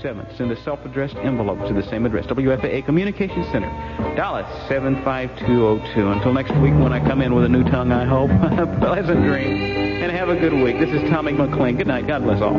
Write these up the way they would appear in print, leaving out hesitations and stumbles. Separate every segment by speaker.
Speaker 1: 27th. Send a self-addressed envelope to the same address, WFAA Communications Center, Dallas 75202. Until next week when I come in with a new tongue, I hope. Pleasant dreams and have a good week. This is Tommy McLean. Good night. God bless all.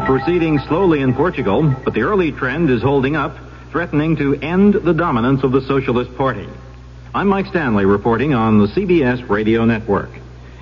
Speaker 2: Proceeding slowly in Portugal, but the early trend is holding up, threatening to end the dominance of the Socialist Party. I'm Mike Stanley reporting on the CBS radio network.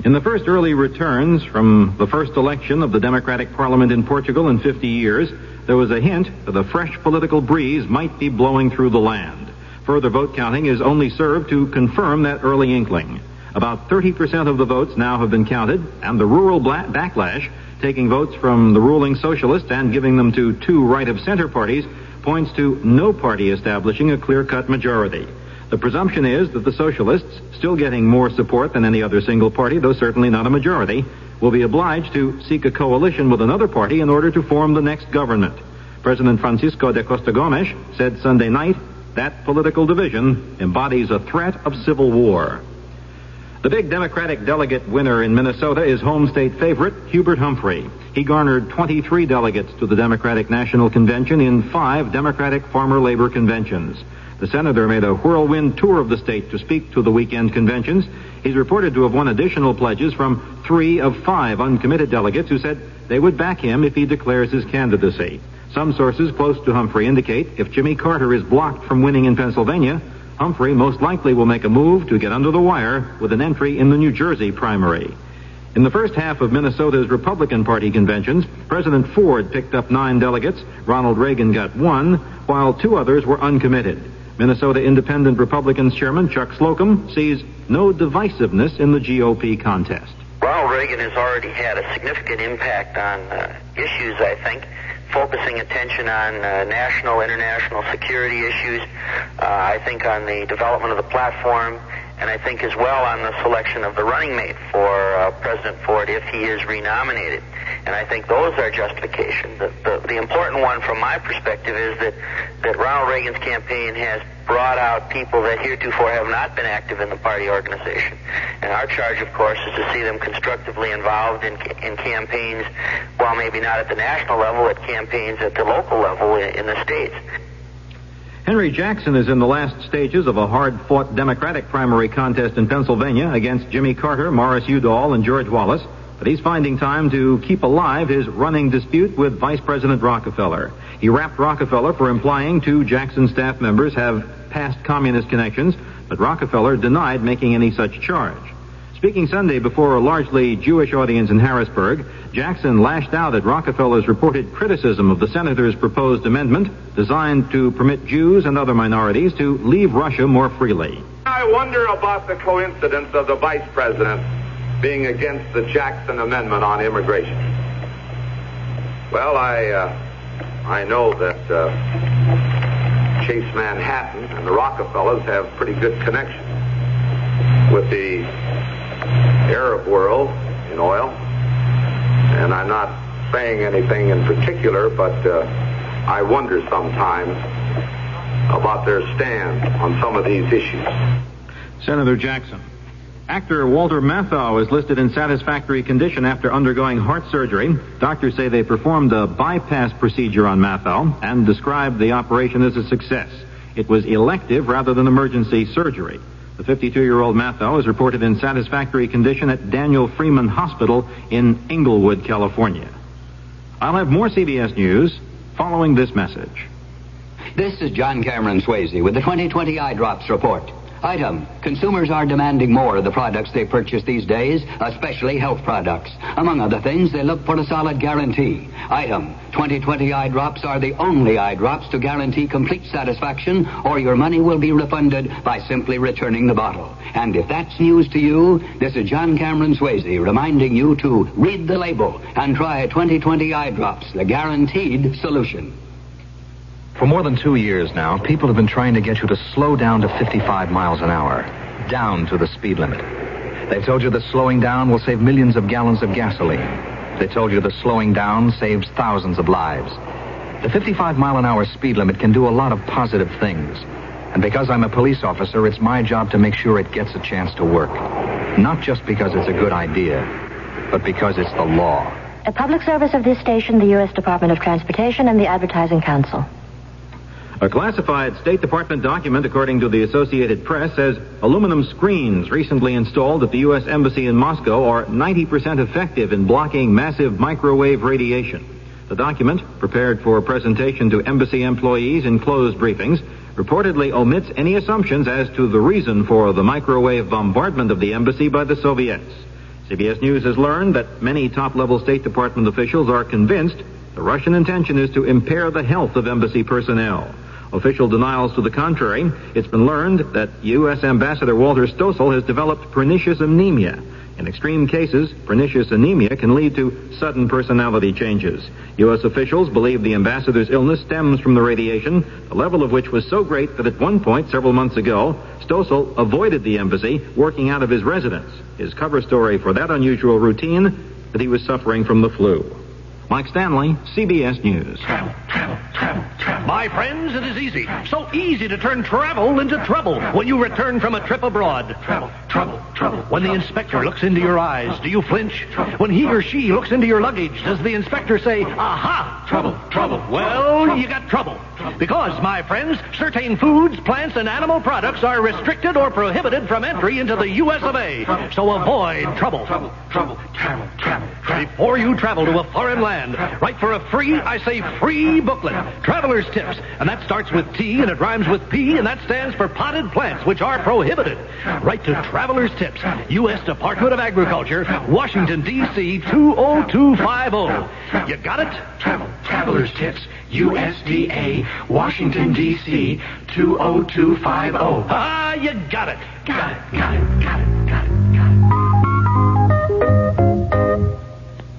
Speaker 2: In the first early returns from the first election of the Democratic Parliament in Portugal in 50 years, there was a hint that a fresh political breeze might be blowing through the land. Further vote counting has only served to confirm that early inkling. About 30% of the votes now have been counted, and the rural backlash, taking votes from the ruling socialists and giving them to two right-of-center parties, points to no party establishing a clear-cut majority. The presumption is that the socialists, still getting more support than any other single party, though certainly not a majority, will be obliged to seek a coalition with another party in order to form the next government. President Francisco de Costa Gomes said Sunday night that political division embodies a threat of civil war. The big Democratic delegate winner in Minnesota is home state favorite Hubert Humphrey. He garnered 23 delegates to the Democratic National Convention in 5 Democratic Farmer Labor Conventions. The senator made a whirlwind tour of the state to speak to the weekend conventions. He's reported to have won additional pledges from 3 of 5 uncommitted delegates who said they would back him if he declares his candidacy. Some sources close to Humphrey indicate if Jimmy Carter is blocked from winning in Pennsylvania, Humphrey most likely will make a move to get under the wire with an entry in the New Jersey primary. In the first half of Minnesota's Republican Party conventions, President Ford picked up 9 delegates, Ronald Reagan got 1, while 2 others were uncommitted. Minnesota Independent Republicans Chairman Chuck Slocum sees no divisiveness in the GOP contest.
Speaker 3: Ronald Reagan has already had a significant impact on issues, I think, focusing attention on national, international security issues, I think on the development of the platform, and I think as well on the selection of the running mate for President Ford if he is renominated. And I think those are justifications. The important one from my perspective is that Ronald Reagan's campaign has brought out people that heretofore have not been active in the party organization. And our charge, of course, is to see them constructively involved in campaigns, while maybe not at the national level, at campaigns at the local level in the states.
Speaker 2: Henry Jackson is in the last stages of a hard-fought Democratic primary contest in Pennsylvania against Jimmy Carter, Morris Udall, and George Wallace. But he's finding time to keep alive his running dispute with Vice President Rockefeller. He rapped Rockefeller for implying two Jackson staff members have past communist connections, but Rockefeller denied making any such charge. Speaking Sunday before a largely Jewish audience in Harrisburg, Jackson lashed out at Rockefeller's reported criticism of the senator's proposed amendment designed to permit Jews and other minorities to leave Russia more freely.
Speaker 4: I wonder about the coincidence of the vice president being against the Jackson Amendment on immigration. Well, I know that Chase Manhattan and the Rockefellers have pretty good connections with the Arab world in oil. And I'm not saying anything in particular, but I wonder sometimes about their stand on some of these issues.
Speaker 2: Senator Jackson. Actor Walter Matthau is listed in satisfactory condition after undergoing heart surgery. Doctors say they performed a bypass procedure on Matthau and described the operation as a success. It was elective rather than emergency surgery. The 52-year-old Matthau is reported in satisfactory condition at Daniel Freeman Hospital in Inglewood, California. I'll have more CBS News following this message.
Speaker 5: This is John Cameron Swayze with the 2020 Eye Drops Report. Item: consumers are demanding more of the products they purchase these days, especially health products. Among other things, they look for a solid guarantee. Item: 2020 eye drops are the only eye drops to guarantee complete satisfaction, or your money will be refunded by simply returning the bottle. And if that's news to you, this is John Cameron Swayze reminding you to read the label and try 2020 eye drops, the guaranteed solution.
Speaker 6: For more than 2 years now, people have been trying to get you to slow down to 55 miles an hour, down to the speed limit. They've told you that slowing down will save millions of gallons of gasoline. They told you that slowing down saves thousands of lives. The 55-mile-an-hour speed limit can do a lot of positive things. And because I'm a police officer, it's my job to make sure it gets a chance to work. Not just because it's a good idea, but because it's the law.
Speaker 7: A public service of this station, the U.S. Department of Transportation, and the Advertising Council.
Speaker 2: A classified State Department document, according to the Associated Press, says aluminum screens recently installed at the U.S. Embassy in Moscow are 90% effective in blocking massive microwave radiation. The document, prepared for presentation to embassy employees in closed briefings, reportedly omits any assumptions as to the reason for the microwave bombardment of the embassy by the Soviets. CBS News has learned that many top-level State Department officials are convinced the Russian intention is to impair the health of embassy personnel. Official denials to the contrary. It's been learned that U.S. Ambassador Walter Stossel has developed pernicious anemia. In extreme cases, pernicious anemia can lead to sudden personality changes. U.S. officials believe the ambassador's illness stems from the radiation, the level of which was so great that at one point, several months ago, Stossel avoided the embassy, working out of his residence. His cover story for that unusual routine, that he was suffering from the flu. Mike Stanley, CBS News.
Speaker 8: Travel. My friends, it is easy. So easy to turn travel into trouble when you return from a trip abroad. Travel. When the inspector looks into your eyes, do you flinch? When he or she looks into your luggage, does the inspector say, aha? Trouble. Well, you got trouble. Because, my friends, certain foods, plants, and animal products are restricted or prohibited from entry into the U.S. of A. So avoid trouble. Travel. Before you travel to a foreign land, write for a free booklet, Traveler's Tips. And that starts with T, and it rhymes with P, and that stands for potted plants, which are prohibited. Write to Traveler's Tips, U.S. Department of Agriculture, Washington, D.C. 20250. You got it? Traveler's Tips, USDA, Washington, D.C., 20250. Ah, you got it. Got it.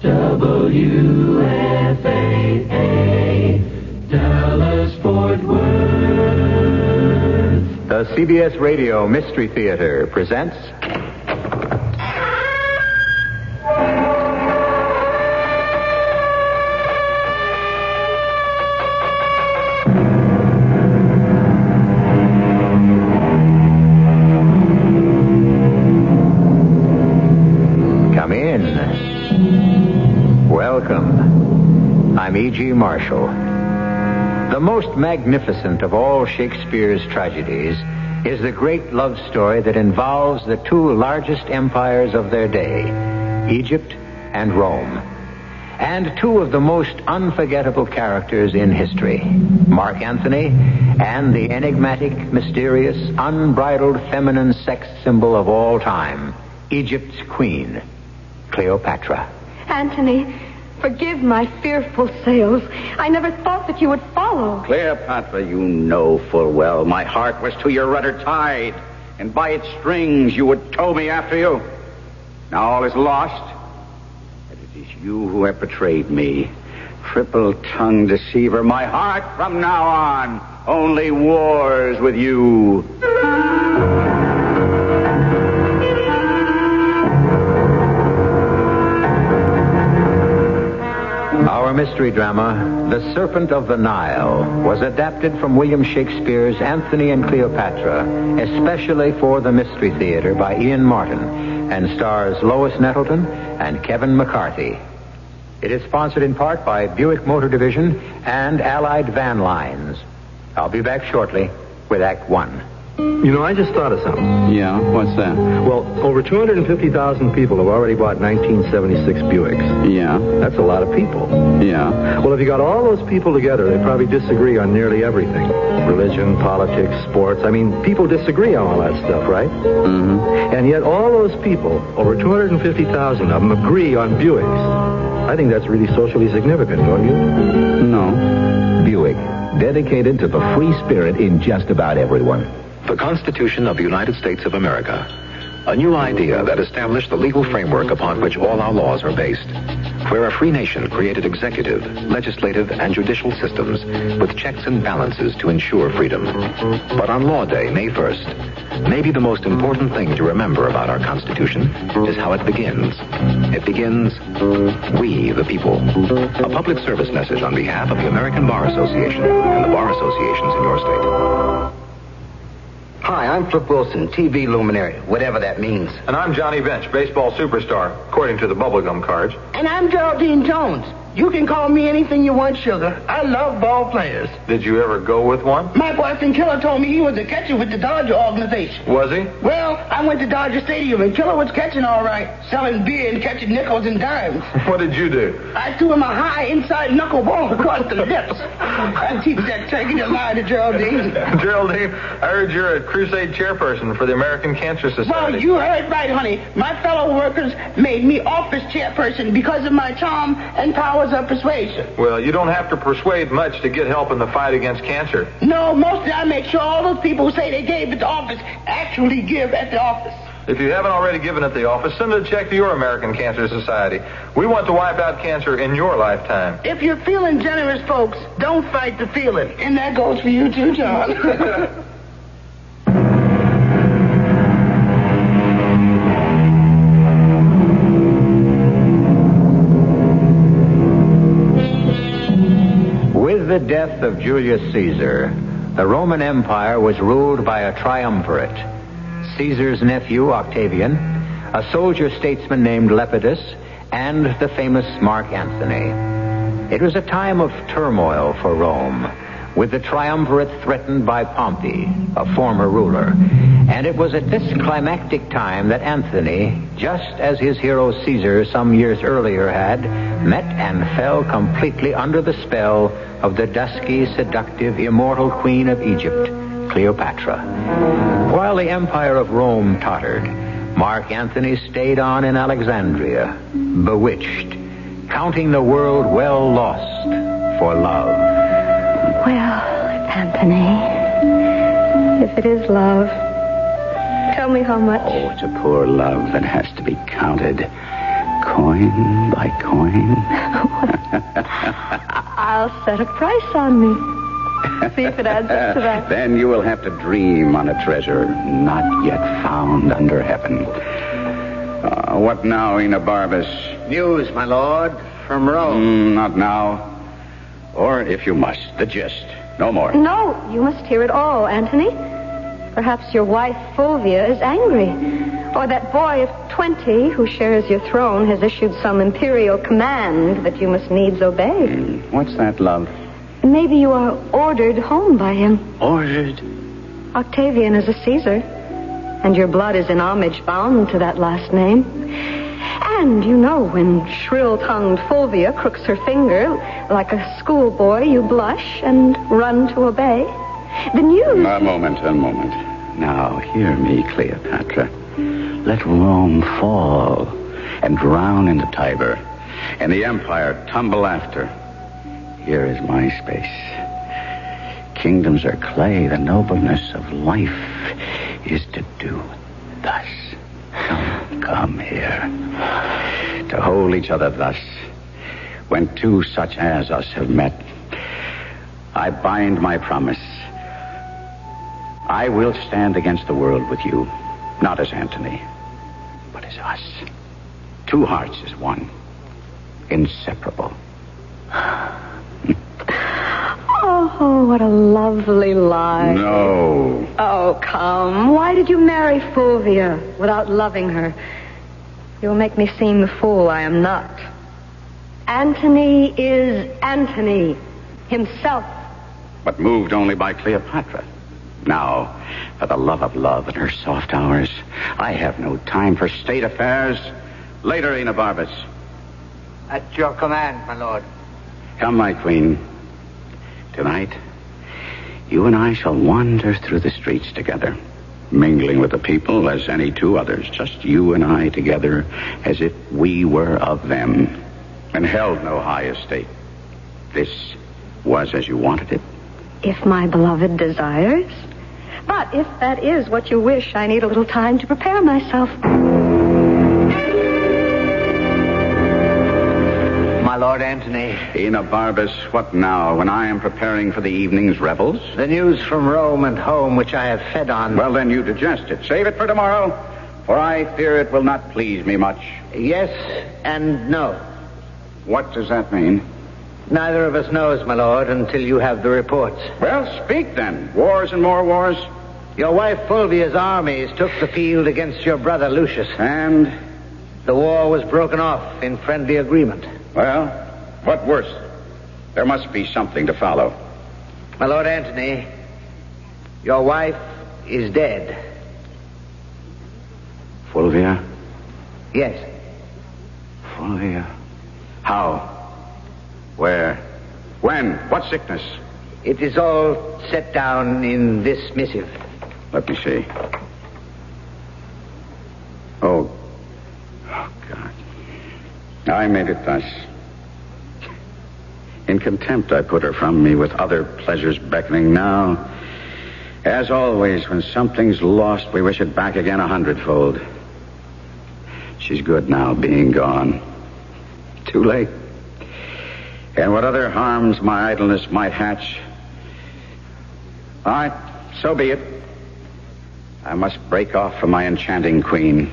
Speaker 8: WFAA, Dallas, Fort Worth.
Speaker 9: The CBS Radio Mystery Theater presents... Come in. Welcome. I'm E.G. Marshall. The most magnificent of all Shakespeare's tragedies is the great love story that involves the two largest empires of their day, Egypt and Rome, and two of the most unforgettable characters in history, Mark Antony and the enigmatic, mysterious, unbridled feminine sex symbol of all time, Egypt's queen, Cleopatra.
Speaker 10: Antony, forgive my fearful sails. I never thought that you would follow.
Speaker 11: Cleopatra, you know full well my heart was to your rudder tied, and by its strings you would tow me after you. Now all is lost, and it is you who have betrayed me. Triple-tongued deceiver, my heart from now on only wars with you.
Speaker 9: Our mystery drama, The Serpent of the Nile, was adapted from William Shakespeare's Antony and Cleopatra, especially for the Mystery Theater by Ian Martin, and stars Lois Nettleton and Kevin McCarthy. It is sponsored in part by Buick Motor Division and Allied Van Lines. I'll be back shortly with Act One.
Speaker 6: You know, I just thought of something.
Speaker 12: Yeah, what's that?
Speaker 6: Well, over 250,000 people have already bought 1976 Buicks.
Speaker 12: Yeah.
Speaker 6: That's a lot of people.
Speaker 12: Yeah.
Speaker 6: Well, if you got all those people together, they probably disagree on nearly everything. Religion, politics, sports. I mean, people disagree on all that stuff, right?
Speaker 12: Mm-hmm.
Speaker 6: And yet all those people, over 250,000 of them, agree on Buicks. I think that's really socially significant, don't you?
Speaker 12: No.
Speaker 13: Buick, dedicated to the free spirit in just about everyone.
Speaker 14: The Constitution of the United States of America. A new idea that established the legal framework upon which all our laws are based. Where a free nation created executive, legislative, and judicial systems with checks and balances to ensure freedom. But on Law Day, May 1st, maybe the most important thing to remember about our Constitution is how it begins. It begins, we the people. A public service message on behalf of the American Bar Association and the bar associations in your state.
Speaker 15: Hi, I'm Flip Wilson, TV luminary, whatever that means.
Speaker 16: And I'm Johnny Bench, baseball superstar, according to the bubblegum cards.
Speaker 17: And I'm Geraldine Jones. You can call me anything you want, sugar. I love ball players.
Speaker 16: Did you ever go with one?
Speaker 17: My boyfriend Killer told me he was a catcher with the Dodger organization.
Speaker 16: Was he?
Speaker 17: Well, I went to Dodger Stadium and Killer was catching all right, selling beer and catching nickels and dimes.
Speaker 16: What did you do?
Speaker 17: I threw him a high inside knuckle ball across the lips. I teach that turkey a lie to Geraldine.
Speaker 16: Geraldine, I heard you're a crusade chairperson for the American Cancer Society.
Speaker 17: Well, you heard right, honey. My fellow workers made me office chairperson because of my charm and powers of persuasion.
Speaker 16: Well, you don't have to persuade much to get help in the fight against cancer.
Speaker 17: No, mostly I make sure all those people who say they gave at the office actually give at the office.
Speaker 16: If you haven't already given at the office, send a check to your American Cancer Society. We want to wipe out cancer in your lifetime.
Speaker 17: If you're feeling generous, folks, don't fight the feeling. And that goes for you too, John.
Speaker 9: With the death of Julius Caesar, the Roman Empire was ruled by a triumvirate. Caesar's nephew, Octavian, a soldier statesman named Lepidus, and the famous Mark Antony. It was a time of turmoil for Rome, with the triumvirate threatened by Pompey, a former ruler. And it was at this climactic time that Antony, just as his hero Caesar some years earlier had, met and fell completely under the spell of the dusky, seductive, immortal queen of Egypt, Cleopatra. While the empire of Rome tottered, Mark Antony stayed on in Alexandria, bewitched, counting the world well lost for love.
Speaker 10: Anthony, if it is love, tell me how much.
Speaker 11: Oh, it's a poor love that has to be counted. Coin by coin.
Speaker 10: I'll set a price on me. See if it adds up to that.
Speaker 11: Then you will have to dream on a treasure not yet found under heaven. What now, Enobarbus?
Speaker 15: News, my lord, from Rome.
Speaker 11: Not now. Or, if you must, the gist. No more.
Speaker 10: No, you must hear it all, Anthony. Perhaps your wife, Fulvia, is angry. Or that boy of 20 who shares your throne has issued some imperial command that you must needs obey.
Speaker 11: What's that, love?
Speaker 10: Maybe you are ordered home by him.
Speaker 11: Ordered?
Speaker 10: Octavian is a Caesar, and your blood is in homage bound to that last name. And you know, when shrill-tongued Fulvia crooks her finger like a schoolboy, you blush and run to obey. The news...
Speaker 11: A moment. Now, hear me, Cleopatra. Let Rome fall and drown in the Tiber, and the empire tumble after. Here is my space. Kingdoms are clay. The nobleness of life is to do thus. Come here. To hold each other thus. When two such as us have met, I bind my promise. I will stand against the world with you, not as Antony, but as us. Two hearts as one. Inseparable.
Speaker 10: Oh, what a lovely lie.
Speaker 11: No.
Speaker 10: Oh, come. Why did you marry Fulvia without loving her? You'll make me seem the fool I am not. Antony is Antony himself.
Speaker 11: But moved only by Cleopatra. Now, for the love of love in her soft hours, I have no time for state affairs. Later, Enobarbus.
Speaker 15: At your command, my lord.
Speaker 11: Come, my queen. Tonight, you and I shall wander through the streets together, mingling with the people as any two others, just you and I together, as if we were of them, and held no high estate. This was as you wanted it?
Speaker 10: If my beloved desires. But if that is what you wish, I need a little time to prepare myself.
Speaker 15: My Lord Antony.
Speaker 11: Enobarbus, what now, when I am preparing for the evening's revels?
Speaker 15: The news from Rome and home, which I have fed on.
Speaker 11: Well, then you digest it. Save it for tomorrow, for I fear it will not please me much.
Speaker 15: Yes and no.
Speaker 11: What does that mean?
Speaker 15: Neither of us knows, my lord, until you have the reports.
Speaker 11: Well, speak then. Wars and more wars.
Speaker 15: Your wife Fulvia's armies took the field against your brother Lucius.
Speaker 11: And?
Speaker 15: The war was broken off in friendly agreement.
Speaker 11: Well, what worse? There must be something to follow.
Speaker 15: My Lord Antony, your wife is dead.
Speaker 11: Fulvia?
Speaker 15: Yes.
Speaker 11: Fulvia? How? Where? When? What sickness?
Speaker 15: It is all set down in this missive.
Speaker 11: Let me see. Oh, God. I made it thus. In contempt, I put her from me with other pleasures beckoning now. As always, when something's lost, we wish it back again 100-fold. She's good now, being gone. Too late. And what other harms my idleness might hatch. All right, so be it. I must break off from my enchanting queen.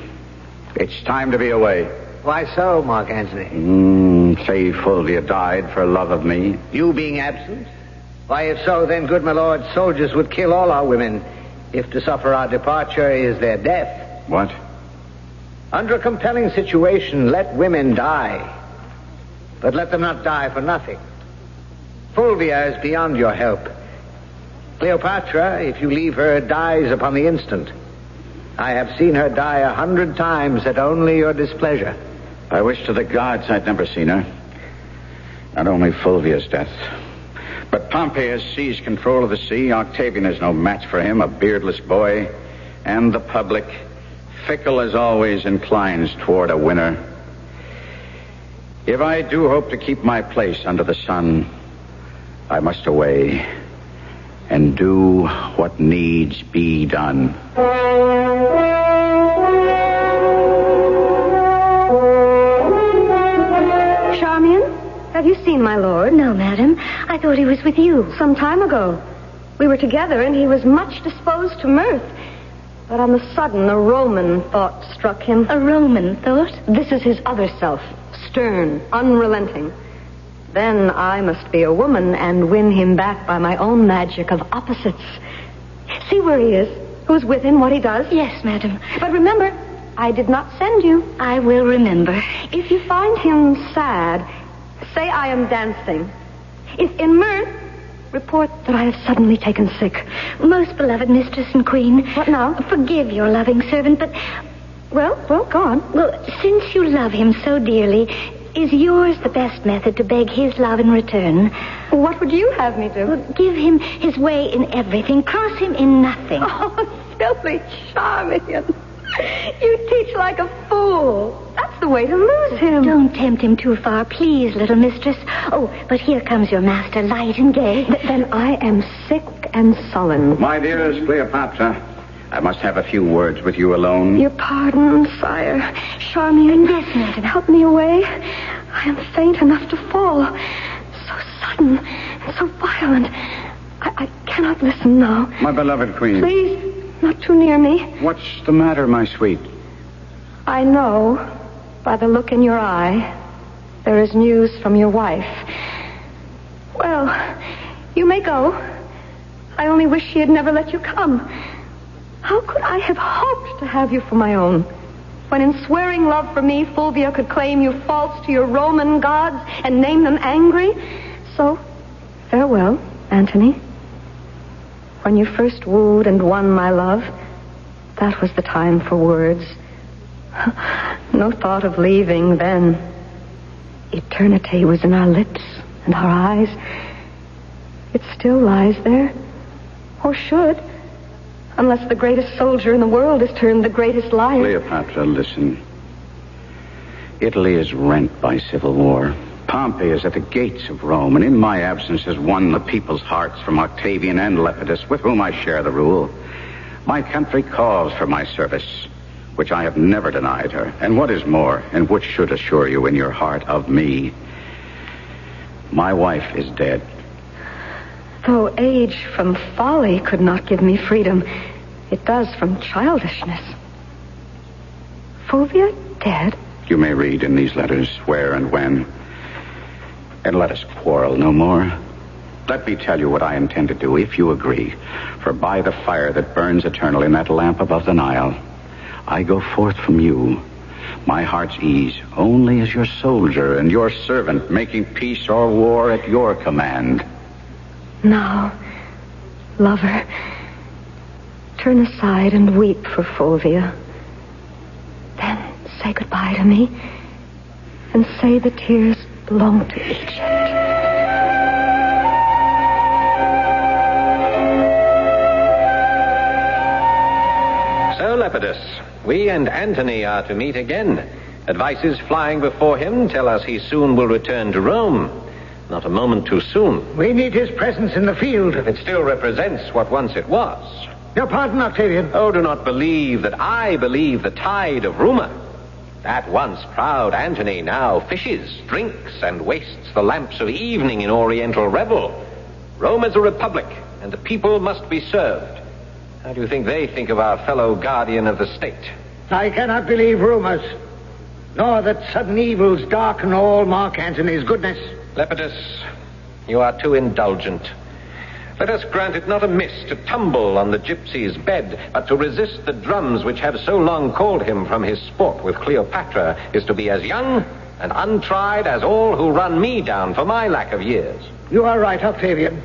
Speaker 11: It's time to be away.
Speaker 15: Why so, Mark Antony?
Speaker 11: Say Fulvia died for love of me.
Speaker 15: You being absent? Why, if so, then, good my lord, soldiers would kill all our women, if to suffer our departure is their death.
Speaker 11: What?
Speaker 15: Under a compelling situation, let women die. But let them not die for nothing. Fulvia is beyond your help. Cleopatra, if you leave her, dies upon the instant. I have seen her die 100 times at only your displeasure.
Speaker 11: I wish to the gods I'd never seen her. Not only Fulvia's death, but Pompey has seized control of the sea. Octavian is no match for him, a beardless boy. And the public, fickle as always, inclines toward a winner. If I do hope to keep my place under the sun, I must away. and do what needs be done.
Speaker 10: Charmian, have you seen my lord?
Speaker 7: No, madam. I thought he was with you.
Speaker 10: Some time ago. We were together, and he was much disposed to mirth. But on the sudden, a Roman thought struck him.
Speaker 7: A Roman thought?
Speaker 10: This is his other self, stern, unrelenting. Then I must be a woman and win him back by my own magic of opposites. See where he is, who's with him, what he does?
Speaker 7: Yes, madam.
Speaker 10: But remember, I did not send you.
Speaker 7: I will remember.
Speaker 10: If you find him sad, say I am dancing. If in mirth, report that I have suddenly taken sick.
Speaker 7: Most beloved mistress and queen.
Speaker 10: What now?
Speaker 7: Forgive your loving servant, but...
Speaker 10: Well, go on.
Speaker 7: Well, since you love him so dearly, is yours the best method to beg his love in return?
Speaker 10: What would you have me do?
Speaker 7: Well, give him his way in everything. Cross him in nothing.
Speaker 10: Oh, silly Charmian. You teach like a fool. That's the way to lose him.
Speaker 7: Don't tempt him too far, please, little mistress. Oh, but here comes your master, light and gay.
Speaker 10: Then I am sick and sullen.
Speaker 11: My dearest Cleopatra, I must have a few words with you alone.
Speaker 10: Your pardon, sire. Charmian,
Speaker 7: yes, madam.
Speaker 10: Help me away. I am faint enough to fall. So sudden and so violent. I cannot listen now.
Speaker 11: My beloved queen.
Speaker 10: Please, not too near me.
Speaker 11: What's the matter, my sweet?
Speaker 10: I know, by the look in your eye, there is news from your wife. Well, you may go. I only wish she had never let you come. How could I have hoped to have you for my own, when in swearing love for me, Fulvia could claim you false to your Roman gods and name them angry? So, farewell, Antony. When you first wooed and won my love, that was the time for words. No thought of leaving then. Eternity was in our lips and our eyes. It still lies there, or should, unless the greatest soldier in the world is turned the greatest liar.
Speaker 11: Cleopatra, listen. Italy is rent by civil war. Pompey is at the gates of Rome, and in my absence has won the people's hearts from Octavian and Lepidus, with whom I share the rule. My country calls for my service, which I have never denied her, and what is more, and which should assure you in your heart of me, my wife is dead.
Speaker 10: Though age from folly could not give me freedom, it does from childishness. Fulvia dead?
Speaker 11: You may read in these letters where and when. And let us quarrel no more. Let me tell you what I intend to do, if you agree. For by the fire that burns eternal in that lamp above the Nile, I go forth from you, my heart's ease, only as your soldier and your servant, making peace or war at your command.
Speaker 10: Now, lover, turn aside and weep for Fulvia. Then say goodbye to me, and say the tears belong to Egypt.
Speaker 18: So, Lepidus, we and Antony are to meet again. Advices flying before him tell us he soon will return to Rome. Not a moment too soon.
Speaker 15: We need his presence in the field.
Speaker 18: It still represents what once it was.
Speaker 15: Your pardon, Octavian.
Speaker 18: Oh, do not believe that I believe the tide of rumor. That once proud Antony now fishes, drinks, and wastes the lamps of evening in oriental revel. Rome is a republic, and the people must be served. How do you think they think of our fellow guardian of the state?
Speaker 15: I cannot believe rumors, nor that sudden evils darken all Mark Antony's goodness.
Speaker 18: Lepidus, you are too indulgent. Let us grant it not amiss to tumble on the gypsy's bed, but to resist the drums which have so long called him from his sport with Cleopatra is to be as young and untried as all who run me down for my lack of years.
Speaker 15: You are right, Octavian.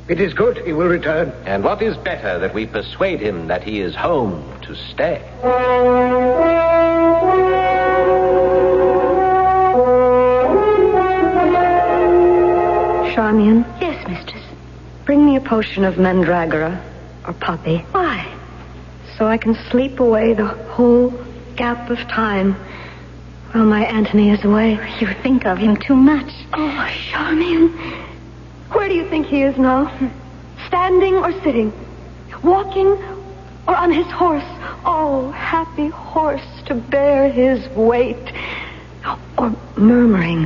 Speaker 15: It is good he will return.
Speaker 18: And what is better that we persuade him that he is home to stay?
Speaker 10: Charmian?
Speaker 7: Yes, mistress.
Speaker 10: Bring me a potion of mandragora or poppy.
Speaker 7: Why?
Speaker 10: So I can sleep away the whole gap of time while my Antony is away.
Speaker 7: You think of him too much.
Speaker 10: Oh, Charmian. Where do you think he is now? standing or sitting, walking or on his horse. Oh, happy horse to bear his weight. Or murmuring,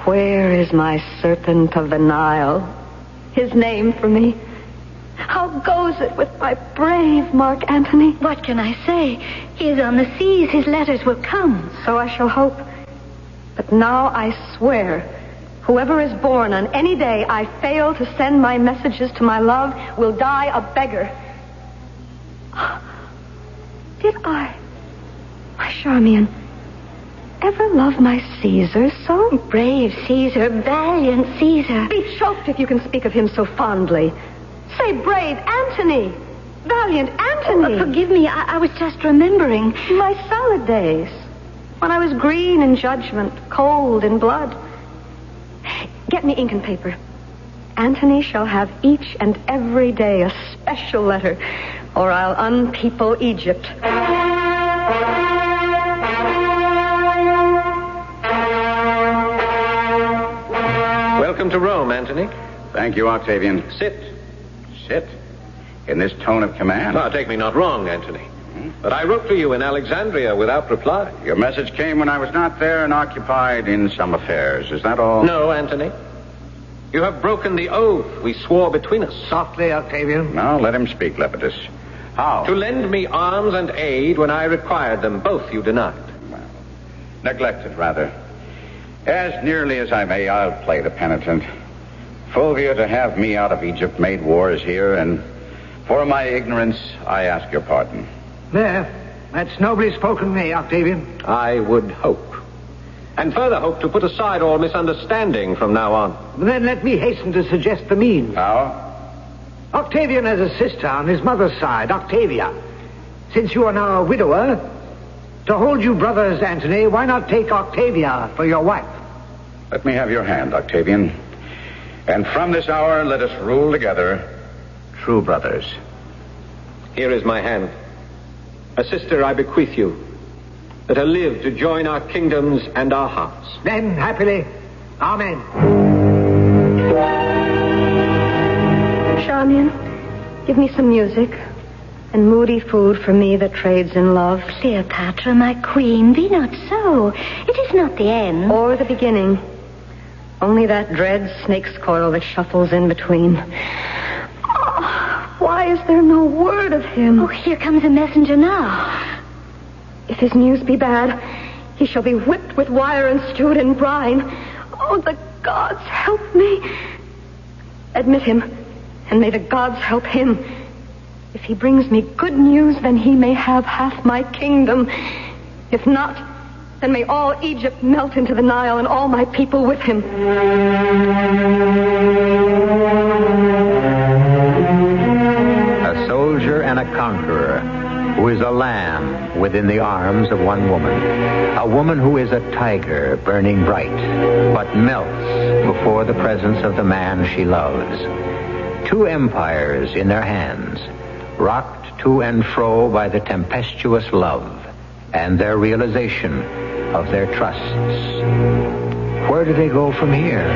Speaker 10: where is my Serpent of the Nile? His name for me. How goes it with my brave Mark Antony?
Speaker 7: What can I say? He is on the seas. His letters will come.
Speaker 10: So I shall hope. But now I swear, whoever is born on any day I fail to send my messages to my love will die a beggar. Did I, my Charmian, ever love my Caesar so?
Speaker 7: Brave Caesar, valiant Caesar.
Speaker 10: Be choked if you can speak of him so fondly. Say brave Antony, valiant Antony.
Speaker 7: Forgive me, I was just remembering.
Speaker 10: My salad days, when I was green in judgment, cold in blood. Get me ink and paper. Antony shall have each and every day a special letter, or I'll unpeople Egypt.
Speaker 18: Welcome to Rome, Antony.
Speaker 11: Thank you, Octavian.
Speaker 18: Sit.
Speaker 11: Sit? In this tone of command?
Speaker 18: Now, take me not wrong, Antony. But I wrote to you in Alexandria without reply.
Speaker 11: Your message came when I was not there and occupied in some affairs. Is that all?
Speaker 18: No, Antony. You have broken the oath we swore between us.
Speaker 15: Softly, Octavian.
Speaker 11: Now, let him speak, Lepidus. How?
Speaker 18: To lend me arms and aid when I required them. Both you denied.
Speaker 11: Well, neglected, rather. As nearly as I may, I'll play the penitent. Fulvia, to have me out of Egypt made wars here, and for my ignorance, I ask your pardon.
Speaker 15: There. That's nobly spoken to me, Octavian.
Speaker 18: I would hope. And further hope to put aside all misunderstanding from now on.
Speaker 15: Then let me hasten to suggest the means.
Speaker 11: How?
Speaker 15: Octavian has a sister on his mother's side, Octavia. Since you are now a widower, to hold you brothers, Antony, why not take Octavia for your wife?
Speaker 11: Let me have your hand, Octavian. And from this hour, let us rule together, true brothers.
Speaker 18: Here is my hand. A sister I bequeath you. Let her live to join our kingdoms and our hearts.
Speaker 15: Then, happily, amen.
Speaker 10: Charmian, give me some music and moody food for me that trades in love.
Speaker 7: Cleopatra, my queen, be not so. It is not the end.
Speaker 10: Or the beginning. Only that dread snake's coil that shuffles in between. Oh, why is there no word of him?
Speaker 7: Oh, here comes a messenger now.
Speaker 10: If his news be bad, he shall be whipped with wire and stewed in brine. Oh, the gods help me. Admit him, and may the gods help him. If he brings me good news, then he may have half my kingdom. If not, then may all Egypt melt into the Nile and all my people with him.
Speaker 9: A soldier and a conqueror, who is a lamb within the arms of one woman. A woman who is a tiger burning bright, but melts before the presence of the man she loves. Two empires in their hands, rocked to and fro by the tempestuous love and their realization of their trusts. Where do they go from here?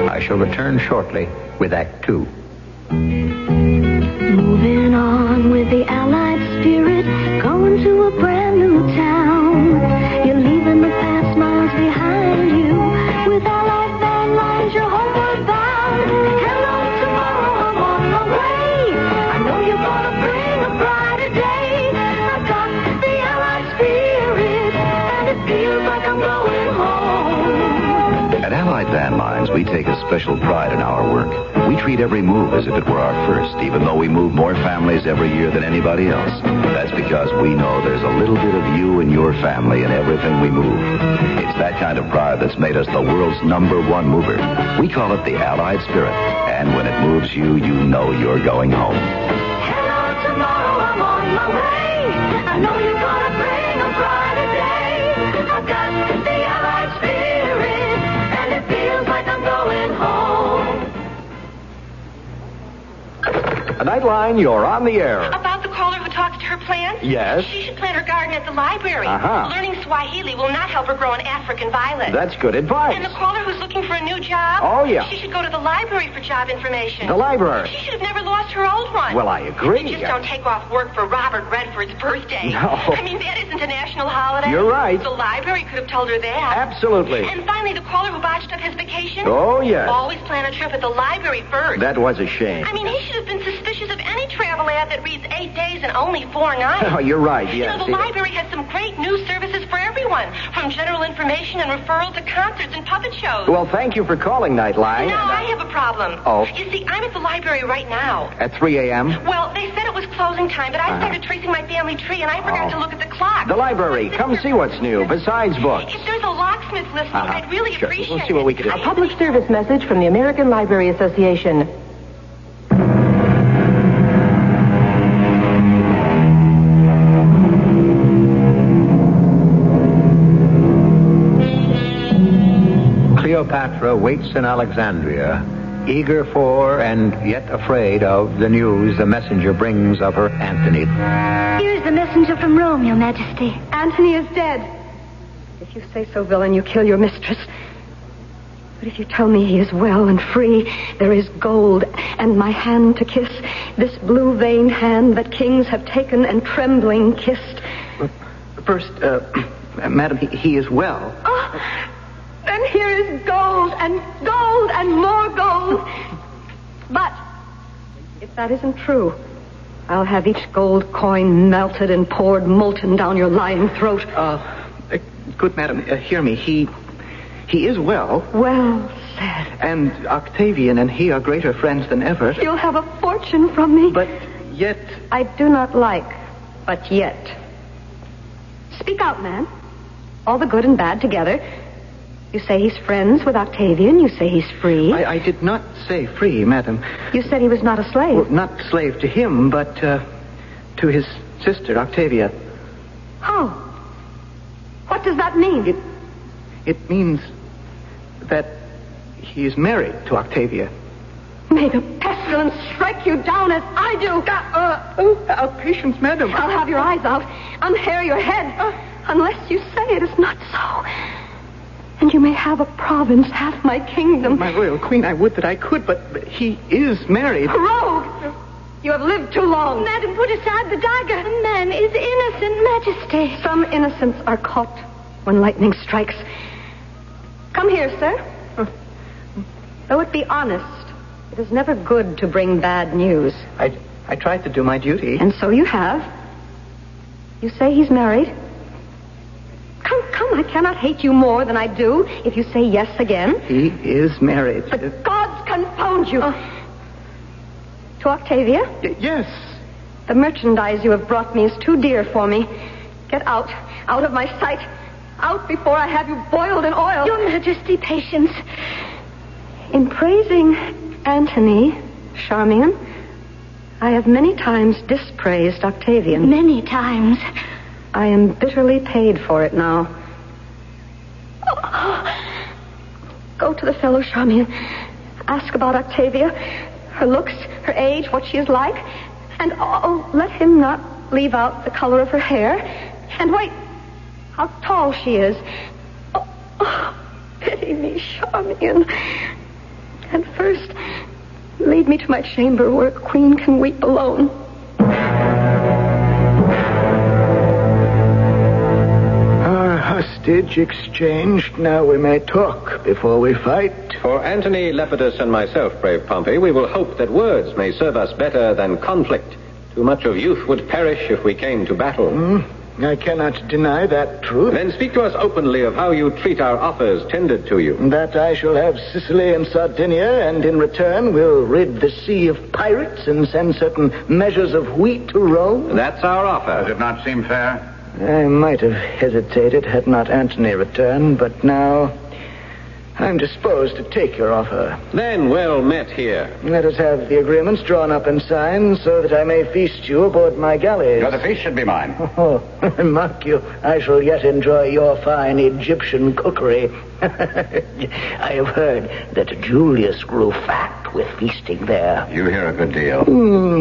Speaker 9: I shall return shortly with Act 2.
Speaker 7: Moving on with the Allied spirit, going to a brand new town. You're leaving the past miles behind you. With Allied van lines, you're homeward bound. Hello, tomorrow, I'm on my way. I know you're gonna bring a brighter day. I got the Allied spirit, and it feels like I'm going home.
Speaker 19: At Allied Van Lines, we take a special pride in our work. We treat every move as if it were our first, even though we move more families every year than anybody else. That's because we know there's a little bit of you and your family in everything we move. It's that kind of pride that's made us the world's #1 mover. We call it the Allied Spirit. And when it moves you, you know you're going home.
Speaker 7: Hello, tomorrow, I'm on my way. I know you're gonna bring a brighter day. I got the Allied spirit, and it feels like I'm going home.
Speaker 6: A Nightline, you're on the air.
Speaker 20: About the caller who talks to her plan?
Speaker 18: Yes.
Speaker 20: She should plant her garden at the library.
Speaker 18: Uh-huh.
Speaker 20: Learning Swahili will not help her grow an African violet.
Speaker 18: That's good advice.
Speaker 20: And the caller who's looking for a new job?
Speaker 18: Oh, yeah.
Speaker 20: She should go to the library for job information.
Speaker 18: The library?
Speaker 20: She should have never lost her old one.
Speaker 18: Well, I agree.
Speaker 20: You just don't take off work for Robert Redford's birthday.
Speaker 18: No.
Speaker 20: I mean, that isn't a national holiday.
Speaker 18: You're right.
Speaker 20: The library could have told her that.
Speaker 18: Absolutely.
Speaker 20: And finally, the caller who botched up his vacation?
Speaker 18: Oh, yes.
Speaker 20: Always plan a trip at the library first.
Speaker 18: That was a shame.
Speaker 20: I mean, he should have been suspicious of any travel ad that reads 8 days and only 4 nights.
Speaker 18: Oh, you're right, yes.
Speaker 20: You know, the library has some great news services for everyone, from general information and referral to concerts and puppet shows.
Speaker 18: Well, thank you for calling, Nightline.
Speaker 20: Now I have a problem.
Speaker 18: Oh.
Speaker 20: You see, I'm at the library right now.
Speaker 18: At 3 a.m.?
Speaker 20: Well, they said it was closing time, but I started tracing my family tree, and I forgot to look at the clock.
Speaker 18: The library. Come see what's new, besides books.
Speaker 20: If there's a locksmith listening, I'd really appreciate
Speaker 18: We'll see what we can do.
Speaker 21: A public service message from the American Library Association.
Speaker 9: Cleopatra waits in Alexandria, eager for and yet afraid of the news the messenger brings of her Antony.
Speaker 7: Here's the messenger from Rome, Your Majesty.
Speaker 10: Antony is dead. If you say so, villain, you kill your mistress. But if you tell me he is well and free, there is gold and my hand to kiss, this blue-veined hand that kings have taken and trembling kissed.
Speaker 22: First, Madam, he is well.
Speaker 10: Oh, and here is gold and more gold. But if that isn't true, I'll have each gold coin melted and poured molten down your lying throat.
Speaker 22: Good Madam, hear me. He is well.
Speaker 10: Well said.
Speaker 22: And Octavian and he are greater friends than ever.
Speaker 10: You'll have a fortune from me.
Speaker 22: But yet...
Speaker 10: I do not like, but yet. Speak out, man. All the good and bad together. You say he's friends with Octavian. You say he's free.
Speaker 22: I did not say free, Madam.
Speaker 10: You said he was not a slave.
Speaker 22: Well, not slave to him, but to his sister, Octavia.
Speaker 10: How? What does that mean?
Speaker 22: It means that he is married to Octavia.
Speaker 10: May the pestilence strike you down as I do.
Speaker 22: Patience, Madam.
Speaker 10: I'll have your eyes out, unhair your head, unless you say it is not so. And you may have a province, half my kingdom.
Speaker 22: My royal queen, I would that I could, but he is married.
Speaker 10: Rogue! You have lived too long.
Speaker 7: Madam, put aside the dagger. The man is innocent, Majesty.
Speaker 10: Some innocents are caught when lightning strikes. Come here, sir. Though it be honest, it is never good to bring bad news.
Speaker 22: I tried to do my duty.
Speaker 10: And so you have. You say he's married. Come, I cannot hate you more than I do if you say yes again.
Speaker 22: He is married.
Speaker 10: The gods confound you. To Octavia?
Speaker 22: Yes.
Speaker 10: The merchandise you have brought me is too dear for me. Get out of my sight. Out before I have you boiled in oil.
Speaker 7: Your Majesty, patience.
Speaker 10: In praising Antony, Charmian, I have many times dispraised Octavian.
Speaker 7: Many times.
Speaker 10: I am bitterly paid for it now. Go to the fellow, Charmian. Ask about Octavia, her looks, her age, what she is like. And let him not leave out the color of her hair. And wait, how tall she is. Pity me, Charmian. And first, lead me to my chamber where a queen can weep alone.
Speaker 22: Hostage exchanged. Now we may talk before we fight.
Speaker 18: For Antony, Lepidus, and myself, brave Pompey, we will hope that words may serve us better than conflict. Too much of youth would perish if we came to battle.
Speaker 22: I cannot deny that truth.
Speaker 18: Then speak to us openly of how you treat our offers tendered to you.
Speaker 22: That I shall have Sicily and Sardinia, and in return will rid the sea of pirates and send certain measures of wheat to Rome.
Speaker 18: That's our offer.
Speaker 11: Does it not seem fair?
Speaker 22: I might have hesitated had not Antony returned, but now I'm disposed to take your offer.
Speaker 18: Then well met here.
Speaker 22: Let us have the agreements drawn up and signed so that I may feast you aboard my galleys.
Speaker 11: The feast should be mine.
Speaker 22: Oh, mark you, I shall yet enjoy your fine Egyptian cookery. I have heard that Julius grew fat with feasting there.
Speaker 11: You hear a good deal.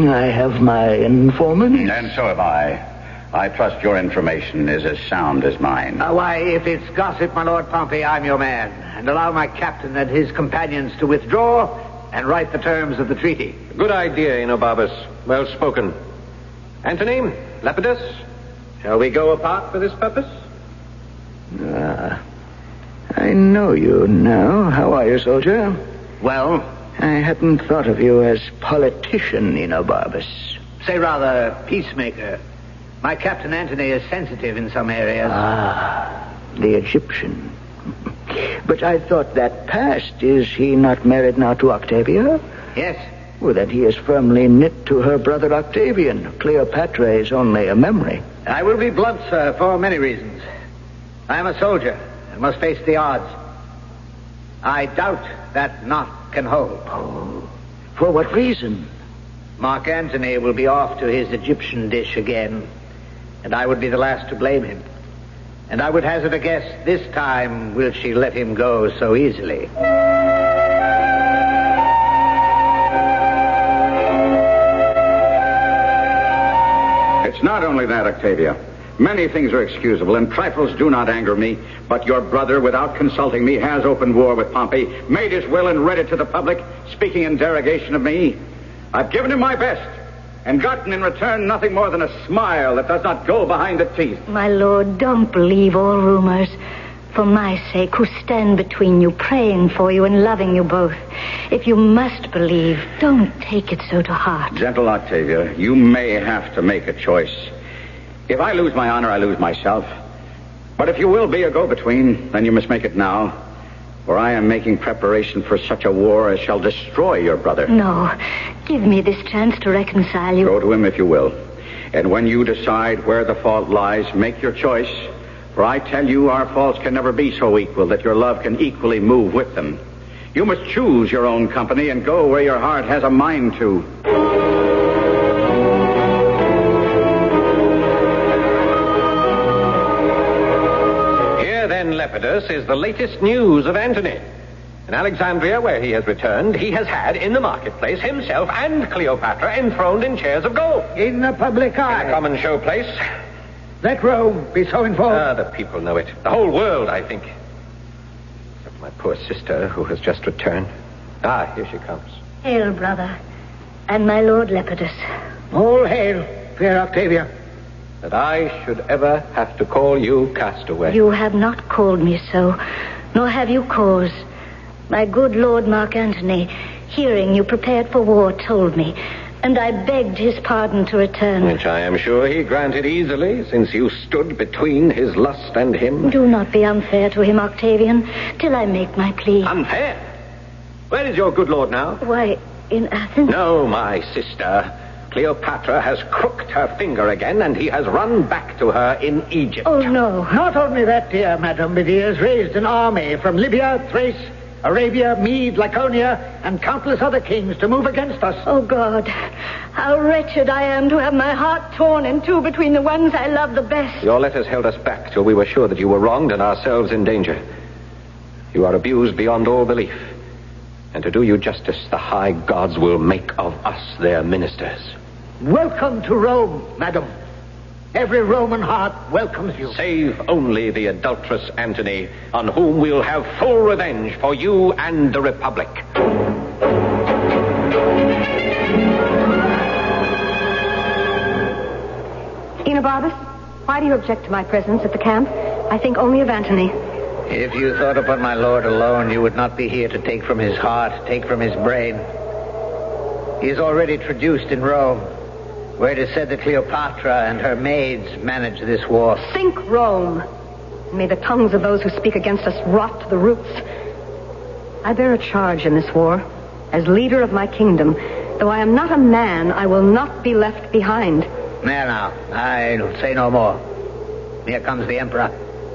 Speaker 22: I have my informants.
Speaker 11: And so have I. I trust your information is as sound as mine.
Speaker 15: Why, if it's gossip, my Lord Pompey, I'm your man. And allow my captain and his companions to withdraw and write the terms of the treaty.
Speaker 18: Good idea, Enobarbus. Well spoken. Antony, Lepidus, shall we go apart for this purpose?
Speaker 22: I know you now. How are you, soldier?
Speaker 15: Well?
Speaker 22: I hadn't thought of you as politician, Enobarbus.
Speaker 15: Say rather, peacemaker. My Captain Antony is sensitive in some areas.
Speaker 22: The Egyptian. But I thought that passed. Is he not married now to Octavia?
Speaker 15: Yes.
Speaker 22: Well, then he is firmly knit to her brother Octavian. Cleopatra is only a memory.
Speaker 15: I will be blunt, sir, for many reasons. I am a soldier and must face the odds. I doubt that knot can hold.
Speaker 22: Oh, for what reason?
Speaker 15: Mark Antony will be off to his Egyptian dish again, and I would be the last to blame him. And I would hazard a guess, this time will she let him go so easily.
Speaker 11: It's not only that, Octavia. Many things are excusable, and trifles do not anger me. But your brother, without consulting me, has opened war with Pompey, made his will and read it to the public, speaking in derogation of me. I've given him my best, and gotten in return nothing more than a smile that does not go behind the teeth.
Speaker 7: My lord, don't believe all rumors. For my sake, who stand between you, praying for you and loving you both. If you must believe, don't take it so to heart.
Speaker 11: Gentle Octavia, you may have to make a choice. If I lose my honor, I lose myself. But if you will be a go-between, then you must make it now. For I am making preparation for such a war as shall destroy your brother.
Speaker 7: No, give me this chance to reconcile you.
Speaker 11: Go to him if you will. And when you decide where the fault lies, make your choice. For I tell you, our faults can never be so equal that your love can equally move with them. You must choose your own company and go where your heart has a mind to.
Speaker 18: Lepidus is the latest news of Antony. In Alexandria, where he has returned, he has had in the marketplace himself and Cleopatra enthroned in chairs of gold.
Speaker 15: In the public eye.
Speaker 18: In a common showplace.
Speaker 15: Let Rome be so informed.
Speaker 18: The people know it. The whole world, I think. Except my poor sister, who has just returned. Here she comes.
Speaker 7: Hail, brother. And my lord Lepidus.
Speaker 15: All hail, fair Octavia.
Speaker 18: That I should ever have to call you castaway.
Speaker 7: You have not called me so, nor have you cause. My good Lord Mark Antony, hearing you prepared for war, told me, and I begged his pardon to return.
Speaker 18: Which I am sure he granted easily, since you stood between his lust and him.
Speaker 7: Do not be unfair to him, Octavian, till I make my plea.
Speaker 18: Unfair? Where is your good lord now?
Speaker 7: Why, in Athens?
Speaker 18: No, my sister. Cleopatra has crooked her finger again, and he has run back to her in Egypt.
Speaker 7: Oh, no.
Speaker 15: Not only that, dear madam, but he has raised an army from Libya, Thrace, Arabia, Mede, Laconia, and countless other kings to move against us.
Speaker 7: Oh, God, how wretched I am to have my heart torn in two between the ones I love the best.
Speaker 18: Your letters held us back till we were sure that you were wronged and ourselves in danger. You are abused beyond all belief. And to do you justice, the high gods will make of us their ministers.
Speaker 15: Welcome to Rome, madam. Every Roman heart welcomes you.
Speaker 18: Save only the adulterous Antony, on whom we'll have full revenge for you and the Republic.
Speaker 21: Enobarbus, why do you object to my presence at the camp? I think only of Antony.
Speaker 15: If you thought upon my lord alone, you would not be here to take from his heart, take from his brain. He is already traduced in Rome, where it is said that Cleopatra and her maids manage this war.
Speaker 21: Think Rome. May the tongues of those who speak against us rot to the roots. I bear a charge in this war. As leader of my kingdom, though I am not a man, I will not be left behind.
Speaker 15: Now, I'll say no more. Here comes the emperor.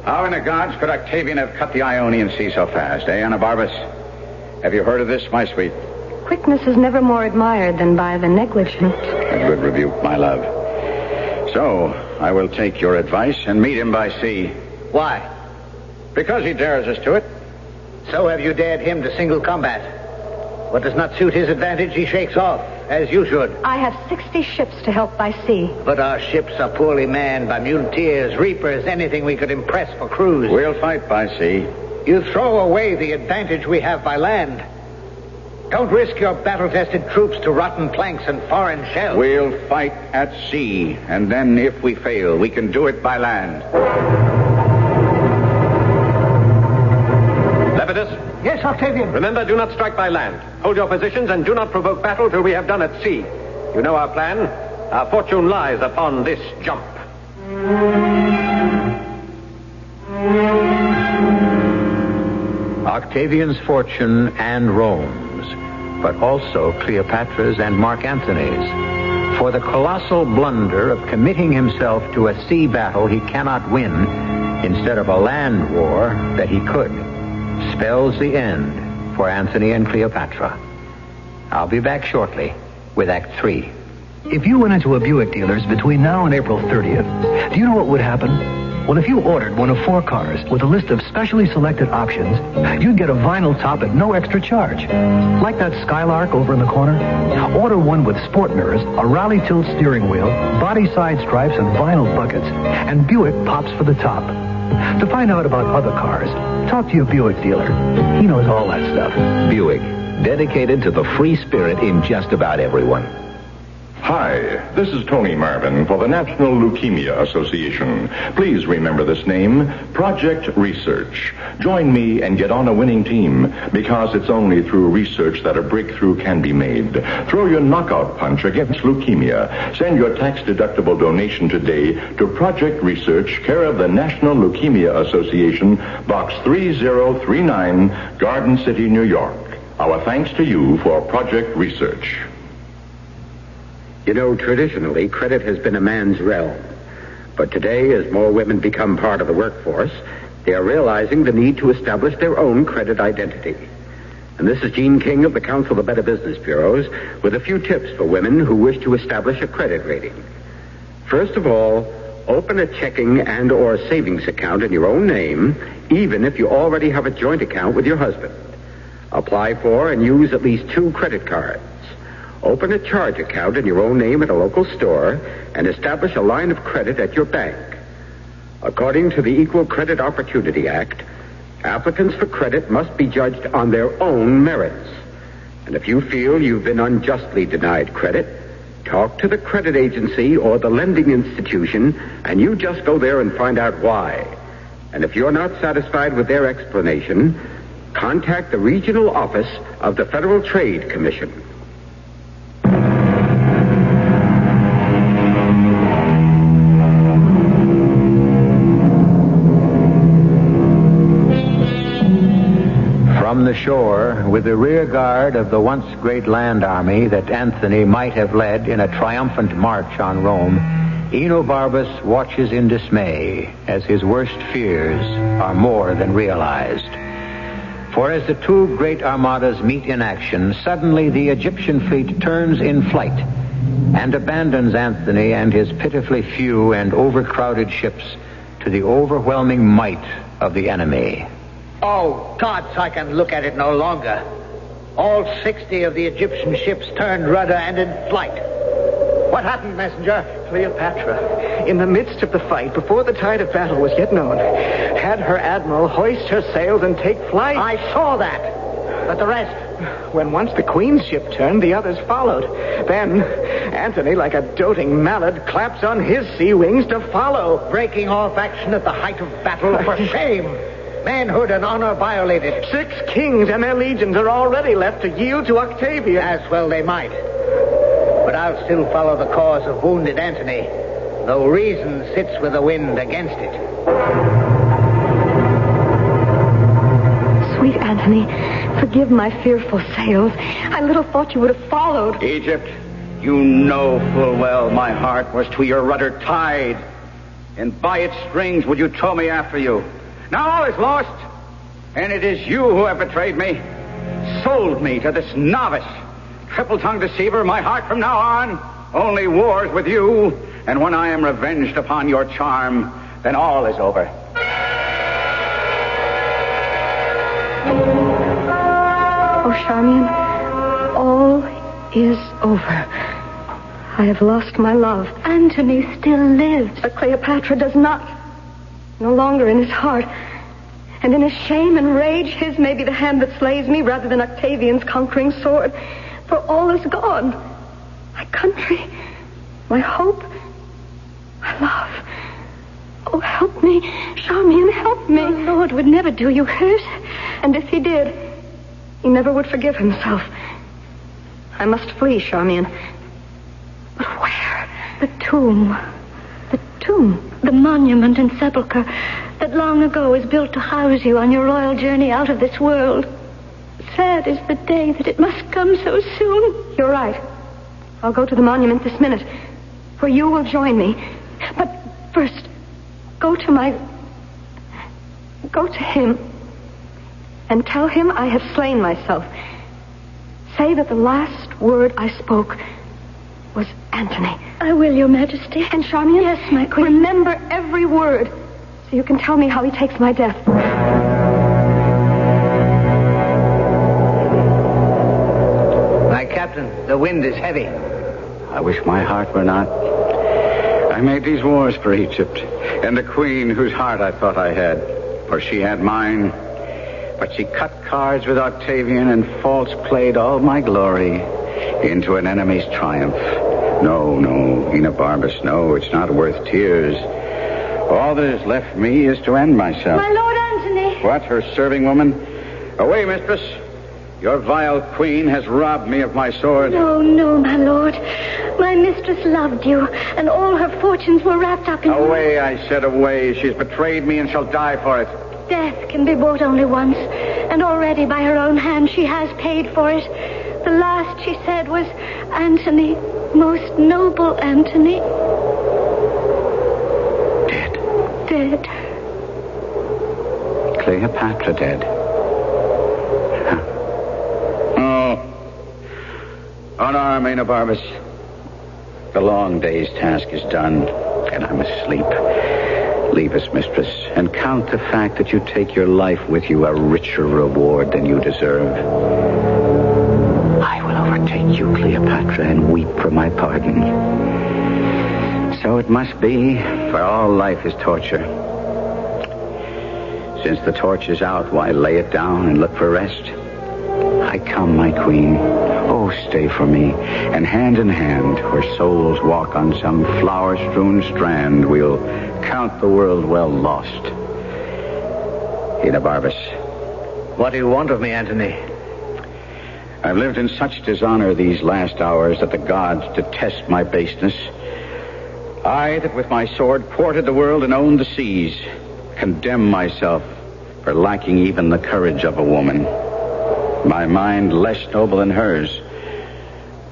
Speaker 11: How in the gods could Octavian have cut the Ionian Sea so fast, eh, Anabarbus? Have you heard of this, my sweet?
Speaker 21: Quickness is never more admired than by the negligent.
Speaker 11: A good rebuke, my love. So, I will take your advice and meet him by sea.
Speaker 15: Why?
Speaker 11: Because he dares us to it.
Speaker 15: So have you dared him to single combat. What does not suit his advantage, he shakes off, as you should.
Speaker 21: I have 60 ships to help by sea.
Speaker 15: But our ships are poorly manned by muleteers, reapers, anything we could impress for crews.
Speaker 11: We'll fight by sea.
Speaker 15: You throw away the advantage we have by land. Don't risk your battle-tested troops to rotten planks and foreign shells.
Speaker 11: We'll fight at sea, and then if we fail, we can do it by land.
Speaker 18: Lepidus?
Speaker 15: Yes, Octavian.
Speaker 18: Remember, do not strike by land. Hold your positions and do not provoke battle till we have done at sea. You know our plan. Our fortune lies upon this jump.
Speaker 9: Octavian's fortune and Rome's, but also Cleopatra's and Mark Antony's. For the colossal blunder of committing himself to a sea battle he cannot win instead of a land war that he could, spells the end for Antony and Cleopatra. I'll be back shortly with Act 3.
Speaker 1: If you went into a Buick dealer's between now and April 30th, do you know what would happen? Well, if you ordered one of 4 cars with a list of specially selected options, you'd get a vinyl top at no extra charge. Like that Skylark over in the corner. Order one with sport mirrors, a rally tilt steering wheel, body side stripes, and vinyl buckets, and Buick pops for the top. To find out about other cars, talk to your Buick dealer. He knows all that stuff.
Speaker 13: Buick, dedicated to the free spirit in just about everyone.
Speaker 3: Hi, this is Tony Marvin for the National Leukemia Association. Please remember this name, Project Research. Join me and get on a winning team, because it's only through research that a breakthrough can be made. Throw your knockout punch against leukemia. Send your tax-deductible donation today to Project Research, care of the National Leukemia Association, Box 3039, Garden City, New York. Our thanks to you for Project Research.
Speaker 11: You know, traditionally, credit has been a man's realm. But today, as more women become part of the workforce, they are realizing the need to establish their own credit identity. And this is Gene King of the Council of Better Business Bureaus with a few tips for women who wish to establish a credit rating. First of all, open a checking and or savings account in your own name, even if you already have a joint account with your husband. Apply for and use at least 2 credit cards. Open a charge account in your own name at a local store and establish a line of credit at your bank. According to the Equal Credit Opportunity Act, applicants for credit must be judged on their own merits. And if you feel you've been unjustly denied credit, talk to the credit agency or the lending institution, and you just go there and find out why. And if you're not satisfied with their explanation, contact the regional office of the Federal Trade Commission.
Speaker 9: From the shore, with the rear guard of the once great land army that Antony might have led in a triumphant march on Rome, Enobarbus watches in dismay as his worst fears are more than realized. For as the 2 great armadas meet in action, suddenly the Egyptian fleet turns in flight and abandons Antony and his pitifully few and overcrowded ships to the overwhelming might of the enemy.
Speaker 15: Oh, gods, I can look at it no longer. All 60 of the Egyptian ships turned rudder and in flight. What happened, messenger?
Speaker 23: Cleopatra, in the midst of the fight, before the tide of battle was yet known, had her admiral hoist her sails and take flight.
Speaker 15: I saw that. But the rest?
Speaker 23: When once the queen's ship turned, the others followed. Then Antony, like a doting mallard, claps on his sea wings to follow.
Speaker 15: Breaking off action at the height of battle, for shame. Manhood and honor violated.
Speaker 23: 6 kings and their legions are already left to yield to Octavian.
Speaker 15: As well they might. But I'll still follow the cause of wounded Antony, though reason sits with the wind against it.
Speaker 21: Sweet Antony, forgive my fearful sails. I little thought you would have followed.
Speaker 11: Egypt, you know full well my heart was to your rudder tied. and by its strings would you tow me after you. Now all is lost, and it is you who have betrayed me, sold me to this novice, triple-tongued deceiver. My heart from now on only wars with you, and when I am revenged upon your charm, then all is over.
Speaker 10: Oh, Charmian, all is over. I have lost my love.
Speaker 21: Antony still lives.
Speaker 10: But Cleopatra does not. No longer in his heart. And in his shame and rage, his may be the hand that slays me rather than Octavian's conquering sword. For all is gone. My country, my hope, my love. Oh, help me. Charmian, help me.
Speaker 21: My Lord would never do you hurt.
Speaker 10: And if he did, he never would forgive himself. I must flee, Charmian. But where?
Speaker 21: The tomb. The tomb. The monument and sepulchre that long ago was built to house you on your royal journey out of this world. Sad is the day that it must come so soon.
Speaker 10: You're right. I'll go to the monument this minute, where you will join me. But first, go to him and tell him I have slain myself. Say that the last word I spoke was Antony.
Speaker 21: I will, Your Majesty.
Speaker 10: And Charmian?
Speaker 21: Yes, my queen.
Speaker 10: Remember every word, so you can tell me how he takes my death.
Speaker 15: My captain, the wind is heavy.
Speaker 11: I wish my heart were not. I made these wars for Egypt, and the queen whose heart I thought I had, for she had mine. But she cut cards with Octavian and false played all my glory into an enemy's triumph. No, Enobarbus, no, it's not worth tears. All that is left me is to end myself.
Speaker 21: My Lord Antony.
Speaker 11: What, her serving woman? Away, mistress. Your vile queen has robbed me of my sword.
Speaker 21: No, my Lord. My mistress loved you, and all her fortunes were wrapped up in you.
Speaker 11: Away, I said, away. She's betrayed me and shall die for it.
Speaker 21: Death can be bought only once, and already by her own hand she has paid for it. The last she said was, Antony, most noble Antony. Dead.
Speaker 11: Cleopatra dead. Unarm, Enobarbus. The long day's task is done, and I must sleep. Leave us, mistress, and count the fact that you take your life with you a richer reward than you deserve. I will overtake you, Cleopatra, and weep for my pardon. So it must be, for all life is torture. Since the torch is out, why lay it down and look for rest? I come, my queen. Oh, stay for me, and hand in hand, where souls walk on some flower-strewn strand, we'll count the world well lost. Enobarbus.
Speaker 15: What do you want of me, Antony?
Speaker 11: I've lived in such dishonor these last hours that the gods detest my baseness. I, that with my sword courted the world and owned the seas, condemn myself for lacking even the courage of a woman. My mind less noble than hers,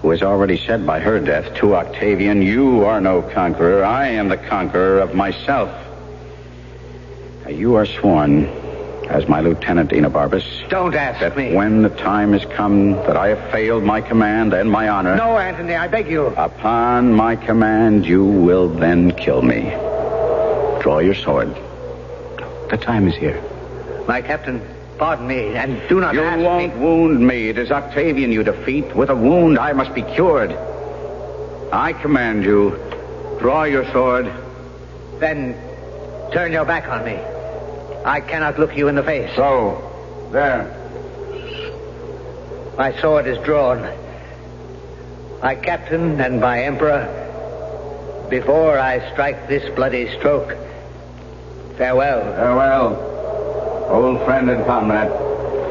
Speaker 11: who has already said by her death to Octavian, you are no conqueror, I am the conqueror of myself. Now, you are sworn as my lieutenant, Enobarbus.
Speaker 15: Don't ask me.
Speaker 11: When the time has come that I have failed my command and my honor...
Speaker 15: No, Antony, I beg you.
Speaker 11: Upon my command, you will then kill me. Draw your sword. The time is here.
Speaker 15: My captain... Pardon me, and do not ask me.
Speaker 11: You won't wound me. It is Octavian you defeat. With a wound, I must be cured. I command you, draw your sword.
Speaker 15: Then turn your back on me. I cannot look you in the face.
Speaker 11: So, there.
Speaker 15: My sword is drawn. My captain and my emperor, before I strike this bloody stroke, farewell.
Speaker 11: Farewell. Old friend and comrade.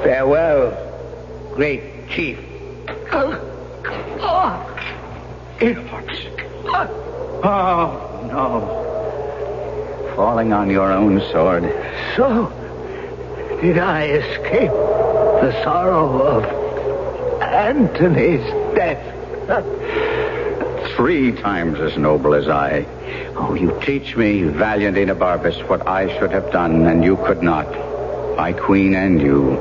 Speaker 15: Farewell, great chief.
Speaker 11: Oh, no. Falling on your own sword.
Speaker 22: So, did I escape the sorrow of Antony's death?
Speaker 11: 3 times as noble as I. Oh, you teach me, valiant Enobarbus, what I should have done, and you could not. My queen and you,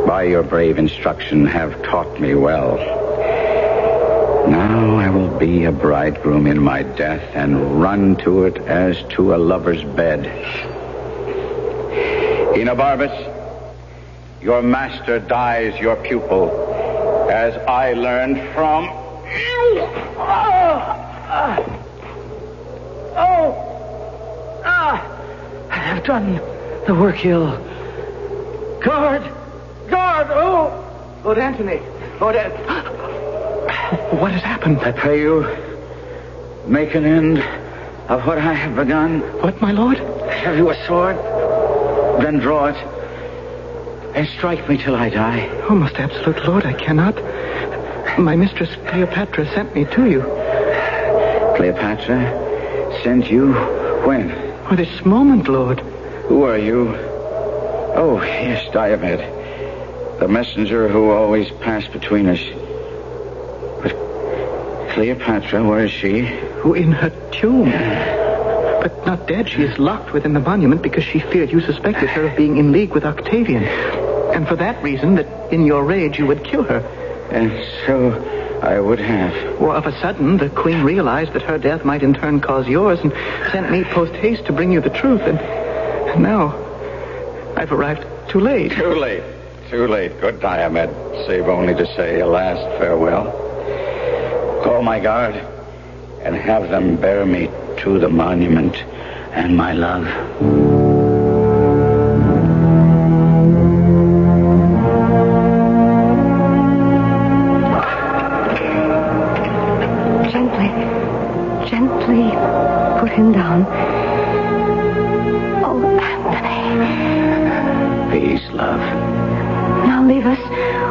Speaker 11: by your brave instruction, have taught me well. Now I will be a bridegroom in my death and run to it as to a lover's bed. Enobarbus, your master dies your pupil, as I learned from...
Speaker 23: I have done the work ill. Guard! Lord Antony! What has happened?
Speaker 11: I pray you, make an end of what I have begun.
Speaker 23: What, my lord?
Speaker 11: Have you a sword? Then draw it, and strike me till I die.
Speaker 23: Oh, most absolute lord, I cannot. My mistress Cleopatra sent me to you.
Speaker 11: Cleopatra sent you when?
Speaker 23: Oh, this moment, lord.
Speaker 11: Who are you? Oh, yes, Diomed, the messenger who always passed between us. But Cleopatra, where is she?
Speaker 23: Oh, in her tomb. But not dead. She is locked within the monument because she feared you suspected her of being in league with Octavian. And for that reason, that in your rage you would kill her.
Speaker 11: And so I would have.
Speaker 23: Well, of a sudden, the queen realized that her death might in turn cause yours and sent me post-haste to bring you the truth. And now I've arrived too late.
Speaker 11: Too late. Good Diomed, save only to say a last farewell. Call my guard and have them bear me to the monument and my love.
Speaker 10: Gently put him down. Oh, Anthony.
Speaker 11: Peace, love.
Speaker 10: Now leave us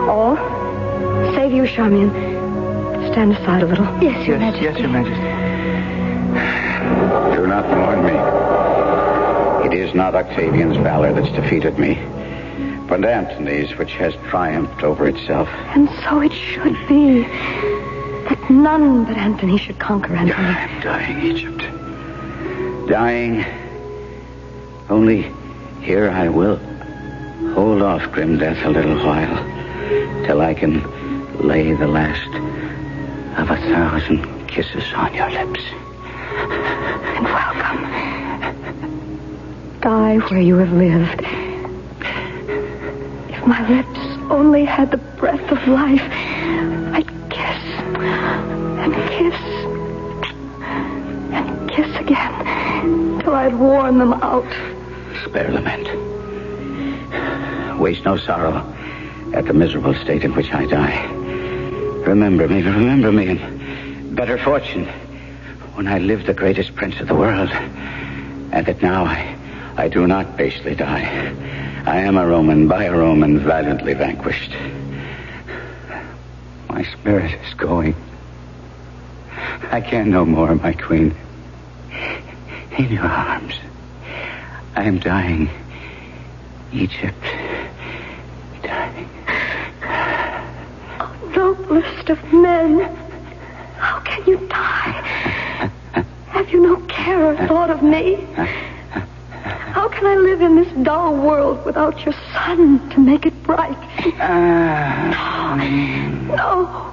Speaker 10: all. Save you, Charmian. Stand aside a little.
Speaker 23: Yes, Your Majesty. Yes, Your Majesty.
Speaker 11: Do not mourn me. It is not Octavian's valor that's defeated me, but Antony's which has triumphed over itself.
Speaker 10: And so it should be. That none but Antony should conquer Antony.
Speaker 11: I'm dying, Egypt. Dying. Only here I will hold off grim death a little while, till I can lay the last of 1,000 kisses on your lips.
Speaker 10: And welcome. Die where you have lived. If my lips only had the breath of life, I'd kiss and kiss and kiss again till I'd worn them out.
Speaker 11: Spare lament. Waste no sorrow at the miserable state in which I die. Remember me, and better fortune when I lived the greatest prince of the world, and that now I do not basely die. I am a Roman, by a Roman, valiantly vanquished. My spirit is going. I can no more, my queen. In your arms. I am dying. Egypt. Dying.
Speaker 10: Oh, noblest of men. How can you die? Have you no care or thought of me? How can I live in this dull world without your sun to make it bright? No.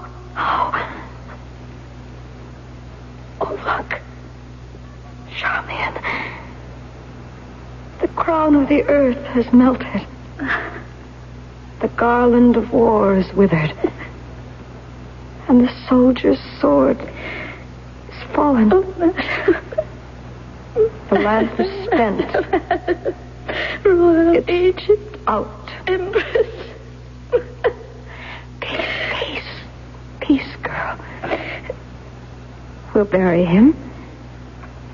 Speaker 10: Oh, look. Charmian. The crown of the earth has melted. The garland of war is withered. And the soldier's sword is fallen. The lamp is spent.
Speaker 7: Royal
Speaker 10: It's
Speaker 7: Egypt.
Speaker 10: Out.
Speaker 7: Empress.
Speaker 10: Peace, girl. We'll bury him.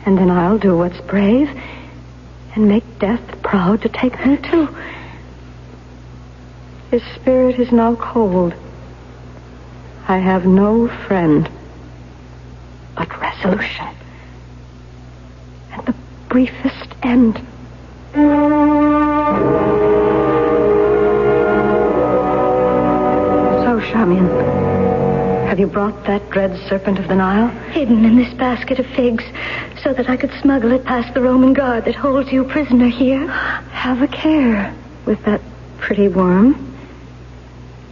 Speaker 10: And then I'll do what's brave and make death proud to take me too. His spirit is now cold. I have no friend but resolution and the briefest end. So, Charmian, have
Speaker 21: Have you brought that dread serpent of the Nile?
Speaker 7: Hidden in this basket of figs, so that I could smuggle it past the Roman guard that holds you prisoner here.
Speaker 21: Have a care with that pretty worm.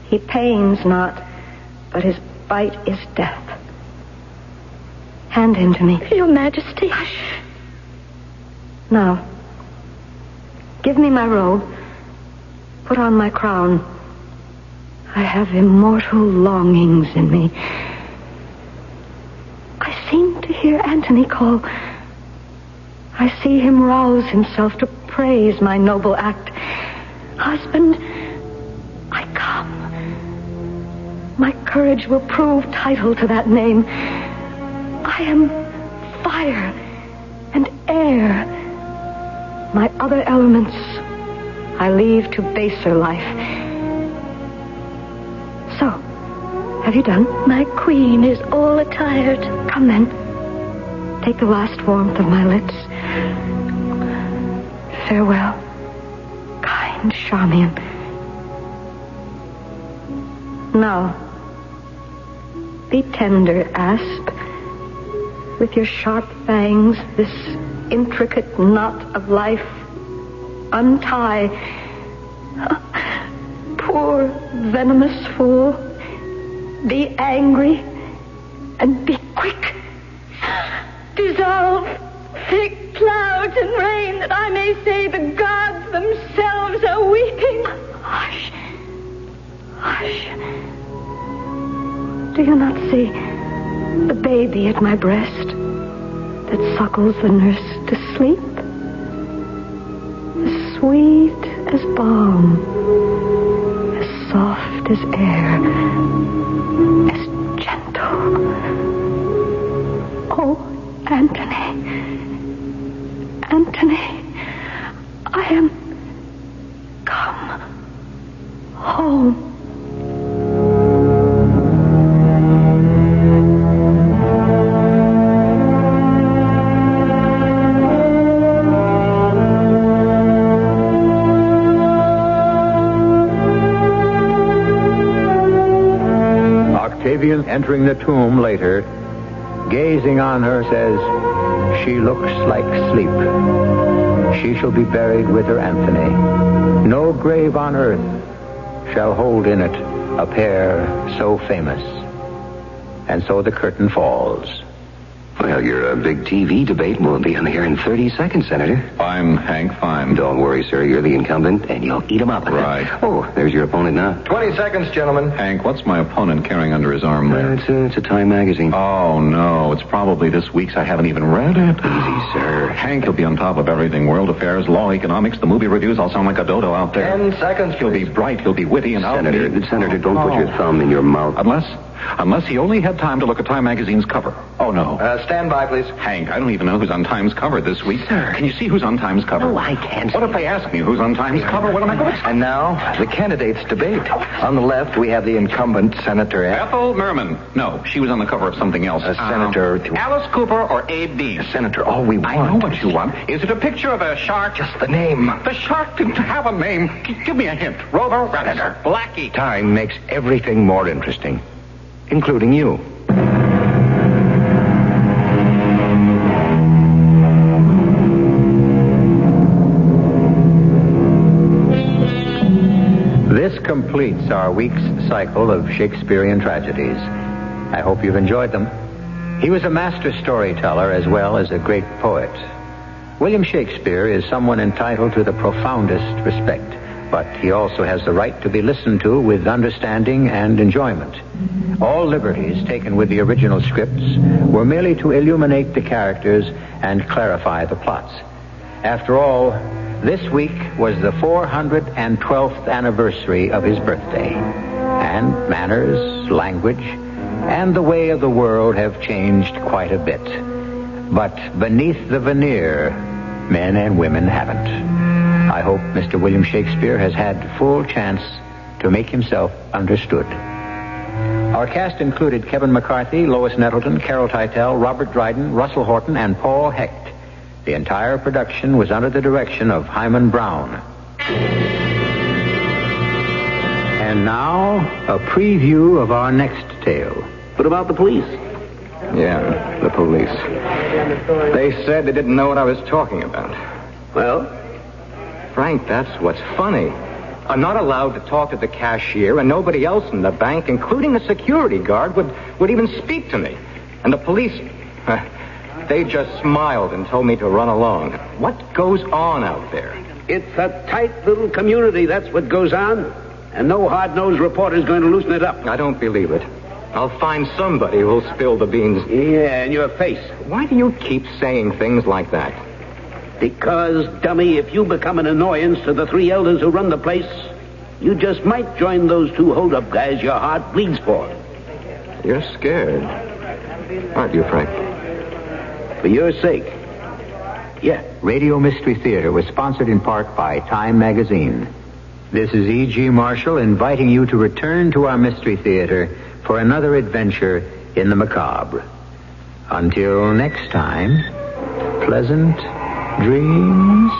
Speaker 21: He pains not, but his bite is death. Hand him to me.
Speaker 7: Your Majesty.
Speaker 21: Hush. Now, give me my robe. Put on my crown. I have immortal longings in me. I seem to hear Antony call. I see him rouse himself to praise my noble act. Husband, I come. My courage will prove title to that name. I am fire and air. My other elements I leave to baser life. So, have you done?
Speaker 7: My queen is all attired.
Speaker 21: Come then. Take the last warmth of my lips. Farewell, kind Charmian. Now, be tender, asp. With your sharp fangs, this intricate knot of life, untie. Poor venomous fool. Be angry and be quick.
Speaker 7: Dissolve thick clouds and rain, that I may say the gods themselves are weeping.
Speaker 21: Hush. Hush. Do you not see the baby at my breast that suckles the nurse to sleep? As sweet as balm, as soft as air, as gentle. Oh, Antony. Antony, I am come home.
Speaker 9: Octavian, entering the tomb later, gazing on her, says, "She looks like sleep. She shall be buried with her Anthony. No grave on earth shall hold in it a pair so famous." And so the curtain falls.
Speaker 2: Well, your big TV debate will be on here in 30 seconds, Senator.
Speaker 6: Fine, Hank, fine.
Speaker 2: Don't worry, sir. You're the incumbent, and you'll eat 'em up.
Speaker 6: Right.
Speaker 2: Oh, there's your opponent now.
Speaker 16: 20 seconds, gentlemen.
Speaker 6: Hank, what's my opponent carrying under his arm there?
Speaker 2: It's a Time magazine.
Speaker 6: Oh, no. It's probably this week's. I haven't even read it.
Speaker 2: Easy, sir.
Speaker 6: Hank, he'll be on top of everything. World affairs, law, economics, the movie reviews. I'll sound like a dodo out there.
Speaker 16: 10 seconds,
Speaker 6: He'll be bright. He'll be witty, and
Speaker 2: Senator, don't put your thumb in your mouth.
Speaker 6: Unless he only had time to look at Time magazine's cover. Oh, no.
Speaker 16: Stand by, please.
Speaker 6: Hank, I don't even know who's on Time's cover this week.
Speaker 2: Sir.
Speaker 6: Can you see who's on Time's cover?
Speaker 2: No, I can't.
Speaker 6: What if they ask me who's on Time's cover? What am I going to say?
Speaker 4: And now, the candidates debate. On the left, we have the incumbent, Senator
Speaker 6: Ethel Merman. No, she was on the cover of something else.
Speaker 4: Senator...
Speaker 6: Alice Cooper or Abe Dean?
Speaker 4: Senator, all we want...
Speaker 6: I know what you want. Is it a picture of a shark?
Speaker 4: Just the name.
Speaker 6: The shark didn't have a name. Give me a hint. Rover, Senator. Blackie.
Speaker 4: Time makes everything more interesting, including you.
Speaker 9: This completes our week's cycle of Shakespearean tragedies. I hope you've enjoyed them. He was a master storyteller as well as a great poet. William Shakespeare is someone entitled to the profoundest respect, but he also has the right to be listened to with understanding and enjoyment. All liberties taken with the original scripts were merely to illuminate the characters and clarify the plots. After all, this week was the 412th anniversary of his birthday, and manners, language, and the way of the world have changed quite a bit. But beneath the veneer, men and women haven't. I hope Mr. William Shakespeare has had full chance to make himself understood. Our cast included Kevin McCarthy, Lois Nettleton, Carol Teitel, Robert Dryden, Russell Horton, and Paul Hecht. The entire production was under the direction of Hyman Brown. And now, a preview of our next tale.
Speaker 5: What about the police?
Speaker 6: Yeah, the police. They said they didn't know what I was talking about.
Speaker 5: Well?
Speaker 6: Frank, that's what's funny. I'm not allowed to talk to the cashier, and nobody else in the bank, including the security guard, would even speak to me. And the police, they just smiled and told me to run along. What goes on out there?
Speaker 5: It's a tight little community, that's what goes on. And no hard-nosed reporter's going to loosen it up.
Speaker 6: I don't believe it. I'll find somebody who'll spill the beans.
Speaker 5: Yeah, in your face.
Speaker 6: Why do you keep saying things like that?
Speaker 5: Because, dummy, if you become an annoyance to the three elders who run the place, you just might join those two hold-up guys your heart bleeds for.
Speaker 6: You're scared. Aren't you, Frank?
Speaker 5: For your sake. Yeah.
Speaker 9: Radio Mystery Theater was sponsored in part by Time Magazine. This is E.G. Marshall inviting you to return to our Mystery Theater for another adventure in the macabre. Until next time, pleasant dreams.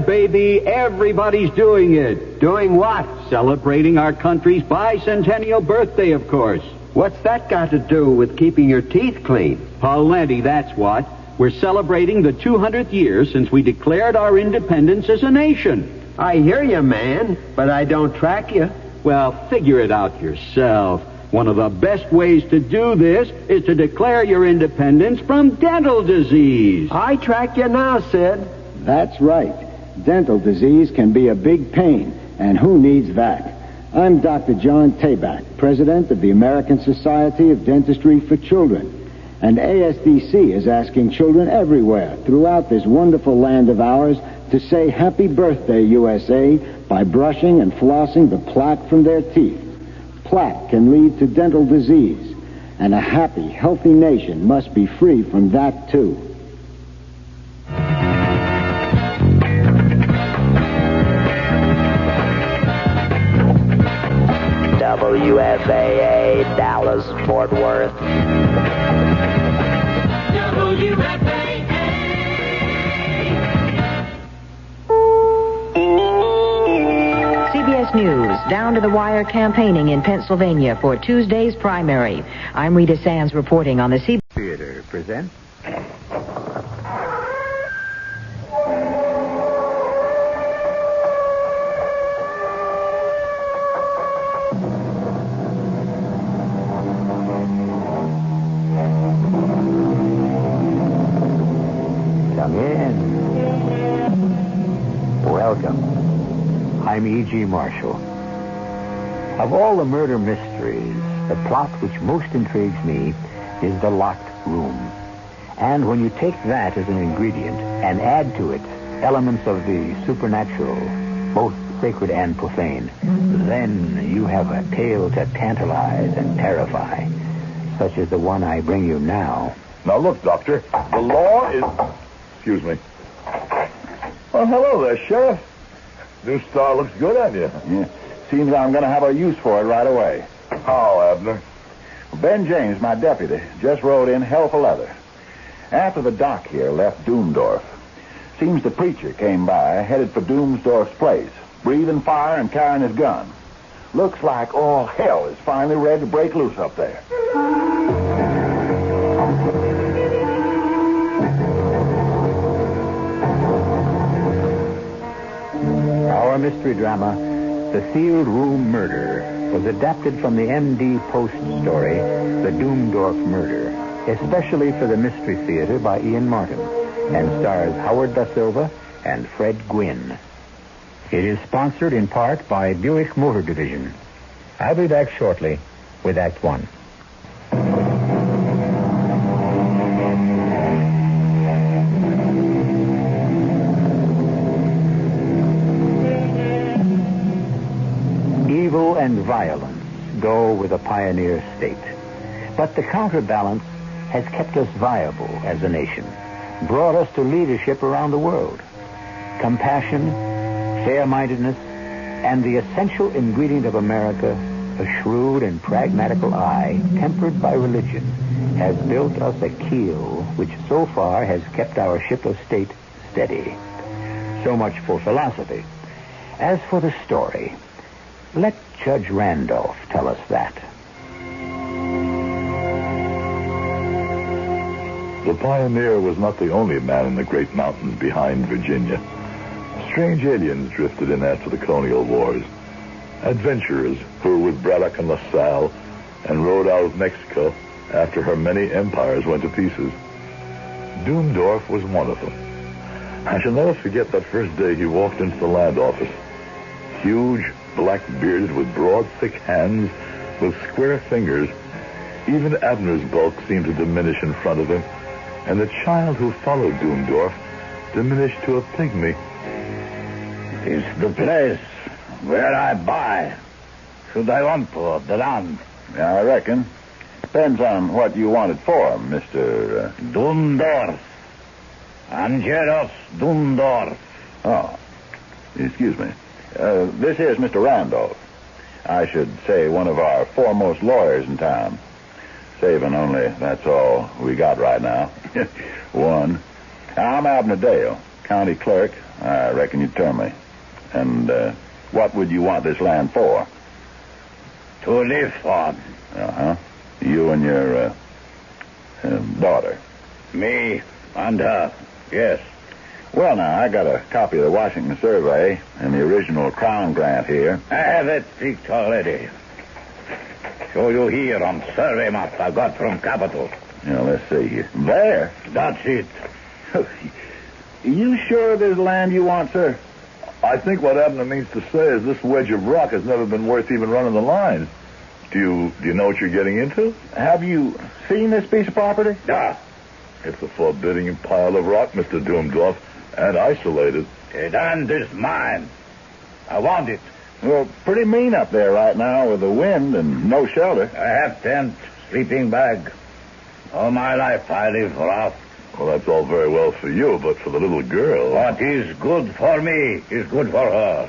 Speaker 8: Baby, everybody's doing it. Doing what? Celebrating our country's bicentennial birthday, of course. What's that got to do with keeping your teeth clean? Plenty, that's what. We're celebrating the 200th year since we declared our independence as a nation. I hear you, man, but I don't track you. Well, figure it out yourself. One of the best ways to do this is to declare your independence from dental disease.
Speaker 12: I track you now, Sid. That's right. Dental disease can be a big pain, and who needs that? I'm Dr. John Tabak, president of the American Society of Dentistry for Children. And ASDC is asking children everywhere throughout this wonderful land of ours to say Happy Birthday, USA, by brushing and flossing the plaque from their teeth. Plaque can lead to dental disease, and a happy, healthy nation must be free from that, too.
Speaker 24: WFAA, Dallas, Fort Worth.
Speaker 25: CBS News, down to the wire campaigning in Pennsylvania for Tuesday's primary. I'm Rita Sands reporting on the CBS
Speaker 9: Theater presents. I'm E.G. Marshall. Of all the murder mysteries, the plot which most intrigues me is the locked room. And when you take that as an ingredient and add to it elements of the supernatural, both sacred and profane, then you have a tale to tantalize and terrify, such as the one I bring you now.
Speaker 3: Now look, Doctor, the law is... Excuse me. Well, hello there, Sheriff. New star looks good on you.
Speaker 26: Yeah. Seems I'm going to have a use for it right away.
Speaker 3: How, Abner?
Speaker 26: Ben James, my deputy, just rode in hell for leather. After the doc here left Doomdorf, seems the preacher came by, headed for Doomsdorf's place, breathing fire and carrying his gun. Looks like all hell is finally ready to break loose up there.
Speaker 9: Our mystery drama, The Sealed Room Murder, was adapted from the M.D. Post story, The Doomdorf Murder, especially for the Mystery Theater by Ian Martin, and stars Howard Da Silva and Fred Gwynne. It is sponsored in part by Buick Motor Division. I'll be back shortly with Act One. Evil and violence go with a pioneer state. But the counterbalance has kept us viable as a nation, brought us to leadership around the world. Compassion, fair-mindedness, and the essential ingredient of America, a shrewd and pragmatical eye, tempered by religion, has built us a keel which so far has kept our ship of state steady. So much for philosophy. As for the story, let Judge Randolph tell us that.
Speaker 1: The pioneer was not the only man in the great mountains behind Virginia. Strange aliens drifted in after the colonial wars. Adventurers who were with Braddock and LaSalle and rode out of Mexico after her many empires went to pieces. Doomdorf was one of them. I shall never forget that first day he walked into the land office. Huge, black-bearded, with broad, thick hands, with square fingers. Even Abner's bulk seemed to diminish in front of him, and the child who followed Doomdorf diminished to a pygmy.
Speaker 11: It's the place where I buy. Should I want for the land?
Speaker 26: Yeah, I reckon. Depends on what you want it for, Mr.
Speaker 11: Doomdorf. Angelos Doomdorf.
Speaker 26: Oh, excuse me. This here's Mr. Randolph. I should say one of our foremost lawyers in town. Saving only, that's all we got right now. One. I'm Abner Dale, county clerk. I reckon you'd term me. And what would you want this land for?
Speaker 11: To live on.
Speaker 26: Uh-huh. You and your daughter.
Speaker 11: Me and her, yes.
Speaker 26: Well, now, I got a copy of the Washington Survey and the original Crown grant here.
Speaker 11: I have it picked already. Show you here on survey map I got from Capitol.
Speaker 26: Now, let's see. There?
Speaker 11: That's it.
Speaker 26: You sure there's land you want, sir?
Speaker 1: I think what Abner means to say is this wedge of rock has never been worth even running the lines. Do you know what you're getting into?
Speaker 26: Have you seen this piece of property?
Speaker 11: Yeah.
Speaker 1: It's a forbidding pile of rock, Mr. Doomdorf, and isolated.
Speaker 11: The land is mine. I want it.
Speaker 26: Well, pretty mean up there right now with the wind and no shelter.
Speaker 11: I have tent, sleeping bag. All my life I live rough.
Speaker 1: Well, that's all very well for you, but for the little girl...
Speaker 11: What is good for me is good for her.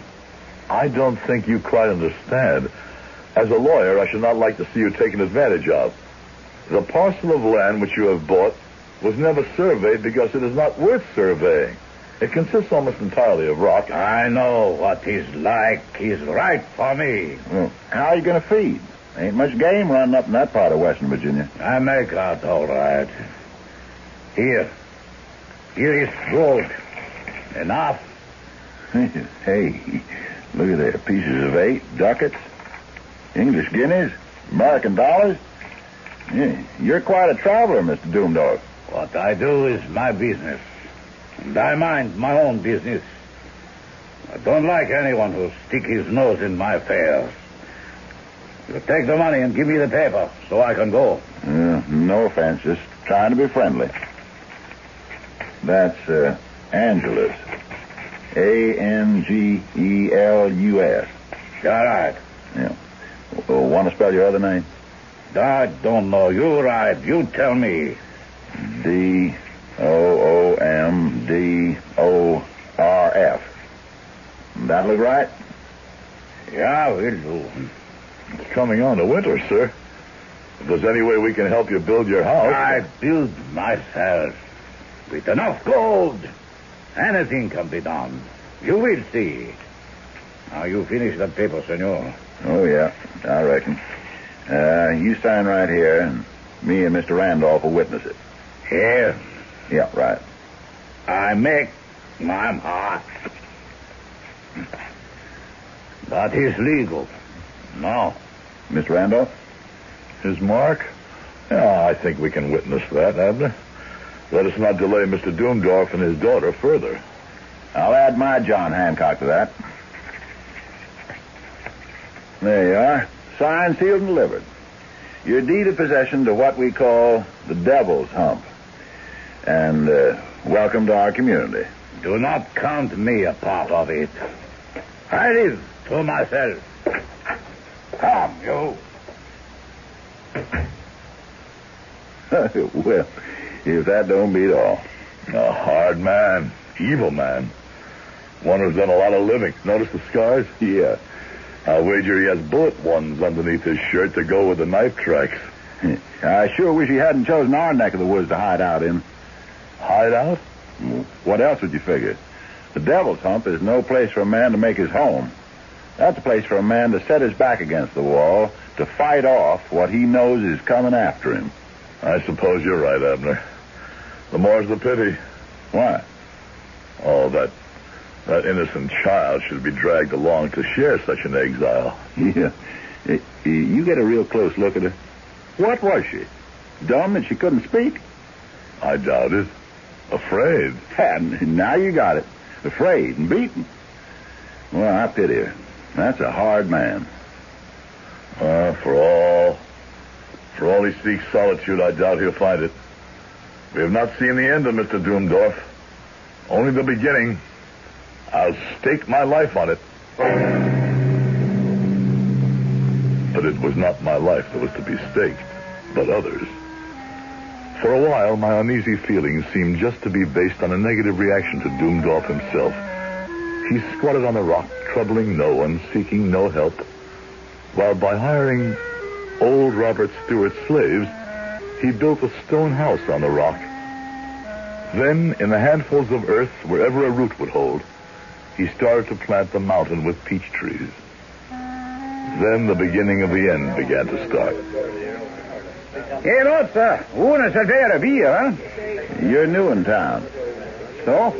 Speaker 1: I don't think you quite understand. As a lawyer, I should not like to see you taken advantage of. The parcel of land which you have bought was never surveyed because it is not worth surveying. It consists almost entirely of rock.
Speaker 11: I know what he's like. He's right for me.
Speaker 26: Well, how are you going to feed? Ain't much game running up in that part of Western Virginia.
Speaker 11: I make out all right. Here is gold. Enough.
Speaker 26: Hey, look at there. Pieces of 8, ducats, English guineas, American dollars. Yeah, you're quite a traveler, Mr. Doomdorf.
Speaker 11: What I do is my business. And I mind my own business. I don't like anyone who stick his nose in my affairs. You take the money and give me the paper so I can go.
Speaker 26: No offense, just trying to be friendly. That's Angelus. Angelus.
Speaker 11: All right.
Speaker 26: Yeah. Well, want to spell your other name?
Speaker 11: I don't know. You right. You tell me.
Speaker 26: Doomdorf. That look right?
Speaker 11: Yeah, will do.
Speaker 1: It's coming on to winter, sir. If there's any way we can help you build your house...
Speaker 11: I build myself. With enough gold, anything can be done. You will see. Now, you finish that paper, senor.
Speaker 26: Oh, yeah, I reckon. You sign right here, and me and Mr. Randolph will witness it.
Speaker 11: Here?
Speaker 26: Yeah, right.
Speaker 11: I make my mark. That is legal. No.
Speaker 26: Mr. Randolph?
Speaker 1: His mark? Yeah, I think we can witness that, Abner. Let us not delay Mr. Doomdorf and his daughter further.
Speaker 26: I'll add my John Hancock to that. There you are. Signed, sealed, and delivered. Your deed of possession to what we call the Devil's Hump. And welcome to our community.
Speaker 11: Do not count me a part of it. I live to myself.
Speaker 26: Come, you. Well, if that don't beat all.
Speaker 1: A hard man. Evil man. One who's done a lot of living. Notice the scars?
Speaker 26: Yeah.
Speaker 1: I'll wager he has bullet wounds underneath his shirt to go with the knife tracks.
Speaker 26: I sure wish he hadn't chosen our neck of the woods to hide out in.
Speaker 1: Hide out?
Speaker 26: What else would you figure? The Devil's Hump is no place for a man to make his home. That's a place for a man to set his back against the wall to fight off what he knows is coming after him.
Speaker 1: I suppose you're right, Abner. The more's the pity.
Speaker 26: Why?
Speaker 1: Oh, that innocent child should be dragged along to share such an exile.
Speaker 26: Yeah. You get a real close look at her. What was she? Dumb that she couldn't speak?
Speaker 1: I doubt it. Afraid.
Speaker 26: And now you got it. Afraid and beaten. Well, I pity her. That's a hard man.
Speaker 1: For all he seeks solitude, I doubt he'll find it. We have not seen the end of Mr. Doomdorf. Only the beginning. I'll stake my life on it. But it was not my life that was to be staked, but others. For a while, my uneasy feelings seemed just to be based on a negative reaction to Doomdorf himself. He squatted on a rock, troubling no one, seeking no help, while by hiring old Robert Stewart's slaves, he built a stone house on the rock. Then, in the handfuls of earth, wherever a root would hold, he started to plant the mountain with peach trees. Then the beginning of the end began to start.
Speaker 26: Hey, Rosa, una cervera beer, huh? You're new in town. So?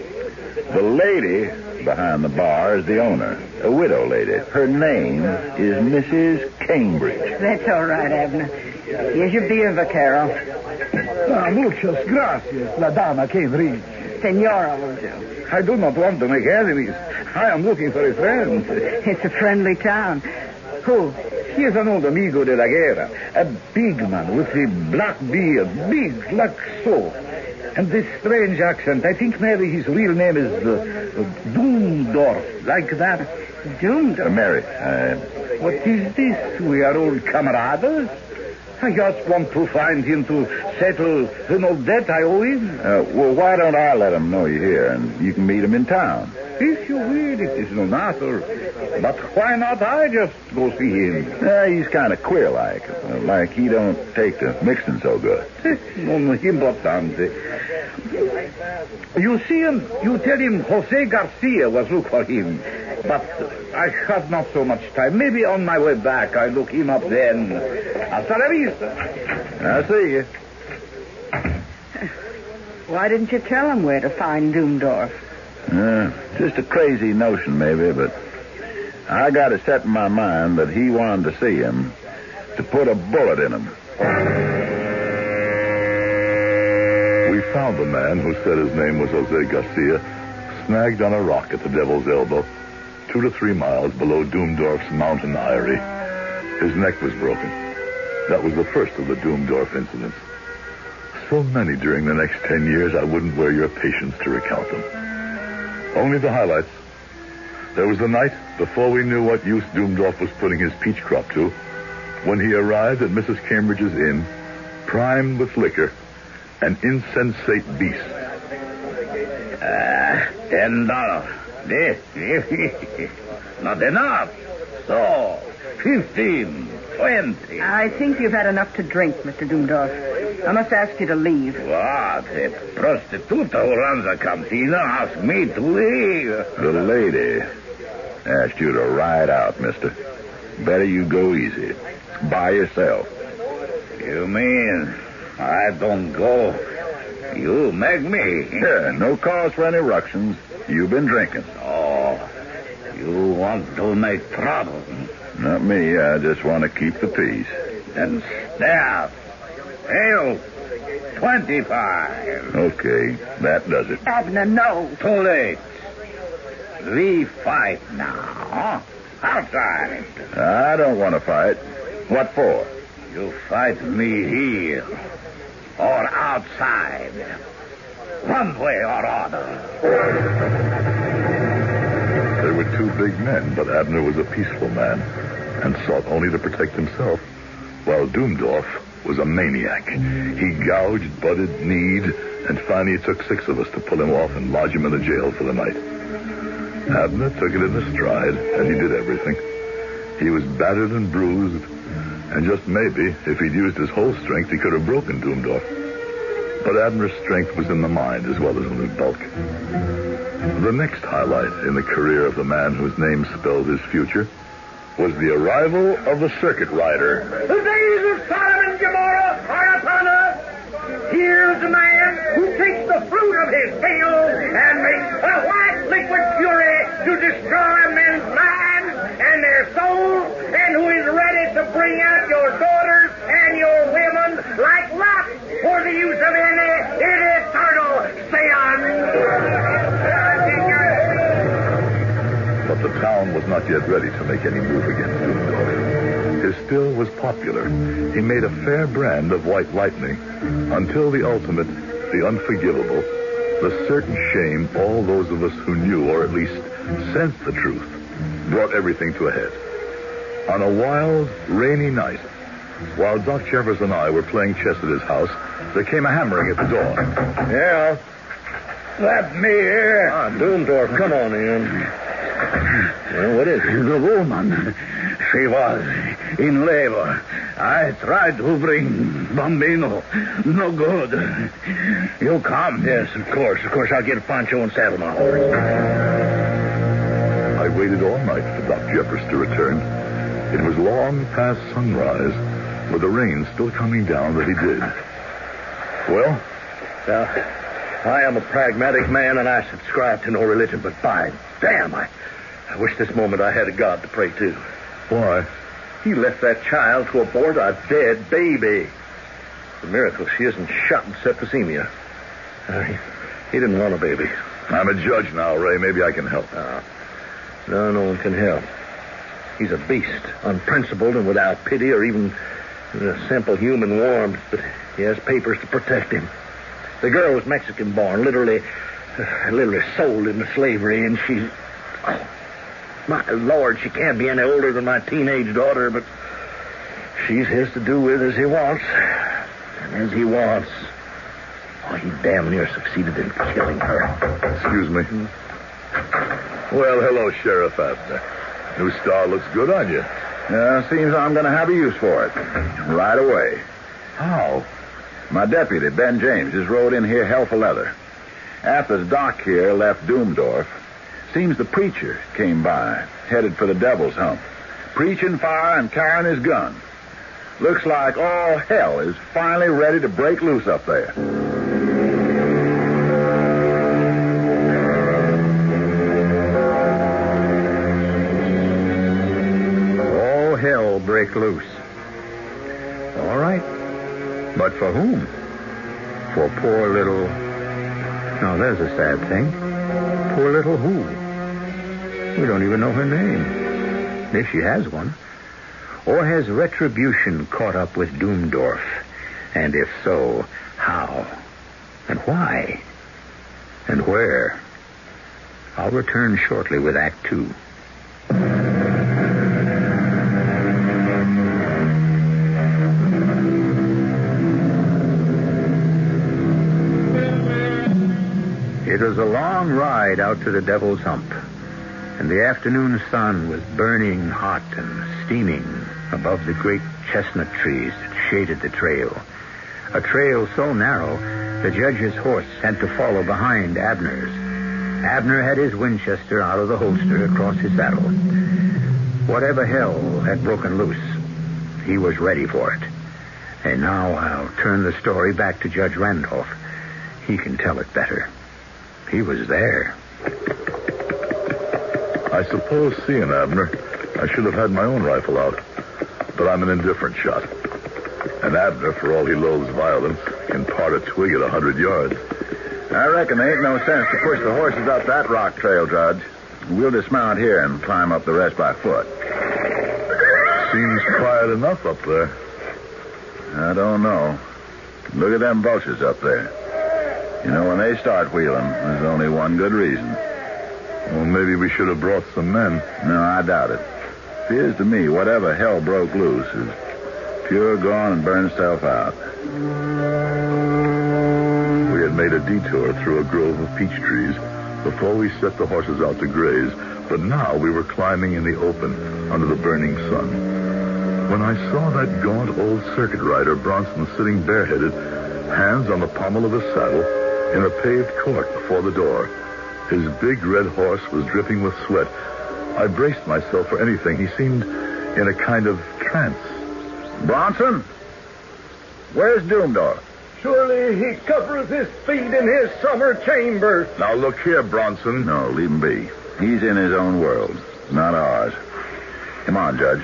Speaker 26: The lady behind the bar is the owner, a widow lady. Her name is Mrs. Cambridge.
Speaker 13: That's all right, Abner. Here's your beer, Vaquero.
Speaker 26: Muchas gracias, la dama Cambridge.
Speaker 13: Senora will do.
Speaker 26: I do not want to make enemies. I am looking for a friend.
Speaker 13: It's a friendly town. Who?
Speaker 26: He is an old amigo de la guerra, a big man with a black beard, big like so. And this strange accent, I think maybe his real name is Doomdorf, like that.
Speaker 13: Doomdorf?
Speaker 26: Mary, what is this? We are old comrades? I just want to find him to settle an old debt I owe him. Well, why don't I let him know you're here, and you can meet him in town? If you will, it is no matter. But why not I just go see him? He's kind of queer-like. Like he don't take to mixing so good. No importante. You see him, you tell him Jose Garcia was look for him. But I have not so much time. Maybe on my way back I look him up then. Hasta la vista. I'll see you.
Speaker 13: Why didn't you tell him where to find Doomdorf?
Speaker 26: Just a crazy notion, maybe, but I got it set in my mind that he wanted to see him to put a bullet in him.
Speaker 1: We found the man who said his name was Jose Garcia, snagged on a rock at the Devil's Elbow, 2 to 3 miles below Doomdorf's mountain eyrie. His neck was broken. That was the first of the Doomdorf incidents. So many during the next 10 years, I wouldn't wear your patience to recount them. Only the highlights. There was the night before we knew what use Doomdorf was putting his peach crop to, when he arrived at Mrs. Cambridge's inn, primed with liquor, an insensate beast.
Speaker 26: $10. Not enough. So, 15, 20.
Speaker 13: I think you've had enough to drink, Mr. Doomdorf. I must ask you to leave.
Speaker 26: What? A prostituta who runs a cantina asked me to leave. The lady asked you to ride out, mister. Better you go easy. By yourself. You mean I don't go? You make me. Yeah, no cause for any ructions. You've been drinking. Oh, you want to make trouble? Not me. I just want to keep the peace. Then staff. Hail. 25. Okay, that does it.
Speaker 13: Abner, no.
Speaker 26: Too late. We fight now. Outside. I don't want to fight. What for? You fight me here. Or outside. One way or other.
Speaker 1: They were 2 big men, but Abner was a peaceful man. and sought only to protect himself, while Doomdorf was a maniac. He gouged, butted, kneed, and finally it took 6 of us to pull him off and lodge him in the jail for the night. Abner took it in his stride, and he did everything. He was battered and bruised, and just maybe, if he'd used his whole strength, he could have broken Doomdorf. But Abner's strength was in the mind as well as in his bulk. The next highlight in the career of the man whose name spelled his future was the arrival of the circuit rider.
Speaker 14: The days of Sodom and Gomorrah are upon us. Here's the man who takes the fruit of his field and makes a white liquid fury to destroy men's minds and their souls, and who is ready to bring out your daughters and your women like Lot for the use of any eternal seance.
Speaker 1: But the town was not yet ready to make any move against Doomdorf. His still was popular. He made a fair brand of white lightning until the ultimate, the unforgivable, the certain shame all those of us who knew or at least sensed the truth brought everything to a head. On a wild, rainy night, while Doc Jeffers and I were playing chess at his house, there came a hammering at the door.
Speaker 14: Yeah, that's me here.
Speaker 15: Doomdorf, come on in. Well, what is it?
Speaker 14: The woman. She was in labor. I tried to bring Bambino. No good. You come?
Speaker 15: Yes, of course. Of course, I'll get Pancho and saddle my horse.
Speaker 1: I waited all night for Doc Jeffers to return. It was long past sunrise, with the rain still coming down that he did. Well?
Speaker 15: I am a pragmatic man, and I subscribe to no religion, but by damn, I wish this moment I had a God to pray to.
Speaker 1: Why?
Speaker 15: He left that child to abort a dead baby. It's a miracle she isn't shot in septicemia. He didn't want a baby.
Speaker 1: I'm a judge now, Ray. Maybe I can help.
Speaker 15: No one can help. He's a beast, unprincipled and without pity or even simple human warmth, but he has papers to protect him. The girl was Mexican-born, literally sold into slavery, and she's... Oh, my Lord, she can't be any older than my teenage daughter, but she's his to do with as he wants. And as he wants. Oh, he damn near succeeded in killing her.
Speaker 1: Excuse me. Well, hello, Sheriff Abner. New star looks good on you.
Speaker 26: Seems I'm going to have a use for it. Right away.
Speaker 1: How?
Speaker 26: My deputy, Ben James, just rode in here hell for leather. After the doc here left Doomdorf, seems the preacher came by, headed for the Devil's Hump, preaching fire and carrying his gun. Looks like all hell is finally ready to break loose up there.
Speaker 9: All hell break loose. All right. But for whom? For poor little... Now, there's a sad thing. Poor little who? We don't even know her name. If she has one. Or has retribution caught up with Doomdorf? And if so, how? And why? And where? I'll return shortly with Act 2. It was a long ride out to the Devil's Hump, and the afternoon sun was burning hot and steaming above the great chestnut trees that shaded the trail. A trail so narrow, the judge's horse had to follow behind Abner's. Abner had his Winchester out of the holster across his saddle. Whatever hell had broken loose, he was ready for it. And now I'll turn the story back to Judge Randolph. He can tell it better. He was there.
Speaker 1: I suppose, seeing Abner, I should have had my own rifle out. But I'm an indifferent shot. And Abner, for all he loathes violence, can part a twig at 100 yards.
Speaker 26: I reckon there ain't no sense to push the horses up that rock trail, Judge. We'll dismount here and climb up the rest by foot.
Speaker 1: Seems quiet enough up there.
Speaker 26: I don't know. Look at them vultures up there. You know, when they start wheeling, there's only one good reason.
Speaker 1: Well, maybe we should have brought some men.
Speaker 26: No, I doubt it. appears to me whatever hell broke loose is pure gone and burned itself out.
Speaker 1: We had made a detour through a grove of peach trees before we set the horses out to graze, but now we were climbing in the open under the burning sun. When I saw that gaunt old circuit rider, Bronson, sitting bareheaded, hands on the pommel of his saddle, in a paved court before the door, his big red horse was dripping with sweat, I braced myself for anything. He seemed in a kind of trance.
Speaker 26: Bronson? Where's Doomdorf?
Speaker 14: Surely he covers his feet in his summer chamber.
Speaker 1: Now look here, Bronson.
Speaker 26: No, leave him be. He's in his own world, not ours. Come on, Judge.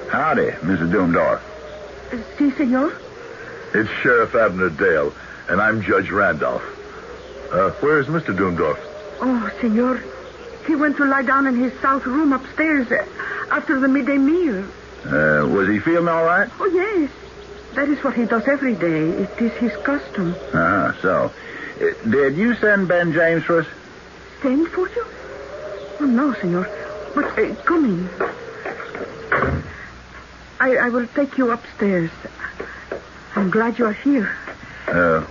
Speaker 26: Howdy, Mrs. Doomdorf.
Speaker 13: Si, senor?
Speaker 1: It's Sheriff Abner Dale, and I'm Judge Randolph. Where's Mr. Doomdorf?
Speaker 13: Oh, senor, he went to lie down in his south room upstairs after the midday meal.
Speaker 26: Was he feeling all right?
Speaker 13: Oh, yes. That is what he does every day. It is his custom.
Speaker 26: So. Did you send Ben James for us?
Speaker 13: Send for you? Oh, no, senor. But come in. I will take you upstairs. I'm glad you are here.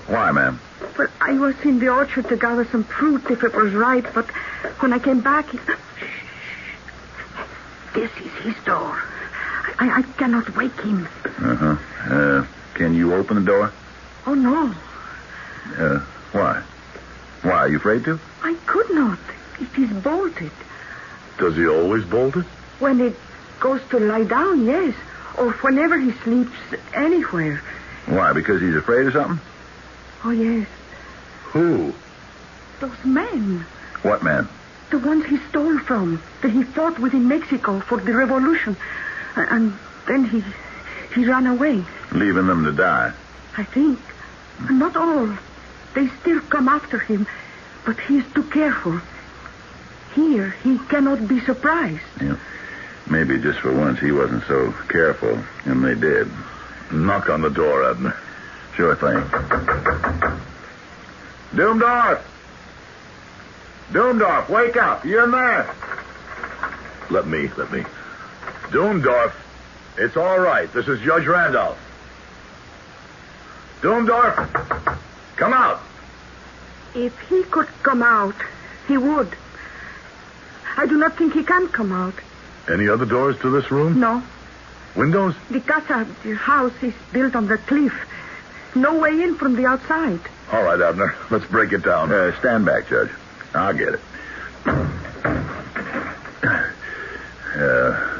Speaker 26: Why, ma'am?
Speaker 13: Well, I was in the orchard to gather some fruit if it was ripe, but when I came back... This is his door. I cannot wake him.
Speaker 26: Can you open the door?
Speaker 13: Oh, no.
Speaker 26: Why? Why, are you afraid to?
Speaker 13: I could not. It is bolted.
Speaker 1: Does he always bolt it?
Speaker 13: When it goes to lie down, yes. Or whenever he sleeps anywhere.
Speaker 26: Why, because he's afraid of something?
Speaker 13: Oh, yes.
Speaker 1: Who?
Speaker 13: Those men.
Speaker 26: What men?
Speaker 13: The ones he stole from, that he fought with in Mexico for the revolution. And then he ran away.
Speaker 26: Leaving them to die?
Speaker 13: I think. Not all. They still come after him, but he is too careful. Here, he cannot be surprised.
Speaker 26: Yeah. Maybe just for once he wasn't so careful, and they did.
Speaker 1: Knock on the door, Abner.
Speaker 26: Sure thing. Doomdorf! Doomdorf, wake up. You in there?
Speaker 1: Let me. Doomdorf, it's all right. This is Judge Randolph. Doomdorf, come out.
Speaker 13: If he could come out, he would. I do not think he can come out.
Speaker 1: Any other doors to this room?
Speaker 13: No.
Speaker 1: Windows?
Speaker 13: The casa, the house, is built on the cliff. No way in from the outside.
Speaker 1: All right, Abner. Let's break it down.
Speaker 26: Stand back, Judge. I'll get it.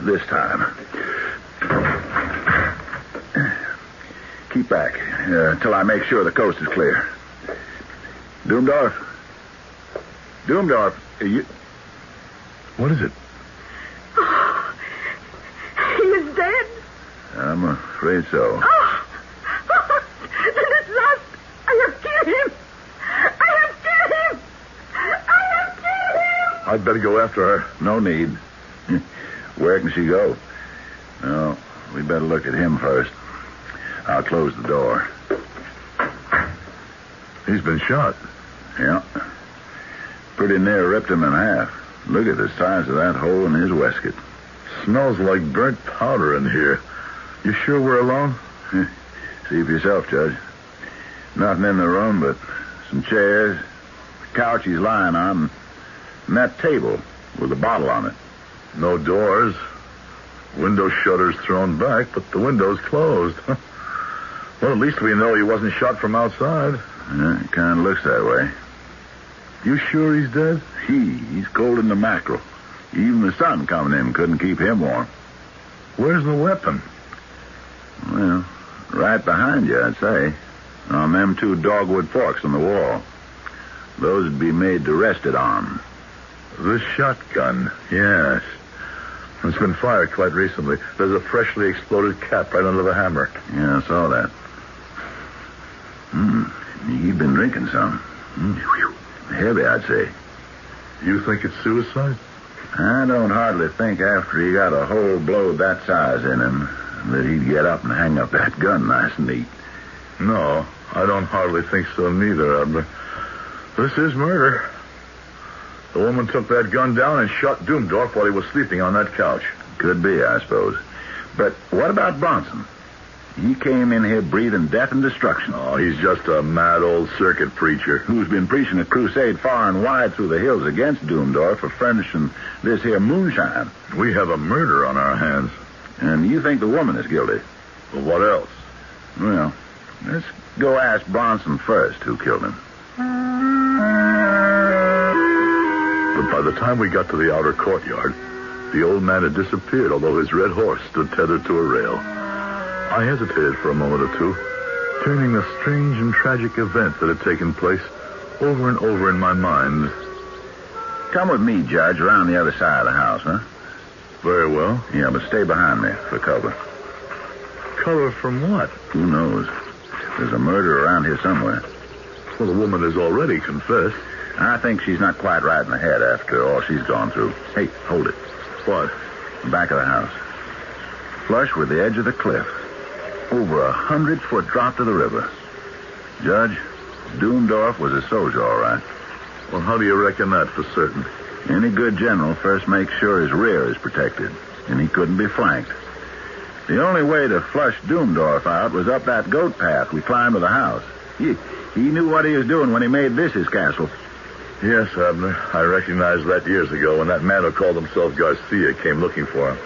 Speaker 26: This time. Keep back till I make sure the coast is clear. Doomdorf? Doomdorf, you...
Speaker 1: What is it?
Speaker 13: Oh, he is dead.
Speaker 26: I'm afraid so.
Speaker 13: Oh, then at last I have killed him.
Speaker 1: I'd better go after her.
Speaker 26: No need. Where can she go? No, we better look at him first. I'll close the door.
Speaker 1: He's been shot.
Speaker 26: Yeah. Pretty near ripped him in half. Look at the size of that hole in his waistcoat.
Speaker 1: Smells like burnt powder in here. You sure we're alone?
Speaker 26: See for yourself, Judge. Nothing in the room but some chairs, the couch he's lying on, and that table with a bottle on it.
Speaker 1: No doors. Window shutters thrown back, but the window's closed. Well, at least we know he wasn't shot from outside.
Speaker 26: Yeah, it kind of looks that way.
Speaker 1: You sure he's dead?
Speaker 26: He's cold in the mackerel. Even the sun coming in couldn't keep him warm.
Speaker 1: Where's the weapon?
Speaker 26: Well, right behind you, I'd say. On them two dogwood forks on the wall. Those would be made to rest it on.
Speaker 1: The shotgun, yes. It's been fired quite recently. There's a freshly exploded cap right under the hammer.
Speaker 26: Yeah, I saw that. He'd been drinking some. Heavy, I'd say.
Speaker 1: You think it's suicide?
Speaker 26: I don't hardly think after he got a whole blow that size in him that he'd get up and hang up that gun nice and neat.
Speaker 1: No, I don't hardly think so neither, Abner. This is murder. The woman took that gun down and shot Doomdorf while he was sleeping on that couch.
Speaker 26: Could be, I suppose. But what about Bronson? He came in here breathing death and destruction.
Speaker 1: Oh, he's just a mad old circuit preacher.
Speaker 26: Who's been preaching a crusade far and wide through the hills against Doomdorf for furnishing this here moonshine.
Speaker 1: We have a murder on our hands.
Speaker 26: And you think the woman is guilty?
Speaker 1: Well, what else?
Speaker 26: Well, let's go ask Bronson first who killed him.
Speaker 1: But by the time we got to the outer courtyard, the old man had disappeared, although his red horse stood tethered to a rail. I hesitated for a moment or two, turning the strange and tragic event that had taken place over and over in my mind.
Speaker 26: Come with me, Judge, around the other side of the house, huh?
Speaker 1: Very well.
Speaker 26: Yeah, but stay behind me for cover.
Speaker 1: Cover from what?
Speaker 26: Who knows? There's a murder around here somewhere.
Speaker 1: Well, the woman has already confessed.
Speaker 26: I think she's not quite right in the head after all she's gone through. Hey, hold it.
Speaker 1: What?
Speaker 26: The back of the house. Flush with the edge of the cliff. Over 100-foot drop to the river. Judge, Doomdorf was a soldier, all right.
Speaker 1: Well, how do you reckon that for certain?
Speaker 26: Any good general first makes sure his rear is protected, and he couldn't be flanked. The only way to flush Doomdorf out was up that goat path we climbed to the house. He knew what he was doing when he made this his castle.
Speaker 1: Yes, Abner. I recognized that years ago when that man who called himself Garcia came looking for him.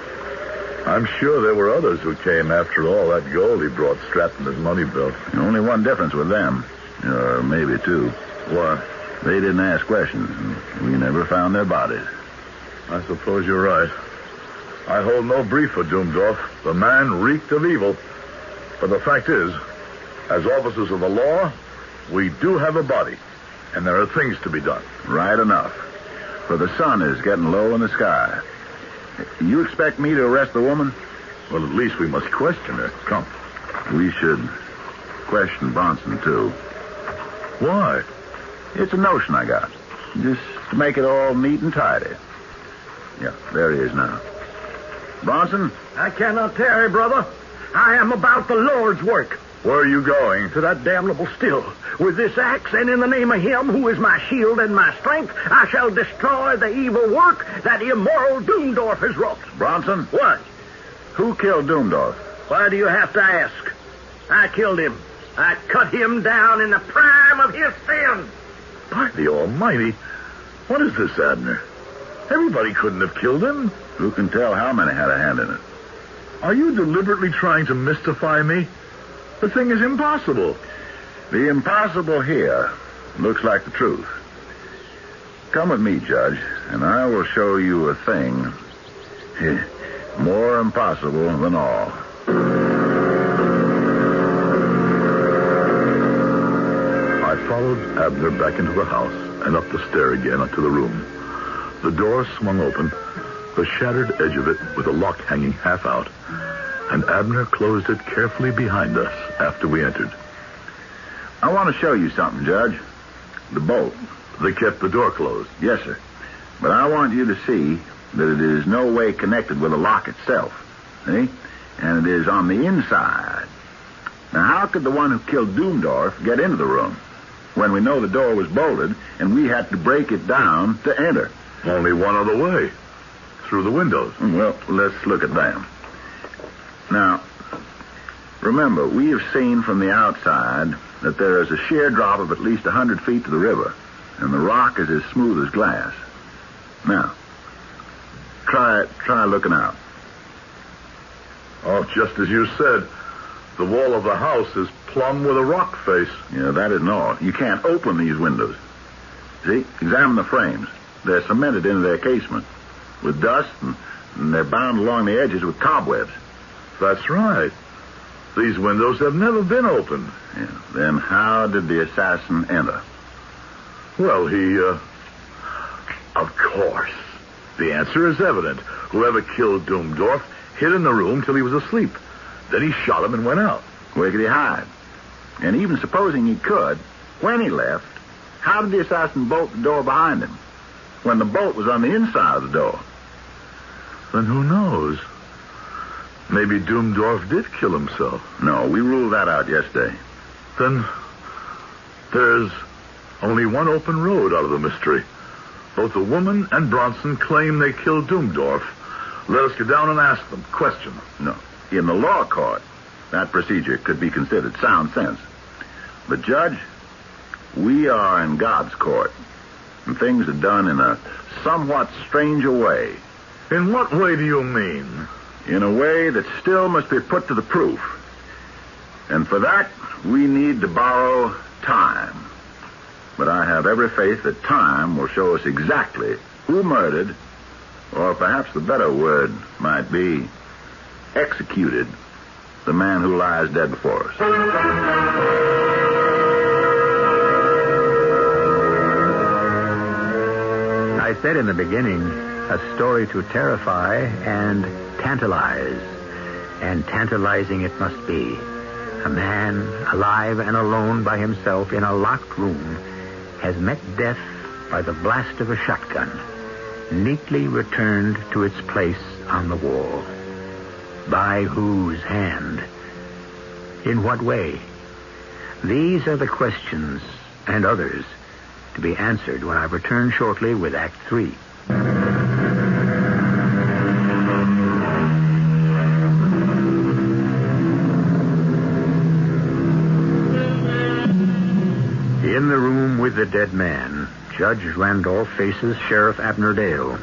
Speaker 1: I'm sure there were others who came after all that gold he brought strapped in his money belt.
Speaker 26: Only one difference with them. Or maybe two.
Speaker 1: What?
Speaker 26: They didn't ask questions, and we never found their bodies.
Speaker 1: I suppose you're right. I hold no brief for Doomdorf. The man reeked of evil. But the fact is, as officers of the law, we do have a body, and there are things to be done.
Speaker 26: Right enough. For the sun is getting low in the sky. You expect me to arrest the woman?
Speaker 1: Well, at least we must question her. Come.
Speaker 26: We should question Bronson, too.
Speaker 1: Why?
Speaker 26: It's a notion I got. Just to make it all neat and tidy. Yeah, there he is now. Bronson?
Speaker 14: I cannot tarry, brother. I am about the Lord's work.
Speaker 1: Where are you going?
Speaker 14: To that damnable still. With this axe, and in the name of him who is my shield and my strength, I shall destroy the evil work that immoral Doomdorf has wrought.
Speaker 26: Bronson?
Speaker 14: What?
Speaker 26: Who killed Doomdorf?
Speaker 14: Why do you have to ask? I killed him. I cut him down in the prime of his sin.
Speaker 1: By the Almighty, what is this, Abner? Everybody couldn't have killed him.
Speaker 26: Who can tell how many had a hand in it?
Speaker 1: Are you deliberately trying to mystify me? The thing is impossible.
Speaker 26: The impossible here looks like the truth. Come with me, Judge, and I will show you a thing more impossible than all.
Speaker 1: I followed Abner back into the house and up the stair again up to the room. The door swung open, the shattered edge of it with the lock hanging half out, and Abner closed it carefully behind us after we entered.
Speaker 26: I want to show you something, Judge. The bolt.
Speaker 1: They kept the door closed?
Speaker 26: Yes, sir. But I want you to see that it is no way connected with the lock itself. See? And it is on the inside. Now, how could the one who killed Doomdorf get into the room when we know the door was bolted and we had to break it down to enter?
Speaker 1: Only one other way. Through the windows.
Speaker 26: Well, let's look at them. Now, remember, we have seen from the outside that there is a sheer drop of at least 100 feet to the river, and the rock is as smooth as glass. Now, try looking out.
Speaker 1: Oh, just as you said, the wall of the house is plumb with a rock face.
Speaker 26: Yeah, that isn't all. You can't open these windows. See? Examine the frames. They're cemented into their casement with dust, and they're bound along the edges with cobwebs.
Speaker 1: That's right. These windows have never been opened.
Speaker 26: Yeah. Then how did the assassin enter?
Speaker 1: Well, of course. The answer is evident. Whoever killed Doomdorf hid in the room till he was asleep. Then he shot him and went out.
Speaker 26: Where could he hide? And even supposing he could, when he left, how did the assassin bolt the door behind him when the bolt was on the inside of the door?
Speaker 1: Then who knows? Maybe Doomdorf did kill himself.
Speaker 26: No, we ruled that out yesterday.
Speaker 1: Then there's only one open road out of the mystery. Both the woman and Bronson claim they killed Doomdorf. Let us go down and ask them. Question them.
Speaker 17: No. In the law court, that procedure could be considered sound sense. But, Judge, we are in God's court, and things are done in a somewhat stranger way.
Speaker 1: In what way do you mean?
Speaker 17: In a way that still must be put to the proof. And for that, we need to borrow time. But I have every faith that time will show us exactly who murdered, or perhaps the better word might be, executed the man who lies dead before us.
Speaker 9: I said in the beginning, a story to terrify and tantalize. And tantalizing it must be. A man, alive and alone by himself in a locked room, has met death by the blast of a shotgun, neatly returned to its place on the wall. By whose hand? In what way? These are the questions, and others, to be answered when I return shortly with Act 3. In the room with the dead man, Judge Randolph faces Sheriff Abner Dale,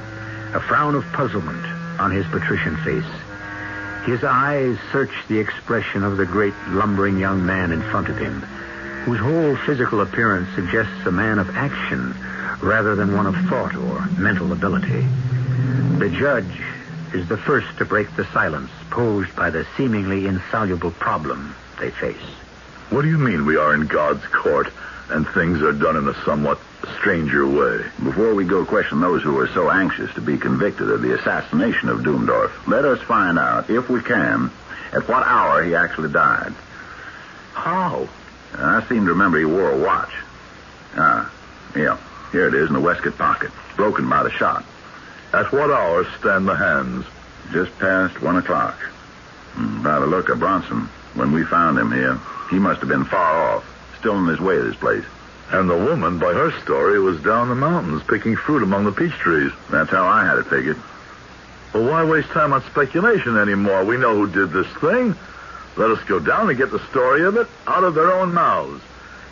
Speaker 9: a frown of puzzlement on his patrician face. His eyes search the expression of the great lumbering young man in front of him, whose whole physical appearance suggests a man of action rather than one of thought or mental ability. The judge is the first to break the silence posed by the seemingly insoluble problem they face.
Speaker 1: What do you mean we are in God's court and things are done in a somewhat stranger way?
Speaker 17: Before we go question those who are so anxious to be convicted of the assassination of Doomdorf, let us find out, if we can, at what hour he actually died.
Speaker 1: How?
Speaker 17: I seem to remember he wore a watch. Yeah, here it is in the waistcoat pocket, broken by the shot.
Speaker 1: At what hour stand the hands?
Speaker 17: Just past 1 o'clock. By the look of Bronson, when we found him here, he must have been far off, still on his way to this place.
Speaker 1: And the woman, by her story, was down the mountains picking fruit among the peach trees.
Speaker 17: That's how I had it figured.
Speaker 1: Well, why waste time on speculation anymore? We know who did this thing. Let us go down and get the story of it out of their own mouths.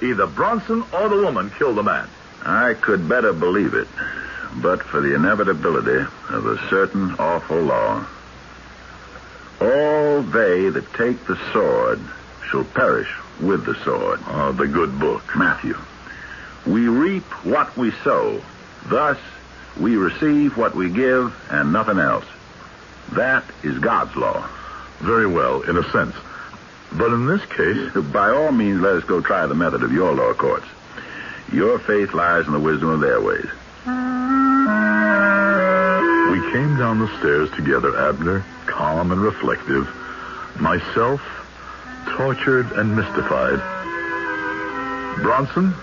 Speaker 1: Either Bronson or the woman killed the man.
Speaker 17: I could better believe it, but for the inevitability of a certain awful law. All they that take the sword shall perish with the sword.
Speaker 1: Oh, the good book.
Speaker 17: Matthew. We reap what we sow. Thus, we receive what we give and nothing else. That is God's law.
Speaker 1: Very well, in a sense. But in this case...
Speaker 17: By all means, let us go try the method of your law courts. Your faith lies in the wisdom of their ways.
Speaker 1: We came down the stairs together, Abner, calm and reflective. Myself, tortured and mystified. Bronson,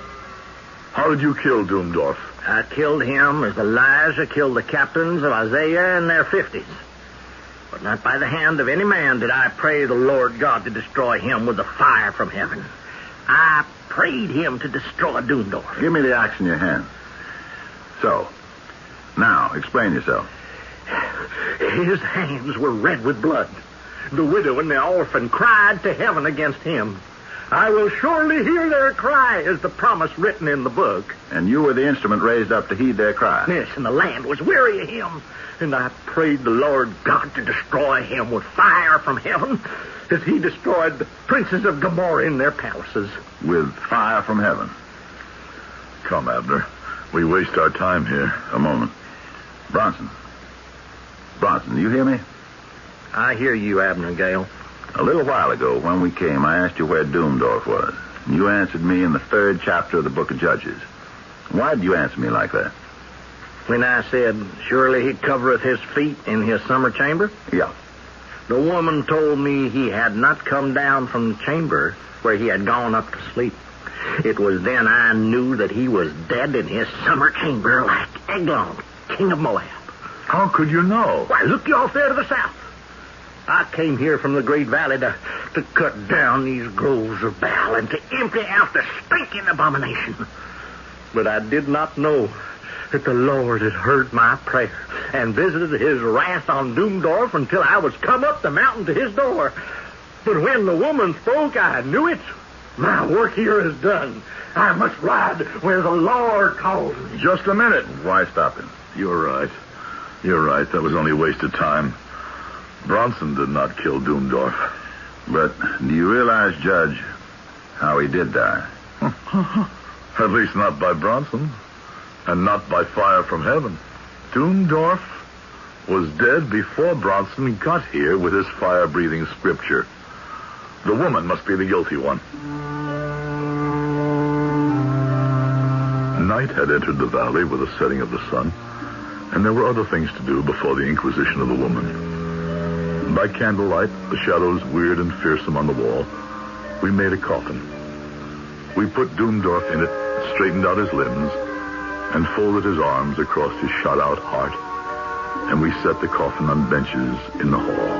Speaker 1: how did you kill Doomdorf?
Speaker 18: I killed him as Elijah killed the captains of Isaiah in their 50s. But not by the hand of any man did I pray the Lord God to destroy him with the fire from heaven. I prayed him to destroy Doomdorf.
Speaker 17: Give me the axe in your hand. So, now, explain yourself.
Speaker 18: His hands were red with blood. The widow and the orphan cried to heaven against him. I will surely hear their cry, is the promise written in the book.
Speaker 17: And you were the instrument raised up to heed their cry.
Speaker 18: Yes, and the land was weary of him. And I prayed the Lord God to destroy him with fire from heaven, as he destroyed the princes of Gomorrah in their palaces.
Speaker 17: With fire from heaven.
Speaker 1: Come, Abner. We waste our time here.
Speaker 17: A moment. Bronson, do you hear me?
Speaker 18: I hear you, Abner Gale.
Speaker 17: A little while ago, when we came, I asked you where Doomdorf was. And you answered me in the 3rd chapter of the book of Judges. Why did you answer me like that?
Speaker 18: When I said, surely he covereth his feet in his summer chamber?
Speaker 17: Yeah.
Speaker 18: The woman told me he had not come down from the chamber where he had gone up to sleep. It was then I knew that he was dead in his summer chamber like Eglon, king of Moab.
Speaker 1: How could you know?
Speaker 18: Why, look you off there to the south. I came here from the Great Valley to cut down these groves of Baal and to empty out the stinking abomination. But I did not know that the Lord had heard my prayer and visited his wrath on Doomdorf until I was come up the mountain to his door. But when the woman spoke, I knew it. My work here is done. I must ride where the Lord calls me.
Speaker 17: Just a minute. Why stop him?
Speaker 1: You're right. You're right. That was only wasted time. Bronson did not kill Doomdorf.
Speaker 17: But do you realize, Judge, how he did die?
Speaker 1: At least not by Bronson. And not by fire from heaven. Doomdorf was dead before Bronson got here with his fire-breathing scripture. The woman must be the guilty one. Night had entered the valley with the setting of the sun, and there were other things to do before the inquisition of the woman. By candlelight, the shadows weird and fearsome on the wall, we made a coffin. We put Doomdorf in it, straightened out his limbs, and folded his arms across his shot-out heart, and we set the coffin on benches in the hall.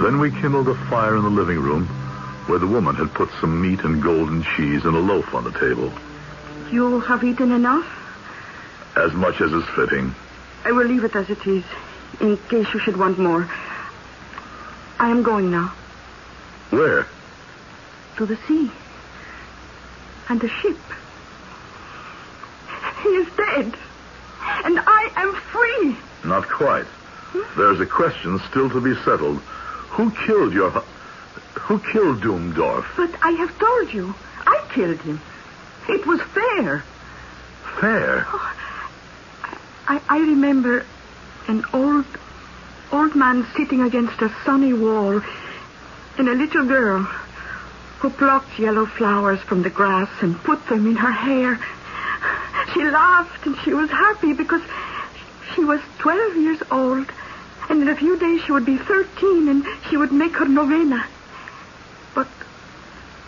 Speaker 1: Then we kindled a fire in the living room, where the woman had put some meat and golden cheese and a loaf on the table.
Speaker 13: You have eaten enough?
Speaker 1: As much as is fitting.
Speaker 13: I will leave it as it is, in case you should want more. I am going now.
Speaker 1: Where?
Speaker 13: To the sea. And the ship. He is dead. And I am free.
Speaker 1: Not quite. There's a question still to be settled. Who killed Doomdorf?
Speaker 13: But I have told you. I killed him. It was fair.
Speaker 1: Fair?
Speaker 13: Oh, I remember an old man sitting against a sunny wall and a little girl who plucked yellow flowers from the grass and put them in her hair. She laughed and she was happy because she was 12 years old, and in a few days she would be 13 and she would make her novena. But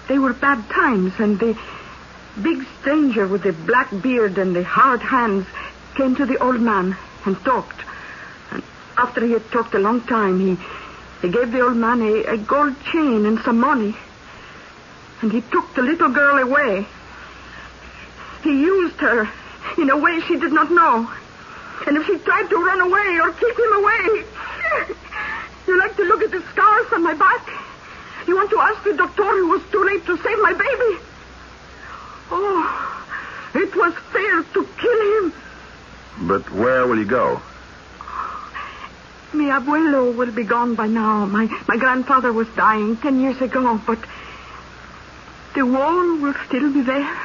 Speaker 13: they were bad times, and the big stranger with the black beard and the hard hands came to the old man and talked. And after he had talked a long time, he gave the old man a gold chain and some money. And he took the little girl away. He used her in a way she did not know. And if she tried to run away or keep him away... You like to look at the scars on my back? You want to ask the doctor it was too late to save my baby? Oh, it was fair to kill him.
Speaker 17: But where will you go?
Speaker 13: Mi abuelo will be gone by now. My grandfather was dying 10 years ago, but the wall will still be there.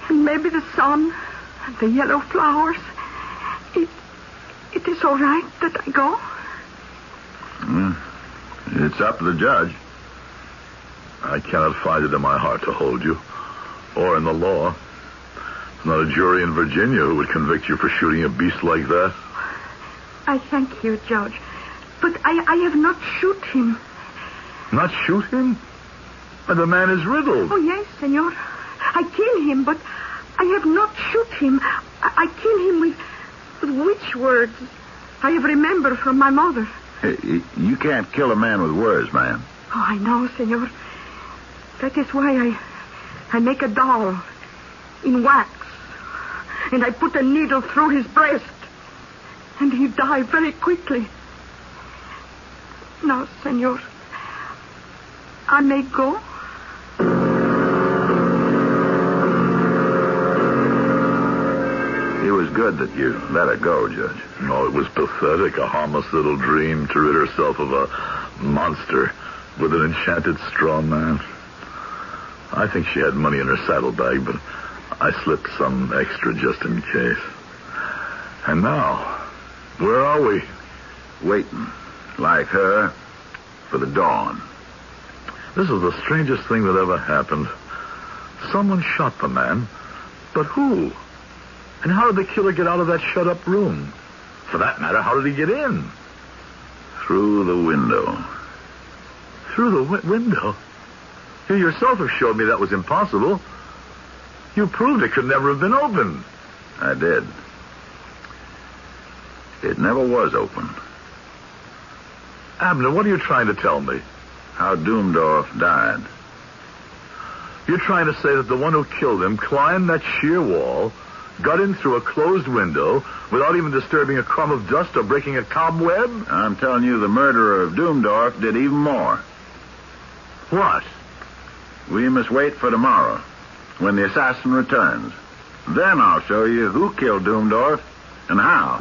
Speaker 13: And maybe the sun and the yellow flowers. It is all right that I go.
Speaker 1: It's up to the judge. I cannot find it in my heart to hold you, or in the law. There's not a jury in Virginia who would convict you for shooting a beast like that.
Speaker 13: I thank you, Judge. But I have not shoot him.
Speaker 1: Not shoot him? And the man is riddled.
Speaker 13: Oh, yes, senor. I kill him, but I have not shoot him. I kill him with witch words I have remembered from my mother.
Speaker 17: You can't kill a man with words, ma'am.
Speaker 13: Oh, I know, senor. That is why I make a doll in wax. And I put a needle through his breast. And he died very quickly. Now, senor, I may go?
Speaker 17: It was good that you let her go, Judge.
Speaker 1: No, it was pathetic. A harmless little dream to rid herself of a monster with an enchanted straw man. I think she had money in her saddlebag, but I slipped some extra just in case. And now, where are we?
Speaker 17: Waiting, like her, for the dawn.
Speaker 1: This is the strangest thing that ever happened. Someone shot the man, but who? And how did the killer get out of that shut-up room? For that matter, how did he get in?
Speaker 17: Through the window.
Speaker 1: Through the window? You yourself have showed me that was impossible. You proved it could never have been opened.
Speaker 17: I did. It never was open.
Speaker 1: Abner, what are you trying to tell me?
Speaker 17: How Doomdorf died.
Speaker 1: You're trying to say that the one who killed him climbed that sheer wall, got in through a closed window without even disturbing a crumb of dust or breaking a cobweb?
Speaker 17: I'm telling you, the murderer of Doomdorf did even more.
Speaker 1: What?
Speaker 17: We must wait for tomorrow, when the assassin returns. Then I'll show you who killed Doomdorf and how.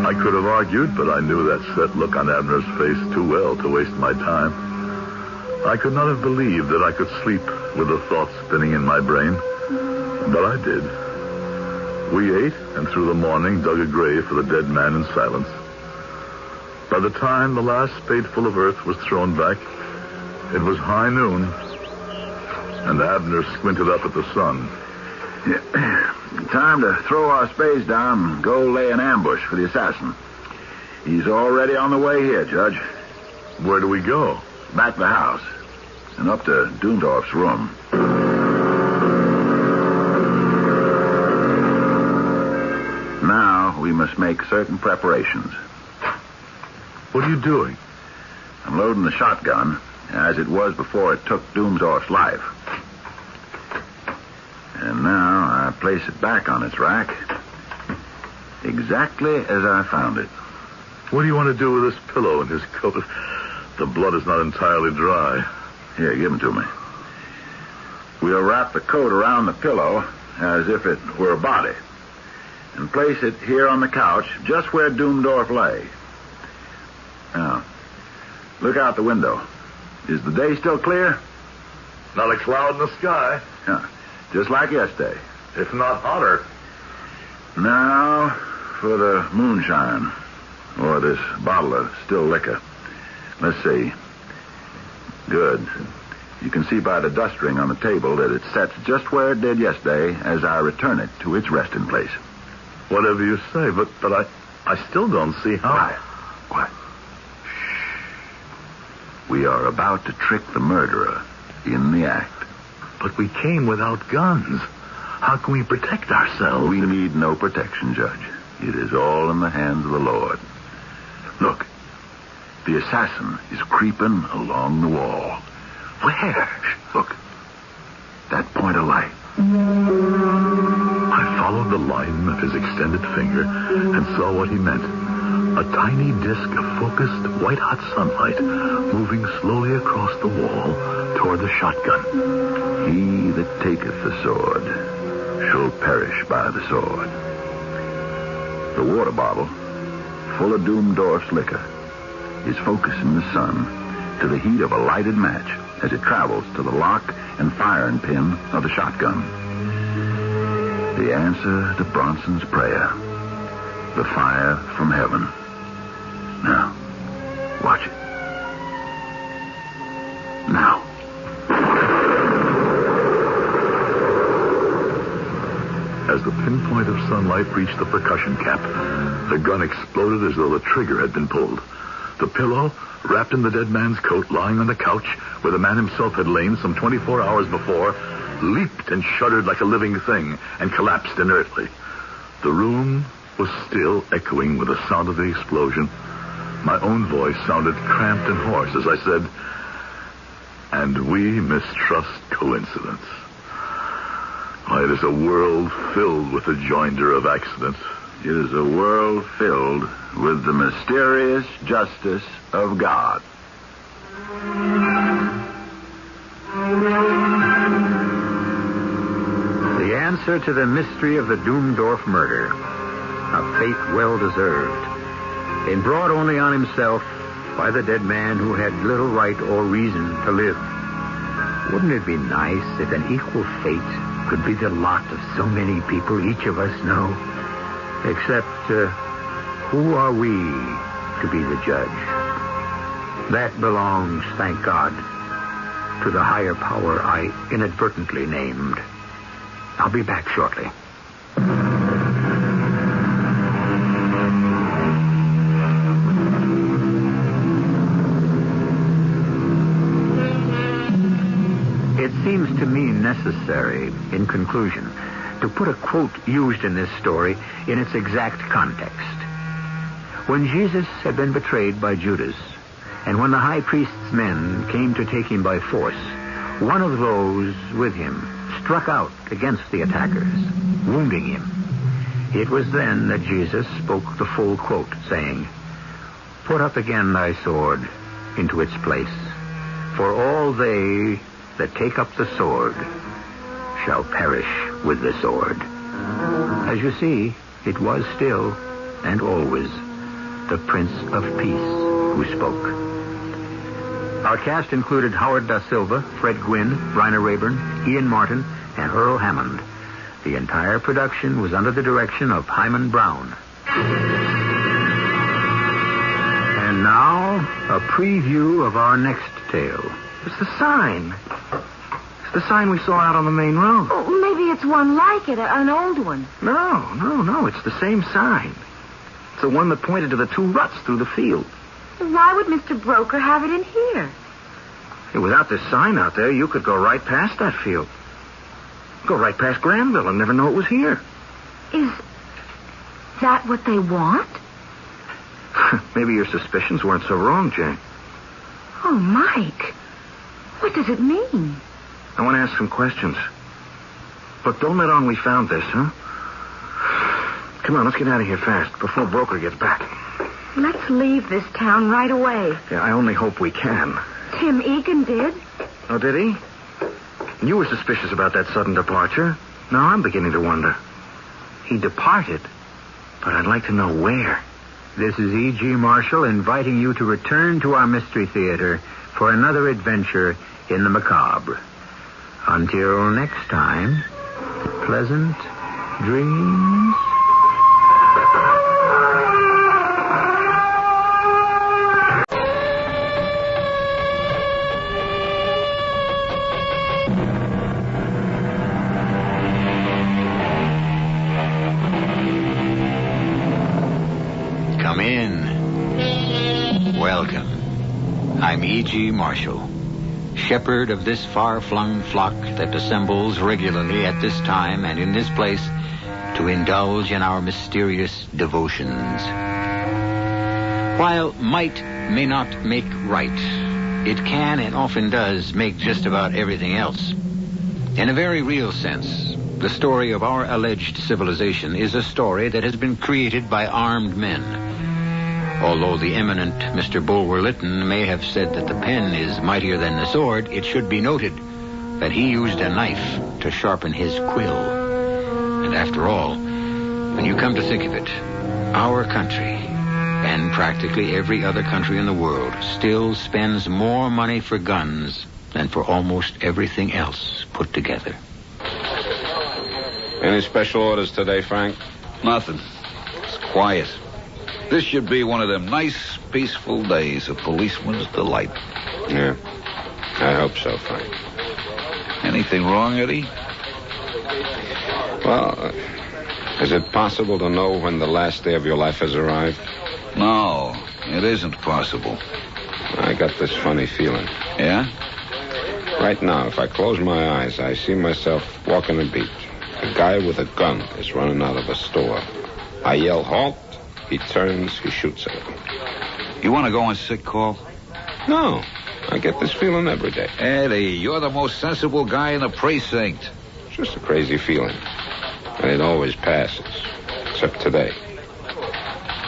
Speaker 1: I could have argued, but I knew that set look on Abner's face too well to waste my time. I could not have believed that I could sleep with the thoughts spinning in my brain, but I did. We ate, and through the morning dug a grave for the dead man in silence. By the time the last spadeful of earth was thrown back, it was high noon, and Abner squinted up at the sun.
Speaker 17: Time to throw our spades down and go lay an ambush for the assassin. He's already on the way here, Judge.
Speaker 1: Where do we go?
Speaker 17: Back to the house and up to Doomdorf's room. Now we must make certain preparations.
Speaker 1: What are you doing?
Speaker 17: I'm loading the shotgun, as it was before it took Doomdorf's life. And now I place it back on its rack, exactly as I found it.
Speaker 1: What do you want to do with this pillow and his coat? The blood is not entirely dry.
Speaker 17: Here, give him to me. We'll wrap the coat around the pillow as if it were a body, and place it here on the couch, just where Doomdorf lay. Now, look out the window. Is the day still clear?
Speaker 1: Not a cloud in the sky.
Speaker 17: Yeah, just like yesterday.
Speaker 1: If not hotter.
Speaker 17: Now for the moonshine, or this bottle of still liquor. Let's see. Good. You can see by the dust ring on the table that it sets just where it did yesterday as I return it to its resting place.
Speaker 1: Whatever you say, but I still don't see how.
Speaker 17: Quiet. We are about to trick the murderer in the act.
Speaker 1: But we came without guns. How can we protect ourselves?
Speaker 17: We need no protection, Judge. It is all in the hands of the Lord. Look, the assassin is creeping along the wall. Where? Look, that point of light.
Speaker 1: I followed the line of his extended finger and saw what he meant. A tiny disk of focused, white-hot sunlight moving slowly across the wall toward the shotgun.
Speaker 17: He that taketh the sword shall perish by the sword. The water bottle, full of Doomdorf's liquor, is focusing the sun to the heat of a lighted match as it travels to the lock and firing pin of the shotgun. The answer to Bronson's prayer. The fire from heaven. Now, watch it. Now.
Speaker 1: As the pinpoint of sunlight reached the percussion cap, the gun exploded as though the trigger had been pulled. The pillow, wrapped in the dead man's coat, lying on the couch where the man himself had lain some 24 hours before, leaped and shuddered like a living thing and collapsed inertly. The room was still echoing with the sound of the explosion. My own voice sounded cramped and hoarse as I said, "And we mistrust coincidence. Why, it is a world filled with the joinder of accidents.
Speaker 17: It is a world filled with the mysterious justice of God."
Speaker 9: The answer to the mystery of the Doomdorf murder. A fate well deserved. And brought only on himself by the dead man who had little right or reason to live. Wouldn't it be nice if an equal fate could be the lot of so many people each of us know? Except, who are we to be the judge? That belongs, thank God, to the higher power I inadvertently named. I'll be back shortly. It seems to me necessary, in conclusion, to put a quote used in this story in its exact context. When Jesus had been betrayed by Judas, and when the high priest's men came to take him by force, one of those with him struck out against the attackers, wounding him. It was then that Jesus spoke the full quote, saying, "Put up again thy sword into its place, for all they that take up the sword shall perish with the sword." As you see, it was still and always the Prince of Peace who spoke. Our cast included Howard Da Silva, Fred Gwynn, Rainer Rayburn, Ian Martin, and Earl Hammond. The entire production was under the direction of Hyman Brown. And now, a preview of our next tale.
Speaker 7: It's the sign. It's the sign we saw out on the main road.
Speaker 21: Oh, maybe it's one like it, an old one.
Speaker 7: No. It's the same sign. It's the one that pointed to the two ruts through the field.
Speaker 21: Why would Mr. Broker have it in here?
Speaker 7: Hey, without this sign out there, you could go right past that field. Go right past Granville and never know it was here.
Speaker 21: Is that what they want?
Speaker 7: Maybe your suspicions weren't so wrong, Jane.
Speaker 21: Oh, Mike. What does it mean?
Speaker 7: I want to ask some questions. Look, don't let on we found this, huh? Come on, let's get out of here fast before Broker gets back.
Speaker 21: Let's leave this town right away.
Speaker 7: Yeah, I only hope we can.
Speaker 21: Tim Egan did.
Speaker 7: Oh, did he? You were suspicious about that sudden departure. Now I'm beginning to wonder. He departed, but I'd like to know where.
Speaker 9: This is E.G. Marshall inviting you to return to our Mystery Theater for another adventure in the macabre. Until next time, pleasant dreams.
Speaker 10: Come in. Welcome. I'm E.G. Marshall, shepherd of this far-flung flock that assembles regularly at this time and in this place to indulge in our mysterious devotions. While might may not make right, it can and often does make just about everything else. In a very real sense, the story of our alleged civilization is a story that has been created by armed men. Although the eminent Mr. Bulwer Lytton may have said that the pen is mightier than the sword, it should be noted that he used a knife to sharpen his quill. And after all, when you come to think of it, our country, and practically every other country in the world, still spends more money for guns than for almost everything else put together.
Speaker 19: Any special orders today, Frank?
Speaker 20: Nothing. It's quiet. This should be one of them nice, peaceful days, a policeman's delight.
Speaker 19: Yeah, I hope so, Frank.
Speaker 20: Anything wrong, Eddie?
Speaker 19: Well, is it possible to know when the last day of your life has arrived?
Speaker 20: No, it isn't possible.
Speaker 19: I got this funny feeling.
Speaker 20: Yeah?
Speaker 19: Right now, if I close my eyes, I see myself walking the beach. A guy with a gun is running out of a store. I yell, halt. He turns, he shoots at me.
Speaker 20: You want to go on sick call?
Speaker 19: No, I get this feeling every day.
Speaker 20: Eddie, you're the most sensible guy in the precinct.
Speaker 19: It's just a crazy feeling. And it always passes. Except today.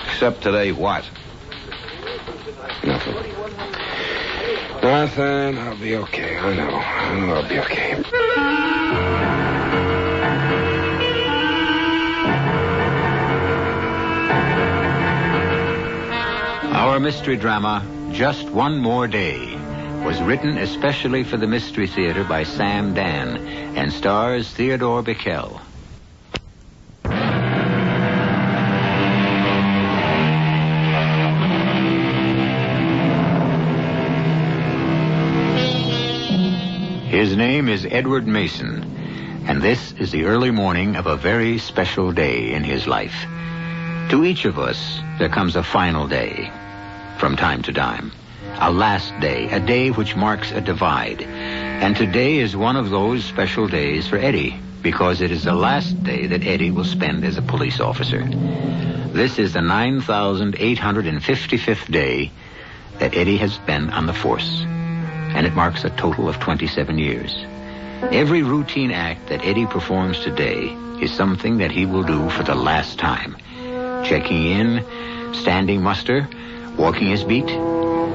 Speaker 20: Except today what?
Speaker 19: Nothing. Nothing. I'll be okay. I know I'll be okay.
Speaker 10: Our mystery drama, Just One More Day, was written especially for the Mystery Theater by Sam Dan and stars Theodore Bickel. His name is Edward Mason, and this is the early morning of a very special day in his life. To each of us, there comes a final day. From time to time. A last day, a day which marks a divide. And today is one of those special days for Eddie, because it is the last day that Eddie will spend as a police officer. This is the 9,855th day that Eddie has been on the force, and it marks a total of 27 years. Every routine act that Eddie performs today is something that he will do for the last time. Checking in, standing muster, walking his beat,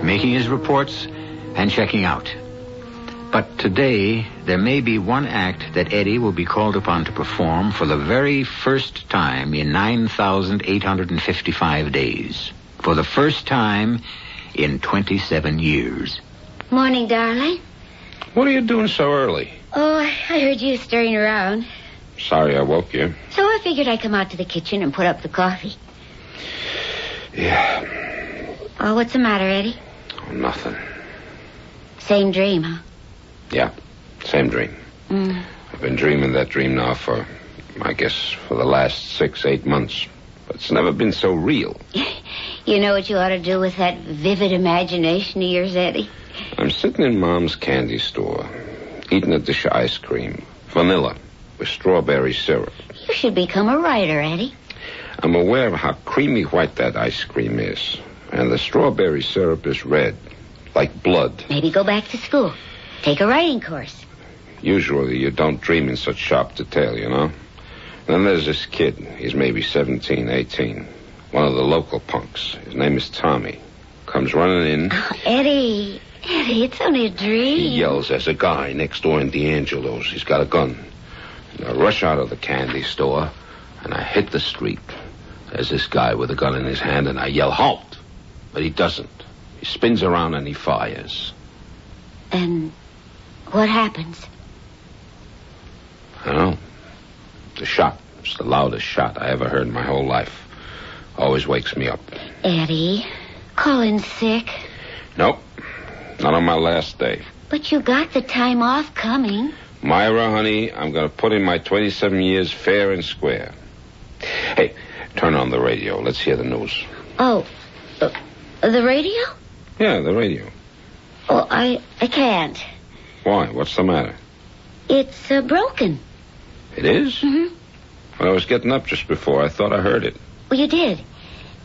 Speaker 10: making his reports, and checking out. But today, there may be one act that Eddie will be called upon to perform for the very first time in 9,855 days. For the first time in 27 years.
Speaker 2: Morning, darling.
Speaker 19: What are you doing so early?
Speaker 2: Oh, I heard you stirring around.
Speaker 19: Sorry I woke you.
Speaker 2: So I figured I'd come out to the kitchen and put up the coffee.
Speaker 19: Yeah.
Speaker 2: Oh, what's the matter, Eddie?
Speaker 19: Oh, nothing.
Speaker 2: Same dream, huh?
Speaker 19: Yeah, same dream. I've been dreaming that dream now for, I guess, for the last 6-8 months. But it's never been so real.
Speaker 2: You know what you ought to do with that vivid imagination of yours, Eddie?
Speaker 19: I'm sitting in Mom's candy store, eating a dish of ice cream, vanilla, with strawberry syrup.
Speaker 2: You should become a writer, Eddie.
Speaker 19: I'm aware of how creamy white that ice cream is. And the strawberry syrup is red, like blood.
Speaker 2: Maybe go back to school. Take a writing course.
Speaker 19: Usually you don't dream in such sharp detail, you know? Then there's this kid. He's maybe 17, 18. One of the local punks. His name is Tommy. Comes running in.
Speaker 2: Oh, Eddie, it's only a dream.
Speaker 19: He yells, "There's a guy next door in D'Angelo's. He's got a gun." And I rush out of the candy store, and I hit the street. There's this guy with a gun in his hand, and I yell, "Halt!" But he doesn't. He spins around and he fires.
Speaker 2: And what happens?
Speaker 19: I don't know. The shot. It's the loudest shot I ever heard in my whole life. Always wakes me up.
Speaker 2: Eddie, Colin's sick.
Speaker 19: Nope. Not on my last day.
Speaker 2: But you got the time off coming.
Speaker 19: Myra, honey, I'm going to put in my 27 years fair and square. Hey, turn on the radio. Let's hear the news.
Speaker 2: Oh, the radio?
Speaker 19: Yeah, the radio.
Speaker 2: Oh, I can't.
Speaker 19: Why? What's the matter?
Speaker 2: It's broken.
Speaker 19: It is?
Speaker 2: Mm-hmm.
Speaker 19: When I was getting up just before, I thought I heard it.
Speaker 2: Well, you did.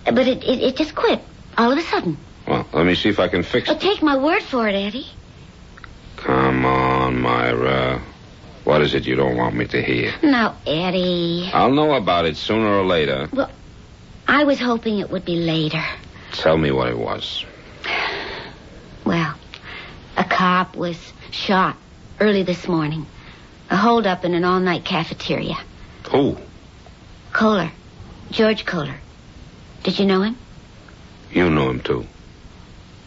Speaker 2: But it just quit all of a sudden.
Speaker 19: Well, let me see if I can fix it.
Speaker 2: Take my word for it, Eddie.
Speaker 19: Come on, Myra. What is it you don't want me to hear?
Speaker 2: Now, Eddie.
Speaker 19: I'll know about it sooner or later.
Speaker 2: Well, I was hoping it would be later.
Speaker 19: Tell me what it was.
Speaker 2: Well, a cop was shot early this morning. A holdup in an all-night cafeteria.
Speaker 19: Who?
Speaker 2: Kohler. George Kohler. Did you know him?
Speaker 19: You knew him, too.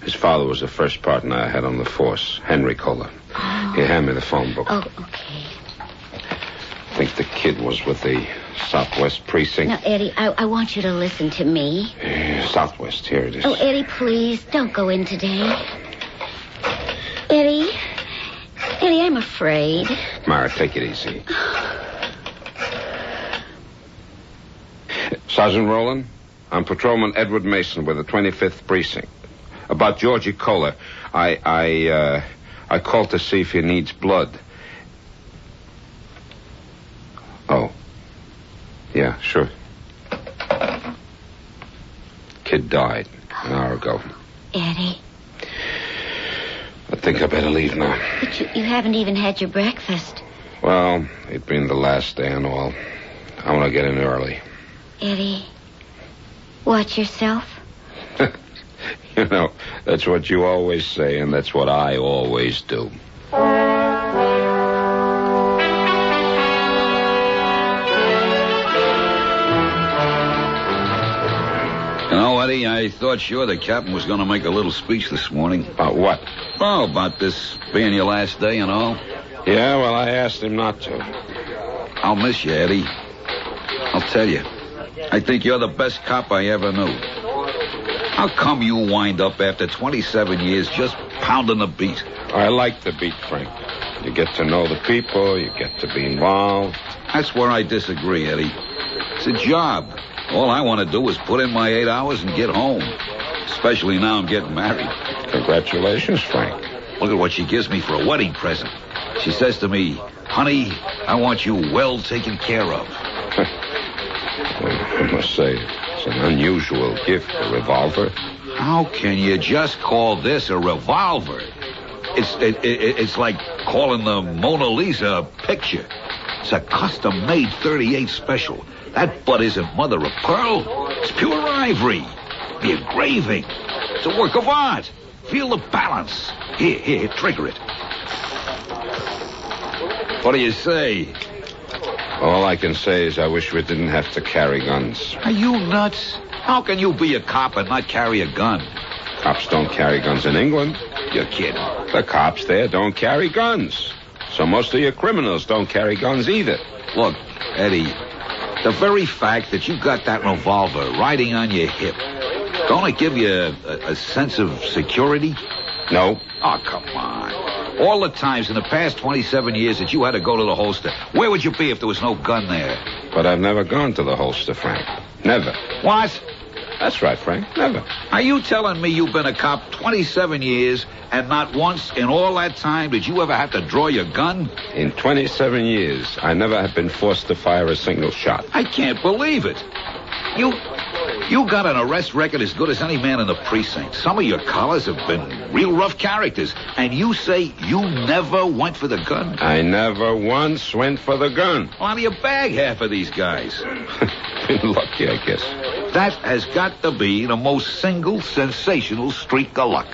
Speaker 19: His father was the first partner I had on the force, Henry Kohler.
Speaker 2: Oh.
Speaker 19: He handed me the phone book.
Speaker 2: Oh, okay.
Speaker 19: I think the kid was with the Southwest Precinct.
Speaker 2: Now, Eddie, I want you to listen to me.
Speaker 19: Southwest, here it is.
Speaker 2: Oh, Eddie, please, don't go in today. Eddie, I'm afraid.
Speaker 19: Mara, take it easy. Sergeant Rowland, I'm Patrolman Edward Mason with the 25th Precinct. About Georgie Kohler, I called to see if he needs blood. Oh. Yeah, sure. Kid died an hour ago.
Speaker 2: Eddie.
Speaker 19: I think I better leave now.
Speaker 2: But you haven't even had your breakfast.
Speaker 19: Well, it being the last day and all, I want to get in early.
Speaker 2: Eddie, watch yourself.
Speaker 19: You know, that's what you always say, and that's what I always do.
Speaker 20: You know, Eddie, I thought sure the captain was going to make a little speech this morning.
Speaker 19: About what?
Speaker 20: Oh, about this being your last day and all.
Speaker 19: Yeah, well, I asked him not to.
Speaker 20: I'll miss you, Eddie. I'll tell you. I think you're the best cop I ever knew. How come you wind up after 27 years just pounding the beat?
Speaker 19: I like the beat, Frank. You get to know the people, you get to be involved.
Speaker 20: That's where I disagree, Eddie. It's a job. All I want to do is put in my 8 hours and get home. Especially now I'm getting married.
Speaker 19: Congratulations, Frank.
Speaker 20: Look at what she gives me for a wedding present. She says to me, "Honey, I want you well taken care of."
Speaker 19: I must say, it's an unusual gift, a revolver.
Speaker 20: How can you just call this a revolver? It's like calling the Mona Lisa a picture. It's a custom-made 38 special. That butt isn't mother of pearl. It's pure ivory. The engraving. It's a work of art. Feel the balance. Here, trigger it. What do you say?
Speaker 19: All I can say is I wish we didn't have to carry guns.
Speaker 20: Are you nuts? How can you be a cop and not carry a gun?
Speaker 19: Cops don't carry guns in England.
Speaker 20: You're kidding.
Speaker 19: The cops there don't carry guns. So most of your criminals don't carry guns either.
Speaker 20: Look, Eddie, the very fact that you got that revolver riding on your hip, don't it give you a sense of security?
Speaker 19: No.
Speaker 20: Oh, come on. All the times in the past 27 years that you had to go to the holster, where would you be if there was no gun there?
Speaker 19: But I've never gone to the holster, Frank. Never.
Speaker 20: What?
Speaker 19: That's right, Frank. Never.
Speaker 20: Are you telling me you've been a cop 27 years and not once in all that time did you ever have to draw your gun?
Speaker 19: In 27 years, I never have been forced to fire a single shot.
Speaker 20: I can't believe it. You got an arrest record as good as any man in the precinct. Some of your collars have been real rough characters. And you say you never went for the gun?
Speaker 19: I never once went for the gun.
Speaker 20: Well, how do you bag half of these guys?
Speaker 19: Been lucky, I guess.
Speaker 20: That has got to be the most single sensational streak of luck.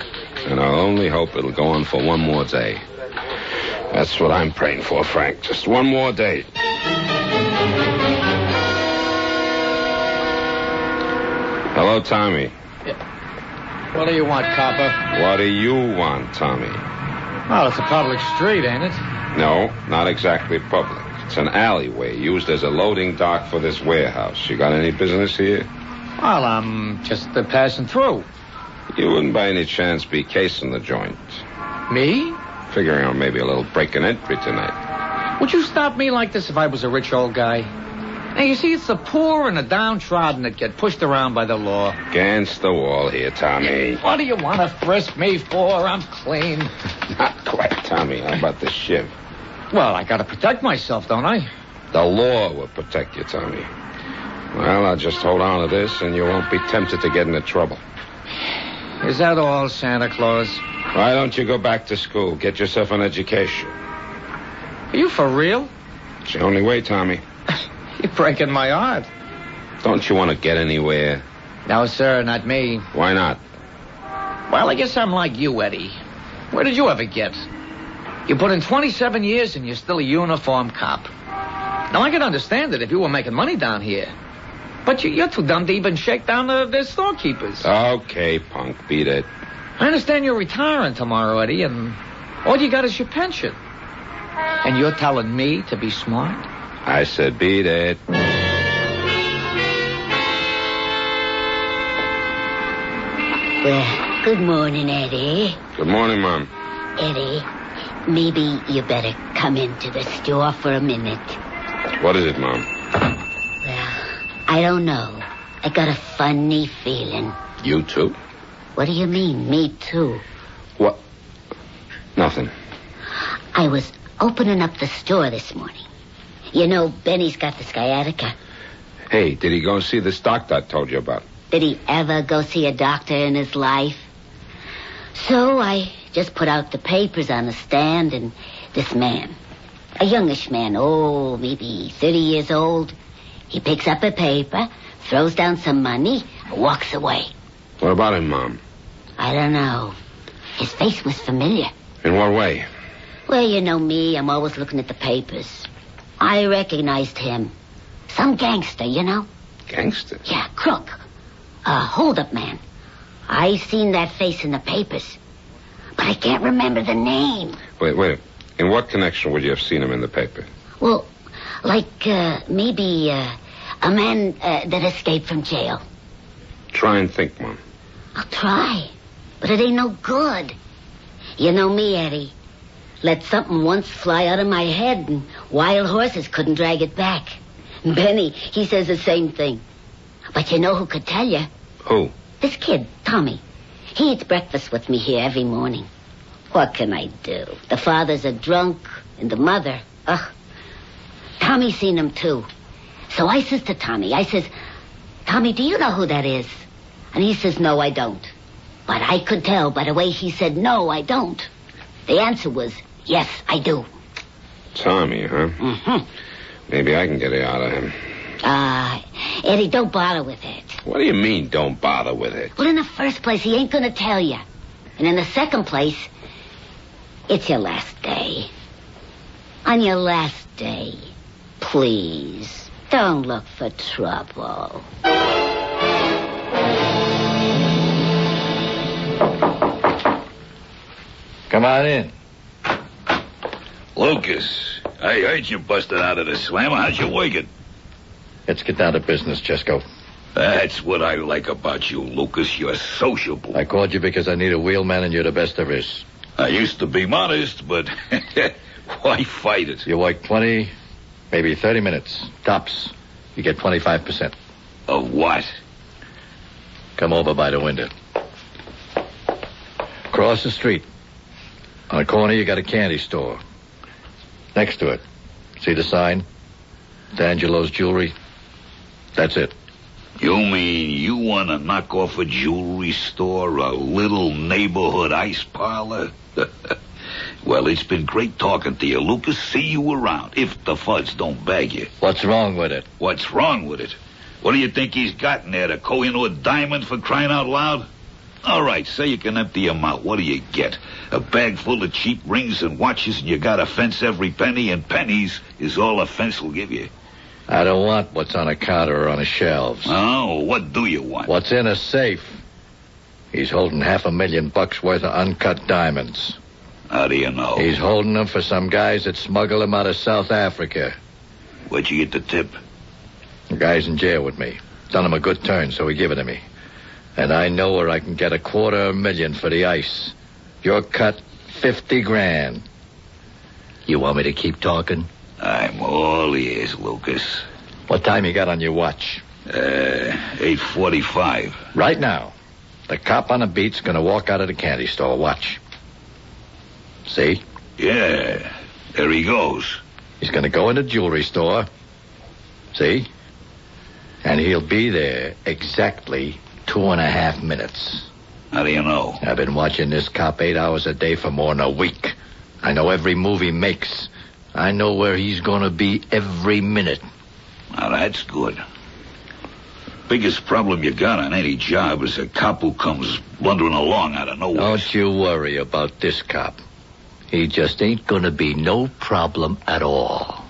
Speaker 19: And I'll only hope it'll go on for one more day. That's what I'm praying for, Frank. Just one more day. Hello, Tommy.
Speaker 4: What do you want, copper?
Speaker 19: What do you want, Tommy?
Speaker 4: Well, it's a public street, ain't it?
Speaker 19: No, not exactly public. It's an alleyway used as a loading dock for this warehouse. You got any business here?
Speaker 4: Well, I'm just passing through.
Speaker 19: You wouldn't by any chance be casing the joint?
Speaker 4: Me?
Speaker 19: Figuring on maybe a little break and entry tonight.
Speaker 4: Would you stop me like this if I was a rich old guy? Now, you see, it's the poor and the downtrodden that get pushed around by the law.
Speaker 19: Against the wall here, Tommy.
Speaker 4: What do you want to frisk me for? I'm clean.
Speaker 19: Not quite, Tommy. How about the shiv?
Speaker 4: Well, I gotta protect myself, don't I?
Speaker 19: The law will protect you, Tommy. Well, I'll just hold on to this, and you won't be tempted to get into trouble.
Speaker 4: Is that all, Santa Claus?
Speaker 19: Why don't you go back to school? Get yourself an education.
Speaker 4: Are you for real?
Speaker 19: It's the only way, Tommy.
Speaker 4: You're breaking my heart.
Speaker 19: Don't you want to get anywhere?
Speaker 4: No, sir, not me.
Speaker 19: Why not?
Speaker 4: Well, I guess I'm like you, Eddie. Where did you ever get? You put in 27 years and you're still a uniform cop. Now, I can understand it if you were making money down here. But you're too dumb to even shake down the storekeepers.
Speaker 19: Okay, punk, beat it.
Speaker 4: I understand you're retiring tomorrow, Eddie, and all you got is your pension. And you're telling me to be smart?
Speaker 19: I said beat it.
Speaker 2: Well, good morning, Eddie.
Speaker 19: Good morning, Mom.
Speaker 2: Eddie, maybe you better come into the store for a minute.
Speaker 19: What is it, Mom?
Speaker 2: Well, I don't know. I got a funny feeling.
Speaker 19: You too?
Speaker 2: What do you mean, me too?
Speaker 19: What? Nothing.
Speaker 2: I was opening up the store this morning. You know, Benny's got the sciatica.
Speaker 19: Hey, did he go see this doctor I told you about?
Speaker 2: Did he ever go see a doctor in his life? So I just put out the papers on the stand, and this man, a youngish man, maybe 30 years old, he picks up a paper, throws down some money, walks away.
Speaker 19: What about him, Mom?
Speaker 2: I don't know. His face was familiar.
Speaker 19: In what way?
Speaker 2: Well, you know me, I'm always looking at the papers. I recognized him. Some gangster, you know?
Speaker 19: Gangster?
Speaker 2: Yeah, crook. A hold-up man. I seen that face in the papers. But I can't remember the name.
Speaker 19: Wait. In what connection would you have seen him in the paper?
Speaker 2: Well, like, maybe, a man that escaped from jail.
Speaker 19: Try and think, Mom.
Speaker 2: I'll try. But it ain't no good. You know me, Eddie. Let something once fly out of my head, and wild horses couldn't drag it back. Benny, he says the same thing. But you know who could tell you?
Speaker 19: Who?
Speaker 2: This kid, Tommy. He eats breakfast with me here every morning. What can I do? The father's a drunk, and the mother, Tommy seen him, too. So I says to Tommy, Tommy, do you know who that is? And he says, no, I don't. But I could tell by the way he said, no, I don't. The answer was, yes, I do.
Speaker 19: Tommy, huh?
Speaker 2: Mm-hmm.
Speaker 19: Maybe I can get it out of him.
Speaker 2: Eddie, don't bother with it.
Speaker 19: What do you mean, don't bother with it?
Speaker 2: Well, in the first place, he ain't gonna tell you. And in the second place, it's your last day. On your last day, please, don't look for trouble.
Speaker 5: Come on in.
Speaker 20: Lucas, I heard you busted out of the slammer. How's you working?
Speaker 5: Let's get down to business, Jesco.
Speaker 20: That's what I like about you, Lucas. You're sociable.
Speaker 5: I called you because I need a wheelman, and you're the best there is.
Speaker 20: I used to be modest, but why fight it?
Speaker 5: You work 20, maybe 30 minutes. Tops. You get 25%.
Speaker 20: Of what?
Speaker 5: Come over by the window. Across the street. On the corner, you got a candy store. Next to it, see the sign? D'Angelo's Jewelry. That's it.
Speaker 20: You mean you want to knock off a jewelry store, a little neighborhood ice parlor? Well, it's been great talking to you, Lucas. See you around, if the fuzz don't bag you.
Speaker 5: What's wrong with it?
Speaker 20: What's wrong with it? What do you think he's got in there, the Koh-i-Noor diamond, for crying out loud? All right, say you can empty him out. What do you get? A bag full of cheap rings and watches, and you got to fence every penny, and pennies is all a fence will give you.
Speaker 5: I don't want what's on a counter or on the shelves.
Speaker 20: Oh, what do you want?
Speaker 5: What's in a safe? He's holding $500,000 worth of uncut diamonds.
Speaker 20: How do you know?
Speaker 5: He's holding them for some guys that smuggle them out of South Africa.
Speaker 20: Where'd you get the tip?
Speaker 5: The guy's in jail with me. Done him a good turn, so he give it to me. And I know where I can get $250,000 for the ice. Your cut, $50,000. You want me to keep talking?
Speaker 20: I'm all ears, Lucas.
Speaker 5: What time you got on your watch?
Speaker 20: 8:45.
Speaker 5: Right now. The cop on the beat's gonna walk out of the candy store. Watch. See?
Speaker 20: Yeah. There he goes.
Speaker 5: He's gonna go in the jewelry store. See? And he'll be there exactly 2.5 minutes.
Speaker 20: How do you know?
Speaker 5: I've been watching this cop 8 hours a day for more than a week. I know every move he makes. I know where he's going to be every minute.
Speaker 20: Now, that's good. Biggest problem you got on any job is a cop who comes blundering along out of nowhere.
Speaker 5: Don't you worry about this cop. He just ain't going to be no problem at all.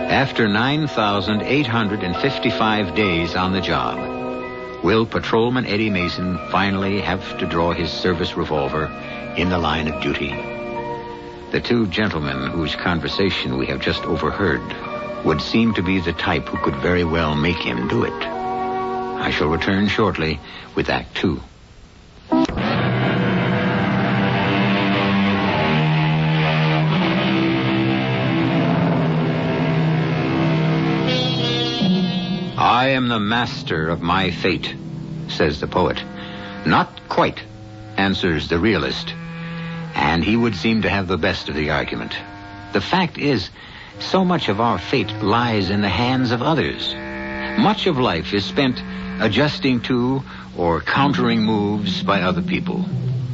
Speaker 10: After 9,855 days on the job, will Patrolman Eddie Mason finally have to draw his service revolver in the line of duty? The two gentlemen whose conversation we have just overheard would seem to be the type who could very well make him do it. I shall return shortly with Act 2. I am the master of my fate, says the poet. Not quite, answers the realist. And he would seem to have the best of the argument. The fact is, so much of our fate lies in the hands of others. Much of life is spent adjusting to or countering moves by other people.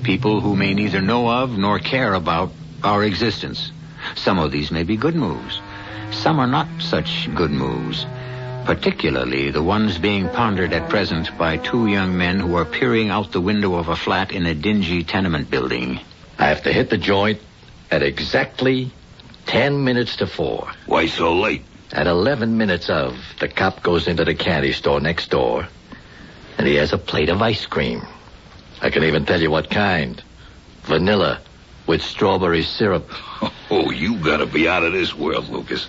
Speaker 10: People who may neither know of nor care about our existence. Some of these may be good moves. Some are not such good moves. Particularly the ones being pondered at present by two young men who are peering out the window of a flat in a dingy tenement building.
Speaker 5: I have to hit the joint at exactly 10 minutes to 4.
Speaker 20: Why so late?
Speaker 5: At 11 minutes of, the cop goes into the candy store next door, and he has a plate of ice cream. I can even tell you what kind. Vanilla with strawberry syrup.
Speaker 20: Oh, you gotta be out of this world, Lucas.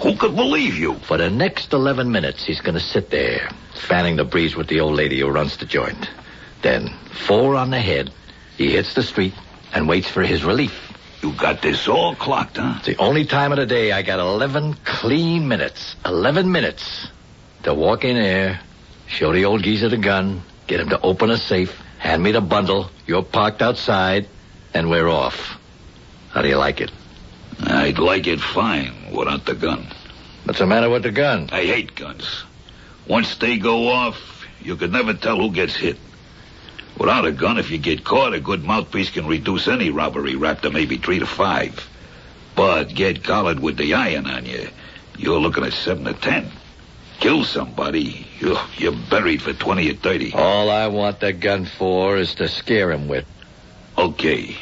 Speaker 20: Who could believe you?
Speaker 5: For the next 11 minutes, he's going to sit there, fanning the breeze with the old lady who runs the joint. Then, 4 on the head, he hits the street and waits for his relief.
Speaker 20: You got this all clocked, huh?
Speaker 5: It's the only time of the day I got 11 clean minutes. 11 minutes to walk in there, show the old geezer the gun, get him to open a safe, hand me the bundle, you're parked outside, and we're off. How do you like it?
Speaker 20: I'd like it fine without the gun.
Speaker 5: What's the matter with the gun?
Speaker 20: I hate guns. Once they go off, you could never tell who gets hit. Without a gun, if you get caught, a good mouthpiece can reduce any robbery rap to maybe 3 to 5. But get collared with the iron on you, you're looking at 7 to 10. Kill somebody, you're buried for 20 or 30.
Speaker 5: All I want the gun for is to scare him with.
Speaker 20: Okay.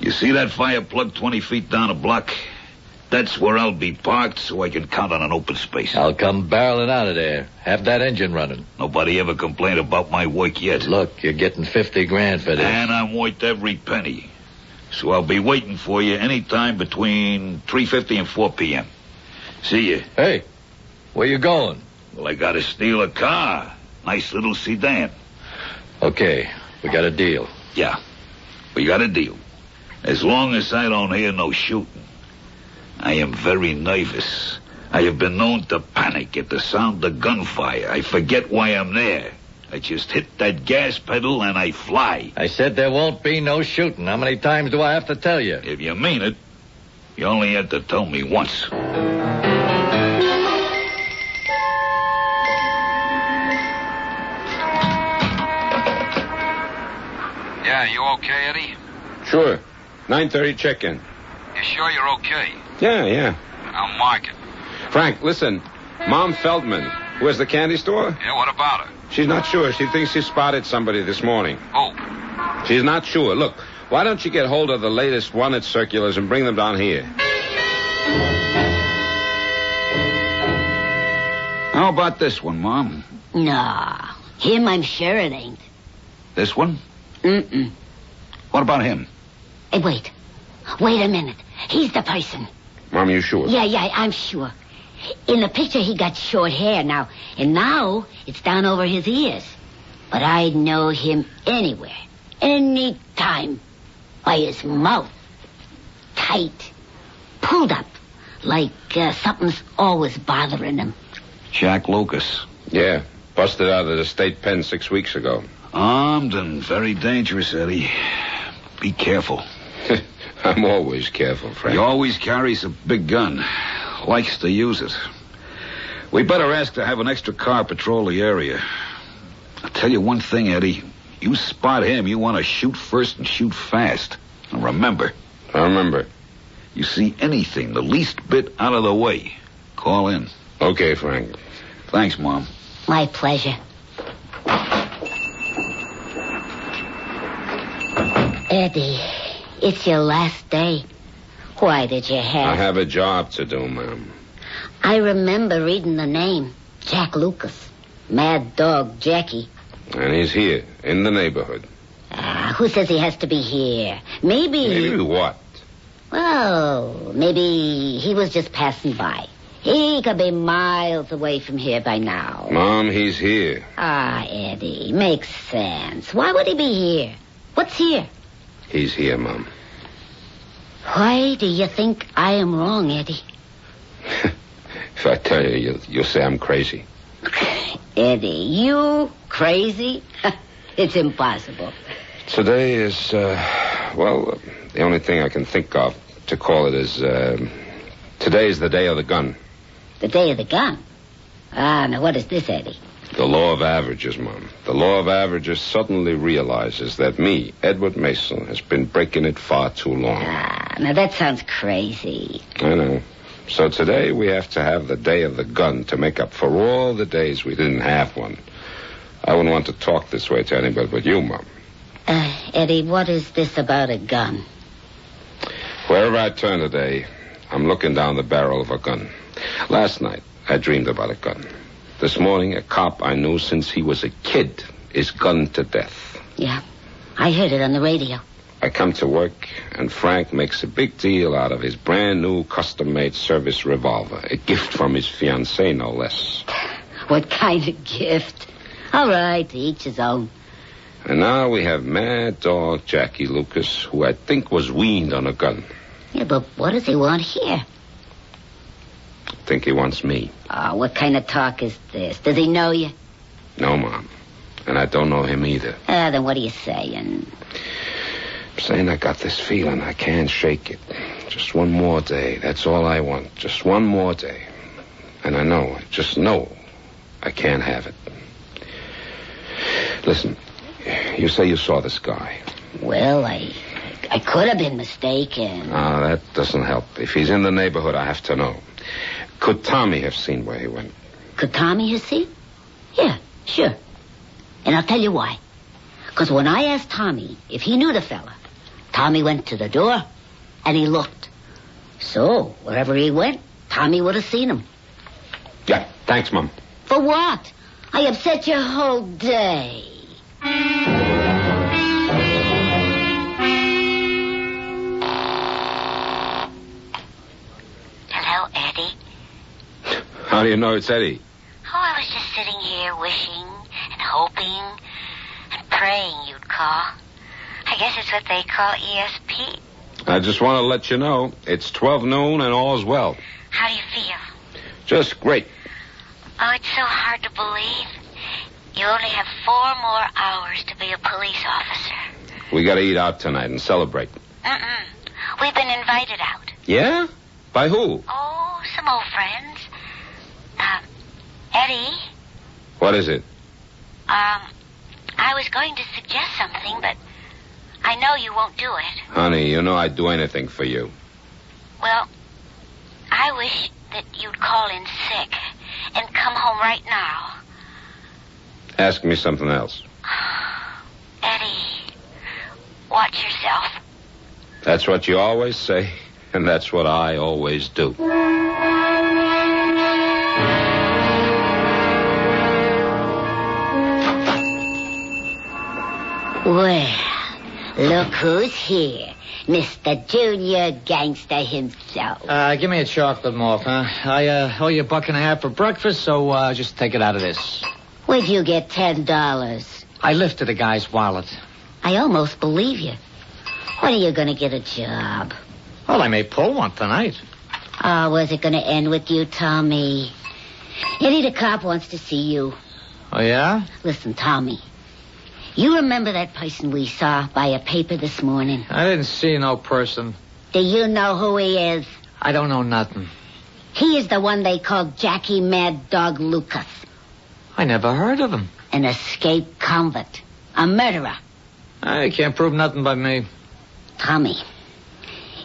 Speaker 20: You see that fire plug 20 feet down a block? That's where I'll be parked so I can count on an open space.
Speaker 5: I'll come barreling out of there. Have that engine running.
Speaker 20: Nobody ever complained about my work yet.
Speaker 5: Look, you're getting $50,000 for this.
Speaker 20: And I'm worth every penny. So I'll be waiting for you anytime between 3:50 and 4 p.m. See you.
Speaker 5: Hey, where you going?
Speaker 20: Well, I gotta steal a car. Nice little sedan.
Speaker 5: Okay, we got a deal.
Speaker 20: Yeah, we got a deal. As long as I don't hear no shooting. I am very nervous. I have been known to panic at the sound of gunfire. I forget why I'm there. I just hit that gas pedal and I fly.
Speaker 5: I said there won't be no shooting. How many times do I have to tell you?
Speaker 20: If you mean it, you only had to tell me once.
Speaker 6: Yeah, you okay, Eddie?
Speaker 19: Sure. 9:30 check-in.
Speaker 6: You sure you're okay?
Speaker 19: Yeah.
Speaker 6: I'll mark it.
Speaker 19: Frank, listen. Mom Feldman, who has the candy store?
Speaker 6: Yeah, what about her?
Speaker 19: She's not sure. She thinks she spotted somebody this morning.
Speaker 6: Who?
Speaker 19: She's not sure. Look, why don't you get hold of the latest wanted circulars and bring them down here?
Speaker 20: How about this one, Mom?
Speaker 2: Nah, him I'm sure it ain't.
Speaker 20: This one?
Speaker 2: Mm-mm.
Speaker 20: What about him?
Speaker 2: Hey, wait a minute. He's the person.
Speaker 19: Mom, you sure?
Speaker 2: Yeah, I'm sure. In the picture, he got short hair now, and now it's down over his ears. But I'd know him anywhere, any time, by his mouth. Tight, pulled up, like something's always bothering him.
Speaker 20: Jack Lucas.
Speaker 19: Yeah, busted out of the state pen 6 weeks ago.
Speaker 20: Armed and very dangerous, Eddie. Be careful.
Speaker 19: I'm always careful, Frank.
Speaker 20: He always carries a big gun. Likes to use it. We better ask to have an extra car patrol the area. I'll tell you one thing, Eddie. You spot him, you want to shoot first and shoot fast. And remember.
Speaker 19: I remember.
Speaker 20: You see anything the least bit out of the way, call in.
Speaker 19: Okay, Frank.
Speaker 20: Thanks, Mom.
Speaker 2: My pleasure. Eddie, it's your last day. Why did you have...
Speaker 19: I have a job to do, Mom.
Speaker 2: I remember reading the name. Jack Lucas. Mad Dog Jackie.
Speaker 19: And he's here, in the neighborhood.
Speaker 2: Who says he has to be here? Maybe...
Speaker 19: Maybe what?
Speaker 2: Well, maybe he was just passing by. He could be miles away from here by now.
Speaker 19: Mom, he's here.
Speaker 2: Eddie, makes sense. Why would he be here? What's here?
Speaker 19: He's here, Mom.
Speaker 2: Why do you think I am wrong, Eddie?
Speaker 19: If I tell you, you'll say I'm crazy.
Speaker 2: Eddie, you crazy? It's impossible.
Speaker 19: Today is, the only thing I can think of to call it is, today is the day of the gun.
Speaker 2: The day of the gun? Now what is this, Eddie?
Speaker 19: The law of averages, Mom. The law of averages suddenly realizes that me, Edward Mason, has been breaking it far too long.
Speaker 2: Now that sounds crazy.
Speaker 19: I know. So today we have to have the day of the gun to make up for all the days we didn't have one. I wouldn't want to talk this way to anybody but you, Mom.
Speaker 2: Eddie, what is this about a gun?
Speaker 19: Wherever I turn today, I'm looking down the barrel of a gun. Last night, I dreamed about a gun. This morning, a cop I knew since he was a kid is gunned to death.
Speaker 2: Yeah, I heard it on the radio.
Speaker 19: I come to work, and Frank makes a big deal out of his brand-new custom-made service revolver. A gift from his fiancée, no less.
Speaker 2: What kind of gift? All right, to each his own.
Speaker 19: And now we have Mad Dog Jackie Lucas, who I think was weaned on a gun.
Speaker 2: Yeah, but what does he want here?
Speaker 19: I think he wants me.
Speaker 2: Oh, what kind of talk is this? Does he know you?
Speaker 19: No, Mom. And I don't know him either.
Speaker 2: Then what are you saying?
Speaker 19: I'm saying I got this feeling. I can't shake it. Just one more day. That's all I want. Just one more day. And I just know I can't have it. Listen, you say you saw this guy.
Speaker 2: Well, I could have been mistaken.
Speaker 19: That doesn't help. If he's in the neighborhood, I have to know. Could Tommy have seen where he went?
Speaker 2: Could Tommy have seen? Yeah, sure. And I'll tell you why. Because when I asked Tommy if he knew the fella, Tommy went to the door and he looked. So, wherever he went, Tommy would have seen him.
Speaker 19: Yeah, thanks, Mom.
Speaker 2: For what? I upset your whole day.
Speaker 8: Hello, Eddie.
Speaker 19: How do you know it's Eddie?
Speaker 8: Oh, I was just sitting here wishing and hoping and praying you'd call. I guess it's what they call ESP.
Speaker 19: I just want to let you know it's 12 noon and all's well.
Speaker 8: How do you feel?
Speaker 19: Just great.
Speaker 8: Oh, it's so hard to believe. You only have 4 more hours to be a police officer.
Speaker 19: We got to eat out tonight and celebrate.
Speaker 8: We've been invited out.
Speaker 19: Yeah? By who?
Speaker 8: Oh, some old friends. Eddie?
Speaker 19: What is it?
Speaker 8: I was going to suggest something, but I know you won't do it.
Speaker 19: Honey, you know I'd do anything for you.
Speaker 8: Well, I wish that you'd call in sick and come home right now.
Speaker 19: Ask me something else.
Speaker 8: Eddie, watch yourself.
Speaker 19: That's what you always say, and that's what I always do.
Speaker 2: Well, look who's here. Mr. Junior Gangster himself.
Speaker 4: Give me a chocolate malt, huh? I owe you $1.50 for breakfast, so just take it out of this.
Speaker 2: Where'd you get $10?
Speaker 4: I lifted a guy's wallet.
Speaker 2: I almost believe you. When are you going to get a job?
Speaker 4: Well, I may pull one tonight.
Speaker 2: Oh, was it going to end with you, Tommy? Eddie the cop wants to see you.
Speaker 4: Oh, yeah?
Speaker 2: Listen, Tommy. You remember that person we saw by a paper this morning?
Speaker 4: I didn't see no person.
Speaker 2: Do you know who he is?
Speaker 4: I don't know nothing.
Speaker 2: He is the one they called Jackie Mad Dog Lucas.
Speaker 4: I never heard of him.
Speaker 2: An escaped convict. A murderer.
Speaker 4: I can't prove nothing by me.
Speaker 2: Tommy,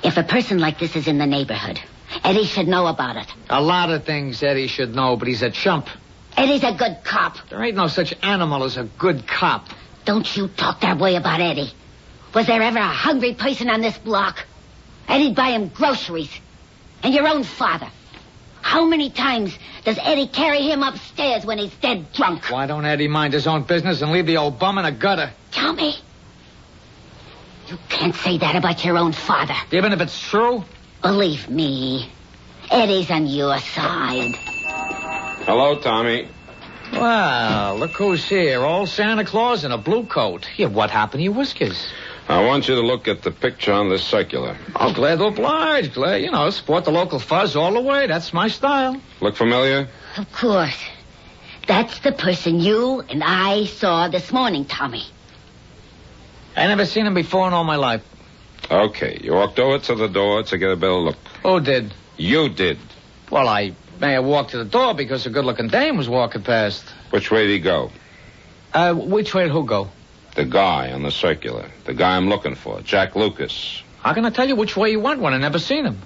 Speaker 2: if a person like this is in the neighborhood, Eddie should know about it.
Speaker 4: A lot of things Eddie should know, but he's a chump.
Speaker 2: Eddie's a good cop.
Speaker 4: There ain't no such animal as a good cop.
Speaker 2: Don't you talk that way about Eddie. Was there ever a hungry person on this block? Eddie'd buy him groceries. And your own father. How many times does Eddie carry him upstairs when he's dead drunk?
Speaker 4: Why don't Eddie mind his own business and leave the old bum in a gutter?
Speaker 2: Tommy, you can't say that about your own father.
Speaker 4: Even if it's true?
Speaker 2: Believe me, Eddie's on your side.
Speaker 19: Hello, Tommy.
Speaker 4: Well, look who's here. Old Santa Claus in a blue coat. Yeah, what happened to your whiskers?
Speaker 19: I want you to look at the picture on this circular.
Speaker 4: Oh, glad to oblige, glad. You know, support the local fuzz all the way. That's my style.
Speaker 19: Look familiar?
Speaker 2: Of course. That's the person you and I saw this morning, Tommy.
Speaker 4: I never seen him before in all my life.
Speaker 19: Okay, you walked over to the door to get a better look.
Speaker 4: Who did?
Speaker 19: You did.
Speaker 4: Well, I may have walked to the door because a good-looking dame was walking past.
Speaker 19: Which way did he go?
Speaker 4: Which way did who go?
Speaker 19: The guy on the circular. The guy I'm looking for, Jack Lucas.
Speaker 4: How can I tell you which way he went when I never seen him?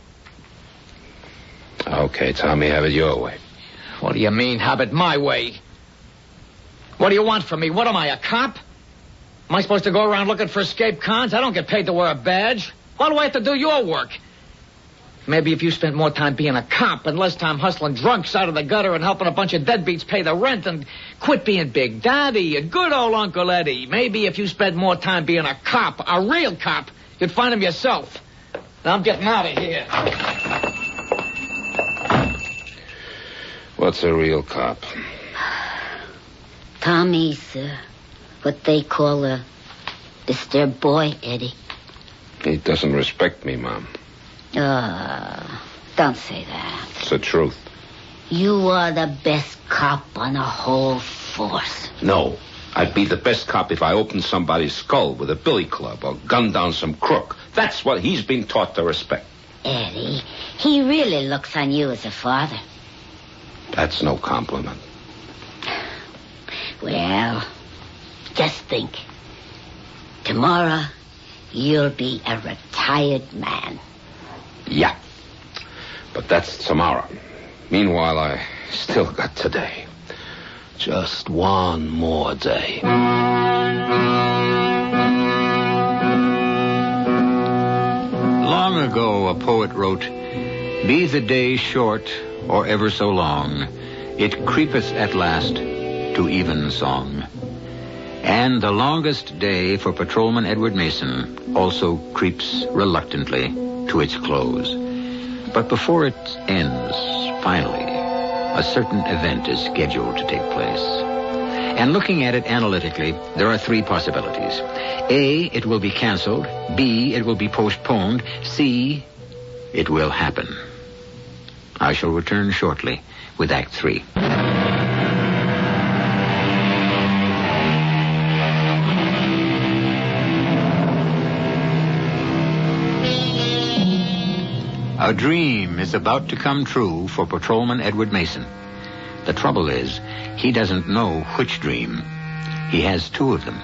Speaker 19: Okay, Tommy, have it your way.
Speaker 4: What do you mean, have it my way? What do you want from me? What am I, a cop? Am I supposed to go around looking for escaped cons? I don't get paid to wear a badge. Why do I have to do your work? Maybe if you spent more time being a cop and less time hustling drunks out of the gutter and helping a bunch of deadbeats pay the rent and quit being Big Daddy and good old Uncle Eddie. Maybe if you spent more time being a cop, a real cop, you'd find him yourself. Now I'm getting out of here.
Speaker 19: What's a real cop?
Speaker 2: Tommy's what they call a disturbed boy, Eddie.
Speaker 19: He doesn't respect me, Mom.
Speaker 2: Don't say that.
Speaker 19: It's the truth.
Speaker 2: You are the best cop on the whole force.
Speaker 19: No. I'd be the best cop if I opened somebody's skull with a billy club or gunned down some crook. That's what he's been taught to respect.
Speaker 2: Eddie, he really looks on you as a father.
Speaker 19: That's no compliment.
Speaker 2: Well, Just think. Tomorrow, you'll be a retired man.
Speaker 19: Yeah. But that's tomorrow. Meanwhile, I still got today. Just one more day.
Speaker 10: Long ago, a poet wrote, "Be the day short or ever so long, it creepeth at last to even song." And the longest day for Patrolman Edward Mason also creeps reluctantly to its close. But before it ends, finally, a certain event is scheduled to take place. And looking at it analytically, there are three possibilities. A, it will be canceled. B, it will be postponed. C, it will happen. I shall return shortly with Act 3. A dream is about to come true for Patrolman Edward Mason. The trouble is, he doesn't know which dream. He has two of them.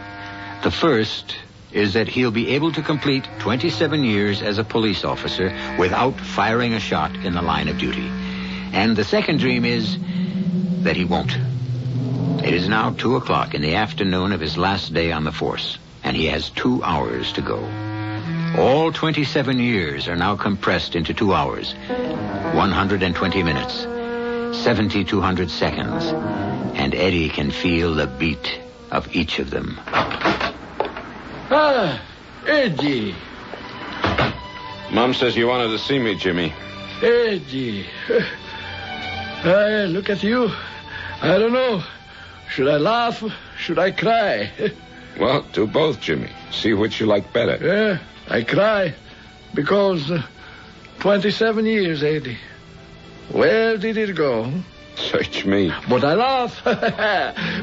Speaker 10: The first is that he'll be able to complete 27 years as a police officer without firing a shot in the line of duty. And the second dream is that he won't. It is now 2 o'clock in the afternoon of his last day on the force, and he has 2 hours to go. All 27 years are now compressed into 2 hours, 120 minutes, 7,200 seconds, and Eddie can feel the beat of each of them.
Speaker 12: Ah, Eddie.
Speaker 19: Mom says you wanted to see me, Jimmy.
Speaker 12: Eddie. Look at you. I don't know. Should I laugh? Should I cry?
Speaker 19: Well, do both, Jimmy. See which you like better.
Speaker 12: Yeah, I cry because 27 years, Eddie. Where did it go?
Speaker 19: Search me.
Speaker 12: But I laugh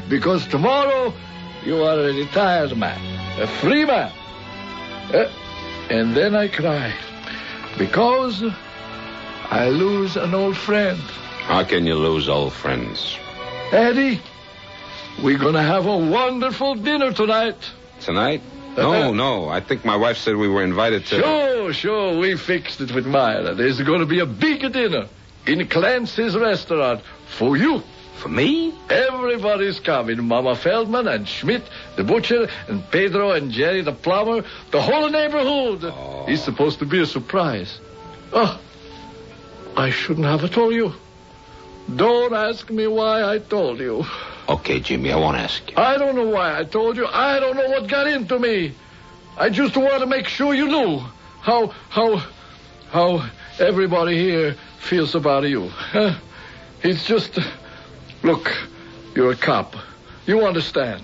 Speaker 12: because tomorrow you are a retired man, a free man. And then I cry because I lose an old friend.
Speaker 19: How can you lose old friends?
Speaker 12: Eddie, we're going to have a wonderful dinner tonight.
Speaker 19: Tonight? No. I think my wife said we were invited to...
Speaker 12: Sure. We fixed it with Myra. There's going to be a big dinner in Clancy's restaurant for you.
Speaker 19: For me?
Speaker 12: Everybody's coming. Mama Feldman and Schmidt, the butcher, and Pedro and Jerry, the plumber. The whole neighborhood. Oh. It's supposed to be a surprise. Oh, I shouldn't have told you. Don't ask me why I told you.
Speaker 19: Okay, Jimmy, I won't ask you.
Speaker 12: I don't know why I told you. I don't know what got into me. I just want to make sure you knew how everybody here feels about you. It's just... Look, you're a cop. You understand.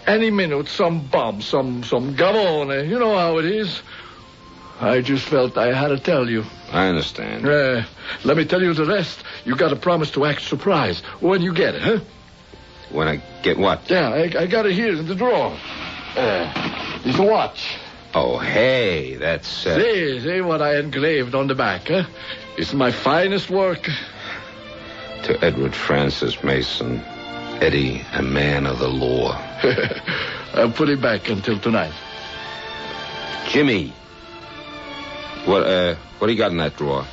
Speaker 12: Any minute, some bomb, some gavone. You know how it is. I just felt I had to tell you.
Speaker 19: I understand.
Speaker 12: Let me tell you the rest. You got to promise to act surprised when you get it, huh?
Speaker 19: When I get what?
Speaker 12: Yeah, I got it here in the drawer. It's a watch.
Speaker 19: Oh, hey, that's...
Speaker 12: See what I engraved on the back, huh? It's my finest work.
Speaker 19: To Edward Francis Mason, Eddie, a man of the law.
Speaker 12: I'll put it back until tonight.
Speaker 19: Jimmy. What do you got in that drawer?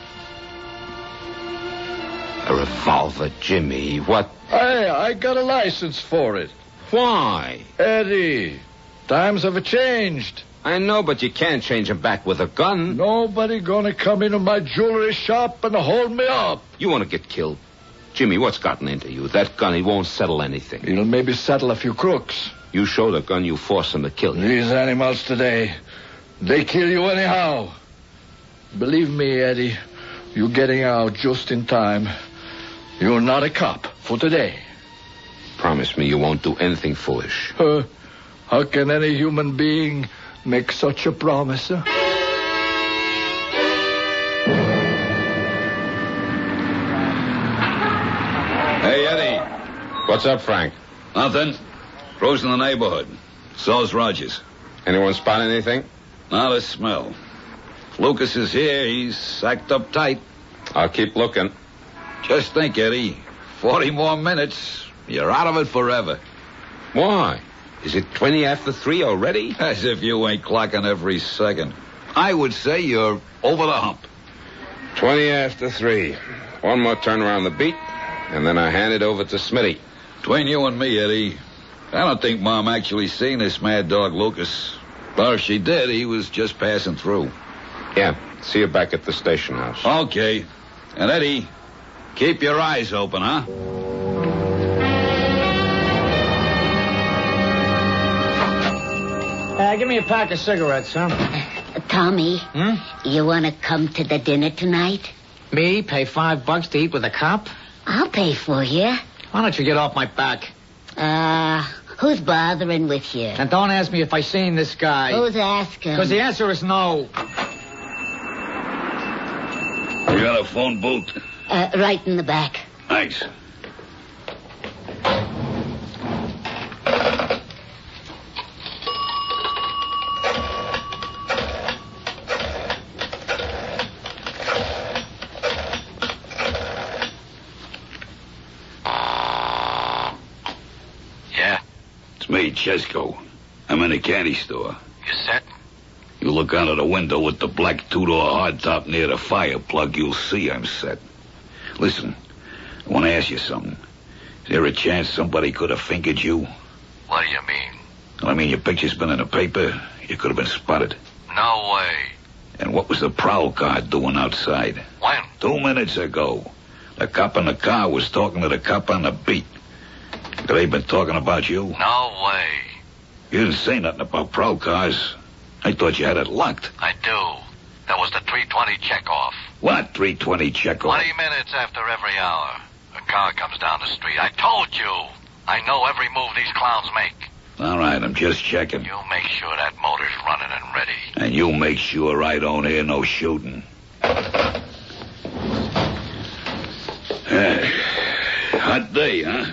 Speaker 19: A revolver, Jimmy. What?
Speaker 12: Hey, I got a license for it.
Speaker 19: Why?
Speaker 12: Eddie, times have changed.
Speaker 19: I know, but you can't change them back with a gun.
Speaker 12: Nobody gonna come into my jewelry shop and hold me up.
Speaker 19: You want to get killed? Jimmy, what's gotten into you? That gun, it won't settle anything.
Speaker 12: It'll maybe settle a few crooks.
Speaker 19: You show the gun, you force them to kill you.
Speaker 12: These animals today, they kill you anyhow. Believe me, Eddie, you're getting out just in time. You're not a cop for today.
Speaker 19: Promise me you won't do anything foolish.
Speaker 12: How can any human being make such a promise? Huh?
Speaker 20: Hey, Eddie.
Speaker 19: What's up, Frank?
Speaker 20: Nothing. Crew's in the neighborhood. So's Rogers.
Speaker 19: Anyone spot anything?
Speaker 20: Not a smell. If Lucas is here, he's sacked up tight.
Speaker 19: I'll keep looking.
Speaker 20: Just think, Eddie. 40 more minutes. You're out of it forever.
Speaker 19: Why?
Speaker 20: Is it 20 after 3 already?
Speaker 3: As if you ain't clocking every second. I would say you're over the hump.
Speaker 19: 20 after 3. One more turn around the beat, and then I hand it over to Smitty.
Speaker 3: Between you and me, Eddie, I don't think Mom actually seen this mad dog Lucas. Or if she did, he was just passing through.
Speaker 19: Yeah, see you back at the station house.
Speaker 3: Okay. And Eddie, keep your eyes open, huh?
Speaker 4: Give me a pack of cigarettes, huh?
Speaker 2: Tommy, you want to come to the dinner tonight?
Speaker 4: Me? Pay $5 to eat with a cop?
Speaker 2: I'll pay for you.
Speaker 4: Why don't you get off my back?
Speaker 2: Who's bothering with you?
Speaker 4: And don't ask me if I seen this guy.
Speaker 2: Who's asking?
Speaker 4: Because the answer is no.
Speaker 3: You got a phone booth?
Speaker 2: Right in the back.
Speaker 3: Thanks. It's me, Chesco. I'm in a candy store.
Speaker 6: You set?
Speaker 3: You look out of the window with the black two-door hardtop near the fire plug, you'll see I'm set. Listen, I want to ask you something. Is there a chance somebody could have fingered you?
Speaker 6: What do you mean?
Speaker 3: I mean, your picture's been in the paper. You could have been spotted.
Speaker 6: No way.
Speaker 3: And what was the prowl car doing outside?
Speaker 6: When?
Speaker 3: 2 minutes ago. The cop in the car was talking to the cop on the beat. Could they been talking about you?
Speaker 6: No way.
Speaker 3: You didn't say nothing about prowl cars. I thought you had it locked.
Speaker 6: I do. That was the 3:20 checkoff.
Speaker 3: What 3:20 checkoff?
Speaker 6: 20 minutes after every hour. A car comes down the street. I told you. I know every move these clowns make.
Speaker 3: All right, I'm just checking.
Speaker 6: You make sure that motor's running and ready.
Speaker 3: And you make sure I don't hear no shooting. Hot day, huh?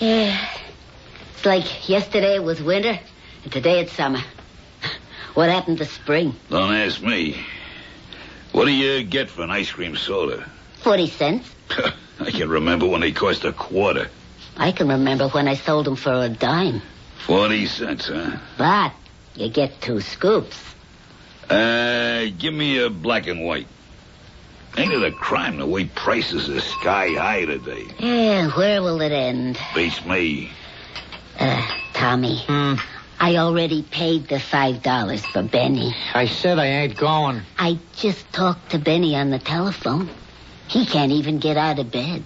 Speaker 2: Yeah. It's like yesterday it was winter, and today it's summer. What happened to spring?
Speaker 3: Don't ask me. What do you get for an ice cream soda?
Speaker 2: 40 cents.
Speaker 3: I can remember when they cost a quarter.
Speaker 2: I can remember when I sold them for a dime.
Speaker 3: 40 cents, huh?
Speaker 2: But you get 2 scoops.
Speaker 3: Give me a black and white. Ain't it a crime the way prices are sky high today?
Speaker 2: Yeah, where will it end?
Speaker 3: Beats me.
Speaker 2: Tommy. I already paid the $5 for Benny.
Speaker 4: I said I ain't going.
Speaker 2: I just talked to Benny on the telephone. He can't even get out of bed.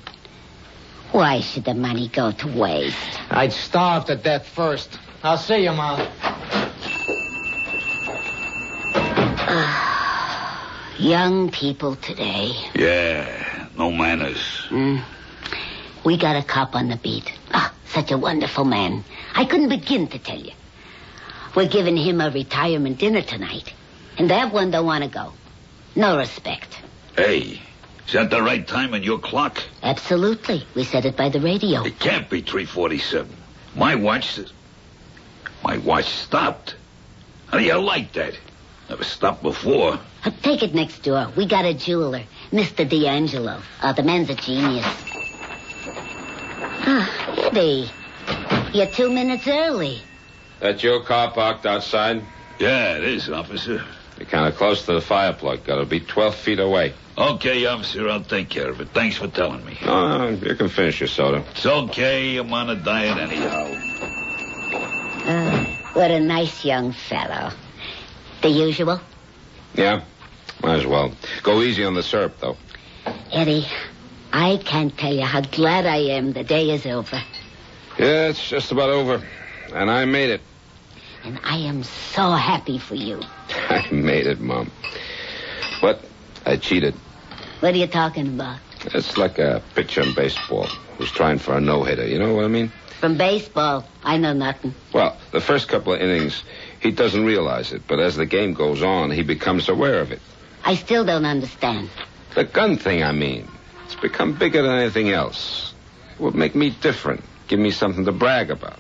Speaker 2: Why should the money go to waste?
Speaker 4: I'd starve to death first. I'll see you, Mom.
Speaker 2: Young people today.
Speaker 3: Yeah, no manners.
Speaker 2: We got a cop on the beat. Such a wonderful man. I couldn't begin to tell you. We're giving him a retirement dinner tonight. And that one don't want to go. No respect.
Speaker 3: Hey, is that the right time on your clock?
Speaker 2: Absolutely. We said it by the radio.
Speaker 3: It can't be 3:47. My watch stopped. How do you like that? Never stopped before.
Speaker 2: Take it next door. We got a jeweler, Mr. D'Angelo. The man's a genius. Eddie, you're 2 minutes early.
Speaker 19: That your car parked outside?
Speaker 3: Yeah, it is, officer.
Speaker 19: You're kind of close to the fire plug. Gotta be 12 feet away.
Speaker 3: Okay, officer, I'll take care of it. Thanks for telling me.
Speaker 19: No, you can finish your soda.
Speaker 3: It's okay. I'm on a diet anyhow.
Speaker 2: What a nice young fellow. The usual?
Speaker 19: Yeah, might as well. Go easy on the syrup, though.
Speaker 2: Eddie, I can't tell you how glad I am the day is over.
Speaker 19: Yeah, it's just about over. And I made it.
Speaker 2: And I am so happy for you.
Speaker 19: I made it, Mom. But I cheated.
Speaker 2: What are you talking about?
Speaker 19: It's like a pitcher in baseball who's trying for a no-hitter. You know what I mean?
Speaker 2: From baseball, I know nothing.
Speaker 19: Well, the first couple of innings, he doesn't realize it. But as the game goes on, he becomes aware of it.
Speaker 2: I still don't understand.
Speaker 19: The gun thing, I mean. It's become bigger than anything else. It would make me different. Give me something to brag about.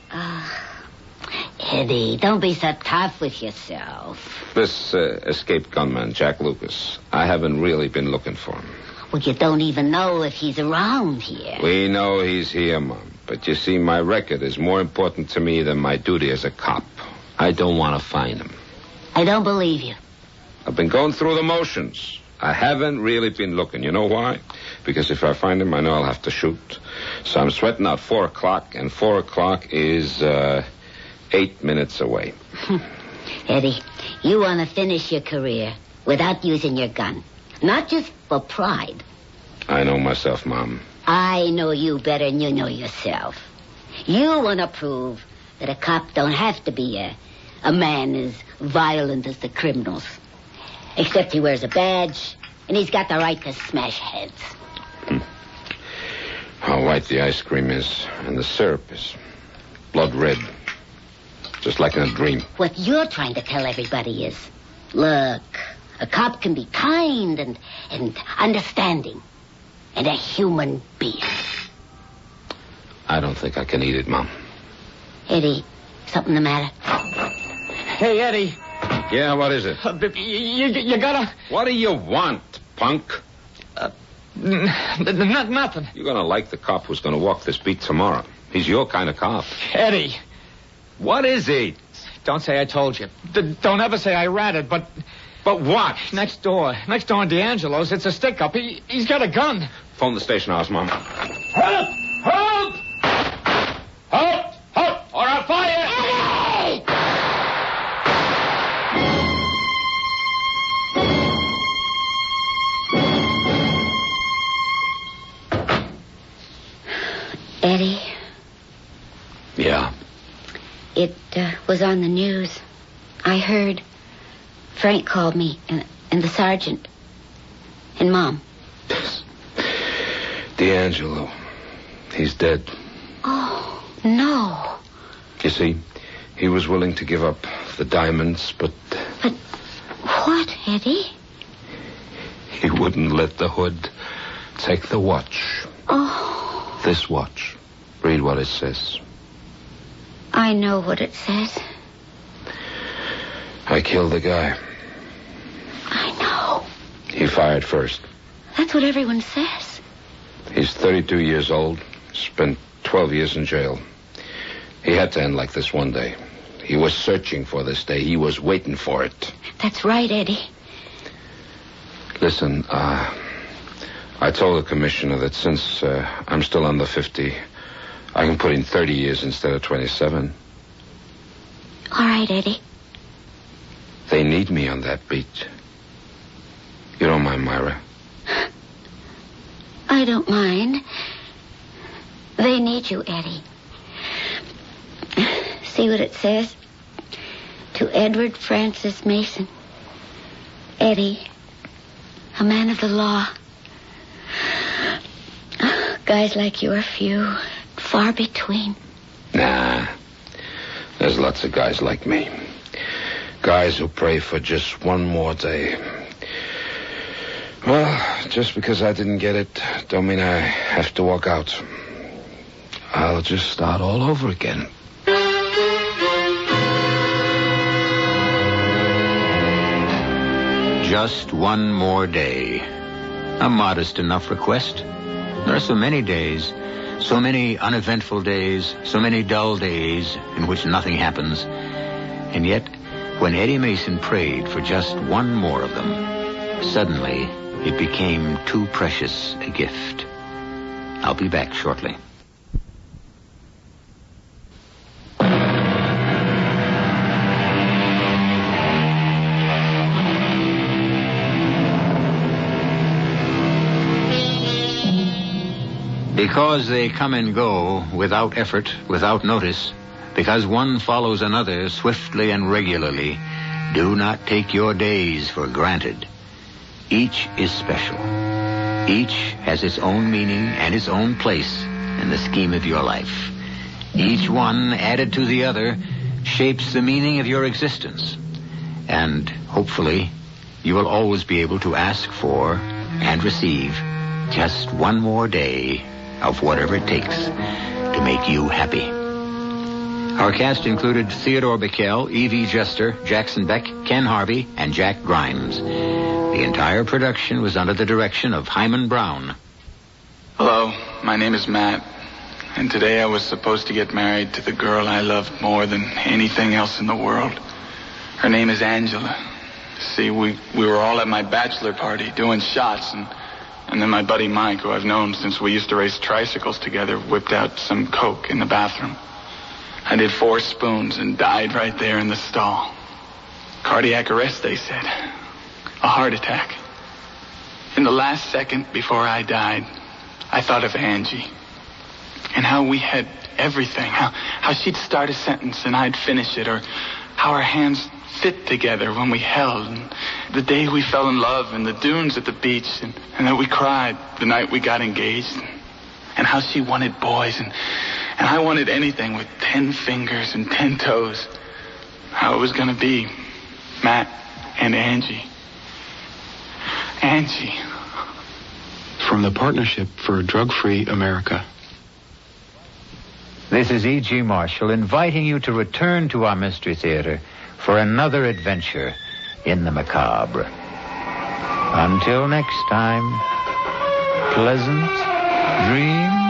Speaker 2: Eddie, don't be so tough with yourself.
Speaker 19: This escaped gunman, Jack Lucas, I haven't really been looking for him.
Speaker 2: Well, you don't even know if he's around here.
Speaker 19: We know he's here, Mom. But you see, my record is more important to me than my duty as a cop. I don't want to find him.
Speaker 2: I don't believe you.
Speaker 19: I've been going through the motions. I haven't really been looking. You know why? Because if I find him, I know I'll have to shoot. So I'm sweating out 4 o'clock, and 4 o'clock is 8 minutes away.
Speaker 2: Eddie, you want to finish your career without using your gun. Not just for pride.
Speaker 19: I know myself, Mom.
Speaker 2: I know you better than you know yourself. You want to prove that a cop don't have to be a man as violent as the criminals. Except he wears a badge, and he's got the right to smash heads.
Speaker 19: How white the ice cream is, and the syrup is blood red. Just like in a dream.
Speaker 2: What you're trying to tell everybody is, look, a cop can be kind and understanding, and a human being.
Speaker 19: I don't think I can eat it, Mom.
Speaker 2: Eddie, something the matter?
Speaker 4: Hey, Eddie.
Speaker 19: Yeah, what is it?
Speaker 4: You gotta...
Speaker 19: What do you want, punk?
Speaker 4: Nothing.
Speaker 19: You're gonna like the cop who's gonna walk this beat tomorrow. He's your kind of cop.
Speaker 4: Eddie.
Speaker 19: What is he?
Speaker 4: Don't say I told you. Don't ever say I ratted, but...
Speaker 19: But what?
Speaker 4: Next door in D'Angelo's, it's a stick-up. He's got a gun.
Speaker 19: Phone the station house, Mom.
Speaker 14: Help! Help! Help! Help! Or I'll fire!
Speaker 2: Eddie! Eddie?
Speaker 19: Yeah?
Speaker 2: It was on the news. I heard. Frank called me, and the sergeant. And Mom.
Speaker 19: D'Angelo. He's dead.
Speaker 2: Oh, no.
Speaker 19: You see, he was willing to give up the diamonds, but...
Speaker 2: But what, Eddie?
Speaker 19: He wouldn't let the hood take the watch.
Speaker 2: Oh.
Speaker 19: This watch. Read what it says.
Speaker 2: I know what it says.
Speaker 19: I killed the guy.
Speaker 2: I know.
Speaker 19: He fired first.
Speaker 2: That's what everyone says.
Speaker 19: He's 32 years old. Spent 12 years in jail. He had to end like this one day. He was searching for this day. He was waiting for it.
Speaker 2: That's right, Eddie.
Speaker 19: Listen, I told the commissioner that since I'm still under 50, I can put in 30 years instead of 27.
Speaker 2: All right, Eddie.
Speaker 19: They need me on that beat. You don't mind, Myra?
Speaker 2: I don't mind. They need you, Eddie. See what it says? To Edward Francis Mason. Eddie, a man of the law. Guys like you are few, far between.
Speaker 19: Nah. There's lots of guys like me. Guys who pray for just one more day. Well, just because I didn't get it, don't mean I have to walk out. I'll just start all over again.
Speaker 10: Just one more day. A modest enough request. There are so many days, so many uneventful days, so many dull days in which nothing happens. And yet, when Eddie Mason prayed for just one more of them, suddenly it became too precious a gift. I'll be back shortly. Because they come and go without effort, without notice, because one follows another swiftly and regularly, do not take your days for granted. Each is special. Each has its own meaning and its own place in the scheme of your life. Each one, added to the other, shapes the meaning of your existence. And hopefully, you will always be able to ask for and receive just one more day of whatever it takes to make you happy. Our cast included Theodore Bickel, Evie Jester, Jackson Beck, Ken Harvey, and Jack Grimes. The entire production was under the direction of Hyman Brown.
Speaker 11: Hello, my name is Matt. And today I was supposed to get married to the girl I loved more than anything else in the world. Her name is Angela. See, we were all at my bachelor party doing shots, and then my buddy Mike, who I've known since we used to race tricycles together, whipped out some Coke in the bathroom. I did 4 spoons and died right there in the stall. Cardiac arrest, they said. A heart attack. In the last second before I died, I thought of Angie. And how we had everything. How she'd start a sentence and I'd finish it. Or how our hands fit together when we held. And the day we fell in love and the dunes at the beach. And that we cried the night we got engaged. And how she wanted boys. And I wanted anything with 10 fingers and 10 toes. How it was going to be. Matt and Angie. Angie.
Speaker 16: From the Partnership for a Drug-Free America.
Speaker 9: This is E.G. Marshall inviting you to return to our Mystery Theater for another adventure in the macabre. Until next time, pleasant dreams.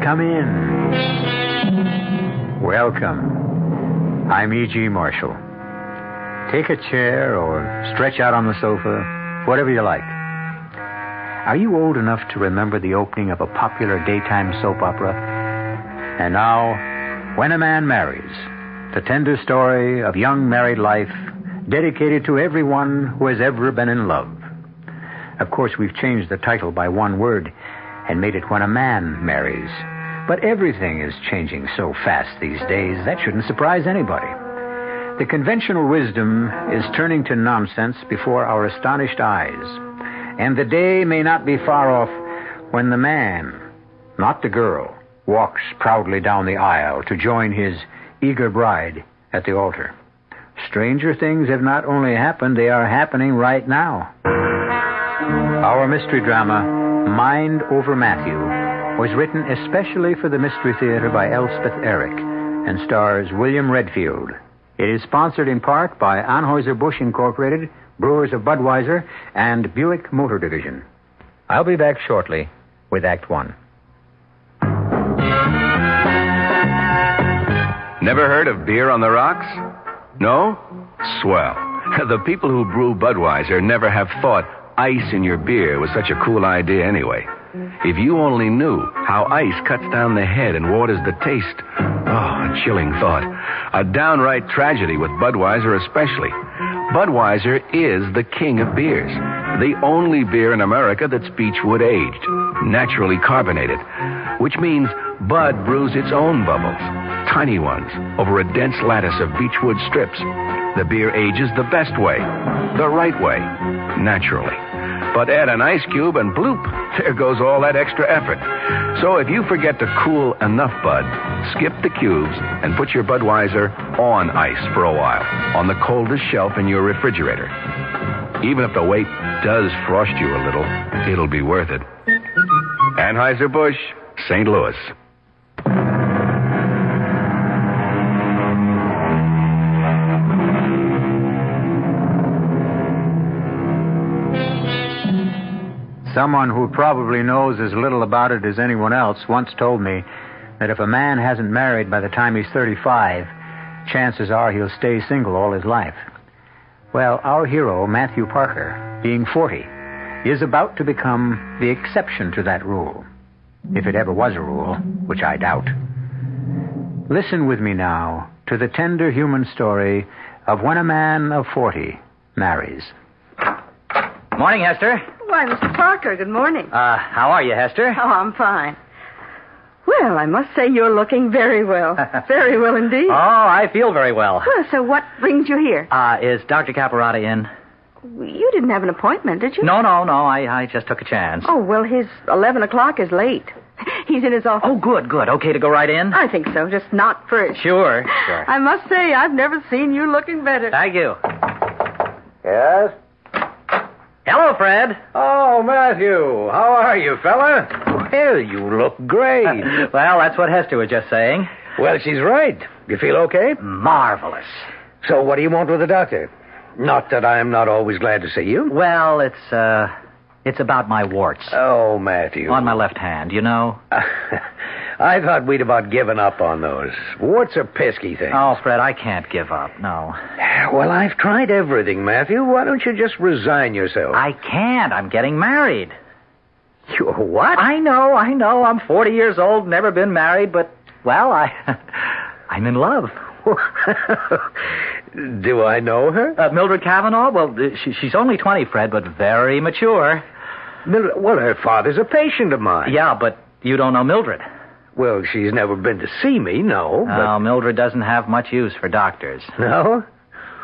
Speaker 9: Come in. Welcome. I'm E.G. Marshall. Take a chair or stretch out on the sofa, whatever you like. Are you old enough to remember the opening of a popular daytime soap opera? And now, When a Man Marries, the tender story of young married life dedicated to everyone who has ever been in love. Of course, we've changed the title by one word and made it When a Man Marries. But everything is changing so fast these days, that shouldn't surprise anybody. The conventional wisdom is turning to nonsense before our astonished eyes. And the day may not be far off when the man, not the girl, walks proudly down the aisle to join his eager bride at the altar. Stranger things have not only happened, they are happening right now. Our mystery drama, Mind Over Matthew, was written especially for the Mystery Theater by Elspeth Eric and stars William Redfield. It is sponsored in part by Anheuser-Busch Incorporated, Brewers of Budweiser, and Buick Motor Division. I'll be back shortly with Act One.
Speaker 22: Never heard of beer on the rocks? No? Swell. The people who brew Budweiser never have thought ice in your beer was such a cool idea anyway. If you only knew how ice cuts down the head and waters the taste. Oh, a chilling thought. A downright tragedy with Budweiser especially. Budweiser is the king of beers. The only beer in America that's beechwood aged, naturally carbonated, which means Bud brews its own bubbles, tiny ones, over a dense lattice of beechwood strips. The beer ages the best way, the right way, naturally. But add an ice cube and bloop, there goes all that extra effort. So if you forget to cool enough Bud, skip the cubes and put your Budweiser on ice for a while, on the coldest shelf in your refrigerator. Even if the wait does frost you a little, it'll be worth it. Anheuser-Busch, St. Louis.
Speaker 9: Someone who probably knows as little about it as anyone else once told me that if a man hasn't married by the time he's 35, chances are he'll stay single all his life. Well, our hero, Matthew Parker, being 40, is about to become the exception to that rule. If it ever was a rule, which I doubt. Listen with me now to the tender human story of when a man of 40 marries.
Speaker 21: Morning, Hester.
Speaker 23: Why, Mr. Parker, good morning.
Speaker 21: How are you, Hester?
Speaker 23: Oh, I'm fine.
Speaker 13: Well, I must say you're looking very well. Very well indeed.
Speaker 15: Oh, I feel very well.
Speaker 13: Well, so what brings you here?
Speaker 15: Is Dr. Caparata in?
Speaker 13: You didn't have an appointment, did you?
Speaker 15: No. I just took a chance.
Speaker 13: Oh, well, his 11 o'clock is late. He's in his office.
Speaker 15: Oh, good. Okay to go right in?
Speaker 13: I think so, just not first.
Speaker 15: Sure.
Speaker 13: I must say, I've never seen you looking better.
Speaker 15: Thank you.
Speaker 18: Yes?
Speaker 15: Hello, Fred.
Speaker 18: Oh, Matthew. How are you, fella? Well, you look great.
Speaker 15: Well, that's what Hester was just saying.
Speaker 18: Well, she's right. You feel okay?
Speaker 15: Marvelous.
Speaker 18: So what do you want with the doctor? Not that I'm not always glad to see you.
Speaker 15: Well, it's about my warts.
Speaker 18: Oh, Matthew.
Speaker 15: On my left hand, you know.
Speaker 18: I thought we'd about given up on those. Warts are pesky things.
Speaker 15: Oh, Fred, I can't give up, no.
Speaker 18: Well, I've tried everything, Matthew. Why don't you just resign yourself?
Speaker 15: I can't. I'm getting married.
Speaker 18: You're what?
Speaker 15: I know. I'm 40 years old, never been married, but, well, I'm in love.
Speaker 18: Do I know her?
Speaker 15: Mildred Cavanaugh? Well, she's only 20, Fred, but very mature.
Speaker 18: Well, her father's a patient of mine.
Speaker 15: Yeah, but you don't know Mildred.
Speaker 18: Well, she's never been to see me, no. But...
Speaker 15: Oh, Mildred doesn't have much use for doctors.
Speaker 18: No?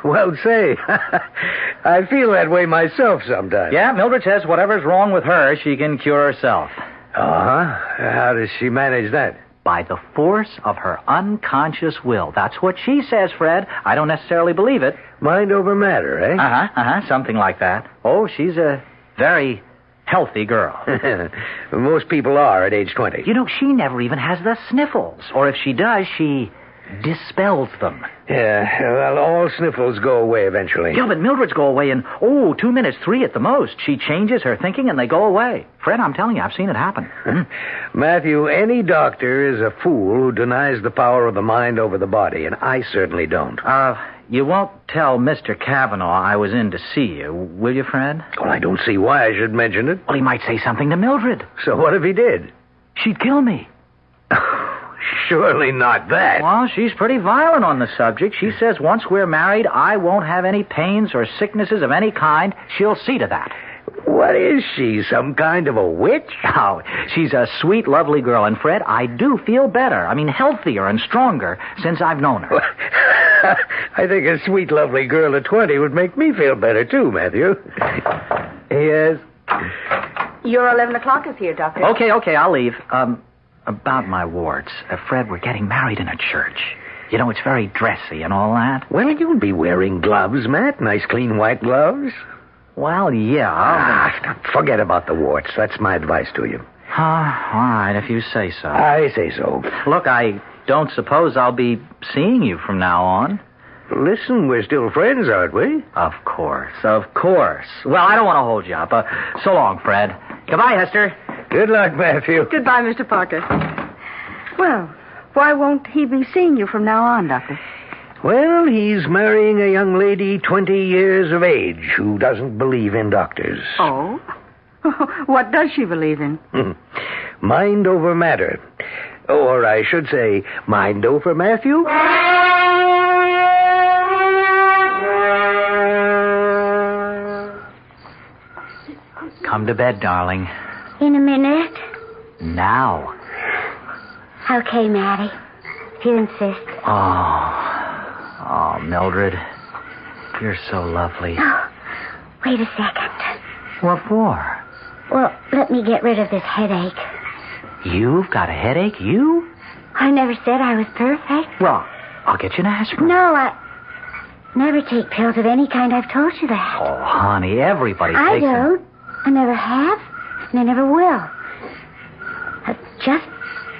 Speaker 18: Well, say, I feel that way myself sometimes.
Speaker 15: Yeah, Mildred says whatever's wrong with her, she can cure herself.
Speaker 18: Uh-huh. How does she manage that?
Speaker 15: By the force of her unconscious will. That's what she says, Fred. I don't necessarily believe it.
Speaker 18: Mind over matter, eh?
Speaker 15: Uh-huh. Something like that. Oh, she's a very healthy girl.
Speaker 18: Most people are at age 20.
Speaker 15: You know, she never even has the sniffles. Or if she does, she dispels them.
Speaker 18: Yeah, well, all sniffles go away eventually.
Speaker 15: Yeah, but Mildred's go away in, 2 minutes, 3 at the most. She changes her thinking and they go away. Fred, I'm telling you, I've seen it happen.
Speaker 18: Matthew, any doctor is a fool who denies the power of the mind over the body, and I certainly don't.
Speaker 15: You won't tell Mr. Cavanaugh I was in to see you, will you, Fred?
Speaker 18: Well, I don't see why I should mention it.
Speaker 15: Well, he might say something to Mildred.
Speaker 18: So what if he did?
Speaker 15: She'd kill me.
Speaker 18: Surely not that.
Speaker 15: Well, she's pretty violent on the subject. She says once we're married, I won't have any pains or sicknesses of any kind. She'll see to that.
Speaker 18: What is she, some kind of a witch?
Speaker 15: Oh, she's a sweet, lovely girl. And, Fred, I do feel better. I mean, healthier and stronger since I've known her.
Speaker 18: I think a sweet, lovely girl at 20 would make me feel better, too, Matthew. Yes?
Speaker 13: Your 11 o'clock is here, Doctor.
Speaker 15: Okay, I'll leave. About my warts. Fred, we're getting married in a church. You know, it's very dressy and all that.
Speaker 18: Well, you'll be wearing gloves, Matt. Nice, clean, white gloves.
Speaker 15: Well, yeah.
Speaker 18: Forget about the warts. That's my advice to you.
Speaker 15: All right, if you say so.
Speaker 18: I say so.
Speaker 15: Look, I don't suppose I'll be seeing you from now on.
Speaker 18: Listen, we're still friends, aren't we?
Speaker 15: Of course. Well, I don't want to hold you up. So long, Fred. Goodbye, Hester.
Speaker 18: Good luck, Matthew.
Speaker 13: Goodbye, Mr. Parker. Well, why won't he be seeing you from now on, Doctor?
Speaker 18: Well, he's marrying a young lady 20 years of age who doesn't believe in doctors.
Speaker 13: Oh? What does she believe in?
Speaker 18: Mind over matter. Or I should say, mind over Matthew.
Speaker 15: Come to bed, darling.
Speaker 8: In a minute.
Speaker 15: Now.
Speaker 8: Okay, Maddie. If you insist.
Speaker 15: Oh, Mildred. You're so lovely.
Speaker 8: Oh, wait a second.
Speaker 15: What for?
Speaker 8: Well, let me get rid of this headache.
Speaker 15: You've got a headache? You?
Speaker 8: I never said I was perfect.
Speaker 15: Well, I'll get you an aspirin.
Speaker 8: No, I never take pills of any kind. I've told you that.
Speaker 15: Oh, honey, everybody takes them.
Speaker 8: I don't. I never have, and I never will. Just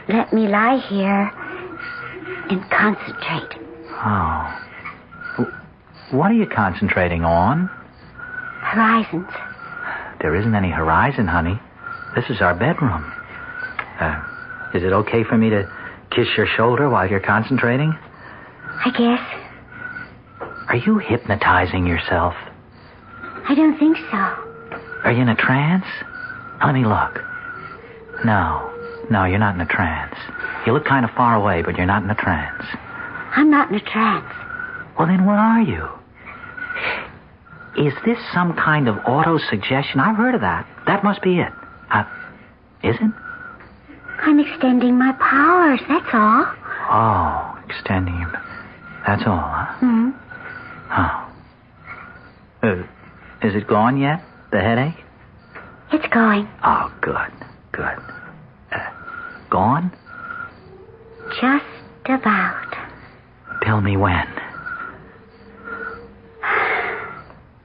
Speaker 8: let me lie here and concentrate.
Speaker 15: Oh. What are you concentrating on?
Speaker 8: Horizons.
Speaker 15: There isn't any horizon, honey. This is our bedroom. Is it okay for me to kiss your shoulder while you're concentrating?
Speaker 8: I guess.
Speaker 15: Are you hypnotizing yourself?
Speaker 8: I don't think so.
Speaker 15: Are you in a trance? Let me look. No, you're not in a trance. You look kind of far away, but you're not in a trance.
Speaker 8: I'm not in a trance.
Speaker 15: Well, then what are you? Is this some kind of auto-suggestion? I've heard of that. That must be it. Is it?
Speaker 8: I'm extending my powers, that's all.
Speaker 15: Oh, extending him. That's all, huh?
Speaker 8: Hmm.
Speaker 15: Oh. Is it gone yet, the headache?
Speaker 8: It's going.
Speaker 15: Oh, good. Gone?
Speaker 8: Just about.
Speaker 15: Tell me when.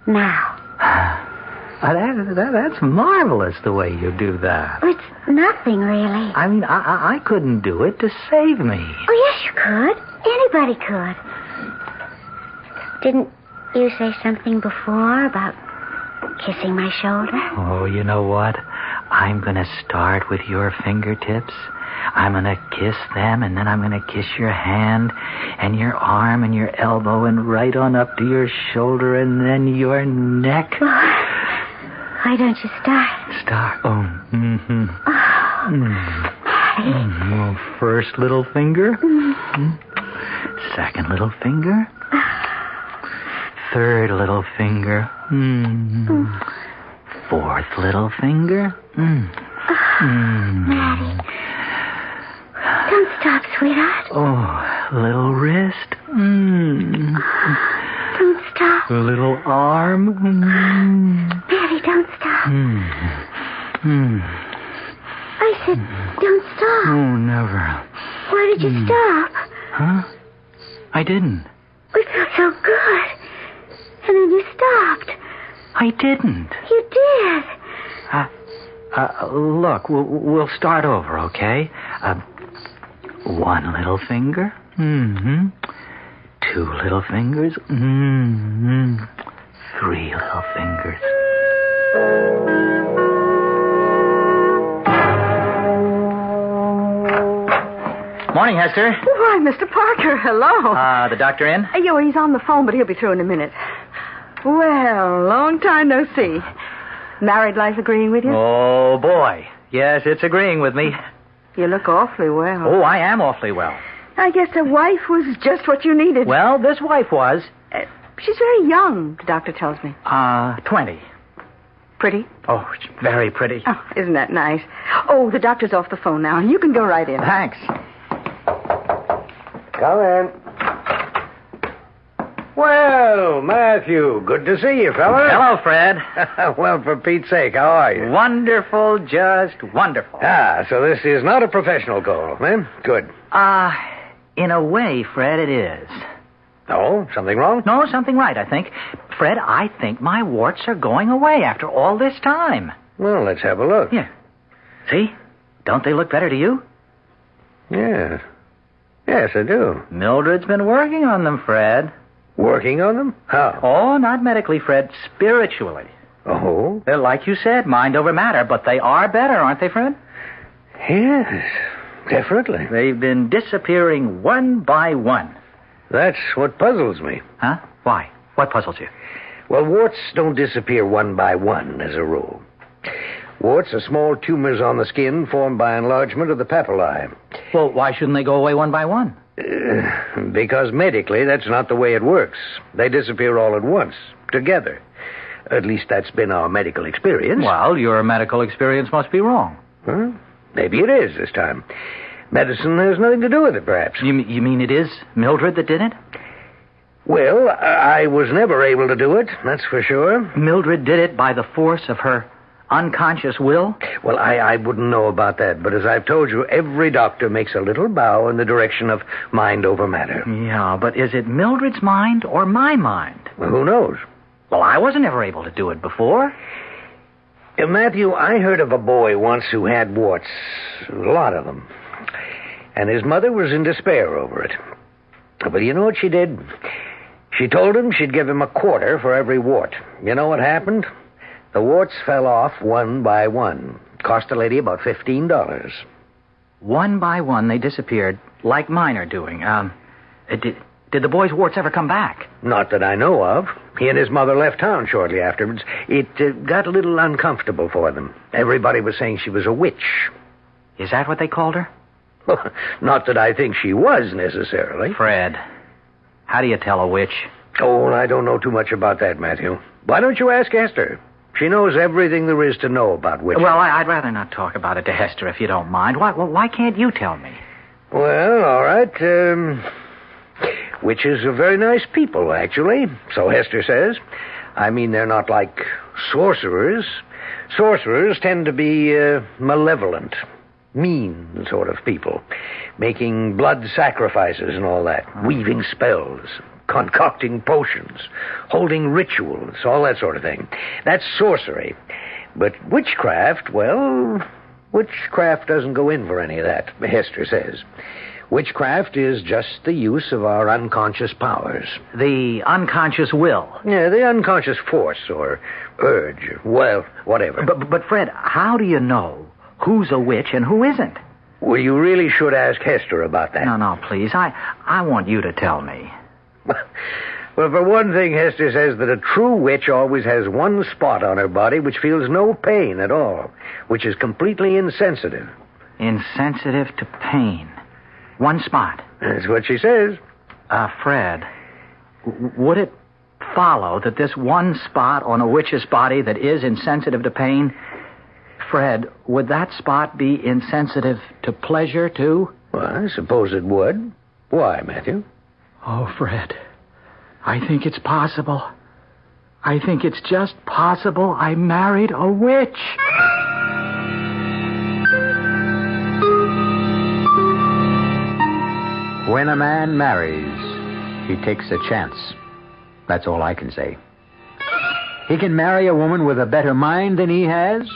Speaker 8: Now.
Speaker 15: That's marvelous, the way you do that.
Speaker 8: It's nothing, really.
Speaker 15: I mean, I couldn't do it to save me.
Speaker 8: Oh, yes, you could. Anybody could. Didn't you say something before about kissing my shoulder?
Speaker 15: Oh, you know what? I'm going to start with your fingertips. I'm going to kiss them, and then I'm going to kiss your hand and your arm and your elbow and right on up to your shoulder and then your neck.
Speaker 8: Why don't you start?
Speaker 15: Start? Oh, mm-hmm.
Speaker 8: Maddie.
Speaker 15: First little finger. Second little finger. Third little finger. Fourth little finger.
Speaker 8: Maddie. Don't stop, sweetheart.
Speaker 15: Oh, little wrist.
Speaker 8: Don't stop.
Speaker 15: Little arm.
Speaker 8: Maddie, don't stop. I said, don't stop.
Speaker 15: Oh, never.
Speaker 8: Why did you stop?
Speaker 15: Huh? I didn't.
Speaker 8: It felt so good. And then you stopped.
Speaker 15: I didn't.
Speaker 8: You did.
Speaker 15: Look, we'll start over, okay? One little finger. Two little fingers. 3 little fingers. Morning, Hester.
Speaker 13: Why, Mr. Parker, hello.
Speaker 15: The doctor in?
Speaker 13: He's on the phone, but he'll be through in a minute. Well, long time no see. Married life agreeing with you?
Speaker 15: Oh, boy. Yes, it's agreeing with me.
Speaker 13: You look awfully well.
Speaker 15: Oh, I am awfully well.
Speaker 13: I guess a wife was just what you needed.
Speaker 15: Well, this wife was.
Speaker 13: She's very young, the doctor tells me.
Speaker 15: 20.
Speaker 13: Pretty?
Speaker 15: Oh, she's very pretty.
Speaker 13: Oh, isn't that nice? Oh, the doctor's off the phone now. You can go right in.
Speaker 15: Thanks.
Speaker 18: Come in. Well, Matthew, good to see you, fella.
Speaker 15: Hello, Fred.
Speaker 18: Well, for Pete's sake, how are you?
Speaker 15: Wonderful, just wonderful.
Speaker 18: So this is not a professional call, eh? Good.
Speaker 15: In a way, Fred, it is.
Speaker 18: Oh, something wrong?
Speaker 15: No, something right, I think. Fred, I think my warts are going away after all this time.
Speaker 18: Well, let's have a look.
Speaker 15: Yeah. See? Don't they look better to you?
Speaker 18: Yes. Yes, I do.
Speaker 15: Mildred's been working on them, Fred.
Speaker 18: Working on them? How?
Speaker 15: Oh, not medically, Fred. Spiritually.
Speaker 18: Oh?
Speaker 15: They're like you said, mind over matter, but they are better, aren't they, Fred?
Speaker 18: Yes, definitely.
Speaker 15: They've been disappearing one by one.
Speaker 18: That's what puzzles me.
Speaker 15: Huh? Why? What puzzles you?
Speaker 18: Well, warts don't disappear one by one, as a rule. Warts are small tumors on the skin formed by enlargement of the papillae.
Speaker 15: Well, why shouldn't they go away one by one?
Speaker 18: Because medically, that's not the way it works. They disappear all at once, together. At least that's been our medical experience.
Speaker 15: Well, your medical experience must be wrong.
Speaker 18: Huh? Maybe it is this time. Medicine has nothing to do with it, perhaps.
Speaker 15: You mean it is Mildred that did it?
Speaker 18: Well, I was never able to do it, that's for sure.
Speaker 15: Mildred did it by the force of her unconscious will?
Speaker 18: Well, I wouldn't know about that, but as I've told you, every doctor makes a little bow in the direction of mind over matter.
Speaker 15: Yeah, but is it Mildred's mind or my mind?
Speaker 18: Well, who knows?
Speaker 15: Well, I wasn't ever able to do it before.
Speaker 18: Matthew, I heard of a boy once who had warts. A lot of them. And his mother was in despair over it. But you know what she did? She told him she'd give him $0.25 for every wart. You know what happened? The warts fell off one by one. Cost the lady about $15.
Speaker 15: One by one, they disappeared, like mine are doing. Did the boy's warts ever come back?
Speaker 18: Not that I know of. He and his mother left town shortly afterwards. It got a little uncomfortable for them. Everybody was saying she was a witch.
Speaker 15: Is that what they called her?
Speaker 18: Not that I think she was, necessarily.
Speaker 15: Fred, how do you tell a witch?
Speaker 18: Oh, I don't know too much about that, Matthew. Why don't you ask Esther? She knows everything there is to know about witches.
Speaker 15: Well, I'd rather not talk about it to Hester, if you don't mind. Why can't you tell me?
Speaker 18: Well, all right. Witches are very nice people, actually, so Hester says. I mean, they're not like sorcerers. Sorcerers tend to be malevolent, mean sort of people, making blood sacrifices and all that, weaving spells, concocting potions, holding rituals, all that sort of thing. That's sorcery. But witchcraft, well, witchcraft doesn't go in for any of that, Hester says. Witchcraft is just the use of our unconscious powers.
Speaker 15: The unconscious will.
Speaker 18: Yeah, the unconscious force or urge, well, whatever.
Speaker 15: But Fred, how do you know who's a witch and who isn't?
Speaker 18: Well, you really should ask Hester about that.
Speaker 15: No, please. I want you to tell me.
Speaker 18: Well, for one thing, Hester says that a true witch always has one spot on her body which feels no pain at all, which is completely insensitive.
Speaker 15: Insensitive to pain. One spot.
Speaker 18: That's what she says.
Speaker 15: Fred, would it follow that this one spot on a witch's body that is insensitive to pain, Fred, would that spot be insensitive to pleasure, too?
Speaker 18: Well, I suppose it would. Why, Matthew?
Speaker 15: Oh, Fred, I think it's possible. I think it's just possible I married a witch.
Speaker 9: When a man marries, he takes a chance. That's all I can say. He can marry a woman with a better mind than he has,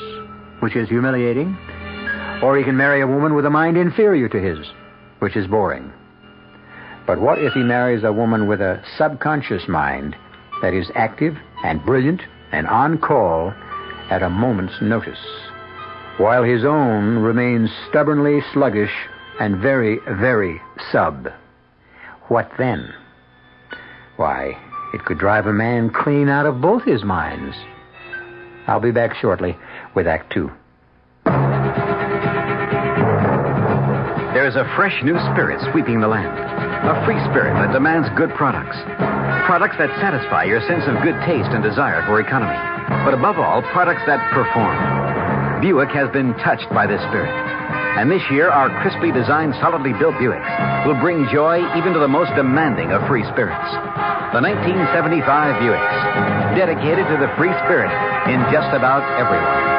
Speaker 9: which is humiliating, or he can marry a woman with a mind inferior to his, which is boring. But what if he marries a woman with a subconscious mind that is active and brilliant and on call at a moment's notice, while his own remains stubbornly sluggish and very, very sub? What then? Why, it could drive a man clean out of both his minds. I'll be back shortly with Act 2.
Speaker 1: There is a fresh new spirit sweeping the land. A free spirit that demands good products. Products that satisfy your sense of good taste and desire for economy. But above all, products that perform. Buick has been touched by this spirit. And this year, our crisply designed, solidly built Buicks will bring joy even to the most demanding of free spirits. The 1975 Buicks, dedicated to the free spirit in just about everyone.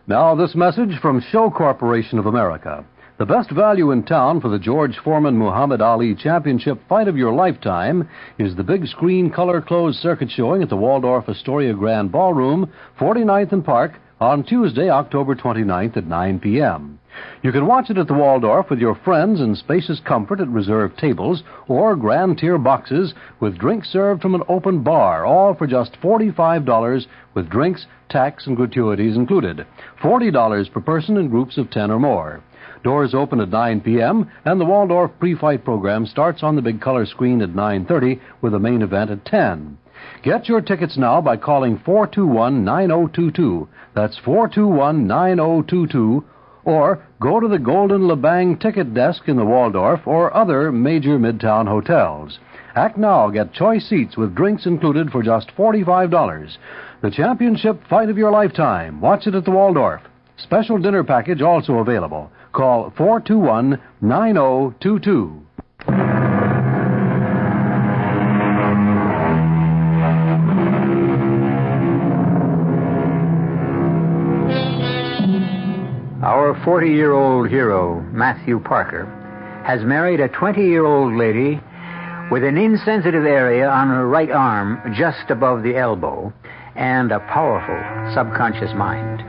Speaker 17: Now, this message from Show Corporation of America. The best value in town for the George Foreman Muhammad Ali Championship Fight of Your Lifetime is the big screen color closed circuit showing at the Waldorf Astoria Grand Ballroom, 49th and Park, on Tuesday, October 29th at 9 p.m. You can watch it at the Waldorf with your friends in spacious comfort at reserved tables or grand tier boxes with drinks served from an open bar, all for just $45 with drinks, tax, and gratuities included. $40 per person in groups of 10 or more. Doors open at 9 p.m., and the Waldorf pre-fight program starts on the big color screen at 9:30 with the main event at 10. Get your tickets now by calling 421-9022. That's 421-9022. Or go to the Golden Lebang ticket desk in the Waldorf or other major midtown hotels. Act now. Get choice seats with drinks included for just $45. The championship fight of your lifetime. Watch it at the Waldorf. Special dinner package also available. Call 421-9022.
Speaker 9: Our 40-year-old hero, Matthew Parker, has married a 20-year-old lady with an insensitive area on her right arm just above the elbow and a powerful subconscious mind.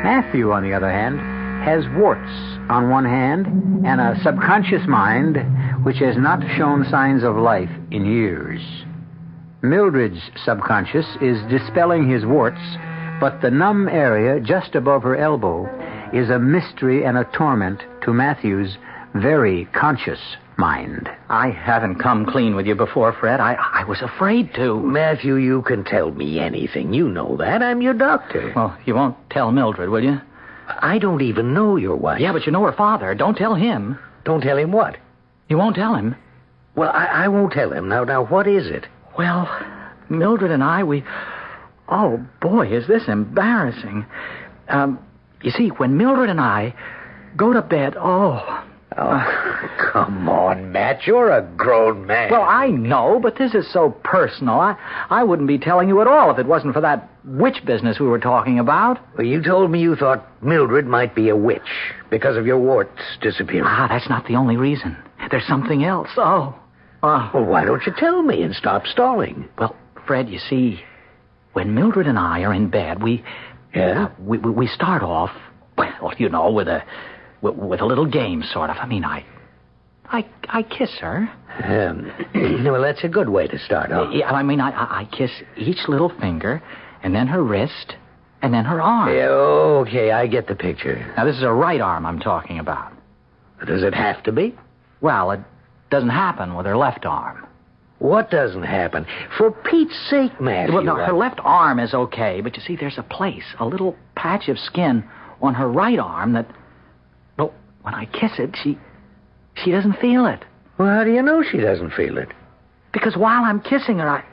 Speaker 9: Matthew, on the other hand, has warts on one hand and a subconscious mind which has not shown signs of life in years. Mildred's subconscious is dispelling his warts, but the numb area just above her elbow is a mystery and a torment to Matthew's very conscious mind.
Speaker 15: I haven't come clean with you before, Fred. I was afraid to.
Speaker 18: Matthew, you can tell me anything. You know that. I'm your doctor.
Speaker 15: Well, you won't tell Mildred, will you?
Speaker 18: I don't even know your wife.
Speaker 15: Yeah, but you know her father. Don't tell him.
Speaker 18: Don't tell him what?
Speaker 15: You won't tell him?
Speaker 18: Well, I won't tell him. Now, what is it?
Speaker 15: Well, Mildred and I, we Oh, boy, is this embarrassing. You see, when Mildred and I go to bed,
Speaker 18: come on, Matt. You're a grown man.
Speaker 15: Well, I know, but this is so personal. I wouldn't be telling you at all if it wasn't for that witch business we were talking about.
Speaker 18: Well, you told me you thought Mildred might be a witch because of your warts disappearing.
Speaker 15: That's not the only reason. There's something else. Well,
Speaker 18: why don't you tell me and stop stalling?
Speaker 15: Well, Fred, you see, when Mildred and I are in bed, we start off, well, you know, with a little game, sort of. I mean, I kiss her.
Speaker 18: Well, that's a good way to start off.
Speaker 15: Yeah, I mean, I kiss each little finger, and then her wrist, and then her arm.
Speaker 18: Yeah, okay, I get the picture.
Speaker 15: Now, this is her right arm I'm talking about.
Speaker 18: Does it have to be?
Speaker 15: Well, it doesn't happen with her left arm.
Speaker 18: What doesn't happen? For Pete's sake, Matthew.
Speaker 15: Well, no, her left arm is okay, but you see, there's a little patch of skin on her right arm that, well, when I kiss it, she doesn't feel it.
Speaker 18: Well, how do you know she doesn't feel it?
Speaker 15: Because while I'm kissing her,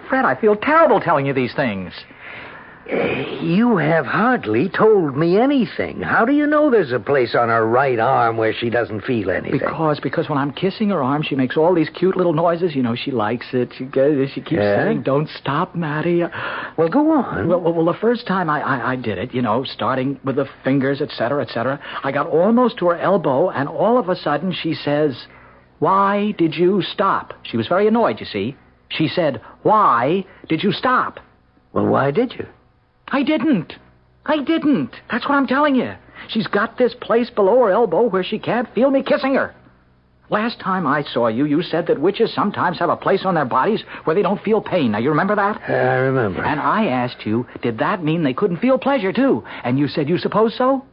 Speaker 15: Fred, I feel terrible telling you these things.
Speaker 18: You have hardly told me anything. How do you know there's a place on her right arm where she doesn't feel anything?
Speaker 15: Because when I'm kissing her arm, she makes all these cute little noises. You know, she likes it. She keeps saying, "Don't stop, Matty."
Speaker 18: Well, go on.
Speaker 15: Well, the first time I did it, you know, starting with the fingers, etc., etc., I got almost to her elbow, and all of a sudden she says, "Why did you stop?" She was very annoyed, you see. She said, "Why did you stop?"
Speaker 18: Well, why did you?
Speaker 15: I didn't. That's what I'm telling you. She's got this place below her elbow where she can't feel me kissing her. Last time I saw you, you said that witches sometimes have a place on their bodies where they don't feel pain. Now, you remember that?
Speaker 18: I remember.
Speaker 15: And I asked you, did that mean they couldn't feel pleasure, too? And you said you suppose so?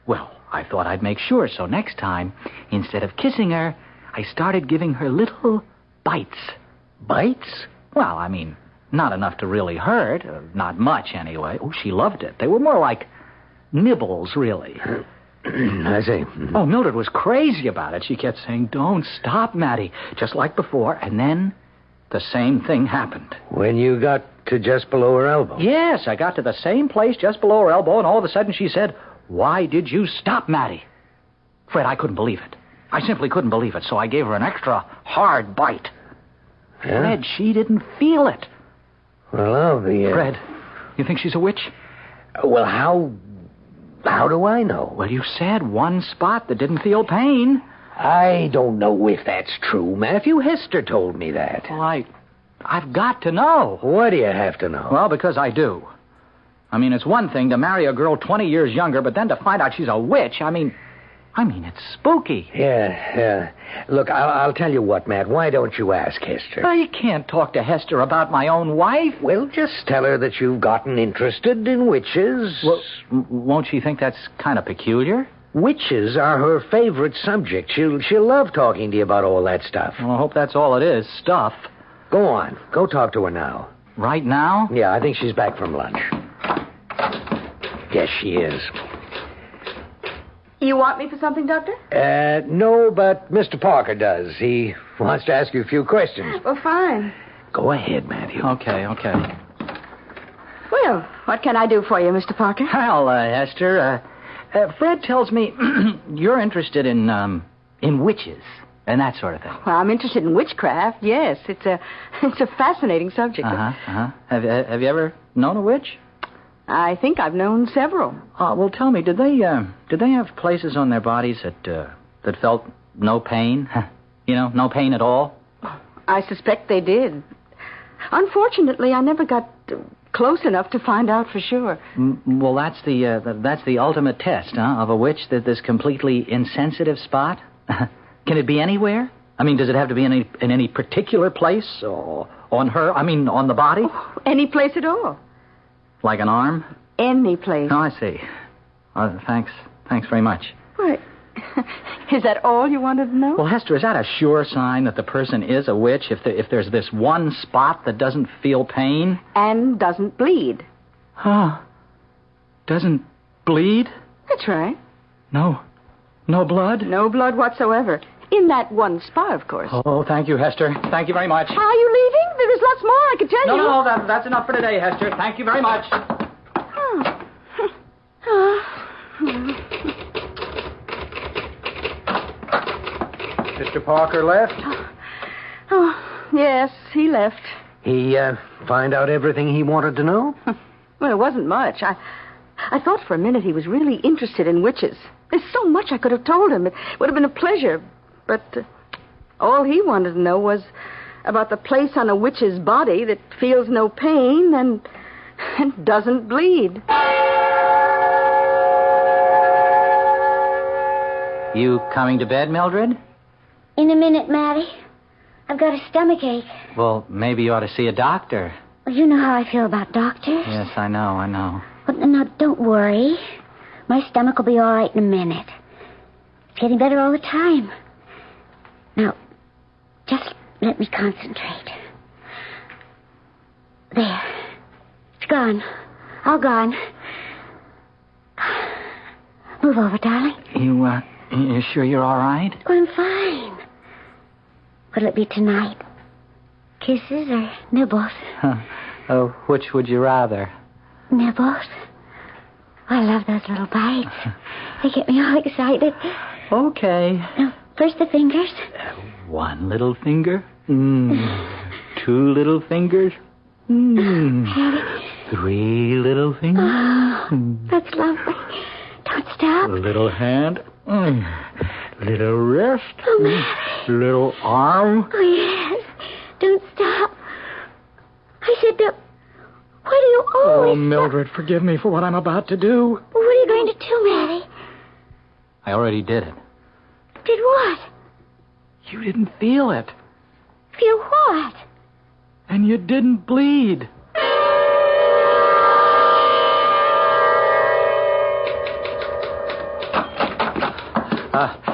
Speaker 15: Well, I thought I'd make sure, so next time, instead of kissing her, I started giving her little bites.
Speaker 18: Bites?
Speaker 15: Well, I mean, not enough to really hurt. Not much, anyway. Oh, she loved it. They were more like nibbles, really.
Speaker 18: I see.
Speaker 15: Oh, Mildred was crazy about it. She kept saying, "Don't stop, Matty," just like before. And then the same thing happened.
Speaker 18: When you got to just below her elbow?
Speaker 15: Yes, I got to the same place just below her elbow, and all of a sudden she said, "Why did you stop, Matty?" Fred, I couldn't believe it. I simply couldn't believe it, so I gave her an extra hard bite.
Speaker 18: Yeah?
Speaker 15: Fred, she didn't feel it.
Speaker 18: Well, I'll be...
Speaker 15: Fred, you think she's a witch?
Speaker 18: Well, how do I know?
Speaker 15: Well, you said one spot that didn't feel pain.
Speaker 18: I don't know if that's true, Matthew. Hester told me that.
Speaker 15: Well, I've got to know.
Speaker 18: Why do you have to know?
Speaker 15: Well, because I do. I mean, it's one thing to marry a girl 20 years younger, but then to find out she's a witch, I mean, it's spooky.
Speaker 18: Yeah. Look, I'll tell you what, Matt. Why don't you ask Hester?
Speaker 15: I can't talk to Hester about my own wife.
Speaker 18: Well, just tell her that you've gotten interested in witches.
Speaker 15: Well, won't she think that's kind of peculiar?
Speaker 18: Witches are her favorite subject. She'll love talking to you about all that stuff.
Speaker 15: Well, I hope that's all it is, stuff.
Speaker 18: Go on. Go talk to her now.
Speaker 15: Right now?
Speaker 18: Yeah, I think she's back from lunch. Yes, she is.
Speaker 21: You want me for something, Doctor?
Speaker 18: No, but Mr. Parker does. He wants to ask you a few questions.
Speaker 21: Well, fine.
Speaker 18: Go ahead, Matthew.
Speaker 15: Okay.
Speaker 21: Well, what can I do for you, Mr. Parker?
Speaker 15: Well, Hester, Fred tells me you're interested in witches and that sort of thing.
Speaker 21: Well, I'm interested in witchcraft, yes. It's a fascinating subject.
Speaker 15: Have you ever known a witch?
Speaker 21: I think I've known several.
Speaker 15: Well, tell me, did they have places on their bodies that felt no pain? You know, no pain at all?
Speaker 21: I suspect they did. Unfortunately, I never got close enough to find out for sure.
Speaker 15: Well, that's the ultimate test, of a witch, that this completely insensitive spot. Can it be anywhere? I mean, does it have to be in any particular place, or on her? I mean, on the body?
Speaker 21: Oh, any place at all.
Speaker 15: Like an arm?
Speaker 21: Any place.
Speaker 15: Oh, I see. Thanks very much.
Speaker 21: What? Is that all you wanted to know?
Speaker 15: Well, Hester, is that a sure sign that the person is a witch if there's this one spot that doesn't feel pain?
Speaker 21: And doesn't bleed.
Speaker 15: Doesn't bleed?
Speaker 21: That's right.
Speaker 15: No blood?
Speaker 21: No blood whatsoever. In that one spot, of course.
Speaker 15: Oh, thank you, Hester. Thank you very much.
Speaker 21: Are you leaving? There there's lots more I could tell you.
Speaker 15: No, that's enough for today, Hester. Thank you very much. Mr. Parker left?
Speaker 21: Oh, yes, he left.
Speaker 18: He find out everything he wanted to know?
Speaker 21: Well, it wasn't much. I thought for a minute he was really interested in witches. There's so much I could have told him. It would have been a pleasure. But all he wanted to know was about the place on a witch's body that feels no pain and doesn't bleed.
Speaker 15: You coming to bed, Mildred?
Speaker 2: In a minute, Matty. I've got a stomachache.
Speaker 15: Well, maybe you ought to see a doctor.
Speaker 2: Well, you know how I feel about doctors.
Speaker 15: Yes, I know.
Speaker 2: Well, no, don't worry. My stomach will be all right in a minute. It's getting better all the time. Now, just let me concentrate. There. It's gone. All gone. Move over, darling.
Speaker 15: You sure you're all right?
Speaker 2: Oh, I'm fine. What'll it be tonight? Kisses or nibbles?
Speaker 15: Which would you rather?
Speaker 2: Nibbles. I love those little bites. They get me all excited.
Speaker 15: Okay.
Speaker 2: Now, first the fingers.
Speaker 15: One little finger. Two little fingers. Three little fingers.
Speaker 2: Oh, that's lovely. Don't stop.
Speaker 15: A little hand. Little wrist.
Speaker 2: Oh, Matty.
Speaker 15: Little arm.
Speaker 2: Oh, yes. Don't stop. I said, why do you always...
Speaker 15: Oh, Mildred, forgive me for what I'm about to do.
Speaker 2: What are you going to do, Matty?
Speaker 15: I already did it.
Speaker 2: Did what?
Speaker 15: You didn't feel it.
Speaker 2: Feel what?
Speaker 15: And you didn't bleed.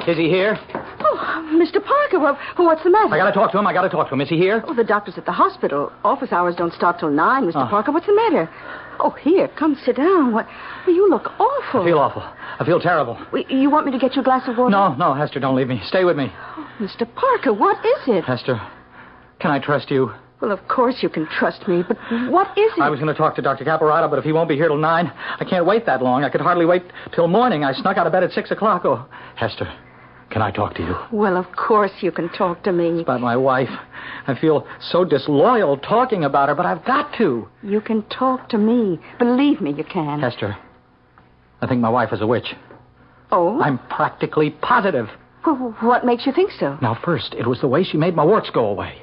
Speaker 15: Is he here?
Speaker 21: Oh, Mr. Parker, what's the matter?
Speaker 15: I gotta talk to him. Is he here?
Speaker 21: Oh, the doctor's at the hospital. Office hours don't start till 9, Mr. Parker. What's the matter? Oh, here, come sit down. What? Well, you look awful.
Speaker 15: I feel awful. I feel terrible.
Speaker 21: You want me to get you a glass of water?
Speaker 15: No, Hester, don't leave me. Stay with me.
Speaker 21: Oh, Mr. Parker, what is it?
Speaker 15: Hester, can I trust you?
Speaker 21: Well, of course you can trust me, but what is it?
Speaker 15: I was going to talk to Dr. Caparata, but if he won't be here till 9, I can't wait that long. I could hardly wait till morning. I snuck out of bed at 6 o'clock. Oh, Hester, can I talk to you?
Speaker 21: Well, of course you can talk to me.
Speaker 15: It's about my wife. I feel so disloyal talking about her, but I've got to.
Speaker 21: You can talk to me. Believe me, you can.
Speaker 15: Hester, I think my wife is a witch.
Speaker 21: Oh?
Speaker 15: I'm practically positive.
Speaker 21: Well, what makes you think so?
Speaker 15: Now, first, it was the way she made my warts go away.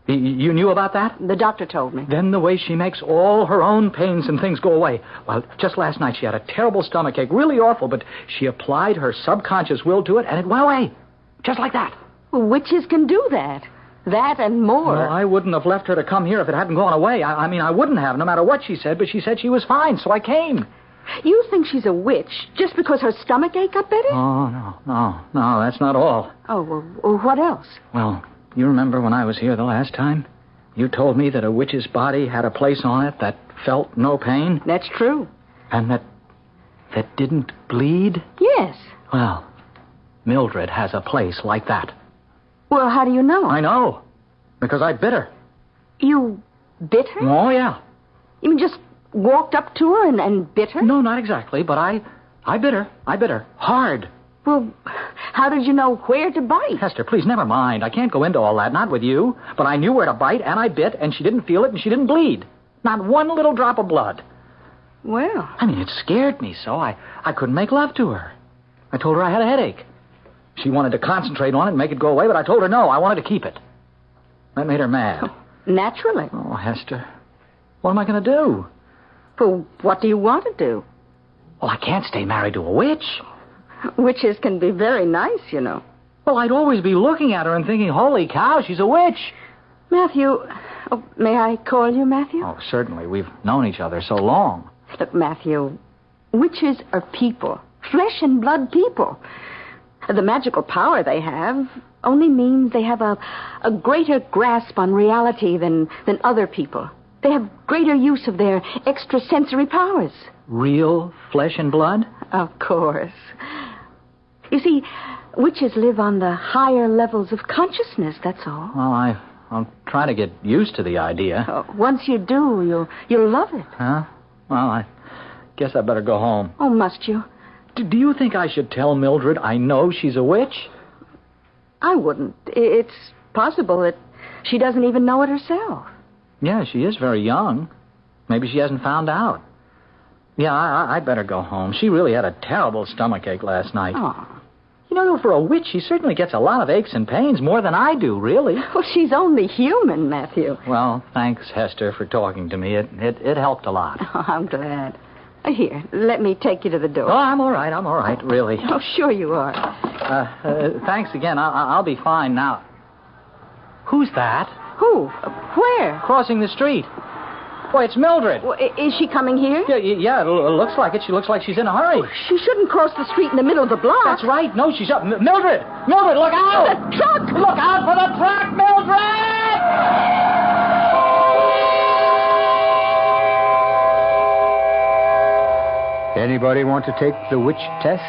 Speaker 15: You knew about that?
Speaker 21: The doctor told me.
Speaker 15: Then the way she makes all her own pains and things go away. Well, just last night she had a terrible stomachache, really awful, but she applied her subconscious will to it, and it went away. Just like that.
Speaker 21: Well, witches can do that. That and more.
Speaker 15: Well, I wouldn't have left her to come here if it hadn't gone away. I mean, I wouldn't have, no matter what she said, but she said she was fine, so I came.
Speaker 21: You think she's a witch just because her stomachache got better?
Speaker 15: Oh, no, that's not all.
Speaker 21: Oh, well, what else?
Speaker 15: Well, you remember when I was here the last time? You told me that a witch's body had a place on it that felt no pain?
Speaker 21: That's true.
Speaker 15: And that didn't bleed?
Speaker 21: Yes.
Speaker 15: Well, Mildred has a place like that.
Speaker 21: Well, how do you know?
Speaker 15: I know. Because I bit her.
Speaker 21: You bit her?
Speaker 15: Oh, yeah.
Speaker 21: You mean just walked up to her and bit her?
Speaker 15: No, not exactly, but I bit her. I bit her. Hard.
Speaker 21: Well, how did you know where to bite?
Speaker 15: Hester, please, never mind. I can't go into all that, not with you. But I knew where to bite, and I bit, and she didn't feel it, and she didn't bleed. Not one little drop of blood.
Speaker 21: Well.
Speaker 15: I mean, it scared me so I couldn't make love to her. I told her I had a headache. She wanted to concentrate on it and make it go away, but I told her no, I wanted to keep it. That made her mad.
Speaker 21: Oh, naturally.
Speaker 15: Oh, Hester, what am I going to do?
Speaker 21: Well, what do you want to do?
Speaker 15: Well, I can't stay married to a witch.
Speaker 21: Witches can be very nice, you know.
Speaker 15: Well, I'd always be looking at her and thinking, holy cow, she's a witch.
Speaker 21: Matthew, may I call you Matthew?
Speaker 15: Oh, certainly. We've known each other so long.
Speaker 21: Look, Matthew, witches are people, flesh and blood people. The magical power they have only means they have a greater grasp on reality than other people. They have greater use of their extrasensory powers.
Speaker 15: Real flesh and blood?
Speaker 21: Of course. You see, witches live on the higher levels of consciousness, that's all.
Speaker 15: Well, I'm trying to get used to the idea.
Speaker 21: Once you do, you'll love it.
Speaker 15: Huh? Well, I guess I better go home.
Speaker 21: Oh, must you?
Speaker 15: Do you think I should tell Mildred I know she's a witch?
Speaker 21: I wouldn't. It's possible that she doesn't even know it herself.
Speaker 15: Yeah, she is very young. Maybe she hasn't found out. Yeah, I better go home. She really had a terrible stomachache last night.
Speaker 21: Oh.
Speaker 15: You know, for a witch, she certainly gets a lot of aches and pains, more than I do, really.
Speaker 21: Well, she's only human, Matthew.
Speaker 15: Well, thanks, Hester, for talking to me. It helped a lot.
Speaker 21: Oh, I'm glad. Here, let me take you to the door.
Speaker 15: Oh, I'm all right, really.
Speaker 21: Oh, sure you are.
Speaker 15: Thanks again. I'll be fine now. Who's that?
Speaker 21: Who? Where?
Speaker 15: Crossing the street. Boy, it's Mildred.
Speaker 21: Well, is she coming here?
Speaker 15: Yeah, it looks like it. She looks like she's in a hurry.
Speaker 21: Oh, she shouldn't cross the street in the middle of the block.
Speaker 15: That's right. No, she's up. Mildred! Mildred, look out!
Speaker 21: The truck!
Speaker 15: Look out for the truck, Mildred!
Speaker 9: Anybody want to take the witch test?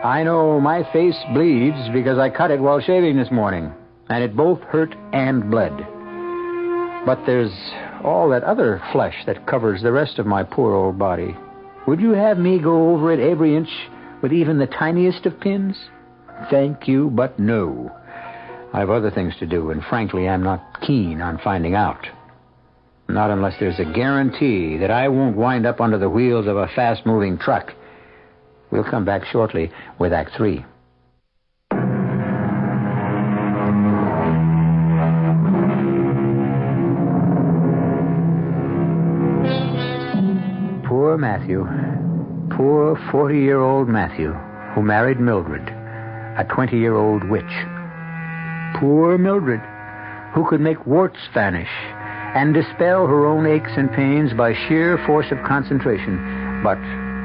Speaker 9: I know my face bleeds because I cut it while shaving this morning, and it both hurt and bled. But there's all that other flesh that covers the rest of my poor old body. Would you have me go over it every inch with even the tiniest of pins? Thank you, but no. I've other things to do, and frankly, I'm not keen on finding out. Not unless there's a guarantee that I won't wind up under the wheels of a fast-moving truck. We'll come back shortly with Act 3. Poor Matthew. Poor 40-year-old Matthew, who married Mildred, a 20-year-old witch. Poor Mildred, who could make warts vanish and dispel her own aches and pains by sheer force of concentration, but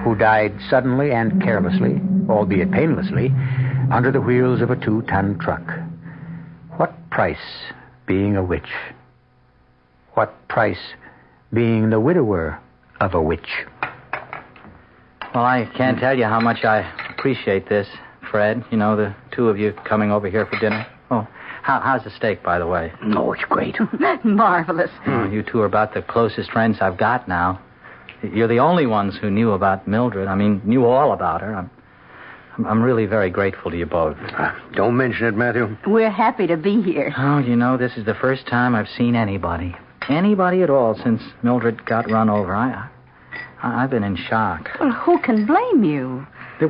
Speaker 9: who died suddenly and carelessly, albeit painlessly, under the wheels of a 2-ton truck. What price being a witch? What price being the widower of a witch?
Speaker 15: Well, I can't tell you how much I appreciate this, Fred. You know, the two of you coming over here for dinner. Oh, how's the steak, by the way?
Speaker 18: Oh, it's great.
Speaker 21: Marvelous.
Speaker 15: You two are about the closest friends I've got now. You're the only ones who knew about Mildred. I mean, knew all about her. I'm really very grateful to you both.
Speaker 18: Don't mention it, Matthew.
Speaker 21: We're happy to be here.
Speaker 15: Oh, you know, this is the first time I've seen anybody at all since Mildred got run over. I've been in shock.
Speaker 21: Well, who can blame you?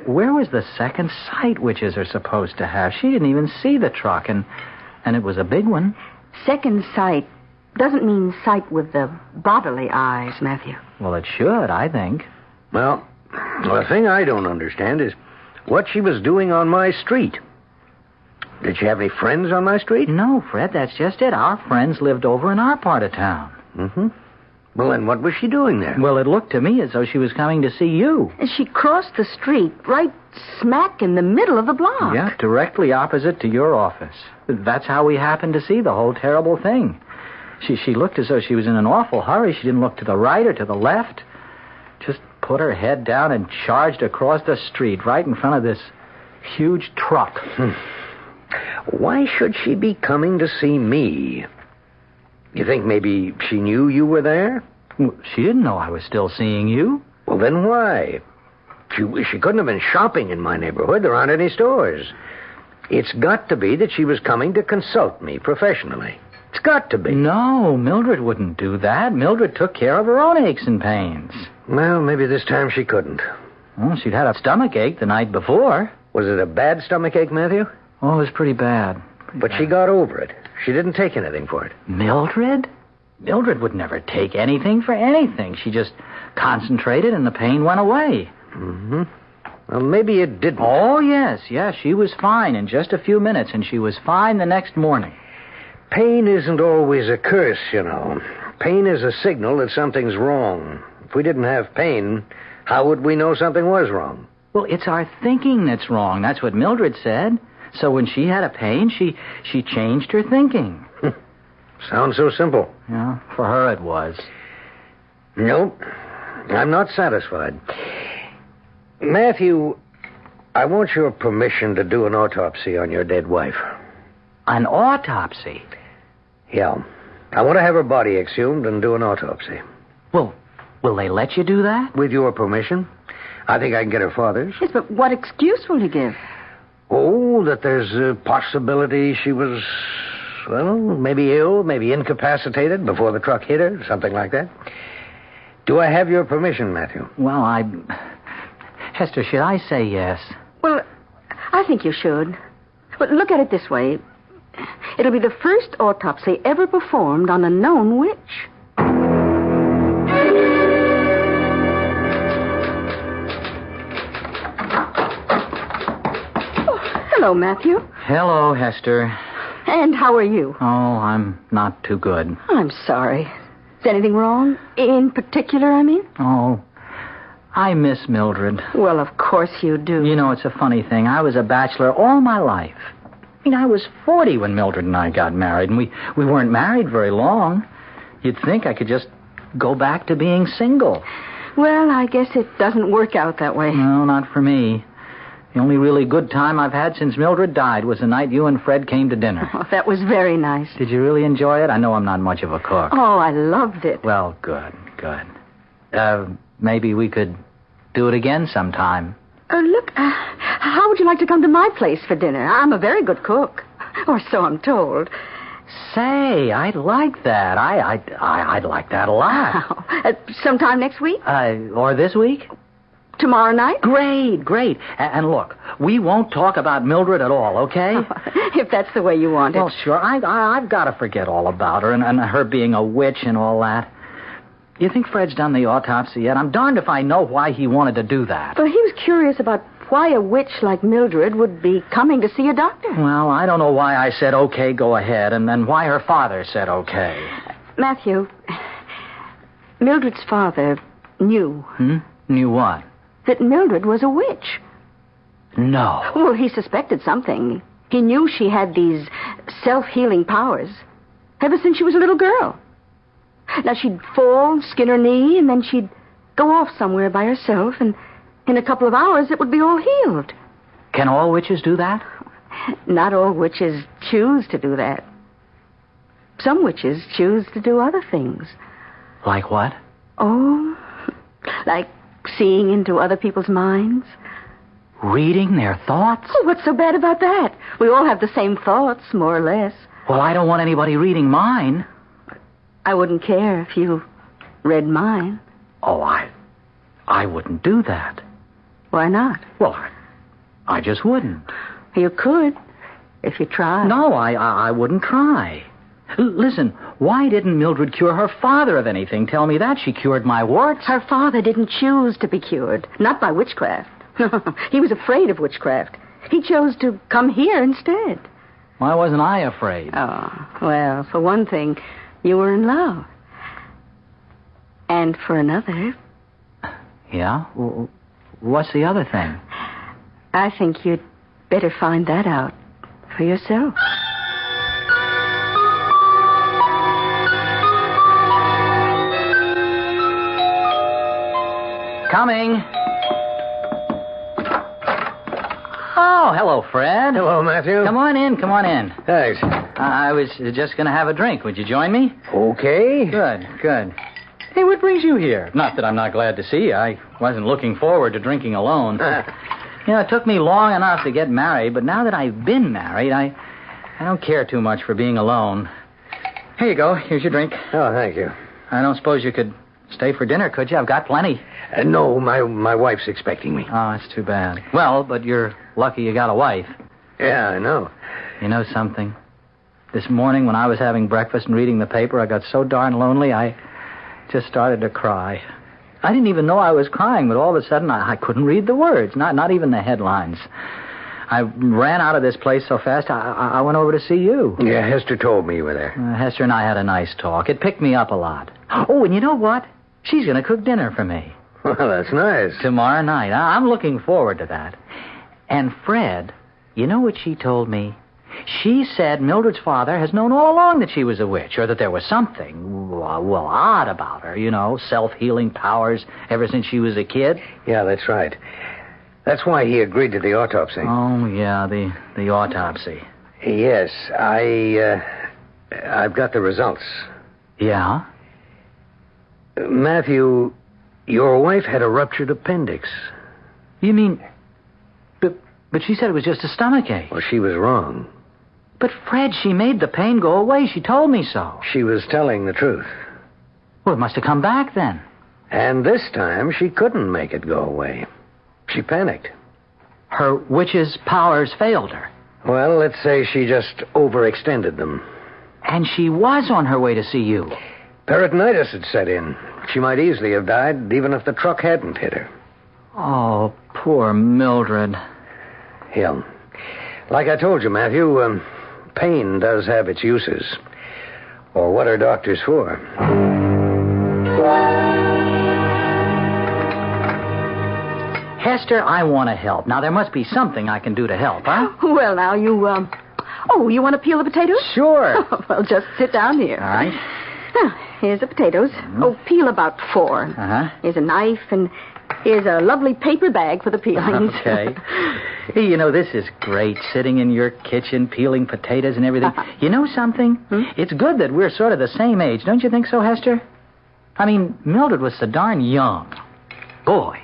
Speaker 15: Where was the second sight witches are supposed to have? She didn't even see the truck, and it was a big one.
Speaker 21: Second sight doesn't mean sight with the bodily eyes, Matthew.
Speaker 15: Well, it should, I think.
Speaker 18: Well, the thing I don't understand is what she was doing on my street. Did she have any friends on my street?
Speaker 15: No, Fred, that's just it. Our friends lived over in our part of town.
Speaker 18: Mm-hmm. Well, then what was she doing there?
Speaker 15: Well, it looked to me as though she was coming to see you.
Speaker 21: She crossed the street right smack in the middle of the block.
Speaker 15: Yeah, directly opposite to your office. That's how we happened to see the whole terrible thing. She looked as though she was in an awful hurry. She didn't look to the right or to the left. Just put her head down and charged across the street right in front of this huge truck.
Speaker 18: Why should she be coming to see me? You think maybe she knew you were there?
Speaker 15: She didn't know I was still seeing you.
Speaker 18: Well, then why? She couldn't have been shopping in my neighborhood. There aren't any stores. It's got to be that she was coming to consult me professionally. It's got to be.
Speaker 15: No, Mildred wouldn't do that. Mildred took care of her own aches and pains.
Speaker 18: Well, maybe this time she couldn't.
Speaker 15: Well, she'd had a stomachache the night before.
Speaker 18: Was it a bad stomachache, Matthew?
Speaker 15: Oh, it was pretty bad.
Speaker 18: But she got over it. She didn't take anything for it.
Speaker 15: Mildred? Mildred would never take anything for anything. She just concentrated and the pain went away.
Speaker 18: Mm-hmm. Well, maybe it didn't.
Speaker 15: Oh, yes. She was fine in just a few minutes, and she was fine the next morning.
Speaker 18: Pain isn't always a curse, you know. Pain is a signal that something's wrong. If we didn't have pain, how would we know something was wrong?
Speaker 15: Well, it's our thinking that's wrong. That's what Mildred said. So when she had a pain, she changed her thinking.
Speaker 18: Sounds so simple.
Speaker 15: Yeah, for her it was.
Speaker 18: Nope. I'm not satisfied. Matthew, I want your permission to do an autopsy on your dead wife.
Speaker 15: An autopsy?
Speaker 18: Yeah. I want to have her body exhumed and do an autopsy.
Speaker 15: Well, will they let you do that?
Speaker 18: With your permission. I think I can get her father's.
Speaker 21: Yes, but what excuse will you give?
Speaker 18: Oh, that there's a possibility she was, well, maybe ill, maybe incapacitated before the truck hit her, something like that. Do I have your permission, Matthew?
Speaker 15: Well, Hester, should I say yes?
Speaker 21: Well, I think you should. But look at it this way. It'll be the first autopsy ever performed on a known witch. Oh, hello, Matthew.
Speaker 15: Hello, Hester.
Speaker 21: And how are you?
Speaker 15: Oh, I'm not too good.
Speaker 21: I'm sorry. Is anything wrong? In particular, I mean?
Speaker 15: Oh, I miss Mildred.
Speaker 21: Well, of course you do.
Speaker 15: You know, it's a funny thing. I was a bachelor all my life. I mean, I was 40 when Mildred and I got married, and we weren't married very long. You'd think I could just go back to being single.
Speaker 21: Well, I guess it doesn't work out that way.
Speaker 15: No, not for me. The only really good time I've had since Mildred died was the night you and Fred came to dinner.
Speaker 21: Oh, that was very nice.
Speaker 15: Did you really enjoy it? I know I'm not much of a cook.
Speaker 21: Oh, I loved it.
Speaker 15: Well, good. Maybe we could do it again sometime.
Speaker 21: Look, how would you like to come to my place for dinner? I'm a very good cook. Or so I'm told.
Speaker 15: Say, I'd like that. I'd like that a lot.
Speaker 21: Sometime next week?
Speaker 15: Or this week?
Speaker 21: Tomorrow night?
Speaker 15: Great. And look, we won't talk about Mildred at all, okay?
Speaker 21: If that's the way you want it.
Speaker 15: Well, sure. I've got to forget all about her and her being a witch and all that. You think Fred's done the autopsy yet? I'm darned if I know why he wanted to do that.
Speaker 21: Well, he was curious about why a witch like Mildred would be coming to see a doctor.
Speaker 15: Well, I don't know why I said, okay, go ahead, and then why her father said okay.
Speaker 21: Matthew, Mildred's father knew.
Speaker 15: Knew what?
Speaker 21: That Mildred was a witch.
Speaker 15: No.
Speaker 21: Well, he suspected something. He knew she had these self-healing powers ever since she was a little girl. Now, she'd fall, skin her knee, and then she'd go off somewhere by herself, and in a couple of hours it would be all healed.
Speaker 15: Can all witches do that?
Speaker 21: Not all witches choose to do that. Some witches choose to do other things.
Speaker 15: Like what?
Speaker 21: Oh, like seeing into other people's minds.
Speaker 15: Reading their thoughts?
Speaker 21: Oh, what's so bad about that? We all have the same thoughts, more or less.
Speaker 15: Well, I don't want anybody reading mine.
Speaker 21: I wouldn't care if you read mine.
Speaker 15: Oh, I wouldn't do that.
Speaker 21: Why not?
Speaker 15: Well, I just wouldn't.
Speaker 21: You could, if you tried.
Speaker 15: No, I wouldn't try. Listen, why didn't Mildred cure her father of anything? Tell me that. She cured my warts.
Speaker 21: Her father didn't choose to be cured. Not by witchcraft. He was afraid of witchcraft. He chose to come here instead.
Speaker 15: Why wasn't I afraid?
Speaker 21: Oh, well, for one thing, you were in love. And for another...
Speaker 15: Yeah? What's the other thing?
Speaker 21: I think you'd better find that out for yourself.
Speaker 15: Coming. Oh, hello, Fred.
Speaker 18: Hello, Matthew.
Speaker 15: Come on in.
Speaker 18: Thanks.
Speaker 15: I was just going to have a drink. Would you join me?
Speaker 18: Okay.
Speaker 15: Good. Hey, what brings you here? Not that I'm not glad to see you. I wasn't looking forward to drinking alone. It took me long enough to get married, but now that I've been married, I don't care too much for being alone. Here you go. Here's your drink.
Speaker 18: Oh, thank you.
Speaker 15: I don't suppose you could stay for dinner, could you? I've got plenty.
Speaker 18: No, my wife's expecting me.
Speaker 15: Oh, that's too bad. Well, but you're lucky you got a wife.
Speaker 18: Yeah, I know.
Speaker 15: You know something? This morning when I was having breakfast and reading the paper, I got so darn lonely, I just started to cry. I didn't even know I was crying, but all of a sudden I couldn't read the words, not even the headlines. I ran out of this place so fast, I went over to see you.
Speaker 18: Yeah, Hester told me you were there.
Speaker 15: Hester and I had a nice talk. It picked me up a lot. Oh, and you know what? She's going to cook dinner for me.
Speaker 18: Well, that's nice.
Speaker 15: Tomorrow night. I'm looking forward to that. And Fred, you know what she told me? She said Mildred's father has known all along that she was a witch, or that there was something, well, odd about her, self-healing powers ever since she was a kid.
Speaker 18: Yeah, that's right. That's why he agreed to the autopsy.
Speaker 15: Oh, yeah, the autopsy.
Speaker 18: Yes, I I've got the results.
Speaker 15: Yeah?
Speaker 18: Matthew, your wife had a ruptured appendix.
Speaker 15: You mean... But she said it was just a stomachache.
Speaker 18: Well, she was wrong.
Speaker 15: But, Fred, she made the pain go away. She told me so.
Speaker 18: She was telling the truth.
Speaker 15: Well, it must have come back then.
Speaker 18: And this time, she couldn't make it go away. She panicked.
Speaker 15: Her witch's powers failed her.
Speaker 18: Well, let's say she just overextended them.
Speaker 15: And she was on her way to see you.
Speaker 18: Peritonitis had set in. She might easily have died, even if the truck hadn't hit her.
Speaker 15: Oh, poor Mildred.
Speaker 18: Yeah. Like I told you, Matthew, pain does have its uses. Or what are doctors for?
Speaker 15: Hester, I want to help. Now, there must be something I can do to help, huh?
Speaker 21: Well, now, you, Oh, you want to peel the potatoes?
Speaker 15: Sure.
Speaker 21: Well, just sit down here.
Speaker 15: All right.
Speaker 21: Now, here's the potatoes. Oh, peel about 4.
Speaker 15: Uh-huh.
Speaker 21: Here's a knife, and here's a lovely paper bag for the peelings.
Speaker 15: Okay. Hey, you know, this is great, sitting in your kitchen, peeling potatoes and everything. You know something? It's good that we're sort of the same age. Don't you think so, Hester? I mean, Mildred was so darn young. Boy,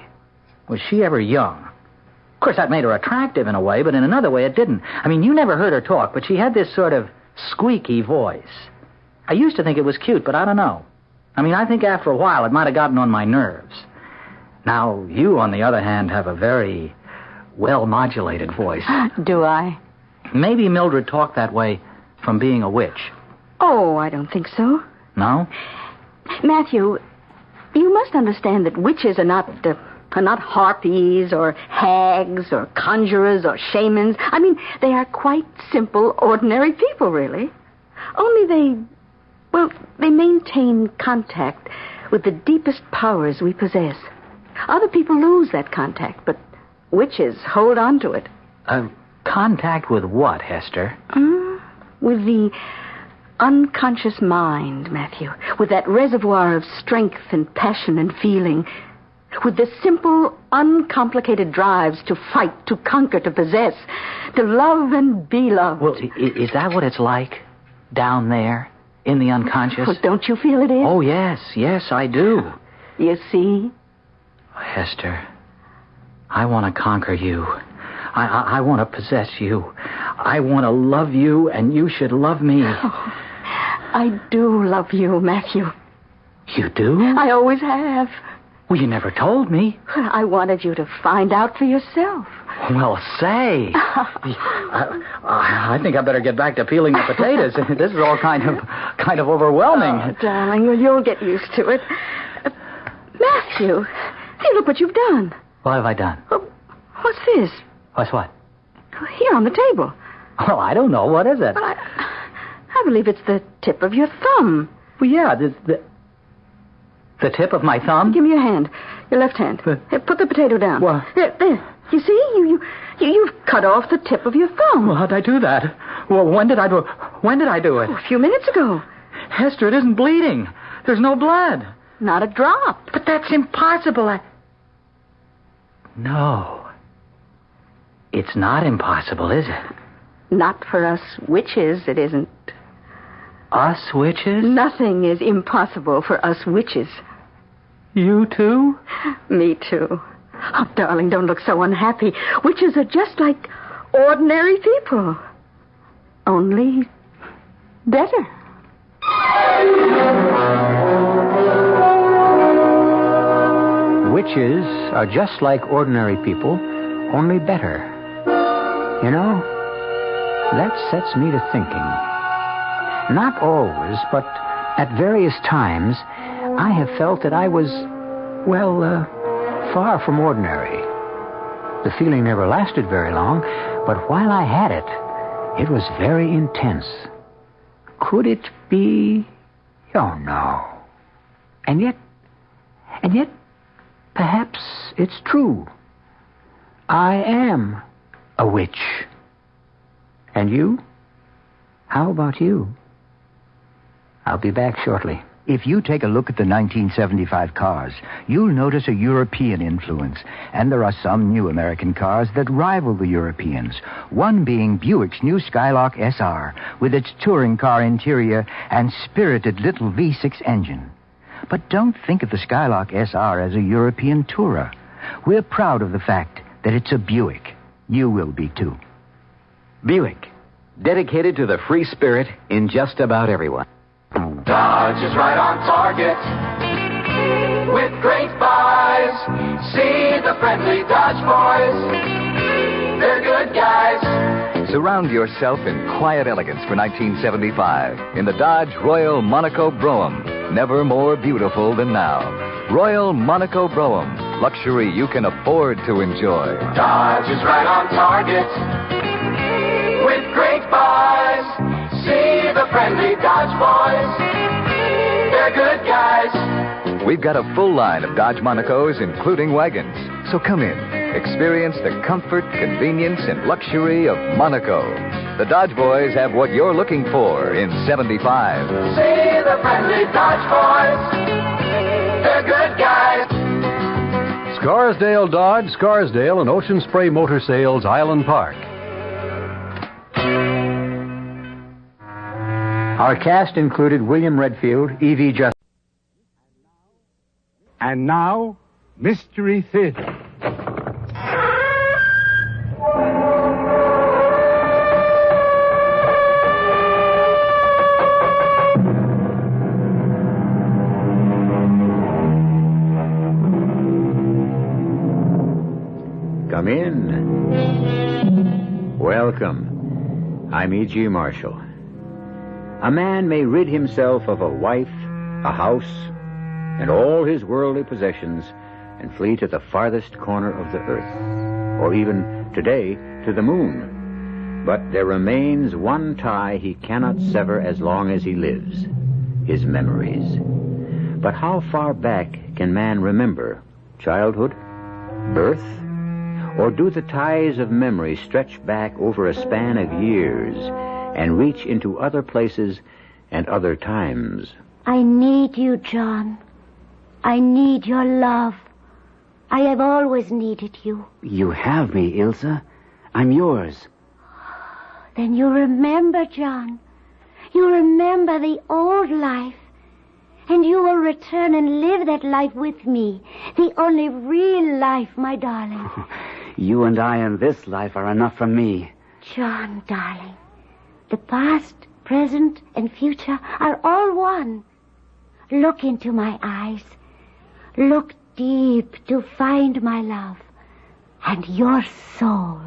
Speaker 15: was she ever young. Of course, that made her attractive in a way, but in another way it didn't. I mean, you never heard her talk, but she had this sort of squeaky voice. I used to think it was cute, but I don't know. I mean, I think after a while it might have gotten on my nerves. Now, you, on the other hand, have a very well-modulated voice.
Speaker 21: Do I?
Speaker 15: Maybe Mildred talked that way from being a witch.
Speaker 21: Oh, I don't think so.
Speaker 15: No?
Speaker 21: Matthew, you must understand that witches are not harpies or hags or conjurers or shamans. I mean, they are quite simple, ordinary people, really. Only they maintain contact with the deepest powers we possess. Other people lose that contact, but witches hold on to it.
Speaker 15: Contact with what, Hester?
Speaker 21: With the unconscious mind, Matthew. With that reservoir of strength and passion and feeling. With the simple, uncomplicated drives to fight, to conquer, to possess, to love and be loved.
Speaker 15: Well, is that what it's like down there in the unconscious?
Speaker 21: Well, don't you feel it is?
Speaker 15: Oh, yes, I do.
Speaker 21: You see?
Speaker 15: Hester, I want to conquer you. I want to possess you. I want to love you, and you should love me.
Speaker 21: Oh, I do love you, Matthew.
Speaker 15: You do?
Speaker 21: I always have.
Speaker 15: Well, you never told me.
Speaker 21: I wanted you to find out for yourself.
Speaker 15: Well, say. I think I better get back to peeling the potatoes. This is all kind of overwhelming.
Speaker 21: Oh, darling, well, you'll get used to it. Matthew, hey, look what you've done.
Speaker 15: What have I done?
Speaker 21: What's this?
Speaker 15: What's what?
Speaker 21: Here on the table.
Speaker 15: Well, I don't know. What is it?
Speaker 21: I believe it's the tip of your thumb.
Speaker 15: Well, yeah, the tip of my thumb?
Speaker 21: Give me your hand. Your left hand. Here, put the potato down.
Speaker 15: What?
Speaker 21: There. You see? You've cut off the tip of your thumb.
Speaker 15: Well, how'd I do that? Well, when did I do it?
Speaker 21: A few minutes ago.
Speaker 15: Hester, it isn't bleeding. There's no blood.
Speaker 21: Not a drop.
Speaker 15: But that's impossible. No. It's not impossible, is it?
Speaker 21: Not for us witches, it isn't.
Speaker 15: Us witches?
Speaker 21: Nothing is impossible for us witches.
Speaker 15: You too?
Speaker 21: Me too. Oh, darling, don't look so unhappy. Witches are just like ordinary people. Only better.
Speaker 9: Witches are just like ordinary people, only better. You know, that sets me to thinking. Not always, but at various times, I have felt that I was, far from ordinary. The feeling never lasted very long, but while I had it, it was very intense. Could it be? Oh, no. And yet, perhaps it's true. I am a witch. And you? How about you? I'll be back shortly.
Speaker 5: If you take a look at the 1975 cars, you'll notice a European influence. And there are some new American cars that rival the Europeans. One being Buick's new Skylark SR, with its touring car interior and spirited little V6 engine. But don't think of the Skylark SR as a European tourer. We're proud of the fact that it's a Buick. You will be, too.
Speaker 1: Buick, dedicated to the free spirit in just about everyone.
Speaker 7: Dodge is right on target with great buys. See the friendly Dodge boys. They're good guys.
Speaker 23: Surround yourself in quiet elegance for 1975 in the Dodge Royal Monaco Brougham. Never more beautiful than now. Royal Monaco Brougham. Luxury you can afford to enjoy.
Speaker 7: Dodge is right on target with great buys. See the friendly Dodge boys. They're good guys.
Speaker 23: We've got a full line of Dodge Monacos, including wagons. So come in. Experience the comfort, convenience, and luxury of Monaco. The Dodge boys have what you're looking for in 75.
Speaker 7: See the friendly Dodge boys. They're good guys.
Speaker 17: Scarsdale Dodge, Scarsdale, and Ocean Spray Motor Sales, Island Park.
Speaker 9: Our cast included William Redfield, E.V. Justice.
Speaker 24: And now, Mystery Theater.
Speaker 9: Come in. Welcome. I'm E.G. Marshall. A man may rid himself of a wife, a house, and all his worldly possessions and flee to the farthest corner of the earth, or even, today, to the moon. But there remains one tie he cannot sever as long as he lives, his memories. But how far back can man remember? Childhood? Birth? Or do the ties of memory stretch back over a span of years and reach into other places and other times?
Speaker 2: I need you, John. I need your love. I have always needed you.
Speaker 15: You have me, Ilsa. I'm yours.
Speaker 2: Then you remember, John. You remember the old life. And you will return and live that life with me. The only real life, my darling.
Speaker 15: You and I in this life are enough for me.
Speaker 2: John, darling. The past, present, and future are all one. Look into my eyes. Look deep to find my love and your soul.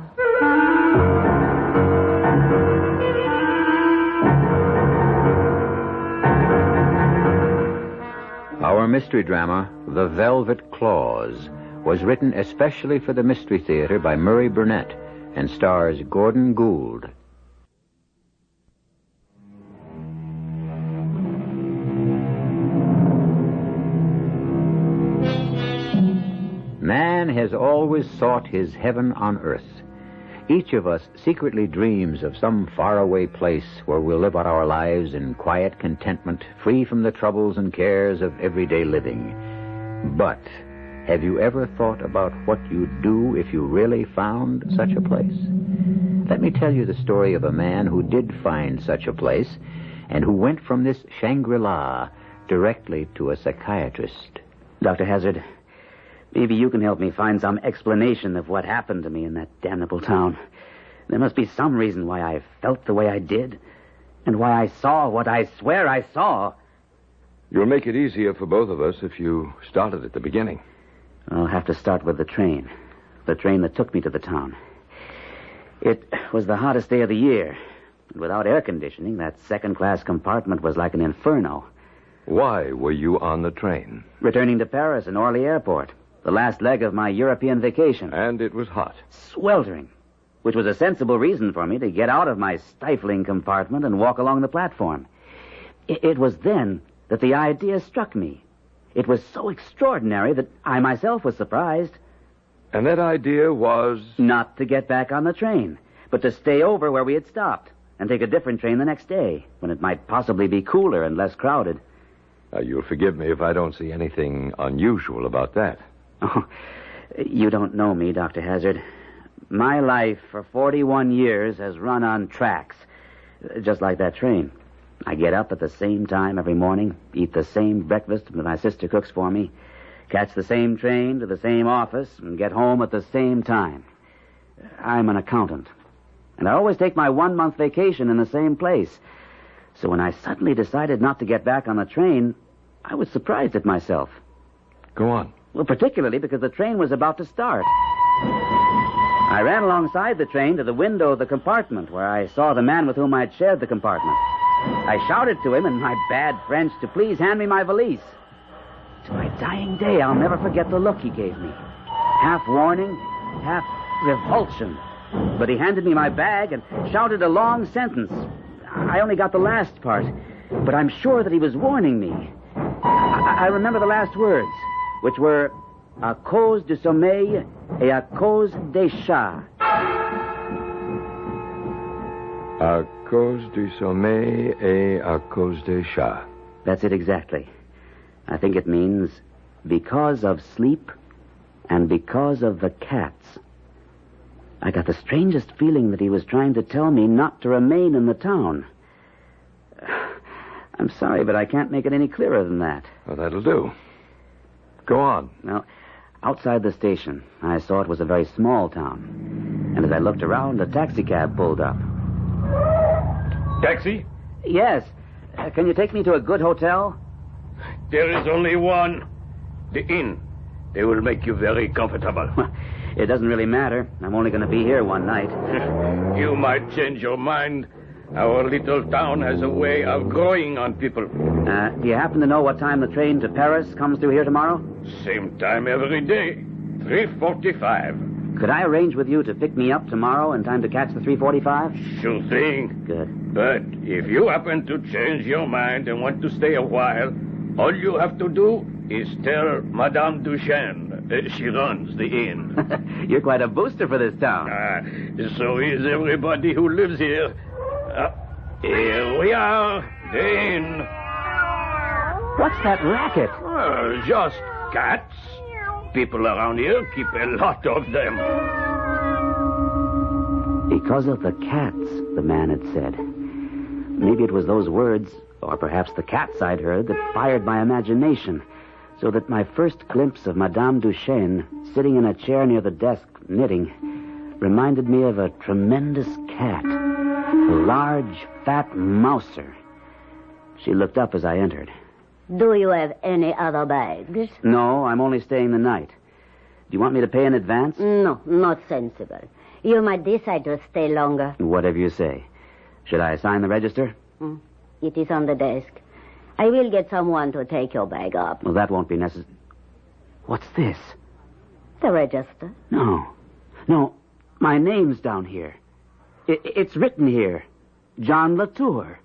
Speaker 9: Our mystery drama, The Velvet Claws, was written especially for the Mystery Theater by Murray Burnett and stars Gordon Gould. Man has always sought his heaven on earth. Each of us secretly dreams of some faraway place where we'll live out our lives in quiet contentment, free from the troubles and cares of everyday living. But have you ever thought about what you'd do if you really found such a place? Let me tell you the story of a man who did find such a place and who went from this Shangri-La directly to a psychiatrist.
Speaker 15: Dr. Hazard, maybe you can help me find some explanation of what happened to me in that damnable town. There must be some reason why I felt the way I did, and why I saw what I swear I saw.
Speaker 22: You'll make it easier for both of us if you started at the beginning.
Speaker 15: I'll have to start with the train that took me to the town. It was the hottest day of the year. Without air conditioning, that second-class compartment was like an inferno.
Speaker 22: Why were you on the train?
Speaker 15: Returning to Paris and Orly Airport. The last leg of my European vacation.
Speaker 22: And it was hot.
Speaker 15: Sweltering. Which was a sensible reason for me to get out of my stifling compartment and walk along the platform. It was then that the idea struck me. It was so extraordinary that I myself was surprised.
Speaker 22: And that idea was?
Speaker 15: Not to get back on the train, but to stay over where we had stopped and take a different train the next day, when it might possibly be cooler and less crowded.
Speaker 3: You'll forgive me if I don't see anything unusual about that.
Speaker 6: Oh, you don't know me, Dr. Hazard. My life for 41 years has run on tracks, just like that train. I get up at the same time every morning, eat the same breakfast that my sister cooks for me, catch the same train to the same office, and get home at the same time. I'm an accountant, and I always take my 1-month vacation in the same place. So when I suddenly decided not to get back on the train, I was surprised at myself.
Speaker 3: Go on.
Speaker 6: Well, particularly because the train was about to start. I ran alongside the train to the window of the compartment where I saw the man with whom I'd shared the compartment. I shouted to him in my bad French to please hand me my valise. To my dying day, I'll never forget the look he gave me. Half warning, half revulsion. But he handed me my bag and shouted a long sentence. I only got the last part, but I'm sure that he was warning me. I remember the last words, which were, à cause du sommeil et à cause des chats.
Speaker 3: À cause du sommeil et à cause des chats.
Speaker 6: That's it exactly. I think it means because of sleep and because of the cats. I got the strangest feeling that he was trying to tell me not to remain in the town. I'm sorry, but I can't make it any clearer than that.
Speaker 3: Well, that'll do. Go on.
Speaker 6: Well, outside the station, I saw it was a very small town. And as I looked around, a taxicab pulled up.
Speaker 12: Taxi?
Speaker 6: Yes. Can you take me to a good hotel?
Speaker 12: There is only one. The inn. They will make you very comfortable.
Speaker 6: It doesn't really matter. I'm only going to be here one night.
Speaker 12: You might change your mind. Our little town has a way of growing on people.
Speaker 6: Do you happen to know what time the train to Paris comes through here tomorrow?
Speaker 12: Same time every day. 3:45.
Speaker 6: Could I arrange with you to pick me up tomorrow in time to catch the 3:45?
Speaker 12: Sure thing.
Speaker 6: Good.
Speaker 12: But if you happen to change your mind and want to stay a while, all you have to do is tell Madame Duchesne. She runs the inn.
Speaker 6: You're quite a booster for this town.
Speaker 12: So is everybody who lives here. Here we are, the inn.
Speaker 6: What's that racket?
Speaker 12: Just cats. People around here keep a lot of them.
Speaker 6: Because of the cats, the man had said. Maybe it was those words, or perhaps the cats I'd heard, that fired my imagination, so that my first glimpse of Madame Duchesne, sitting in a chair near the desk, knitting, reminded me of a tremendous cat, a large, fat mouser. She looked up as I entered.
Speaker 2: Do you have any other bags?
Speaker 6: No, I'm only staying the night. Do you want me to pay in advance?
Speaker 2: No, not sensible. You might decide to stay longer.
Speaker 6: Whatever you say. Should I sign the register?
Speaker 2: It is on the desk. I will get someone to take your bag up.
Speaker 6: Well, that won't be necessary. What's this?
Speaker 2: The register.
Speaker 6: No, my name's down here. It's written here. John Latour.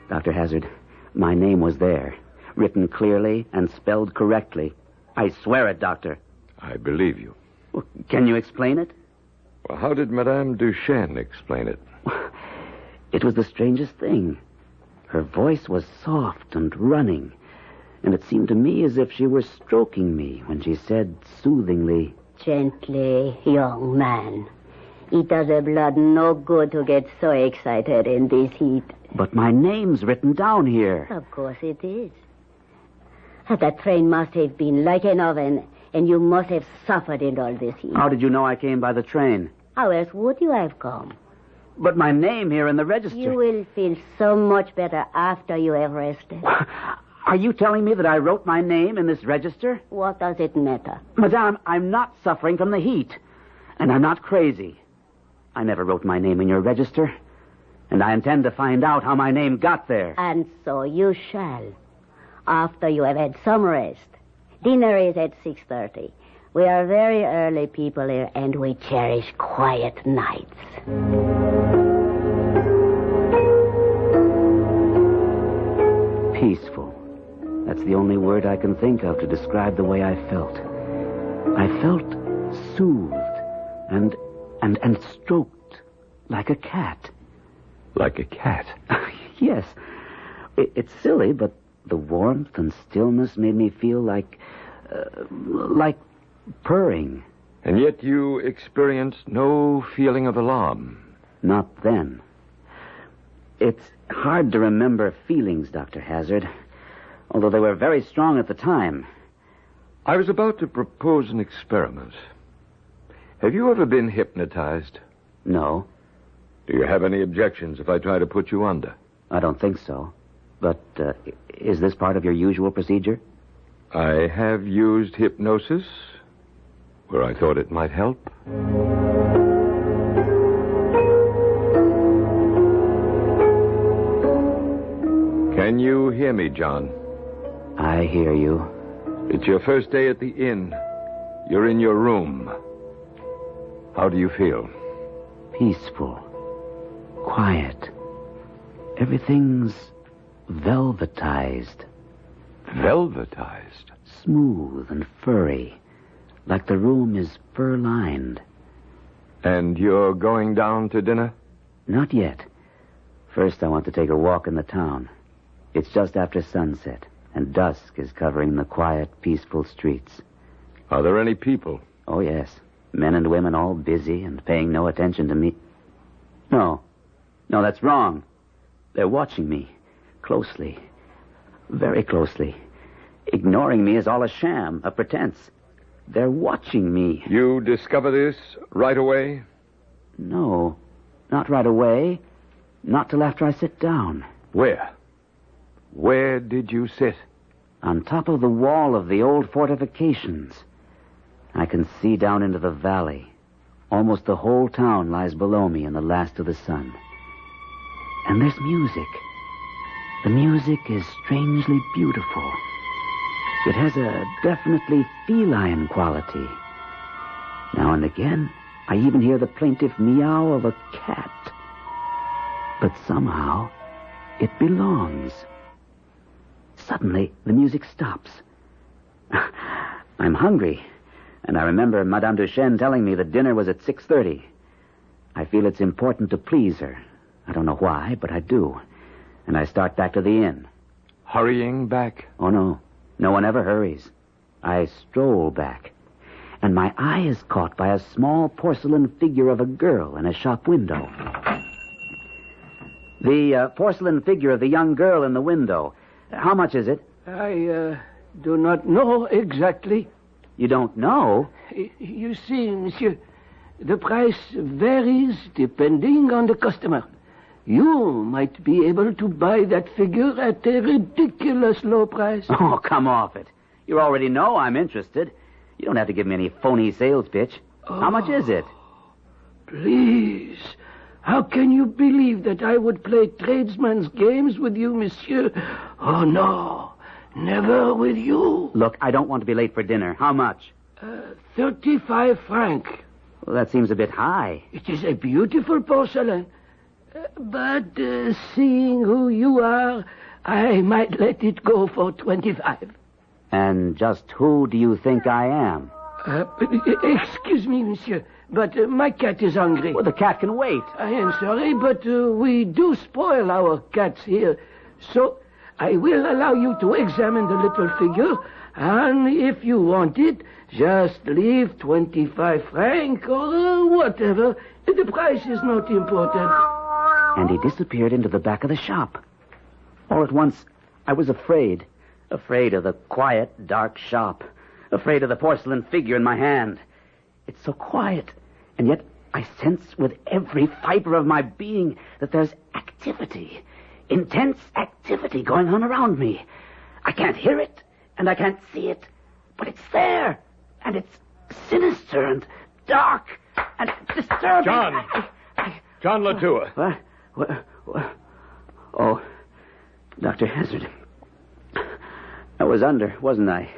Speaker 6: Dr. Hazard, my name was there, written clearly and spelled correctly. I swear it, Doctor.
Speaker 3: I believe you.
Speaker 6: Well, can you explain it?
Speaker 3: Well, how did Madame Duchesne explain it?
Speaker 6: It was the strangest thing. Her voice was soft and running, and it seemed to me as if she were stroking me when she said soothingly,
Speaker 2: Gently, young man. It does the blood no good to get so excited in this heat.
Speaker 6: But my name's written down here.
Speaker 2: Of course it is. That train must have been like an oven, and you must have suffered in all this heat.
Speaker 6: How did you know I came by the train?
Speaker 2: How else would you have come?
Speaker 6: But my name here in the register...
Speaker 2: You will feel so much better after you have rested.
Speaker 6: Are you telling me that I wrote my name in this register?
Speaker 2: What does it matter?
Speaker 6: Madame, I'm not suffering from the heat. And I'm not crazy. I never wrote my name in your register. And I intend to find out how my name got there.
Speaker 2: And so you shall. After you have had some rest. Dinner is at 6:30. We are very early people here, and we cherish quiet nights.
Speaker 6: Peaceful. That's the only word I can think of to describe the way I felt. I felt soothed and stroked like a cat.
Speaker 3: Like a cat?
Speaker 6: Yes. It's silly, but the warmth and stillness made me feel like purring.
Speaker 3: And yet you experienced no feeling of alarm.
Speaker 6: Not then. It's hard to remember feelings, Dr. Hazard, although they were very strong at the time.
Speaker 3: I was about to propose an experiment. Have you ever been hypnotized?
Speaker 6: No.
Speaker 3: Do you have any objections if I try to put you under?
Speaker 6: I don't think so. But is this part of your usual procedure?
Speaker 3: I have used hypnosis where I thought it might help. Can you hear me, John?
Speaker 6: I hear you.
Speaker 3: It's your first day at the inn. You're in your room. How do you feel?
Speaker 6: Peaceful. Quiet. Everything's velvetized.
Speaker 3: Velvetized?
Speaker 6: Smooth and furry, like the room is fur-lined.
Speaker 3: And you're going down to dinner?
Speaker 6: Not yet. First, I want to take a walk in the town. It's just after sunset, and dusk is covering the quiet, peaceful streets.
Speaker 3: Are there any people?
Speaker 6: Oh, yes. Men and women all busy and paying no attention to me. No, that's wrong. They're watching me. Closely. Very closely. Ignoring me is all a sham, a pretense. They're watching me.
Speaker 3: You discover this right away?
Speaker 6: No, not right away. Not till after I sit down.
Speaker 3: Where? Where did you sit?
Speaker 6: On top of the wall of the old fortifications. I can see down into the valley. Almost the whole town lies below me in the last of the sun. And there's music. The music is strangely beautiful. It has a definitely feline quality. Now and again, I even hear the plaintive meow of a cat. But somehow, it belongs. Suddenly, the music stops. I'm hungry, and I remember Madame Duchesne telling me that dinner was at 6:30. I feel it's important to please her. I don't know why, but I do. And I start back to the inn.
Speaker 3: Hurrying back?
Speaker 6: Oh, no. No one ever hurries. I stroll back. And my eye is caught by a small porcelain figure of a girl in a shop window. The porcelain figure of the young girl in the window. How much is it?
Speaker 4: I do not know exactly.
Speaker 6: You don't know?
Speaker 4: You see, monsieur, the price varies depending on the customer. You might be able to buy that figure at a ridiculous low price.
Speaker 6: Oh, come off it. You already know I'm interested. You don't have to give me any phony sales pitch. How much is it?
Speaker 4: Please. How can you believe that I would play tradesman's games with you, monsieur? Oh, no. Never with you.
Speaker 6: Look, I don't want to be late for dinner. How much?
Speaker 4: 35 francs.
Speaker 6: Well, that seems a bit high.
Speaker 4: It is a beautiful porcelain. But seeing who you are, I might let it go for 25.
Speaker 6: And just who do you think I am?
Speaker 4: Excuse me, monsieur, but my cat is hungry.
Speaker 6: Well, the cat can wait.
Speaker 4: I am sorry, but we do spoil our cats here. So I will allow you to examine the little figure, and if you want it, just leave 25 francs or whatever. The price is not important.
Speaker 6: And he disappeared into the back of the shop. All at once, I was afraid. Afraid of the quiet, dark shop. Afraid of the porcelain figure in my hand. It's so quiet, and yet I sense with every fiber of my being that there's activity. Intense activity going on around me. I can't hear it, and I can't see it, but it's there, and it's sinister and dark and disturbing.
Speaker 3: John! John Latua.
Speaker 6: What? Oh, Dr. Hazard. I was under, wasn't I?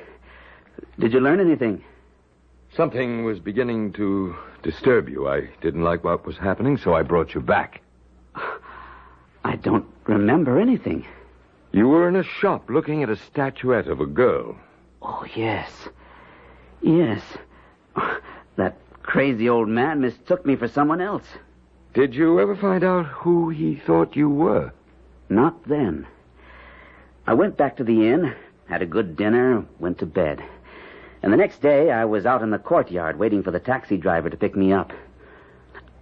Speaker 6: Did you learn anything?
Speaker 3: Something was beginning to disturb you. I didn't like what was happening, so I brought you back.
Speaker 6: I don't remember anything.
Speaker 3: You were in a shop looking at a statuette of a girl.
Speaker 6: Oh, yes. Yes. That crazy old man mistook me for someone else.
Speaker 3: Did you ever find out who he thought you were?
Speaker 6: Not then. I went back to the inn, had a good dinner, went to bed. And the next day, I was out in the courtyard waiting for the taxi driver to pick me up.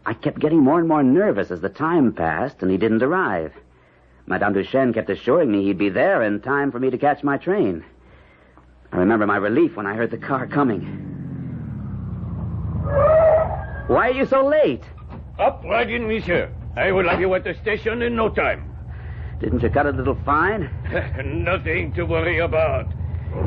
Speaker 6: I kept getting more and more nervous as the time passed, and he didn't arrive. Madame Duchesne kept assuring me he'd be there in time for me to catch my train. I remember my relief when I heard the car coming. Why are you so late?
Speaker 12: Up right in, monsieur. I will have you at the station in no time.
Speaker 6: Didn't you cut a little fine?
Speaker 12: Nothing to worry about.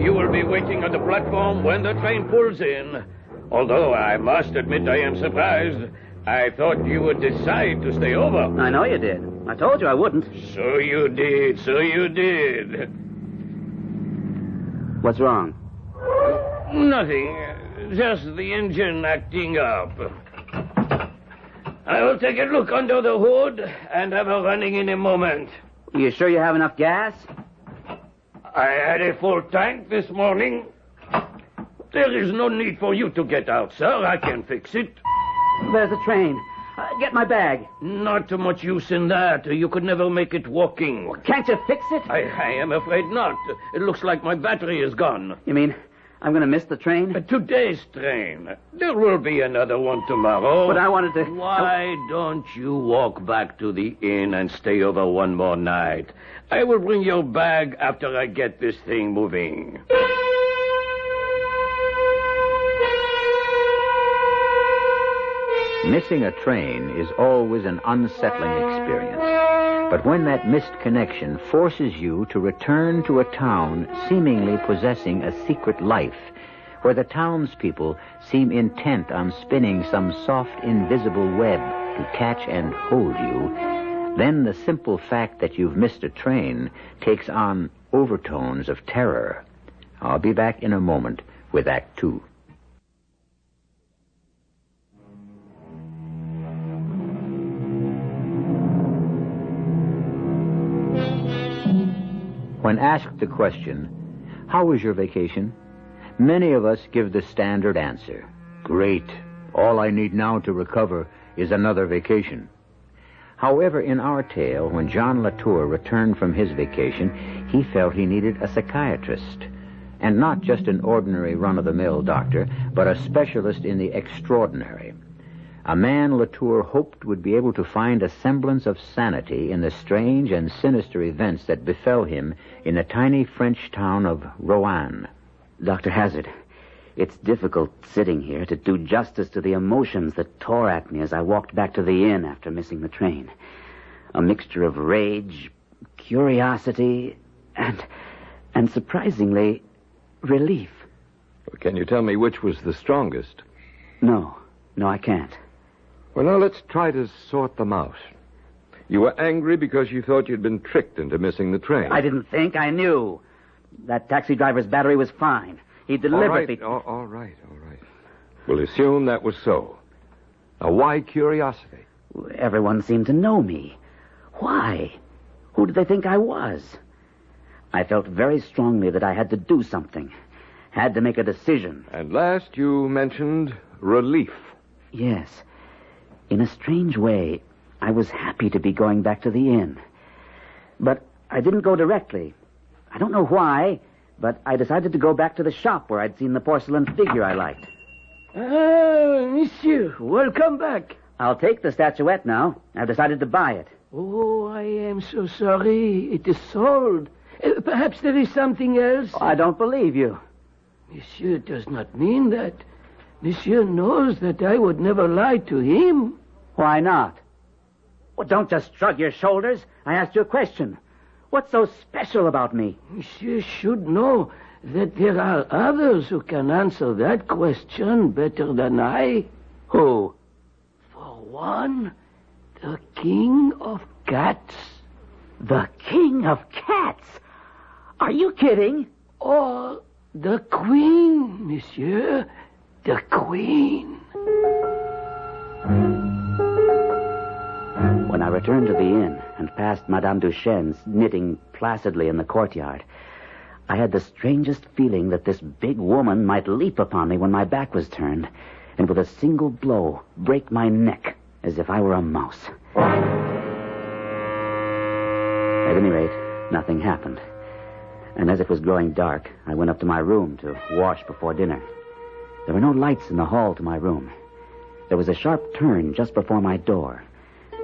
Speaker 12: You will be waiting on the platform when the train pulls in. Although I must admit I am surprised. I thought you would decide to stay over.
Speaker 6: I know you did. I told you I wouldn't.
Speaker 12: So you did.
Speaker 6: What's wrong?
Speaker 12: Nothing. Just the engine acting up. I will take a look under the hood and have her running in a moment.
Speaker 6: You sure you have enough gas?
Speaker 12: I had a full tank this morning. There is no need for you to get out, sir. I can fix it.
Speaker 6: There's the train. Get my bag.
Speaker 12: Not too much use in that. You could never make it walking.
Speaker 6: Can't you fix it?
Speaker 12: I am afraid not. It looks like my battery is gone.
Speaker 6: You mean I'm going to miss the train?
Speaker 12: Today's train. There will be another one tomorrow.
Speaker 6: But I wanted to...
Speaker 12: Why don't you walk back to the inn and stay over one more night? I will bring your bag after I get this thing moving.
Speaker 9: Missing a train is always an unsettling experience. But when that missed connection forces you to return to a town seemingly possessing a secret life, where the townspeople seem intent on spinning some soft, invisible web to catch and hold you, then the simple fact that you've missed a train takes on overtones of terror. I'll be back in a moment with Act Two. When asked the question, "How was your vacation?" many of us give the standard answer, "Great. All I need now to recover is another vacation." However, in our tale, when John Latour returned from his vacation, he felt he needed a psychiatrist. And not just an ordinary run-of-the-mill doctor, but a specialist in the extraordinary. A man Latour hoped would be able to find a semblance of sanity in the strange and sinister events that befell him in the tiny French town of Roanne.
Speaker 6: Dr. Hazard, it's difficult sitting here to do justice to the emotions that tore at me as I walked back to the inn after missing the train. A mixture of rage, curiosity, and surprisingly, relief.
Speaker 3: Can you tell me which was the strongest?
Speaker 6: No, I can't.
Speaker 3: Well, now let's try to sort them out. You were angry because you thought you'd been tricked into missing the train.
Speaker 6: I didn't think, I knew. That taxi driver's battery was fine. He deliberately...
Speaker 3: All right. We'll assume that was so. Now, why curiosity?
Speaker 6: Everyone seemed to know me. Why? Who did they think I was? I felt very strongly that I had to do something. Had to make a decision.
Speaker 3: And last you mentioned relief.
Speaker 6: Yes. In a strange way, I was happy to be going back to the inn. But I didn't go directly. I don't know why, but I decided to go back to the shop where I'd seen the porcelain figure I liked.
Speaker 4: Monsieur, welcome back.
Speaker 6: I'll take the statuette now. I've decided to buy it.
Speaker 4: Oh, I am so sorry. It is sold. Perhaps there is something else.
Speaker 6: Oh, I don't believe you.
Speaker 4: Monsieur does not mean that. Monsieur knows that I would never lie to him.
Speaker 6: Why not? Well, don't just shrug your shoulders. I asked you a question. What's so special about me?
Speaker 4: Monsieur should know that there are others who can answer that question better than I.
Speaker 6: Who?
Speaker 4: For one, the King of Cats.
Speaker 6: The King of Cats? Are you kidding?
Speaker 4: Or the Queen, monsieur. The Queen.
Speaker 6: When I returned to the inn and passed Madame Duchesne's knitting placidly in the courtyard, I had the strangest feeling that this big woman might leap upon me when my back was turned, and with a single blow break my neck as if I were a mouse. At any rate, nothing happened. And as it was growing dark, I went up to my room to wash before dinner. There were no lights in the hall to my room. There was a sharp turn just before my door,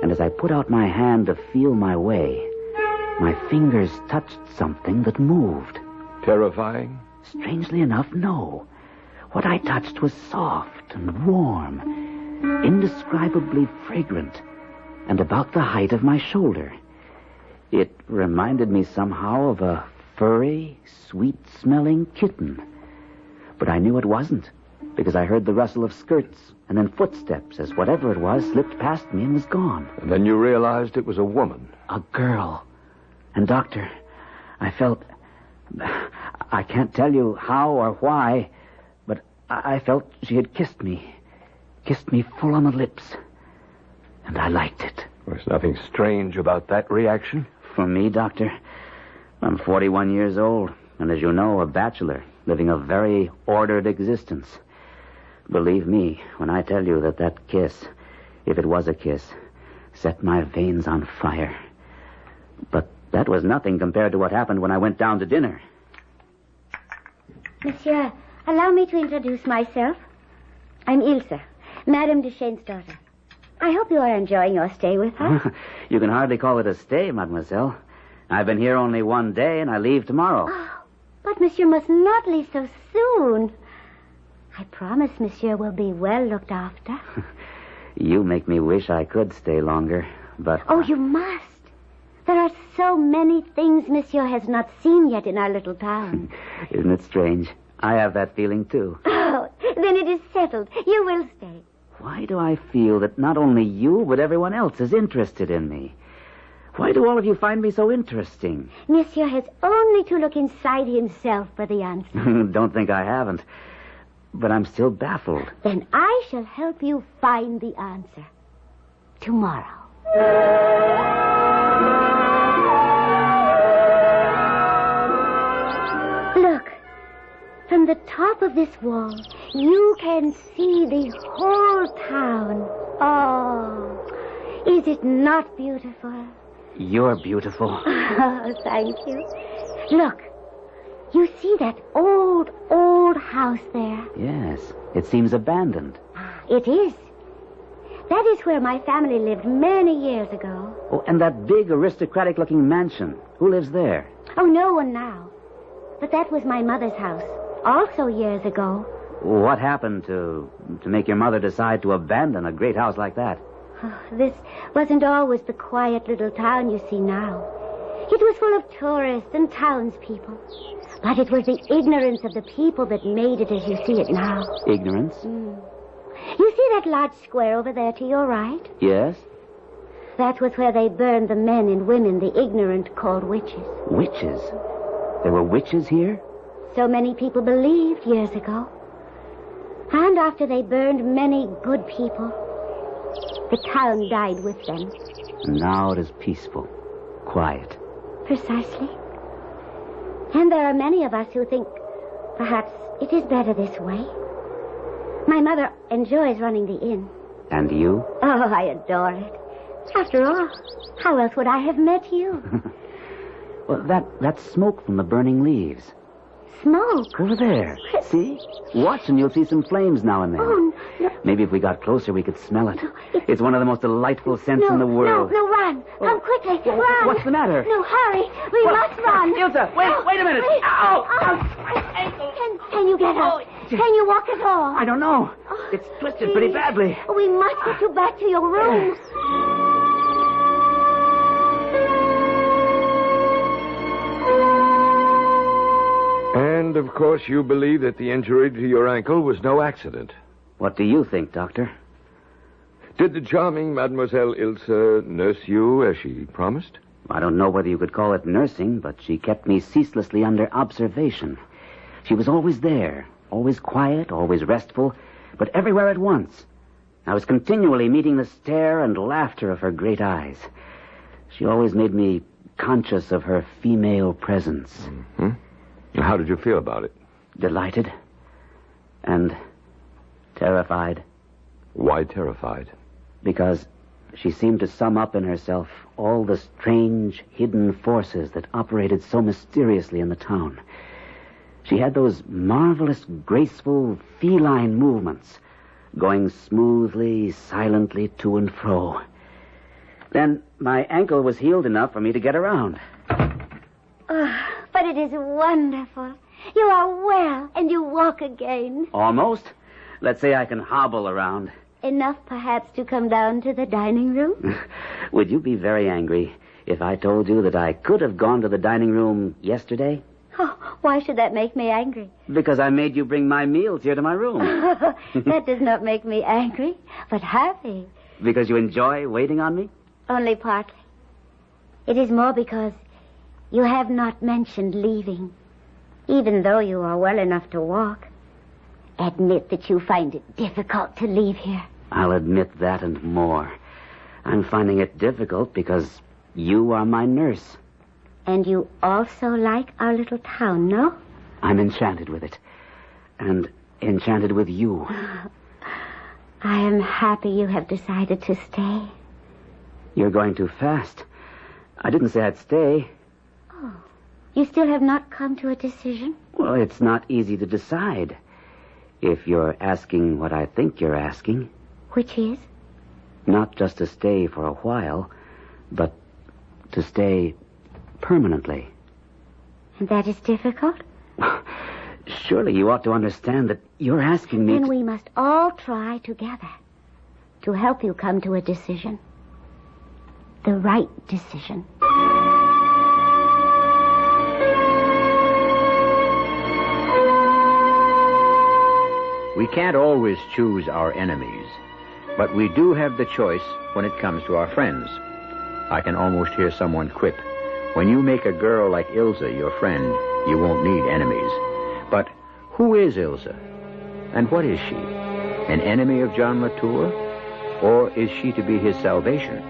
Speaker 6: and as I put out my hand to feel my way, my fingers touched something that moved.
Speaker 3: Terrifying?
Speaker 6: Strangely enough, no. What I touched was soft and warm, indescribably fragrant, and about the height of my shoulder. It reminded me somehow of a furry, sweet-smelling kitten. But I knew it wasn't, because I heard the rustle of skirts and then footsteps as whatever it was slipped past me and was gone.
Speaker 3: And then you realized it was a woman.
Speaker 6: A girl. And, Doctor, I felt... I can't tell you how or why, but I felt she had kissed me full on the lips. And I liked it.
Speaker 3: There's nothing strange about that reaction.
Speaker 6: For me, Doctor, I'm 41 years old, and as you know, a bachelor, living a very ordered existence. Believe me when I tell you that kiss, if it was a kiss, set my veins on fire. But that was nothing compared to what happened when I went down to dinner.
Speaker 10: Monsieur, allow me to introduce myself. I'm Ilse, Madame Duchesne's daughter. I hope you are enjoying your stay with us.
Speaker 6: You can hardly call it a stay, mademoiselle. I've been here only one day, and I leave tomorrow.
Speaker 10: Oh, but Monsieur must not leave so soon. I promise Monsieur will be well looked after.
Speaker 6: You make me wish I could stay longer, but...
Speaker 10: Oh, you must. There are so many things Monsieur has not seen yet in our little town.
Speaker 6: Isn't it strange? I have that feeling, too.
Speaker 10: Oh, then it is settled. You will stay.
Speaker 6: Why do I feel that not only you, but everyone else is interested in me? Why do all of you find me so interesting?
Speaker 10: Monsieur has only to look inside himself for the answer.
Speaker 6: Don't think I haven't. But I'm still baffled.
Speaker 10: Then I shall help you find the answer. Tomorrow. Look. From the top of this wall, you can see the whole town. Oh, is it not beautiful?
Speaker 6: You're beautiful.
Speaker 10: Oh, thank you. Look, you see that old house there?
Speaker 6: Yes, it seems abandoned.
Speaker 10: It is. That is where my family lived many years ago.
Speaker 6: Oh, and that big aristocratic-looking mansion. Who lives there?
Speaker 10: Oh, no one now. But that was my mother's house. Also years ago.
Speaker 6: What happened to make your mother decide to abandon a great house like that?
Speaker 10: Oh, this wasn't always the quiet little town you see now. It was full of tourists and townspeople. But it was the ignorance of the people that made it as you see it now.
Speaker 6: Ignorance?
Speaker 10: You see that large square over there to your right?
Speaker 6: Yes.
Speaker 10: That was where they burned the men and women the ignorant called witches.
Speaker 6: Witches? There were witches here?
Speaker 10: So many people believed years ago. And after they burned many good people, the town died with them.
Speaker 6: And now it is peaceful, quiet.
Speaker 10: Precisely. And there are many of us who think perhaps it is better this way. My mother enjoys running the inn.
Speaker 6: And you?
Speaker 10: Oh, I adore it. After all, how else would I have met you?
Speaker 6: Well, that's smoke from the burning leaves.
Speaker 10: Smoke?
Speaker 6: Over there. See? Watch and you'll see some flames now and then.
Speaker 10: Oh, no.
Speaker 6: Maybe if we got closer, we could smell it. It's one of the most delightful scents in the world.
Speaker 10: No, run. Come quickly. Run.
Speaker 6: What's the matter?
Speaker 10: No, hurry. We must run.
Speaker 6: Ilse, wait a minute.
Speaker 10: Please.
Speaker 6: Ow!
Speaker 10: Can you get up? Can you walk at all?
Speaker 6: I don't know. It's twisted pretty badly.
Speaker 10: We must get you back to your room.
Speaker 3: And, of course, you believe that the injury to your ankle was no accident.
Speaker 6: What do you think, Doctor?
Speaker 3: Did the charming Mademoiselle Ilse nurse you as she promised?
Speaker 6: I don't know whether you could call it nursing, but she kept me ceaselessly under observation. She was always there, always quiet, always restful, but everywhere at once. I was continually meeting the stare and laughter of her great eyes. She always made me conscious of her female presence.
Speaker 3: Mm-hmm. How did you feel about it?
Speaker 6: Delighted. And terrified.
Speaker 3: Why terrified?
Speaker 6: Because She seemed to sum up in herself all the strange, hidden forces that operated so mysteriously in the town. She had those marvelous, graceful, feline movements, going smoothly, silently to and fro. Then my ankle was healed enough for me to get around.
Speaker 10: Oh, but it is wonderful. You are well, and you walk again.
Speaker 6: Almost. Let's say I can hobble around.
Speaker 10: Enough, perhaps, to come down to the dining room?
Speaker 6: Would you be very angry if I told you that I could have gone to the dining room yesterday?
Speaker 10: Oh, why should that make me angry?
Speaker 6: Because I made you bring my meals here to my room.
Speaker 10: That does not make me angry, but happy.
Speaker 6: Because you enjoy waiting on me?
Speaker 10: Only partly. It is more because you have not mentioned leaving, even though you are well enough to walk. Admit that you find it difficult to leave here.
Speaker 6: I'll admit that and more. I'm finding it difficult because you are my nurse.
Speaker 10: And you also like our little town, no?
Speaker 6: I'm enchanted with it. And enchanted with you.
Speaker 10: I am happy you have decided to stay.
Speaker 6: You're going too fast. I didn't say I'd stay.
Speaker 10: Oh, you still have not come to a decision?
Speaker 6: Well, it's not easy to decide. If you're asking what I think you're asking.
Speaker 10: Which is?
Speaker 6: Not just to stay for a while, but to stay permanently.
Speaker 10: And that is difficult?
Speaker 6: Surely you ought to understand that you're asking me.
Speaker 10: Then we must all try together to help you come to a decision. The right decision.
Speaker 9: We can't always choose our enemies, but we do have the choice when it comes to our friends. I can almost hear someone quip, when you make a girl like Ilsa your friend, you won't need enemies. But who is Ilsa? And what is she? An enemy of John Latour? Or is she to be his salvation?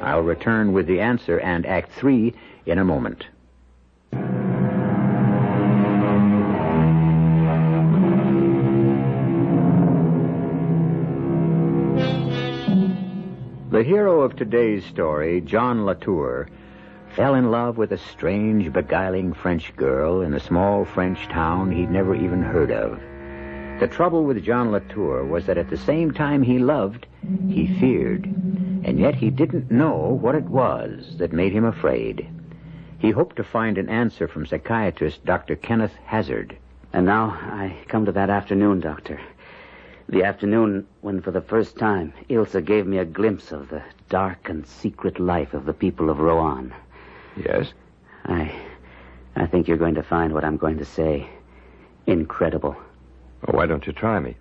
Speaker 9: I'll return with the answer and Act 3 in a moment. The hero of today's story, John Latour, fell in love with a strange, beguiling French girl in a small French town he'd never even heard of. The trouble with John Latour was that at the same time he loved, he feared, and yet he didn't know what it was that made him afraid. He hoped to find an answer from psychiatrist Dr. Kenneth Hazard.
Speaker 6: And now I come to that afternoon, Doctor. The afternoon when, for the first time, Ilsa gave me a glimpse of the dark and secret life of the people of Rouen.
Speaker 3: Yes?
Speaker 6: I think you're going to find what I'm going to say incredible.
Speaker 3: Oh, why don't you try me?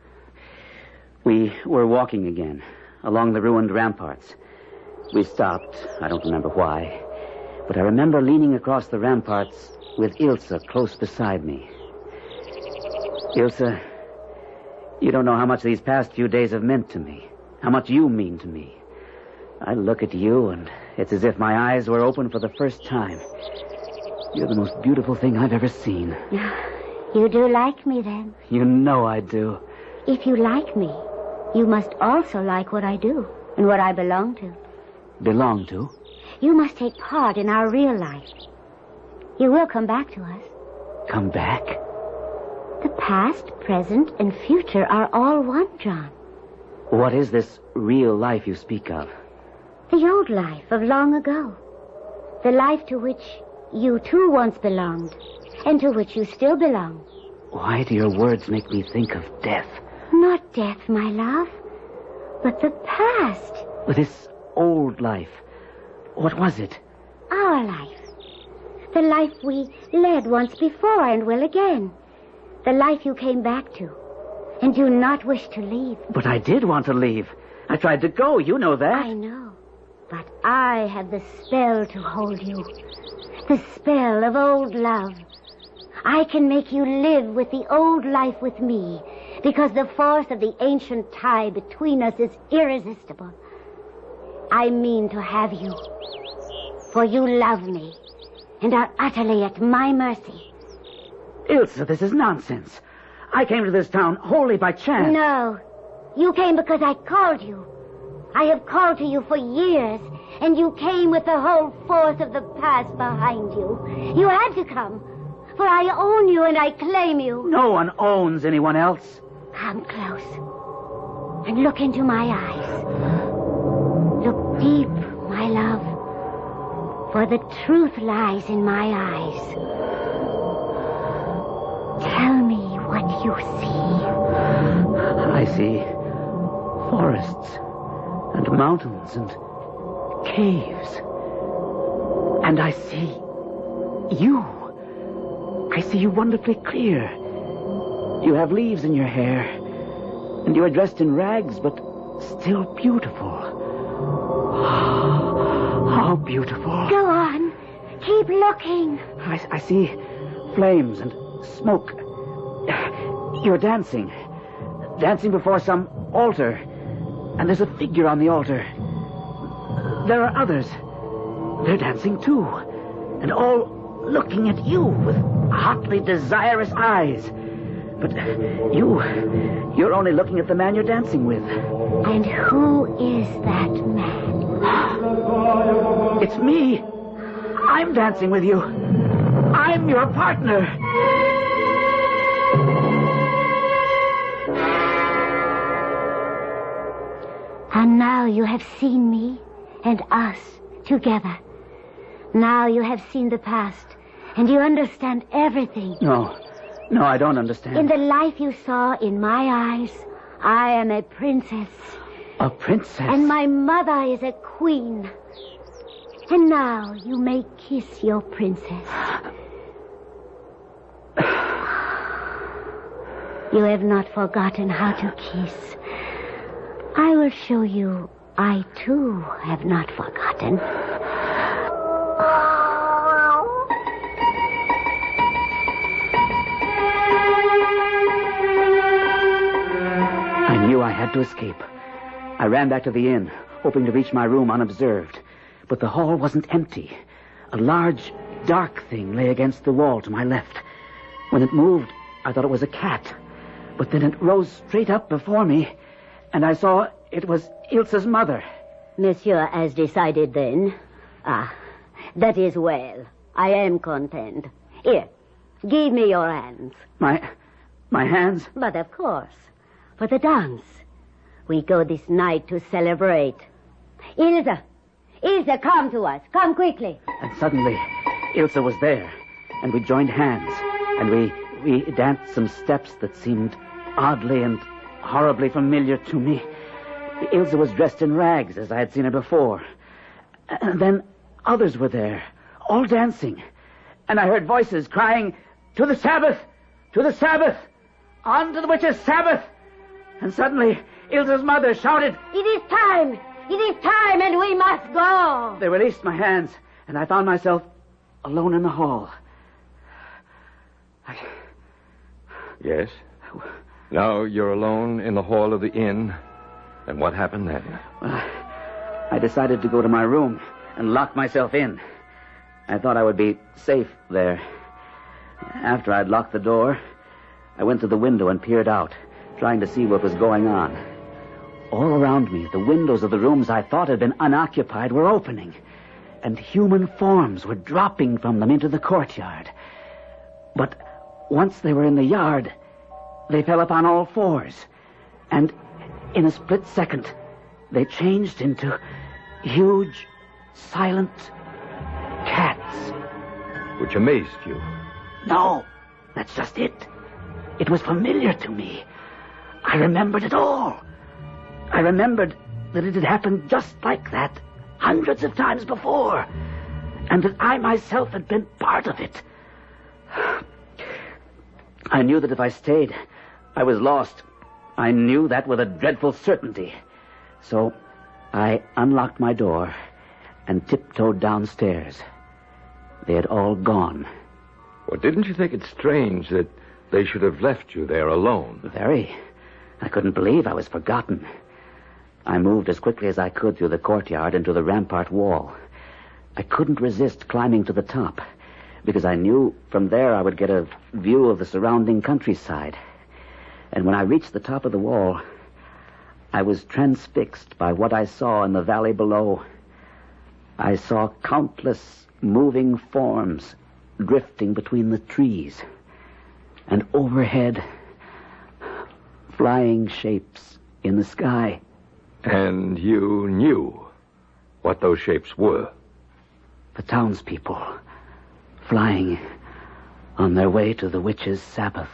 Speaker 6: We were walking again, along the ruined ramparts. We stopped, I don't remember why, but I remember leaning across the ramparts with Ilsa close beside me. Ilsa, you don't know how much these past few days have meant to me, how much you mean to me. I look at you, and it's as if my eyes were open for the first time. You're the most beautiful thing I've ever seen.
Speaker 10: You do like me, then?
Speaker 6: You know I do.
Speaker 10: If you like me, you must also like what I do and what I belong to.
Speaker 6: Belong to?
Speaker 10: You must take part in our real life. You will come back to us.
Speaker 6: Come back?
Speaker 10: The past, present, and future are all one, John.
Speaker 6: What is this real life you speak of?
Speaker 10: The old life of long ago. The life to which you too once belonged, and to which you still belong.
Speaker 6: Why do your words make me think of death?
Speaker 10: Not death, my love, but the past.
Speaker 6: But this old life, what was it?
Speaker 10: Our life. The life we led once before and will again. The life you came back to, and do not wish to leave.
Speaker 6: But I did want to leave. I tried to go, you know that.
Speaker 10: I know. But I have the spell to hold you. The spell of old love. I can make you live with the old life with me, because the force of the ancient tie between us is irresistible. I mean to have you, for you love me, and are utterly at my mercy.
Speaker 6: Ilsa, this is nonsense. I came to this town wholly by chance.
Speaker 10: No. You came because I called you. I have called to you for years, and you came with the whole force of the past behind you. You had to come, for I own you and I claim you.
Speaker 6: No one owns anyone else.
Speaker 10: Come close and look into my eyes. Look deep, my love, for the truth lies in my eyes. Tell me what you see.
Speaker 6: I see forests and mountains and caves. And I see you. I see you wonderfully clear. You have leaves in your hair, and you are dressed in rags, but still beautiful. How beautiful.
Speaker 10: Go on. Keep looking.
Speaker 6: I see flames and smoke. You're dancing. Dancing before some altar. And there's a figure on the altar. There are others. They're dancing too. And all looking at you with hotly desirous eyes. But you're only looking at the man you're dancing with.
Speaker 10: And who is that man?
Speaker 6: It's me. I'm dancing with you. I'm your partner.
Speaker 10: And now you have seen me and us together. Now you have seen the past, and you understand everything.
Speaker 6: No, I don't understand.
Speaker 10: In the life you saw in my eyes, I am a princess.
Speaker 6: A princess?
Speaker 10: And my mother is a queen. And now you may kiss your princess. You have not forgotten how to kiss. I will show you I, too, have not forgotten.
Speaker 6: I knew I had to escape. I ran back to the inn, hoping to reach my room unobserved. But the hall wasn't empty. A large, dark thing lay against the wall to my left. When it moved, I thought it was a cat. But then it rose straight up before me, and I saw it was Ilse's mother.
Speaker 2: Monsieur has decided then. Ah, that is well. I am content. Here, give me your hands.
Speaker 6: My hands?
Speaker 2: But of course, for the dance. We go this night to celebrate. Ilse, come to us. Come quickly.
Speaker 6: And suddenly, Ilse was there, and we joined hands, and we danced some steps that seemed oddly and horribly familiar to me. Ilse was dressed in rags, as I had seen her before. And then others were there, all dancing. And I heard voices crying, "To the Sabbath! To the Sabbath! On to the witches' Sabbath!" And suddenly, Ilse's mother shouted,
Speaker 10: It is time! It is time, and we must go!
Speaker 6: They released my hands, and I found myself alone in the hall.
Speaker 3: Yes? Now you're alone in the hall of the inn. And what happened then?
Speaker 6: I decided to go to my room and lock myself in. I thought I would be safe there. After I'd locked the door, I went to the window and peered out, trying to see what was going on. All around me, the windows of the rooms I thought had been unoccupied were opening, and human forms were dropping from them into the courtyard. But once they were in the yard, they fell upon all fours, and in a split second, they changed into huge, silent cats.
Speaker 3: Which amazed you?
Speaker 6: No, that's just it. It was familiar to me. I remembered it all. I remembered that it had happened just like that hundreds of times before, and that I myself had been part of it. I knew that if I stayed, I was lost. I knew that with a dreadful certainty. So I unlocked my door and tiptoed downstairs. They had all gone.
Speaker 3: Well, didn't you think it strange that they should have left you there alone?
Speaker 6: Very. I couldn't believe I was forgotten. I moved as quickly as I could through the courtyard and to the rampart wall. I couldn't resist climbing to the top, because I knew from there I would get a view of the surrounding countryside. And when I reached the top of the wall, I was transfixed by what I saw in the valley below. I saw countless moving forms drifting between the trees, and overhead, flying shapes in the sky.
Speaker 3: And you knew what those shapes were?
Speaker 6: The townspeople, flying on their way to the witch's Sabbath.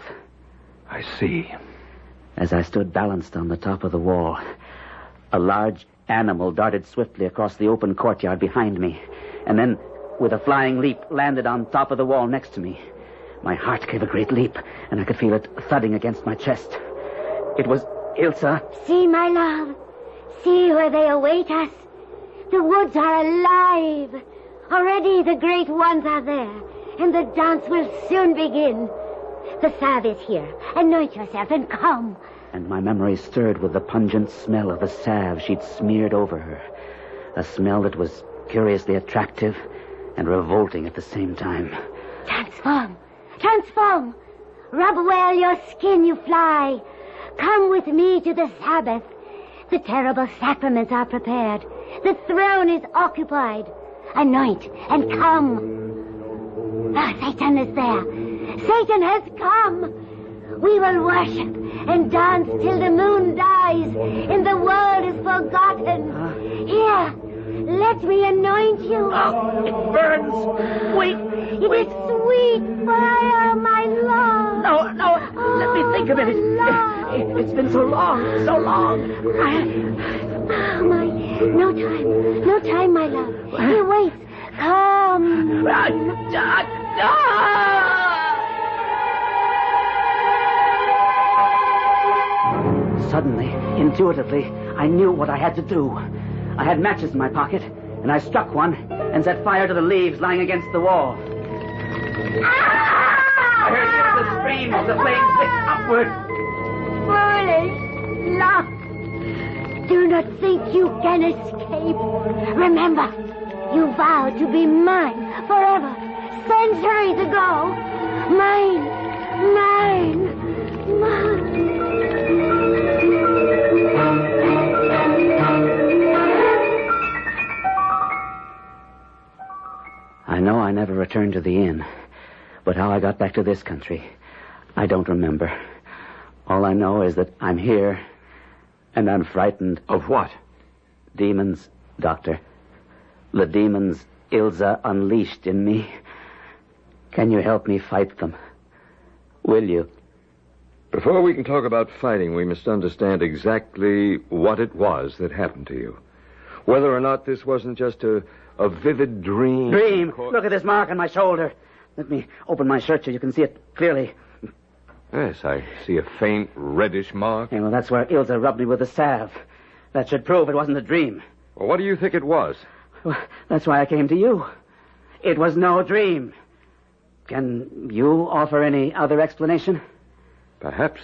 Speaker 3: I see.
Speaker 6: As I stood balanced on the top of the wall, a large animal darted swiftly across the open courtyard behind me, and then, with a flying leap, landed on top of the wall next to me. My heart gave a great leap, and I could feel it thudding against my chest. It was Ilsa.
Speaker 10: See, my love. See where they await us. The woods are alive. Already the great ones are there, and the dance will soon begin. The salve is here. Anoint yourself and come.
Speaker 6: And my memory stirred with the pungent smell of the salve she'd smeared over her. A smell that was curiously attractive and revolting at the same time.
Speaker 10: Transform. Transform. Rub well your skin, you fly. Come with me to the Sabbath. The terrible sacraments are prepared. The throne is occupied. Anoint and come. Ah, Satan is there. Satan has come. We will worship and dance till the moon dies and the world is forgotten. Here, let me anoint you.
Speaker 6: Oh, it burns. Wait.
Speaker 10: It is sweet fire, my love.
Speaker 6: No. Let me think of it. It's been so long, so long.
Speaker 10: Oh, my. No time, my love. Here, wait. Come.
Speaker 6: Suddenly, intuitively, I knew what I had to do. I had matches in my pocket, and I struck one and set fire to the leaves lying against the wall. I heard the scream as the flames licked upward.
Speaker 10: Foolish love. Do not think you can escape. Remember, you vowed to be mine forever, centuries ago. Mine.
Speaker 6: I know I never returned to the inn, but how I got back to this country, I don't remember. All I know is that I'm here, and I'm frightened.
Speaker 3: Of what?
Speaker 6: Demons, Doctor. The demons Ilsa unleashed in me. Can you help me fight them? Will you?
Speaker 3: Before we can talk about fighting, we must understand exactly what it was that happened to you. Whether or not this wasn't just a vivid dream.
Speaker 6: Dream? Look at this mark on my shoulder. Let me open my shirt so you can see it clearly.
Speaker 3: Yes, I see a faint reddish mark.
Speaker 6: Yeah, well, that's where Ilsa rubbed me with the salve. That should prove it wasn't a dream.
Speaker 3: Well, what do you think it was?
Speaker 6: Well, that's why I came to you. It was no dream. Can you offer any other explanation?
Speaker 3: Perhaps.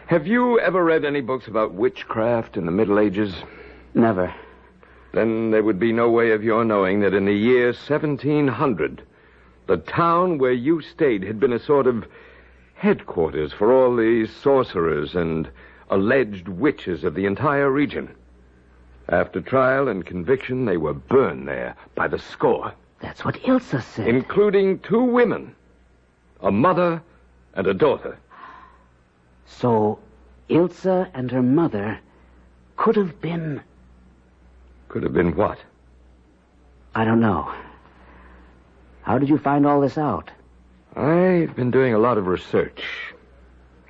Speaker 3: Have you ever read any books about witchcraft in the Middle Ages?
Speaker 6: Never.
Speaker 3: Then there would be no way of your knowing that in the year 1700, the town where you stayed had been a sort of headquarters for all the sorcerers and alleged witches of the entire region. After trial and conviction, they were burned there by the score.
Speaker 6: That's what Ilsa said.
Speaker 3: Including 2 women, a mother and a daughter.
Speaker 6: So, Ilsa and her mother could have been...
Speaker 3: Could have been what?
Speaker 6: I don't know. How did you find all this out?
Speaker 3: I've been doing a lot of research.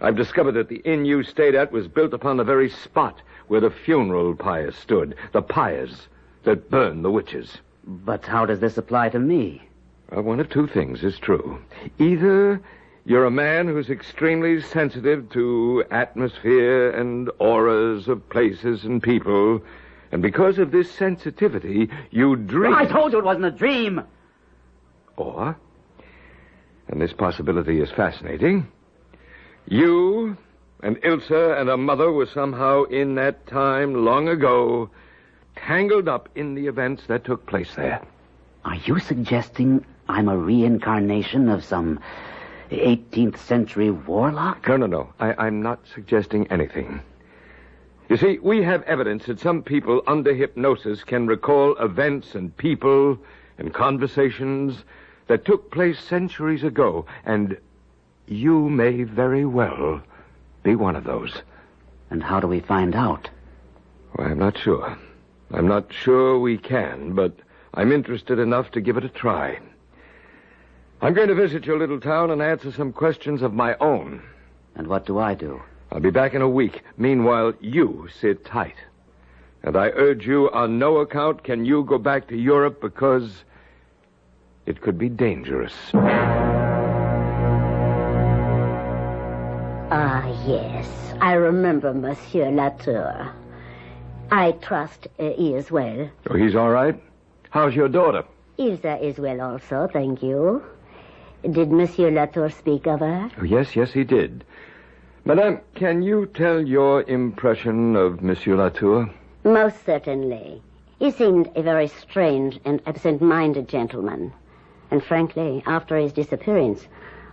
Speaker 3: I've discovered that the inn you stayed at was built upon the very spot where the funeral pyre stood, the pyres that burned the witches.
Speaker 6: But how does this apply to me?
Speaker 3: Well, one of 2 things is true. Either you're a man who's extremely sensitive to atmosphere and auras of places and people, and because of this sensitivity, you dream...
Speaker 6: I told you it wasn't a dream!
Speaker 3: Or, and this possibility is fascinating, you and Ilsa and her mother were somehow in that time long ago tangled up in the events that took place there.
Speaker 6: Are you suggesting I'm a reincarnation of some 18th century warlock?
Speaker 3: No. I'm not suggesting anything. You see, we have evidence that some people under hypnosis can recall events and people and conversations that took place centuries ago, and you may very well be one of those.
Speaker 6: And how do we find out?
Speaker 3: Well, I'm not sure. I'm not sure we can, but I'm interested enough to give it a try. I'm going to visit your little town and answer some questions of my own.
Speaker 6: And what do I do?
Speaker 3: I'll be back in a week. Meanwhile, you sit tight. And I urge you, on no account can you go back to Europe, because it could be dangerous.
Speaker 2: Ah, yes. I remember Monsieur Latour. I trust he is well.
Speaker 3: Oh, he's all right? How's your daughter?
Speaker 2: Ilsa is well also, thank you. Did Monsieur Latour speak of her?
Speaker 3: Oh, yes, he did. Madame, can you tell your impression of Monsieur Latour?
Speaker 2: Most certainly. He seemed a very strange and absent-minded gentleman. And frankly, after his disappearance,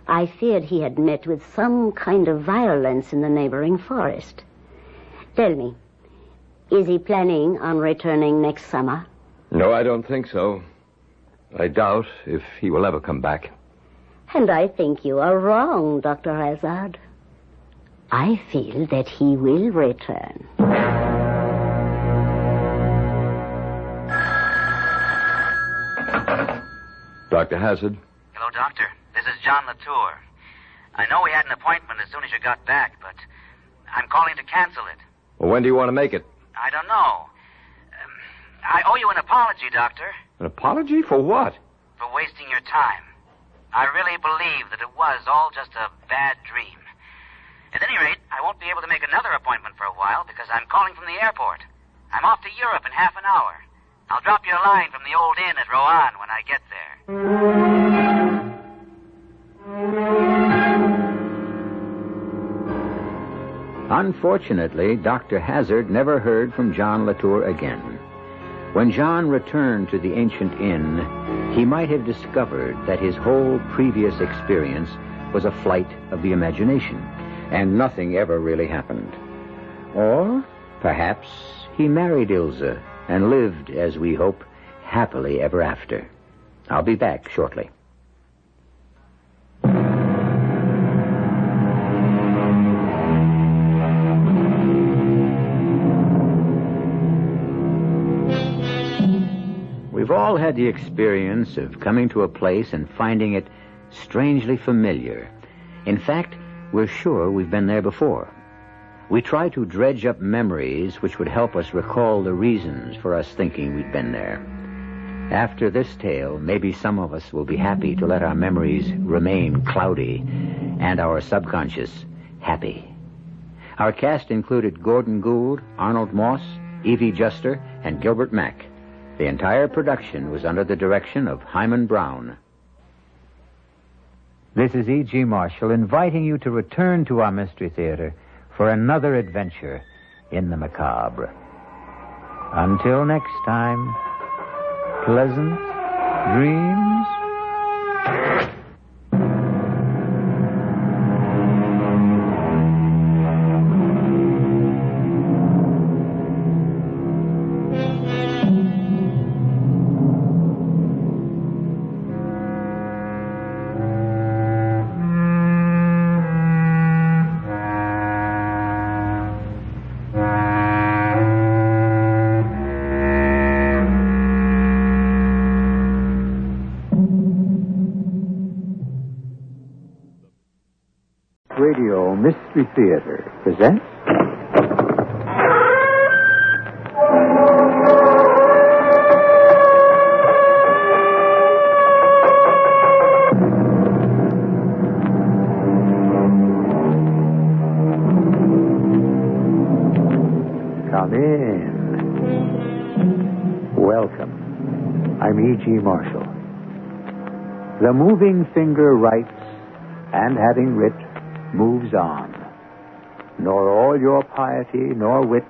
Speaker 2: I feared he had met with some kind of violence in the neighboring forest. Tell me, is he planning on returning next summer?
Speaker 3: No, I don't think so. I doubt if he will ever come back.
Speaker 2: And I think you are wrong, Dr. Hazard. I feel that he will return.
Speaker 3: Dr. Hazard?
Speaker 6: Hello, Doctor. This is John Latour. I know we had an appointment as soon as you got back, but I'm calling to cancel it.
Speaker 3: Well, when do you want to make it?
Speaker 6: I don't know. I owe you an apology, Doctor.
Speaker 3: An apology? For what?
Speaker 6: For wasting your time. I really believe that it was all just a bad dream. At any rate, I won't be able to make another appointment for a while because I'm calling from the airport. I'm off to Europe in half an hour. I'll drop you a line from the old inn at Rouen when I get there.
Speaker 9: Unfortunately, Dr. Hazard never heard from John Latour again. When John returned to the ancient inn, he might have discovered that his whole previous experience was a flight of the imagination, and nothing ever really happened. Or perhaps he married Ilsa and lived, as we hope, happily ever after. I'll be back shortly. We've all had the experience of coming to a place and finding it strangely familiar. In fact, we're sure we've been there before. We try to dredge up memories which would help us recall the reasons for us thinking we'd been there. After this tale, maybe some of us will be happy to let our memories remain cloudy and our subconscious happy. Our cast included Gordon Gould, Arnold Moss, Evie Juster, and Gilbert Mack. The entire production was under the direction of Hyman Brown. This is E.G. Marshall inviting you to return to our Mystery Theater for another adventure in the macabre. Until next time, pleasant dreams. Radio Mystery Theater presents Come in. Welcome. I'm E.G. Marshall. The moving finger writes, and having writ, moves on. Nor all your piety nor wit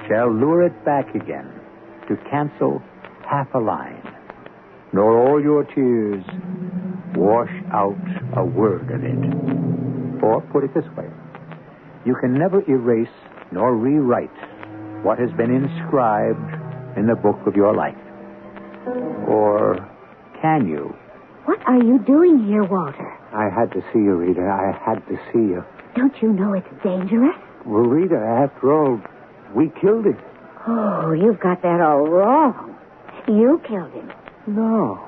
Speaker 9: shall lure it back again to cancel half a line. Nor all your tears wash out a word of it. Or, put it this way, you can never erase nor rewrite what has been inscribed in the book of your life. Or can you?
Speaker 10: What are you doing here, Walter?
Speaker 9: I had to see you, Rita. I had to see you.
Speaker 10: Don't you know it's dangerous?
Speaker 9: Well, Rita, after all, we killed him.
Speaker 10: Oh, you've got that all wrong. You killed him.
Speaker 9: No.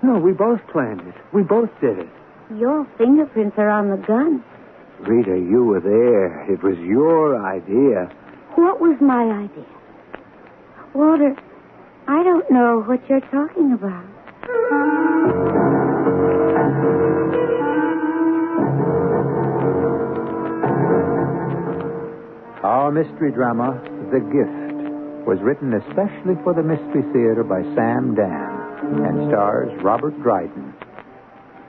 Speaker 9: No, we both planned it. We both did it.
Speaker 10: Your fingerprints are on the gun.
Speaker 9: Rita, you were there. It was your idea.
Speaker 10: What was my idea? Walter, I don't know what you're talking about.
Speaker 9: Our mystery drama, The Gift, was written especially for the Mystery Theater by Sam Dan and stars Robert Dryden.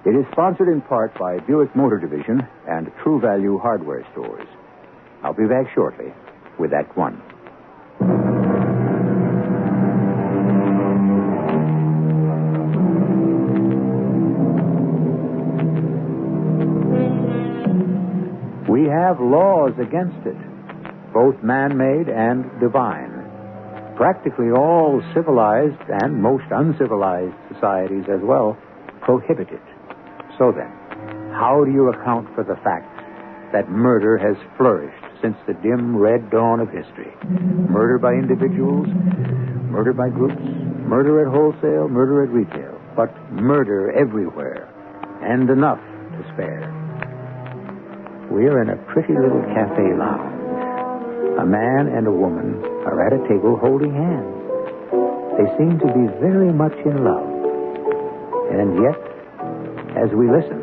Speaker 9: It is sponsored in part by Buick Motor Division and True Value Hardware Stores. I'll be back shortly with Act One. We have laws against it, both man-made and divine. Practically all civilized and most uncivilized societies as well prohibit it. So then, how do you account for the fact that murder has flourished since the dim red dawn of history? Murder by individuals, murder by groups, murder at wholesale, murder at retail, but murder everywhere, and enough to spare. We're in a pretty little cafe lounge. A man and a woman are at a table holding hands. They seem to be very much in love. And yet, as we listen,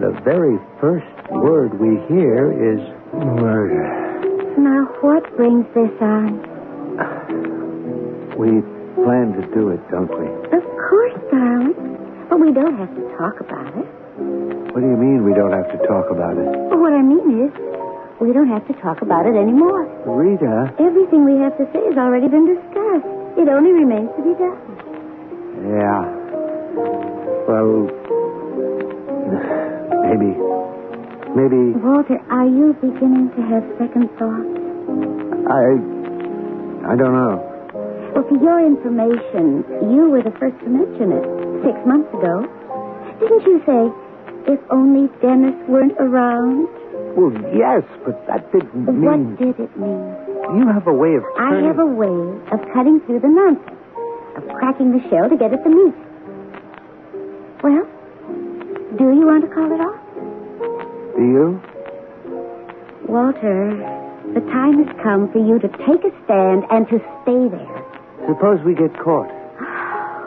Speaker 9: the very first word we hear is murder.
Speaker 10: Now, what brings this on?
Speaker 9: We plan to do it, don't we?
Speaker 10: Of course, darling. But we don't have to talk about it.
Speaker 9: What do you mean we don't have to talk about it?
Speaker 10: Well, what I mean is, we don't have to talk about it anymore.
Speaker 9: Rita.
Speaker 10: Everything we have to say has already been discussed. It only remains to be done.
Speaker 9: Yeah. Well, maybe...
Speaker 10: Walter, are you beginning to have second thoughts?
Speaker 9: I don't know.
Speaker 10: Well, for your information, you were the first to mention it 6 months ago. Didn't you say, if only Dennis weren't around?
Speaker 9: Well, yes, but that didn't mean...
Speaker 10: What did it mean?
Speaker 9: You have a way of turning...
Speaker 10: I have a way of cutting through the nonsense, of cracking the shell to get at the meat. Well, do you want to call it off?
Speaker 9: Do you?
Speaker 10: Walter, the time has come for you to take a stand and to stay there.
Speaker 9: Suppose we get caught.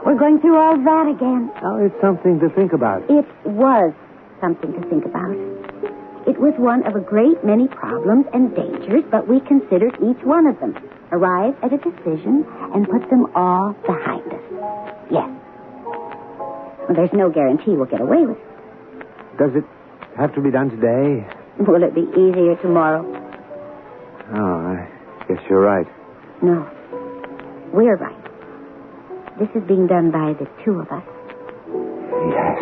Speaker 10: We're going through all that again.
Speaker 9: Now, it's something to think about.
Speaker 10: It was something to think about. It was one of a great many problems and dangers, but we considered each one of them, arrived at a decision, and put them all behind us. Yes. Well, there's no guarantee we'll get away with it.
Speaker 9: Does it have to be done today?
Speaker 10: Will it be easier tomorrow?
Speaker 9: Oh, I guess you're right.
Speaker 10: No. We're right. This is being done by the two of us.
Speaker 9: Yes.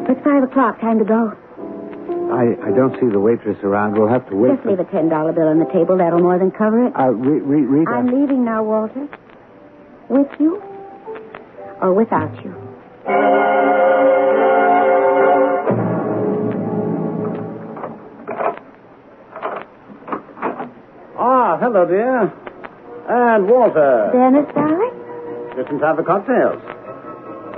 Speaker 10: It's 5 o'clock. Time to go.
Speaker 9: I don't see the waitress around. We'll have to wait.
Speaker 10: Just leave a $10 bill on the table. That'll more than cover it.
Speaker 9: Rita.
Speaker 10: I'm leaving now, Walter. With you or without you?
Speaker 11: Ah, hello, dear. And Walter.
Speaker 10: Dennis, darling?
Speaker 11: Just in time for cocktails.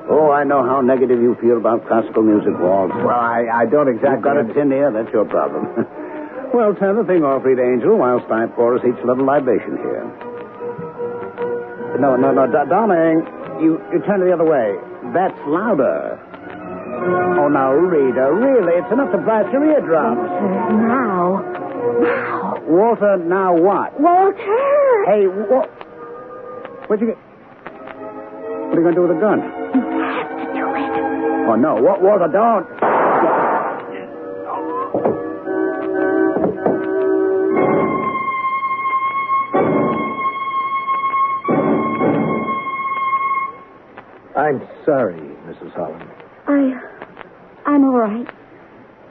Speaker 11: Oh, I know how negative you feel about classical music, Walt.
Speaker 9: Well, I don't exactly...
Speaker 11: You've got a tin ear, that's your problem. Well, turn the thing off, Rita Angel, whilst I pour us each little libation here. No, darling. You turn it the other way. That's louder. Oh, now, Rita, really, it's enough to blast your eardrums.
Speaker 10: Walter, now.
Speaker 11: Walter, now what?
Speaker 10: Walter!
Speaker 11: Hey, where'd you get... What are you going to do with the gun?
Speaker 10: You have to do it.
Speaker 11: Oh, no. Walter, don't.
Speaker 9: I'm sorry, Mrs. Holland.
Speaker 10: I'm all right.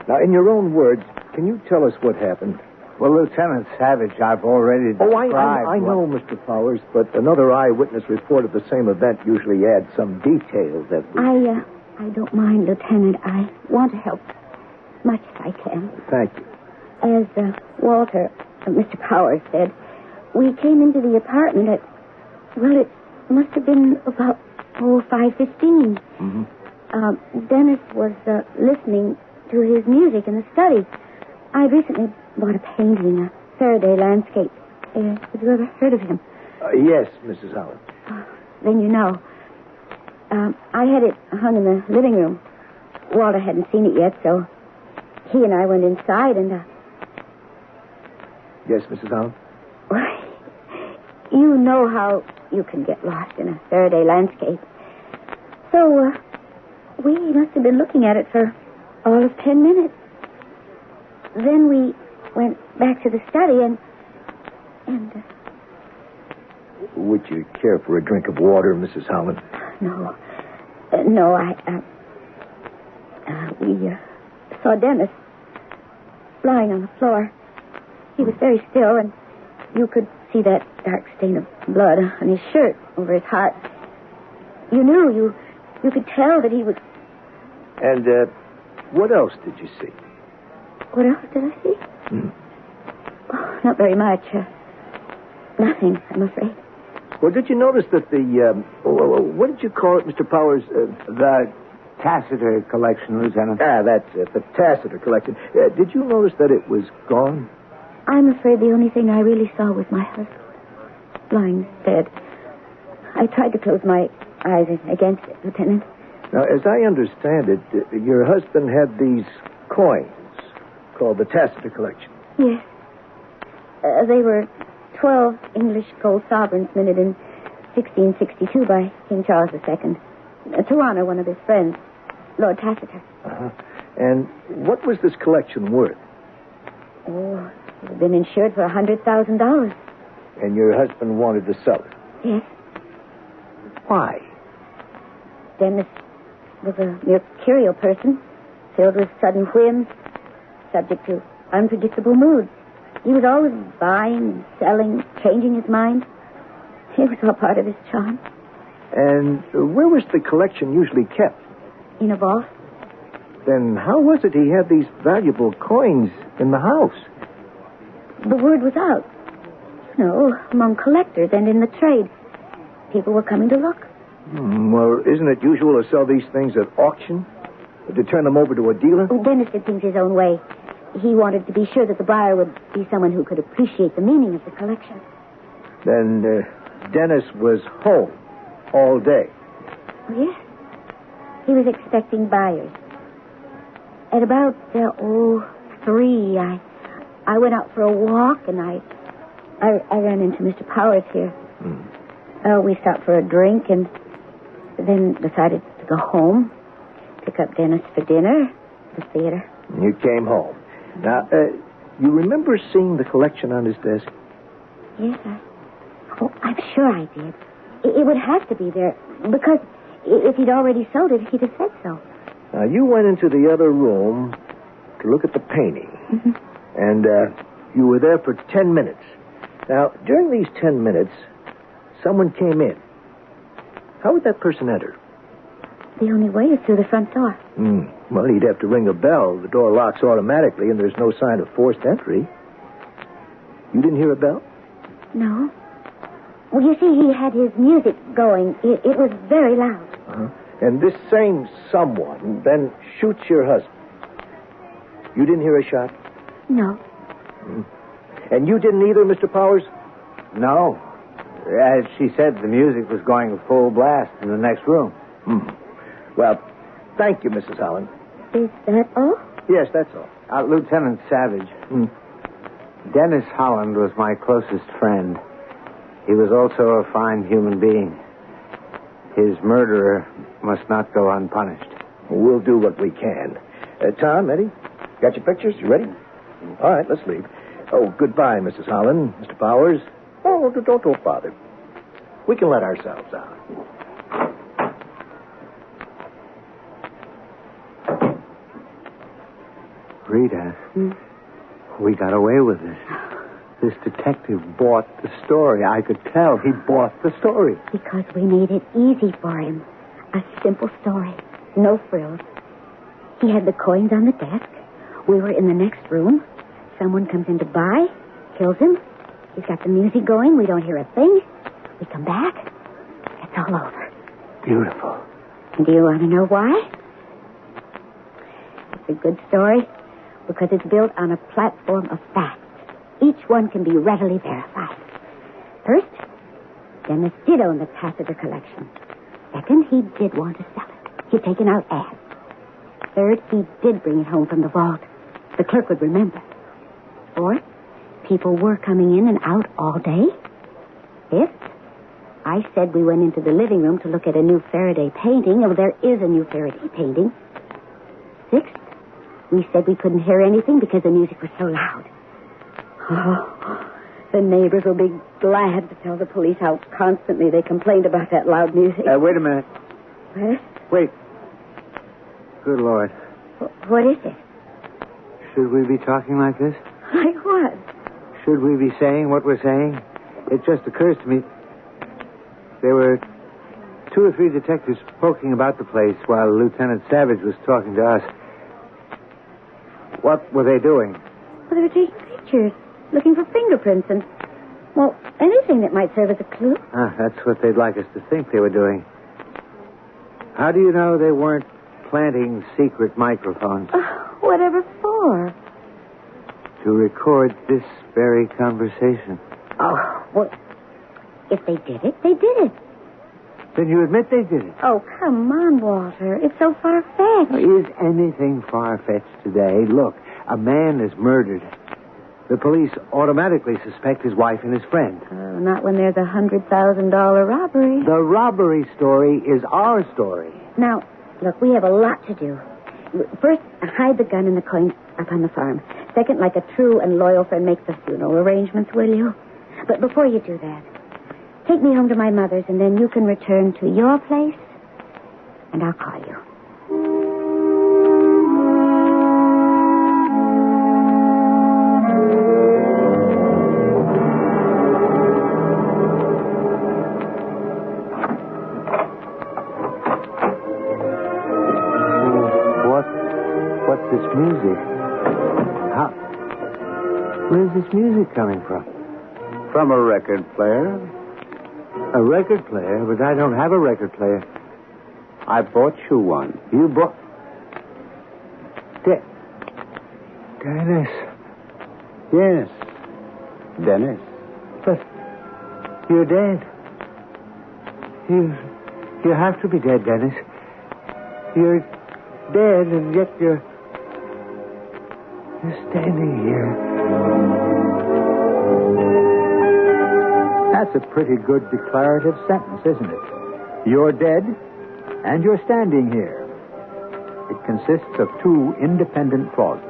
Speaker 9: Now, in your own words, can you tell us what happened?
Speaker 14: Well, Lieutenant Savage, I've already described
Speaker 16: I know, Mr. Powers, but another eyewitness report of the same event usually adds some details that we...
Speaker 10: I don't mind, Lieutenant. I want to help as much as I can.
Speaker 16: Thank you.
Speaker 10: As Walter, Mr. Powers said, we came into the apartment at, well, it must have been about, 5:15.
Speaker 16: Mm-hmm.
Speaker 10: Dennis was listening to his music in the study. I recently bought a painting, a Faraday landscape. Have you ever heard of him?
Speaker 16: Yes, Mrs. Allen.
Speaker 10: Then you know. I had it hung in the living room. Walter hadn't seen it yet, so he and I went inside and...
Speaker 16: Yes, Mrs. Allen?
Speaker 10: You know how you can get lost in a Faraday landscape. So, we must have been looking at it for all of 10 minutes. Then we went back to the study and
Speaker 16: Would you care for a drink of water, Mrs. Holland?
Speaker 10: No. We saw Dennis lying on the floor. He was very still, and you could see that dark stain of blood on his shirt over his heart. You knew, you could tell that he was...
Speaker 16: And, what else did you see?
Speaker 10: What else did I see? Oh, not very much. Nothing, I'm afraid.
Speaker 16: Well, did you notice that the, what did you call it, Mr. Powers?
Speaker 14: The Tacitor collection, Lieutenant.
Speaker 16: That's it, the Tacitor collection. Did you notice that it was gone?
Speaker 10: I'm afraid the only thing I really saw was my husband, lying dead. I tried to close my eyes against it, Lieutenant.
Speaker 16: Now, as I understand it, your husband had these coins called the Tacitor collection.
Speaker 10: Yes. They were 12 English gold sovereigns minted in 1662 by King Charles II to honor one of his friends, Lord Tacitor.
Speaker 16: Uh-huh. And what was this collection worth?
Speaker 10: Oh, it had been insured for $100,000.
Speaker 16: And your husband wanted to sell it?
Speaker 10: Yes.
Speaker 16: Why?
Speaker 10: Dennis was a mercurial person, filled with sudden whims, subject to unpredictable moods. He was always buying, selling, changing his mind. It was all part of his charm.
Speaker 16: And where was the collection usually kept?
Speaker 10: In a vault.
Speaker 16: Then how was it he had these valuable coins in the house?
Speaker 10: The word was out. Among collectors and in the trade. People were coming to look.
Speaker 16: Well, isn't it usual to sell these things at auction? To turn them over to a dealer?
Speaker 10: Dennis did things his own way. He wanted to be sure that the buyer would be someone who could appreciate the meaning of the collection.
Speaker 16: Then Dennis was home all day?
Speaker 10: Yes. He was expecting buyers. At about 3, I went out for a walk, and I ran into Mr. Powers here. We stopped for a drink and then decided to go home, pick up Dennis for dinner, the theater.
Speaker 16: You came home. Now, you remember seeing the collection on his desk?
Speaker 10: Yes, I'm sure I did. It would have to be there, because if he'd already sold it, he'd have said so.
Speaker 16: Now, you went into the other room to look at the painting, and you were there for 10 minutes. Now, during these 10 minutes, someone came in. How would that person enter?
Speaker 10: The only way is through the front door.
Speaker 16: Well, he'd have to ring a bell. The door locks automatically, and there's no sign of forced entry. You didn't hear a bell?
Speaker 10: No. Well, you see, he had his music going. It was very loud.
Speaker 16: Uh-huh. And this same someone then shoots your husband. You didn't hear a shot?
Speaker 10: No.
Speaker 16: And you didn't either, Mr. Powers?
Speaker 14: No. As she said, the music was going full blast in the next room.
Speaker 16: Well, thank you, Mrs. Holland.
Speaker 10: Is that all?
Speaker 16: Yes, that's all.
Speaker 14: Lieutenant Savage. Dennis Holland was my closest friend. He was also a fine human being. His murderer must not go unpunished.
Speaker 16: We'll do what we can. Tom, Eddie, got your pictures? You ready? All right, let's leave. Oh, goodbye, Mrs. Holland, Mr. Powers. Oh, don't bother. We can let ourselves out.
Speaker 14: Rita, We got away with it. This detective bought the story. I could tell he bought the story.
Speaker 10: Because we made it easy for him. A simple story. No frills. He had the coins on the desk. We were in the next room. Someone comes in to buy, kills him. He's got the music going. We don't hear a thing. We come back. It's all over.
Speaker 14: Beautiful.
Speaker 10: And do you want to know why? It's a good story because it's built on a platform of facts. Each one can be readily verified. First, Dennis did own the Tacitus collection. Second, he did want to sell it. He'd taken out ads. Third, he did bring it home from the vault. The clerk would remember. Fourth, people were coming in and out all day. Fifth, I said we went into the living room to look at a new Faraday painting. Oh, there is a new Faraday painting. Sixth, we said we couldn't hear anything because the music was so loud. Oh, the neighbors will be glad to tell the police how constantly they complained about that loud music.
Speaker 14: Wait a minute.
Speaker 10: What?
Speaker 14: Wait. Good Lord.
Speaker 10: What is it?
Speaker 14: Should we be talking like this?
Speaker 10: Like what?
Speaker 14: Should we be saying what we're saying? It just occurs to me there were 2 or 3 detectives poking about the place while Lieutenant Savage was talking to us. What were they doing?
Speaker 10: Well, they were taking pictures, looking for fingerprints and, well, anything that might serve as a clue.
Speaker 14: That's what they'd like us to think they were doing. How do you know they weren't planting secret microphones?
Speaker 10: Whatever for?
Speaker 14: To record this very conversation.
Speaker 10: Oh, well, if they did it, they did it.
Speaker 14: Then you admit they did it.
Speaker 10: Oh, come on, Walter. It's so far-fetched.
Speaker 14: Is anything far-fetched today? Look, a man is murdered. The police automatically suspect his wife and his friend.
Speaker 10: Oh, not when there's a $100,000 robbery.
Speaker 14: The robbery story is our story.
Speaker 10: Now, look, we have a lot to do. First, hide the gun and the coins up on the farm. Second, like a true and loyal friend, make the funeral arrangements, will you? But before you do that, take me home to my mother's, and then you can return to your place, and I'll call you.
Speaker 14: What's this music? Where's this music coming from?
Speaker 11: From a record player.
Speaker 14: A record player? But I don't have a record player.
Speaker 11: I bought you one.
Speaker 14: You bought... Dennis.
Speaker 11: Yes. Dennis.
Speaker 14: But you're dead. You have to be dead, Dennis. You're dead, and yet you're standing here.
Speaker 9: That's a pretty good declarative sentence, isn't it? You're dead, and you're standing here. It consists of 2 independent clauses,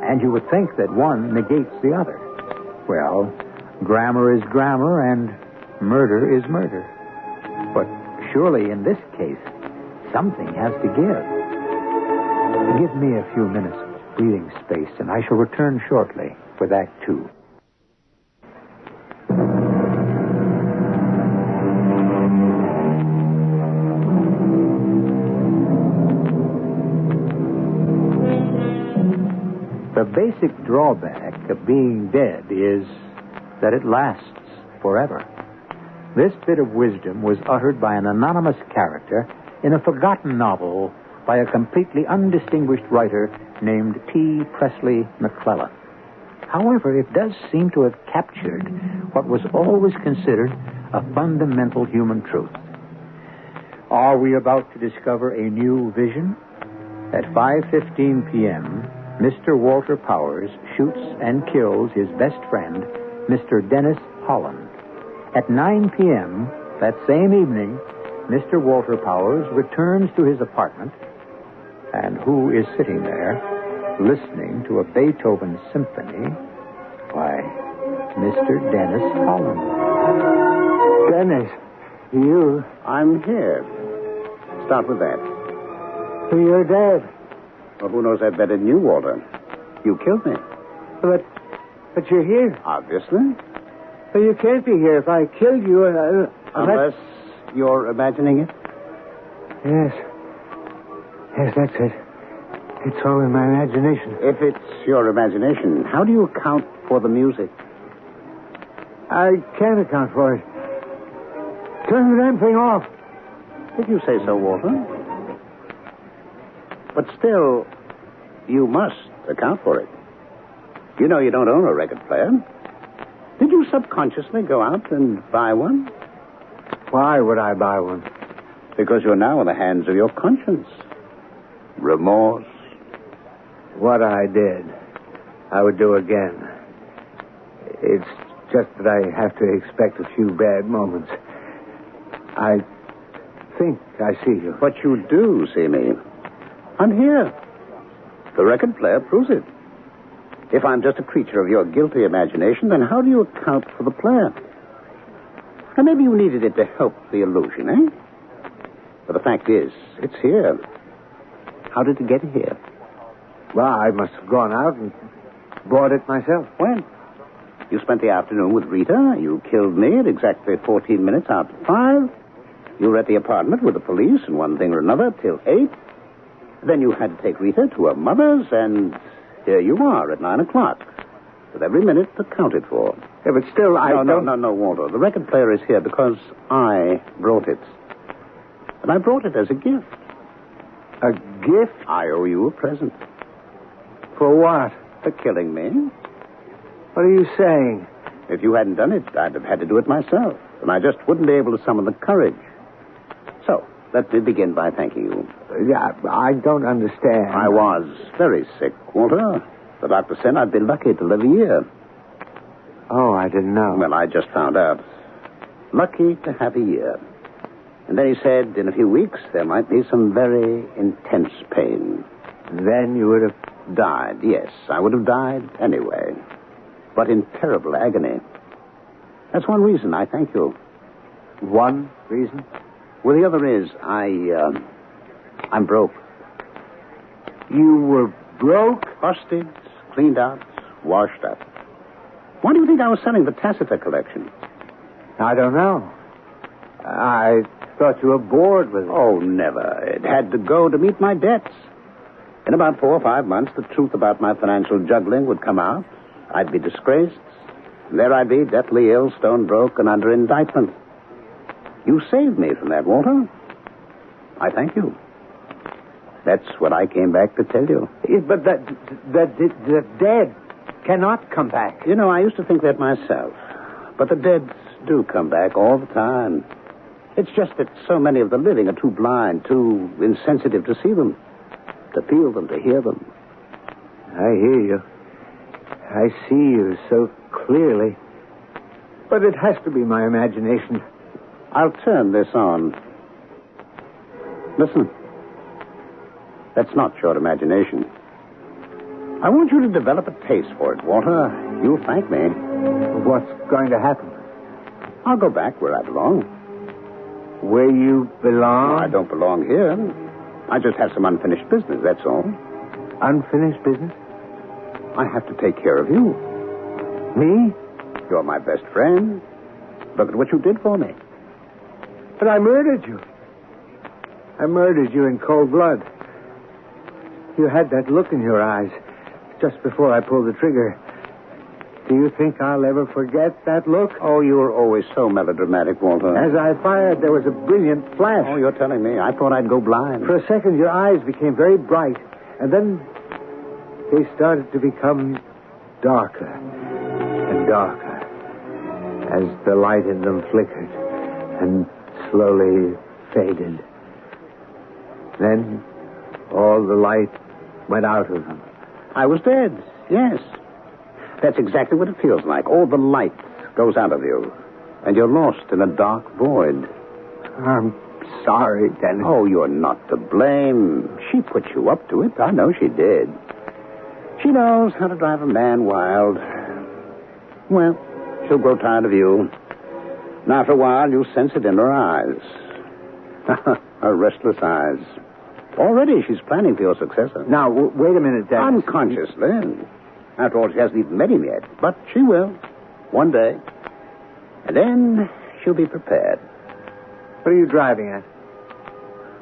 Speaker 9: and you would think that one negates the other. Well, grammar is grammar, and murder is murder. But surely in this case, something has to give. Give me a few minutes of breathing space, and I shall return shortly with Act 2. The basic drawback of being dead is that it lasts forever. This bit of wisdom was uttered by an anonymous character in a forgotten novel by a completely undistinguished writer named P. Presley McClellan. However, it does seem to have captured what was always considered a fundamental human truth. Are we about to discover a new vision? At 5:15 p.m., Mr. Walter Powers shoots and kills his best friend, Mr. Dennis Holland. At 9 p.m. that same evening, Mr. Walter Powers returns to his apartment, and who is sitting there listening to a Beethoven symphony? Why, Mr. Dennis Holland.
Speaker 14: Dennis, you...
Speaker 11: I'm here. Start with that.
Speaker 14: You're dead.
Speaker 11: Well, who knows that better than you, Walter? You killed me.
Speaker 14: But you're here.
Speaker 11: Obviously.
Speaker 14: But you can't be here. If I killed you...
Speaker 11: Unless you're imagining it?
Speaker 14: Yes. Yes, that's it. It's all in my imagination.
Speaker 11: If it's your imagination, how do you account for the music?
Speaker 14: I can't account for it. Turn the damn thing off.
Speaker 11: If you say so, Walter. But still, you must account for it. You know you don't own a record player. Did you subconsciously go out and buy one?
Speaker 14: Why would I buy one?
Speaker 11: Because you're now in the hands of your conscience. Remorse.
Speaker 14: What I did, I would do again. It's just that I have to expect a few bad moments. I think I see you.
Speaker 11: But you do see me. I'm here. The record player proves it. If I'm just a creature of your guilty imagination, then how do you account for the player? And maybe you needed it to help the illusion, eh? But the fact is, it's here. How did it get here?
Speaker 14: Well, I must have gone out and bought it myself.
Speaker 11: When? You spent the afternoon with Rita. You killed me at exactly 14 minutes after 5. You were at the apartment with the police and one thing or another till 8. Then you had to take Rita to her mother's, and here you are at 9 o'clock. With every minute accounted for.
Speaker 14: Yeah, but still,
Speaker 11: No, Walter. The record player is here because I brought it. And I brought it as a gift.
Speaker 14: A gift?
Speaker 11: I owe you a present.
Speaker 14: For what?
Speaker 11: For killing me.
Speaker 14: What are you saying?
Speaker 11: If you hadn't done it, I'd have had to do it myself. And I just wouldn't be able to summon the courage. So, let me begin by thanking you.
Speaker 14: Yeah, I don't understand.
Speaker 11: I was very sick, Walter. The doctor said I'd be lucky to live a year.
Speaker 14: Oh, I didn't know.
Speaker 11: Well, I just found out. Lucky to have a year. And then he said in a few weeks there might be some very intense pain.
Speaker 14: Then you would have...
Speaker 11: Died, yes. I would have died anyway. But in terrible agony. That's one reason I thank you.
Speaker 14: One reason?
Speaker 11: Well, the other is I'm broke.
Speaker 14: You were broke?
Speaker 11: Busted, cleaned out, washed up. Why do you think I was selling the Tacitus collection?
Speaker 14: I don't know. I thought you were bored with it.
Speaker 11: Oh, never. It had to go to meet my debts. In about 4 or 5 months, the truth about my financial juggling would come out. I'd be disgraced. And there I'd be, deathly ill, stone broke, and under indictment. You saved me from that, Walter. I thank you. That's what I came back to tell you.
Speaker 14: But the dead cannot come back.
Speaker 11: You know, I used to think that myself. But the dead do come back all the time. It's just that so many of the living are too blind, too insensitive to see them, to feel them, to hear them.
Speaker 14: I hear you. I see you so clearly. But it has to be my imagination.
Speaker 11: I'll turn this on. Listen. That's not your imagination. I want you to develop a taste for it, Walter. You'll thank me.
Speaker 14: What's going to happen?
Speaker 11: I'll go back where I belong.
Speaker 14: Where you belong?
Speaker 11: No, I don't belong here. I just have some unfinished business, that's all.
Speaker 14: Unfinished business?
Speaker 11: I have to take care of you.
Speaker 14: Me?
Speaker 11: You're my best friend. Look at what you did for me.
Speaker 14: But I murdered you. I murdered you in cold blood. You had that look in your eyes just before I pulled the trigger. Do you think I'll ever forget that look?
Speaker 11: Oh, you were always so melodramatic, Walter.
Speaker 14: As I fired, there was a brilliant flash.
Speaker 11: Oh, you're telling me. I thought I'd go blind.
Speaker 14: For a second, your eyes became very bright, and then they started to become darker and darker as the light in them flickered and slowly faded. Then all the light went out of them.
Speaker 11: I was dead, yes. That's exactly what it feels like. All the light goes out of you, and you're lost in a dark void.
Speaker 14: I'm sorry, Dennis.
Speaker 11: Oh, you're not to blame. She put you up to it. I know she did. She knows how to drive a man wild. Well, she'll grow tired of you. And after a while, you'll sense it in her eyes. Her restless eyes. Already she's planning for your successor.
Speaker 14: Now, wait a minute, Dennis.
Speaker 11: Unconsciously. After all, she hasn't even met him yet. But she will. One day. And then she'll be prepared.
Speaker 14: What are you driving at?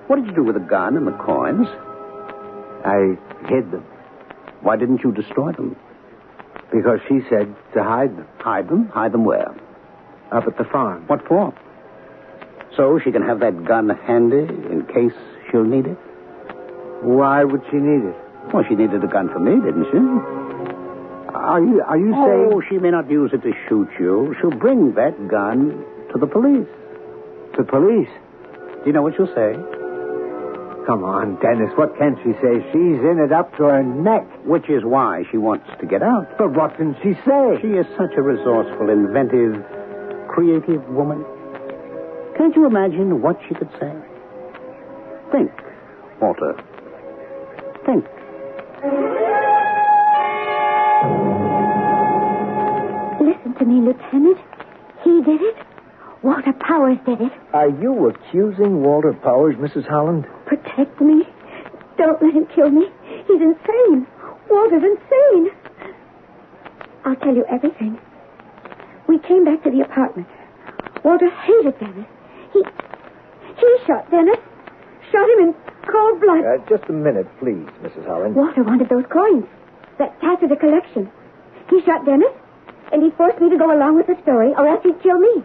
Speaker 11: What did you do with the gun and the coins?
Speaker 14: I hid them.
Speaker 11: Why didn't you destroy them?
Speaker 14: Because she said to hide them.
Speaker 11: Hide them? Hide them where?
Speaker 14: Up at the farm.
Speaker 11: What for? So she can have that gun handy in case she'll need it?
Speaker 14: Why would she need it?
Speaker 11: Well, she needed a gun for me, didn't she?
Speaker 14: Are you saying...
Speaker 11: Oh, she may not use it to shoot you. She'll bring that gun to the police.
Speaker 14: The police?
Speaker 11: Do you know what she'll say?
Speaker 14: Come on, Dennis, what can she say? She's in it up to her neck.
Speaker 11: Which is why she wants to get out.
Speaker 14: But what can she say?
Speaker 11: She is such a resourceful, inventive, creative woman. Can't you imagine what she could say? Think, Walter. Think.
Speaker 10: Listen to me, Lieutenant. He did it. Walter Powers did it.
Speaker 16: Are you accusing Walter Powers, Mrs. Holland?
Speaker 10: Protect me. Don't let him kill me. He's insane. Walter's insane. I'll tell you everything. We came back to the apartment. Walter hated Dennis. He shot Dennis. Shot him in cold blood.
Speaker 16: Just a minute, please, Mrs. Holland.
Speaker 10: Walter wanted those coins. That tacit collection. He shot Dennis, and he forced me to go along with the story, or else he'd kill me.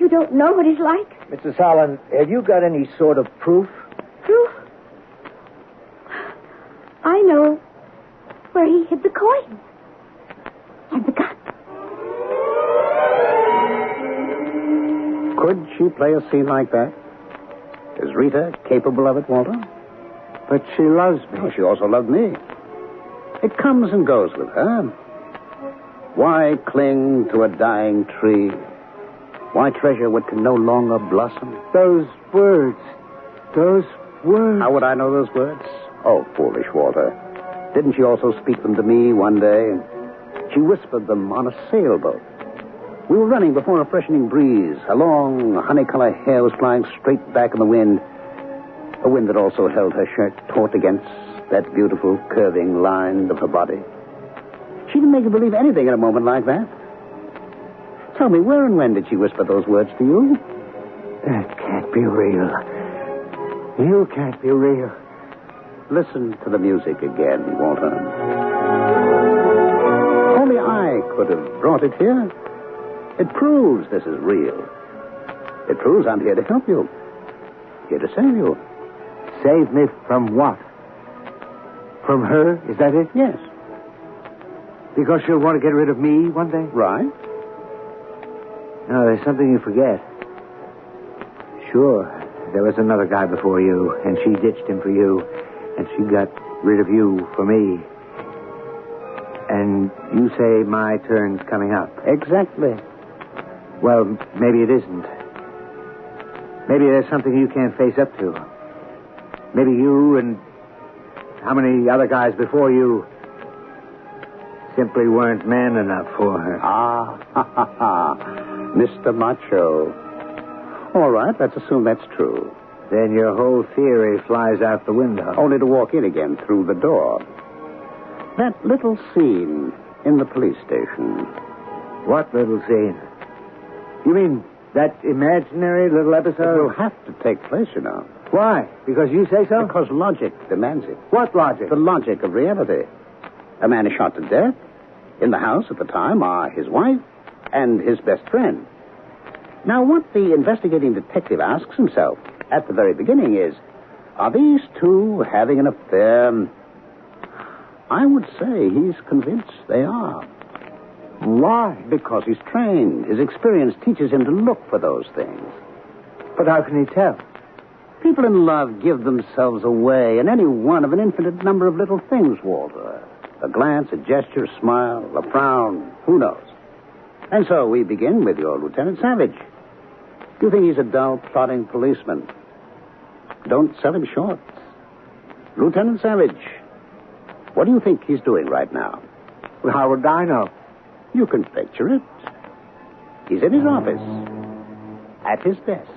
Speaker 10: You don't know what he's like.
Speaker 16: Mrs. Holland, have you got any sort of proof?
Speaker 10: Proof? I know where he hid the coins. And the gun.
Speaker 11: Could she play a scene like that? Is Rita capable of it, Walter?
Speaker 14: But she loves me.
Speaker 11: Oh, she also loved me. It comes and goes with her. Why cling to a dying tree? Why treasure what can no longer blossom?
Speaker 14: Those words.
Speaker 11: How would I know those words? Oh, foolish Walter. Didn't she also speak them to me one day? She whispered them on a sailboat. We were running before a freshening breeze. Her long, honey-color hair was flying straight back in the wind. A wind that also held her shirt taut against that beautiful curving line of her body. She didn't make you believe anything in a moment like that. Tell me, where and when did she whisper those words to you?
Speaker 14: That can't be real. You can't be real.
Speaker 11: Listen to the music again, Walter. Only I could have brought it here. It proves this is real. It proves I'm here to help you. Here to save you.
Speaker 14: Save me from what? From her? Is that it?
Speaker 11: Yes.
Speaker 14: Because she'll want to get rid of me one day?
Speaker 11: Right.
Speaker 14: No, there's something you forget. Sure, there was another guy before you, and she ditched him for you, and she got rid of you for me. And you say my turn's coming up.
Speaker 11: Exactly.
Speaker 14: Well, maybe it isn't. Maybe there's something you can't face up to. Maybe you and how many other guys before you simply weren't man enough for her.
Speaker 11: Mr. Macho. All right, let's assume that's true.
Speaker 14: Then your whole theory flies out the window.
Speaker 11: Only to walk in again through the door. That little scene in the police station.
Speaker 14: What little scene? You mean that imaginary little episode?
Speaker 11: It will have to take place, you know.
Speaker 14: Why? Because you say so?
Speaker 11: Because logic demands it.
Speaker 14: What logic?
Speaker 11: The logic of reality. A man is shot to death. In the house at the time are his wife and his best friend. Now, what the investigating detective asks himself at the very beginning is, are these two having an affair? I would say he's convinced they are.
Speaker 14: Why?
Speaker 11: Because he's trained. His experience teaches him to look for those things.
Speaker 14: But how can he tell?
Speaker 11: People in love give themselves away in any one of an infinite number of little things, Walter. A glance, a gesture, a smile, a frown, who knows? And so we begin with your Lieutenant Savage. You think he's a dull, plodding policeman? Don't sell him short. Lieutenant Savage, what do you think he's doing right now?
Speaker 14: Well, how would I know?
Speaker 11: You can picture it. He's in his office, at his desk.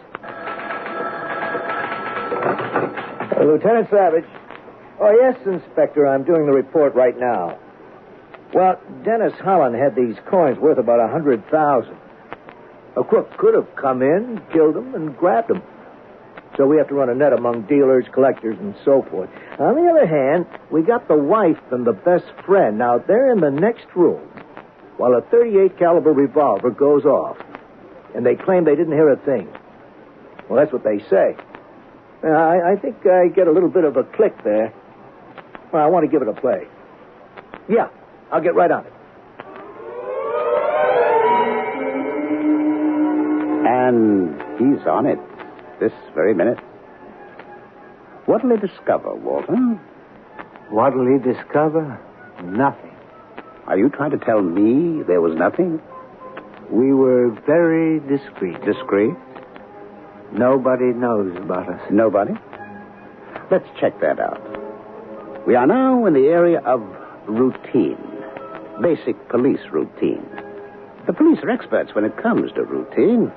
Speaker 16: Lieutenant Savage. Oh, yes, Inspector, I'm doing the report right now. Well, Dennis Holland had these coins worth about 100,000. A crook could have come in, killed them, and grabbed them. So we have to run a net among dealers, collectors, and so forth. On the other hand, we got the wife and the best friend. Now, they're in the next room while a .38 caliber revolver goes off. And they claim they didn't hear a thing. Well, that's what they say. I think I get a little bit of a click there. Well, I want to give it a play. Yeah, I'll get right on it.
Speaker 11: And he's on it this very minute. What'll he discover, Walter?
Speaker 14: What'll he discover? Nothing.
Speaker 11: Are you trying to tell me there was nothing?
Speaker 14: We were very discreet.
Speaker 11: Discreet?
Speaker 14: Nobody knows about us.
Speaker 11: Nobody? Let's check that out. We are now in the area of routine. Basic police routine. The police are experts when it comes to routine.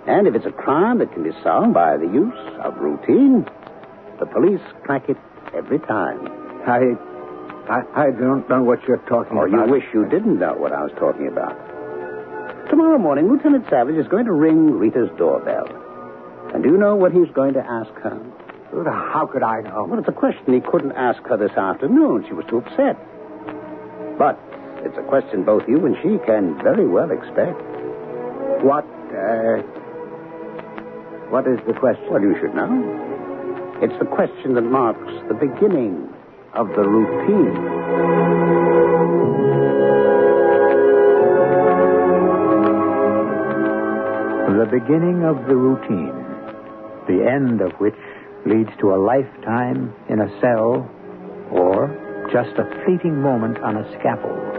Speaker 11: And if it's a crime that can be solved by the use of routine, the police crack it every time.
Speaker 14: I don't know what you're talking about.
Speaker 11: You wish you didn't know what I was talking about. Tomorrow morning, Lieutenant Savage is going to ring Rita's doorbell. And do you know what he's going to ask her?
Speaker 14: How could I know?
Speaker 11: Well, it's a question he couldn't ask her this afternoon. She was too upset. But it's a question both you and she can very well expect.
Speaker 14: What is the question?
Speaker 11: Well, you should know. It's the question that marks the beginning of the routine.
Speaker 9: The beginning of the routine, the end of which leads to a lifetime in a cell or just a fleeting moment on a scaffold.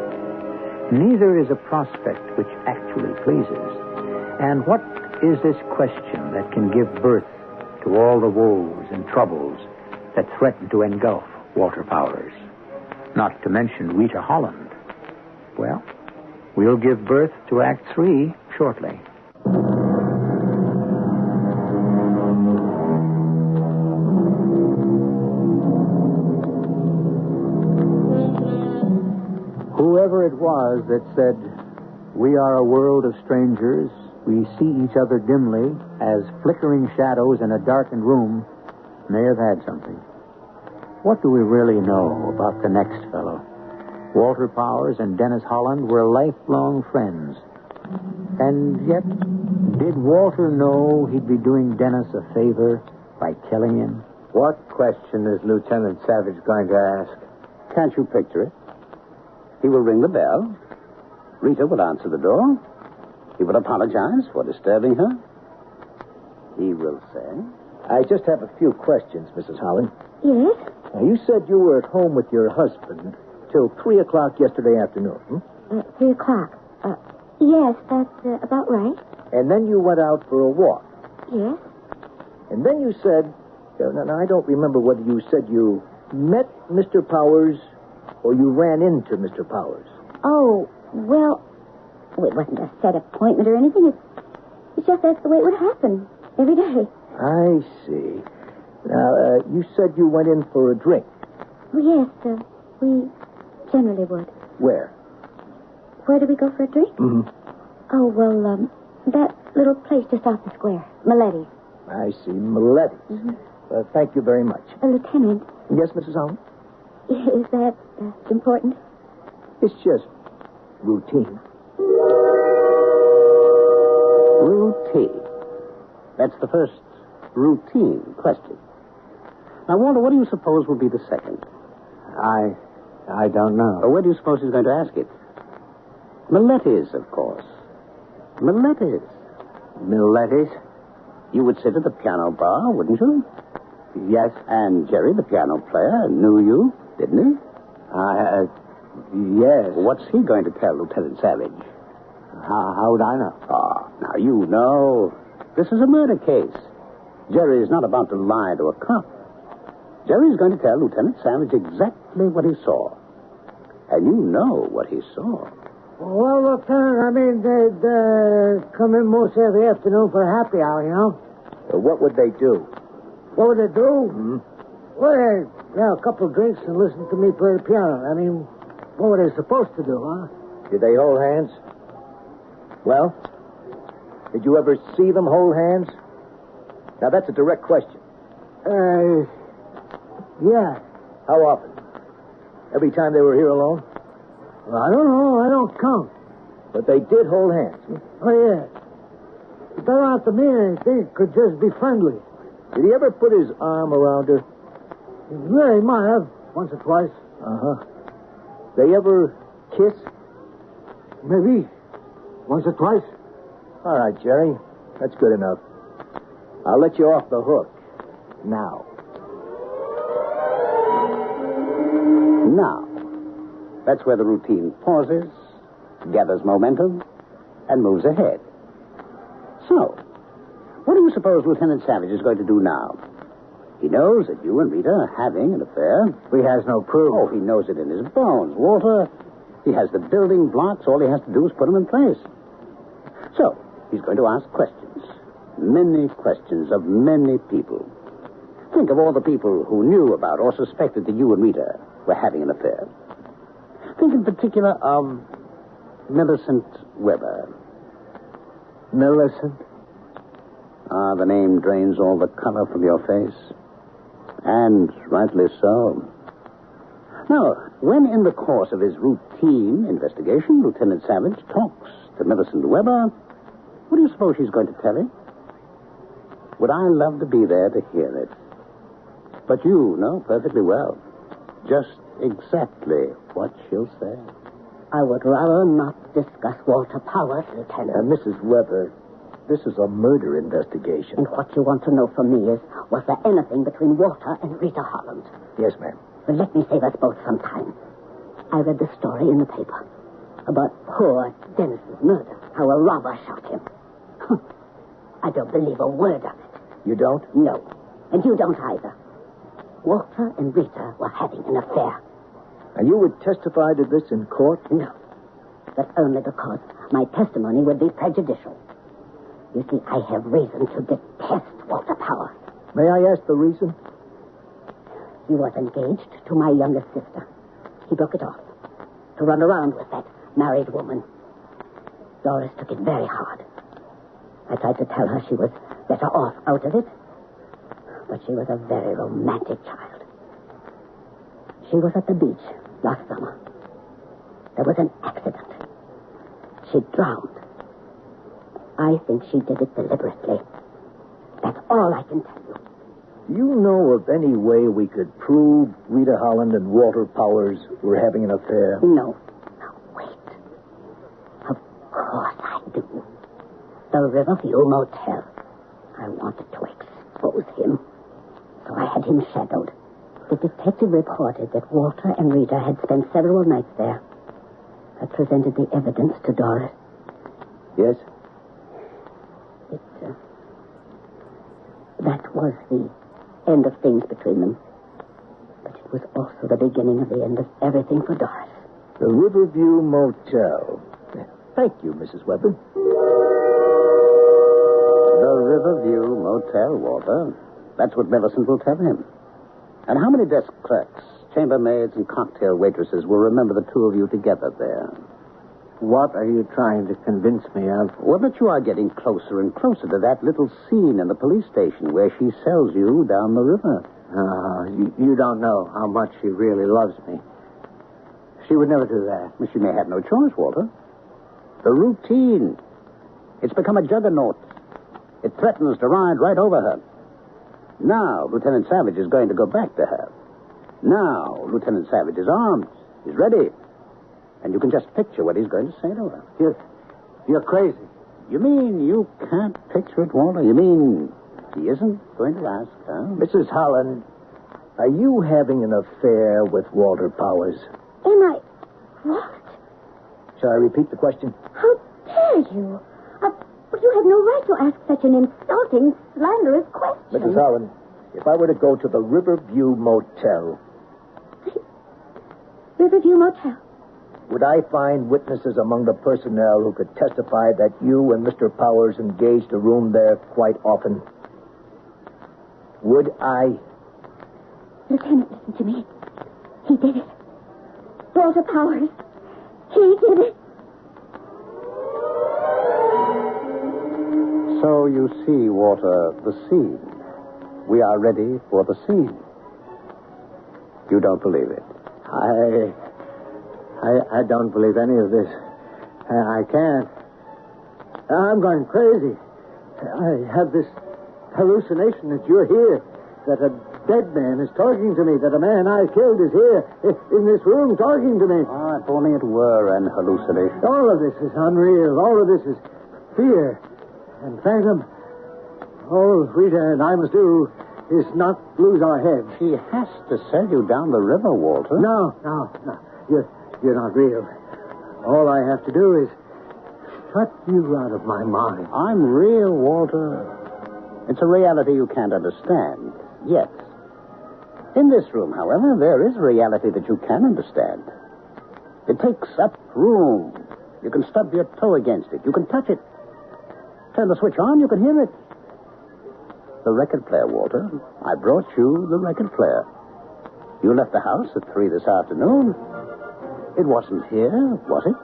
Speaker 9: Neither is a prospect which actually pleases. And what is this question that can give birth to all the woes and troubles that threaten to engulf Walter Powers? Not to mention Rita Holland. Well, we'll give birth to Act 3 shortly. Whoever it was that said, "We are a world of strangers, we see each other dimly as flickering shadows in a darkened room," may have had something. What do we really know about the next fellow? Walter Powers and Dennis Holland were lifelong friends. And yet, did Walter know he'd be doing Dennis a favor by killing him?
Speaker 14: What question is Lieutenant Savage going to ask?
Speaker 11: Can't you picture it? He will ring the bell. Rita will answer the door. He will apologize for disturbing her. He will say...
Speaker 16: I just have a few questions, Mrs. Holland.
Speaker 10: Yes?
Speaker 16: Now, you said you were at home with your husband till 3 o'clock yesterday afternoon.
Speaker 10: 3 o'clock. Yes, that's about right.
Speaker 16: And then you went out for a walk.
Speaker 10: Yes?
Speaker 16: And then you said... Now, I don't remember whether you said you met Mr. Powers or you ran into Mr. Powers.
Speaker 10: Oh, well, it wasn't a set appointment or anything. It's just that's the way it would happen every day.
Speaker 16: I see. Now, you said you went in for a drink.
Speaker 10: Oh, yes, we generally would.
Speaker 16: Where?
Speaker 10: Where do we go for a drink?
Speaker 16: Mm-hmm.
Speaker 10: Oh, well, that little place just off the square. Miletti's.
Speaker 16: I see, Miletti's.
Speaker 10: Mm-hmm.
Speaker 16: Thank you very much.
Speaker 10: Lieutenant.
Speaker 16: Yes, Mrs. Holland?
Speaker 10: Is that important?
Speaker 16: It's just routine.
Speaker 11: Routine. That's the first routine question. Now, Walter, what do you suppose will be the second?
Speaker 14: I don't know.
Speaker 11: Where do you suppose he's going to ask it? Miletti's, of course. Miletti's.
Speaker 14: Miletti's?
Speaker 11: You would sit at the piano bar, wouldn't you?
Speaker 14: Yes.
Speaker 11: And Jerry, the piano player, knew you, didn't he?
Speaker 14: Yes.
Speaker 11: What's he going to tell Lieutenant Savage?
Speaker 14: How would I know?
Speaker 11: Now you know. This is a murder case. Jerry is not about to lie to a cop. Jerry's going to tell Lieutenant Savage exactly what he saw. And you know what he saw.
Speaker 8: Well, Lieutenant, they'd come in most every afternoon for a happy hour, you know.
Speaker 16: What would they do?
Speaker 8: What would they do?
Speaker 16: Mm-hmm.
Speaker 8: Well, they'd have a couple of drinks and listen to me play the piano. What were they supposed to do, huh?
Speaker 16: Did they hold hands? Well, did you ever see them hold hands? Now, that's a direct question.
Speaker 8: Yeah.
Speaker 16: How often? Every time they were here alone?
Speaker 8: Well, I don't know. I don't count.
Speaker 16: But they did hold hands.
Speaker 8: Oh, yeah. It don't have to mean anything. It could just be friendly.
Speaker 16: Did he ever put his arm around her?
Speaker 8: Yeah, he might have. Once or twice.
Speaker 16: Uh-huh. They ever kiss?
Speaker 8: Maybe. Once or twice.
Speaker 16: All right, Jerry. That's good enough. I'll let you off the hook. Now.
Speaker 11: Now. That's where the routine pauses, gathers momentum, and moves ahead. So, what do you suppose Lieutenant Savage is going to do now? He knows that you and Rita are having an affair.
Speaker 16: He has no proof.
Speaker 11: Oh, he knows it in his bones. Walter, he has the building blocks. All he has to do is put them in place. So, he's going to ask questions. Many questions of many people. Think of all the people who knew about or suspected that you and Rita were having an affair. Think in particular of Millicent Weber.
Speaker 16: Millicent?
Speaker 11: Ah, the name drains all the color from your face. And rightly so. Now, when in the course of his routine investigation, Lieutenant Savage talks to Millicent Weber, what do you suppose she's going to tell him? Would I love to be there to hear it? But you know perfectly well just exactly what she'll say.
Speaker 2: I would rather not discuss Walter Powers, Lieutenant.
Speaker 16: Mrs. Weber, this is a murder investigation.
Speaker 2: And what you want to know from me is, was there anything between Walter and Rita Holland?
Speaker 16: Yes, ma'am.
Speaker 2: Well, let me save us both some time. I read the story in the paper about poor Dennis's murder, how a robber shot him. I don't believe a word of it.
Speaker 16: You don't?
Speaker 2: No. And you don't either. Walter and Rita were having an affair.
Speaker 16: And you would testify to this in court?
Speaker 2: No. But only because my testimony would be prejudicial. You see, I have reason to detest Walter Powers.
Speaker 16: May I ask the reason?
Speaker 2: He was engaged to my youngest sister. He broke it off to run around with that married woman. Doris took it very hard. I tried to tell her she was better off out of it, but she was a very romantic child. She was at the beach last summer. There was an accident. She drowned. I think she did it deliberately. That's all I can tell you.
Speaker 16: Do you know of any way we could prove Rita Holland and Walter Powers were having an affair?
Speaker 2: No. Now, wait. Of course I do. The Riverview Motel. I wanted to expose him, so I had him shadowed. The detective reported that Walter and Rita had spent several nights there. I presented the evidence to Doris.
Speaker 16: Yes?
Speaker 2: That was the end of things between them. But it was also the beginning of the end of everything for Doris.
Speaker 16: The Riverview Motel. Thank you, Mrs. Weber.
Speaker 11: The Riverview Motel, Walter. That's what Millicent will tell him. And how many desk clerks, chambermaids, and cocktail waitresses will remember the two of you together there?
Speaker 16: What are you trying to convince me of?
Speaker 11: Well, that you are getting closer and closer to that little scene in the police station where she sells you down the river.
Speaker 16: You don't know how much she really loves me. She would never do that.
Speaker 11: Well, she may have no choice, Walter. The routine. It's become a juggernaut. It threatens to ride right over her. Now, Lieutenant Savage is going to go back to her. Now, Lieutenant Savage is armed. He's ready. And you can just picture what he's going to say to her.
Speaker 16: You're crazy.
Speaker 11: You mean you can't picture it, Walter? You mean he isn't going to ask her?
Speaker 16: Mrs. Holland, are you having an affair with Walter Powers?
Speaker 10: Am I? What?
Speaker 16: Shall I repeat the question?
Speaker 10: How dare you? But you have no right to ask such an insulting, slanderous question.
Speaker 16: Mrs. Holland, if I were to go to the Riverview Motel...
Speaker 10: Riverview Motel?
Speaker 16: Would I find witnesses among the personnel who could testify that you and Mr. Powers engaged a room there quite often? Would I?
Speaker 10: Lieutenant, listen to me. He did it. Walter Powers. He did it.
Speaker 11: So you see, Walter, the scene. We are ready for the scene. You don't believe it?
Speaker 14: I don't believe any of this. I can't. I'm going crazy. I have this hallucination that you're here, that a dead man is talking to me, that a man I killed is here in this room talking to me.
Speaker 11: Oh, if only it were an hallucination.
Speaker 14: All of this is unreal. All of this is fear and phantom. All Rita and I must do is not lose our heads.
Speaker 11: She has to send you down the river, Walter.
Speaker 14: No. You're not real. All I have to do is shut you out of my mind.
Speaker 11: I'm real, Walter. It's a reality you can't understand yet. In this room, however, there is a reality that you can understand. It takes up room. You can stub your toe against it. You can touch it. Turn the switch on, you can hear it. The record player, Walter. I brought you the record player. You left the house at 3 this afternoon. It wasn't here, was it?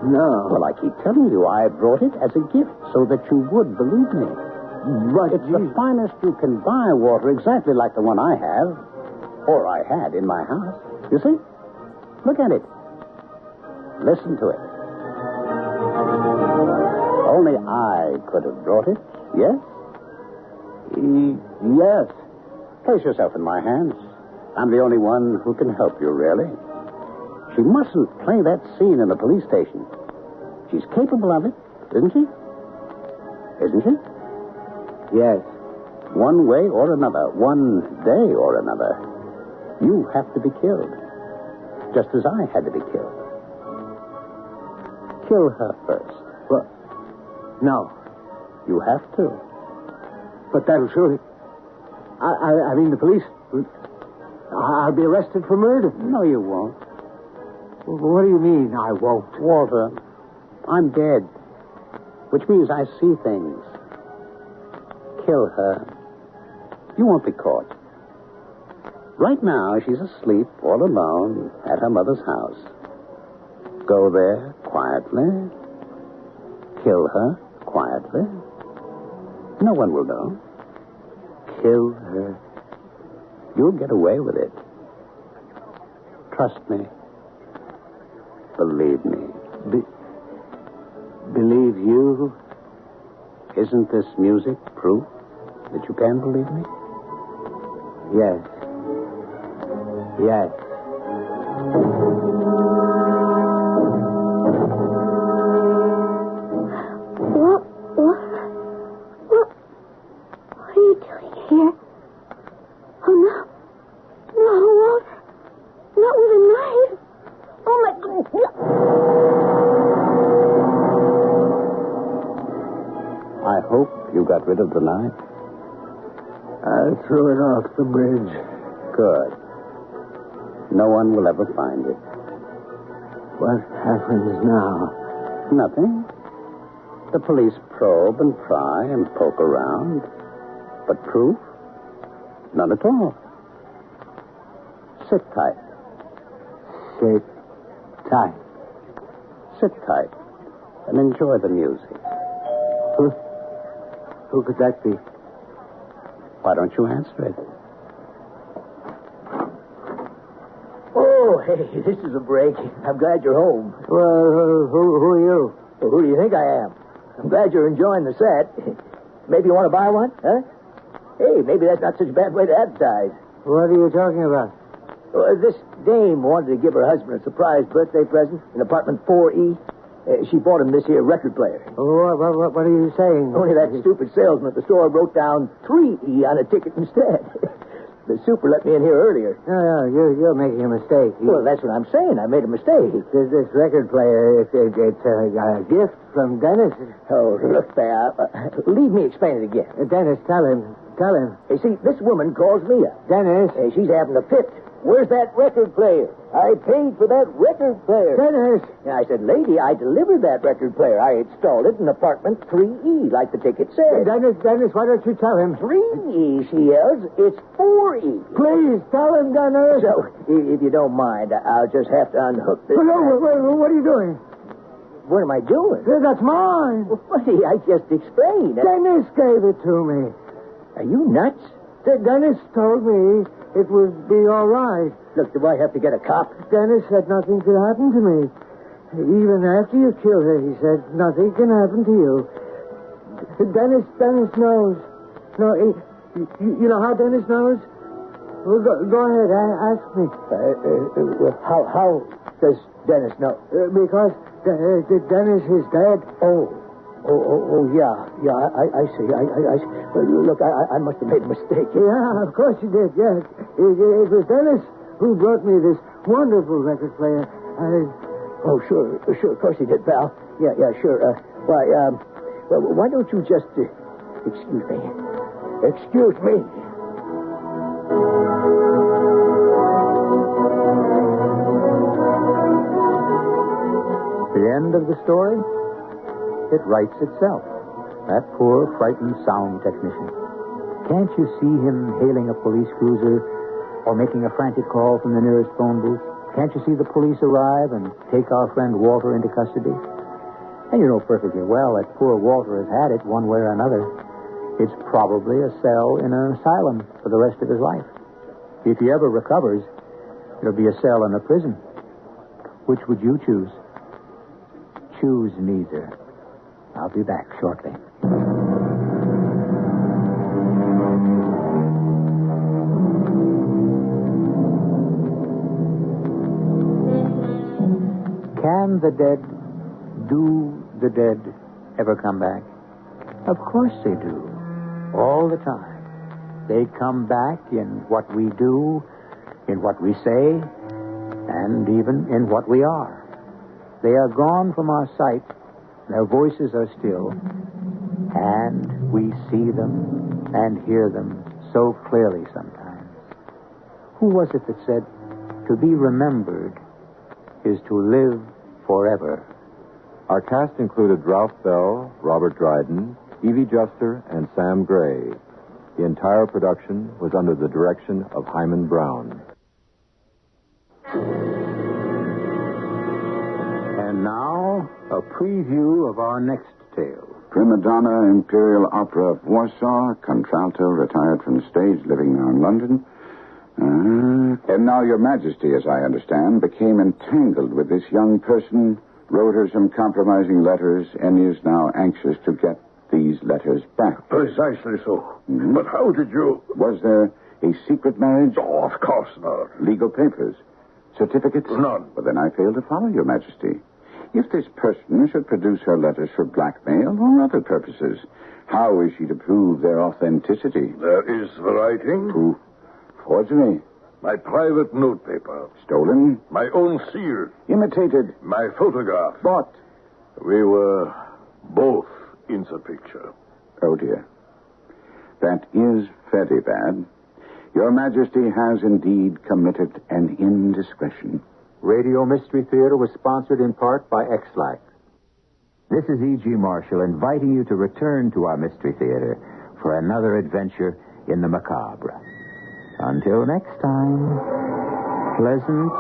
Speaker 14: No.
Speaker 11: Well, I keep telling you, I brought it as a gift so that you would believe me.
Speaker 14: But
Speaker 11: it's the finest you can buy, Walter, exactly like the one I have, or I had in my house. You see? Look at it. Listen to it. Only I could have brought it, yes? Yes. Place yourself in my hands. I'm the only one who can help you, really. She mustn't play that scene in the police station. She's capable of it, isn't she? Isn't she?
Speaker 14: Yes.
Speaker 11: One way or another, one day or another, you have to be killed. Just as I had to be killed. Kill her first.
Speaker 14: Well, no.
Speaker 11: You have to.
Speaker 14: But that'll surely... I mean, the police... I'll be arrested for murder.
Speaker 11: No, you won't.
Speaker 14: What do you mean, I won't?
Speaker 11: Walter, I'm dead. Which means I see things. Kill her. You won't be caught. Right now, she's asleep, all alone, at her mother's house. Go there, quietly. Kill her, quietly. No one will know. Kill her. You'll get away with it. Trust me. Believe me.
Speaker 14: Believe you?
Speaker 11: Isn't this music proof that you can believe me?
Speaker 14: Yes. Yes.
Speaker 10: What are you doing here? Oh, no. No, Walter. Not with a knife. Oh, my goodness.
Speaker 11: I hope you got rid of the knife.
Speaker 14: I threw it off the bridge.
Speaker 11: Good. No one will ever find it.
Speaker 14: What happens now?
Speaker 11: Nothing. The police probe and pry and poke around. But proof? None at all. Sit tight.
Speaker 14: Sit tight.
Speaker 11: Sit tight and enjoy the music.
Speaker 14: Who could that be?
Speaker 11: Why don't you answer it?
Speaker 13: Oh, hey, this is a break. I'm glad you're home.
Speaker 14: Well, who are you?
Speaker 13: Well, who do you think I am? I'm glad you're enjoying the set. Maybe you want to buy one, huh? Hey, maybe that's not such a bad way to advertise.
Speaker 14: What are you talking about?
Speaker 13: This dame wanted to give her husband a surprise birthday present in apartment 4E. She bought him this here record player.
Speaker 14: What are you saying?
Speaker 13: Only that stupid salesman at the store wrote down 3E on a ticket instead. The super let me in here earlier.
Speaker 14: No, you're making a mistake.
Speaker 13: Well, that's what I'm saying. I made a mistake.
Speaker 14: This record player, it's a gift from Dennis.
Speaker 13: Oh, look there. Leave me explain it again.
Speaker 14: Dennis, tell him.
Speaker 13: Hey, see, this woman calls me up.
Speaker 14: Dennis.
Speaker 13: She's having a fit. where's that record player? I paid for that record player.
Speaker 8: Dennis!
Speaker 13: Yeah, I said, lady, I delivered that record player. I installed it in apartment 3E, like the ticket said.
Speaker 8: Dennis, why don't you tell him?
Speaker 13: 3E, she yells. It's 4E.
Speaker 8: Please, tell him, Dennis.
Speaker 13: So, if you don't mind, I'll just have to unhook this.
Speaker 8: What are you doing?
Speaker 13: What am I doing?
Speaker 8: That's mine.
Speaker 13: Well, buddy, I just explained.
Speaker 8: Dennis gave it to me.
Speaker 13: Are you nuts?
Speaker 8: Dennis told me it would be all right.
Speaker 13: Look, do I have to get a cop?
Speaker 8: Dennis said nothing could happen to me. Even after you killed her, he said nothing can happen to you. Dennis knows. No, you know how Dennis knows? Well, go ahead, ask me.
Speaker 13: How does Dennis know?
Speaker 8: Because Dennis is dead.
Speaker 13: Oh, yeah, I see. I see. Look, I must have made a mistake.
Speaker 8: Yeah, of course you did, yes. It was Dennis who brought me this wonderful record player.
Speaker 13: Oh, sure, of course he did, pal. Yeah, sure. Why don't you just, excuse me. Excuse me.
Speaker 9: The end of the story? It writes itself. That poor, frightened sound technician. Can't you see him hailing a police cruiser or making a frantic call from the nearest phone booth? Can't you see the police arrive and take our friend Walter into custody? And you know perfectly well that poor Walter has had it one way or another. It's probably a cell in an asylum for the rest of his life. If he ever recovers, it'll be a cell in a prison. Which would you choose? Choose neither. I'll be back shortly. Can the dead, do the dead ever come back? Of course they do. All the time. They come back in what we do, in what we say, and even in what we are. They are gone from our sight. Their voices are still, and we see them and hear them so clearly sometimes. Who was it that said, to be remembered is to live forever?
Speaker 18: Our cast included Ralph Bell, Robert Dryden, Evie Juster, and Sam Gray. The entire production was under the direction of Hyman Brown.
Speaker 9: And now, a preview of our next tale.
Speaker 19: Prima donna, Imperial Opera of Warsaw, contralto, retired from the stage, living now in London. And now Your Majesty, as I understand, became entangled with this young person, wrote her some compromising letters, and is now anxious to get these letters back.
Speaker 20: Precisely so.
Speaker 19: Mm-hmm.
Speaker 20: But how did you...
Speaker 19: Was there a secret marriage?
Speaker 20: Oh, of course not.
Speaker 19: Legal papers? Certificates?
Speaker 20: None.
Speaker 19: Well, then I fail to follow, Your Majesty. If this person should produce her letters for blackmail or other purposes, how is she to prove their authenticity?
Speaker 20: There is the writing.
Speaker 19: Proof. Forgery.
Speaker 20: My private notepaper.
Speaker 19: Stolen.
Speaker 20: My own seal.
Speaker 19: Imitated.
Speaker 20: My photograph.
Speaker 19: Bought.
Speaker 20: We were both in the picture.
Speaker 19: Oh, dear. That is very bad. Your Majesty has indeed committed an indiscretion.
Speaker 9: Radio Mystery Theater was sponsored in part by X-Lac.
Speaker 21: This is E.G. Marshall inviting you to return to our Mystery Theater for another adventure in the macabre. Until next time, pleasant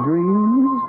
Speaker 21: dreams.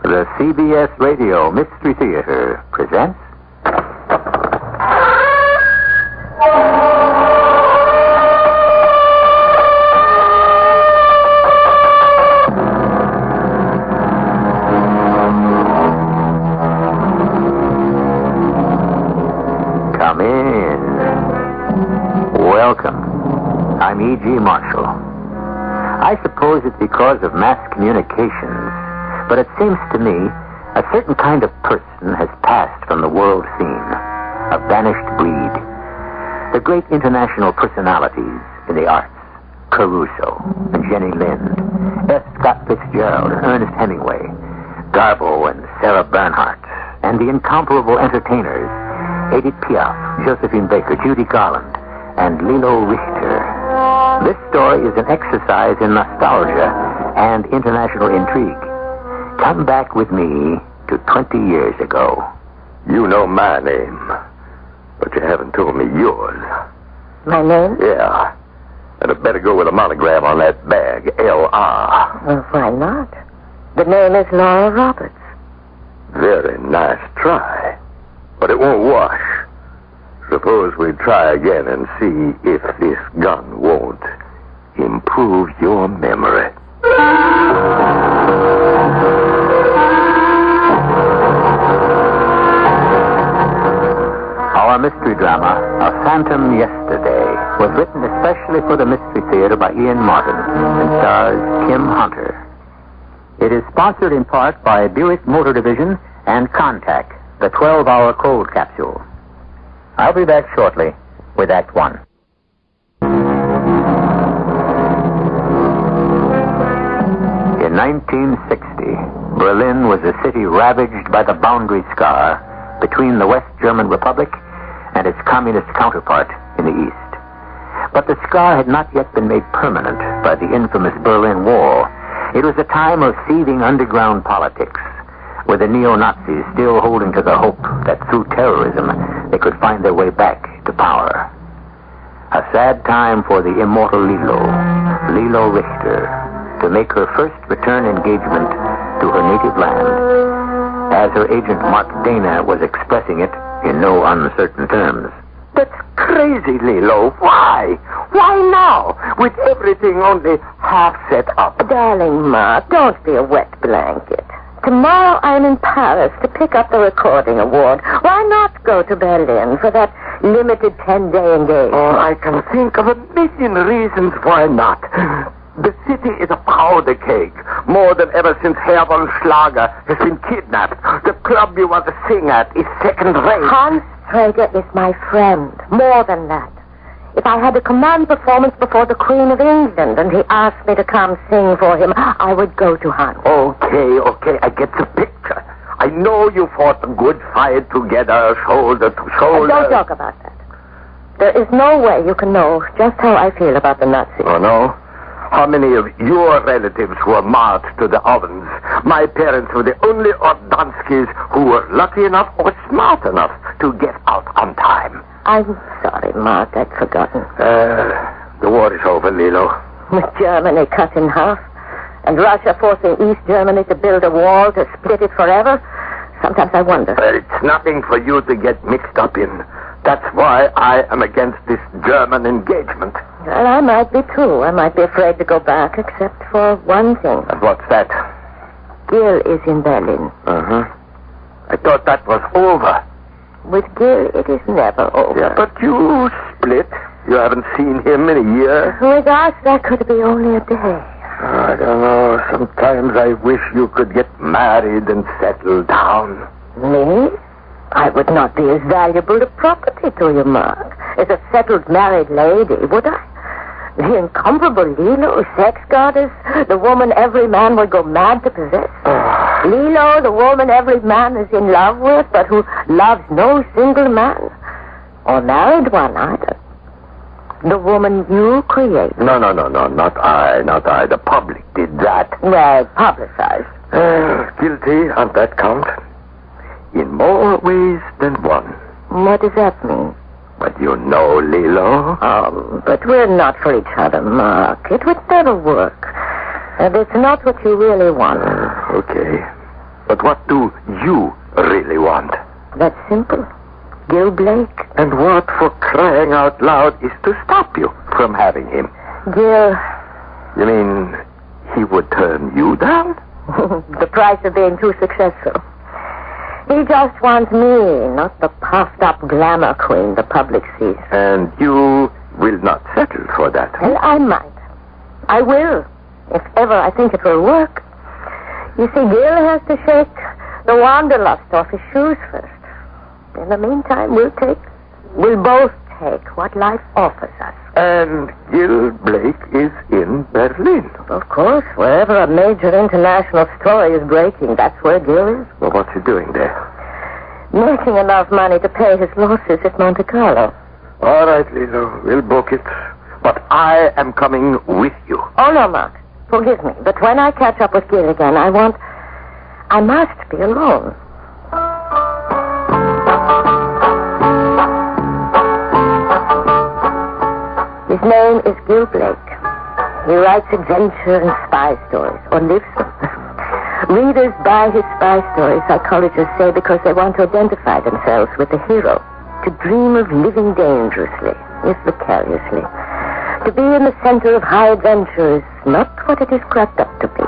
Speaker 21: The CBS Radio Mystery Theater presents...
Speaker 9: Come in. Welcome. I'm E.G. Marshall. I suppose it's because of mass communications, but it seems to me a certain kind of person has passed from the world scene, a vanished breed. The great international personalities in the arts, Caruso and Jenny Lind, F. Scott Fitzgerald and Ernest Hemingway, Garbo and Sarah Bernhardt, and the incomparable entertainers, Edith Piaf, Josephine Baker, Judy Garland, and Lilo Richter. This story is an exercise in nostalgia and international intrigue. Come back with me to 20 years ago.
Speaker 20: You know my name, but you haven't told me yours.
Speaker 1: My name?
Speaker 20: Yeah. And it better go with a monogram on that bag, L.R.
Speaker 1: Well, why not? The name is Laura Roberts.
Speaker 20: Very nice try, but it won't wash. Suppose we try again and see if this gun won't improve your memory.
Speaker 9: Our mystery drama, A Phantom Yesterday, was written especially for the Mystery Theater by Ian Martin and stars Kim Hunter. It is sponsored in part by Buick Motor Division and Contact, the 12-hour cold capsule. I'll be back shortly with Act One. In 1960, Berlin was a city ravaged by the boundary scar between the West German Republic and its communist counterpart in the East. But the scar had not yet been made permanent by the infamous Berlin Wall. It was a time of seething underground politics, with the neo-Nazis still holding to the hope that through terrorism they could find their way back to power. A sad time for the immortal Lilo Richter, to make her first return engagement to her native land, as her agent Mark Dana was expressing it in no uncertain terms.
Speaker 20: That's crazy, Lilo. Why? Why now? With everything only half set up.
Speaker 1: Darling Mark, don't be a wet blanket. Tomorrow I'm in Paris to pick up the recording award. Why not go to Berlin for that limited 10-day engagement?
Speaker 20: Oh, I can think of a million reasons why not. The city is a powder keg, more than ever since Herr von Schlager has been kidnapped. The club you want to sing at is second-rate.
Speaker 1: Hans Traeger is my friend, more than that. If I had a command performance before the Queen of England and he asked me to come sing for him, I would go to Hans.
Speaker 20: Okay, I get the picture. I know you fought a good fight together, shoulder to shoulder.
Speaker 1: Don't talk about that. There is no way you can know just how I feel about the Nazis.
Speaker 20: Oh, no? How many of your relatives were marked to the ovens? My parents were the only Ordanskis who were lucky enough or smart enough to get out on time.
Speaker 1: I'm sorry, Mark. I'd forgotten.
Speaker 20: The war is over, Lilo.
Speaker 1: With Germany cut in half, and Russia forcing East Germany to build a wall to split it forever, sometimes I wonder.
Speaker 20: Well, it's nothing for you to get mixed up in. That's why I am against this German engagement.
Speaker 1: Well, I might be, too. I might be afraid to go back, except for one thing.
Speaker 20: And what's that?
Speaker 1: Gil is in Berlin.
Speaker 20: Uh-huh. I thought that was over.
Speaker 1: With Gil, it is never over.
Speaker 20: Yeah, but you split. You haven't seen him in a year.
Speaker 1: With us, that could be only a day.
Speaker 20: I don't know. Sometimes I wish you could get married and settle down.
Speaker 1: Me? I would not be as valuable a property to you, Mark, as a settled married lady, would I? The incomparable Lilo, sex goddess, the woman every man would go mad to possess. Lilo, the woman every man is in love with, but who loves no single man. Or married one, either. The woman you create.
Speaker 20: No, not I. The public did that.
Speaker 1: Well, publicized.
Speaker 20: Guilty on that count. In more ways than one.
Speaker 1: What does that mean?
Speaker 20: But you know, Lilo.
Speaker 1: Oh, but we're not for each other, Mark. It would never work. And it's not what you really want.
Speaker 20: Okay. But what do you really want?
Speaker 1: That's simple. Gil Blake.
Speaker 20: And what, for crying out loud, is to stop you from having him?
Speaker 1: Gil.
Speaker 20: You mean he would turn you down?
Speaker 1: The price of being too successful. He just wants me, not the puffed-up glamour queen the public sees.
Speaker 20: And you will not settle for that?
Speaker 1: Well, I might. I will, if ever I think it will work. You see, Gil has to shake the wanderlust off his shoes first. In the meantime, we'll both take what life offers us.
Speaker 20: And Gil Blake is in Berlin?
Speaker 1: Of course, wherever a major international story is breaking, that's where Gil is.
Speaker 20: Well, what's he doing there?
Speaker 1: Making enough money to pay his losses at Monte Carlo.
Speaker 20: All right, Lilo, we'll book it. But I am coming with you.
Speaker 1: Oh, no, Mark. Forgive me, but when I catch up with Gil again, I must be alone. His name is Gil Blake. He writes adventure and spy stories, or lives them. Readers buy his spy stories, psychologists say, because they want to identify themselves with the hero, to dream of living dangerously, if vicariously. To be in the center of high adventure is not what it is cracked up to be.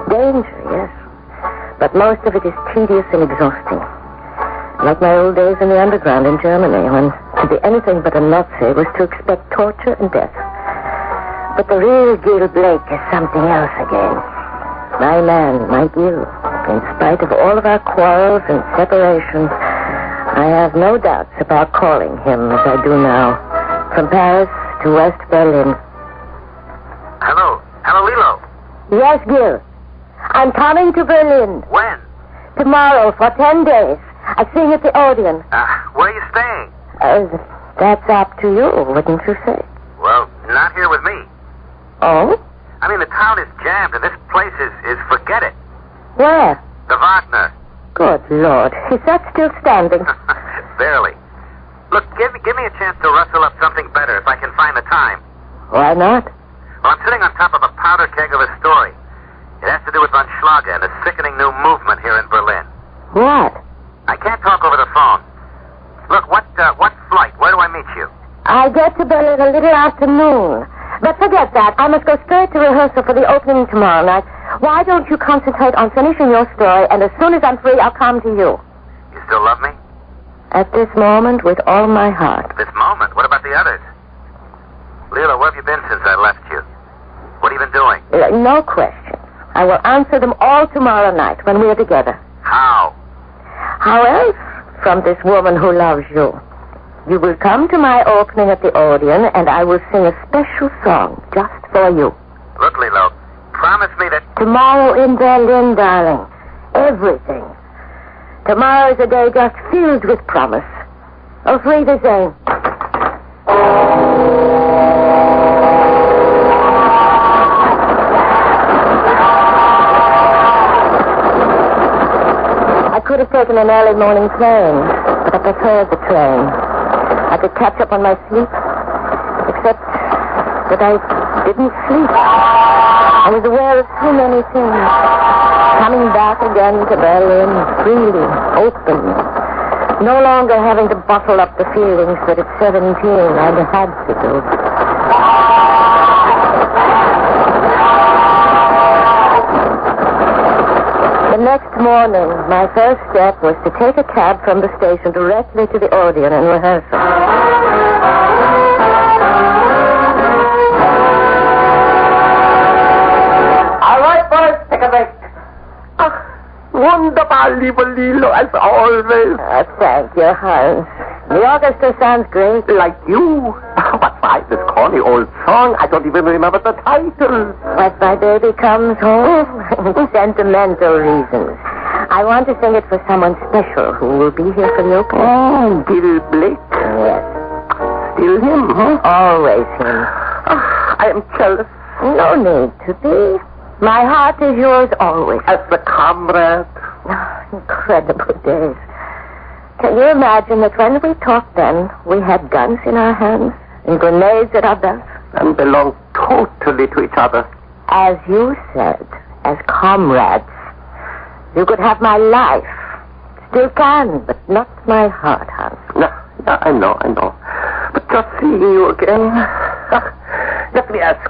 Speaker 1: Danger, yes, but most of it is tedious and exhausting. Like my old days in the underground in Germany, when to be anything but a Nazi was to expect torture and death. But the real Gil Blake is something else again. My man, my Gil. In spite of all of our quarrels and separations, I have no doubts about calling him as I do now. From Paris to West Berlin.
Speaker 5: Hello, Lilo.
Speaker 1: Yes, Gil. I'm coming to Berlin.
Speaker 5: When?
Speaker 1: Tomorrow for 10 days. I sing at the Odeon.
Speaker 5: Where are you staying?
Speaker 1: That's up to you, wouldn't you say?
Speaker 5: Well, not here with me.
Speaker 1: Oh?
Speaker 5: I mean, the town is jammed, and this place is forget it.
Speaker 1: Where?
Speaker 5: The Wagner.
Speaker 1: Good Lord. Is that still standing?
Speaker 5: Barely. Look, give me a chance to rustle up something better if I can find the time.
Speaker 1: Why not?
Speaker 5: Well, I'm sitting on top of a powder keg of a story. It has to do with von Schlage and the sickening new movement here in Berlin.
Speaker 1: What?
Speaker 5: I can't talk over the phone. Look, what flight? Where do I meet you?
Speaker 1: I get to Berlin a little afternoon. But forget that. I must go straight to rehearsal for the opening tomorrow night. Why don't you concentrate on finishing your story, and as soon as I'm free, I'll come to you.
Speaker 5: You still love me?
Speaker 1: At this moment, with all my heart.
Speaker 5: This moment? What about the others? Lila, where have you been since I left you? What have you been doing?
Speaker 1: No questions. I will answer them all tomorrow night when we are together.
Speaker 5: How?
Speaker 1: How else? From this woman who loves you. You will come to my opening at the Odeon, and I will sing a special song just for you.
Speaker 5: Look, Lilo, promise me that...
Speaker 1: Tomorrow in Berlin, darling. Everything. Tomorrow is a day just filled with promise. Auf Wiedersehen. I could have taken an early morning train, but I preferred the train. I could catch up on my sleep, except that I didn't sleep. I was aware of so many things. Coming back again to Berlin, freely, open. No longer having to bottle up the feelings that at 17 I'd had to do. The next morning, my first step was to take a cab from the station directly to the Odeon and rehearsal.
Speaker 20: All right, boys, take a break. Wunderbar, lieber Lilo, as always.
Speaker 1: Thank you, Hans. The orchestra sounds great.
Speaker 20: Like you. But why this corny old song? I don't even remember the title.
Speaker 1: When my baby comes home. Sentimental reasons. I want to sing it for someone special who will be here for the opening.
Speaker 20: Oh, Gil Blake.
Speaker 1: Yes.
Speaker 20: Still him, huh?
Speaker 1: Always him.
Speaker 20: I am jealous.
Speaker 1: No need to be. My heart is yours always.
Speaker 20: As a comrade.
Speaker 1: Incredible days. Can you imagine that when we talked then, we had guns in our hands and grenades at our belts?
Speaker 20: And belonged totally to each other.
Speaker 1: As you said, as comrades. You could have my life. Still can, but not my heart, Hans.
Speaker 20: No, I know. But just seeing you again... Let me ask,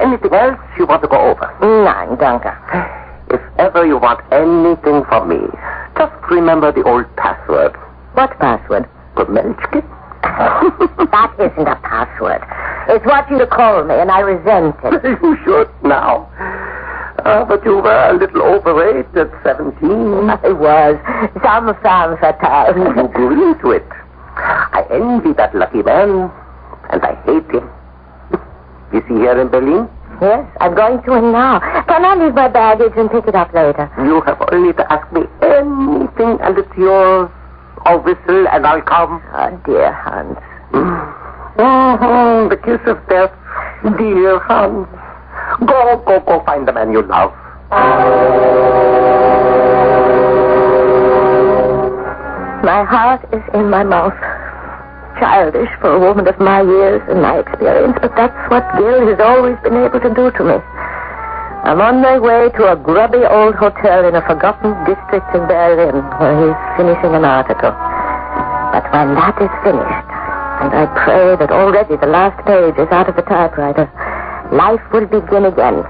Speaker 20: anything else you want to go over?
Speaker 1: Nein, danke.
Speaker 20: If ever you want anything from me, Just remember the old password.
Speaker 1: What password?
Speaker 20: Pomelchki.
Speaker 1: That isn't a password. It's what you call me, and I resent it.
Speaker 20: You should now. But you were a little overweight at 17.
Speaker 1: I was. Some femme fatale.
Speaker 20: You grew into it. I envy that lucky man, and I hate him. Is he here in Berlin?
Speaker 1: Yes, I'm going to him now. Can I leave my baggage and pick it up later?
Speaker 20: You have only to ask me anything, and it's yours. Or whistle, and I'll come.
Speaker 1: Oh, dear Hans.
Speaker 20: The kiss of death, dear Hans. Go find the man you love.
Speaker 1: My heart is in my mouth. Childish for a woman of my years and my experience, but that's what Gil has always been able to do to me. I'm on my way to a grubby old hotel in a forgotten district in Berlin where he's finishing an article. But when that is finished, and I pray that already the last page is out of the typewriter, life will begin again.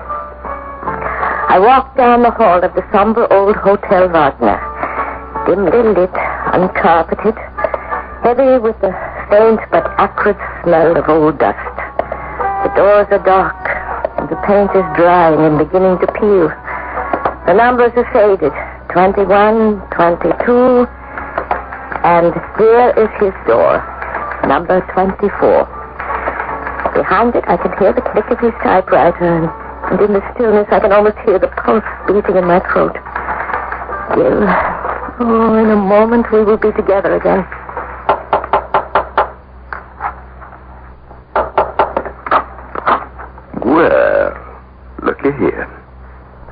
Speaker 1: I walked down the hall of the somber old Hotel Wagner, dimly lit, uncarpeted, heavy with the faint but acrid smell of old dust. The doors are dark, and the paint is drying and beginning to peel. The numbers are faded, 21, 22, and here is his door, number 24. Behind it, I can hear the click of his typewriter, and in the stillness, I can almost hear the pulse beating in my throat. Gil, in a moment, we will be together again.
Speaker 20: Well, looky here.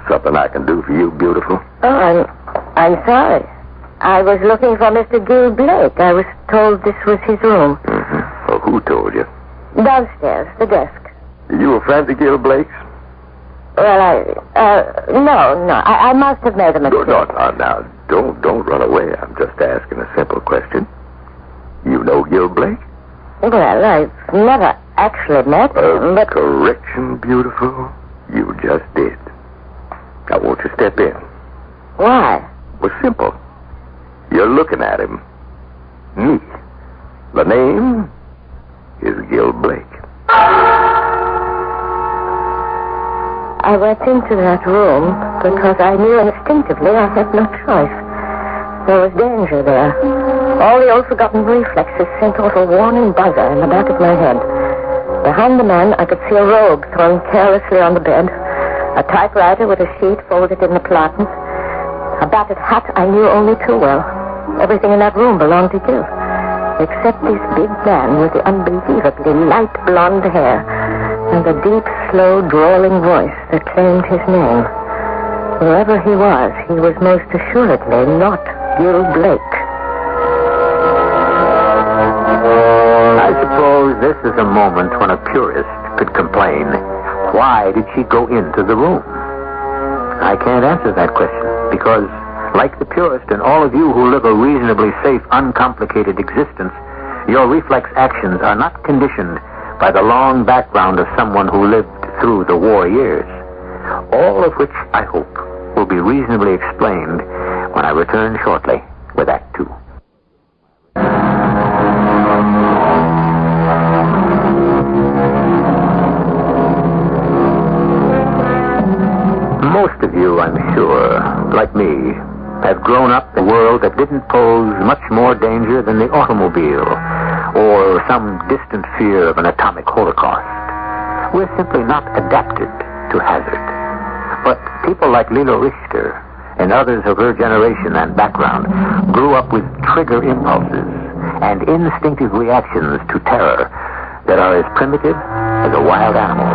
Speaker 20: Something I can do for you, beautiful.
Speaker 1: Oh, I'm sorry. I was looking for Mr. Gil Blake. I was told this was his room.
Speaker 20: Mm-hmm. Well, who told you?
Speaker 1: Downstairs, the desk.
Speaker 20: You a friend of Gil Blake's?
Speaker 1: Well, no. I must have made a mistake.
Speaker 20: No, don't run away. I'm just asking a simple question. You know Gil Blake?
Speaker 1: Well, I've never actually met him, but...
Speaker 20: Correction, beautiful. You just did. Now, won't you step in?
Speaker 1: Why?
Speaker 20: Well, simple. You're looking at him. Me. The name is Gil Blake.
Speaker 1: I went into that room because I knew instinctively I had no choice. There was danger there. All the old forgotten reflexes sent off a warning buzzer in the back of my head. Behind the man, I could see a robe thrown carelessly on the bed, a typewriter with a sheet folded in the platen, a battered hat I knew only too well. Everything in that room belonged to Gil, except this big man with the unbelievably light blonde hair and the deep, slow, drawling voice that claimed his name. Whoever he was most assuredly not Gil Blake.
Speaker 21: I suppose this is a moment when a purist could complain, why did she go into the room? I can't answer that question, because, like the purist and all of you who live a reasonably safe, uncomplicated existence, your reflex actions are not conditioned by the long background of someone who lived through the war years. All of which, I hope, will be reasonably explained when I return shortly with Act Two. Most of you, I'm sure, like me, have grown up in a world that didn't pose much more danger than the automobile or some distant fear of an atomic holocaust. We're simply not adapted to hazard. But people like Lilo Richter and others of her generation and background grew up with trigger impulses and instinctive reactions to terror that are as primitive as a wild animal.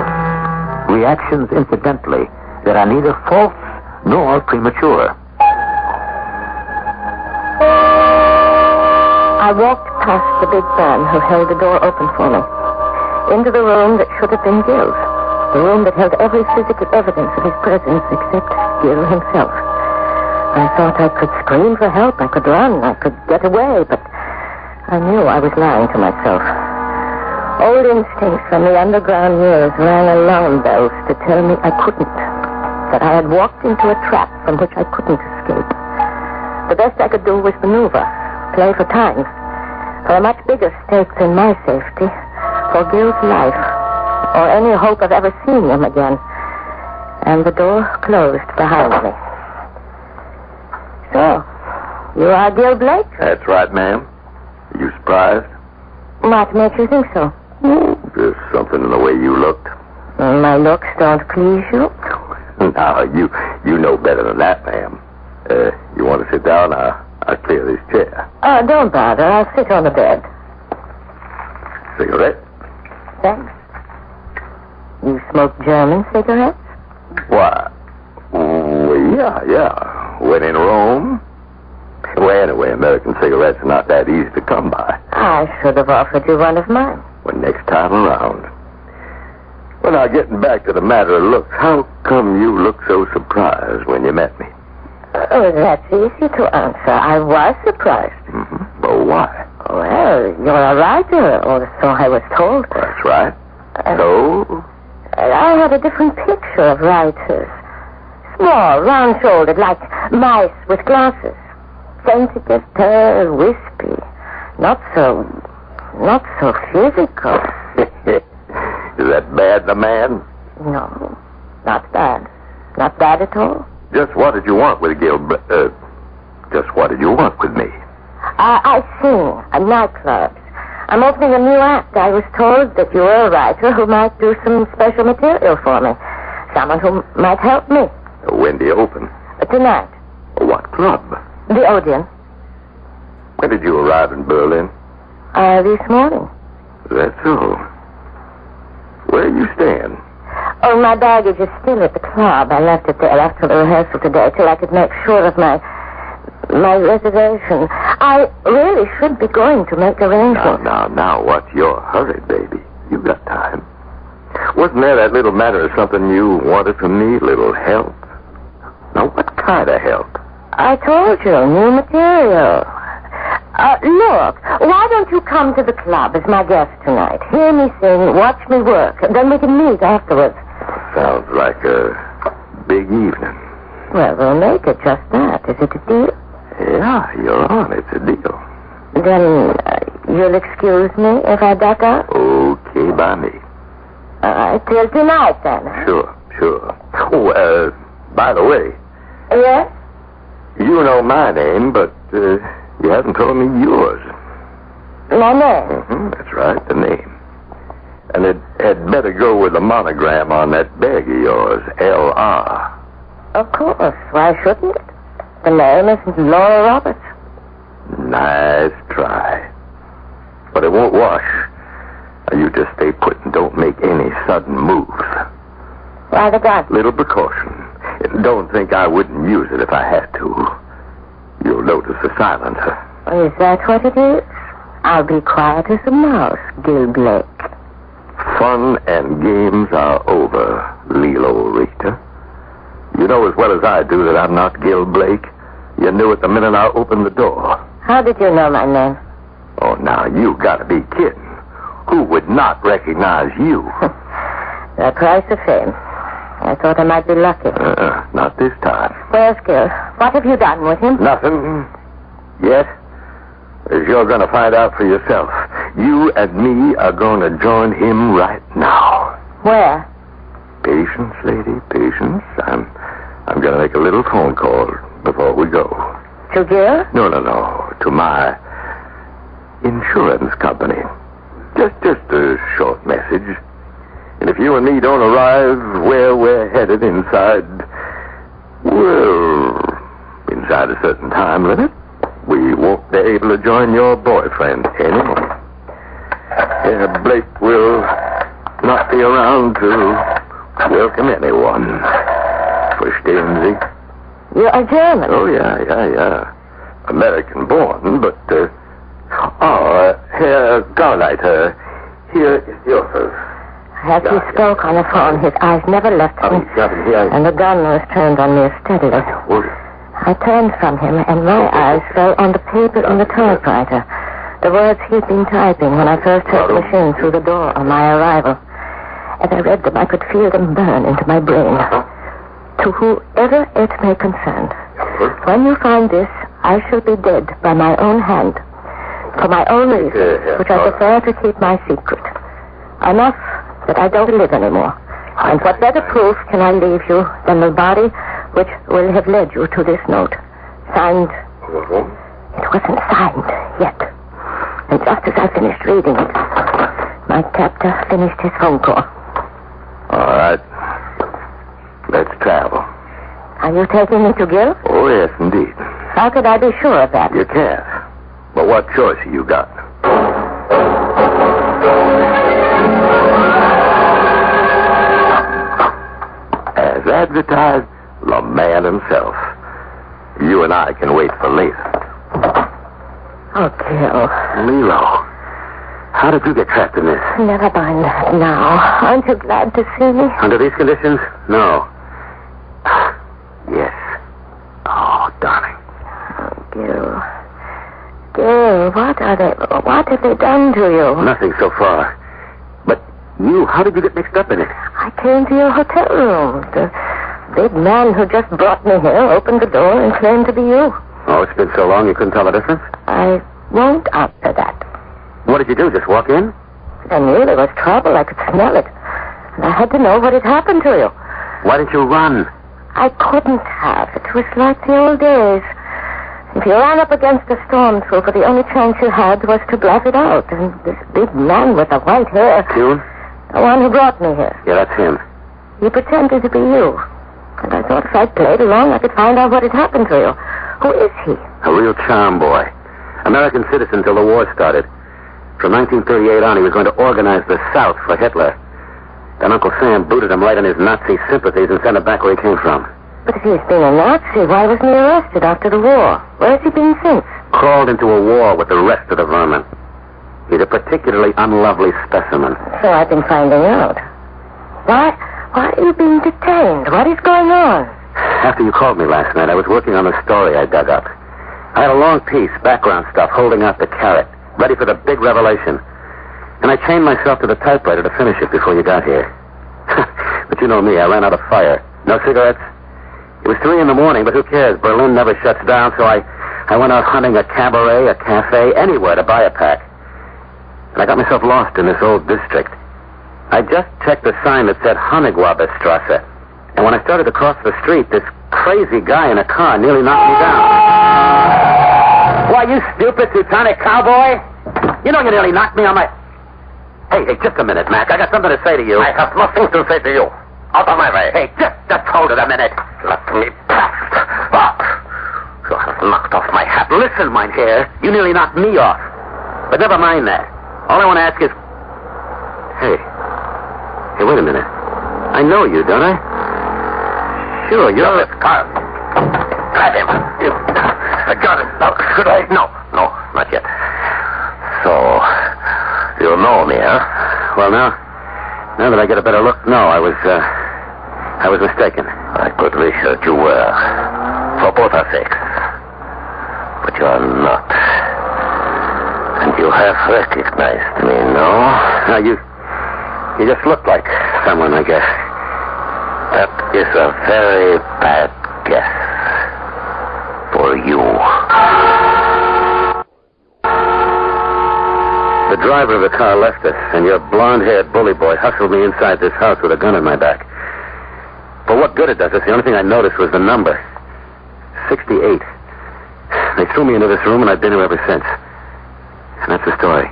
Speaker 21: Reactions, incidentally, that are neither false nor premature.
Speaker 1: I walked past the big man who held the door open for me, into the room that should have been Gil's, the room that held every physical evidence of his presence except Gil himself. I thought I could scream for help, I could run, I could get away, but I knew I was lying to myself. Old instincts from the underground years rang alarm bells to tell me I couldn't, that I had walked into a trap from which I couldn't escape. The best I could do was maneuver, play for time. For a much bigger stake than my safety, for Gil's life, or any hope of ever seeing him again. And the door closed behind me. So, you are Gil Blake?
Speaker 20: That's right, ma'am. Are you surprised?
Speaker 1: What makes you think so?
Speaker 20: Just something in the way you looked.
Speaker 1: My looks don't please you?
Speaker 20: Now, you know better than that, ma'am. You want to sit down? I'll clear this chair.
Speaker 1: Don't bother. I'll sit on the bed.
Speaker 20: Cigarette?
Speaker 1: Thanks. You smoke German cigarettes?
Speaker 20: Why? Yeah. When in Rome. Well, anyway, American cigarettes are not that easy to come by.
Speaker 1: I should have offered you one of mine.
Speaker 20: Well, next time around. Well, now, getting back to the matter of looks, how come you looked so surprised when you met me?
Speaker 1: Oh, that's easy to answer. I was surprised.
Speaker 20: Mm-hmm. Well, why?
Speaker 1: Well, you're a writer, or so I was told.
Speaker 20: That's right. So?
Speaker 1: I had a different picture of writers. Small, round-shouldered, like mice with glasses. Sensitive, pale, wispy. Not so physical.
Speaker 20: Is that bad in a man?
Speaker 1: No, not bad. Not bad at all.
Speaker 20: Just what did you want with just what did you want with me?
Speaker 1: I sing at nightclubs. I'm opening a new act. I was told that you were a writer who might do some special material for me. Someone who might help me.
Speaker 20: When do you open?
Speaker 1: Tonight.
Speaker 20: What club?
Speaker 1: The Odeon.
Speaker 20: When did you arrive in Berlin?
Speaker 1: This morning.
Speaker 20: That's so. Where are you staying?
Speaker 1: Oh, my baggage is still at the club. I left it there after the rehearsal today till I could make sure of my reservation. I really should be going to make arrangements.
Speaker 20: Now, what's your hurry, baby? You got time. Wasn't there that little matter of something you wanted from me? Little help? Now, what kind of help?
Speaker 1: I told you, new material. Look, why don't you come to the club as my guest tonight? Hear me sing, watch me work, then we can meet afterwards.
Speaker 20: Sounds like a big evening.
Speaker 1: Well, we'll make it just that. Is it a deal?
Speaker 20: Yeah, you're on. It's a deal.
Speaker 1: Then you'll excuse me if I back out?
Speaker 20: Okay by me.
Speaker 1: Till tonight, then.
Speaker 20: Sure. Oh, by the way.
Speaker 1: Yes?
Speaker 20: You know my name, but you haven't told me yours.
Speaker 1: My name?
Speaker 20: Mm-hmm, that's right, the name. And it had better go with the monogram on that bag of yours, L.R.
Speaker 1: Of course. Why shouldn't it? The name isn't Laura Roberts.
Speaker 20: Nice try. But it won't wash. You just stay put and don't make any sudden moves.
Speaker 1: Why the gun?
Speaker 20: Little precaution. And don't think I wouldn't use it if I had to. You'll notice the silencer.
Speaker 1: Is that what it is? I'll be quiet as a mouse, Gil Blake.
Speaker 20: Fun and games are over, Lilo Rita. You know as well as I do that I'm not Gil Blake. You knew it the minute I opened the door.
Speaker 1: How did you know my name?
Speaker 20: Oh, now, you gotta be kidding. Who would not recognize you?
Speaker 1: The price of fame. I thought I might be lucky.
Speaker 20: Not this time.
Speaker 1: Where's Gil? What have you done with him?
Speaker 20: Nothing. Yet. As you're going to find out for yourself. You and me are going to join him right now.
Speaker 1: Where?
Speaker 20: Patience, lady, patience. I'm going to make a little phone call before we go.
Speaker 1: To Gil?
Speaker 20: No. To my insurance company. Just a short message. And if you and me don't arrive where we're headed inside a certain time limit, we won't be able to join your boyfriend anymore. Blake will not be around to welcome anyone. Verstehen Sie?
Speaker 1: You're a German?
Speaker 20: Oh, yeah. American born, but, Herr Gauleiter, here is Joseph.
Speaker 1: As he spoke on the phone, his eyes never left me, and the gun was turned on me steadily. I turned from him, and my eyes fell on the paper in the typewriter, the words he'd been typing when I first heard the machine through the door on my arrival. As I read them, I could feel them burn into my brain. To whoever it may concern, when you find this, I shall be dead by my own hand. For my own reasons, which I prefer to keep my secret. Enough that I don't live anymore. And what better proof can I leave you than the body which will have led you to this note? Signed. It wasn't signed yet. And just as I finished reading it, my captor finished his phone call.
Speaker 20: All right. Let's travel.
Speaker 1: Are you taking me to Gil?
Speaker 20: Oh, yes, indeed.
Speaker 1: How could I be sure of that?
Speaker 20: You can't. But what choice have you got? As advertised, the man himself. You and I can wait for later.
Speaker 1: Oh, Gil.
Speaker 20: Lilo, how did you get trapped in this?
Speaker 1: Never mind that now. Aren't you glad to see me?
Speaker 20: Under these conditions? No. Yes. Oh, darling.
Speaker 1: Oh, Gil. Gil, what have they done to you?
Speaker 20: Nothing so far. But you, how did you get mixed up in it?
Speaker 1: I came to your hotel room. The big man who just brought me here opened the door and claimed to be you.
Speaker 20: Oh, it's been so long you couldn't tell the difference?
Speaker 1: I won't answer that.
Speaker 20: What did you do, just walk in?
Speaker 1: I knew there was trouble. I could smell it. And I had to know what had happened to you.
Speaker 20: Why didn't you run?
Speaker 1: I couldn't have. It was like the old days. If you ran up against a stormtrooper, the only chance you had was to bluff it out. And this big man with the white hair...
Speaker 20: Tune?
Speaker 1: The one who brought me here.
Speaker 20: Yeah, that's him.
Speaker 1: He pretended to be you. And I thought if I played along, I could find out what had happened to you. Who is he?
Speaker 20: A real charm boy. American citizen till the war started. From 1938 on, he was going to organize the South for Hitler. Then Uncle Sam booted him right in his Nazi sympathies and sent him back where he came from.
Speaker 1: But if he's been a Nazi, why wasn't he arrested after the war? Where has he been since?
Speaker 20: Crawled into a war with the rest of the vermin. He's a particularly unlovely specimen.
Speaker 1: So I've been finding out. Why are you being detained? What is going on?
Speaker 20: After you called me last night, I was working on the story I dug up. I had a long piece, background stuff, holding out the carrot, ready for the big revelation. And I chained myself to the typewriter to finish it before you got here. But you know me, I ran out of fire. No cigarettes? It was 3 a.m, but who cares? Berlin never shuts down, so I went out hunting a cabaret, a cafe, anywhere to buy a pack. And I got myself lost in this old district. I just checked the sign that said Honigwaberstrasse. And when I started to cross the street, this crazy guy in a car nearly knocked me down. Why, you stupid Teutonic cowboy? You know you nearly knocked me on my... Hey, just a minute, Mac. I got something to say to you.
Speaker 5: I have nothing to say to you. Out of my way.
Speaker 20: Hey, just hold it a minute.
Speaker 5: Let me pass. What? You have knocked off my hat.
Speaker 20: Listen, Mynheer, you nearly knocked me off. But never mind that. All I want to ask is... Hey, wait a minute. I know you, don't I? Sure, you're...
Speaker 5: This car. Grab him. I got him. Now, should I? No, not yet. So, you know me, huh?
Speaker 20: Well, now that I get a better look, no, I was mistaken.
Speaker 5: I could wish that you were. For both our sakes. But you are not. And you have recognized me, no?
Speaker 20: No, you just look like someone, I guess.
Speaker 5: That is a very bad guess. For you.
Speaker 20: The driver of the car left us, and your blonde-haired bully boy hustled me inside this house with a gun in my back. But what good it does us, the only thing I noticed was the number. 68. They threw me into this room, and I've been here ever since. And that's the story.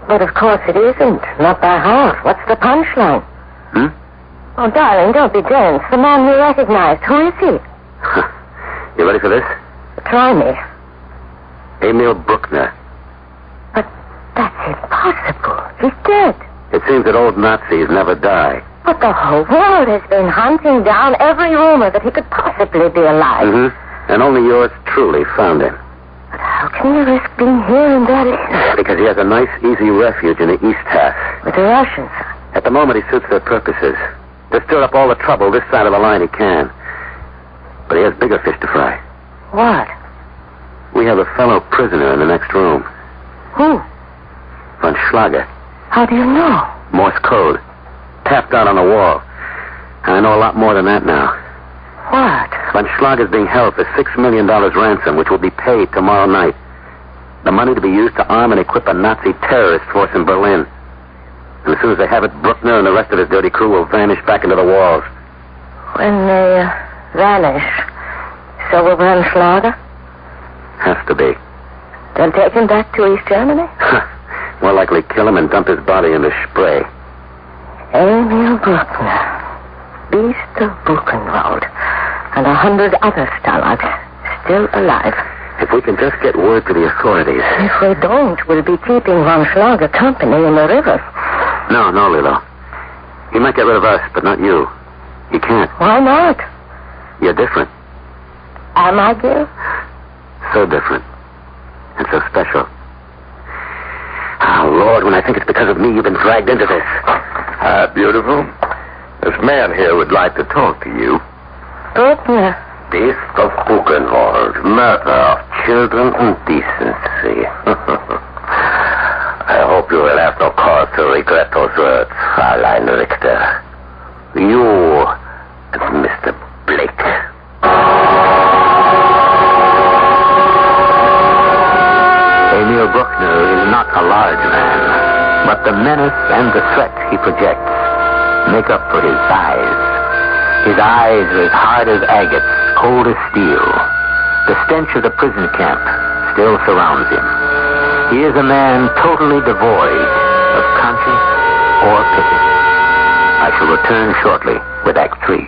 Speaker 1: But of course it isn't. Not by half. What's the punchline? Oh, darling, don't be dense. The man you recognized. Who is he?
Speaker 20: You ready for this?
Speaker 1: Try me.
Speaker 20: Emil Bruckner.
Speaker 1: But that's impossible. He's dead.
Speaker 20: It seems that old Nazis never die.
Speaker 1: But the whole world has been hunting down every rumor that he could possibly be alive.
Speaker 20: Mm-hmm. And only yours truly found him.
Speaker 1: But how can you risk being here in Berlin?
Speaker 20: Because he has a nice, easy refuge in the East half.
Speaker 1: With the Russians?
Speaker 20: At the moment, he suits their purposes. To stir up all the trouble this side of the line he can. But he has bigger fish to fry.
Speaker 1: What?
Speaker 20: We have a fellow prisoner in the next room.
Speaker 1: Who?
Speaker 20: Von Schlager.
Speaker 1: How do you know?
Speaker 20: Morse code. Tapped out on the wall. And I know a lot more than that now.
Speaker 1: What?
Speaker 5: Von Schlager is being held for $6 million ransom, which will be paid tomorrow night. The money to be used to arm and equip a Nazi terrorist force in Berlin. And as soon as they have it, Bruckner and the rest of his dirty crew will vanish back into the walls.
Speaker 1: When they vanish, so will Von Schlager?
Speaker 5: Has to be.
Speaker 1: They'll take him back to East Germany?
Speaker 5: More likely kill him and dump his body in the Spree.
Speaker 1: Emil Bruckner, Beast of Buchenwald, and 100 other Stalags still alive.
Speaker 5: If we can just get word to the authorities.
Speaker 1: If we don't, we'll be keeping Von Schlager company in the river.
Speaker 5: No, Lilo. He might get rid of us, but not you. You can't.
Speaker 1: Why not?
Speaker 5: You're different.
Speaker 1: Am I, Gil?
Speaker 5: So different. And so special. Oh, Lord, when I think it's because of me you've been dragged into this.
Speaker 20: Beautiful. This man here would like to talk to you.
Speaker 1: Bruckner.
Speaker 5: Beast of Buchenwald. Murder of children and decency. I hope you will have no cause to regret those words, Fräulein Richter. You and Mr. Blake. Emil Bruckner is not a large man, but the menace and the threat he projects make up for his size. His eyes are as hard as agates, cold as steel. The stench of the prison camp still surrounds him. He is a man totally devoid of conscience or pity. I shall return shortly with Act 3.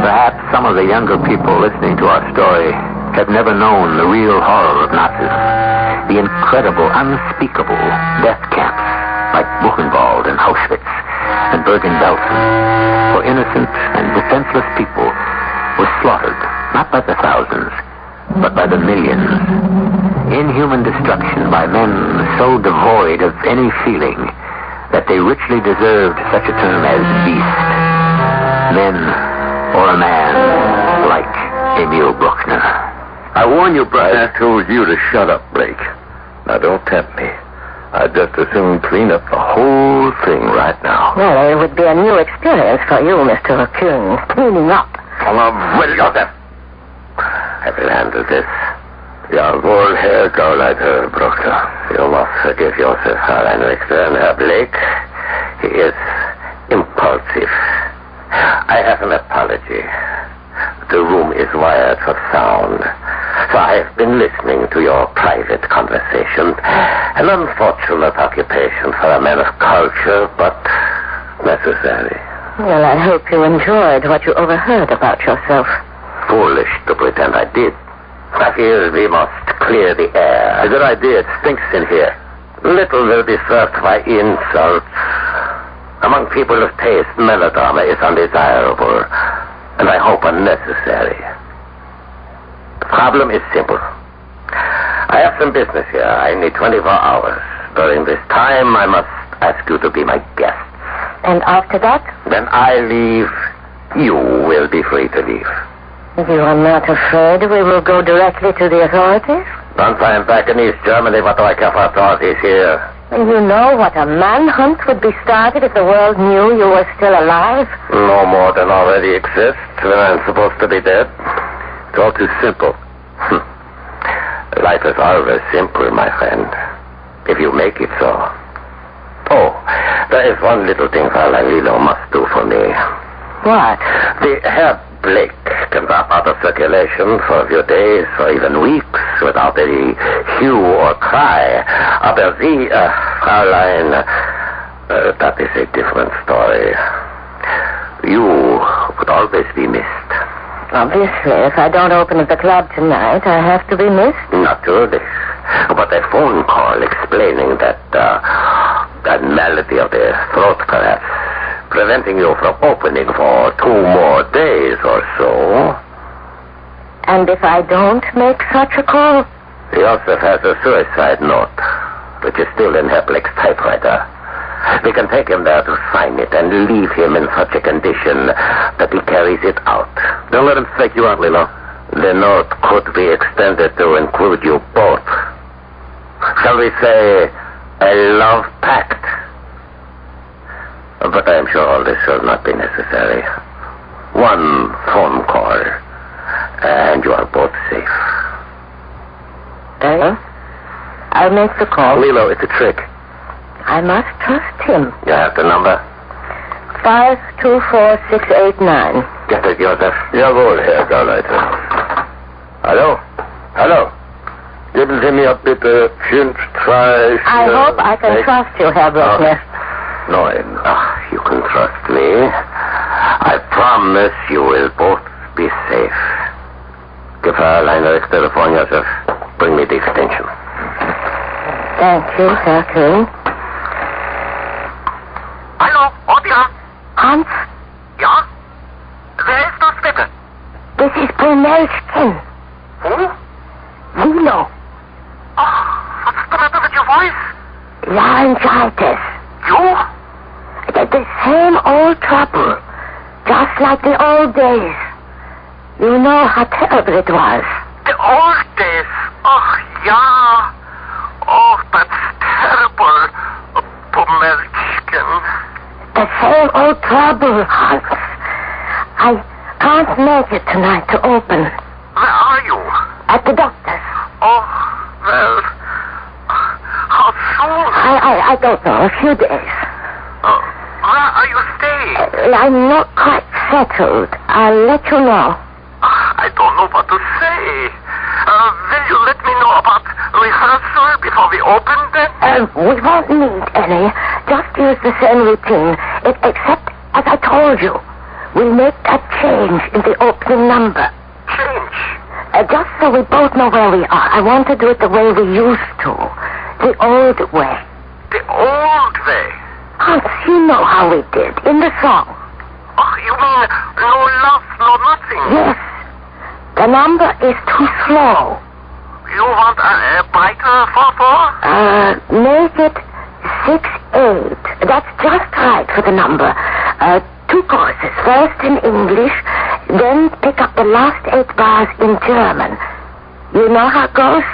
Speaker 5: Perhaps some of the younger people listening to our story have never known the real horror of Nazism. The incredible, unspeakable death camps like Buchenwald and Auschwitz and Bergen-Belsen, where innocent and defenseless people were slaughtered, not by the thousands, but by the millions. Inhuman destruction by men so devoid of any feeling that they richly deserved such a term as beast. Men or a man like Emil Bruckner.
Speaker 20: I warn you, brother. I told you to shut up, Blake. Now, don't tempt me. I'd just as soon clean up the whole thing right now.
Speaker 1: Well, it would be a new experience for you, Mr. Kuhn, cleaning up.
Speaker 20: Come on, will yourself. I will handle this. Jawohl, Herr Gauleiter Bruckner. You must forgive yourself, Fräulein Richter, and Herr Blake. He is impulsive. I have an apology. The room is wired for sound. So I have been listening to your private conversation. An unfortunate occupation for a man of culture, but necessary.
Speaker 1: Well, I hope you enjoyed what you overheard about yourself.
Speaker 5: Foolish to pretend I did. I feel we must clear the air.
Speaker 20: A good idea. It stinks in here.
Speaker 5: Little will be served by insults. Among people of taste, melodrama is undesirable, and I hope unnecessary. The problem is simple. I have some business here. I need 24 hours. During this time, I must ask you to be my guest.
Speaker 1: And after that?
Speaker 5: When I leave, you will be free to leave.
Speaker 1: You are not afraid we will go directly to the authorities?
Speaker 5: Once I am back in East Germany, what do I care for authorities here?
Speaker 1: You know what a manhunt would be started if the world knew you were still alive?
Speaker 5: No more than already exists when I'm supposed to be dead. It's all too simple. Life is always simple, my friend, if you make it so. Oh, there is one little thing Fräulein Lilo must do for me.
Speaker 1: What?
Speaker 5: The Herr Blake can drop out of circulation for a few days or even weeks without any hue or cry. Aber Sie, Fräulein, that is a different story. You would always be missed.
Speaker 1: Obviously, if I don't open at the club tonight, I have to be missed.
Speaker 5: Naturally. But a phone call explaining that malady of the throat, perhaps, preventing you from opening for 2 more days or so.
Speaker 1: And if I don't make such a call?
Speaker 5: He also has a suicide note, which is still in Herr Blake's typewriter. We can take him there to sign it and leave him in such a condition that he carries it out.
Speaker 20: Don't let him fake you out, Lilo.
Speaker 5: The note could be extended to include you both. Shall we say a love pact?
Speaker 20: But I am sure all this shall not be necessary. One phone call, and you are both safe.
Speaker 1: Eh? I'll make the call.
Speaker 20: Lilo, it's a trick.
Speaker 1: I must trust him.
Speaker 20: You have the number?
Speaker 1: 524689.
Speaker 20: Get it, Joseph. Jawohl, Herr Gauleiter. Hallo? Hallo? Geben Sie mir bitte 5, 3, 4...
Speaker 1: I hope I can trust you, Herr Bruckner.
Speaker 20: 9. You can trust me. I promise you will both be safe. Give her a line of telephone, Joseph. Bring me the extension.
Speaker 1: Thank you, Herr Kuhn.
Speaker 20: Hallo, Odia.
Speaker 1: Hans?
Speaker 20: Ja? Wer ist das bitte?
Speaker 1: This is Brunel's kin.
Speaker 20: Who?
Speaker 1: Lilo.
Speaker 20: What's the matter with your voice?
Speaker 1: Laryngitis.
Speaker 20: You?
Speaker 1: The same old trouble. Just like the old days. You know how terrible it was.
Speaker 20: The old days? Oh, yeah. Oh, that's terrible. Pomelchkin.
Speaker 1: The same old trouble, Hans. I can't make it tonight to open.
Speaker 20: Where are you?
Speaker 1: At the doctor's.
Speaker 20: Oh, well, how soon?
Speaker 1: I don't know, a few days.
Speaker 20: Where are you staying?
Speaker 1: I'm not quite settled. I'll let you know.
Speaker 20: I don't know what to say. Will you let me know about rehearsal before we open then?
Speaker 1: We won't need any. Just use the same routine. Except, as I told you, we'll make that change in the opening number.
Speaker 20: Change?
Speaker 1: Just so we both know where we are. I want to do it the way we used to. The old way.
Speaker 20: The old way?
Speaker 1: Hans, you know how we did in the song.
Speaker 20: Oh, you mean no love, no nothing?
Speaker 1: Yes. The number is too slow.
Speaker 20: You want a brighter 4/4?
Speaker 1: Make it 6/8. That's just right for the number. 2 courses. First in English, then pick up the last 8 bars in German. You know how it goes?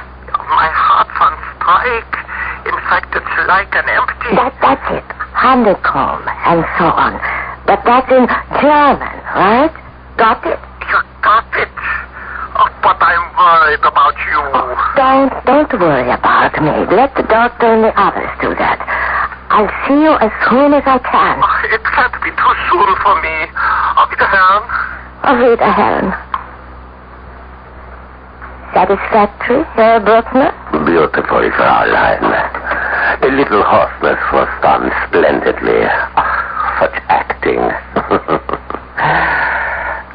Speaker 20: My heart on strike. In fact, it's like an empty...
Speaker 1: That's it. Honeycomb and so on. But that's in German, right? Got it?
Speaker 20: You got it. Oh, but I'm worried about you.
Speaker 1: Don't worry about me. Let the doctor and the others do that. I'll see you as soon as I can.
Speaker 20: It can't be too soon for me. Auf Wiederhören.
Speaker 1: Auf Wiederhören. Satisfactory, Herr Bruckner?
Speaker 20: Beautiful, Fräulein. The little hoarseness was done splendidly. Such acting.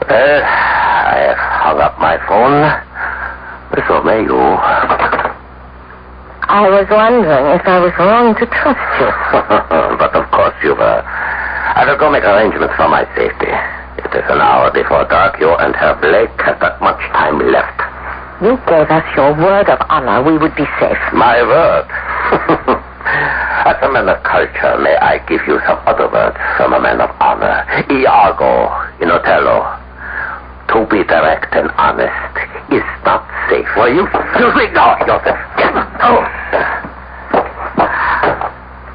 Speaker 20: Well, I have hung up my phone. So may you.
Speaker 1: I was wondering if I was wrong to trust you.
Speaker 20: But of course you were. I will go make arrangements for my safety. It is an hour before dark. You and Herr Blake have not much time left.
Speaker 1: You gave us your word of honor we would be safe.
Speaker 20: My word? As a man of culture, may I give you some other words from a man of honor? Iago in Othello. To be direct and honest is not safe. Well, you think not, Joseph. Oh.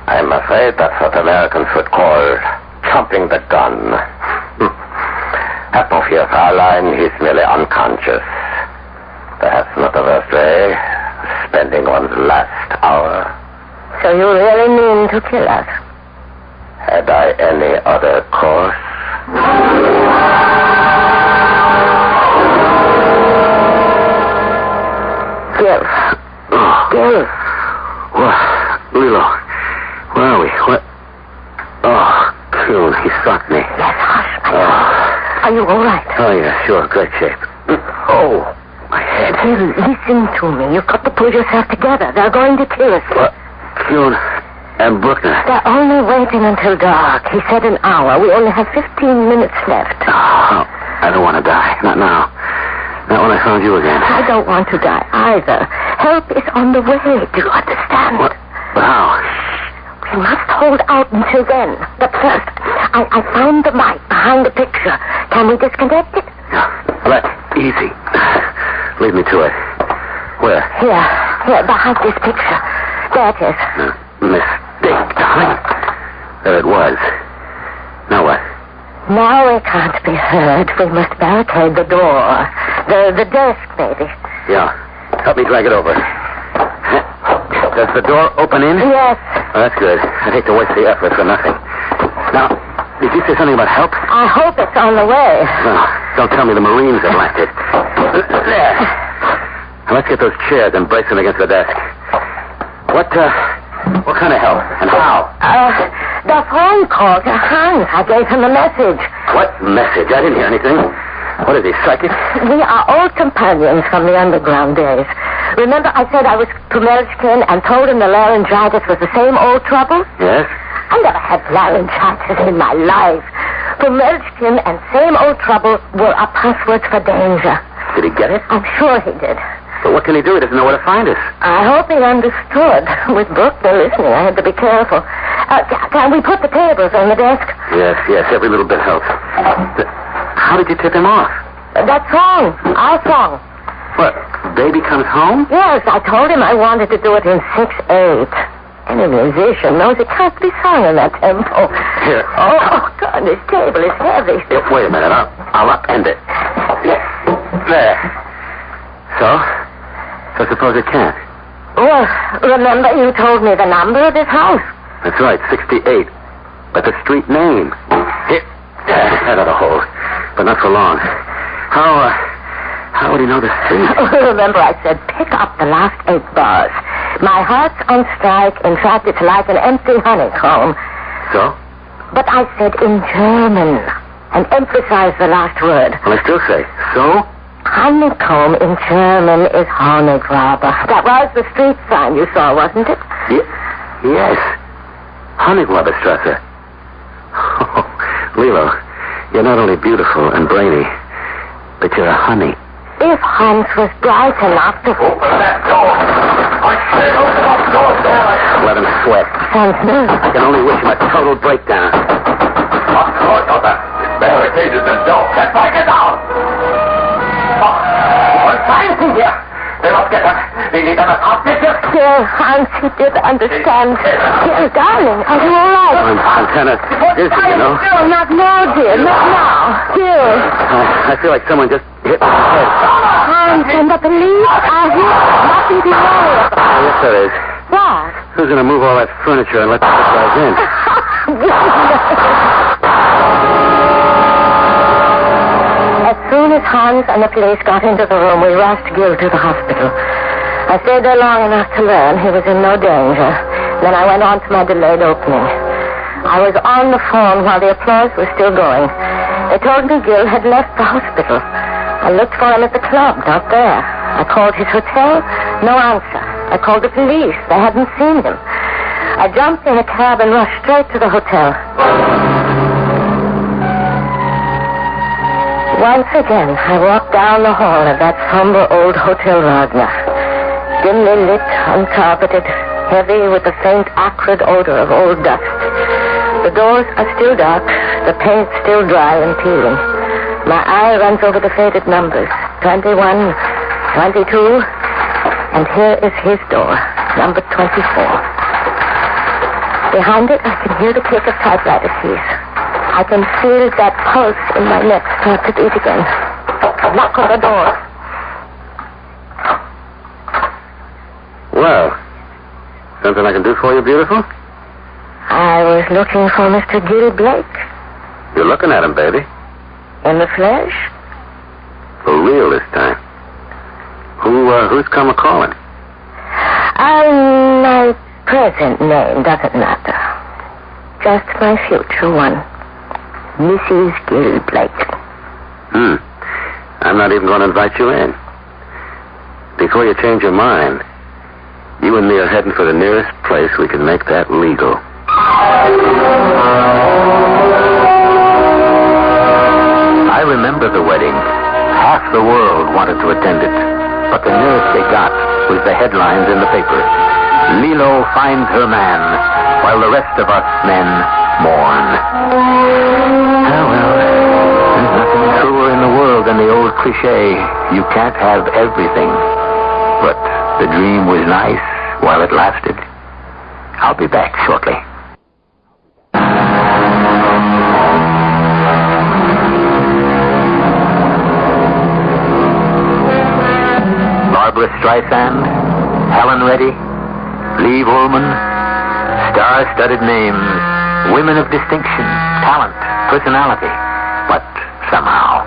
Speaker 20: I'm afraid that's what Americans would call jumping the gun. Have no fear, Fräulein. He's merely unconscious. Perhaps not the worst way. Spending one's last hour.
Speaker 1: So you really mean to kill us?
Speaker 20: Had I any other course?
Speaker 1: Gil.
Speaker 20: What? Lilo. Where are we? What? Oh, Kuhn, he struck me.
Speaker 1: Yes, hush, my love. Are you all right?
Speaker 20: Oh, yeah, sure. Great shape. Oh, my head.
Speaker 1: Gil, listen to me. You've got to pull yourself together. They're going to kill us.
Speaker 20: What? Kuhn and Bruckner.
Speaker 1: They're only waiting until dark. He said an hour. We only have 15 minutes left.
Speaker 20: Oh, I don't want to die. Not now. Not when I found you again.
Speaker 1: I don't want to die either. Help is on the way. Do you understand?
Speaker 20: What? How?
Speaker 1: We must hold out until then. But first, I found the mic behind the picture. Can we disconnect it?
Speaker 20: Let easy. Lead me to it. Where?
Speaker 1: Here, behind this picture. There it is.
Speaker 20: Mistake. There it was.
Speaker 5: Now what?
Speaker 1: Now we can't be heard. We must barricade the door. The desk, maybe.
Speaker 5: Yeah. Help me drag it over. Does the door open in?
Speaker 1: Yes.
Speaker 5: Oh, that's good. I'd hate to waste the effort for nothing. Now, did you say something about help?
Speaker 1: I hope it's on the way.
Speaker 5: Well, don't tell me the Marines have left it. There. Now, let's get those chairs and brace them against the desk. What kind of help? And how?
Speaker 1: The phone call to Hans. I gave him a message.
Speaker 5: What message? I didn't hear anything. What is he, psychic?
Speaker 1: We are old companions from the underground days. Remember I said I was to Melchkin and told him the laryngitis was the same old trouble?
Speaker 5: Yes?
Speaker 1: I never had laryngitis in my life. Melchkin and same old trouble were our passwords for danger.
Speaker 5: Did he get it?
Speaker 1: I'm sure he did.
Speaker 5: But what can he do? He doesn't know where to find us.
Speaker 1: I hope he understood. With Bruckner listening, I had to be careful. Can we put the tables on the desk?
Speaker 5: Yes, every little bit helps. How did you tip him off?
Speaker 1: That song. Our song.
Speaker 5: What? Baby Comes Home?
Speaker 1: Yes, I told him I wanted to do it in 6/8. Any musician knows it can't be sung in that tempo.
Speaker 5: Here.
Speaker 1: Oh, God, this table is heavy.
Speaker 5: Here, wait a minute. I'll upend it. There. So suppose it can't.
Speaker 1: Well, remember you told me the number of this house?
Speaker 5: That's right, 68. But the street name. Here. That ought to hold. But not for long. How would he know the street?
Speaker 1: Remember I said pick up the last 8 bars. My heart's on strike. In fact, it's like an empty honeycomb.
Speaker 5: So?
Speaker 1: But I said in German and emphasized the last word.
Speaker 5: Well, I still say, so?
Speaker 1: Honeycomb in German is Honigwaber. That was the street sign you saw, wasn't it?
Speaker 5: Yes. Honigwaberstrasse. Oh, Lilo, you're not only beautiful and brainy, but you're a honey.
Speaker 1: If Hans was bright enough to...
Speaker 5: Open that door! I said open that door, Dad! Let him sweat.
Speaker 1: Sounds nervous.
Speaker 5: I can only wish him a total breakdown.
Speaker 20: Barricaded the door. Get back it down!
Speaker 5: Here. They must get them. They need them as hostages.
Speaker 1: Dear Hans, he did understand. Dear darling, are you all right?
Speaker 5: I'm kind of dizzy, you know.
Speaker 1: No, not now, dear. Not now. Dear.
Speaker 5: I feel like someone just hit my head.
Speaker 1: Hans and the police are here. Nothing to worry about.
Speaker 5: Yes, there is.
Speaker 1: What?
Speaker 5: Who's going to move all that furniture and let the guys in?
Speaker 1: As soon as Hans and the police got into the room, we rushed Gil to the hospital. I stayed there long enough to learn he was in no danger. Then I went on to my delayed opening. I was on the phone while the applause was still going. They told me Gil had left the hospital. I looked for him at the club, not there. I called his hotel, no answer. I called the police. They hadn't seen him. I jumped in a cab and rushed straight to the hotel. Once again, I walked down the hall of that somber old Hotel Wagner. Dimly lit, uncarpeted, heavy with the faint, acrid odor of old dust. The doors are still dark, the paint still dry and peeling. My eye runs over the faded numbers, 21, 22, and here is his door, number 24. Behind it, I can hear the click of typewriter keys. I can feel that pulse in my neck start to beat again. Knock on the door.
Speaker 5: Well, something I can do for you, beautiful?
Speaker 1: I was looking for Mr. Gil Blake.
Speaker 5: You're looking at him, baby.
Speaker 1: In the flesh?
Speaker 5: For real this time. Who's come a-calling?
Speaker 1: My present name doesn't matter. Just my future one. Mrs. Gil Blake.
Speaker 5: I'm not even going to invite you in. Before you change your mind, you and me are heading for the nearest place we can make that legal. I remember the wedding. Half the world wanted to attend it, but the nearest they got was the headlines in the paper. Lilo finds her man, while the rest of us men mourn. Ah, well, there's nothing truer in the world than the old cliche, you can't have everything. But the dream was nice while it lasted. I'll be back shortly. Barbara Streisand, Helen Reddy, Liv Ullmann, star-studded names, women of distinction, talent, personality. But somehow,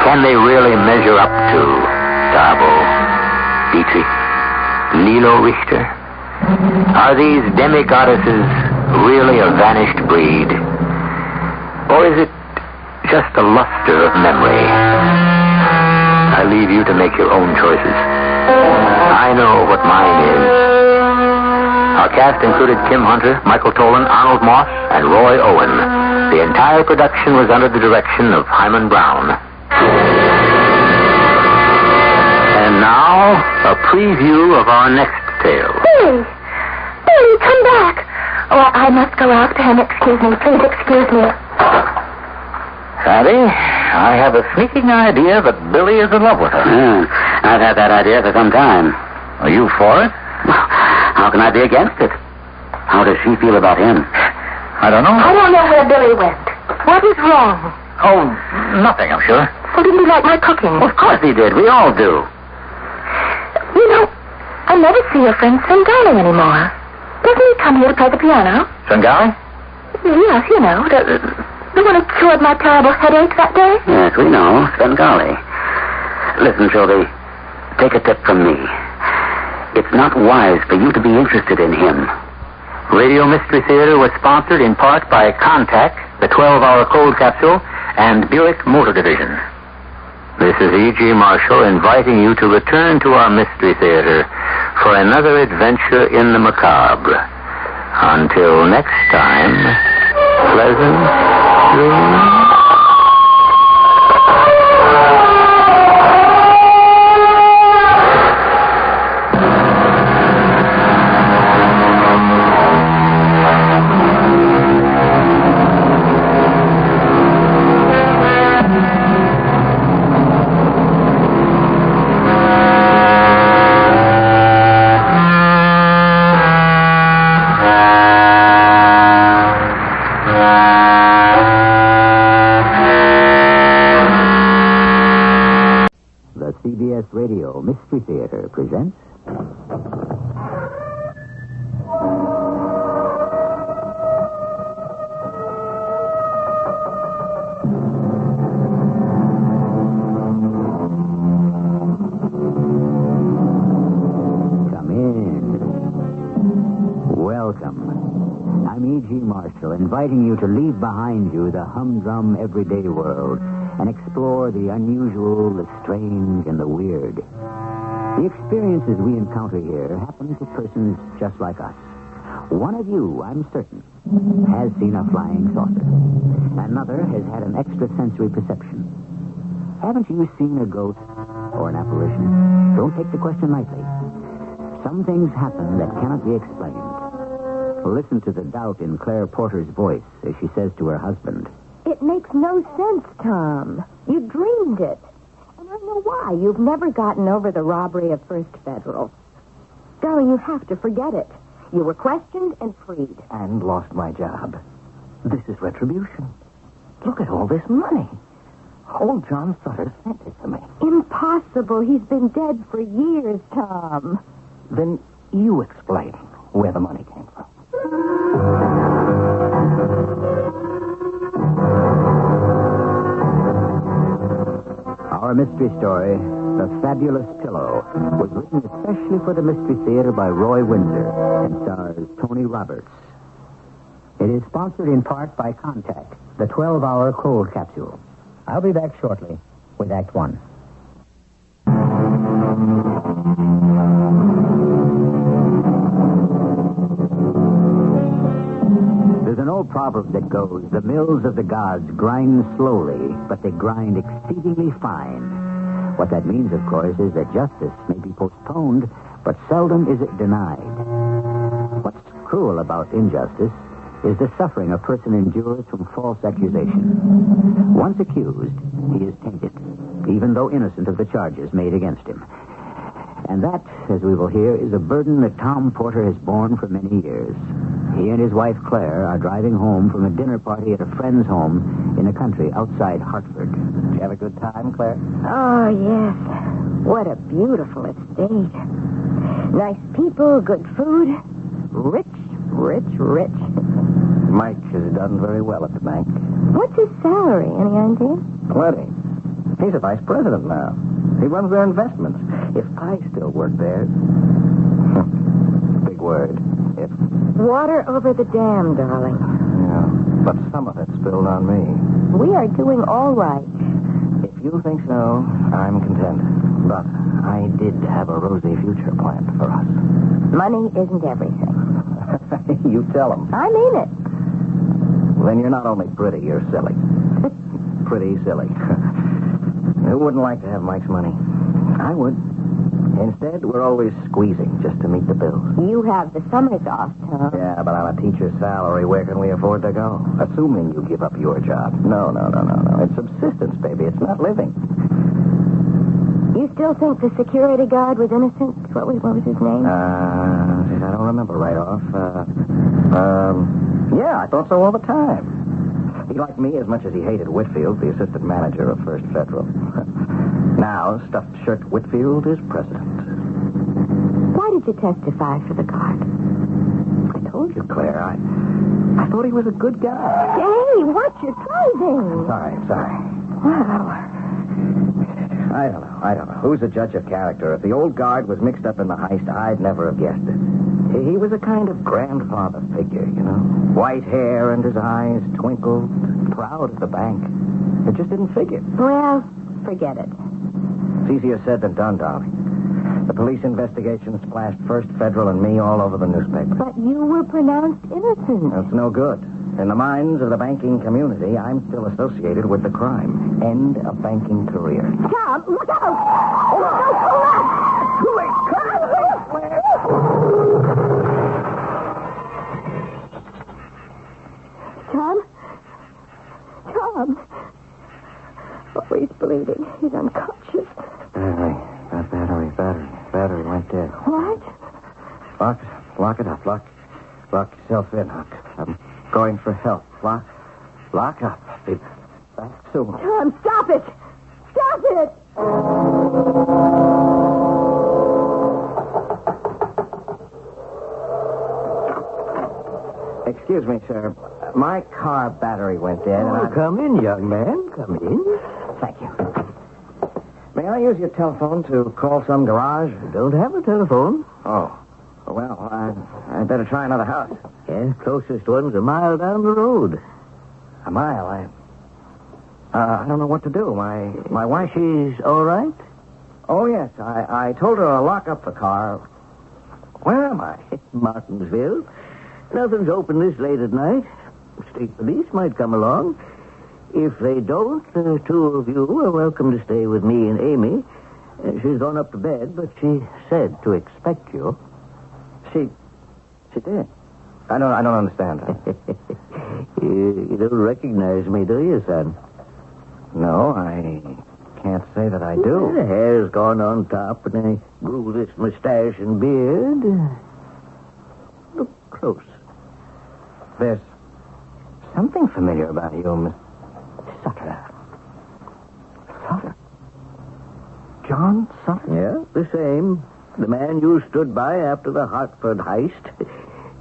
Speaker 5: can they really measure up to Darbo, Dietrich, Lilo Richter? Are these demi-goddesses really a vanished breed? Or is it just a luster of memory? I leave you to make your own choices. I know what mine is. Our cast included Kim Hunter, Michael Tolan, Arnold Moss, and Roy Owen. The entire production was under the direction of Hyman Brown. And now, a preview of our next tale.
Speaker 1: Billy! Billy, come back! Oh, I must go after him. Excuse me. Please excuse me.
Speaker 5: Sandy, I have a sneaking idea that Billy is in love with her.
Speaker 6: I've had that idea for some time.
Speaker 5: Are you for it?
Speaker 6: How can I be against it? How does she feel about him?
Speaker 5: I don't know.
Speaker 1: I don't know where Billy went. What is wrong?
Speaker 5: Oh, nothing, I'm sure.
Speaker 1: Well, didn't he like my cooking?
Speaker 5: Of course he did. We all do.
Speaker 1: You know, I never see your friend Svengali anymore. Doesn't he come here to play the piano?
Speaker 5: Svengali?
Speaker 1: Yes, you know, the one who cured my terrible headache that day.
Speaker 6: Yes, we know. Svengali. Listen, Sylvie. Take a tip from me. It's not wise for you to be interested in him.
Speaker 5: Radio Mystery Theater was sponsored in part by Contact, the 12-hour cold capsule, and Buick Motor Division. This is E.G. Marshall inviting you to return to our Mystery Theater for another adventure in the macabre. Until next time, pleasant dreams.
Speaker 21: CBS Radio Mystery Theater presents... Come in. Welcome. I'm E.G. Marshall, inviting you to leave behind you the humdrum everyday world and explore the unusual, the strange, and the weird. The experiences we encounter here happen to persons just like us. One of you, I'm certain, has seen a flying saucer. Another has had an extrasensory perception. Haven't you seen a ghost or an apparition? Don't take the question lightly. Some things happen that cannot be explained. Listen to the doubt in Claire Porter's voice as she says to her husband,
Speaker 7: "It makes no sense, Tom. You dreamed it. And I know why. You've never gotten over the robbery of First Federal. Darling, you have to forget it. You were questioned and freed.
Speaker 15: And lost my job. This is retribution. Look at all this money. Old John Sutter sent it to me.
Speaker 7: Impossible. He's been dead for years, Tom.
Speaker 15: Then you explain where the money came from.
Speaker 21: Our mystery story, The Fabulous Pillow, was written especially for the Mystery Theater by Roy Windsor and stars Tony Roberts. It is sponsored in part by Contact, the 12-hour cold capsule. I'll be back shortly with Act One. There's an old proverb that goes, the mills of the gods grind slowly, but they grind exceedingly fine. What that means, of course, is that justice may be postponed, but seldom is it denied. What's cruel about injustice is the suffering a person endures from false accusation. Once accused, he is tainted, even though innocent of the charges made against him. And that, as we will hear, is a burden that Tom Porter has borne for many years. He and his wife, Claire, are driving home from a dinner party at a friend's home in the country outside Hartford. Did you have a good time, Claire?
Speaker 7: Oh, yes. What a beautiful estate. Nice people, good food. Rich, rich, rich.
Speaker 17: Mike has done very well at the bank.
Speaker 7: What's his salary? Any idea?
Speaker 17: Plenty. He's a vice president now. He runs their investments. If I still worked there... Big word. If...
Speaker 7: Water over the dam, darling.
Speaker 17: Yeah, but some of it spilled on me.
Speaker 7: We are doing all right.
Speaker 17: If you think so, I'm content. But I did have a rosy future planned for us.
Speaker 7: Money isn't everything.
Speaker 17: You tell him.
Speaker 7: I mean it.
Speaker 17: Then you're not only pretty, you're silly. Pretty silly. Who wouldn't like to have Mike's money? I would. Instead, we're always squeezing just to meet the bills.
Speaker 7: You have the summers off, Tom.
Speaker 17: Yeah, but on a teacher's salary, where can we afford to go? Assuming you give up your job. No. It's subsistence, baby. It's not living.
Speaker 7: You still think the security guard was innocent? What was his name?
Speaker 17: I don't remember right off. Yeah, I thought so all the time. He liked me as much as he hated Whitfield, the assistant manager of First Federal. Now, Stuffed Shirt Whitfield is president.
Speaker 7: Why did you testify for the guard?
Speaker 17: I told you, Claire. I thought he was a good guy.
Speaker 7: Hey, watch your clothing.
Speaker 17: Sorry.
Speaker 7: Wow.
Speaker 17: I don't know. Who's a judge of character? If the old guard was mixed up in the heist, I'd never have guessed it. He was a kind of grandfather figure, you know. White hair and his eyes twinkled, proud of the bank. It just didn't figure.
Speaker 7: Well, forget it.
Speaker 17: It's easier said than done, darling. The police investigation splashed First Federal and me all over the newspaper.
Speaker 7: But you were pronounced innocent.
Speaker 17: That's no good. In the minds of the banking community, I'm still associated with the crime. End of banking career.
Speaker 7: Tom, look out! Oh, no, pull up!
Speaker 17: Too late!
Speaker 7: Tom? Oh, he's bleeding. He's unconscious.
Speaker 17: Battery went dead.
Speaker 7: What?
Speaker 17: Lock it up. Lock yourself in, Huck. I'm going for help. Lock up. I'll be back soon.
Speaker 7: Tom, stop it! Stop it!
Speaker 17: Excuse me, sir. My car battery went dead.
Speaker 16: Come in, young man. Come in.
Speaker 17: Thank you. May I use your telephone to call some garage?
Speaker 16: I don't have a telephone.
Speaker 17: Oh. Well, I'd better try another house.
Speaker 16: Yeah, closest one's a mile down the road.
Speaker 17: A mile? I don't know what to do. My wife...
Speaker 16: She's all right?
Speaker 17: Oh, yes. I told her to lock up the car. Where am I?
Speaker 16: Martinsville. Nothing's open this late at night. State police might come along. If they don't, the two of you are welcome to stay with me and Amy. She's gone up to bed, but she said to expect you.
Speaker 17: She did. I don't understand.
Speaker 16: You don't recognize me, do you, son?
Speaker 17: No, I can't say that I do.
Speaker 16: The hair's gone on top, and I grew this mustache and beard. Look close.
Speaker 17: There's something familiar about you, Miss Sutter. Sutter? John Sutter?
Speaker 16: Yeah, the same. The man you stood by after the Hartford heist.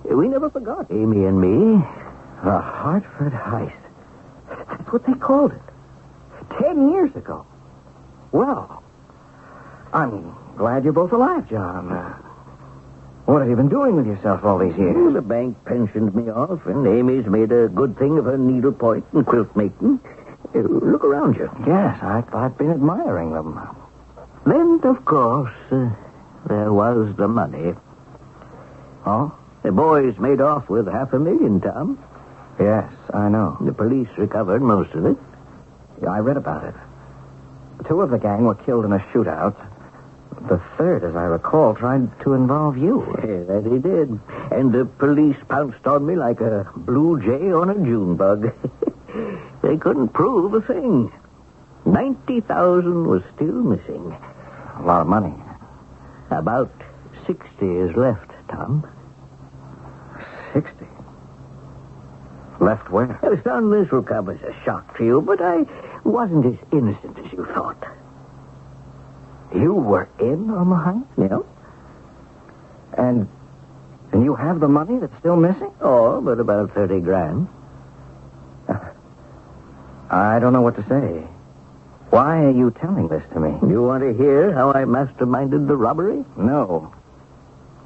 Speaker 16: We never forgot, Amy and me.
Speaker 17: The Hartford heist. That's what they called it. 10 years ago. Well, I'm glad you're both alive, John. What have you been doing with yourself all these years?
Speaker 16: Well, the bank pensioned me off, and Amy's made a good thing of her needlepoint and quilt making. Look around you.
Speaker 17: Yes, I've been admiring them.
Speaker 16: Then, of course, there was the money.
Speaker 17: Oh?
Speaker 16: The boys made off with $500,000, Tom.
Speaker 17: Yes, I know.
Speaker 16: The police recovered most of it.
Speaker 17: Yeah, I read about it. 2 of the gang were killed in a shootout. The third, as I recall, tried to involve you.
Speaker 16: Yeah, that he did. And the police pounced on me like a blue jay on a June bug. They couldn't prove a thing. 90,000 was still missing.
Speaker 17: A lot of money.
Speaker 16: About 60 is left, Tom.
Speaker 17: 60? Left where?
Speaker 16: Son, this will come as a shock to you, but I wasn't as innocent as you thought.
Speaker 17: You were in on the heist?
Speaker 13: Yeah.
Speaker 17: And you have the money that's still missing?
Speaker 13: Oh, but about 30 grand.
Speaker 17: I don't know what to say. Why are you telling this to me?
Speaker 13: You want to hear how I masterminded the robbery?
Speaker 17: No.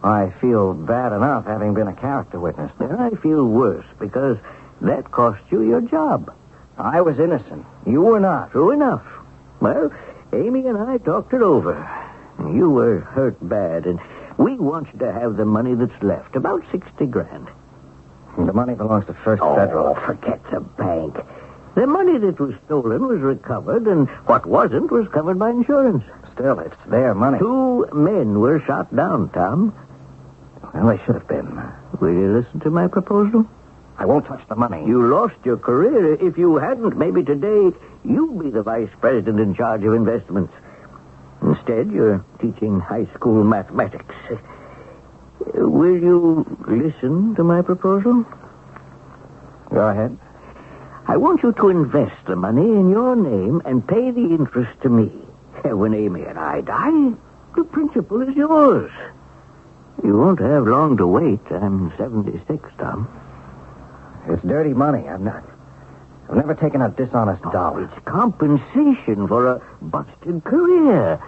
Speaker 17: I feel bad enough having been a character witness.
Speaker 13: And I feel worse because that cost you your job.
Speaker 17: I was innocent. You were not.
Speaker 13: True enough. Well, Amy and I talked it over. You were hurt bad, and we want you to have the money that's left, about 60 grand.
Speaker 17: The money belongs to First Federal.
Speaker 13: Oh, forget the bank. The money that was stolen was recovered, and what wasn't was covered by insurance.
Speaker 17: Still, it's their money.
Speaker 13: 2 men were shot down, Tom.
Speaker 17: Well, they should have been.
Speaker 13: Will you listen to my proposal?
Speaker 17: I won't touch the money.
Speaker 13: You lost your career. If you hadn't, maybe today you'd be the vice president in charge of investments. Instead, you're teaching high school mathematics. Will you listen to my proposal?
Speaker 17: Go ahead.
Speaker 13: I want you to invest the money in your name and pay the interest to me. When Amy and I die, the principal is yours. You won't have long to wait. I'm 76, Tom.
Speaker 17: It's dirty money. I've never taken a dishonest dollar.
Speaker 13: It's compensation for a busted career.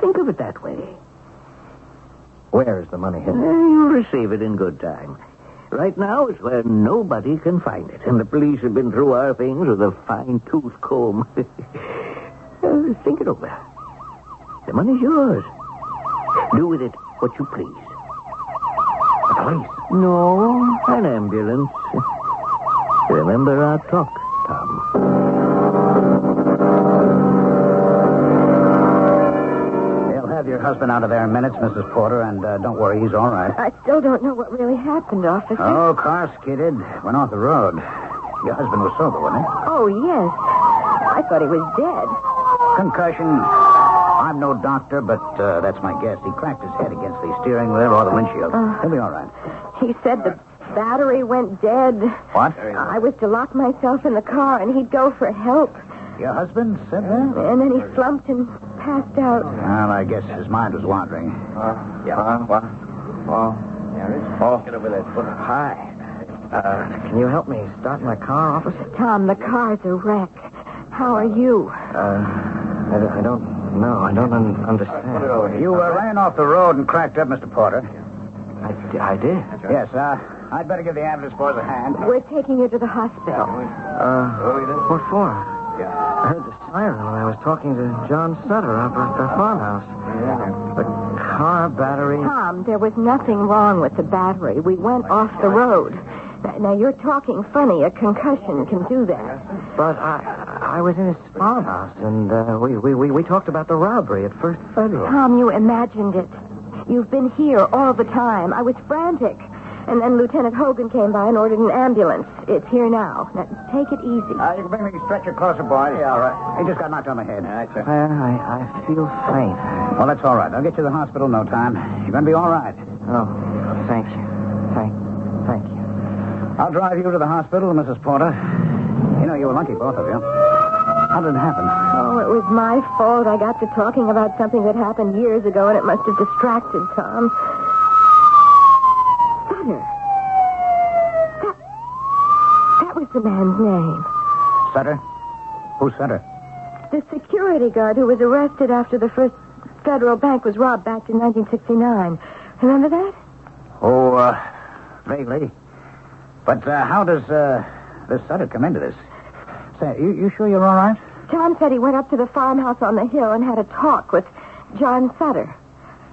Speaker 13: Think of it that way.
Speaker 17: Where is the money hidden?
Speaker 13: You'll receive it in good time. Right now, it's where nobody can find it. And the police have been through our things with a fine-tooth comb. Think it over. The money's yours. Do with it what you please.
Speaker 17: The police?
Speaker 13: No, an ambulance. Remember our talk, Tom.
Speaker 6: Your husband out of there in minutes, Mrs. Porter, and don't worry, he's all right.
Speaker 7: I still don't know what really happened, officer.
Speaker 6: Oh, car skidded. Went off the road. Your husband was sober, wasn't he?
Speaker 7: Oh, yes. I thought he was dead.
Speaker 6: Concussion. I'm no doctor, but that's my guess. He cracked his head against the steering wheel or the windshield. He'll be all right.
Speaker 7: He said the battery went dead.
Speaker 6: What?
Speaker 7: I was to lock myself in the car, and he'd go for help.
Speaker 6: Your husband said that?
Speaker 7: And then he slumped and passed out.
Speaker 6: Well, I guess his mind was wandering.
Speaker 17: What? Get over that foot. Hi. Can you help me start my car, officer?
Speaker 7: Tom, the car's a wreck. How are you?
Speaker 17: I don't know. I don't understand.
Speaker 6: You ran off the road and cracked up, Mr. Porter.
Speaker 17: I did?
Speaker 6: Yes, I'd better give the ambulance boys a hand.
Speaker 7: We're taking you to the hospital.
Speaker 17: What for? I heard the siren when I was talking to John Sutter up at the farmhouse. The car battery...
Speaker 7: Tom, there was nothing wrong with the battery. We went off the road. Now, you're talking funny. A concussion can do that.
Speaker 17: But I was in his farmhouse, and we talked about the robbery at First Federal.
Speaker 7: Tom, you imagined it. You've been here all the time. I was frantic. And then Lieutenant Hogan came by and ordered an ambulance. It's here now. Now, take it easy.
Speaker 6: You can bring the stretcher closer, boys. Yeah, all right. He just got knocked on the head. All right, sir.
Speaker 17: I feel faint.
Speaker 6: Well, that's all right. I'll get you to the hospital in no time. You're going to be all right.
Speaker 17: Oh, thank you. Thank you.
Speaker 6: I'll drive you to the hospital, Mrs. Porter. You know, you were lucky, both of you. How did it happen?
Speaker 7: Oh, it was my fault. I got to talking about something that happened years ago, and it must have distracted Tom. Sutter. That was the man's name.
Speaker 6: Sutter? Who's Sutter?
Speaker 7: The security guard who was arrested after the First Federal Bank was robbed back in 1969. Remember that?
Speaker 6: Oh, vaguely. But how does this Sutter come into this? Say, you sure you're all right?
Speaker 7: Tom said he went up to the farmhouse on the hill and had a talk with John Sutter.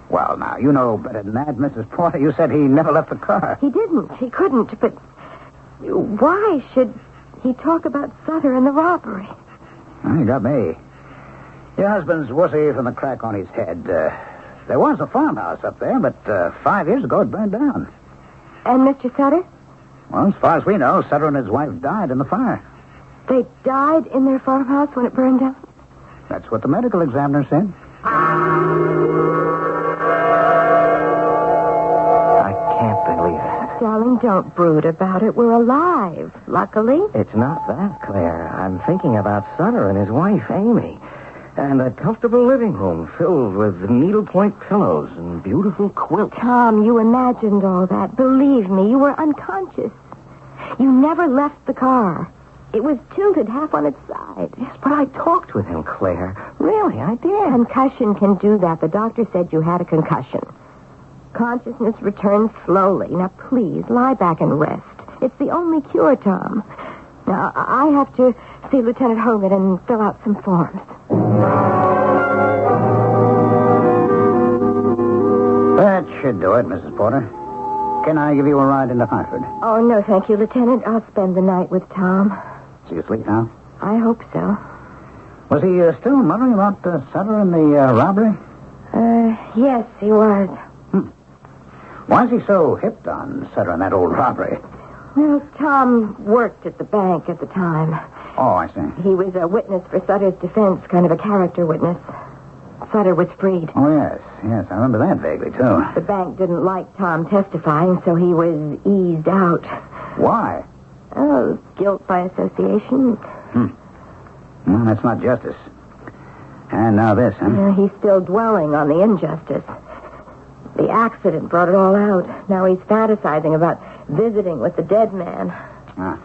Speaker 6: Well, now, you know better than that, Mrs. Porter. You said he never left the car.
Speaker 7: He didn't. He couldn't. But why should he talk about Sutter and the robbery?
Speaker 6: Well, you got me. Your husband's wussy from the crack on his head. There was a farmhouse up there, but 5 years ago it burned down.
Speaker 7: And Mr. Sutter?
Speaker 6: Well, as far as we know, Sutter and his wife died in the fire.
Speaker 7: They died in their farmhouse when it burned down?
Speaker 6: That's what the medical examiner said.
Speaker 17: I can't believe it.
Speaker 7: Darling, don't brood about it. We're alive, luckily.
Speaker 17: It's not that, Claire. I'm thinking about Sutter and his wife, Amy. And a comfortable living room filled with needlepoint pillows and beautiful quilts.
Speaker 7: Tom, you imagined all that. Believe me, you were unconscious. You never left the car. It was tilted half on its side.
Speaker 17: Yes, but I talked with him, Claire. Really, I did.
Speaker 7: Concussion can do that. The doctor said you had a concussion. Consciousness returns slowly. Now, please, lie back and rest. It's the only cure, Tom. Now, I have to see Lieutenant Hogan and fill out some forms.
Speaker 12: That should do it, Mrs. Porter. Can I give you a ride into Hartford?
Speaker 7: Oh, no, thank you, Lieutenant. I'll spend the night with Tom.
Speaker 12: Is he asleep now?
Speaker 7: I hope so.
Speaker 12: Was he still muttering about Sutter and the robbery?
Speaker 7: Yes, he was.
Speaker 12: Why is he so hipped on Sutter and that old robbery?
Speaker 7: Well, Tom worked at the bank at the time.
Speaker 12: Oh, I see.
Speaker 7: He was a witness for Sutter's defense, kind of a character witness. Sutter was freed.
Speaker 12: Oh, yes. Yes, I remember that vaguely, too.
Speaker 7: The bank didn't like Tom testifying, so he was eased out.
Speaker 12: Why?
Speaker 7: Oh, guilt by association.
Speaker 12: Well, that's not justice. And now this, huh?
Speaker 7: Yeah, he's still dwelling on the injustice. The accident brought it all out. Now he's fantasizing about visiting with the dead man.
Speaker 12: Ah.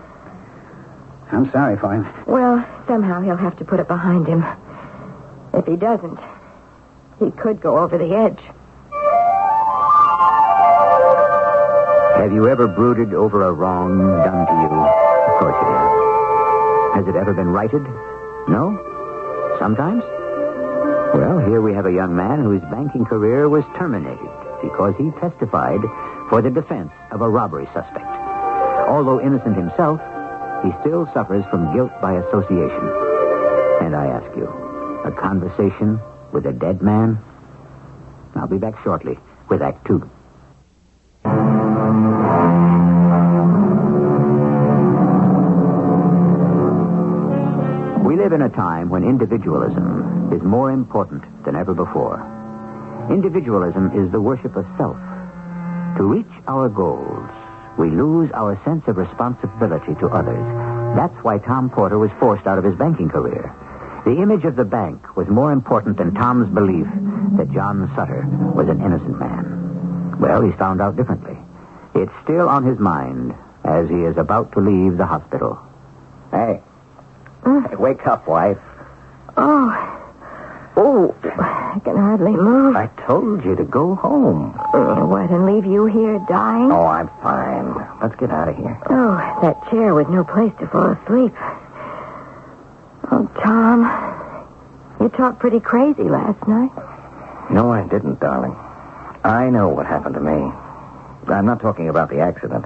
Speaker 12: I'm sorry for him.
Speaker 7: Well, somehow he'll have to put it behind him. If he doesn't, he could go over the edge.
Speaker 21: Have you ever brooded over a wrong done to you? Of course you have. Has it ever been righted? No? Sometimes? Well, here we have a young man whose banking career was terminated because he testified for the defense of a robbery suspect. Although innocent himself, he still suffers from guilt by association. And I ask you, a conversation with a dead man? I'll be back shortly with Act 2. We live in a time when individualism is more important than ever before. Individualism is the worship of self. To reach our goals, we lose our sense of responsibility to others. That's why Tom Porter was forced out of his banking career. The image of the bank was more important than Tom's belief that John Sutter was an innocent man. Well, he's found out differently. It's still on his mind as he is about to leave the hospital.
Speaker 17: Hey, wake up, wife.
Speaker 7: Oh, I can hardly move.
Speaker 17: I told you to go home.
Speaker 7: What, and leave you here dying?
Speaker 17: Oh, I'm fine. Let's get out of here.
Speaker 7: Oh, that chair was no place to fall asleep. Oh, Tom, you talked pretty crazy last night.
Speaker 17: No, I didn't, darling. I know what happened to me. I'm not talking about the accident.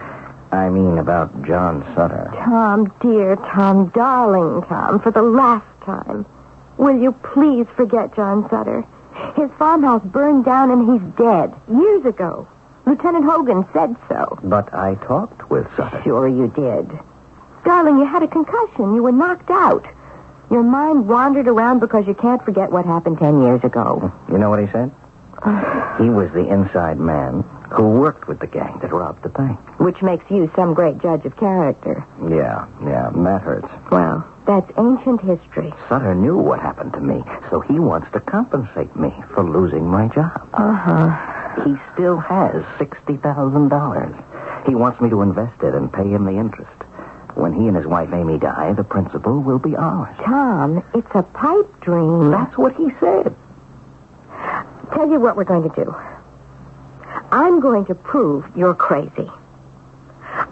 Speaker 17: I mean about John Sutter.
Speaker 7: Tom, dear Tom, darling Tom, for the last time, will you please forget John Sutter? His farmhouse burned down and he's dead. Years ago. Lieutenant Hogan said so.
Speaker 17: But I talked with Sutter.
Speaker 7: Sure you did. Darling, you had a concussion. You were knocked out. Your mind wandered around because you can't forget what happened 10 years ago.
Speaker 17: You know what he said? He was the inside man who worked with the gang that robbed the bank.
Speaker 7: Which makes you some great judge of character.
Speaker 17: Yeah, that hurts.
Speaker 7: Well, that's ancient history.
Speaker 17: Sutter knew what happened to me, so he wants to compensate me for losing my job. He still has $60,000. He wants me to invest it and pay him the interest. When he and his wife Amy die, the principal will be ours.
Speaker 7: Tom, it's a pipe dream.
Speaker 17: That's what he said.
Speaker 7: Tell you what we're going to do. I'm going to prove you're crazy.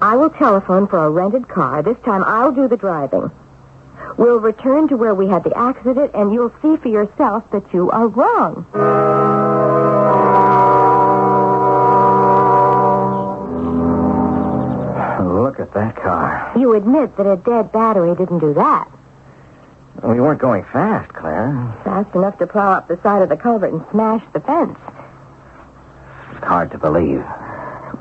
Speaker 7: I will telephone for a rented car. This time I'll do the driving. We'll return to where we had the accident, and you'll see for yourself that you are wrong.
Speaker 17: Look at that car.
Speaker 7: You admit that a dead battery didn't do that.
Speaker 17: We weren't going fast, Claire.
Speaker 7: Fast enough to plow up the side of the culvert and smash the fence.
Speaker 17: It's hard to believe.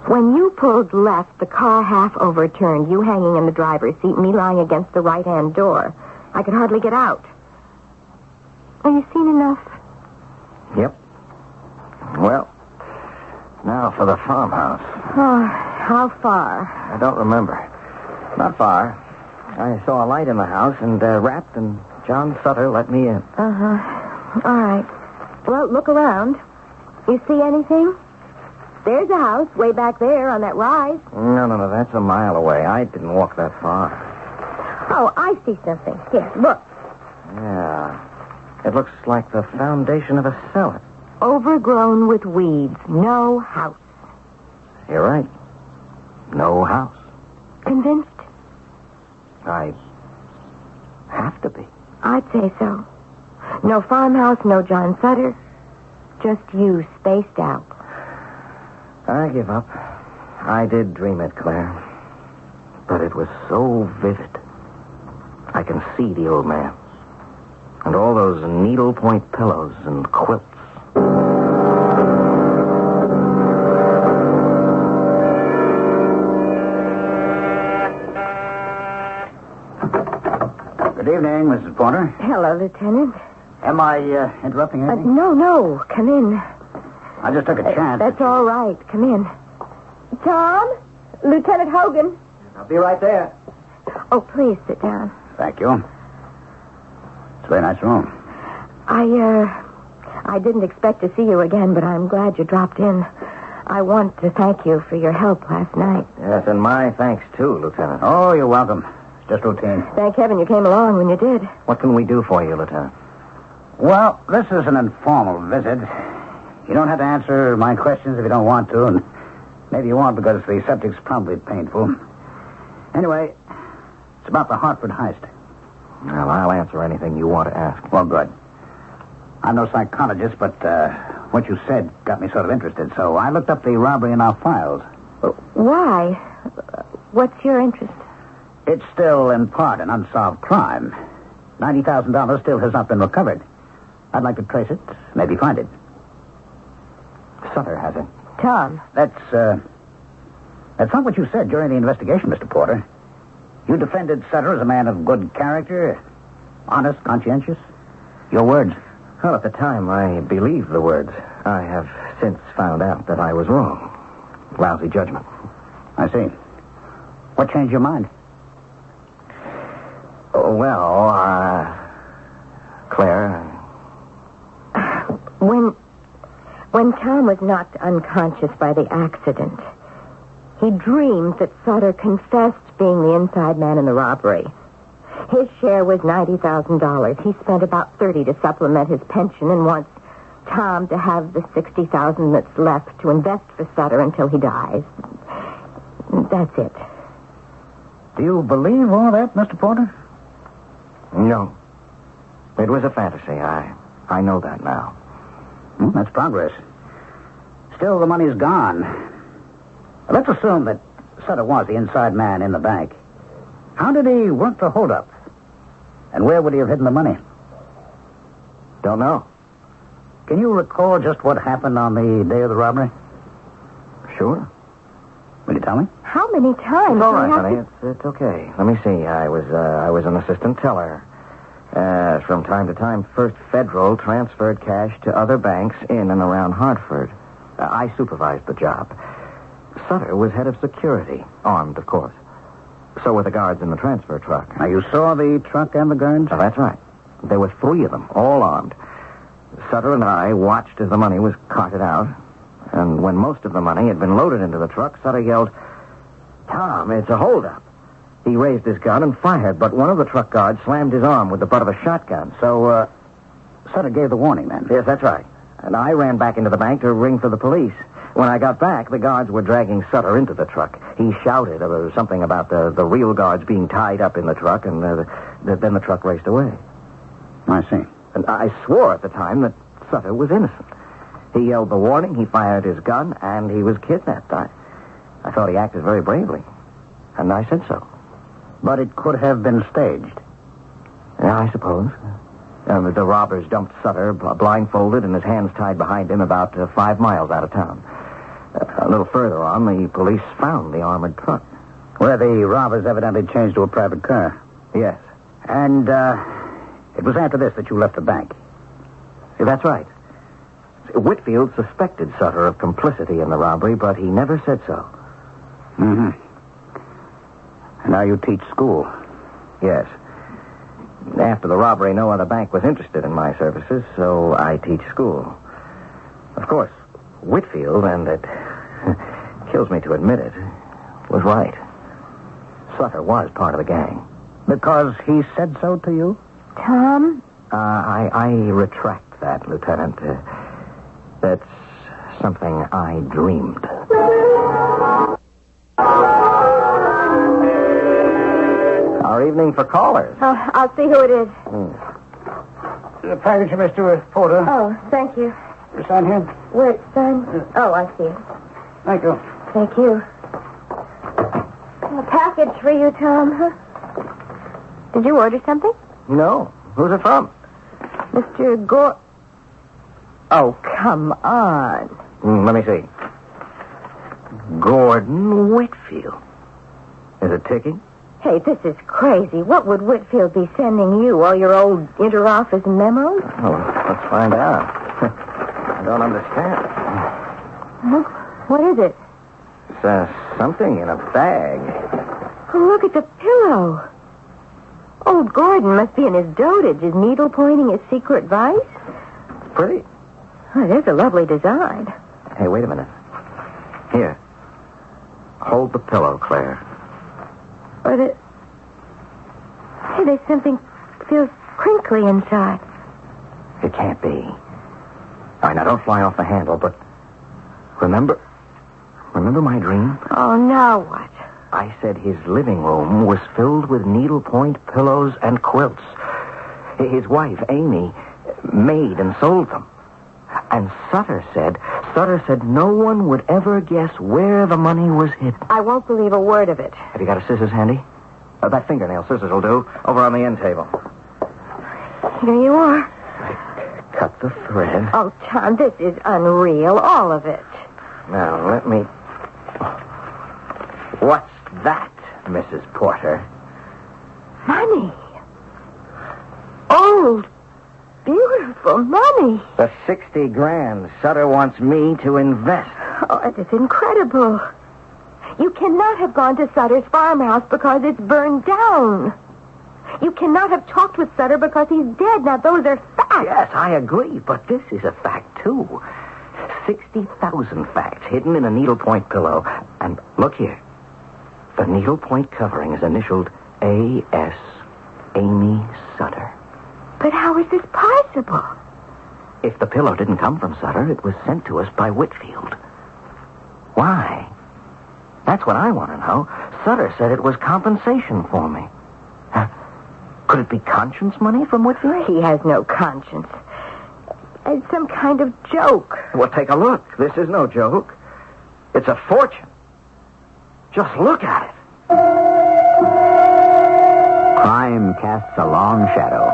Speaker 7: When you pulled left, the car half overturned, you hanging in the driver's seat, me lying against the right-hand door. I could hardly get out. Have you seen enough?
Speaker 17: Yep. Well, now for the farmhouse.
Speaker 7: Oh, how far?
Speaker 17: I don't remember. Not far. I saw a light in the house and rapped, and John Sutter let me in.
Speaker 7: All right. Well, look around. You see anything? There's a house way back there on that rise.
Speaker 17: No. That's a mile away. I didn't walk that far.
Speaker 7: Oh, I see something. Here, look.
Speaker 17: Yeah. It looks like the foundation of a cellar.
Speaker 7: Overgrown with weeds. No house.
Speaker 17: You're right. No house.
Speaker 7: Convinced?
Speaker 17: I have to be.
Speaker 7: I'd say so. No farmhouse, no John Sutter. Just you, spaced out.
Speaker 17: I give up. I did dream it, Claire. But it was so vivid. I can see the old man. And all those needlepoint pillows and quilts.
Speaker 12: Good evening, Mrs. Porter.
Speaker 7: Hello, Lieutenant.
Speaker 12: Am I interrupting anything?
Speaker 7: No. Come in.
Speaker 12: I just took a chance.
Speaker 7: That's all right. Come in. Tom? Lieutenant Hogan.
Speaker 12: I'll be right there.
Speaker 7: Oh, please sit down.
Speaker 12: Thank you. It's a very nice room.
Speaker 7: I didn't expect to see you again, but I'm glad you dropped in. I want to thank you for your help last night.
Speaker 17: Yes, and my thanks, too, Lieutenant.
Speaker 12: Oh, you're welcome. It's just routine.
Speaker 7: Thank heaven you came along when you did.
Speaker 17: What can we do for you, Lieutenant?
Speaker 12: Well, this is an informal visit. You don't have to answer my questions if you don't want to, and maybe you won't because the subject's probably painful. Anyway, it's about the Hartford heist.
Speaker 17: Well, I'll answer anything you want to ask.
Speaker 12: Well, good. I'm no psychologist, but what you said got me sort of interested, so I looked up the robbery in our files.
Speaker 7: Why? What's your interest?
Speaker 12: It's still, in part, an unsolved crime. $90,000 still has not been recovered. I'd like to trace it, maybe find it. Sutter has it.
Speaker 7: Tom.
Speaker 12: That's not what you said during the investigation, Mr. Porter. You defended Sutter as a man of good character, honest, conscientious. Your words.
Speaker 17: Well, at the time, I believed the words. I have since found out that I was wrong. Lousy judgment.
Speaker 12: I see. What changed your mind?
Speaker 17: Oh, well, Claire.
Speaker 7: When Tom was knocked unconscious by the accident, he dreamed that Sutter confessed being the inside man in the robbery. His share was $90,000. He spent about $30,000 to supplement his pension and wants Tom to have the $60,000 that's left to invest for Sutter until he dies. That's it.
Speaker 12: Do you believe all that, Mr. Porter?
Speaker 17: No. It was a fantasy. I know that now.
Speaker 12: That's progress. Still, the money's gone. Let's assume that Sutter was the inside man in the bank. How did he work the holdup? And where would he have hidden the money?
Speaker 17: Don't know.
Speaker 12: Can you recall just what happened on the day of the robbery?
Speaker 17: Sure.
Speaker 12: Will you tell me?
Speaker 7: How many times?
Speaker 17: It's all right, honey. It's okay. Let me see. I was an assistant teller. From time to time, First Federal transferred cash to other banks in and around Hartford. I supervised the job. Sutter was head of security, armed, of course. So were the guards in the transfer truck.
Speaker 12: Now, you saw the truck and the guards?
Speaker 17: Oh, that's right. There were 3 of them, all armed. Sutter and I watched as the money was carted out. And when most of the money had been loaded into the truck, Sutter yelled, "Tom, it's a holdup." He raised his gun and fired, but one of the truck guards slammed his arm with the butt of a shotgun.
Speaker 12: So, Sutter gave the warning, then?
Speaker 17: Yes, that's right. And I ran back into the bank to ring for the police. When I got back, the guards were dragging Sutter into the truck. He shouted something about the real guards being tied up in the truck, and then the truck raced away.
Speaker 12: I see.
Speaker 17: And I swore at the time that Sutter was innocent. He yelled the warning, he fired his gun, and he was kidnapped. I thought he acted very bravely, and I said so.
Speaker 12: But it could have been staged.
Speaker 17: Yeah, I suppose. The robbers dumped Sutter blindfolded and his hands tied behind him about 5 miles out of town. A little further on, the police found the armored truck.
Speaker 12: Where the robbers evidently changed to a private car.
Speaker 17: Yes.
Speaker 12: And it was after this that you left the bank.
Speaker 17: That's right. Whitfield suspected Sutter of complicity in the robbery, but he never said so.
Speaker 12: Mm-hmm. And now you teach school.
Speaker 17: Yes. After the robbery, no other bank was interested in my services, so I teach school. Of course, Whitfield, and it kills me to admit it, was right. Sutter was part of the gang.
Speaker 12: Because he said so to you?
Speaker 7: Tom?
Speaker 17: I retract that, Lieutenant. That's something I dreamed. Our evening for callers.
Speaker 7: I'll see who it is.
Speaker 12: The package, Mr. Porter.
Speaker 7: Oh, thank you.
Speaker 12: You sign here?
Speaker 7: Where it's signed? Oh, I see.
Speaker 12: Thank you.
Speaker 7: Thank you. A package for you, Tom, huh? Did you order something?
Speaker 17: No. Who's it from?
Speaker 7: Mr. Gore. Oh, come on.
Speaker 17: Let me see. Gordon Whitfield. Is it ticking?
Speaker 7: Hey, this is crazy. What would Whitfield be sending you? All your old inter-office memos?
Speaker 17: Oh, let's find out. I don't understand.
Speaker 7: What is it?
Speaker 17: It's something in a bag.
Speaker 7: Oh, look at the pillow. Old Gordon must be in his dotage. Is needle pointing his secret vice?
Speaker 17: Pretty.
Speaker 7: Oh, that's a lovely design.
Speaker 17: Hey, wait a minute. Here. Hold the pillow, Claire.
Speaker 7: But hey, there's something feels crinkly inside.
Speaker 17: It can't be. All right, now don't fly off the handle, but remember my dream?
Speaker 7: Oh, now what?
Speaker 17: I said his living room was filled with needlepoint pillows and quilts. His wife, Amy, made and sold them. And Sutter said no one would ever guess where the money was hidden.
Speaker 7: I won't believe a word of it.
Speaker 17: Have you got a scissors handy? That fingernail scissors will do. Over on the end table.
Speaker 7: Here you are.
Speaker 17: Cut the thread.
Speaker 7: Oh, Tom, this is unreal, all of it.
Speaker 17: Now, let me... What's that, Mrs. Porter?
Speaker 7: Money. Old, beautiful money.
Speaker 17: The 60 grand Sutter wants me to invest.
Speaker 7: Oh, it is incredible. You cannot have gone to Sutter's farmhouse because it's burned down. You cannot have talked with Sutter because he's dead. Now, those are facts.
Speaker 17: Yes, I agree, but this is a fact, too. 60,000 facts hidden in a needlepoint pillow. And look here. The needlepoint covering is initialed A.S. Amy Sutter.
Speaker 7: But how is this possible?
Speaker 17: If the pillow didn't come from Sutter, it was sent to us by Whitfield. Why? That's what I want to know. Sutter said it was compensation for me. Could it be conscience money from Whitfield?
Speaker 7: He has no conscience. It's some kind of joke.
Speaker 17: Well, take a look. This is no joke. It's a fortune. Just look at it.
Speaker 21: Crime casts a long shadow.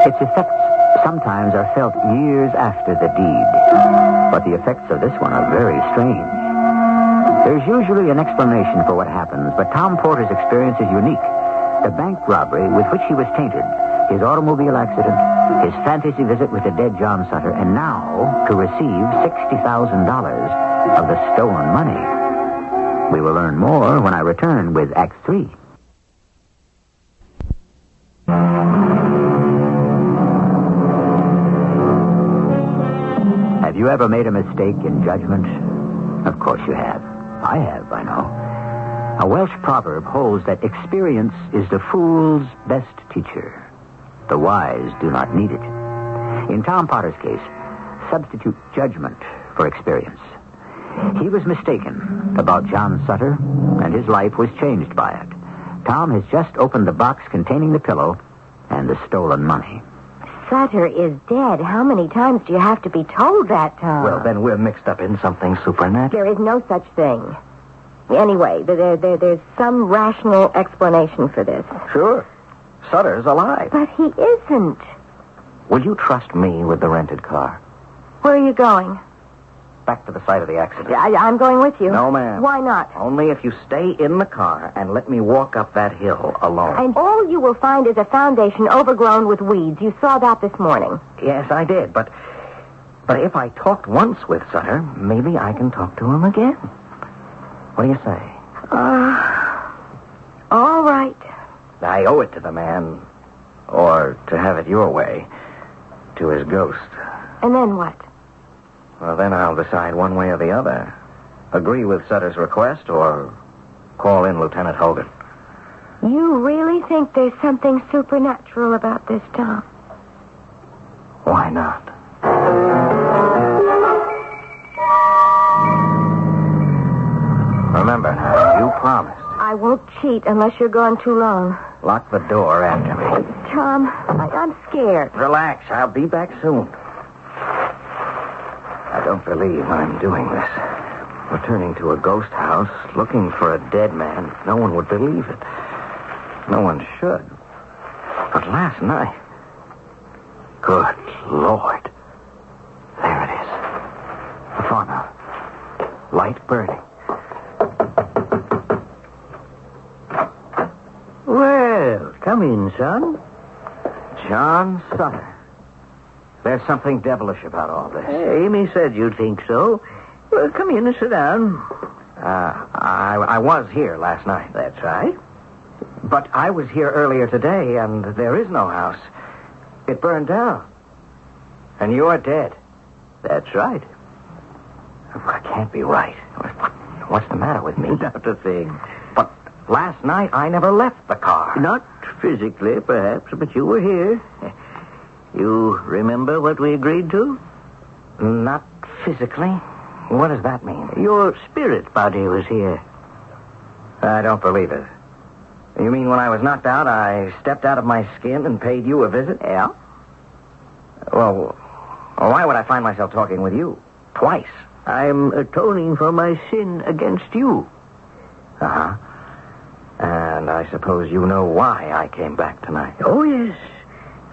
Speaker 21: Its effects sometimes are felt years after the deed. But the effects of this one are very strange. There's usually an explanation for what happens, but Tom Porter's experience is unique. The bank robbery with which he was tainted, his automobile accident, his fantasy visit with the dead John Sutter, and now to receive $60,000 of the stolen money. We will learn more when I return with Act 3. Have you ever made a mistake in judgment? Of course you have. I have, I know. A Welsh proverb holds that experience is the fool's best teacher. The wise do not need it. In Tom Potter's case, substitute judgment for experience. He was mistaken about John Sutter, and his life was changed by it. Tom has just opened the box containing the pillow and the stolen money.
Speaker 7: Sutter is dead. How many times do you have to be told that, Tom?
Speaker 17: Well, then we're mixed up in something supernatural.
Speaker 7: There is no such thing. Anyway, there's some rational explanation for this.
Speaker 17: Sure. Sutter's alive.
Speaker 7: But he isn't.
Speaker 17: Will you trust me with the rented car?
Speaker 7: Where are you going?
Speaker 17: Back to the site of the accident.
Speaker 7: I'm going with you.
Speaker 17: No, ma'am.
Speaker 7: Why not?
Speaker 17: Only if you stay in the car and let me walk up that hill alone.
Speaker 7: And all you will find is a foundation overgrown with weeds. You saw that this morning.
Speaker 17: Yes, I did, but if I talked once with Sutter, maybe I can talk to him again. What do you say?
Speaker 7: All right.
Speaker 17: I owe it to the man. Or, to have it your way, to his ghost.
Speaker 7: And then what?
Speaker 17: Well, then I'll decide one way or the other. Agree with Sutter's request or call in Lieutenant Hogan.
Speaker 7: You really think there's something supernatural about this, Tom?
Speaker 17: Why not? Remember now, you promised.
Speaker 7: I won't cheat unless you're gone too long.
Speaker 17: Lock the door after me.
Speaker 7: Tom, I'm scared.
Speaker 17: Relax, I'll be back soon. I don't believe I'm doing this. Returning to a ghost house, looking for a dead man, no one would believe it. No one should. But last night... Good Lord. There it is. The farmhouse. Light burning.
Speaker 13: Well, come in, son.
Speaker 17: John Sutter. There's something devilish about all this.
Speaker 13: Amy said you'd think so. Well, come in and sit down.
Speaker 17: I was here last night.
Speaker 13: That's right.
Speaker 17: But I was here earlier today, and there is no house. It burned down. And you're dead.
Speaker 13: That's right.
Speaker 17: That can't be right. What's the matter with me?
Speaker 13: Not a thing.
Speaker 17: But last night I never left the car.
Speaker 13: Not physically, perhaps, but you were here. You remember what we agreed to?
Speaker 17: Not physically? What does that mean?
Speaker 13: Your spirit body was here.
Speaker 17: I don't believe it. You mean when I was knocked out, I stepped out of my skin and paid you a visit?
Speaker 13: Yeah.
Speaker 17: Well, why would I find myself talking with you? Twice.
Speaker 13: I'm atoning for my sin against you.
Speaker 17: Uh-huh. And I suppose you know why I came back tonight.
Speaker 13: Oh, yes.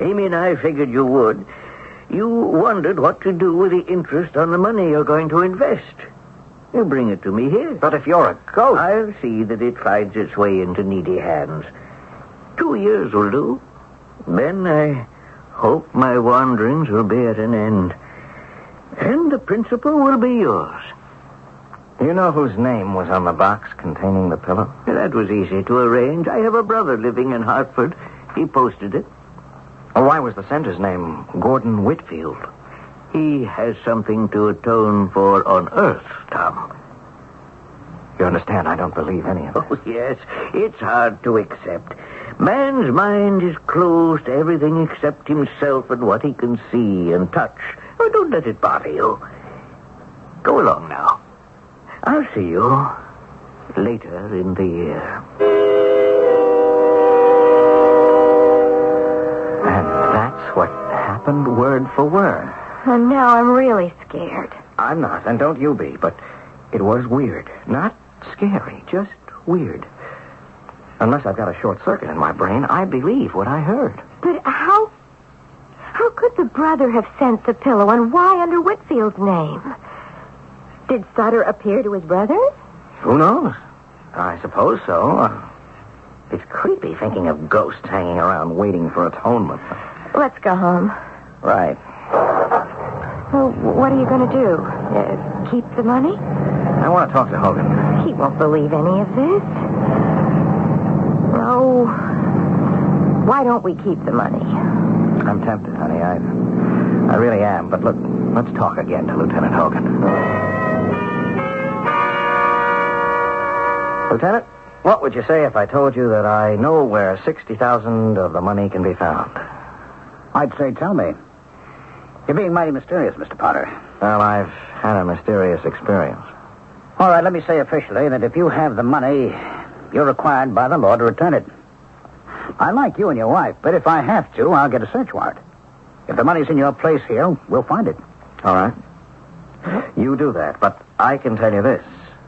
Speaker 13: Amy and I figured you would. You wondered what to do with the interest on the money you're going to invest. You bring it to me here.
Speaker 17: But if you're a ghost...
Speaker 13: I'll see that it finds its way into needy hands. 2 years will do. Then I hope my wanderings will be at an end. And the principal will be yours.
Speaker 17: You know whose name was on the box containing the pillow?
Speaker 13: That was easy to arrange. I have a brother living in Hartford. He posted it.
Speaker 17: Oh, why was the sender's name Gordon Whitfield?
Speaker 13: He has something to atone for on Earth, Tom.
Speaker 17: You understand, I don't believe any of it.
Speaker 13: Oh, yes. It's hard to accept. Man's mind is closed to everything except himself and what he can see and touch. Oh, don't let it bother you. Go along now. I'll see you later in the year.
Speaker 17: And that's what happened word for word.
Speaker 7: And now I'm really scared.
Speaker 17: I'm not, and don't you be, but it was weird. Not scary, just weird. Unless I've got a short circuit in my brain, I believe what I heard.
Speaker 7: But how could the brother have sent the pillow, and why under Whitfield's name? Did Sutter appear to his brother?
Speaker 17: Who knows? I suppose so. It's creepy thinking of ghosts hanging around waiting for atonement.
Speaker 7: Let's go home.
Speaker 17: Right.
Speaker 7: Well, what are you going to do? Keep the money?
Speaker 17: I want to talk to Hogan.
Speaker 7: He won't believe any of this. No. Why don't we keep the money?
Speaker 17: I'm tempted, honey. I really am. But look, let's talk again to Lieutenant Hogan. Lieutenant, what would you say if I told you that I know where $60,000 of the money can be found?
Speaker 12: I'd say tell me. You're being mighty mysterious, Mr. Potter.
Speaker 17: Well, I've had a mysterious experience.
Speaker 12: All right, let me say officially that if you have the money, you're required by the law to return it. I like you and your wife, but if I have to, I'll get a search warrant. If the money's in your place here, we'll find it.
Speaker 17: All right. You do that, but I can tell you this.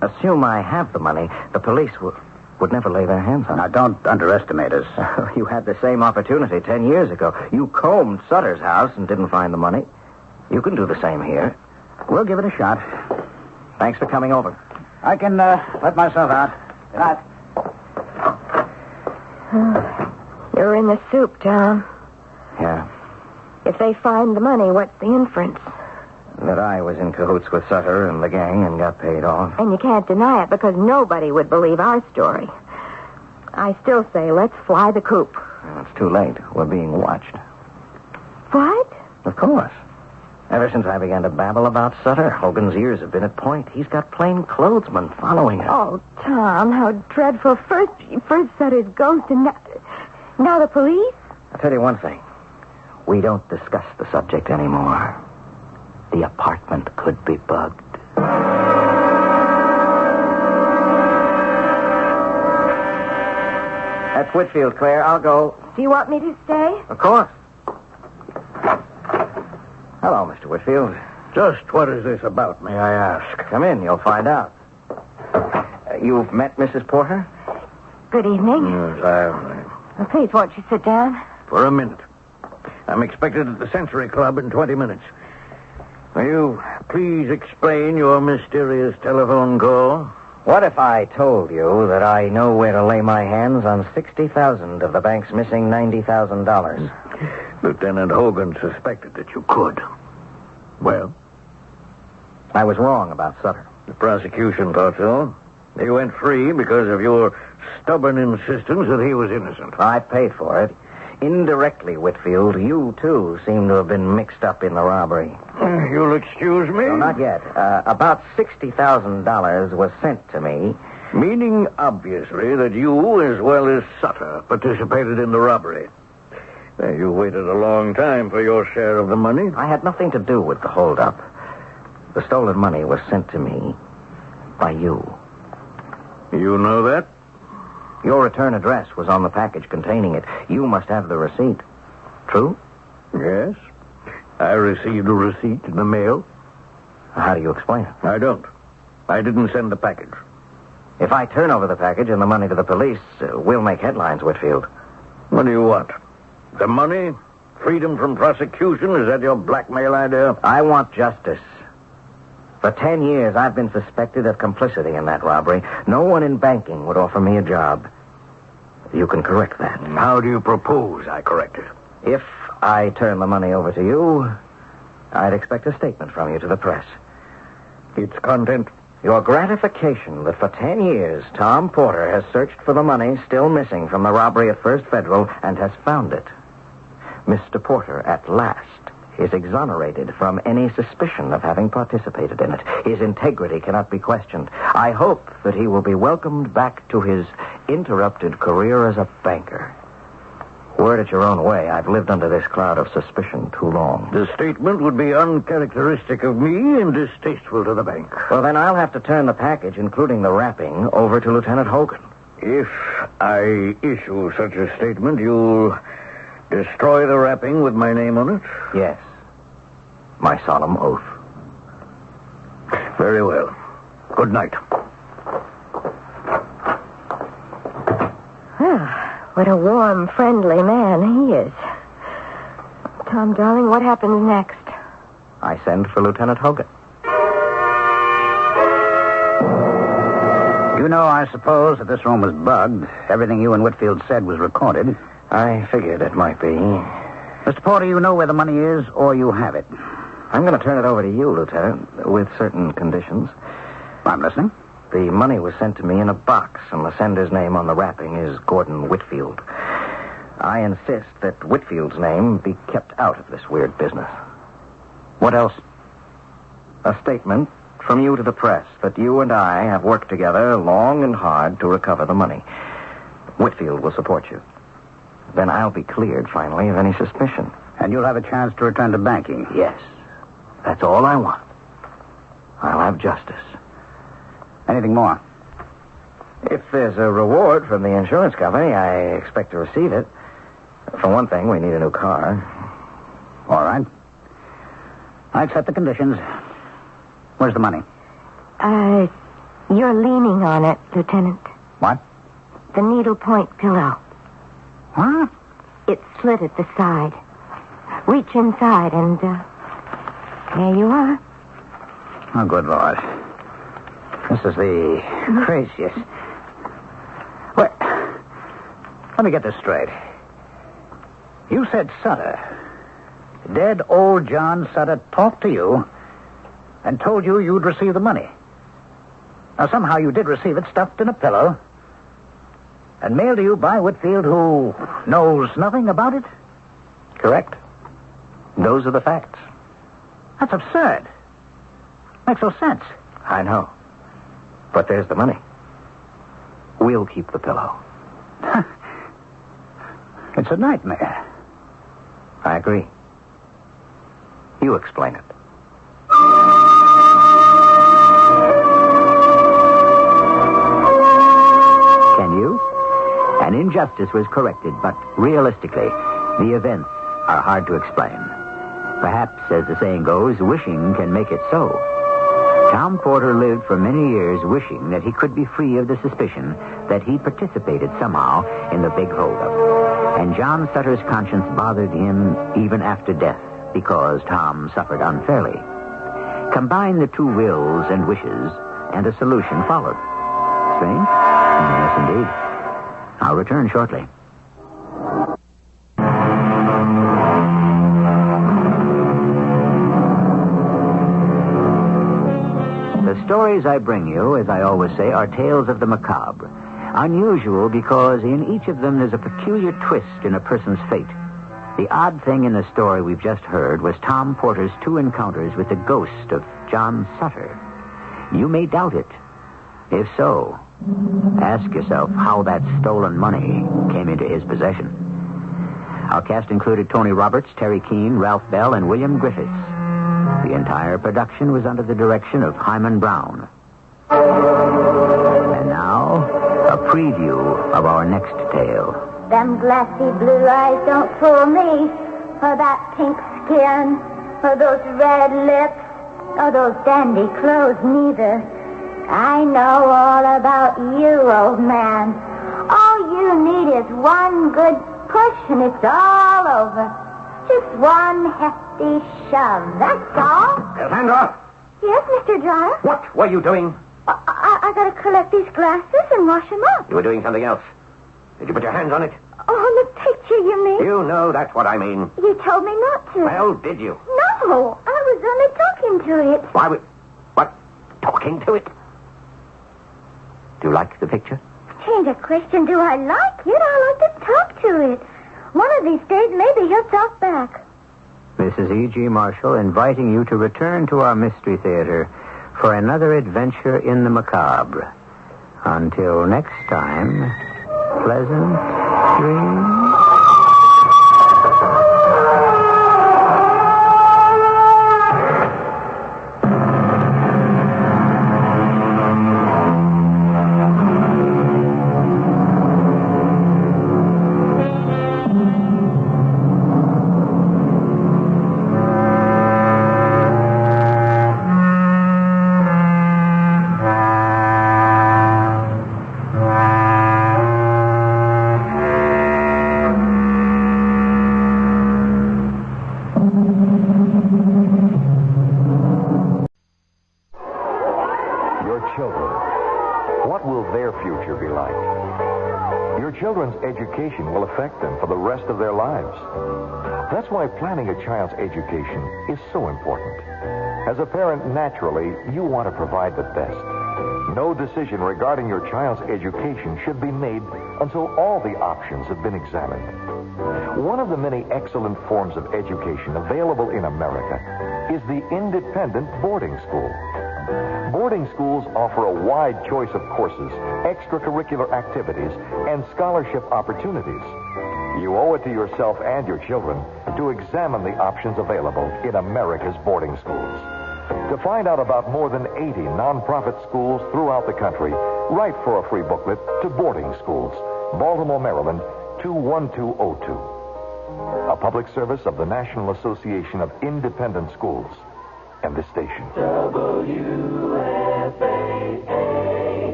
Speaker 17: Assume I have the money, the police would never lay their hands on it.
Speaker 12: Now, don't underestimate us.
Speaker 17: You had the same opportunity 10 years ago. You combed Sutter's house and didn't find the money. You can do the same here.
Speaker 12: We'll give it a shot.
Speaker 17: Thanks for coming over.
Speaker 12: I can let myself out. Good night.
Speaker 7: You're in the soup, Tom.
Speaker 17: Yeah.
Speaker 7: If they find the money, what's the inference?
Speaker 17: That I was in cahoots with Sutter and the gang and got paid off.
Speaker 7: And you can't deny it because nobody would believe our story. I still say let's fly the coop.
Speaker 17: Well, it's too late. We're being watched.
Speaker 7: What?
Speaker 17: Of course. Ever since I began to babble about Sutter, Hogan's ears have been at point. He's got plain clothesmen following him.
Speaker 7: Oh, Tom, how dreadful. First Sutter's ghost, and now the police?
Speaker 17: I'll tell you one thing. We don't discuss the subject anymore. The apartment could be bugged. That's Whitfield, Claire. I'll go.
Speaker 7: Do you want me to stay?
Speaker 17: Of course. Hello, Mr. Whitfield.
Speaker 13: Just what is this about, may I ask?
Speaker 17: Come in, you'll find out. You've met Mrs. Porter?
Speaker 7: Good evening.
Speaker 13: Yes, I have.
Speaker 7: Oh, please, won't you sit down?
Speaker 13: For a minute. I'm expected at the Century Club in 20 minutes. Will you please explain your mysterious telephone call?
Speaker 17: What if I told you that I know where to lay my hands on 60,000 of the bank's missing $90,000?
Speaker 13: Lieutenant Hogan suspected that you could. Well?
Speaker 17: I was wrong about Sutter.
Speaker 13: The prosecution thought so. He went free because of your stubborn insistence that he was innocent.
Speaker 17: I paid for it. Indirectly, Whitfield, you, too, seem to have been mixed up in the robbery.
Speaker 13: You'll excuse me?
Speaker 17: No, not yet. About $60,000 was sent to me.
Speaker 13: Meaning, obviously, that you, as well as Sutter, participated in the robbery. You waited a long time for your share of the money.
Speaker 17: I had nothing to do with the holdup. The stolen money was sent to me by you.
Speaker 13: You know that?
Speaker 17: Your return address was on the package containing it. You must have the receipt. True?
Speaker 13: Yes. I received a receipt in the mail.
Speaker 17: How do you explain it?
Speaker 13: I don't. I didn't send the package.
Speaker 17: If I turn over the package and the money to the police, we'll make headlines, Whitfield.
Speaker 13: What do you want? The money? Freedom from prosecution? Is that your blackmail idea?
Speaker 17: I want justice. For 10 years, I've been suspected of complicity in that robbery. No one in banking would offer me a job. You can correct that.
Speaker 13: How do you propose I correct it?
Speaker 17: If I turn the money over to you, I'd expect a statement from you to the press.
Speaker 13: Its content?
Speaker 17: Your gratification that for 10 years, Tom Porter has searched for the money still missing from the robbery at First Federal and has found it. Mr. Porter, at last, is exonerated from any suspicion of having participated in it. His integrity cannot be questioned. I hope that he will be welcomed back to his interrupted career as a banker. Word it your own way, I've lived under this cloud of suspicion too long.
Speaker 13: The statement would be uncharacteristic of me and distasteful to the bank.
Speaker 17: Well, then I'll have to turn the package, including the wrapping, over to Lieutenant Hogan.
Speaker 13: If I issue such a statement, you'll destroy the wrapping with my name on it?
Speaker 17: Yes. My solemn oath.
Speaker 13: Very well. Good night.
Speaker 7: Well, what a warm, friendly man he is. Tom, darling, what happens next?
Speaker 17: I send for Lieutenant Hogan.
Speaker 12: You know, I suppose, that this room was bugged. Everything you and Whitfield said was recorded.
Speaker 17: I figured it might be.
Speaker 12: Mr. Porter, you know where the money is, or you have it?
Speaker 17: I'm going to turn it over to you, Lieutenant, with certain conditions.
Speaker 12: I'm listening.
Speaker 17: The money was sent to me in a box, and the sender's name on the wrapping is Gordon Whitfield. I insist that Whitfield's name be kept out of this weird business. What else? A statement from you to the press that you and I have worked together long and hard to recover the money. Whitfield will support you. Then I'll be cleared, finally, of any suspicion.
Speaker 12: And you'll have a chance to return to banking?
Speaker 17: Yes. That's all I want. I'll have justice.
Speaker 12: Anything more?
Speaker 17: If there's a reward from the insurance company, I expect to receive it. For one thing, we need a new car.
Speaker 12: All right. I accept the conditions. Where's the money?
Speaker 7: You're leaning on it, Lieutenant.
Speaker 12: What?
Speaker 7: The needlepoint pillow.
Speaker 12: Huh?
Speaker 7: It's slit at the side. Reach inside and, there you are.
Speaker 12: Oh, good Lord. This is the craziest. Wait. Let me get this straight. You said Sutter. Dead old John Sutter talked to you and told you you'd receive the money. Now, somehow you did receive it stuffed in a pillow. And mailed to you by Whitfield, who knows nothing about it?
Speaker 13: Correct. Those are the facts.
Speaker 12: That's absurd. Makes no sense.
Speaker 13: I know. But there's the money. We'll keep the pillow.
Speaker 12: It's a nightmare.
Speaker 13: I agree. You explain it.
Speaker 21: Can you? An injustice was corrected, but realistically, the events are hard to explain. Perhaps, as the saying goes, wishing can make it so. Tom Porter lived for many years wishing that he could be free of the suspicion that he participated somehow in the big holdup. And John Sutter's conscience bothered him even after death because Tom suffered unfairly. Combine the two wills and wishes, and a solution followed. Strange? Yes, indeed. I'll return shortly. The stories I bring you, as I always say, are tales of the macabre. Unusual because in each of them there's a peculiar twist in a person's fate. The odd thing in the story we've just heard was Tom Porter's 2 encounters with the ghost of John Sutter. You may doubt it. If so, ask yourself how that stolen money came into his possession. Our cast included Tony Roberts, Terry Keane, Ralph Bell, and William Griffiths. The entire production was under the direction of Hyman Brown. And now, a preview of our next tale.
Speaker 10: Them glassy blue eyes don't fool me, or that pink skin, or those red lips, or those dandy clothes neither. I know all about you, old man. All you need is one good push and it's all over. Just one hefty shove, that's all.
Speaker 13: Cassandra!
Speaker 10: Yes, Mr. Dryer?
Speaker 13: What were you doing?
Speaker 10: I gotta collect these glasses and wash them up.
Speaker 13: You were doing something else. Did you put your hands on it?
Speaker 10: Oh, the picture, you mean?
Speaker 13: You know that's what I mean.
Speaker 10: You told me not to.
Speaker 13: Well, did you?
Speaker 10: No, I was only talking to it.
Speaker 13: Why would... What? Talking to it? Do you like the picture?
Speaker 10: Ain't a question, do I like it? I like to talk to it. One of these days, maybe he'll talk back.
Speaker 21: This is E.G. Marshall inviting you to return to our Mystery Theater for another adventure in the macabre. Until next time, pleasant dreams.
Speaker 4: Children's education will affect them for the rest of their lives. That's why planning a child's education is so important. As a parent, naturally, you want to provide the best. No decision regarding your child's education should be made until all the options have been examined. One of the many excellent forms of education available in America is the independent boarding school. Boarding schools offer a wide choice of courses, extracurricular activities, and scholarship opportunities. You owe it to yourself and your children to examine the options available in America's boarding schools. To find out about more than 80 nonprofit schools throughout the country, write for a free booklet to Boarding Schools, Baltimore, Maryland, 21202. A public service of the National Association of Independent Schools and this station.
Speaker 22: WFAA,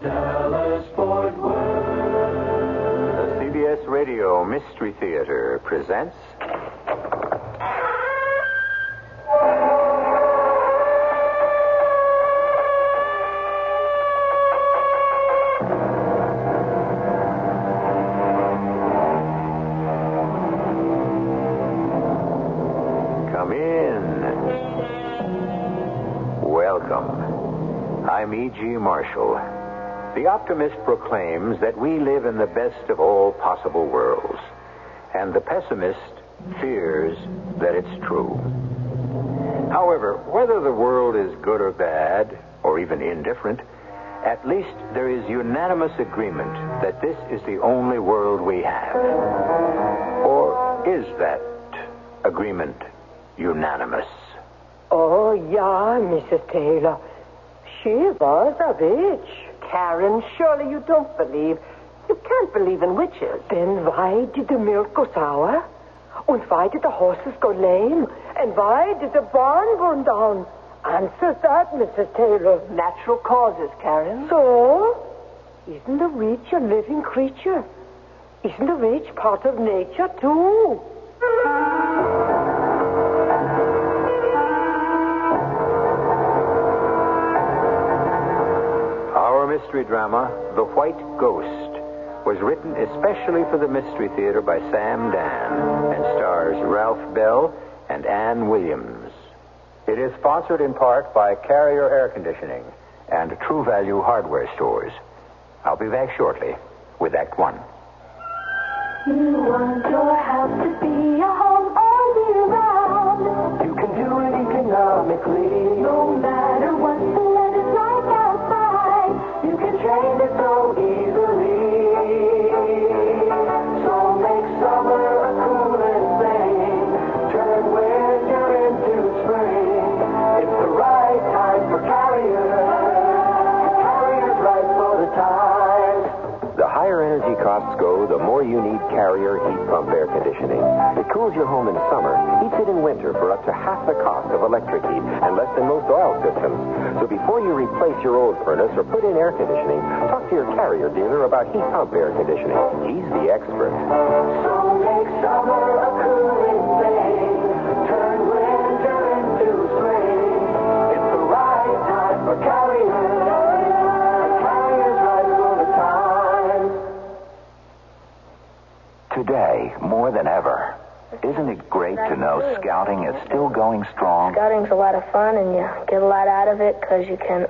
Speaker 22: Dallas Fort Worth.
Speaker 21: The CBS Radio Mystery Theater presents... Come in. Welcome. I'm E.G. Marshall.
Speaker 9: The optimist proclaims that we live in the best of all possible worlds, and the pessimist fears that it's true. However, whether the world is good or bad, or even indifferent, at least there is unanimous agreement that this is the only world we have. Or is that agreement unanimous?
Speaker 2: Oh, yeah, Mrs. Taylor. She was a witch. Karen, surely you don't believe. You can't believe in witches. Then why did the milk go sour? And why did the horses go lame? And why did the barn burn down? Answer that, Mrs. Taylor. Natural causes, Karen. So? Isn't the witch a living creature? Isn't the witch part of nature, too?
Speaker 9: Our mystery drama, The White Ghost, was written especially for the Mystery Theater by Sam Dan and stars Ralph Bell and Ann Williams. It is sponsored in part by Carrier Air Conditioning and True Value Hardware Stores. I'll be back shortly with Act One.
Speaker 22: You want your house to be a home all year round. You can do it economically, no matter what the weather's like outside. You can train it so easily. So make summer a cooling thing. Turn winter into spring. It's the right time for Carrier. Carrier's right for the time.
Speaker 3: The higher energy costs go, the more you need Carrier heat pump air conditioning. It cools your home in summer, heats it in winter for up to half the cost of electric heat and less than most oil systems. So before you replace your old furnace or put in air conditioning, talk to your Carrier dealer about heat pump air conditioning. He's the expert.
Speaker 22: So make summer a cooling thing. Turn winter into spring. It's the right time for Carrier. Carrier's right for the time.
Speaker 23: Today, more than ever, isn't it great to know scouting is still going strong?
Speaker 24: Scouting's a lot of fun, and you get a lot out of it because you can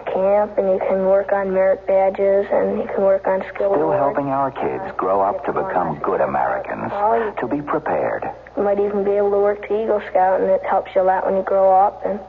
Speaker 24: camp, and you can work on merit badges, and you can work on skill
Speaker 23: Still
Speaker 24: awards.
Speaker 23: helping our kids grow up to become good Americans, to be prepared.
Speaker 24: You might even be able to work to Eagle Scout, and it helps you a lot when you grow up, and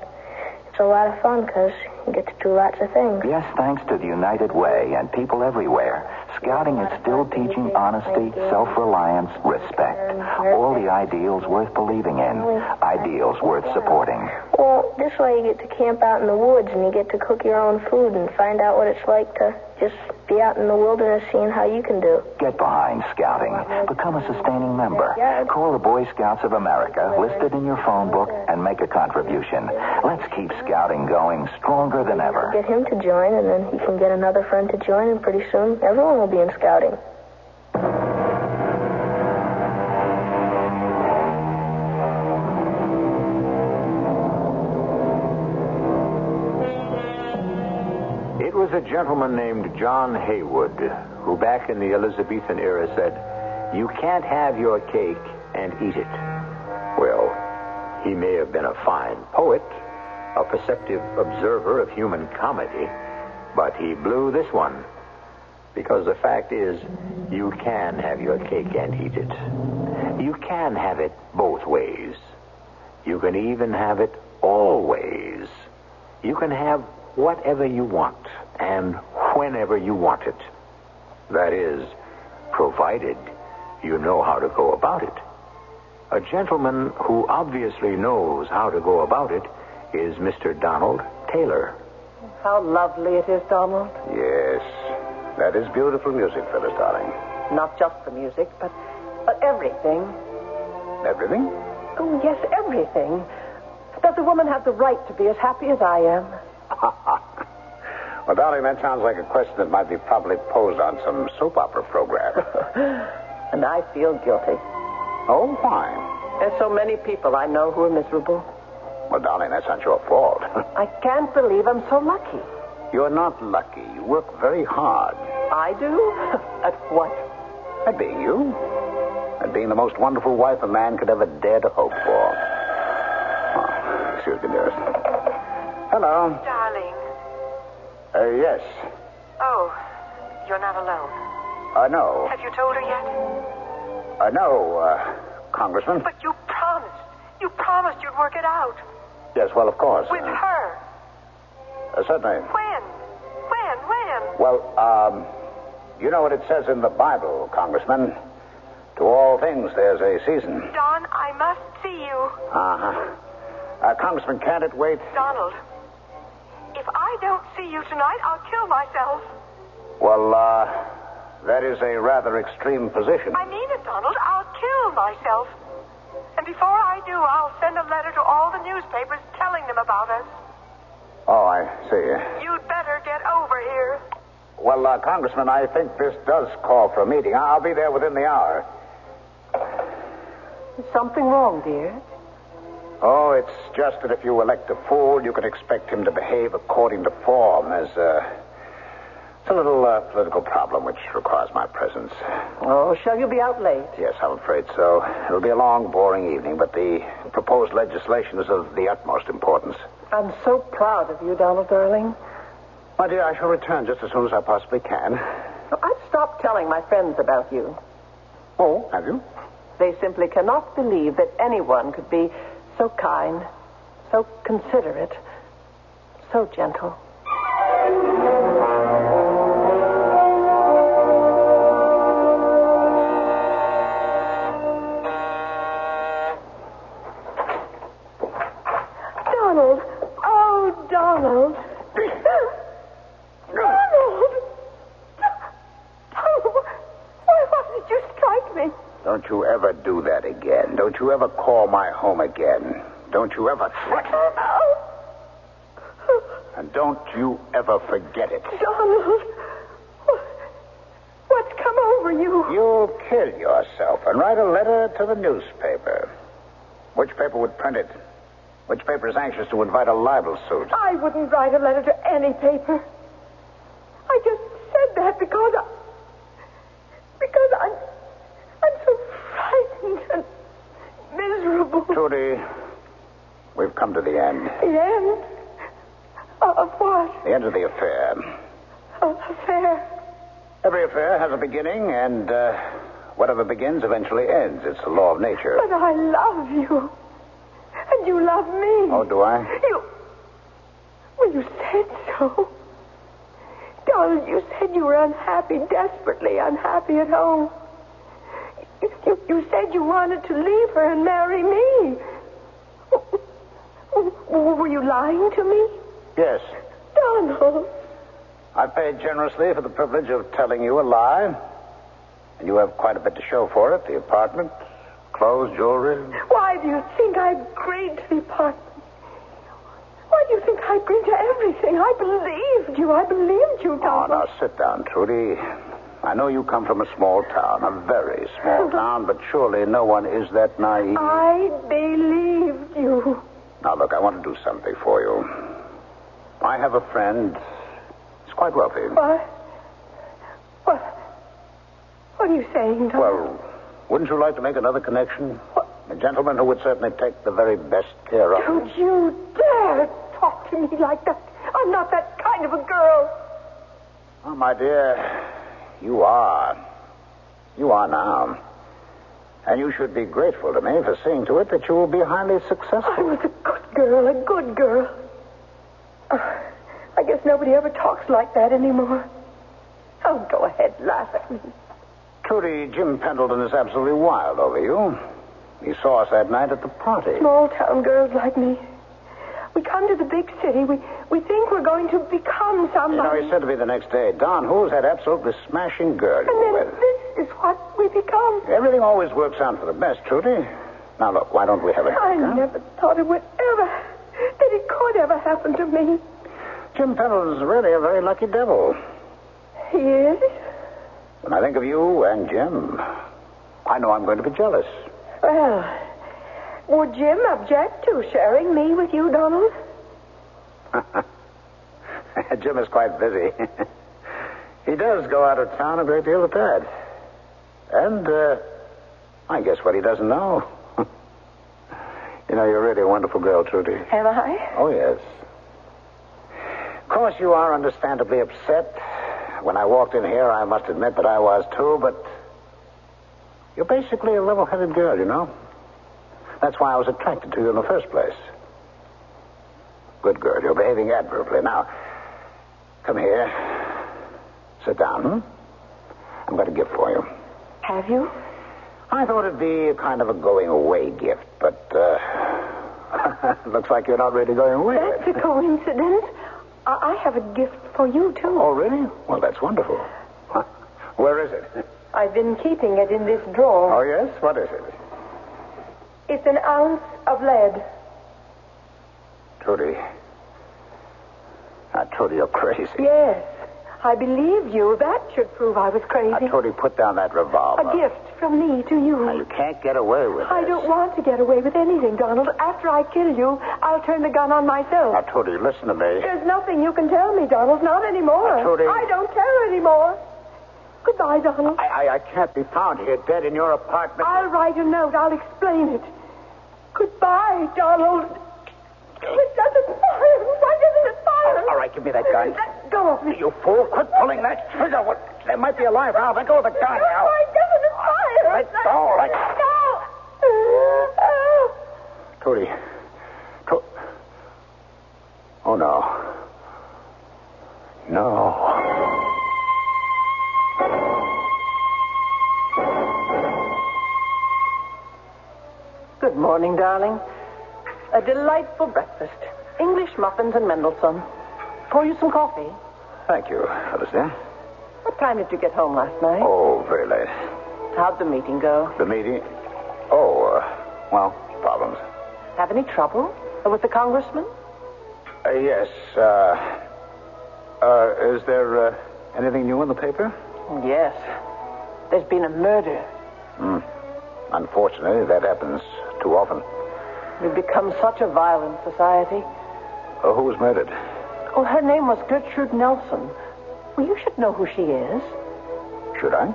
Speaker 24: it's a lot of fun because you get to do lots of things.
Speaker 23: Yes, thanks to the United Way and people everywhere, scouting is still teaching honesty, self-reliance, respect. All the ideals worth believing in, ideals worth supporting.
Speaker 24: Well, this way you get to camp out in the woods, and you get to cook your own food and find out what it's like to just be out in the wilderness seeing how you can do.
Speaker 23: Get behind scouting. Become a sustaining member. Call the Boy Scouts of America, listed in your phone book, and make a contribution. Let's keep scouting going stronger than ever.
Speaker 24: Get him to join, and then he can get another friend to join, and pretty soon everyone will be in scouting.
Speaker 9: It was a gentleman named John Haywood who back in the Elizabethan era said, "You can't have your cake and eat it." Well, he may have been a fine poet, a perceptive observer of human comedy, but he blew this one. Because the fact is, you can have your cake and eat it. You can have it both ways. You can even have it always. You can have whatever you want and whenever you want it. That is, provided you know how to go about it. A gentleman who obviously knows how to go about it is Mr. Donald Taylor.
Speaker 2: How lovely it is, Donald.
Speaker 11: Yes. That is beautiful music, Phyllis, darling.
Speaker 2: Not just the music, but everything.
Speaker 11: Everything?
Speaker 2: Oh, yes, everything. Does a woman have the right to be as happy as I am?
Speaker 11: Well, darling, that sounds like a question that might be probably posed on some soap opera program.
Speaker 2: And I feel guilty.
Speaker 11: Oh, why?
Speaker 2: There's so many people I know who are miserable.
Speaker 11: Well, darling, that's not your fault.
Speaker 2: I can't believe I'm so lucky.
Speaker 11: You're not lucky. You work very hard.
Speaker 2: I do? At what?
Speaker 11: At being you. At being the most wonderful wife a man could ever dare to hope for. Oh, excuse me, dearest. Hello.
Speaker 25: Darling.
Speaker 11: Yes.
Speaker 8: Oh, you're not alone.
Speaker 11: No.
Speaker 8: Have you told her yet?
Speaker 11: No, Congressman.
Speaker 8: But you promised. You promised you'd work it out.
Speaker 11: Yes, well, of course.
Speaker 8: With her.
Speaker 11: Certainly.
Speaker 8: When?
Speaker 11: Well, you know what it says in the Bible, Congressman. To all things there's a season.
Speaker 8: Don, I must see you.
Speaker 11: Congressman, can't it wait?
Speaker 8: Donald, if I don't see you tonight, I'll kill myself.
Speaker 11: Well, that is a rather extreme position.
Speaker 8: I mean it, Donald. I'll kill myself. And before I do, I'll send a letter to all the newspapers telling them about us.
Speaker 11: Oh, I see.
Speaker 8: You'd better get over here.
Speaker 11: Well, Congressman, I think this does call for a meeting. I'll be there within the hour.
Speaker 2: Is something wrong, dear?
Speaker 11: Oh, it's just that if you elect a fool, you can expect him to behave according to form. It's a little political problem which requires my presence.
Speaker 2: Oh, shall you be out late?
Speaker 11: Yes, I'm afraid so. It'll be a long, boring evening, but the proposed legislation is of the utmost importance.
Speaker 2: I'm so proud of you, Donald, darling.
Speaker 11: My dear, I shall return just as soon as I possibly can.
Speaker 2: I've stopped telling my friends about you.
Speaker 11: Oh, have you?
Speaker 2: They simply cannot believe that anyone could be so kind, so considerate, so gentle.
Speaker 8: Donald. Oh, Donald. Donald. Why did you strike me?
Speaker 11: Don't you ever do that again. Don't you ever call my home again. Don't you ever threaten. And don't you ever forget it.
Speaker 8: Donald. What's come over you?
Speaker 11: You'll kill yourself and write a letter to the newspaper. Which paper would print it? Which paper is anxious to invite a libel suit?
Speaker 8: I wouldn't write a letter to any paper. I just said that because I'm so frightened and miserable.
Speaker 11: Trudy, we've come to the end.
Speaker 8: The end? Of what?
Speaker 11: The end of the affair.
Speaker 8: Affair?
Speaker 11: Every affair has a beginning, and whatever begins eventually ends. It's the law of nature.
Speaker 8: But I love you. And you love me.
Speaker 11: Oh, do I?
Speaker 8: Well, you said so. Donald, you said you were unhappy, desperately unhappy at home. You said you wanted to leave her and marry me. Were you lying to me?
Speaker 11: Yes.
Speaker 8: Donald.
Speaker 11: I paid generously for the privilege of telling you a lie. And you have quite a bit to show for it. The apartment, clothes, jewelry.
Speaker 8: Why do you think I agreed to the apartment? Why do you think I agreed to everything? I believed you, Donald.
Speaker 11: Oh, now sit down, Trudy. I know you come from a small town, a very small town, but surely no one is that naive.
Speaker 8: I believed you.
Speaker 11: Now, look, I want to do something for you. I have a friend. He's quite wealthy.
Speaker 8: What are you saying, Donald?
Speaker 11: Well, wouldn't you like to make another connection? A gentleman who would certainly take the very best care of you.
Speaker 8: Don't you dare talk to me like that. I'm not that kind of a girl.
Speaker 11: Oh, my dear, you are. You are now. And you should be grateful to me for seeing to it that you will be highly successful.
Speaker 8: I was a good girl. I guess nobody ever talks like that anymore. Oh, go ahead, laugh at me.
Speaker 11: Trudy, Jim Pendleton is absolutely wild over you. He saw us that night at the party.
Speaker 8: Small town girls like me. We come to the big city. We think we're going to become somebody.
Speaker 11: You know, he said to me the next day, Don, who's that absolutely smashing girl
Speaker 8: and then this is what we become.
Speaker 11: Everything always works out for the best, Trudy. Now, look, why don't we have a...
Speaker 8: I never thought it would that it could ever happen to me.
Speaker 11: Jim Pendleton's really a very lucky devil.
Speaker 8: He is?
Speaker 11: When I think of you and Jim, I know I'm going to be jealous.
Speaker 8: Well, would Jim object to sharing me with you, Donald?
Speaker 11: Jim is quite busy. He does go out of town a great deal at that. And, I guess what he doesn't know. You know, you're really a wonderful girl, Trudy.
Speaker 8: Am I?
Speaker 11: Oh, yes. Of course, you are understandably upset. when I walked in here, I must admit that I was too, but you're basically a level-headed girl, you know. That's why I was attracted to you in the first place. Good girl. You're behaving admirably. Now, come here. Sit down. I've got a gift for you.
Speaker 8: Have you?
Speaker 11: I thought it'd be a kind of a going-away gift, but looks like you're not really going away.
Speaker 8: That's a coincidence. I have a gift for you, too.
Speaker 11: Oh, really? Well, that's wonderful. Where is it?
Speaker 8: I've been keeping it in this drawer.
Speaker 11: Oh, yes? What is it?
Speaker 8: It's an ounce of lead.
Speaker 11: Trudy. Trudy, you're crazy.
Speaker 8: Yes. I believe you. That should prove I was crazy.
Speaker 11: Trudy, put down that revolver.
Speaker 8: A gift from me to you.
Speaker 11: Now, you can't get away with
Speaker 8: I
Speaker 11: this.
Speaker 8: don't want to get away with anything, Donald. After I kill you, I'll turn the gun on myself.
Speaker 11: Now, Trudy, listen to me.
Speaker 8: There's nothing you can tell me, Donald. Not anymore.
Speaker 11: Trudy.
Speaker 8: I don't care anymore. Goodbye, Donald.
Speaker 11: I can't be found here dead in your apartment.
Speaker 8: I'll write a note. I'll explain it. Goodbye, Donald. It doesn't fire. Why doesn't it fire?
Speaker 11: All right, give me that gun.
Speaker 8: Let go of me.
Speaker 11: You fool. Quit pulling that trigger. There might be a live valve. Let go of the gun now.
Speaker 8: Why doesn't it fire?
Speaker 11: Let go. Let go. Trudy. Oh, no. No.
Speaker 2: Good morning, darling. A delightful breakfast. English muffins and Mendelssohn. Pour you some coffee.
Speaker 11: Thank you, Phyllis dear.
Speaker 2: What time did you get home last night?
Speaker 11: Oh, very late.
Speaker 2: How'd the meeting go?
Speaker 11: The meeting? Oh, well, problems.
Speaker 2: Have any trouble with the congressman?
Speaker 11: Yes. Is there anything new in the paper?
Speaker 2: Yes. There's been a murder.
Speaker 11: Unfortunately, that happens too often.
Speaker 2: We've become such a violent society.
Speaker 11: Who was murdered?
Speaker 2: Oh, her name was Gertrude Nelson. Well, you should know who she is.
Speaker 11: Should I?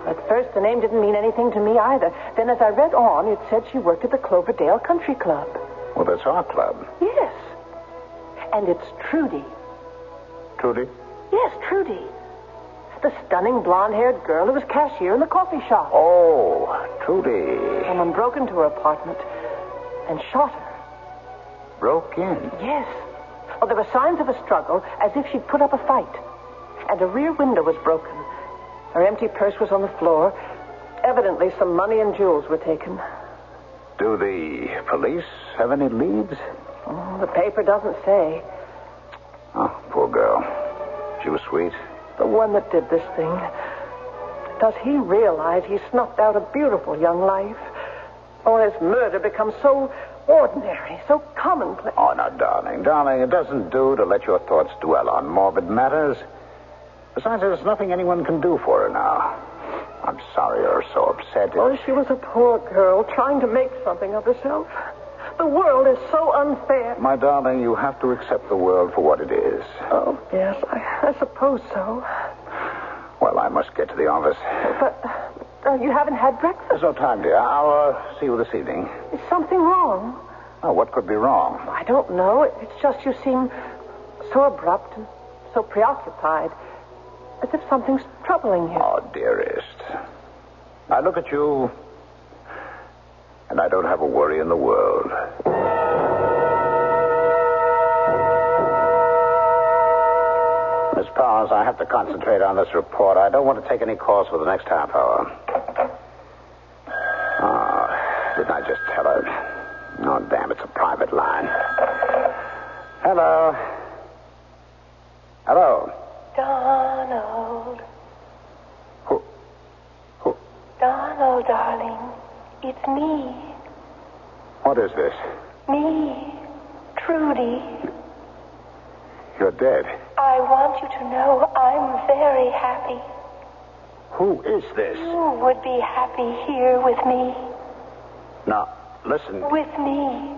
Speaker 2: At first, the name didn't mean anything to me either. Then, as I read on, it said she worked at the Cloverdale Country Club.
Speaker 11: Well, that's our club.
Speaker 2: Yes. And it's Trudy.
Speaker 11: Trudy?
Speaker 2: Yes, Trudy. The stunning blonde-haired girl who was cashier in the coffee shop.
Speaker 11: Oh, Trudy.
Speaker 2: Someone broke into her apartment and shot her.
Speaker 11: Broke in?
Speaker 2: Yes. Well, there were signs of a struggle, as if she'd put up a fight. And a rear window was broken. Her empty purse was on the floor. Evidently, some money and jewels were taken.
Speaker 11: Do the police have any leads?
Speaker 2: Oh, the paper doesn't say.
Speaker 11: Oh, poor girl. She was sweet.
Speaker 2: The one that did this thing. Does he realize he snuffed out a beautiful young life? Or has murder become so ordinary, so commonplace?
Speaker 11: Oh, now, darling, it doesn't do to let your thoughts dwell on morbid matters. Besides, there's nothing anyone can do for her now. I'm sorry you're so upset.
Speaker 2: Oh, she was a poor girl trying to make something of herself. The world is so unfair.
Speaker 11: My darling, you have to accept the world for what it is.
Speaker 2: Oh, yes, I suppose so.
Speaker 11: Well, I must get to the office.
Speaker 2: But you haven't had breakfast.
Speaker 11: There's no time, dear. I'll see you this evening.
Speaker 2: Is something wrong?
Speaker 11: Oh, what could be wrong?
Speaker 2: I don't know. It's just you seem so abrupt and so preoccupied. As if something's troubling you.
Speaker 11: Oh, dearest. I look at you, and I don't have a worry in the world. Miss Powers, I have to concentrate on this report. I don't want to take any calls for the next half hour. Oh, didn't I just tell her? Oh, damn, it's a private line. Hello. Hello.
Speaker 22: Donald.
Speaker 11: Who?
Speaker 22: Donald, darling. It's me.
Speaker 11: What is this?
Speaker 22: Me. Trudy.
Speaker 11: You're dead.
Speaker 22: I want you to know I'm very happy.
Speaker 11: Who is this?
Speaker 22: You would be happy here with me.
Speaker 11: Now, listen.
Speaker 22: With me.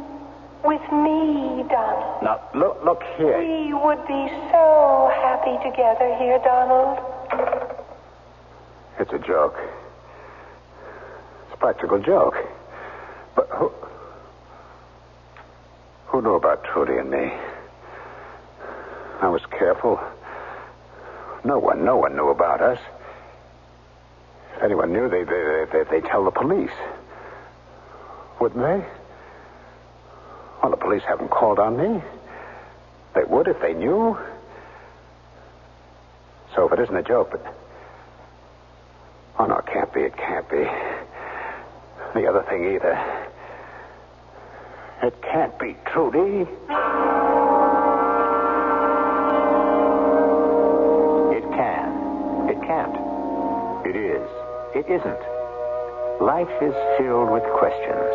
Speaker 22: With me, Donald.
Speaker 11: Now, look here.
Speaker 22: We would be so happy together here, Donald.
Speaker 11: It's a joke. It's a practical joke. But who knew about Trudy and me? I was careful.
Speaker 14: No one knew about us. If anyone knew, they'd tell the police. Wouldn't they? Well, the police haven't called on me. They would if they knew. So if it isn't a joke, but... Oh, no, it can't be. The other thing either. It can't be Trudy.
Speaker 21: It can. It can't. It is. It isn't. Life is filled with questions.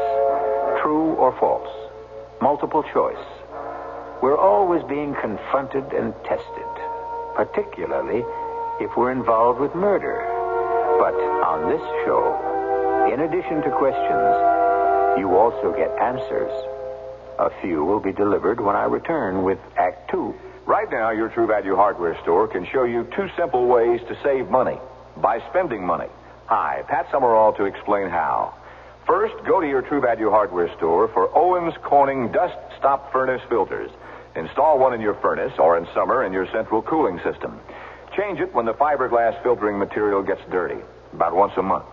Speaker 21: True or false. Multiple choice. We're always being confronted and tested. Particularly if we're involved with murder. But on this show, in addition to questions, you also get answers. A few will be delivered when I return with Act 2.
Speaker 4: Right now, your True Value hardware store can show you 2 simple ways to save money by spending money. Hi, Pat Summerall to explain how. First, go to your True Value hardware store for Owens Corning Dust Stop Furnace filters. Install one in your furnace or in summer in your central cooling system. Change it when the fiberglass filtering material gets dirty, about once a month.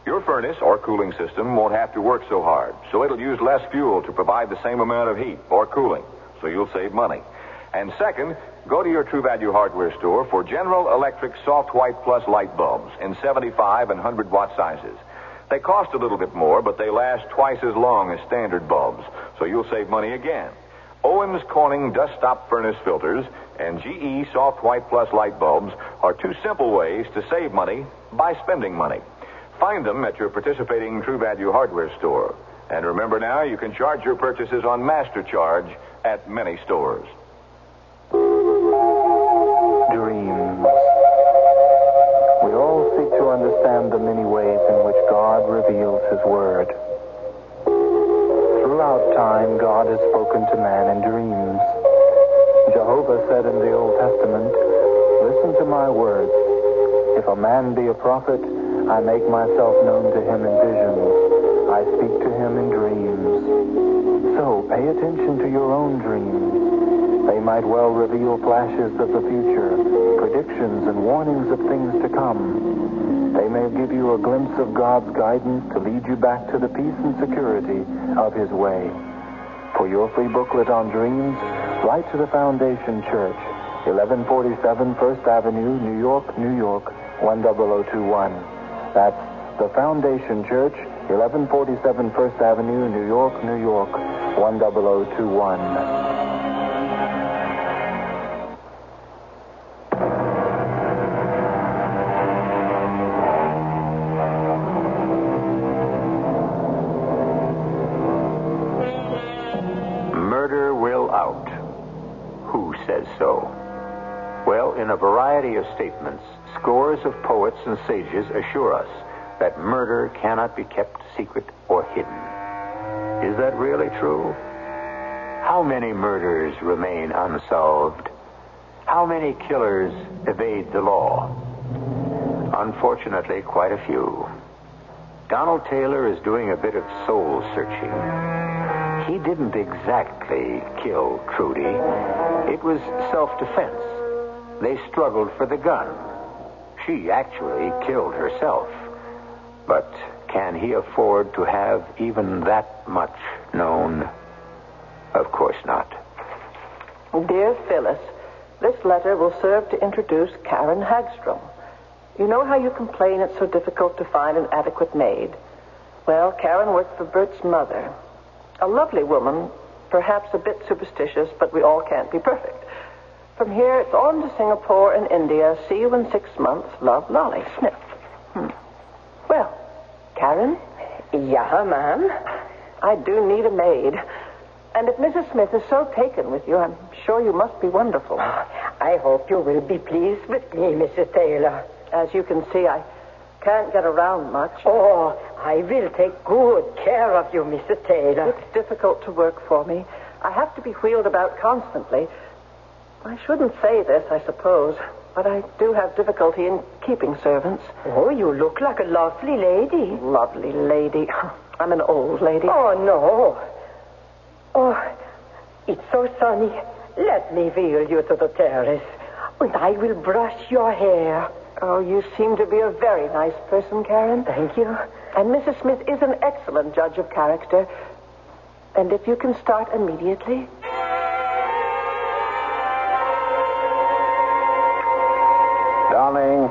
Speaker 4: Your furnace or cooling system won't have to work so hard, so it'll use less fuel to provide the same amount of heat or cooling, so you'll save money. And second, go to your True Value hardware store for General Electric Soft White Plus light bulbs in 75 and 100-watt sizes. They cost a little bit more, but they last twice as long as standard bulbs, so you'll save money again. Owens Corning Dust Stop Furnace filters and GE Soft White Plus light bulbs are 2 simple ways to save money by spending money. Find them at your participating True Value hardware store. And remember now, you can charge your purchases on Master Charge at many stores.
Speaker 23: Dreams. We all seek to understand the many ways in which God reveals His Word. Throughout time, God has spoken to man in dreams. Jehovah said in the Old Testament, "Listen to my words. If a man be a prophet, I make myself known to him in visions. I speak to him in dreams." So pay attention to your own dreams. They might well reveal flashes of the future, predictions and warnings of things to come. They may give you a glimpse of God's guidance to lead you back to the peace and security of His way. For your free booklet on dreams, write to the Foundation Church, 1147 First Avenue, New York, New York, 10021. That's the Foundation Church, 1147 First Avenue, New York, New York, 10021.
Speaker 21: Murder will out. Who says so? Well, in a variety of statements, scores of poets and sages assure us that murder cannot be kept secret or hidden. Is that really true? How many murders remain unsolved? How many killers evade the law? Unfortunately, quite a few. Donald Taylor is doing a bit of soul searching. He didn't exactly kill Trudy. It was self-defense. They struggled for the gun. She actually killed herself. But can he afford to have even that much known? Of course not.
Speaker 2: Dear Phyllis, this letter will serve to introduce Karen Hagstrom. You know how you complain it's so difficult to find an adequate maid? Well, Karen worked for Bert's mother. A lovely woman, perhaps a bit superstitious, but we all can't be perfect. From here, it's on to Singapore and India. See you in 6 months. Love, Lolly. Sniff. Well, Karen?
Speaker 8: Yeah, ma'am?
Speaker 2: I do need a maid. And if Mrs. Smith is so taken with you, I'm sure you must be wonderful.
Speaker 8: I hope you will be pleased with me, Mrs. Taylor.
Speaker 2: As you can see, I can't get around much.
Speaker 8: Oh, I will take good care of you, Mrs. Taylor.
Speaker 2: It's difficult to work for me. I have to be wheeled about constantly. I shouldn't say this, I suppose, but I do have difficulty in keeping servants.
Speaker 8: Oh, you look like a lovely lady.
Speaker 2: Lovely lady. I'm an old lady.
Speaker 8: Oh, no. Oh, it's so sunny. Let me wheel you to the terrace.
Speaker 2: And I will brush your hair. Oh, you seem to be a very nice person, Karen. Thank you. And Mrs. Smith is an excellent judge of character. And if you can start immediately.
Speaker 14: Darling,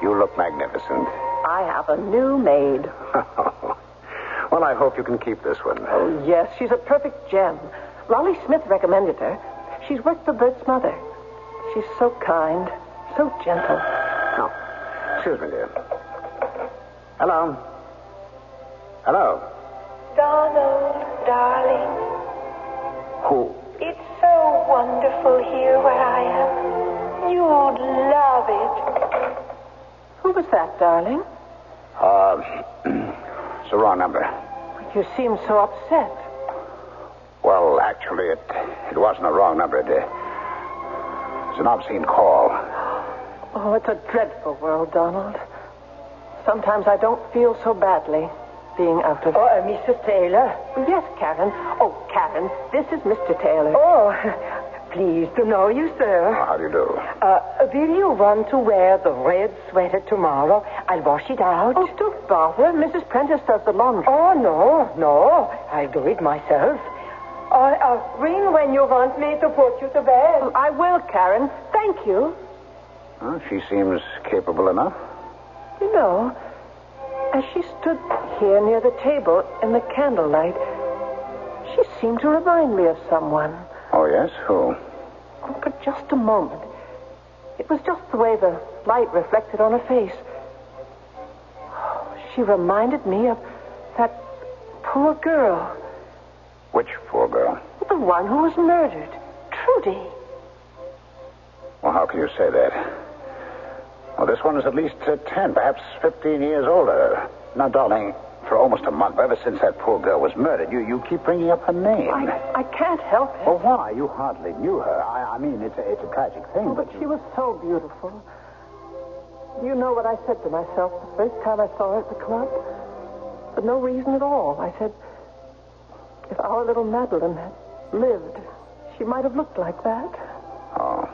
Speaker 14: you look magnificent.
Speaker 2: I have a new maid.
Speaker 14: Well, I hope you can keep this one.
Speaker 2: Oh, yes, she's a perfect gem. Lolly Smith recommended her. She's worked for Bert's mother. She's so kind, so gentle.
Speaker 14: Oh, excuse me, dear. Hello. Hello.
Speaker 22: Donald, darling.
Speaker 14: Who?
Speaker 22: It's so wonderful here where I am. You'd love it.
Speaker 2: Who was that, darling?
Speaker 14: It's the wrong number.
Speaker 2: You seem so upset.
Speaker 14: Well, actually, it wasn't a wrong number. It's an obscene call.
Speaker 2: Oh, it's a dreadful world, Donald. Sometimes I don't feel so badly being out of...
Speaker 1: Oh, Mrs. Taylor?
Speaker 2: Yes, Karen. Oh, Karen, this is Mr. Taylor.
Speaker 1: Oh, pleased to know you, sir.
Speaker 14: How do you do?
Speaker 1: Will you want to wear the red sweater tomorrow? I'll wash it out.
Speaker 2: Oh, don't bother. Mrs. Prentice does the laundry.
Speaker 1: Oh, no. I'll do it myself. Ring when you want me to put you to bed.
Speaker 2: I will, Karen. Thank you.
Speaker 14: Well, she seems capable enough.
Speaker 2: You know, as she stood here near the table in the candlelight, she seemed to remind me of someone.
Speaker 14: Oh, yes? Who?
Speaker 2: Oh, for just a moment. It was just the way the light reflected on her face. Oh, she reminded me of that poor girl.
Speaker 14: Which poor girl?
Speaker 2: The one who was murdered. Trudy.
Speaker 14: Well, how can you say that? Well, this one is at least 10, perhaps 15 years older. Now, darling, for almost a month, ever since that poor girl was murdered, you keep bringing up her name.
Speaker 2: I can't help it.
Speaker 14: Well, why? You hardly knew her. I mean, it's a tragic thing.
Speaker 2: Oh, but she was so beautiful. You know what I said to myself the first time I saw her at the club? For no reason at all. I said, if our little Madeline had lived, she might have looked like that.
Speaker 14: Oh.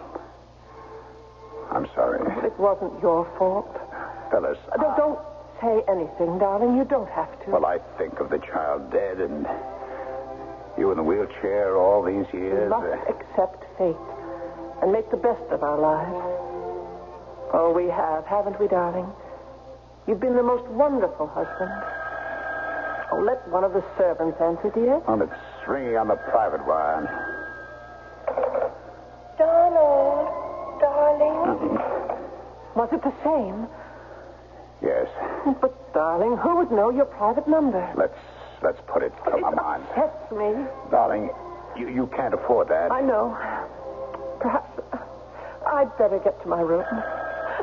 Speaker 14: I'm sorry.
Speaker 2: It wasn't your fault.
Speaker 14: Phyllis.
Speaker 2: Don't say anything, darling. You don't have to.
Speaker 14: Well, I think of the child dead and you in the wheelchair all these years.
Speaker 2: We must accept fate and make the best of our lives. Oh, we have, haven't we, darling? You've been the most wonderful husband. Oh, let one of the servants answer, dear.
Speaker 14: Well, it's ringing on the private wire.
Speaker 22: Donald, darling.
Speaker 2: Was it the same?
Speaker 14: Yes.
Speaker 2: But, darling, who would know your private number?
Speaker 14: Let's put it from my mind.
Speaker 2: It upsets me.
Speaker 14: Darling, you can't afford that.
Speaker 2: I know. Perhaps I'd better get to my room.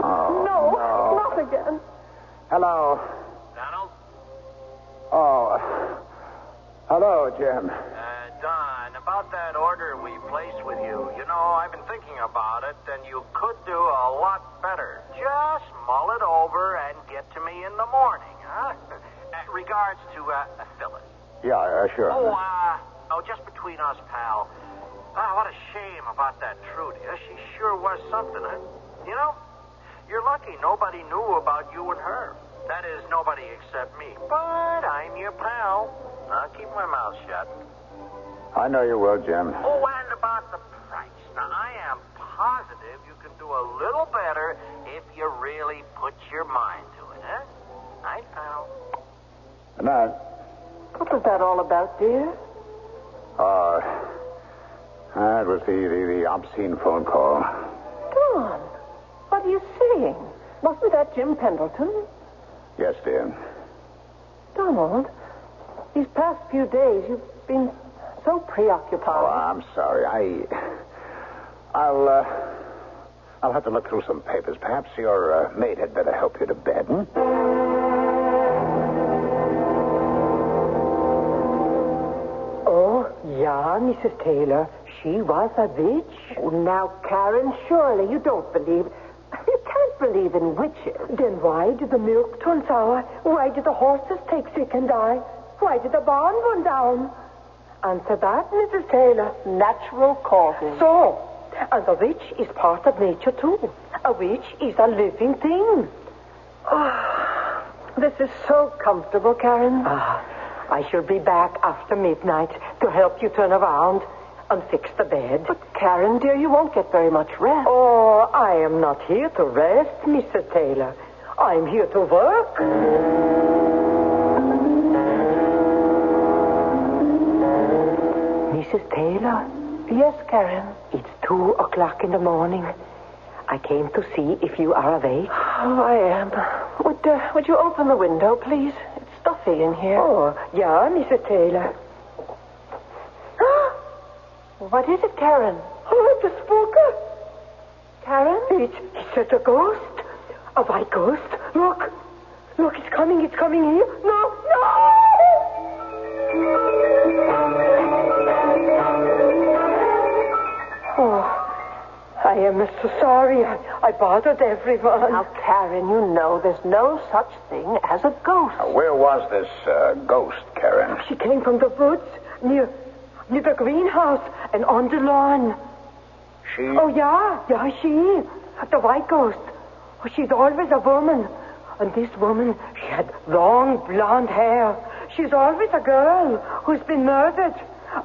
Speaker 14: Oh,
Speaker 2: no, not again.
Speaker 14: Hello.
Speaker 18: Donald?
Speaker 14: Oh. Hello, Jim.
Speaker 18: Don, about that order we placed with you. You know, I've been thinking about it, and you could do a lot better. Just mull it over and get to me in the morning, huh? Regards to Phyllis.
Speaker 14: Yeah, sure.
Speaker 18: Oh, just between us, pal. What a shame about that Trudy. She sure was something, huh? You know, you're lucky nobody knew about you and her. That is, nobody except me. But I'm your pal. I'll keep my mouth shut.
Speaker 14: I know you will, Jim.
Speaker 18: Oh, and about the price. Now, I am positive you can do a little better if you really put your mind to it, huh? Night, pal.
Speaker 14: Good night.
Speaker 2: What was that all about, dear?
Speaker 14: It was the obscene phone call.
Speaker 2: Don, what are you saying? Wasn't that Jim Pendleton?
Speaker 14: Yes, dear.
Speaker 2: Donald, these past few days you've been so preoccupied.
Speaker 14: Oh, I'm sorry. I'll have to look through some papers. Perhaps your maid had better help you to bed,
Speaker 2: Oh, yeah, Mrs. Taylor. She was a witch. Oh, now, Karen, surely you don't believe... You can't believe in witches. Then why did the milk turn sour? Why did the horses take sick and die? Why did the barn run down? Answer that, Mrs. Taylor. Natural causes. So, And a witch is part of nature, too. A witch is a living thing.
Speaker 8: Oh, this is so comfortable, Karen.
Speaker 2: I shall be back after midnight to help you turn around and fix the bed.
Speaker 8: But, Karen, dear, you won't get very much rest.
Speaker 2: Oh, I am not here to rest, Mr. Taylor. I'm here to work. Mrs. Taylor?
Speaker 8: Yes, Karen?
Speaker 2: It's 2:00 in the morning. I came to see if you are awake.
Speaker 8: Oh, I am. Would you open the window, please? It's stuffy in here.
Speaker 2: Oh, yeah, Mrs. Taylor.
Speaker 8: What is it, Karen?
Speaker 2: Oh, it's a spooker.
Speaker 8: Karen?
Speaker 2: It's a ghost. A white ghost. Look, it's coming here. No! Oh, I am so sorry. I bothered everyone.
Speaker 8: Now, Karen, you know there's no such thing as a ghost.
Speaker 14: Where was this ghost, Karen?
Speaker 2: She came from the woods near the greenhouse and on the lawn.
Speaker 14: She?
Speaker 2: Oh, yeah, she. The white ghost. Oh, she's always a woman. And this woman, she had long blonde hair. She's always a girl who's been murdered.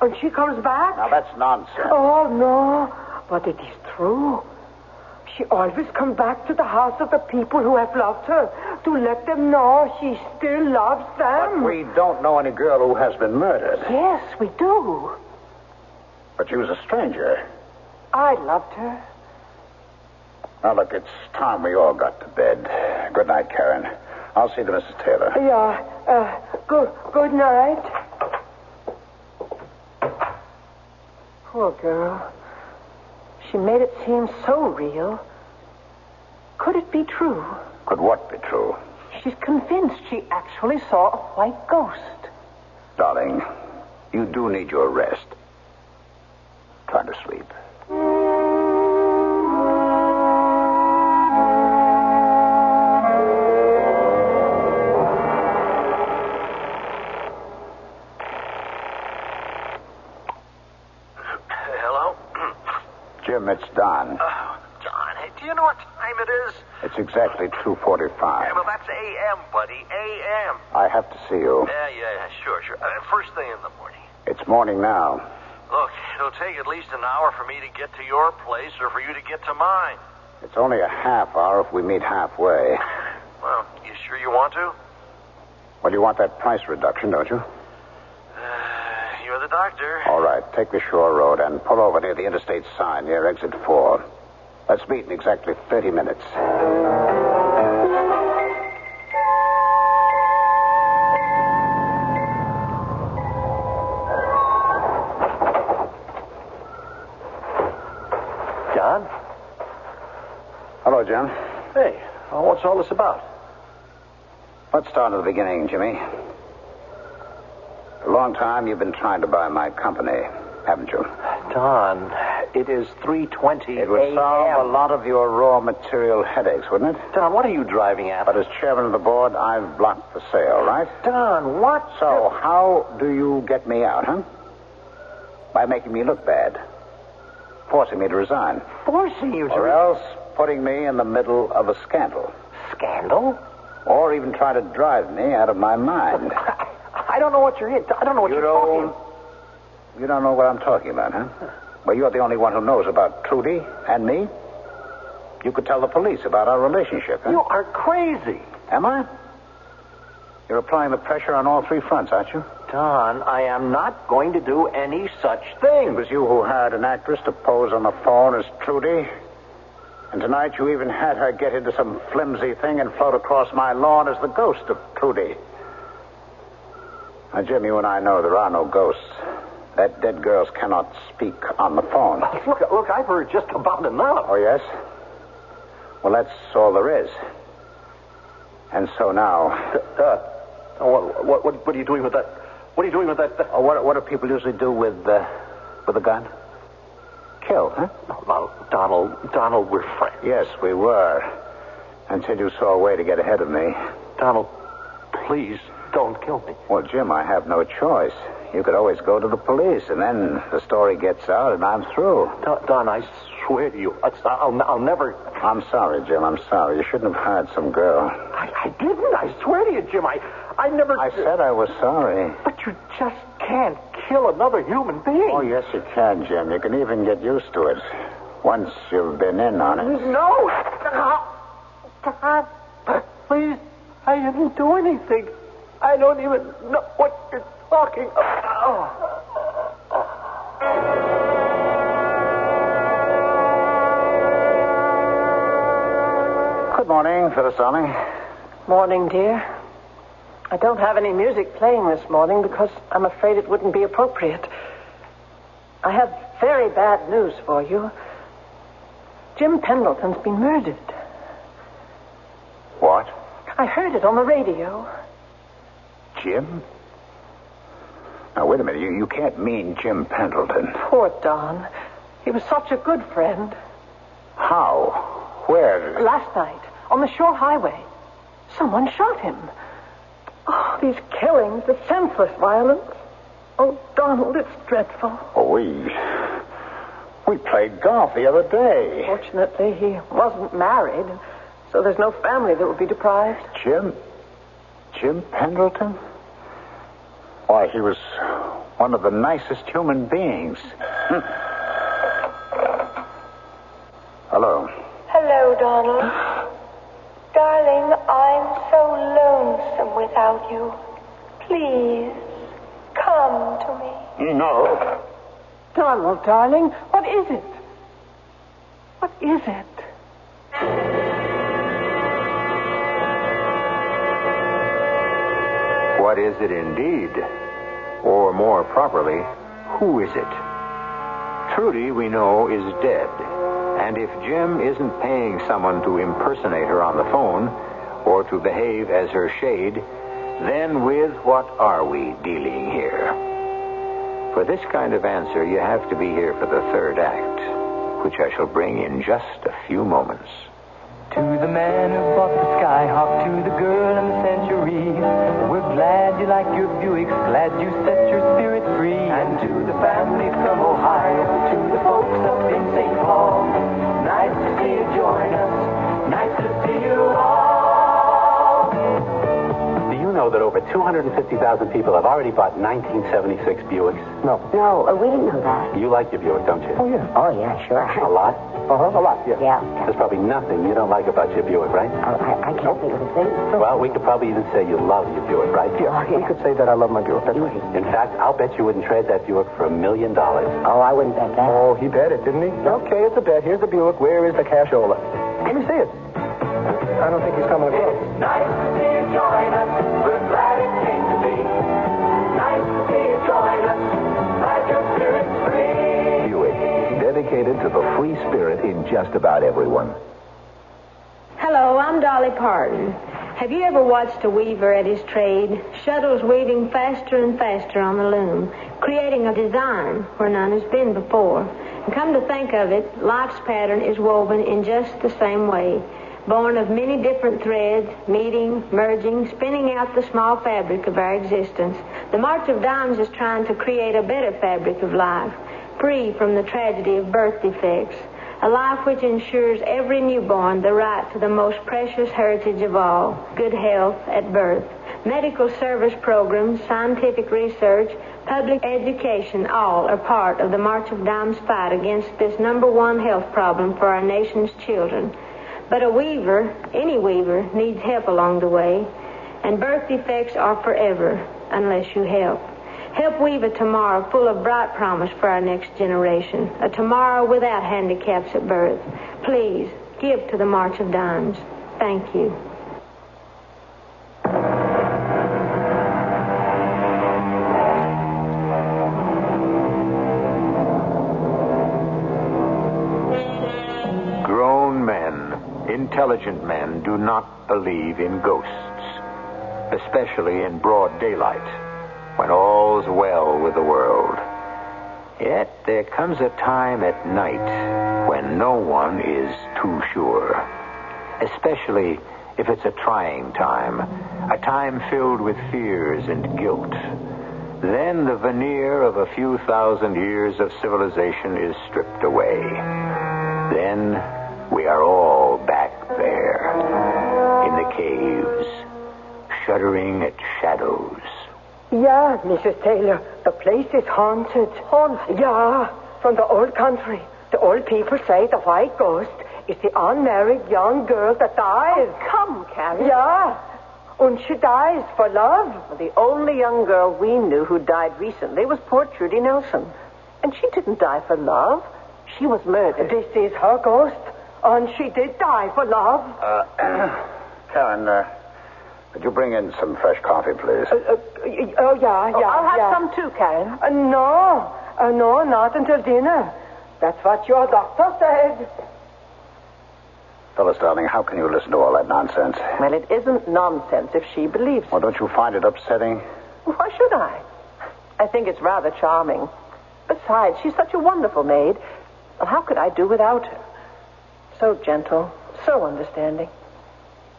Speaker 2: And she comes back.
Speaker 14: Now, that's nonsense.
Speaker 2: Oh, no. But it is true. She always comes back to the house of the people who have loved her to let them know she still loves them.
Speaker 14: But we don't know any girl who has been murdered.
Speaker 8: Yes, we do.
Speaker 14: But she was a stranger.
Speaker 8: I loved her.
Speaker 14: Now, look, it's time we all got to bed. Good night, Karen. I'll see to Mrs. Taylor.
Speaker 2: Yeah. Good night.
Speaker 8: Poor girl. She made it seem so real. Could it be true?
Speaker 14: Could what be true?
Speaker 8: She's convinced she actually saw a white ghost.
Speaker 14: Darling, you do need your rest. Try to sleep. Jim, it's Don.
Speaker 18: Don, hey, do you know what time it is?
Speaker 14: It's exactly 2:45.
Speaker 18: Yeah, well, that's A.M., buddy. A.M.
Speaker 14: I have to see you.
Speaker 18: Yeah, sure. First thing in the morning.
Speaker 14: It's morning now.
Speaker 18: Look, it'll take at least an hour for me to get to your place or for you to get to mine.
Speaker 14: It's only a half hour if we meet halfway.
Speaker 18: Well, you sure you want to?
Speaker 14: Well, you want that price reduction, don't you?
Speaker 18: You're the doctor.
Speaker 14: All right, take the shore road and pull over near the interstate sign near exit 4. Let's meet in exactly 30 minutes.
Speaker 18: John?
Speaker 14: Hello, Jim.
Speaker 18: Hey, what's all this about?
Speaker 14: Let's start at the beginning, Jimmy. For a long time you've been trying to buy my company, haven't you?
Speaker 18: Don, it is 3:20
Speaker 14: It would solve a lot of your raw material headaches, wouldn't it?
Speaker 18: Don, what are you driving at?
Speaker 14: But as chairman of the board, I've blocked the sale, right?
Speaker 18: Don, what?
Speaker 14: So how do you get me out, huh? By making me look bad. Forcing me to resign.
Speaker 18: Forcing you to...
Speaker 14: Or else putting me in the middle of a scandal.
Speaker 18: Scandal?
Speaker 14: Or even try to drive me out of my mind.
Speaker 18: I don't know what you're... I don't know what you're talking...
Speaker 14: You don't know what I'm talking about, huh? Well, you're the only one who knows about Trudy and me. You could tell the police about our relationship, huh?
Speaker 18: You are crazy.
Speaker 14: Am I? You're applying the pressure on all three fronts, aren't you?
Speaker 18: Don, I am not going to do any such thing.
Speaker 14: It was you who hired an actress to pose on the phone as Trudy. And tonight you even had her get into some flimsy thing and float across my lawn as the ghost of Trudy. Now, Jim, you and I know there are no ghosts. That dead girls cannot speak on the phone.
Speaker 18: Look, I've heard just about enough.
Speaker 14: Oh, yes? Well, that's all there is. And so now...
Speaker 18: What are you doing with that? What are you doing with that?
Speaker 14: What do people usually do with a gun? Kill, huh?
Speaker 18: No, Donald, we're friends.
Speaker 14: Yes, we were. Until you saw a way to get ahead of me.
Speaker 18: Donald, please don't kill me.
Speaker 14: Well, Jim, I have no choice. You could always go to the police, and then the story gets out, and I'm through.
Speaker 18: Don, I
Speaker 14: swear to you, I'll never...
Speaker 11: I'm sorry, Jim. I'm sorry. You shouldn't have hired some girl.
Speaker 14: I didn't. I swear to you, Jim. I never...
Speaker 11: I said I was sorry.
Speaker 14: But you just can't kill another human being.
Speaker 11: Oh, yes, you can, Jim. You can even get used to it. Once you've been in on it.
Speaker 14: No! God, please, I didn't do anything. I don't even know what you're talking about.
Speaker 11: Good morning, Phyllis darling.
Speaker 2: Morning, dear. I don't have any music playing this morning because I'm afraid it wouldn't be appropriate. I have very bad news for you. Jim Pendleton's been murdered.
Speaker 11: What?
Speaker 2: I heard it on the radio.
Speaker 11: Jim? Now, wait a minute. You can't mean Jim Pendleton.
Speaker 2: Poor Don. He was such a good friend.
Speaker 11: How? Where?
Speaker 2: Last night, on the shore highway. Someone shot him. Oh, these killings, the senseless violence. Oh, Donald, it's dreadful.
Speaker 11: Oh, we played golf the other day.
Speaker 2: Fortunately, he wasn't married, so there's no family that would be deprived.
Speaker 11: Jim Pendleton? Why, he was one of the nicest human beings. Hello.
Speaker 8: Hello, Donald. Darling, I'm so lonesome without you. Please, come to me.
Speaker 11: No.
Speaker 2: Donald, darling, what is it? What is it?
Speaker 9: What is it indeed? Or more properly, who is it? Trudy, we know, is dead. And if Jim isn't paying someone to impersonate her on the phone or to behave as her shade, then with what are we dealing here? For this kind of answer, you have to be here for the third act, which I shall bring in just a few moments.
Speaker 5: To the man who bought the Skyhawk, to the girl in the Century, we're glad you like your Buicks, glad you set your spirit free. And to the family from Ohio, to the folks up in St. Paul, nice to see you join us, nice to see you all.
Speaker 14: Do you know that over 250,000 people have already bought 1976 Buicks?
Speaker 15: No, we didn't know that.
Speaker 14: You like your Buick, don't you?
Speaker 15: Oh, yeah, sure.
Speaker 14: A lot? A lot, yeah.
Speaker 15: Yeah.
Speaker 14: There's probably nothing you don't like about your Buick, right?
Speaker 15: I can't think of a thing.
Speaker 14: Well, we could probably even say you love your Buick, right?
Speaker 15: Yeah.
Speaker 14: We could say that I love my Buick. That's right. In fact, I'll bet you wouldn't trade that Buick for $1 million.
Speaker 15: Oh, I wouldn't bet that.
Speaker 14: Oh, he bet it, didn't he? Okay, it's a bet. Here's the Buick. Where is the cashola? Let me see it. I don't think he's coming across.
Speaker 5: It's nice to see you join us. We're glad it came to be. Nice to see you join us. Like your spirit's free.
Speaker 4: Buick, dedicated to the free spirit in just about everyone.
Speaker 19: Hello, I'm Dolly Parton. Have you ever watched a weaver at his trade? Shuttles weaving faster and faster on the loom, creating a design where none has been before. And come to think of it, life's pattern is woven in just the same way. Born of many different threads, meeting, merging, spinning out the small fabric of our existence. The March of Dimes is trying to create a better fabric of life, free from the tragedy of birth defects. A life which ensures every newborn the right to the most precious heritage of all, good health at birth. Medical service programs, scientific research, public education, all are part of the March of Dimes fight against this number one health problem for our nation's children. But a weaver, any weaver, needs help along the way. And birth defects are forever unless you help. Help weave a tomorrow full of bright promise for our next generation. A tomorrow without handicaps at birth. Please, give to the March of Dimes. Thank you.
Speaker 9: Grown men, intelligent men, do not believe in ghosts, especially in broad daylight, when all's well with the world. Yet there comes a time at night when no one is too sure, especially if it's a trying time, a time filled with fears and guilt. Then the veneer of a few thousand years of civilization is stripped away.
Speaker 3: Then we are all back there in the caves, shuddering at shadows.
Speaker 1: Yeah, Mrs. Taylor, the place is haunted.
Speaker 2: Haunted?
Speaker 1: Yeah, from the old country. The old people say the white ghost is the unmarried young girl that dies.
Speaker 2: Oh, come, Carrie.
Speaker 1: Yeah, and she dies for love.
Speaker 2: Well, the only young girl we knew who died recently was poor Trudy Nelson. And she didn't die for love. She was murdered.
Speaker 1: This is her ghost, and she did die for love.
Speaker 14: Karen, could you bring in some fresh coffee, please?
Speaker 1: Oh, yeah.
Speaker 2: I'll have some too, Karen.
Speaker 1: No, not until dinner. That's what your doctor said.
Speaker 14: Phyllis, darling, how can you listen to all that nonsense?
Speaker 2: Well, it isn't nonsense if she believes it.
Speaker 14: Well, don't you find it upsetting?
Speaker 2: Why should I? I think it's rather charming. Besides, she's such a wonderful maid. Well, how could I do without her? So gentle, so understanding.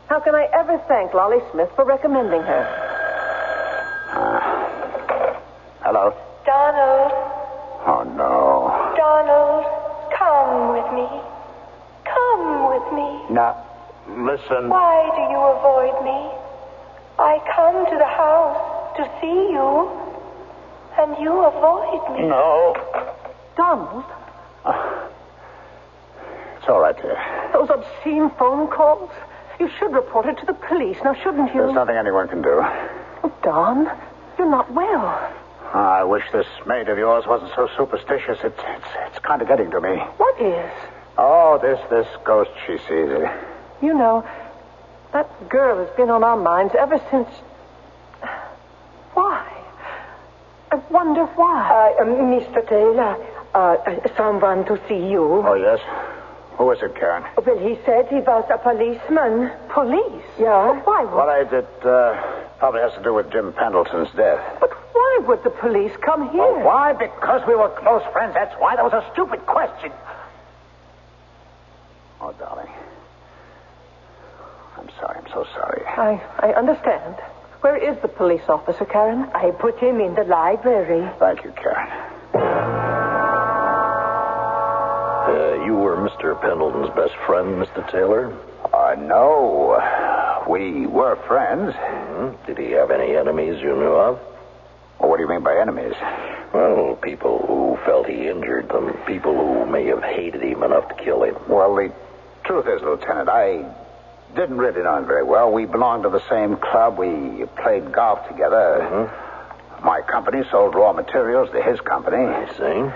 Speaker 2: How can I ever thank Lolly Smith for recommending her?
Speaker 14: Hello?
Speaker 24: Donald,
Speaker 14: Oh, no.
Speaker 24: Donald, come with me. Come with me.
Speaker 14: Now, listen.
Speaker 24: Why do you avoid me? I come to the house to see you, and you avoid me.
Speaker 14: No.
Speaker 2: Donald?
Speaker 14: It's all right, dear.
Speaker 2: Those obscene phone calls? You should report it to the police, now shouldn't you?
Speaker 14: There's nothing anyone can do.
Speaker 2: Oh, Don, you're not well.
Speaker 14: I wish this maid of yours wasn't so superstitious. It's kind of getting to me.
Speaker 2: What is?
Speaker 14: Oh, this ghost she sees.
Speaker 2: You know, that girl has been on our minds ever since... Why? I wonder why.
Speaker 1: Mr. Taylor, someone to see you.
Speaker 14: Oh, yes? Who is it, Karen?
Speaker 1: Well, he said he was a policeman.
Speaker 2: Police?
Speaker 1: Yeah.
Speaker 2: But why would...
Speaker 14: Well, it probably has to do with Jim Pendleton's death.
Speaker 2: But why would the police come here?
Speaker 14: Oh, why? Because we were close friends. That's why. That was a stupid question. Oh, darling. I'm sorry. I'm so sorry.
Speaker 2: I understand. Where is the police officer, Karen?
Speaker 1: I put him in the library.
Speaker 14: Thank you, Karen.
Speaker 6: You were Mr. Pendleton's best friend, Mr. Taylor?
Speaker 14: No. We were friends.
Speaker 6: Mm-hmm. Did he have any enemies you knew of?
Speaker 14: Well, what do you mean by enemies?
Speaker 6: Well, people who felt he injured them. People who may have hated him enough to kill him.
Speaker 14: Well, the truth is, Lieutenant, I didn't really know him very well. We belonged to the same club. We played golf together.
Speaker 6: Mm-hmm.
Speaker 14: My company sold raw materials to his company.
Speaker 6: I see.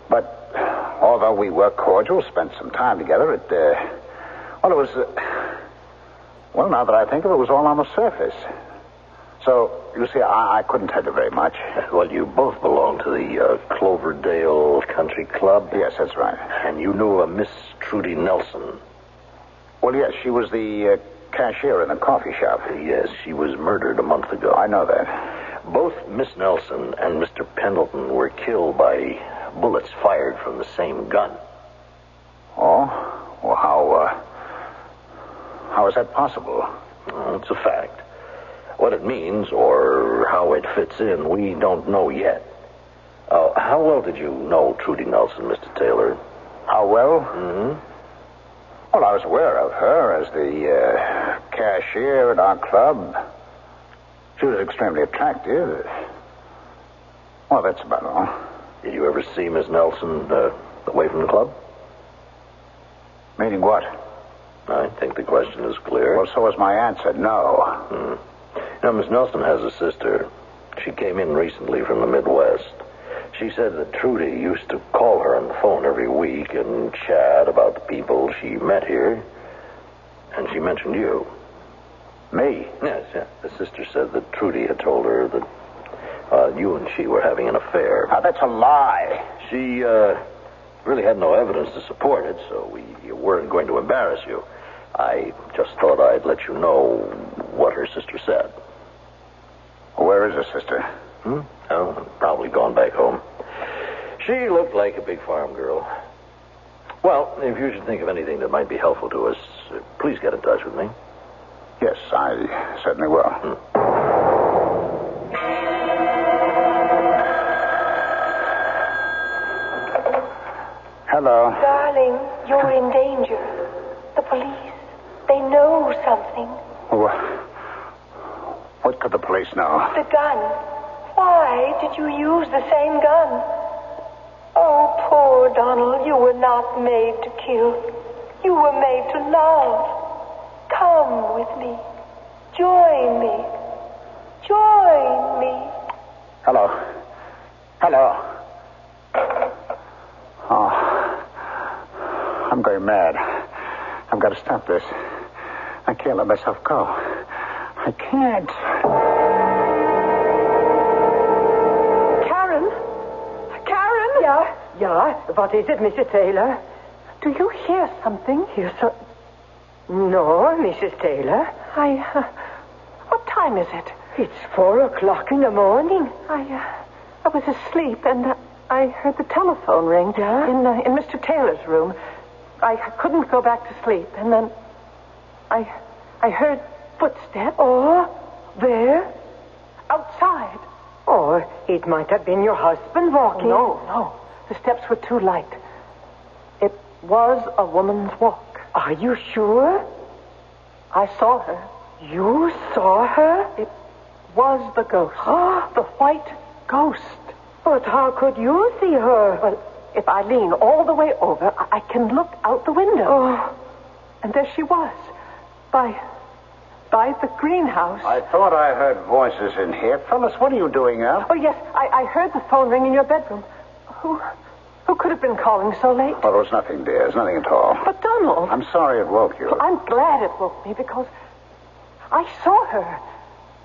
Speaker 14: But although we were cordial, spent some time together, it was... well, now that I think of it, it was all on the surface. So, you see, I couldn't tell you very much.
Speaker 6: Well, you both belong to the Cloverdale Country Club?
Speaker 14: Yes, that's right.
Speaker 6: And you knew a Miss Trudy Nelson?
Speaker 14: Well, yes, she was the cashier in the coffee shop.
Speaker 6: Yes, she was murdered a month ago.
Speaker 14: I know that.
Speaker 6: Both Miss Nelson and Mr. Pendleton were killed by bullets fired from the same gun.
Speaker 14: Oh? Well, how is that possible?
Speaker 6: It's a fact. What it means or how it fits in, we don't know yet. How well did you know Trudy Nelson, Mr. Taylor?
Speaker 14: How well?
Speaker 6: Mm-hmm.
Speaker 14: Well, I was aware of her as the cashier at our club. She was extremely attractive. Well, that's about all.
Speaker 6: Did you ever see Miss Nelson away from the club?
Speaker 14: Meaning what?
Speaker 6: I think the question is clear.
Speaker 14: Well, so is my answer, no.
Speaker 6: Now, Miss Nelson has a sister. She came in recently from the Midwest. She said that Trudy used to call her on the phone every week and chat about the people she met here. And she mentioned you.
Speaker 14: Me?
Speaker 6: Yes, yeah. The sister said that Trudy had told her that you and she were having an affair.
Speaker 14: Now, that's a lie.
Speaker 6: She really had no evidence to support it, so we weren't going to embarrass you. I just thought I'd let you know what her sister said.
Speaker 14: Where is her sister?
Speaker 6: Oh, probably gone back home. She looked like a big farm girl. Well, if you should think of anything that might be helpful to us, please get in touch with me.
Speaker 14: Yes, I certainly will. Hello.
Speaker 24: Darling,
Speaker 8: You're in danger. The police, they know something.
Speaker 14: What could the police know?
Speaker 8: The gun. Why did you use the same gun? Oh, poor Donald, you were not made to kill. You were made to love. Come with me. Join me. Join me.
Speaker 14: Hello. Oh, I'm going mad. I've got to stop this. I can't let myself go. I can't.
Speaker 2: Karen? Yeah. What is it, Mrs. Taylor?
Speaker 1: Do you hear something?
Speaker 2: No, Mrs. Taylor.
Speaker 1: What time is it?
Speaker 2: It's 4:00 in the morning.
Speaker 1: I was asleep and I heard the telephone ring.
Speaker 2: Yeah?
Speaker 1: In Mr. Taylor's room. I couldn't go back to sleep, and then I heard footsteps.
Speaker 2: Oh, where?
Speaker 1: Outside.
Speaker 2: Oh, it might have been your husband walking.
Speaker 1: No. The steps were too light. It was a woman's walk.
Speaker 2: Are you sure?
Speaker 1: I saw her.
Speaker 2: You saw her?
Speaker 1: It was the ghost. The white ghost.
Speaker 2: But how could you see her?
Speaker 1: Well, if I lean all the way over, I can look out the window.
Speaker 2: Oh.
Speaker 1: And there she was. By the greenhouse.
Speaker 14: I thought I heard voices in here. Phyllis, what are you doing out?
Speaker 1: Oh, yes. I heard the phone ring in your bedroom. Who could have been calling so late?
Speaker 14: Well, there was nothing, dear. There's nothing at all.
Speaker 1: But, Donald...
Speaker 14: I'm sorry it woke you.
Speaker 1: Well, I'm glad it woke me because I saw her.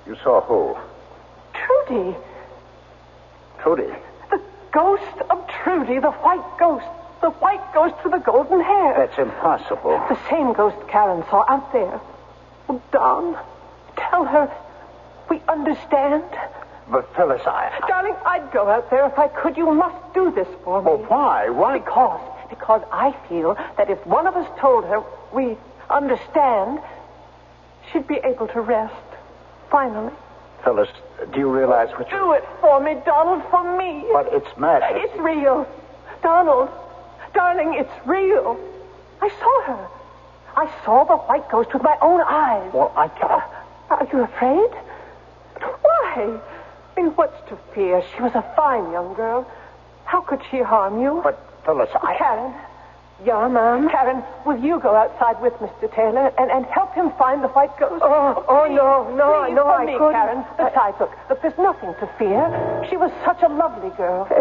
Speaker 14: You saw who?
Speaker 1: Trudy.
Speaker 14: Trudy?
Speaker 1: The ghost of Trudy, the white ghost. The white ghost with the golden hair.
Speaker 14: That's impossible.
Speaker 1: The same ghost Karen saw out there. Oh, Don, tell her we understand.
Speaker 14: But, Phyllis,
Speaker 1: Darling, I'd go out there if I could. You must do this for me.
Speaker 14: Well, why? Why?
Speaker 1: Because I feel that if one of us told her we understand, she'd be able to rest. Finally.
Speaker 14: Phyllis, do you realize what
Speaker 1: Do it for me, Donald, for me.
Speaker 14: But it's madness.
Speaker 1: It's real. Donald, darling, it's real. I saw her. I saw the white ghost with my own eyes.
Speaker 14: Well, I can't...
Speaker 1: Are you afraid? Why? I mean, what's to fear? She was a fine young girl. How could she harm you?
Speaker 14: But, Phyllis,
Speaker 1: Karen.
Speaker 2: Yeah, ma'am?
Speaker 1: Karen, will you go outside with Mr. Taylor and help him find the white ghost?
Speaker 2: No,
Speaker 1: I
Speaker 2: couldn't.
Speaker 1: Karen. Besides, look, there's nothing to fear. She was such a lovely girl.
Speaker 2: I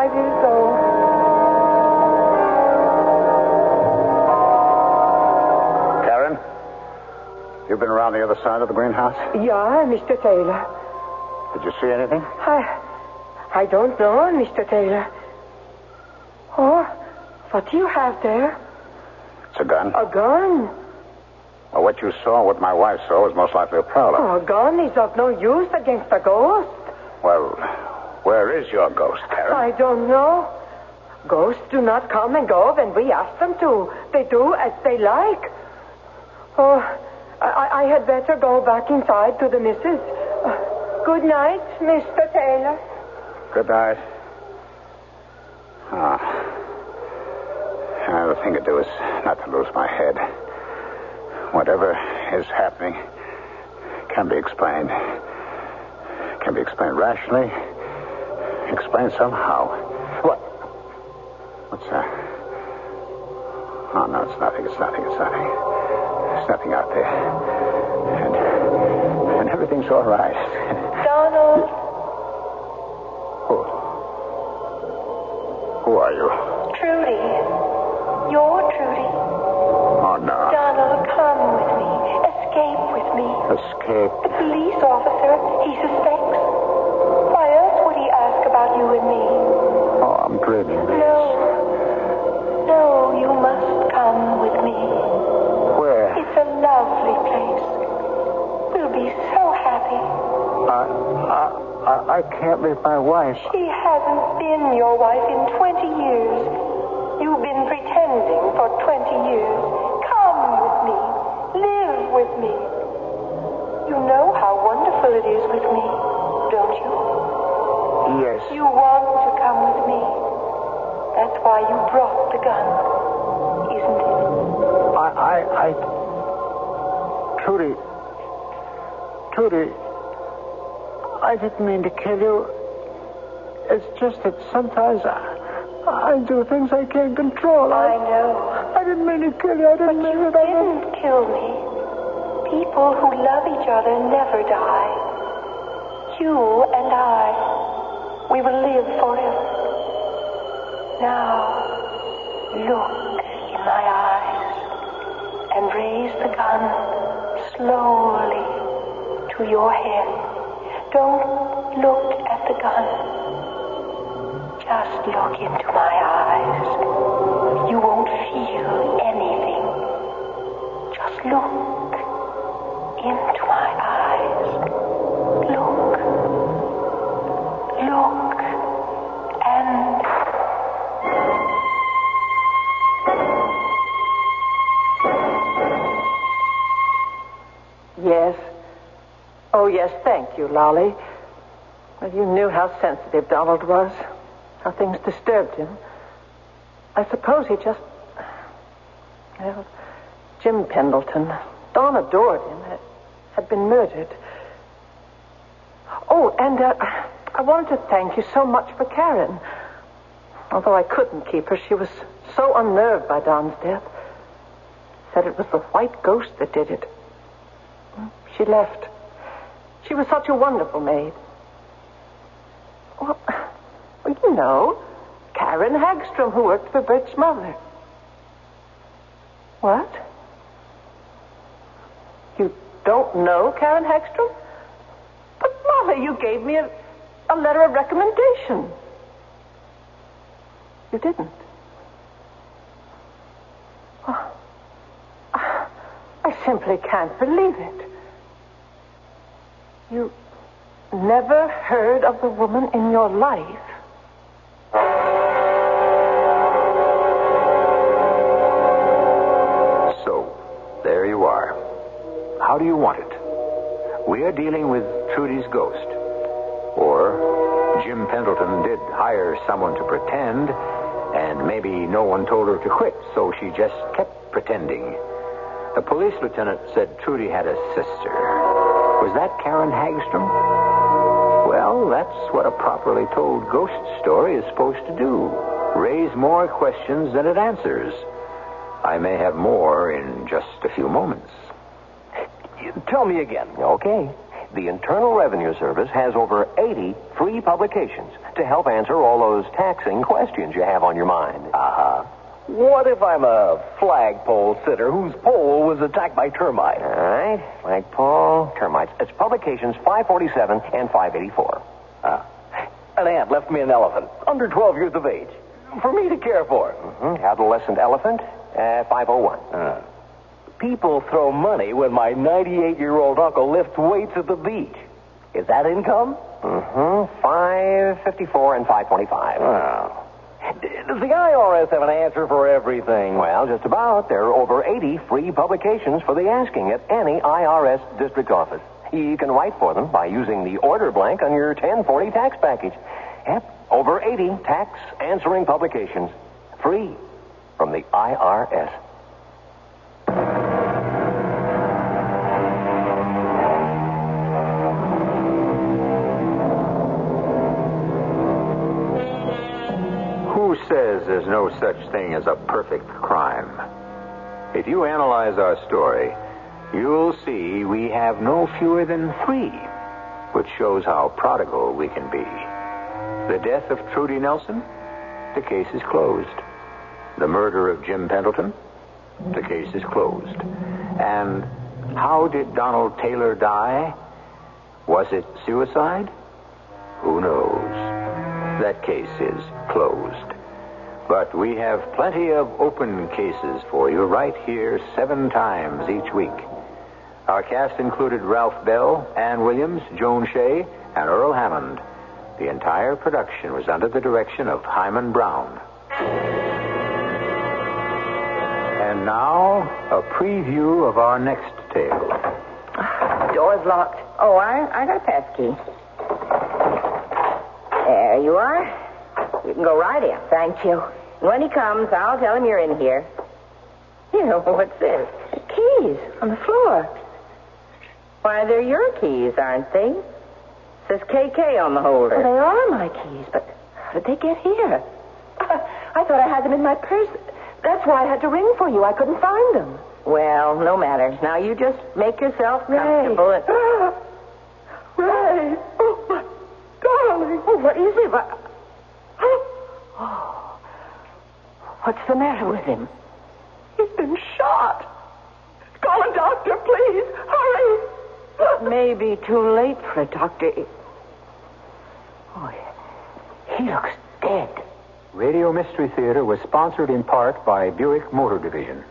Speaker 2: will go.
Speaker 14: You've been around the other side of the greenhouse?
Speaker 2: Yeah, Mr. Taylor.
Speaker 14: Did you see anything?
Speaker 2: I don't know, Mr. Taylor. Oh, what do you have there?
Speaker 14: It's a gun.
Speaker 2: A gun?
Speaker 14: Well, what you saw, what my wife saw, was most likely a prowler.
Speaker 2: Oh, a gun is of no use against a ghost.
Speaker 14: Well, where is your ghost, Karen?
Speaker 2: I don't know. Ghosts do not come and go when we ask them to. They do as they like. Oh, I had better go back inside to the missus. Good night, Mr. Taylor.
Speaker 14: Good night. The thing to do is not to lose my head. Whatever is happening can be explained. Can be explained rationally. Explained somehow. What? What's that? Oh, no, it's nothing. It's nothing. There's nothing out there. And everything's all right.
Speaker 8: Donald.
Speaker 14: Who are you?
Speaker 8: Trudy. You're Trudy.
Speaker 14: Oh, no.
Speaker 8: Donald, come with me. Escape with me.
Speaker 14: Escape?
Speaker 8: The police officer, he suspects. Why else would he ask about you and me?
Speaker 14: Oh, I'm dreaming this.
Speaker 8: No, you must come with me.
Speaker 14: Where?
Speaker 8: It's a lovely place. We'll be so happy.
Speaker 14: I can't leave my wife.
Speaker 8: She hasn't been your wife in 20 years. You've been pretending for 20 years. Come with me. Live with me. You know how wonderful it is with me, don't you?
Speaker 13: Yes.
Speaker 1: You want to come with me. That's why you brought the gun, isn't it?
Speaker 14: Trudy, I didn't mean to kill you. It's just that sometimes I do things I can't control.
Speaker 1: I know.
Speaker 14: I didn't mean to kill you. I didn't mean it.
Speaker 1: You didn't kill me. People who love each other never die. You and I, we will live forever. Now, look in my eyes and raise the gun slowly to your head. Don't look at the gun. Just look into my eyes. You won't feel anything. Just look into my eyes. Look, and...
Speaker 2: Yes. Oh, yes, thank you, Lolly. Well, you knew how sensitive Donald was, how things disturbed him. I suppose he just... Well, Jim Pendleton, Don adored him, had been murdered. Oh, and I wanted to thank you so much for Karen. Although I couldn't keep her, she was so unnerved by Don's death. Said it was the white ghost that did it. She left. She was such a wonderful maid. Well, you know, Karen Hagstrom, who worked for Bert's mother. What? You don't know Karen Hagstrom? But, Molly, you gave me a letter of recommendation. You didn't. Oh, I simply can't believe it. You never heard of the woman in your life?
Speaker 9: So, there you are. How do you want it? We are dealing with Trudy's ghost. Or Jim Pendleton did hire someone to pretend, and maybe no one told her to quit, so she just kept pretending. The police lieutenant said Trudy had a sister. Was that Karen Hagstrom? Well, that's what a properly told ghost story is supposed to do. Raise more questions than it answers. I may have more in just a few moments.
Speaker 7: Tell me again, okay? The Internal Revenue Service has over 80 free publications to help answer all those taxing questions you have on your mind. Uh-huh. What if I'm a flagpole sitter whose pole was attacked by termites? All right. Flagpole, termites. It's publications 547 and 584. An ant left me an elephant, under 12 years of age, for me to care for. Mm-hmm. Adolescent elephant, 501. People throw money when my 98-year-old uncle lifts weights at the beach. Is that income? Mm-hmm. 554 and 525. Oh. Does the IRS have an answer for everything? Well, just about. There are over 80 free publications for the asking at any IRS district office. You can write for them by using the order blank on your 1040 tax package. Yep, over 80 tax answering publications. Free from the IRS.
Speaker 9: Who says there's no such thing as a perfect crime? If you analyze our story, you'll see we have no fewer than 3, which shows how prodigal we can be. The death of Trudy Nelson? The case is closed. The murder of Jim Pendleton? The case is closed. And how did Donald Taylor die? Was it suicide? Who knows? That case is closed. But we have plenty of open cases for you right here 7 times each week. Our cast included Ralph Bell, Ann Williams, Joan Shea, and Earl Hammond. The entire production was under the direction of Hyman Brown. And now, a preview of our next tale.
Speaker 8: Door's locked. Oh, I got a pass key.
Speaker 12: There you are. You can go right in. Thank you. And when he comes, I'll tell him you're in here. You know, what's this? Keys on the floor. Why, they're your keys, aren't they? It says KK on the holder.
Speaker 2: Well, they are my keys, but how did they get here? I thought I had them in my purse. That's why I had to ring for you. I couldn't find them.
Speaker 12: Well, no matter. Now you just make yourself comfortable. And...
Speaker 2: Ray! Oh, my darling! Oh, what is it? Oh. What's the matter with him? He's been shot. Call a doctor, please. Hurry! It may be too late for a doctor. Oh, he looks dead.
Speaker 21: Radio Mystery Theater was sponsored in part by Buick Motor Division.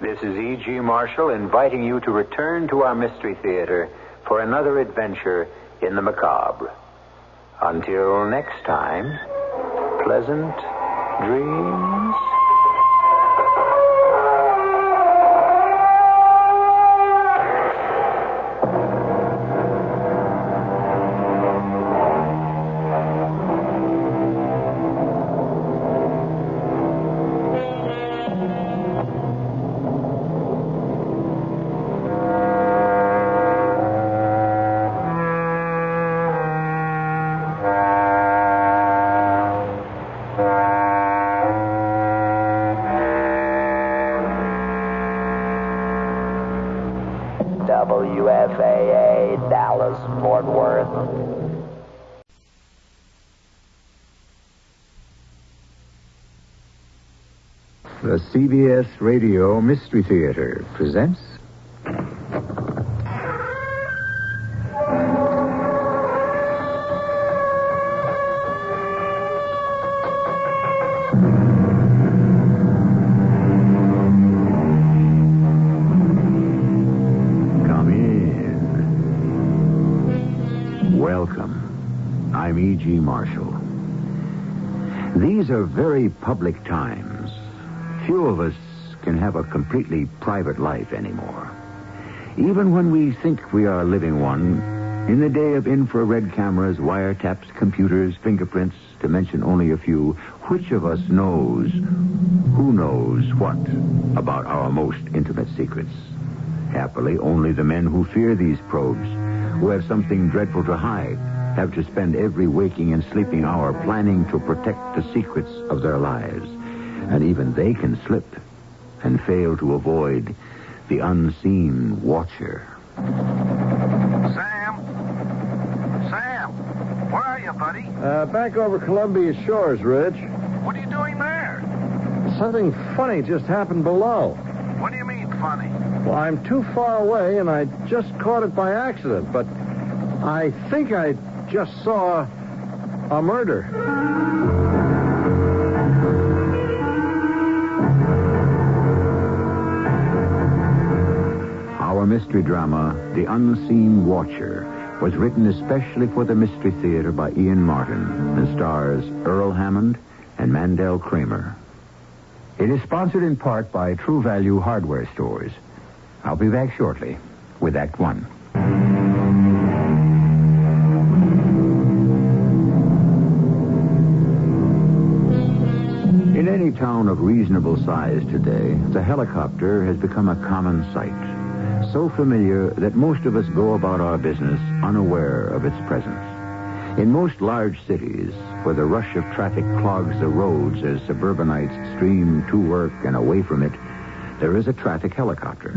Speaker 21: This is E.G. Marshall inviting you to return to our Mystery Theater for another adventure in the macabre. Until next time, pleasant dreams.
Speaker 16: WFAA, Dallas, Fort Worth.
Speaker 21: The CBS Radio Mystery Theater presents... Welcome. I'm E.G. Marshall. These are very public times. Few of us can have a completely private life anymore. Even when we think we are living one, in the day of infrared cameras, wiretaps, computers, fingerprints, to mention only a few, which of us knows, who knows what about our most intimate secrets? Happily, only the men who fear these probes, who have something dreadful to hide, have to spend every waking and sleeping hour planning to protect the secrets of their lives. And even they can slip and fail to avoid the unseen watcher.
Speaker 18: Sam, where are you, buddy?
Speaker 17: Back over Columbia Shores, Rich.
Speaker 18: What are you doing there?
Speaker 17: Something funny just happened below.
Speaker 18: What do you mean, funny?
Speaker 17: Well, I'm too far away, and I just caught it by accident, but I think I just saw a murder.
Speaker 21: Our mystery drama, The Unseen Watcher, was written especially for the Mystery Theater by Ian Martin and stars Earl Hammond and Mandel Kramer. It is sponsored in part by True Value Hardware Stores. I'll be back shortly with Act One. In any town of reasonable size today, the helicopter has become a common sight. So familiar that most of us go about our business unaware of its presence. In most large cities, where the rush of traffic clogs the roads as suburbanites stream to work and away from it, there is a traffic helicopter.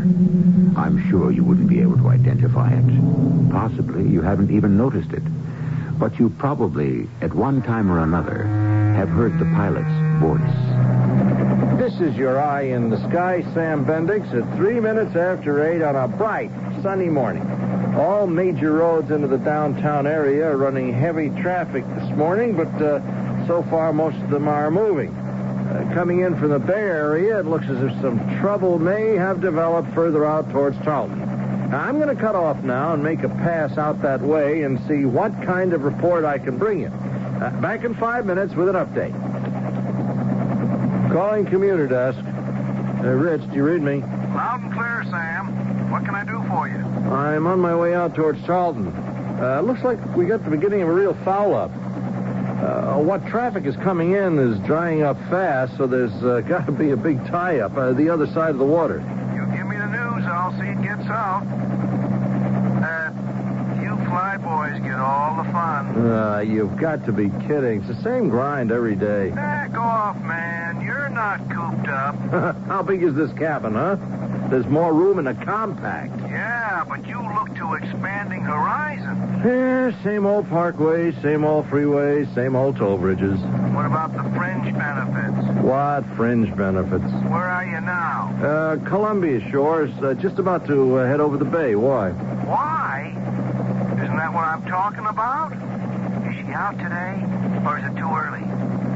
Speaker 21: I'm sure you wouldn't be able to identify it. Possibly you haven't even noticed it. But you probably, at one time or another, have heard the pilot's voice.
Speaker 17: This is your eye in the sky, Sam Bendix, at 3 minutes after 8 on a bright, sunny morning. All major roads into the downtown area are running heavy traffic this morning, but so far most of them are moving. Coming in from the Bay Area, it looks as if some trouble may have developed further out towards Charlton. Now, I'm going to cut off now and make a pass out that way and see what kind of report I can bring you. Back in 5 minutes with an update. Calling commuter desk. Rich, do you read me?
Speaker 18: Loud and clear, Sam. What can I do for you?
Speaker 17: I'm on my way out towards Charlton. Looks like we got the beginning of a real foul-up. What traffic is coming in is drying up fast, so there's got to be a big tie-up the other side of the water.
Speaker 10: You give me the news, I'll see it gets out. You flyboys get all the fun.
Speaker 17: You've got to be kidding. It's the same grind every day.
Speaker 10: Back off, man. You're not cooped up.
Speaker 17: How big is this cabin, huh? There's more room in a compact.
Speaker 10: Yeah, but you look to expanding horizons.
Speaker 17: Yeah, same old parkways, same old freeways, same old toll bridges.
Speaker 10: What about the fringe benefits?
Speaker 17: What fringe benefits?
Speaker 10: Where are you now?
Speaker 17: Columbia Shores, just about to head over the bay. Why?
Speaker 10: Why? Isn't that what I'm talking about? Is she out today, or is it too early?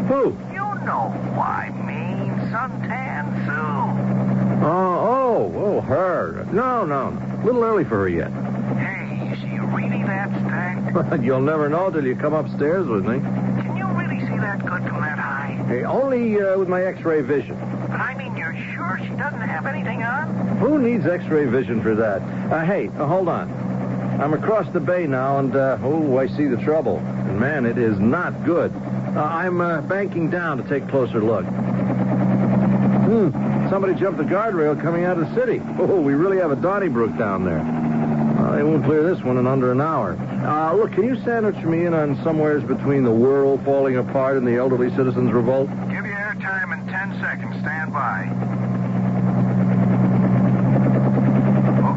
Speaker 17: Who?
Speaker 10: You know who I mean, Suntan Sue.
Speaker 17: Oh, her. No. A little early for her yet.
Speaker 10: Hey, is she really that stacked?
Speaker 17: You'll never know till you come upstairs with me.
Speaker 10: Can you really see that good from that high?
Speaker 17: Hey, only with my X-ray vision.
Speaker 10: But I mean, you're sure she doesn't have anything on?
Speaker 17: Who needs X-ray vision for that? Hey, hold on. I'm across the bay now, and, I see the trouble. And, man, it is not good. I'm banking down to take a closer look. Somebody jumped the guardrail coming out of the city. Oh, we really have a Donnybrook down there. They won't clear this one in under an hour. Look, can you sandwich me in on somewheres between the world falling apart and the elderly citizens' revolt?
Speaker 10: Give you airtime in 10 seconds. Stand by.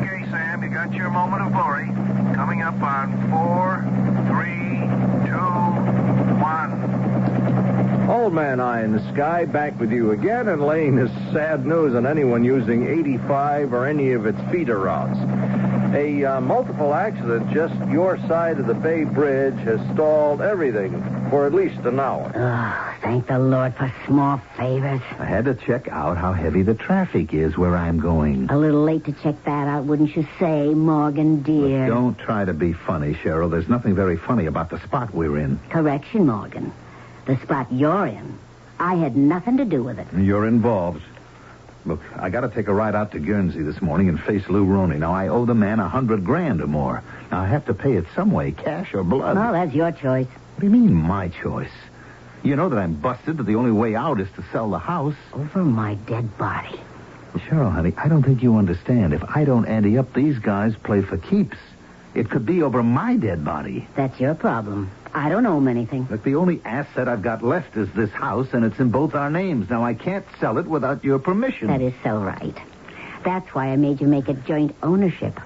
Speaker 10: Okay, Sam, you got your moment of glory. Coming up on 4, 3, 2, 1.
Speaker 17: Old Man Eye in the Sky, back with you again and laying this sad news on anyone using 85 or any of its feeder routes. A multiple accident just your side of the Bay Bridge has stalled everything for at least an hour.
Speaker 15: Oh, thank the Lord for small favors.
Speaker 21: I had to check out how heavy the traffic is where I'm going.
Speaker 15: A little late to check that out, wouldn't you say, Morgan, dear?
Speaker 21: Look, don't try to be funny, Cheryl. There's nothing very funny about the spot we're in.
Speaker 15: Correction, Morgan. The spot you're in. I had nothing to do with it.
Speaker 21: You're involved. Look, I got to take a ride out to Guernsey this morning and face Lou Roney. Now, I owe the man $100,000 or more. Now, I have to pay it some way, cash or blood.
Speaker 15: Well, that's your choice.
Speaker 21: What do you mean, my choice? You know that I'm busted, that the only way out is to sell the house.
Speaker 15: Over my dead body.
Speaker 21: Cheryl, honey, I don't think you understand. If I don't ante up, these guys play for keeps. It could be over my dead body.
Speaker 15: That's your problem. I don't owe him anything.
Speaker 21: Look, the only asset I've got left is this house, and it's in both our names. Now, I can't sell it without your permission.
Speaker 15: That is so right. That's why I made you make it joint ownership.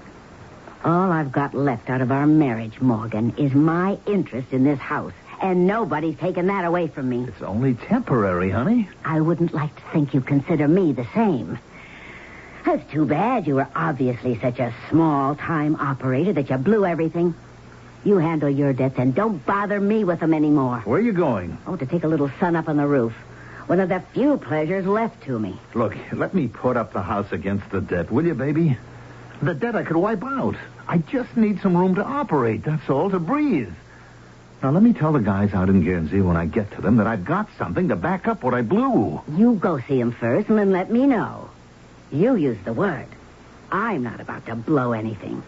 Speaker 15: All I've got left out of our marriage, Morgan, is my interest in this house. And nobody's taken that away from me.
Speaker 21: It's only temporary, honey.
Speaker 15: I wouldn't like to think you consider me the same. That's too bad. You were obviously such a small-time operator that you blew everything. You handle your debts and don't bother me with them anymore.
Speaker 21: Where are you going?
Speaker 15: Oh, to take a little sun up on the roof. One of the few pleasures left to me.
Speaker 21: Look, let me put up the house against the debt, will you, baby? The debt I could wipe out. I just need some room to operate, that's all, to breathe. Now, let me tell the guys out in Guernsey when I get to them that I've got something to back up what I blew.
Speaker 15: You go see him first and then let me know. You use the word. I'm not about to blow anything.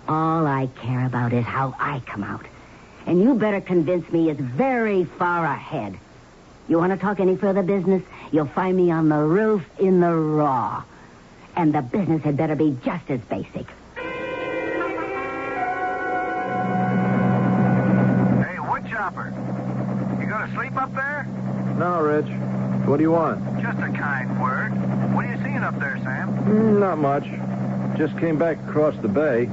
Speaker 15: All I care about is how I come out. And you better convince me it's very far ahead. You want to talk any further business? You'll find me on the roof in the raw. And the business had better be just as basic.
Speaker 10: Hey, woodchopper. You gonna sleep up there?
Speaker 17: No, Rich. What do you want?
Speaker 10: Just a kind word. What are you seeing up there, Sam?
Speaker 17: Not much. Just came back across the bay.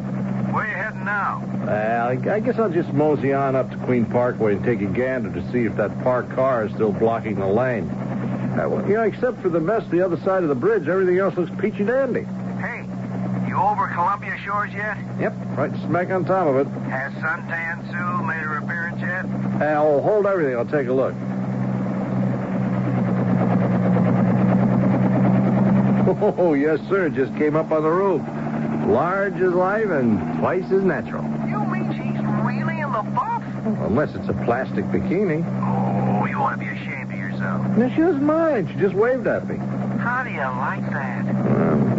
Speaker 10: Where you heading now?
Speaker 17: I guess I'll just mosey on up to Queen Parkway and take a gander to see if that parked car is still blocking the lane. Except for the mess the other side of the bridge, everything else looks peachy dandy.
Speaker 10: Hey, you over Columbia Shores yet?
Speaker 17: Yep, right smack on top of it.
Speaker 10: Has Suntan Sue made her appearance yet?
Speaker 17: I'll hold everything. I'll take a look. Oh, yes, sir. Just came up on the roof. Large as life and twice as natural.
Speaker 10: You mean she's really in the buff?
Speaker 17: Unless it's a plastic bikini.
Speaker 10: Oh, you ought to be ashamed of yourself.
Speaker 17: No, she doesn't mind. She just waved at me.
Speaker 10: How do you like that?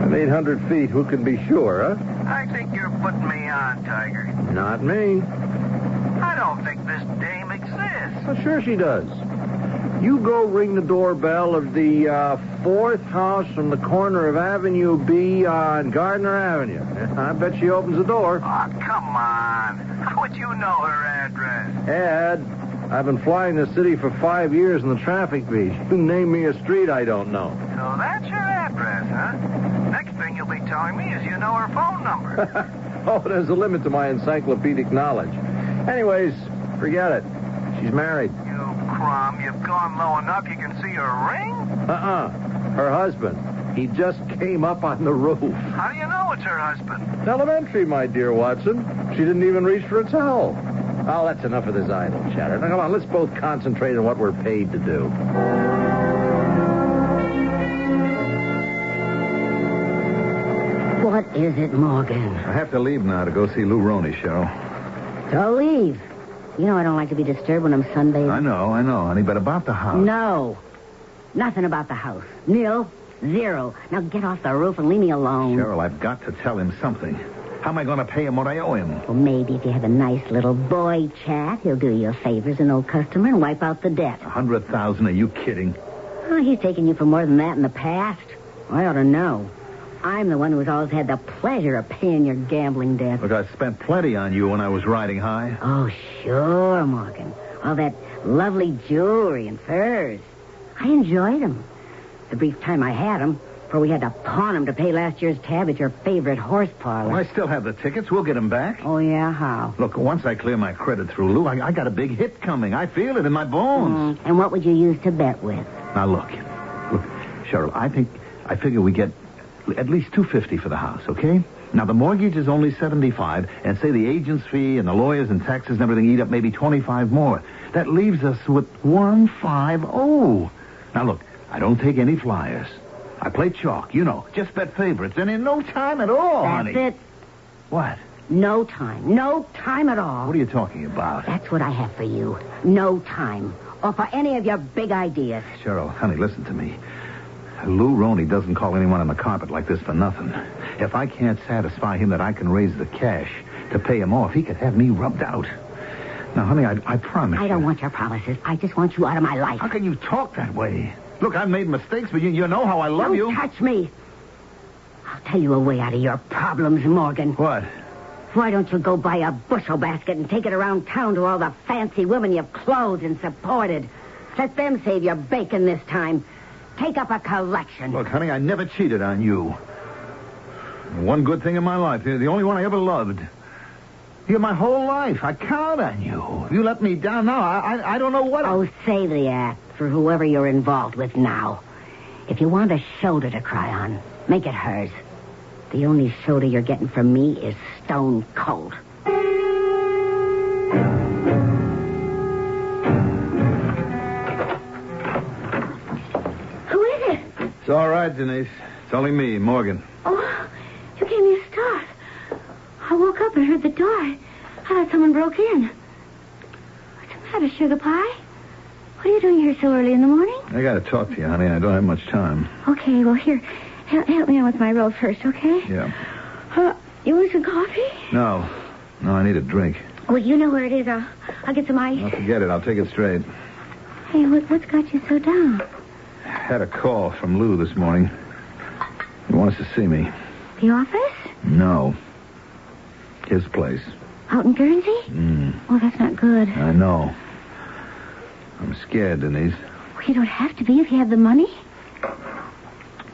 Speaker 17: At 800 feet, who can be sure, huh?
Speaker 10: I think you're putting me on, Tiger.
Speaker 17: Not me.
Speaker 10: I don't think this dame exists.
Speaker 17: Well, sure she does. You go ring the doorbell of the fourth house from the corner of Avenue B on Gardner Avenue. I bet she opens the door.
Speaker 10: Oh, come on. How would you know her address?
Speaker 17: Ed, I've been flying the city for 5 years in the traffic beat. You name me a street I don't know.
Speaker 10: So that's your address, huh? Next thing you'll be telling me is you know her phone number.
Speaker 17: Oh, there's a limit to my encyclopedic knowledge. Anyways, forget it. She's married.
Speaker 10: Crumb, you've gone low enough you can see her ring?
Speaker 17: Her husband. He just came up on the roof.
Speaker 10: How do you know it's her husband?
Speaker 17: Elementary, my dear Watson. She didn't even reach for a towel. Oh, that's enough of this idle chatter. Now, come on, let's both concentrate on what we're paid to do.
Speaker 15: What is it, Morgan?
Speaker 4: I have to leave now to go see Lou Roney, Cheryl.
Speaker 15: So leave. You know I don't like to be disturbed when I'm sunbathing.
Speaker 4: I know, honey, but about the house.
Speaker 15: No. Nothing about the house. Nil. Zero. Now get off the roof and leave me alone.
Speaker 4: Cheryl, I've got to tell him something. How am I going to pay him what I owe him?
Speaker 15: Well, maybe if you have a nice little boy chat, he'll do you a favor as an old customer and wipe out the debt.
Speaker 4: $100,000? Are you kidding?
Speaker 15: Oh, he's taken you for more than that in the past. I ought to know. I'm the one who's always had the pleasure of paying your gambling debt.
Speaker 4: Look, I spent plenty on you when I was riding high.
Speaker 15: Oh, sure, Morgan. All that lovely jewelry and furs. I enjoyed them. The brief time I had them, before we had to pawn them to pay last year's tab at your favorite horse parlor.
Speaker 4: Well, I still have the tickets. We'll get them back.
Speaker 15: Oh, yeah? How?
Speaker 4: Look, once I clear my credit through Lou, I got a big hit coming. I feel it in my bones.
Speaker 15: And what would you use to bet with?
Speaker 4: Now, look, Cheryl, I figure we get at least $250 for the house, okay? Now, the mortgage is only $75, and say the agent's fee and the lawyers and taxes and everything eat up maybe $25 more. That leaves us with $150. Now, look, I don't take any flyers. I play chalk, just bet favorites, and in no time at all, honey.
Speaker 15: That's it.
Speaker 4: What?
Speaker 15: No time. No time at all.
Speaker 4: What are you talking about?
Speaker 15: That's what I have for you. No time. Or for any of your big ideas.
Speaker 4: Cheryl, honey, listen to me. Lou Roney doesn't call anyone on the carpet like this for nothing. If I can't satisfy him that I can raise the cash to pay him off, he could have me rubbed out. Now, honey, I promise
Speaker 15: I don't want your promises. I just want you out of my life.
Speaker 4: How can you talk that way? Look, I've made mistakes, but you know how I love you.
Speaker 15: Don't touch me. I'll tell you a way out of your problems, Morgan.
Speaker 4: What?
Speaker 15: Why don't you go buy a bushel basket and take it around town to all the fancy women you've clothed and supported? Let them save your bacon this time. Take up a collection.
Speaker 4: Look, honey, I never cheated on you. One good thing in my life, the only one I ever loved. You're my whole life. I count on you. You let me down now. I don't know what...
Speaker 15: Oh, save the act for whoever you're involved with now. If you want a shoulder to cry on, make it hers. The only shoulder you're getting from me is stone cold.
Speaker 4: It's all right, Denise. It's only me, Morgan.
Speaker 8: Oh, you gave me a start. I woke up and heard the door. I thought someone broke in. What's the matter, Sugar Pie? What are you doing here so early in the morning?
Speaker 4: I got to talk to you, honey. I don't have much time.
Speaker 8: Okay, well, here, help me on with my roll first, okay?
Speaker 4: Yeah.
Speaker 8: You want some coffee?
Speaker 4: No, I need a drink.
Speaker 8: Well, you know where it is. I'll get some ice.
Speaker 4: I'll forget it. I'll take it straight.
Speaker 8: Hey, what's got you so down?
Speaker 4: Had a call from Lou this morning. He wants to see me.
Speaker 8: The office?
Speaker 4: No. His place.
Speaker 8: Out in Guernsey? Oh, that's not good.
Speaker 4: I know. I'm scared, Denise.
Speaker 8: Well, you don't have to be if you have the money.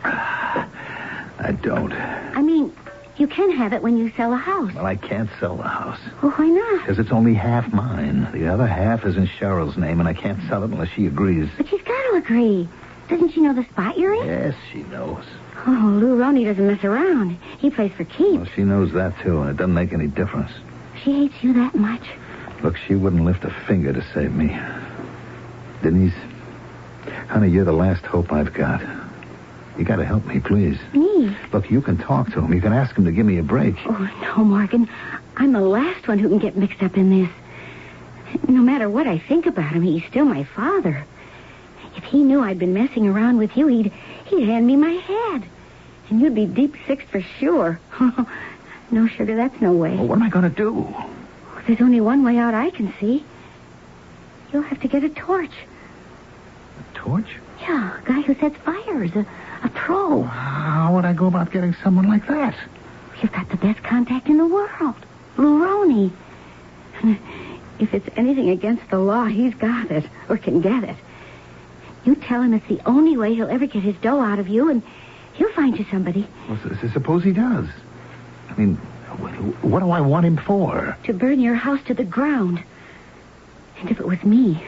Speaker 4: I don't.
Speaker 8: I mean, you can have it when you sell a house.
Speaker 4: Well, I can't sell the house.
Speaker 8: Well, why not?
Speaker 4: Because it's only half mine. The other half is in Cheryl's name, and I can't sell it unless she agrees.
Speaker 8: But she's got to agree. Doesn't she know the spot you're in?
Speaker 4: Yes, she knows.
Speaker 8: Oh, Lou Roney doesn't mess around. He plays for keeps.
Speaker 4: Well, she knows that, too, and it doesn't make any difference.
Speaker 8: She hates you that much.
Speaker 4: Look, she wouldn't lift a finger to save me. Denise, honey, you're the last hope I've got. You got to help me, please.
Speaker 8: Me?
Speaker 4: Look, you can talk to him. You can ask him to give me a break.
Speaker 8: Oh, no, Morgan. I'm the last one who can get mixed up in this. No matter what I think about him, he's still my father. If he knew I'd been messing around with you, he'd hand me my head. And you'd be deep sixed for sure. No, sugar, that's no way.
Speaker 4: Well, what am I going to do?
Speaker 15: There's only one way out I can see. You'll have to get a torch.
Speaker 11: A torch?
Speaker 15: Yeah, a guy who sets fires. A pro.
Speaker 11: How would I go about getting someone like that?
Speaker 15: You've got the best contact in the world. Lou Roney. If it's anything against the law, he's got it. Or can get it. You tell him it's the only way he'll ever get his dough out of you, and he'll find you somebody.
Speaker 11: Well, suppose he does. I mean, what do I want him for?
Speaker 15: To burn your house to the ground. And if it was me,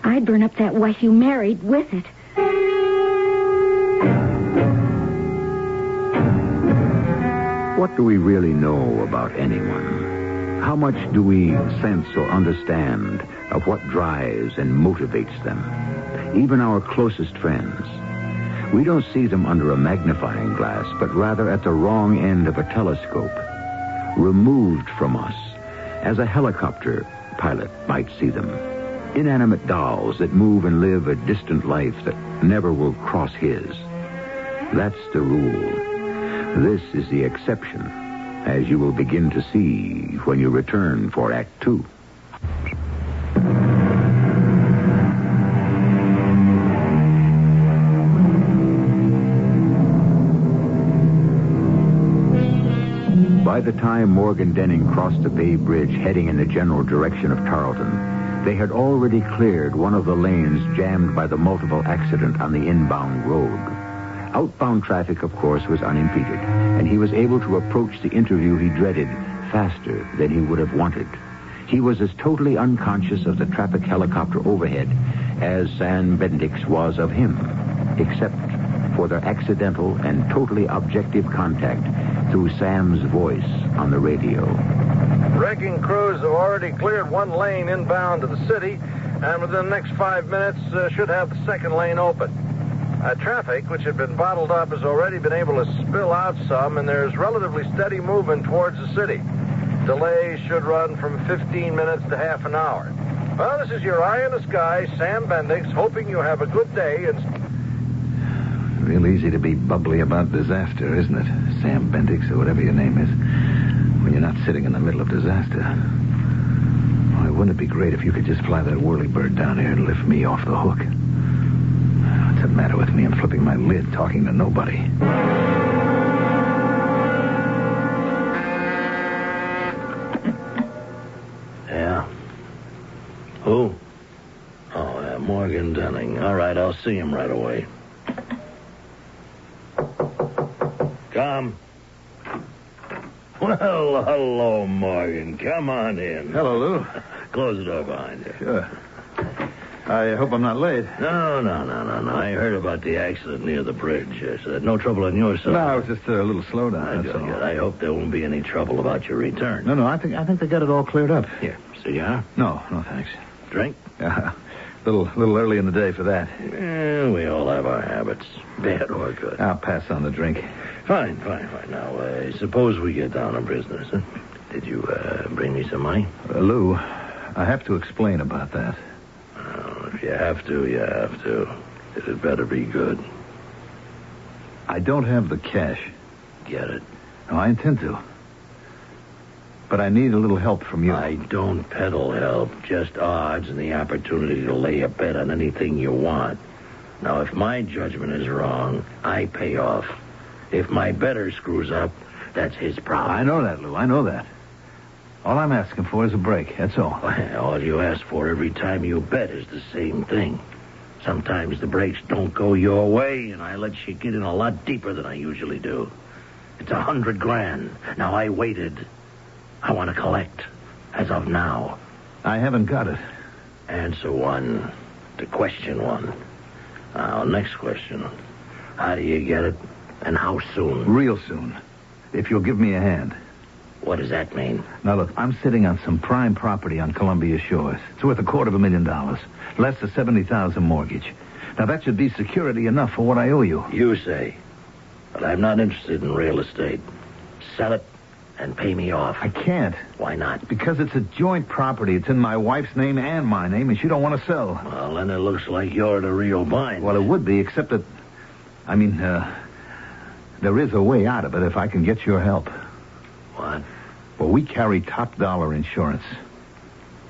Speaker 15: I'd burn up that wife you married with it.
Speaker 21: What do we really know about anyone? How much do we sense or understand of what drives and motivates them? Even our closest friends. We don't see them under a magnifying glass, but rather at the wrong end of a telescope, removed from us, as a helicopter pilot might see them. Inanimate dolls that move and live a distant life that never will cross his. That's the rule. This is the exception, as you will begin to see when you return for Act 2. By the time Morgan Denning crossed the Bay Bridge heading in the general direction of Tarleton, they had already cleared one of the lanes jammed by the multiple accident on the inbound road. Outbound traffic, of course, was unimpeded, and he was able to approach the interview he dreaded faster than he would have wanted. He was as totally unconscious of the traffic helicopter overhead as Sam Bendix was of him, except for their accidental and totally objective contact through Sam's voice on the radio.
Speaker 10: Wrecking crews have already cleared one lane inbound to the city, and within the next 5 minutes should have the second lane open. Traffic, which had been bottled up, has already been able to spill out some, and there's relatively steady movement towards the city. Delays should run from 15 minutes to half an hour. Well, this is your eye in the sky, Sam Bendix, hoping you have a good day and...
Speaker 11: Real easy to be bubbly about disaster, isn't it? Sam Bendix, or whatever your name is. When you're not sitting in the middle of disaster. Boy, wouldn't it be great if you could just fly that whirlybird down here and lift me off the hook? What's the matter with me? I'm flipping my lid, talking to nobody.
Speaker 6: Yeah? Who? Oh, Morgan Denning. All right, I'll see him right away. Come. Well, hello, Morgan. Come on in.
Speaker 11: Hello, Lou.
Speaker 6: Close the door behind you.
Speaker 11: Sure. I hope I'm not late.
Speaker 6: No. I heard about the accident near the bridge. No trouble on your side.
Speaker 11: No, it's just a little slowdown. That's all.
Speaker 6: Good. I hope there won't be any trouble about your return.
Speaker 11: No, I think they got it all cleared up.
Speaker 6: Here, cigar?
Speaker 11: No, thanks.
Speaker 6: Drink?
Speaker 11: Yeah, little early in the day for that.
Speaker 6: We all have our habits, bad or good.
Speaker 11: I'll pass on the drink.
Speaker 6: Fine. Now, suppose we get down to business. Huh? Did you bring me some money?
Speaker 11: Lou, I have to explain about that.
Speaker 6: If you have to, you have to. It better be good.
Speaker 11: I don't have the cash.
Speaker 6: Get it?
Speaker 11: No, I intend to. But I need a little help from you.
Speaker 6: I don't peddle help, just odds and the opportunity to lay a bet on anything you want. Now, if my judgment is wrong, I pay off. If my bettor screws up, that's his problem.
Speaker 11: I know that, Lou. I know that. All I'm asking for is a break, that's all.
Speaker 6: All you ask for every time you bet is the same thing. Sometimes the breaks don't go your way, and I let you get in a lot deeper than I usually do. It's $100,000. Now, I waited. I want to collect, as of now.
Speaker 11: I haven't got it.
Speaker 6: Answer one to question one. Now, next question. How do you get it, and how soon?
Speaker 11: Real soon, if you'll give me a hand.
Speaker 6: What does that mean?
Speaker 11: Now, look, I'm sitting on some prime property on Columbia Shores. It's worth $250,000, less the $70,000 mortgage. Now, that should be security enough for what I owe you.
Speaker 6: You say. But I'm not interested in real estate. Sell it and pay me off.
Speaker 11: I can't.
Speaker 6: Why not?
Speaker 11: Because it's a joint property. It's in my wife's name and my name, and she don't want to sell.
Speaker 6: Well, then it looks like you're in a real bind.
Speaker 11: Well, it would be, except that... there is a way out of it if I can get your help.
Speaker 6: What?
Speaker 11: Well, we carry top-dollar insurance.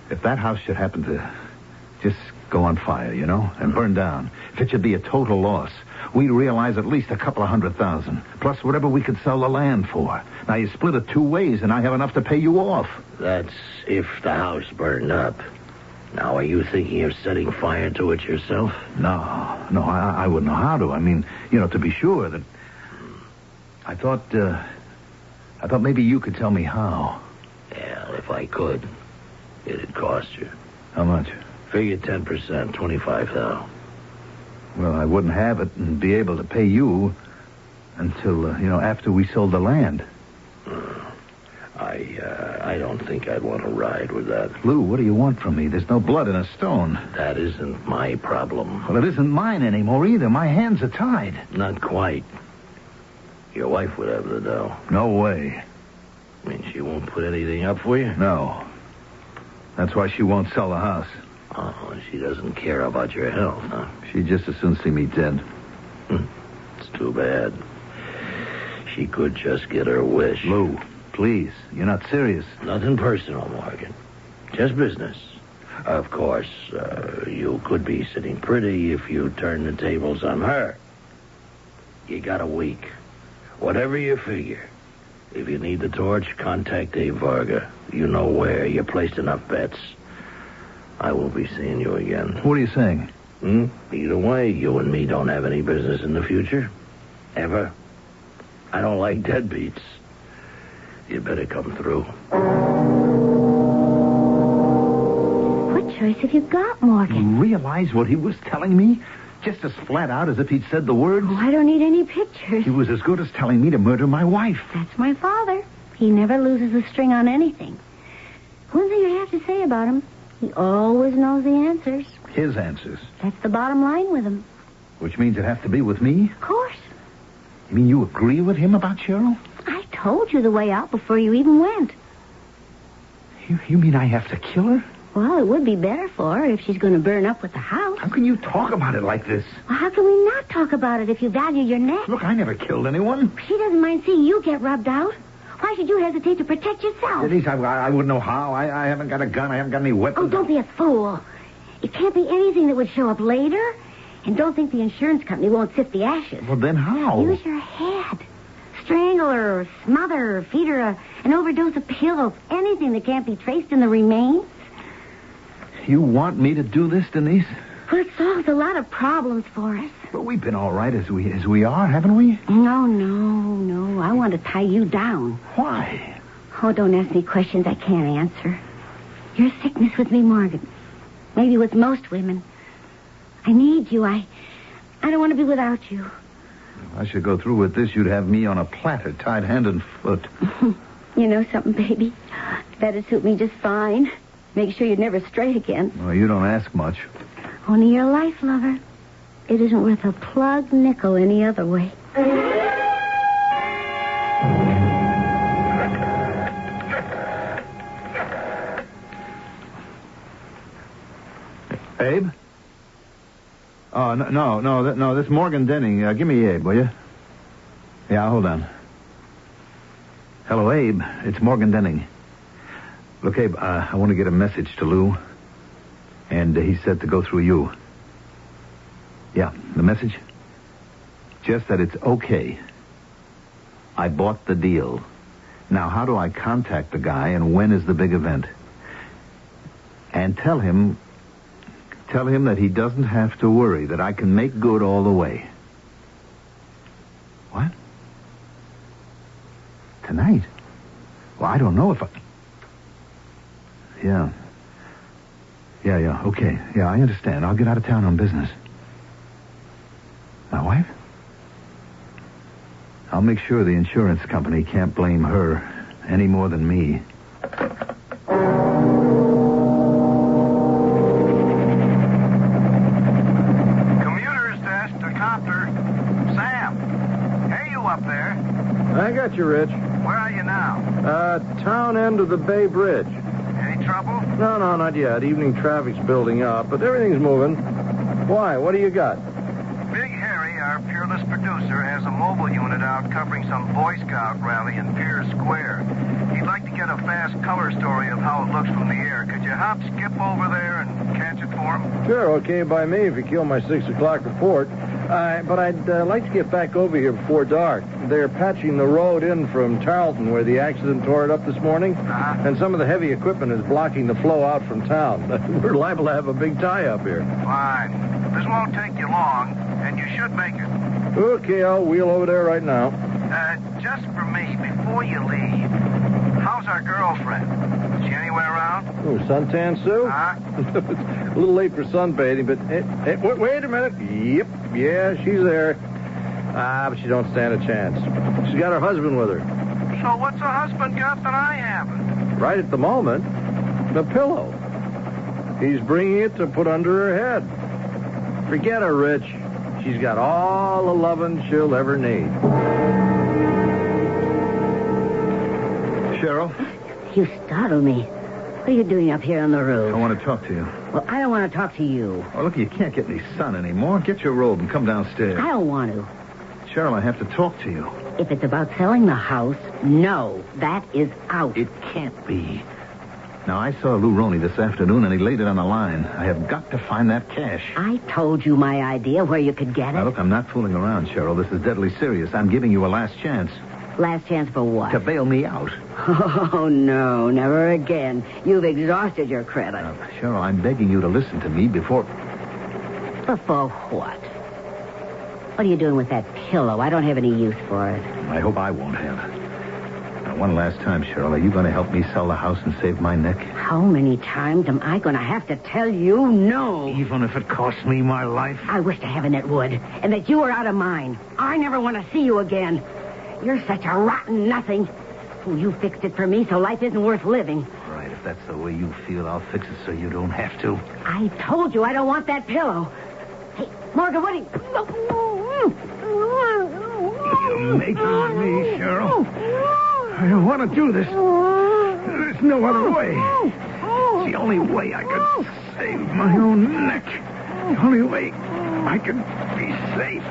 Speaker 11: If that house should happen to just go on fire, and burn down, if it should be a total loss, we'd realize at least a couple of $100,000, plus whatever we could sell the land for. Now, you split it 2 ways, and I have enough to pay you off.
Speaker 6: That's if the house burned up. Now, are you thinking of setting fire to it yourself?
Speaker 11: No, I wouldn't know how to. I mean, to be sure that... I thought maybe you could tell me how.
Speaker 6: Yeah, if I could, it'd cost you.
Speaker 11: How much?
Speaker 6: Figure 10%, $25,000.
Speaker 11: Well, I wouldn't have it and be able to pay you until, after we sold the land.
Speaker 6: I don't think I'd want to ride with that.
Speaker 11: Lou, what do you want from me? There's no blood in a stone.
Speaker 6: That isn't my problem.
Speaker 11: Well, it isn't mine anymore either. My hands are tied.
Speaker 6: Not quite. Your wife would have the dough.
Speaker 11: No way.
Speaker 6: I mean, she won't put anything up for you?
Speaker 11: No. That's why she won't sell the house.
Speaker 6: Oh, she doesn't care about your health, huh?
Speaker 11: She'd just as soon see me dead.
Speaker 6: It's too bad. She could just get her wish.
Speaker 11: Lou, please. You're not serious.
Speaker 6: Nothing personal, Morgan. Just business. Of course, you could be sitting pretty if you turn the tables on her. You got a week. Whatever you figure. If you need the torch, contact Dave Varga. You know where. You placed enough bets. I won't be seeing you again.
Speaker 11: What are you saying?
Speaker 6: Either way, you and me don't have any business in the future. Ever. I don't like deadbeats. You better come through.
Speaker 15: What choice have you got, Morgan?
Speaker 11: You realize what he was telling me? Just as flat out as if he'd said the words?
Speaker 15: Oh, I don't need any pictures.
Speaker 11: He was as good as telling me to murder my wife.
Speaker 15: That's my father. He never loses a string on anything. One thing I have to say about him, he always knows the answers.
Speaker 11: His answers?
Speaker 15: That's the bottom line with him.
Speaker 11: Which means it has to be with me?
Speaker 15: Of course.
Speaker 11: You mean you agree with him about Cheryl?
Speaker 15: I told you the way out before you even went.
Speaker 11: You mean I have to kill her?
Speaker 15: Well, it would be better for her if she's going to burn up with the house.
Speaker 11: How can you talk about it like this?
Speaker 15: Well, how can we not talk about it if you value your neck?
Speaker 11: Look, I never killed anyone.
Speaker 15: She doesn't mind seeing you get rubbed out. Why should you hesitate to protect yourself?
Speaker 11: Denise, I wouldn't know how. I haven't got a gun. I haven't got any weapons.
Speaker 15: Oh, don't be a fool. It can't be anything that would show up later. And don't think the insurance company won't sift the ashes.
Speaker 11: Well, then how?
Speaker 15: Use your head. Strangle her, or smother her, or feed her an overdose of pills. Anything that can't be traced in the remains.
Speaker 11: You want me to do this, Denise?
Speaker 15: Well, it solves a lot of problems for us.
Speaker 11: But we've been all right as we are, haven't we?
Speaker 15: No. I want to tie you down.
Speaker 11: Why?
Speaker 15: Oh, don't ask me questions I can't answer. Your sickness with me, Morgan. Maybe with most women. I need you. I don't want to be without you.
Speaker 11: If I should go through with this, you'd have me on a platter, tied hand and foot.
Speaker 15: You know something, baby? That'd suit me just fine. Make sure you'd never stray again.
Speaker 11: Well, you don't ask much.
Speaker 15: Only your life, lover. It isn't worth a plug nickel any other way.
Speaker 11: Abe? Oh, no, this Morgan Denning. Give me Abe, will you? Yeah, hold on. Hello, Abe. It's Morgan Denning. Look, Abe, I want to get a message to Lou. And he said to go through you. Yeah, the message? Just that it's okay. I bought the deal. Now, how do I contact the guy, and when is the big event? And tell him that he doesn't have to worry, that I can make good all the way. What? Tonight? Well, I don't know if I... Yeah, okay. Yeah, I understand. I'll get out of town on business. My wife? I'll make sure the insurance company can't blame her any more than me.
Speaker 10: Commuter's desk to Copter. Sam, hey, you up there?
Speaker 17: I got you, Rich.
Speaker 10: Where are you now?
Speaker 17: Town end of the Bay Bridge.
Speaker 10: Any trouble?
Speaker 17: No, not yet. Evening traffic's building up, but everything's moving. Why? What do you got?
Speaker 10: Big Harry, our peerless producer has a mobile unit out covering some Boy Scout rally in Pier Square. He'd like to get a fast color story of how it looks from the air. Could you skip over there and catch it for him?
Speaker 17: Sure, okay by me if you kill my 6 o'clock report. But I'd like to get back over here before dark. They're patching the road in from Tarleton where the accident tore it up this morning. And some of the heavy equipment is blocking the flow out from town. We're liable to have a big tie-up here.
Speaker 10: Fine. This won't take you long, and you should make it.
Speaker 17: Okay, I'll wheel over there right now.
Speaker 10: Just for me, before you leave, how's our girlfriend? Is she anywhere around?
Speaker 17: Oh, Suntan Sue? A little late for sunbathing, but wait a minute. Yep, yeah, she's there. But she don't stand a chance. She's got her husband with her.
Speaker 10: So what's her husband got that I haven't?
Speaker 17: Right at the moment, the pillow. He's bringing it to put under her head. Forget her, Rich. She's got all the loving she'll ever need.
Speaker 11: Cheryl?
Speaker 15: You startled me. What are you doing up here on the roof?
Speaker 11: I want to talk to you.
Speaker 15: Well, I don't want to talk to you.
Speaker 11: Oh, look, you can't get any sun anymore. Get your robe and come downstairs.
Speaker 15: I don't want to.
Speaker 11: Cheryl, I have to talk to you.
Speaker 15: If it's about selling the house, no, that is out.
Speaker 11: It can't be. Now, I saw Lou Roney this afternoon, and he laid it on the line. I have got to find that cash.
Speaker 15: I told you my idea where you could get it.
Speaker 11: Now, look, I'm not fooling around, Cheryl. This is deadly serious. I'm giving you a last chance.
Speaker 15: Last chance for what?
Speaker 11: To bail me out.
Speaker 15: Oh, no, never again. You've exhausted your credit.
Speaker 11: Now, Cheryl, I'm begging you to listen to me before...
Speaker 15: Before what? What are you doing with that pillow? I don't have any use for it.
Speaker 11: I hope I won't have. Now, one last time, Cheryl, are you going to help me sell the house and save my neck?
Speaker 15: How many times am I going to have to tell you no?
Speaker 11: Even if it costs me my life?
Speaker 15: I wish to heaven it would, and that you were out of mine. I never want to see you again. You're such a rotten nothing. Oh, you fixed it for me, so life isn't worth living.
Speaker 11: Right, if that's the way you feel, I'll fix it so you don't have to.
Speaker 15: I told you I don't want that pillow. Hey, Morgan, what are you...
Speaker 11: You're making me, Cheryl. I don't want to do this. There's no other way. It's the only way I could save my own neck. The only way I could be safe.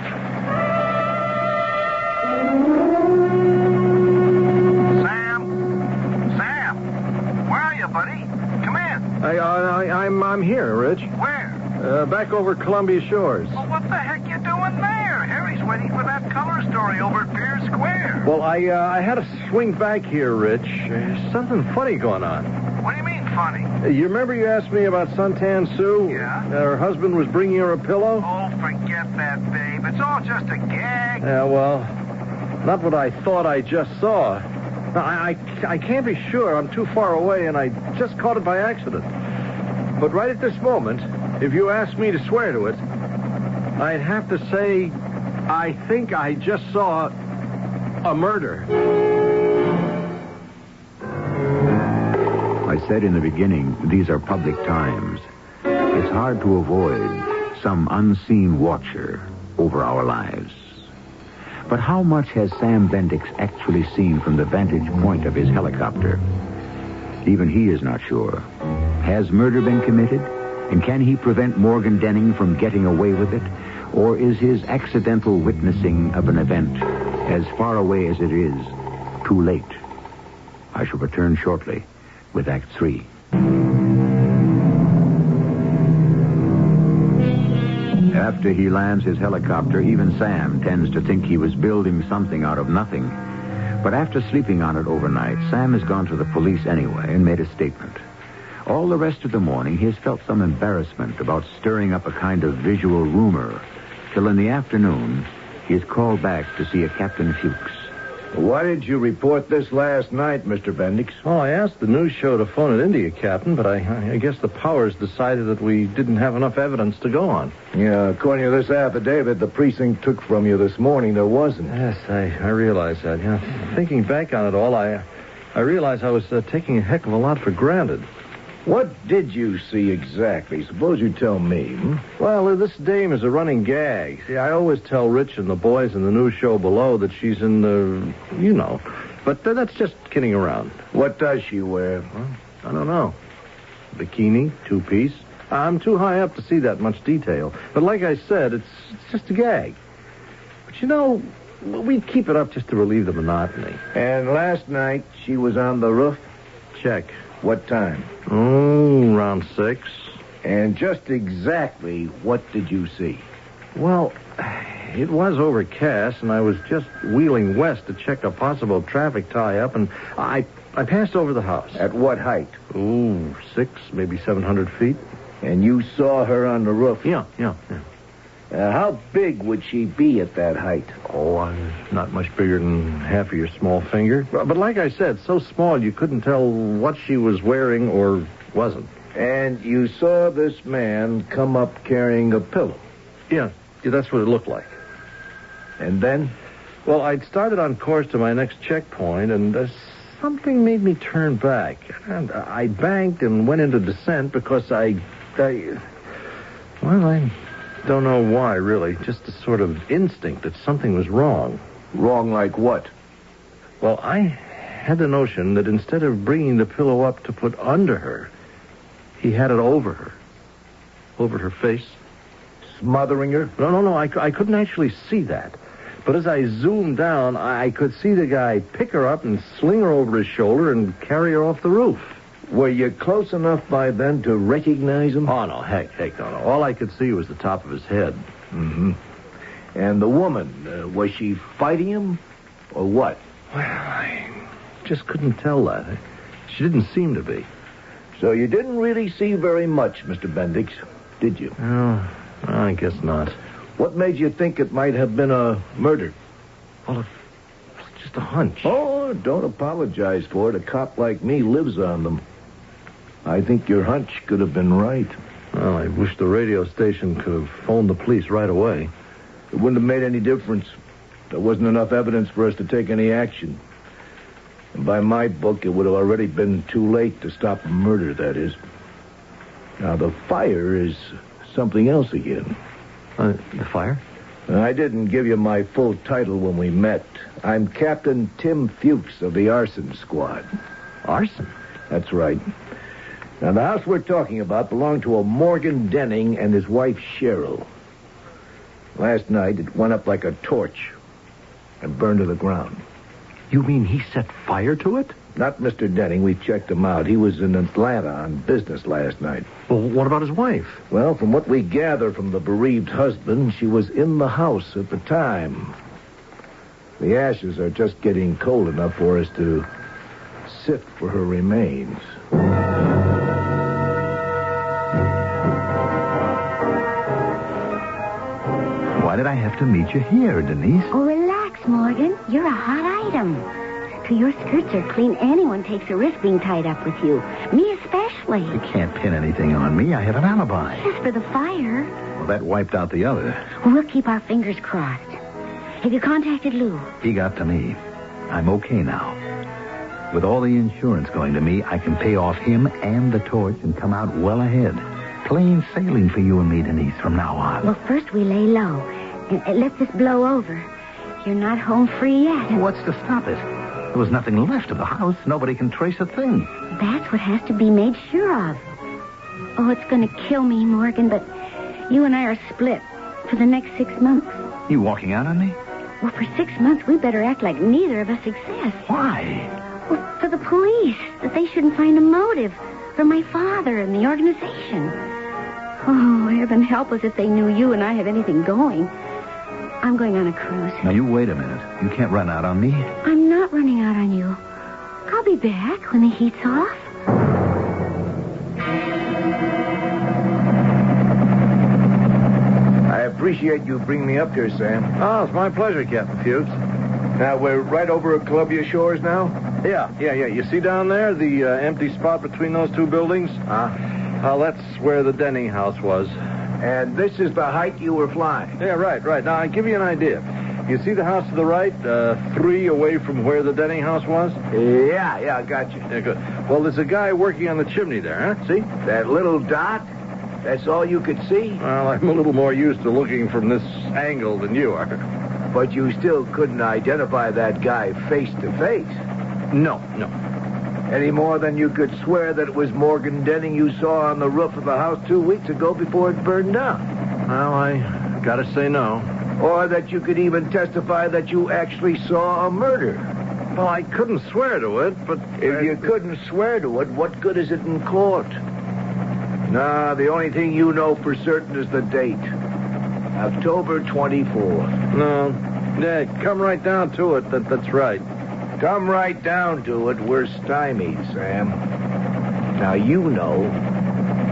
Speaker 10: Sam, where are you, buddy? Come in.
Speaker 17: I'm here, Rich.
Speaker 10: Where?
Speaker 17: Back over Columbia Shores.
Speaker 10: Well, what the heck you doing there? Harry's waiting for that color story over at Pier Square.
Speaker 17: Well, I had to swing back here, Rich. Something funny going on.
Speaker 10: What do you mean, funny?
Speaker 17: You remember you asked me about Suntan Sue?
Speaker 10: Yeah.
Speaker 17: Her husband was bringing her a pillow?
Speaker 10: Oh, forget that, babe. It's all just a gag.
Speaker 17: Yeah, well, not what I thought I just saw. Now, I can't be sure. I'm too far away, and I just caught it by accident. But right at this moment, if you asked me to swear to it, I'd have to say I think I just saw a murder.
Speaker 21: I said in the beginning, these are public times. It's hard to avoid some unseen watcher over our lives. But how much has Sam Bendix actually seen from the vantage point of his helicopter? Even he is not sure. Has murder been committed? And can he prevent Morgan Denning from getting away with it? Or is his accidental witnessing of an event, as far away as it is, too late? I shall return shortly with Act 3. After he lands his helicopter, even Sam tends to think he was building something out of nothing. But after sleeping on it overnight, Sam has gone to the police anyway and made a statement. All the rest of the morning, he has felt some embarrassment about stirring up a kind of visual rumor, till in the afternoon, he is called back to see a Captain Fuchs.
Speaker 5: Why did you report this last night, Mr. Bendix?
Speaker 17: Oh, I asked the news show to phone at India, Captain, but I guess the powers decided that we didn't have enough evidence to go on.
Speaker 5: Yeah, according to this affidavit the precinct took from you this morning, there wasn't.
Speaker 17: Yes, I realize that, yeah. Thinking back on it all, I realized I was taking a heck of a lot for granted.
Speaker 5: What did you see exactly? Suppose you tell me,
Speaker 17: Well, this dame is a running gag. See, I always tell Rich and the boys in the news show below that she's in the, you know. But that's just kidding around.
Speaker 5: What does she wear?
Speaker 17: Well, I don't know. Bikini, two-piece. I'm too high up to see that much detail. But like I said, it's just a gag. You know, we'd keep it up just to relieve the monotony.
Speaker 5: And last night, she was on the roof?
Speaker 17: Check.
Speaker 5: What time?
Speaker 17: Oh, around 6.
Speaker 5: And just exactly what did you see?
Speaker 17: Well, it was overcast, and I was just wheeling west to check a possible traffic tie-up, and I passed over the house.
Speaker 5: At what height?
Speaker 17: Ooh, 6, maybe 700 feet.
Speaker 5: And you saw her on the roof?
Speaker 17: Yeah.
Speaker 5: How big would she be at that height?
Speaker 17: Oh, not much bigger than half of your small finger. But like I said, so small you couldn't tell what she was wearing or wasn't.
Speaker 5: And you saw this man come up carrying a pillow?
Speaker 17: Yeah, that's what it looked like.
Speaker 5: And then?
Speaker 17: Well, I'd started on course to my next checkpoint, and something made me turn back. And I banked and went into descent because I don't know why, really. Just a sort of instinct that something was wrong.
Speaker 5: Wrong like what?
Speaker 17: Well, I had the notion that instead of bringing the pillow up to put under her, he had it over her. Over her face.
Speaker 5: Smothering her?
Speaker 17: No, I couldn't actually see that. But as I zoomed down, I could see the guy pick her up and sling her over his shoulder and carry her off the roof.
Speaker 5: Were you close enough by then to recognize him?
Speaker 17: Oh, no, heck, no. All I could see was the top of his head.
Speaker 5: Mm-hmm. And the woman, was she fighting him or what?
Speaker 17: Well, I just couldn't tell that. She didn't seem to be.
Speaker 5: So you didn't really see very much, Mr. Bendix, did you?
Speaker 17: Oh, I guess not.
Speaker 5: What made you think it might have been a murder?
Speaker 17: Well, it's just a hunch.
Speaker 5: Oh, don't apologize for it. A cop like me lives on them. I think your hunch could have been right.
Speaker 17: Well, I wish the radio station could have phoned the police right away.
Speaker 5: It wouldn't have made any difference. There wasn't enough evidence for us to take any action. And by my book, it would have already been too late to stop a murder, that is. Now, the fire is something else again.
Speaker 17: The fire?
Speaker 5: I didn't give you my full title when we met. I'm Captain Tim Fuchs of the Arson Squad.
Speaker 17: Arson?
Speaker 5: That's right. Now, the house we're talking about belonged to a Morgan Denning and his wife, Cheryl. Last night, it went up like a torch and burned to the ground.
Speaker 17: You mean he set fire to it?
Speaker 5: Not Mr. Denning. We checked him out. He was in Atlanta on business last night.
Speaker 17: Well, what about his wife?
Speaker 5: Well, from what we gather from the bereaved husband, she was in the house at the time. The ashes are just getting cold enough for us to sift for her remains.
Speaker 11: Why did I have to meet you here, Denise?
Speaker 15: Oh, relax, Morgan. You're a hot item. Till your skirts are clean, anyone takes a risk being tied up with you. Me especially.
Speaker 11: You can't pin anything on me. I have an alibi.
Speaker 15: As for the fire...
Speaker 11: Well, that wiped out the other.
Speaker 15: We'll keep our fingers crossed. Have you contacted Lou?
Speaker 11: He got to me. I'm okay now. With all the insurance going to me, I can pay off him and the torch and come out well ahead. Plain sailing for you and me, Denise, from now on.
Speaker 15: Well, first we lay low and let this blow over. You're not home free yet.
Speaker 11: What's to stop it? There was nothing left of the house. Nobody can trace a thing.
Speaker 15: That's what has to be made sure of. Oh, it's going to kill me, Morgan, but you and I are split for the next 6 months.
Speaker 11: You walking out on me?
Speaker 15: Well, for 6 months, we better act like neither of us exists.
Speaker 11: Why?
Speaker 15: Well, for the police, that they shouldn't find a motive. For my father and the organization. Oh, heaven help us if they knew you and I had anything going. I'm going on a cruise.
Speaker 11: Now, you wait a minute. You can't run out on me.
Speaker 15: I'm not running out on you. I'll be back when the heat's off.
Speaker 5: I appreciate you bringing me up here, Sam.
Speaker 17: Oh, it's my pleasure, Captain Fuchs.
Speaker 5: Now, we're right over at Columbia Shores now?
Speaker 17: Yeah. You see down there the empty spot between those two buildings? That's where the Denning house was.
Speaker 5: And this is the height you were flying?
Speaker 17: Yeah, right. Now, I'll give you an idea. You see the house to the right, 3 away from where the Denning house was?
Speaker 5: Yeah, I got you.
Speaker 17: Yeah, good. Well, there's a guy working on the chimney there, huh? See?
Speaker 5: That little dot? That's all you could see?
Speaker 17: Well, I'm a little more used to looking from this angle than you are.
Speaker 5: But you still couldn't identify that guy face to face?
Speaker 17: No.
Speaker 5: Any more than you could swear that it was Morgan Denning you saw on the roof of the house 2 weeks ago before it burned down?
Speaker 17: Well, I gotta say no.
Speaker 5: Or that you could even testify that you actually saw a murder?
Speaker 17: Well, I couldn't swear to it, but...
Speaker 5: If you couldn't swear to it, what good is it in court? Nah, the only thing you know for certain is the date. October 24th.
Speaker 17: No. Yeah, come right down to it. That's right.
Speaker 5: Come right down to it. We're stymied, Sam. Now, you know,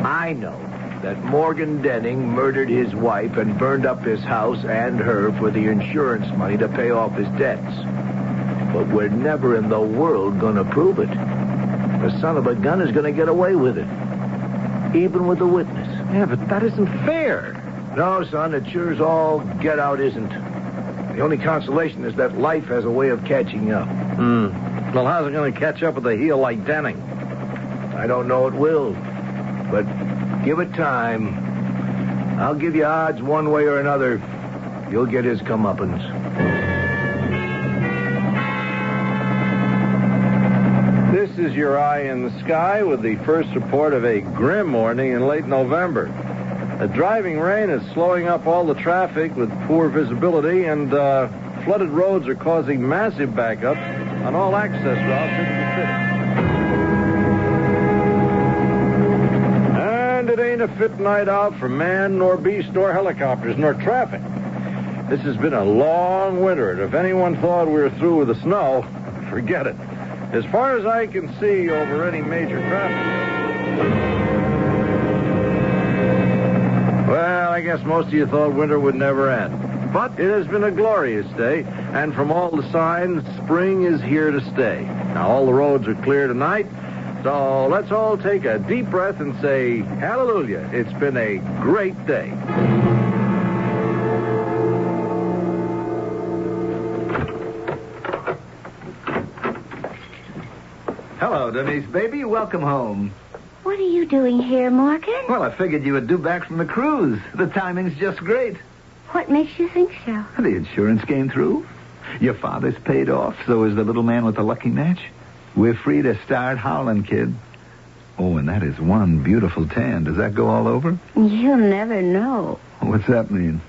Speaker 5: I know, that Morgan Denning murdered his wife and burned up his house and her for the insurance money to pay off his debts. But we're never in the world going to prove it. The son of a gun is going to get away with it. Even with a witness.
Speaker 17: Yeah, but that isn't fair.
Speaker 5: No, son, it sure as all get out isn't. The only consolation is that life has a way of catching up.
Speaker 17: Well, how's it going to catch up with a heel like Denning?
Speaker 5: I don't know it will. But give it time. I'll give you odds one way or another. You'll get his comeuppance.
Speaker 17: This is your eye in the sky with the first report of a grim morning in late November. A driving rain is slowing up all the traffic with poor visibility, and flooded roads are causing massive backups on all access routes into the city. And it ain't a fit night out for man, nor beast, nor helicopters, nor traffic. This has been a long winter, and if anyone thought we were through with the snow, forget it. As far as I can see over any major traffic. Well, I guess most of you thought winter would never end. But it has been a glorious day, and from all the signs, spring is here to stay. Now, all the roads are clear tonight, so let's all take a deep breath and say, hallelujah, it's been a great day.
Speaker 11: Hello, Denise, baby. Welcome home.
Speaker 15: What are you doing here, Morgan?
Speaker 11: Well, I figured you would do back from the cruise. The timing's just great.
Speaker 15: What makes you think so?
Speaker 11: The insurance came through. Your father's paid off, so is the little man with the lucky match. We're free to start howling, kid. Oh, and that is one beautiful tan. Does that go all over?
Speaker 15: You'll never know.
Speaker 11: What's that mean?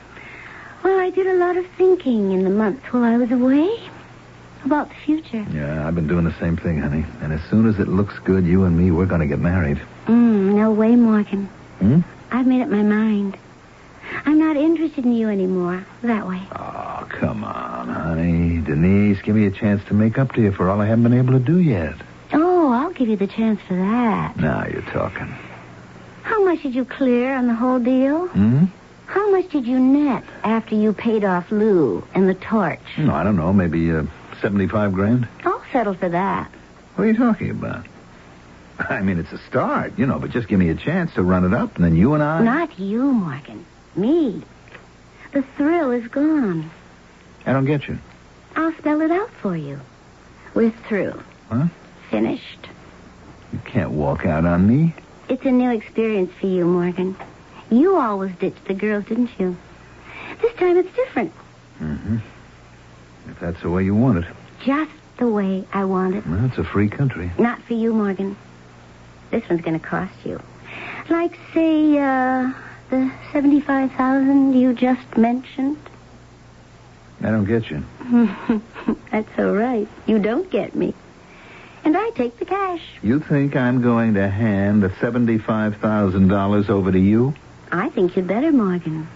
Speaker 15: Well, I did a lot of thinking in the months while I was away. About the future.
Speaker 11: Yeah, I've been doing the same thing, honey. And as soon as it looks good, you and me, we're going to get married.
Speaker 15: No way, Morgan. I've made up my mind. I'm not interested in you anymore. That way.
Speaker 11: Oh, come on, honey. Denise, give me a chance to make up to you for all I haven't been able to do yet.
Speaker 15: Oh, I'll give you the chance for that.
Speaker 11: Now you're talking.
Speaker 15: How much did you clear on the whole deal? How much did you net after you paid off Lou and the torch?
Speaker 11: No, I don't know. Maybe 75 grand?
Speaker 15: I'll settle for that.
Speaker 11: What are you talking about? I mean, it's a start, but just give me a chance to run it up, and then you and I...
Speaker 15: Not you, Morgan. Me. The thrill is gone.
Speaker 11: I don't get you.
Speaker 15: I'll spell it out for you. We're through.
Speaker 11: Huh?
Speaker 15: Finished.
Speaker 11: You can't walk out on me.
Speaker 15: It's a new experience for you, Morgan. You always ditched the girls, didn't you? This time it's different.
Speaker 11: If that's the way you want it.
Speaker 15: Just the way I want it.
Speaker 11: Well, it's a free country.
Speaker 15: Not for you, Morgan. This one's going to cost you. Like, say, the $75,000 you just mentioned.
Speaker 11: I don't get you.
Speaker 15: That's all right. You don't get me. And I take the cash.
Speaker 11: You think I'm going to hand the $75,000 over to you?
Speaker 15: I think you'd better, Morgan.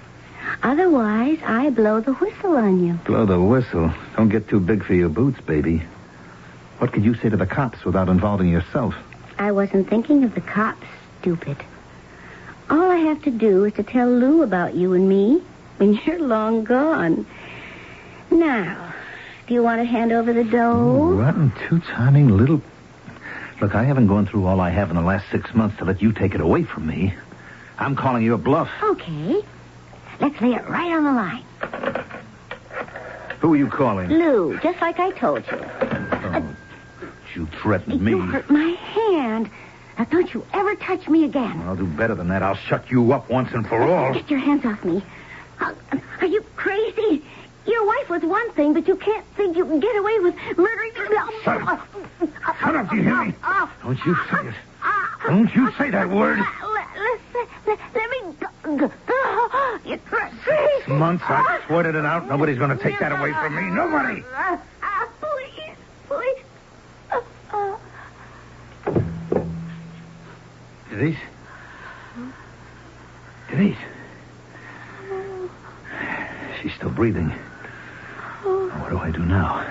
Speaker 15: Otherwise, I blow the whistle on you.
Speaker 11: Blow the whistle? Don't get too big for your boots, baby. What could you say to the cops without involving yourself?
Speaker 15: I wasn't thinking of the cops, stupid. All I have to do is to tell Lou about you and me when you're long gone. Now, do you want to hand over the dough?
Speaker 11: Rotten, two-timing little... Look, I haven't gone through all I have in the last 6 months to let you take it away from me. I'm calling you a bluff.
Speaker 15: Okay. Let's lay it right on the line.
Speaker 11: Who are you calling?
Speaker 15: Lou, just like I told you.
Speaker 11: You threatened me.
Speaker 15: You hurt my hand. Now, don't you ever touch me again.
Speaker 11: I'll do better than that. I'll shut you up once and for all.
Speaker 15: Get your hands off me. Are you crazy? Your wife was one thing, but you can't think you can get away with murdering...
Speaker 11: Shut up. Shut up, do you hear me? Don't you say it. Don't you say that word.
Speaker 15: Let me go. You're crazy.
Speaker 5: months I've sweated it out. Nobody's going to take that away from me. Nobody.
Speaker 8: Please, please.
Speaker 11: Denise? Denise? She's still breathing. What do I do now?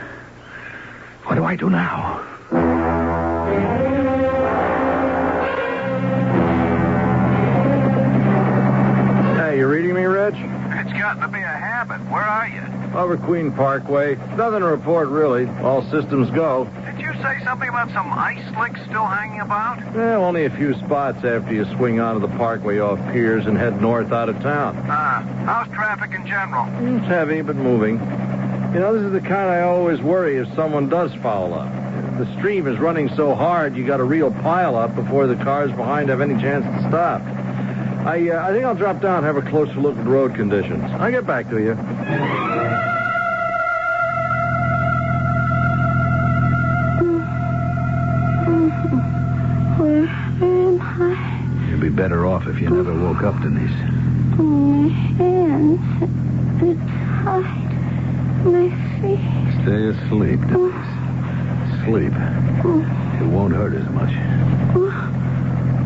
Speaker 11: What do I do now?
Speaker 17: Hey, you reading me, Reg?
Speaker 10: It's gotten to be a habit. Where are you?
Speaker 17: Over Queen Parkway. Nothing to report, really. All systems go.
Speaker 10: Did you say something about some ice slicks still hanging about?
Speaker 17: Well, only a few spots after you swing onto the parkway off Piers and head north out of town.
Speaker 10: How's traffic in general?
Speaker 17: It's heavy, but moving. You know, this is the kind I always worry if someone does foul up. The stream is running so hard, you got a real pile up before the cars behind have any chance to stop. I think I'll drop down and have a closer look at road conditions. I'll get back to you.
Speaker 8: Where am I?
Speaker 11: You'd be better off if you never woke up, Denise.
Speaker 8: My hands. They're tied. My feet.
Speaker 11: Stay asleep, Denise. Sleep. It won't hurt as much.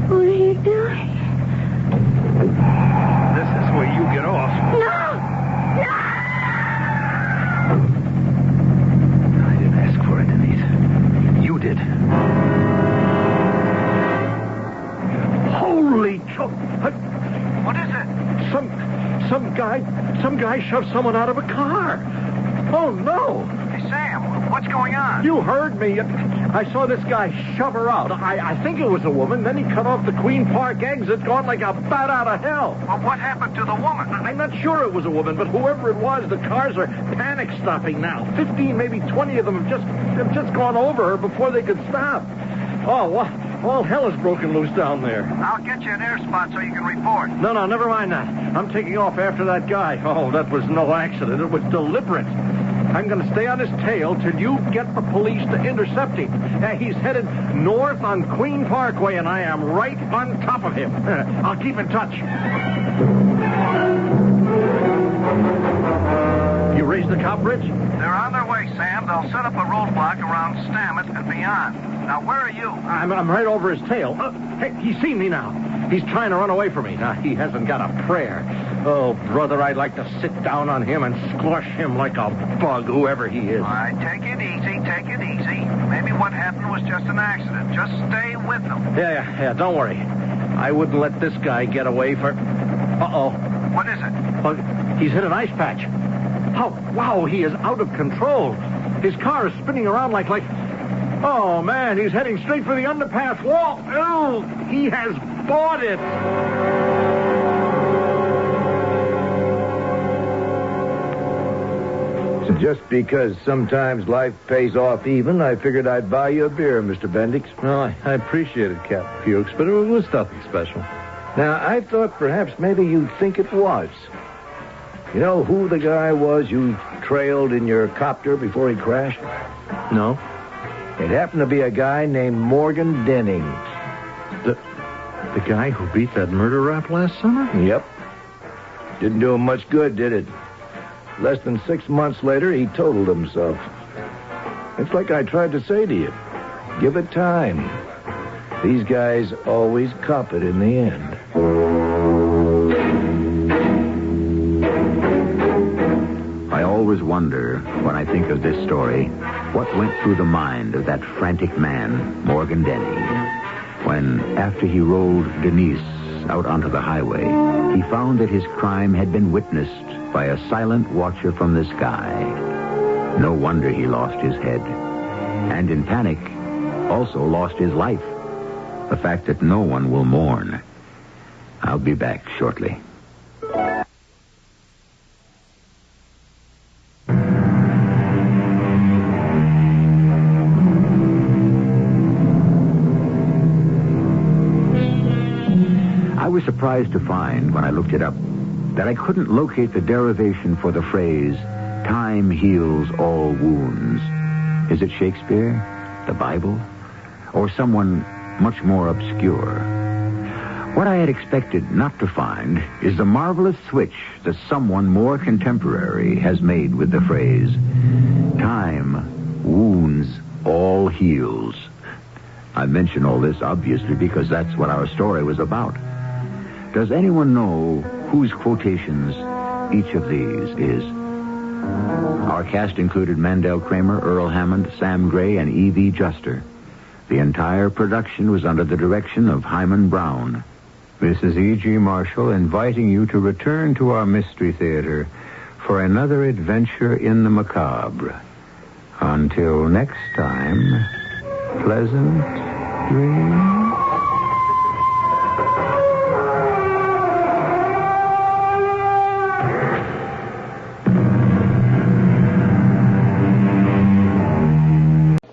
Speaker 8: What are you doing?
Speaker 5: This is where you get off.
Speaker 8: No!
Speaker 11: I didn't ask for it, Denise. You did.
Speaker 5: Holy choke.
Speaker 10: What is it?
Speaker 5: Some guy shoved someone out of a car. Oh, no.
Speaker 10: Hey, Sam, what's going on?
Speaker 5: You heard me. I saw this guy shove her out. I think it was a woman. Then he cut off the Queen Park exit, gone like a bat out of hell.
Speaker 10: Well, what happened to the woman?
Speaker 5: I'm not sure it was a woman, but whoever it was, the cars are panic stopping now. 15, maybe 20 of them have just gone over her before they could stop. Oh, what? All hell is broken loose down there.
Speaker 10: I'll get you an air spot so you can report.
Speaker 5: No, never mind that. I'm taking off after that guy. Oh, that was no accident. It was deliberate. I'm going to stay on his tail till you get the police to intercept him. He's headed north on Queen Parkway, and I am right on top of him. I'll keep in touch. You raised the cop bridge?
Speaker 10: They're on their way, Sam. They'll set up a roadblock around Stammet and beyond. Now, where are you?
Speaker 5: I'm right over his tail. Hey, he's seen me now. He's trying to run away from me. Now, he hasn't got a prayer. Oh, brother, I'd like to sit down on him and squash him like a bug, whoever he is.
Speaker 10: All right, take it easy, take it easy. Maybe what happened was just an accident. Just stay with them.
Speaker 5: Yeah, don't worry. I wouldn't let this guy get away for... Uh-oh.
Speaker 10: What is it?
Speaker 5: He's hit an ice patch. Oh, wow, he is out of control. His car is spinning around like... Oh, man, he's heading straight for the underpass wall. Oh, he has bought it. So just because sometimes life pays off even, I figured I'd buy you a beer, Mr. Bendix.
Speaker 17: Well, I appreciate it, Captain Fuchs, but it was nothing special.
Speaker 5: Now, I thought perhaps maybe you'd think it was. You know who the guy was you trailed in your copter before he crashed?
Speaker 17: No.
Speaker 5: It happened to be a guy named Morgan Denning.
Speaker 17: The guy who beat that murder rap last summer?
Speaker 5: Yep. Didn't do him much good, did it? Less than 6 months later, he totaled himself. It's like I tried to say to you. Give it time. These guys always cop it in the end.
Speaker 9: I always wonder, when I think of this story, what went through the mind of that frantic man, Morgan Denny, when, after he rolled Denise out onto the highway, he found that his crime had been witnessed by a silent watcher from the sky. No wonder he lost his head, and in panic, also lost his life. A fact that no one will mourn. I'll be back shortly. I was surprised to find, when I looked it up, that I couldn't locate the derivation for the phrase, time heals all wounds. Is it Shakespeare, the Bible, or someone much more obscure? What I had expected not to find is the marvelous switch that someone more contemporary has made with the phrase, time wounds, all heals. I mention all this obviously because that's what our story was about. Does anyone know whose quotations each of these is? Our cast included Mandel Kramer, Earl Hammond, Sam Gray, and E.V. Juster. The entire production was under the direction of Hyman Brown. This is E.G. Marshall inviting you to return to our Mystery Theater for another adventure in the macabre. Until next time, pleasant dreams.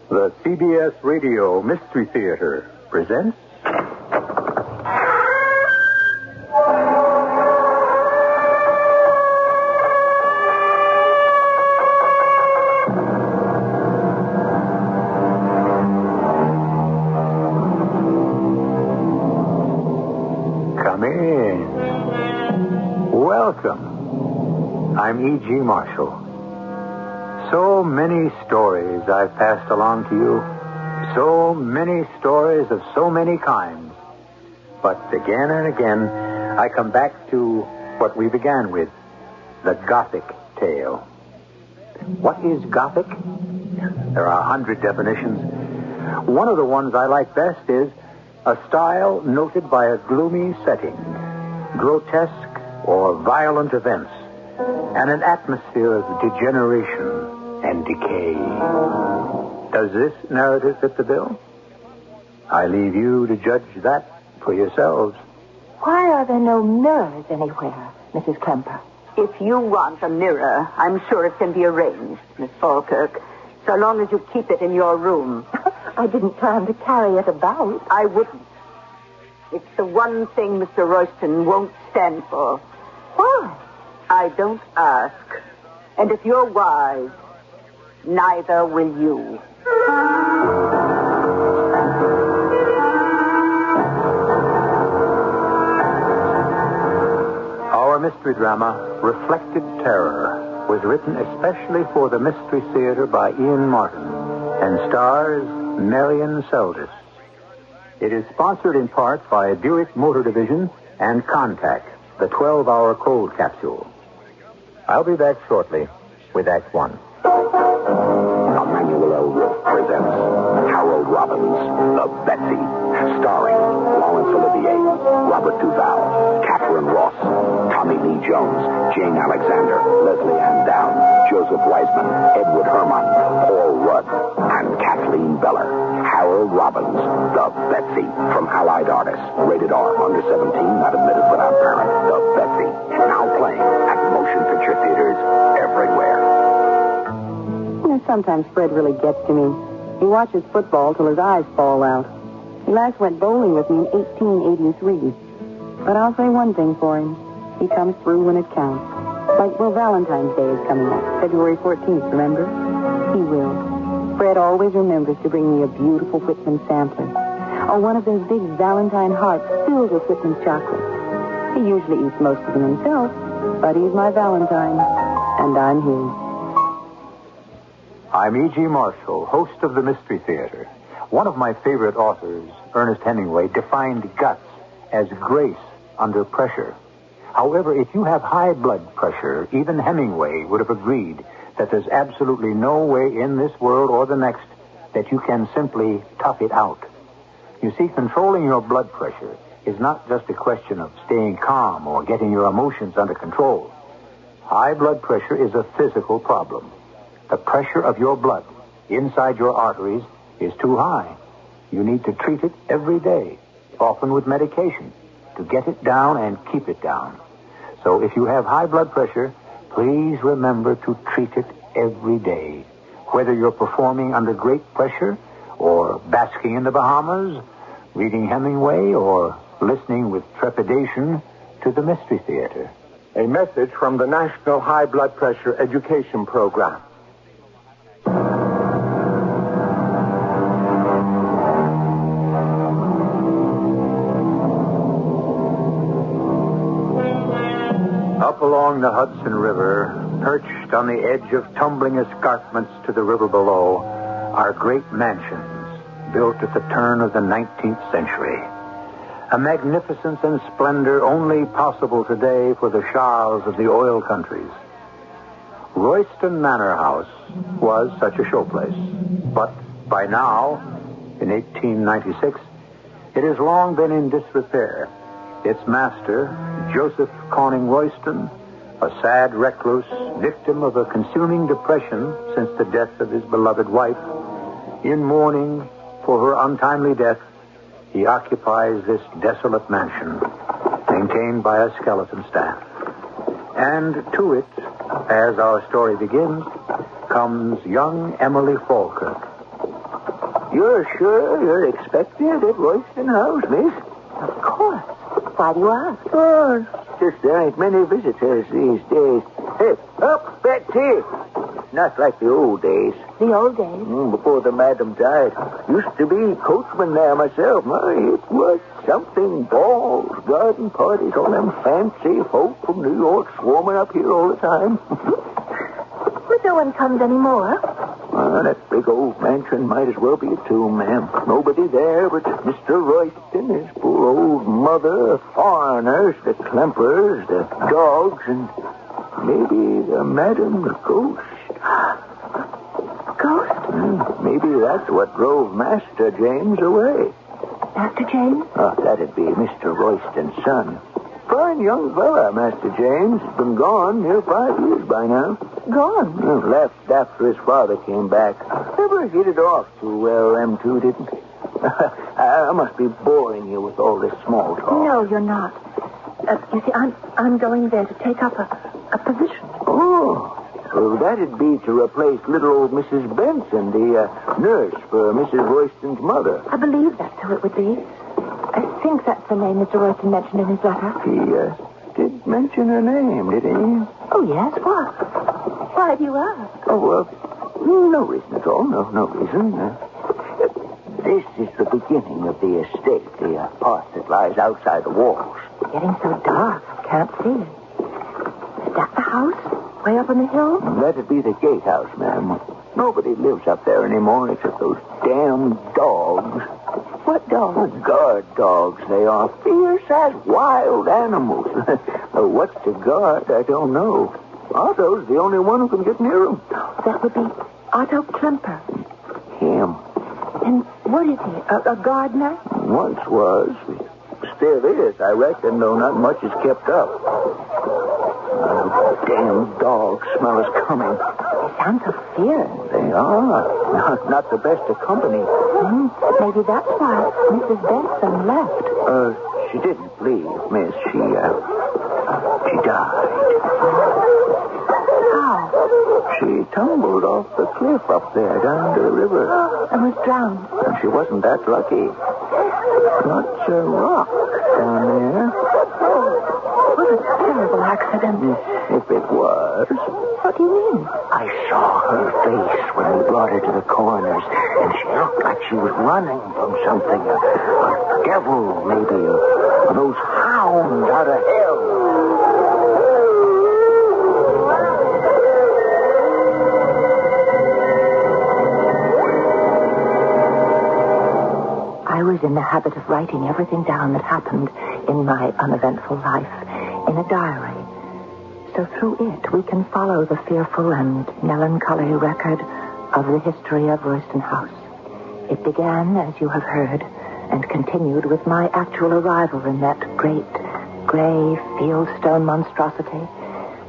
Speaker 21: The CBS Radio Mystery Theater presents... Come in. Welcome. I'm E.G. Marshall. So many stories I've passed along to you. So many stories of so many kinds. But again and again, I come back to what we began with, the Gothic tale. What is Gothic? There are 100 definitions. One of the ones I like best is a style noted by a gloomy setting, grotesque or violent events, and an atmosphere of degeneration and decay. Does this narrative fit the bill? I leave you to judge that for yourselves.
Speaker 19: Why are there no mirrors anywhere, Mrs. Kemper?
Speaker 20: If you want a mirror, I'm sure it can be arranged, Miss Falkirk, so long as you keep it in your room.
Speaker 19: I didn't plan to carry it about.
Speaker 20: I wouldn't. It's the one thing Mr. Royston won't stand for.
Speaker 19: Why?
Speaker 20: I don't ask. And if you're wise, neither will you.
Speaker 21: Our mystery drama, Reflected Terror, was written especially for the Mystery Theater by Ian Martin and stars Marion Seldes. It is sponsored in part by Buick Motor Division and Contact, the 12-hour cold capsule. I'll be back shortly with Act One.
Speaker 22: Emmanuel L. Wolfe presents Harold Robbins, The Betsy, starring Laurence Olivier, Robert Duvall, Catherine Ross, Tommy Lee Jones, Jane Alexander, Leslie Ann Down, Joseph Wiseman, Edward Herman, Paul Rudd, and Kathleen Beller. Harold Robbins, The Betsy, from Allied Artists, rated R, under 17, not admitted without parent. The Betsy, now playing at motion picture theaters everywhere.
Speaker 23: Sometimes Fred really gets to me. He watches football till his eyes fall out. He last went bowling with me in 1883. But I'll say one thing for him. He comes through when it counts. Like, well, Valentine's Day is coming up. February 14th, remember? He will. Fred always remembers to bring me a beautiful Whitman sampler. Or one of those big Valentine hearts filled with Whitman's chocolate. He usually eats most of them himself, but he's my Valentine, and I'm his.
Speaker 21: I'm E.G. Marshall, host of the Mystery Theater. One of my favorite authors, Ernest Hemingway, defined guts as grace under pressure. However, if you have high blood pressure, even Hemingway would have agreed that there's absolutely no way in this world or the next that you can simply tough it out. You see, controlling your blood pressure is not just a question of staying calm or getting your emotions under control. High blood pressure is a physical problem. The pressure of your blood inside your arteries is too high. You need to treat it every day, often with medication, to get it down and keep it down. So if you have high blood pressure, please remember to treat it every day. Whether you're performing under great pressure or basking in the Bahamas, reading Hemingway, or listening with trepidation to the Mystery Theater.
Speaker 25: A message from the National High Blood Pressure Education Program.
Speaker 1: along the Hudson River, perched on the edge of tumbling escarpments to the river below, are great mansions built at the turn of the 19th century. A magnificence and splendor only possible today for the shahs of the oil countries. Royston Manor House was such a showplace, but by now, in 1896, it has long been in disrepair. Its master, Joseph Conning Royston, a sad recluse, victim of a consuming depression since the death of his beloved wife, in mourning for her untimely death, he occupies this desolate mansion, maintained by a skeleton staff. And to it, as our story begins, comes young Emily Falkirk.
Speaker 3: You're sure you're expected at Royston House, miss?
Speaker 19: Of course. Why do you ask?
Speaker 3: Oh, just there ain't many visitors these days. Hey, up, Betsy! Not like the old days.
Speaker 19: The old days?
Speaker 3: Before the madam died. Used to be coachman there myself. My, it was something. Balls, garden parties, all them fancy folk from New York swarming up here all the time.
Speaker 19: But no one comes anymore.
Speaker 3: That big old mansion might as well be a tomb, ma'am. Nobody there but Mr. Royston, his poor old mother, foreigners, the Klempers, the dogs, and maybe the madam, the ghost.
Speaker 19: Ghost?
Speaker 3: Maybe that's what drove Master James away.
Speaker 19: Master James?
Speaker 3: That'd be Mr. Royston's son. Fine young fella, Master James. Has been gone near 5 years by now.
Speaker 19: Gone?
Speaker 3: Left after his father came back. Never hit it off too well, them two didn't. I must be boring you with all this small talk.
Speaker 19: No, you're not. You see, I'm going there to take up a position.
Speaker 3: Oh, so that'd be to replace little old Mrs. Benson, the nurse for Mrs. Royston's mother.
Speaker 19: I believe that's who it would be. I think that's the name Mr. Royston mentioned in his letter.
Speaker 3: He did mention her name, did he?
Speaker 19: Oh, yes. What? Why do you ask?
Speaker 3: Oh, no reason at all. No reason. This is the beginning of the estate, the part that lies outside the walls.
Speaker 19: It's getting so dark, I can't see. Is that the house? Way up on the hill?
Speaker 3: That'd be the gatehouse, ma'am. Nobody lives up there anymore except those damn dogs.
Speaker 19: What dogs?
Speaker 3: Oh, guard dogs, they are. Fierce as wild animals. What's to guard, I don't know. Otto's the only one who can get near them.
Speaker 19: That would be Otto Klemper.
Speaker 3: Him.
Speaker 19: And what is he? A gardener?
Speaker 3: Once was. Still is, I reckon, though not much is kept up. Damn dogs smell us coming.
Speaker 19: They sound so fierce.
Speaker 3: They are. Not the best of company.
Speaker 19: Maybe that's why Mrs. Benson left.
Speaker 3: She didn't leave, miss. She died.
Speaker 19: How?
Speaker 3: She tumbled off the cliff up there down to the river.
Speaker 19: And was drowned.
Speaker 3: And she wasn't that lucky. Much a rock down there.
Speaker 19: What a terrible accident.
Speaker 3: If it was.
Speaker 19: What do you mean?
Speaker 3: I saw her face when we brought her to the coroner's, and she looked like she was running from something. A devil, maybe. Those hounds out of hell.
Speaker 19: I was in the habit of writing everything down that happened in my uneventful life in a diary. So through it, we can follow the fearful and melancholy record of the history of Royston House. It began, as you have heard, and continued with my actual arrival in that great, gray fieldstone monstrosity,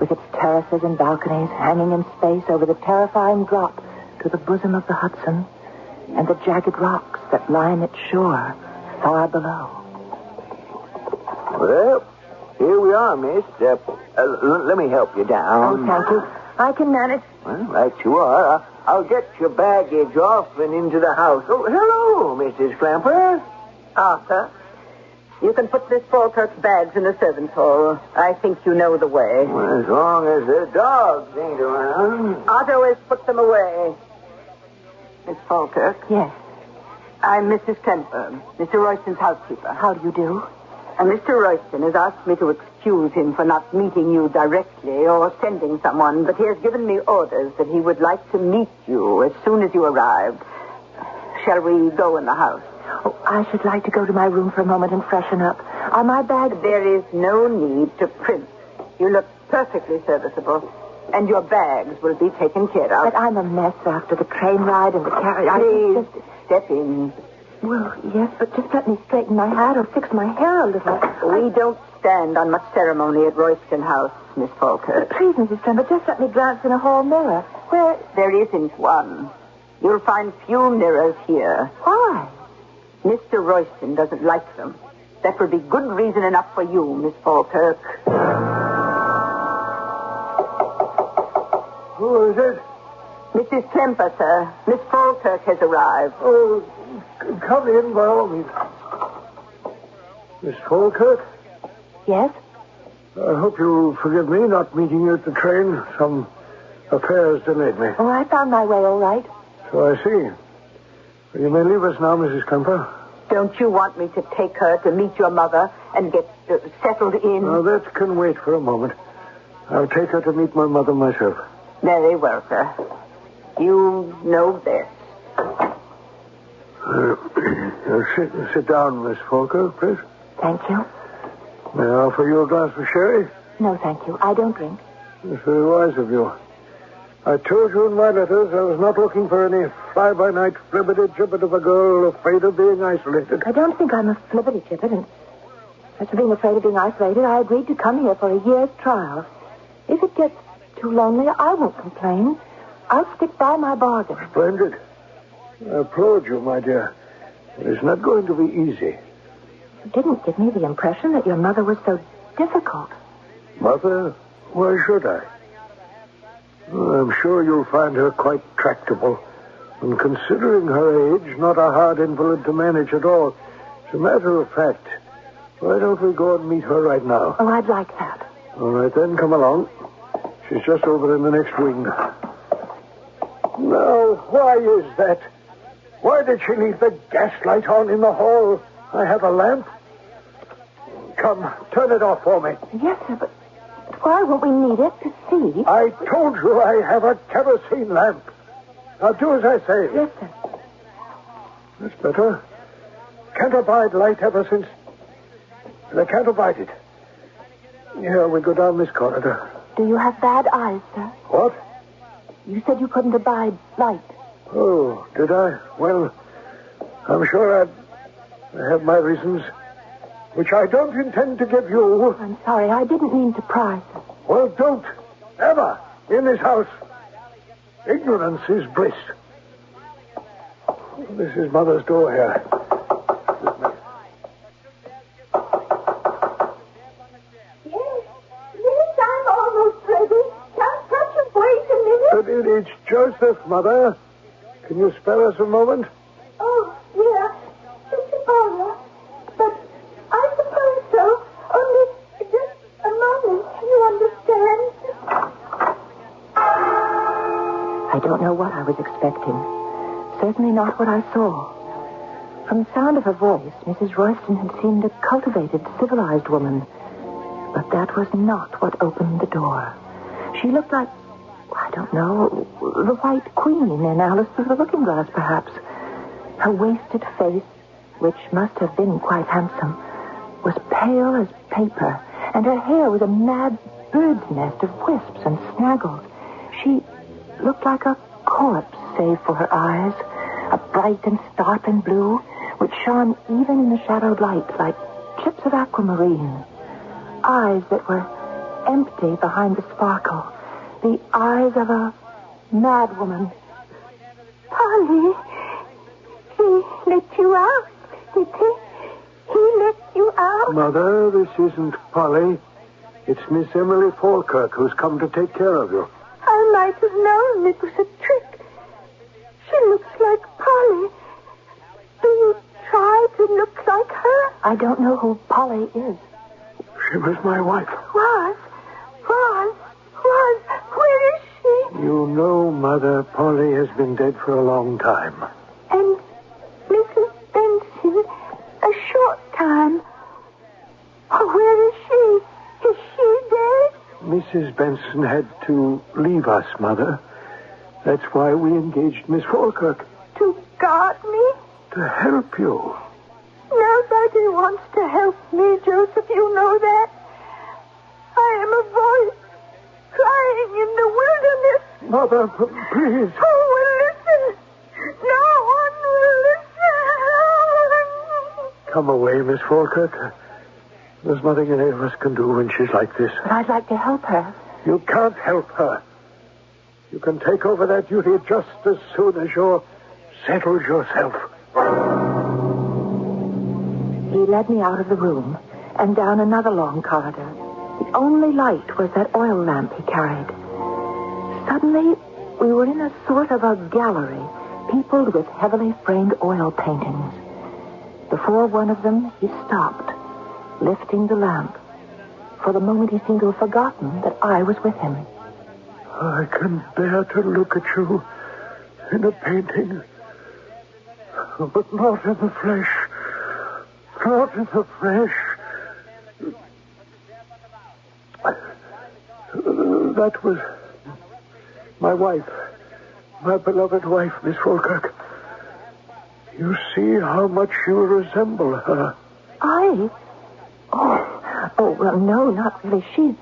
Speaker 19: with its terraces and balconies hanging in space over the terrifying drop to the bosom of the Hudson, and the jagged rocks that line its shore far below.
Speaker 3: Well, here we are, miss. Let me help you down.
Speaker 19: Oh, thank you. I can manage.
Speaker 3: Well, right you are. I'll get your baggage off and into the house. Oh, hello, Mrs. Clamper.
Speaker 20: Arthur, you can put Miss Falkirk's bags in the servants' hall. I think you know the way.
Speaker 3: Well, as long as the dogs ain't around.
Speaker 20: Otto has put them away. Miss Falkirk?
Speaker 19: Yes.
Speaker 20: I'm Mrs. Kemper, Mr. Royston's housekeeper.
Speaker 19: How do you do?
Speaker 20: And Mr. Royston has asked me to excuse him for not meeting you directly or sending someone, but he has given me orders that he would like to meet you as soon as you arrived. Shall we go in the house?
Speaker 19: Oh, I should like to go to my room for a moment and freshen up. Are my bags...
Speaker 20: There is no need to primp. You look perfectly serviceable, and your bags will be taken care of.
Speaker 19: But I'm a mess after the train ride and the carriage.
Speaker 20: Please step in.
Speaker 19: Well, yes, but just let me straighten my hat or fix my hair a little.
Speaker 20: We don't stand on much ceremony at Royston House, Miss Falkirk.
Speaker 19: Please, Mrs. Trember, just let me glance in a hall mirror. Where...
Speaker 20: There isn't one. You'll find few mirrors here.
Speaker 19: Why?
Speaker 20: Mr. Royston doesn't like them. That would be good reason enough for you, Miss Falkirk.
Speaker 7: Who is it?
Speaker 20: Mrs. Klemper, sir. Miss Falkirk has arrived.
Speaker 7: Oh, come in by all means. Miss Falkirk?
Speaker 19: Yes?
Speaker 7: I hope you'll forgive me not meeting you at the train. Some affairs delayed me.
Speaker 19: Oh, I found my way all right.
Speaker 7: So I see. Well, you may leave us now, Mrs. Kemper.
Speaker 20: Don't you want me to take her to meet your mother and get settled in?
Speaker 7: Now, that can wait for a moment. I'll take her to meet my mother myself.
Speaker 20: Very well, sir. You know best.
Speaker 7: Sit down, Miss Falkirk, please.
Speaker 19: Thank you.
Speaker 7: May I offer you a glass of sherry?
Speaker 19: No, thank you. I don't drink.
Speaker 7: That's very wise of you. I told you in my letters I was not looking for any fly-by-night flibbity-gibbet of a girl afraid of being isolated.
Speaker 19: I don't think I'm a flibbity-gibbet, and as for being afraid of being isolated, I agreed to come here for a year's trial. If it gets too lonely, I won't complain. I'll stick by my bargain.
Speaker 7: Splendid. I applaud you, my dear. But it's not going to be easy.
Speaker 19: You didn't give me the impression that your mother was so difficult.
Speaker 7: Mother? Why should I? I'm sure you'll find her quite tractable. And considering her age, not a hard invalid to manage at all. As a matter of fact, why don't we go and meet her right now?
Speaker 19: Oh, I'd like that.
Speaker 7: All right, then, come along. She's just over in the next wing. Now, why is that? Why did she leave the gaslight on in the hall? I have a lamp. Come, turn it off for me.
Speaker 19: Yes, sir, but why won't we need it to see?
Speaker 7: I told you I have a kerosene lamp. Now do as I say.
Speaker 19: Yes, sir.
Speaker 7: That's better. Can't abide light ever since... And I can't abide it. Here, we go down this corridor.
Speaker 19: Do you have bad eyes, sir?
Speaker 7: What?
Speaker 19: You said you couldn't abide light.
Speaker 7: Oh, did I? Well, I'm sure I have my reasons, which I don't intend to give you.
Speaker 19: I'm sorry, I didn't mean to pry, sir.
Speaker 7: Well, don't. Ever. In this house. Ignorance is bliss. This is Mother's door here.
Speaker 8: Yes, I'm almost ready. Can't touch it. Wait a minute.
Speaker 7: It's Joseph, Mother. Can you spare us a moment?
Speaker 8: Oh, yeah. It's Paula. But I suppose so. Only just a moment. You understand?
Speaker 19: I don't know what I was expecting. Certainly not what I saw. From the sound of her voice, Mrs. Royston had seemed a cultivated, civilized woman. But that was not what opened the door. She looked like, I don't know, the White Queen in Alice Through the Looking Glass, perhaps. Her wasted face, which must have been quite handsome, was pale as paper, and her hair was a mad bird's nest of wisps and snaggles. She looked like a corpse, save for her eyes, a bright and startling blue, which shone even in the shadowed light like chips of aquamarine. Eyes that were empty behind the sparkle. The eyes of a madwoman.
Speaker 8: Polly, he let you out, did he? He let you out?
Speaker 7: Mother, this isn't Polly. It's Miss Emily Falkirk who's come to take care of you.
Speaker 8: I might have known it was a trick. She looks like Polly. Do you try to look like her?
Speaker 19: I don't know who Polly is.
Speaker 7: She was my wife.
Speaker 8: Was. Where is she?
Speaker 7: You know, Mother, Polly has been dead for a long time.
Speaker 8: And Mrs. Benson, a short time. Oh, where is she? Is
Speaker 7: Mrs. Benson had to leave us, Mother. That's why we engaged Miss Falkirk.
Speaker 8: To guard me?
Speaker 7: To help you.
Speaker 8: Nobody wants to help me, Joseph. You know that. I am a voice crying in the wilderness.
Speaker 7: Mother, please.
Speaker 8: Who will listen? No one will listen.
Speaker 7: Come away, Miss Falkirk. There's nothing any of us can do when she's like this.
Speaker 19: But I'd like to help her.
Speaker 7: You can't help her. You can take over that duty just as soon as you're settled yourself.
Speaker 19: He led me out of the room and down another long corridor. The only light was that oil lamp he carried. Suddenly, we were in a sort of a gallery peopled with heavily framed oil paintings. Before one of them, he stopped, lifting the lamp. For the moment, he seemed to have forgotten that I was with him.
Speaker 7: I can bear to look at you in a painting, but not in the flesh. Not in the flesh. That was my wife. My beloved wife, Miss Falkirk. You see how much you resemble her.
Speaker 19: I? Oh, well, no, not really. She's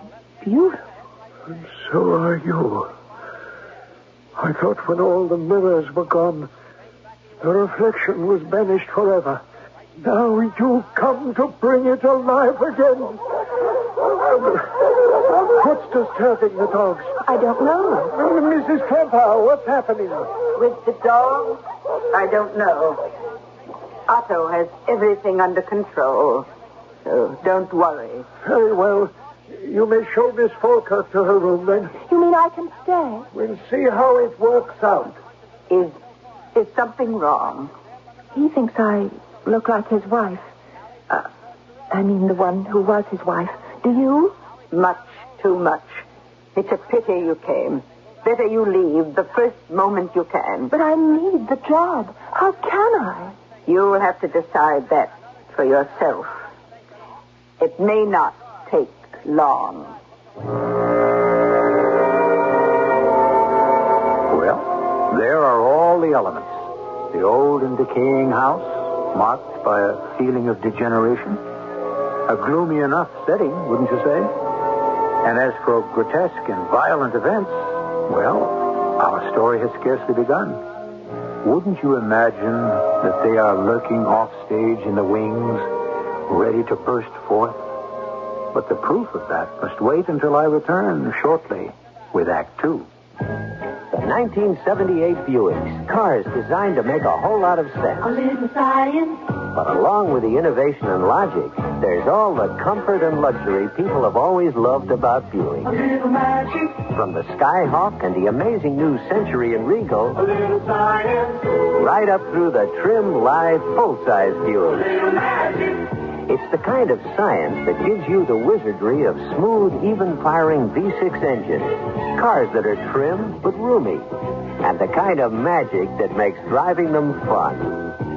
Speaker 19: beautiful.
Speaker 7: And so are you. I thought when all the mirrors were gone, the reflection was banished forever. Now you come to bring it alive again. What's disturbing the dogs?
Speaker 19: I don't know.
Speaker 7: Mrs. Kemper, what's happening?
Speaker 20: With the dogs, I don't know. Otto has everything under control, so don't worry.
Speaker 7: Very well. You may show Miss Falkirk to her room, then.
Speaker 19: You mean I can stay?
Speaker 7: We'll see how it works out.
Speaker 20: Is something wrong?
Speaker 19: He thinks I look like his wife. I mean, the one who was his wife. Do you?
Speaker 20: Much too much. It's a pity you came. Better you leave the first moment you can.
Speaker 19: But I need the job. How can I?
Speaker 20: You'll have to decide that for yourself. It may not take long.
Speaker 1: Well, there are all the elements. The old and decaying house, marked by a feeling of degeneration. A gloomy enough setting, wouldn't you say? And as for grotesque and violent events, well, our story has scarcely begun. Wouldn't you imagine that they are lurking offstage in the wings, ready to burst forth? But the proof of that must wait until I return shortly with Act Two.
Speaker 2: The 1978 Buicks, cars designed to make a whole lot of sense.
Speaker 8: A little science.
Speaker 2: But along with the innovation and logic, there's all the comfort and luxury people have always loved about Buicks.
Speaker 8: A little magic.
Speaker 2: From the Skyhawk and the amazing new Century and Regal,
Speaker 8: A little science.
Speaker 2: right up through the trim, live, full-size Buicks.
Speaker 8: A little magic.
Speaker 2: It's the kind of science that gives you the wizardry of smooth, even-firing V6 engines, cars that are trim but roomy, and the kind of magic that makes driving them fun.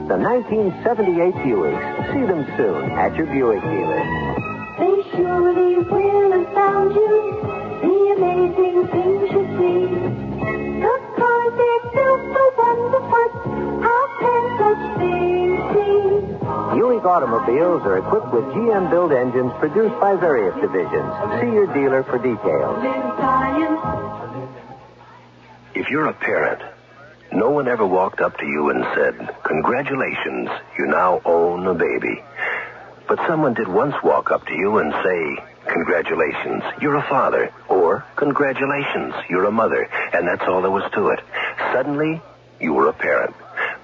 Speaker 2: The 1978 Buicks. See them soon at your Buick dealer.
Speaker 8: They surely will astound you. The amazing things you see. The cars they're built so wonderful. How can such things be?
Speaker 2: Buick automobiles are equipped with GM-built engines produced by various divisions. See your dealer for details.
Speaker 6: If you're a parent, no one ever walked up to you and said, "Congratulations, you now own a baby." But someone did once walk up to you and say, "Congratulations, you're a father," or "Congratulations, you're a mother," and that's all there was to it. Suddenly, you were a parent,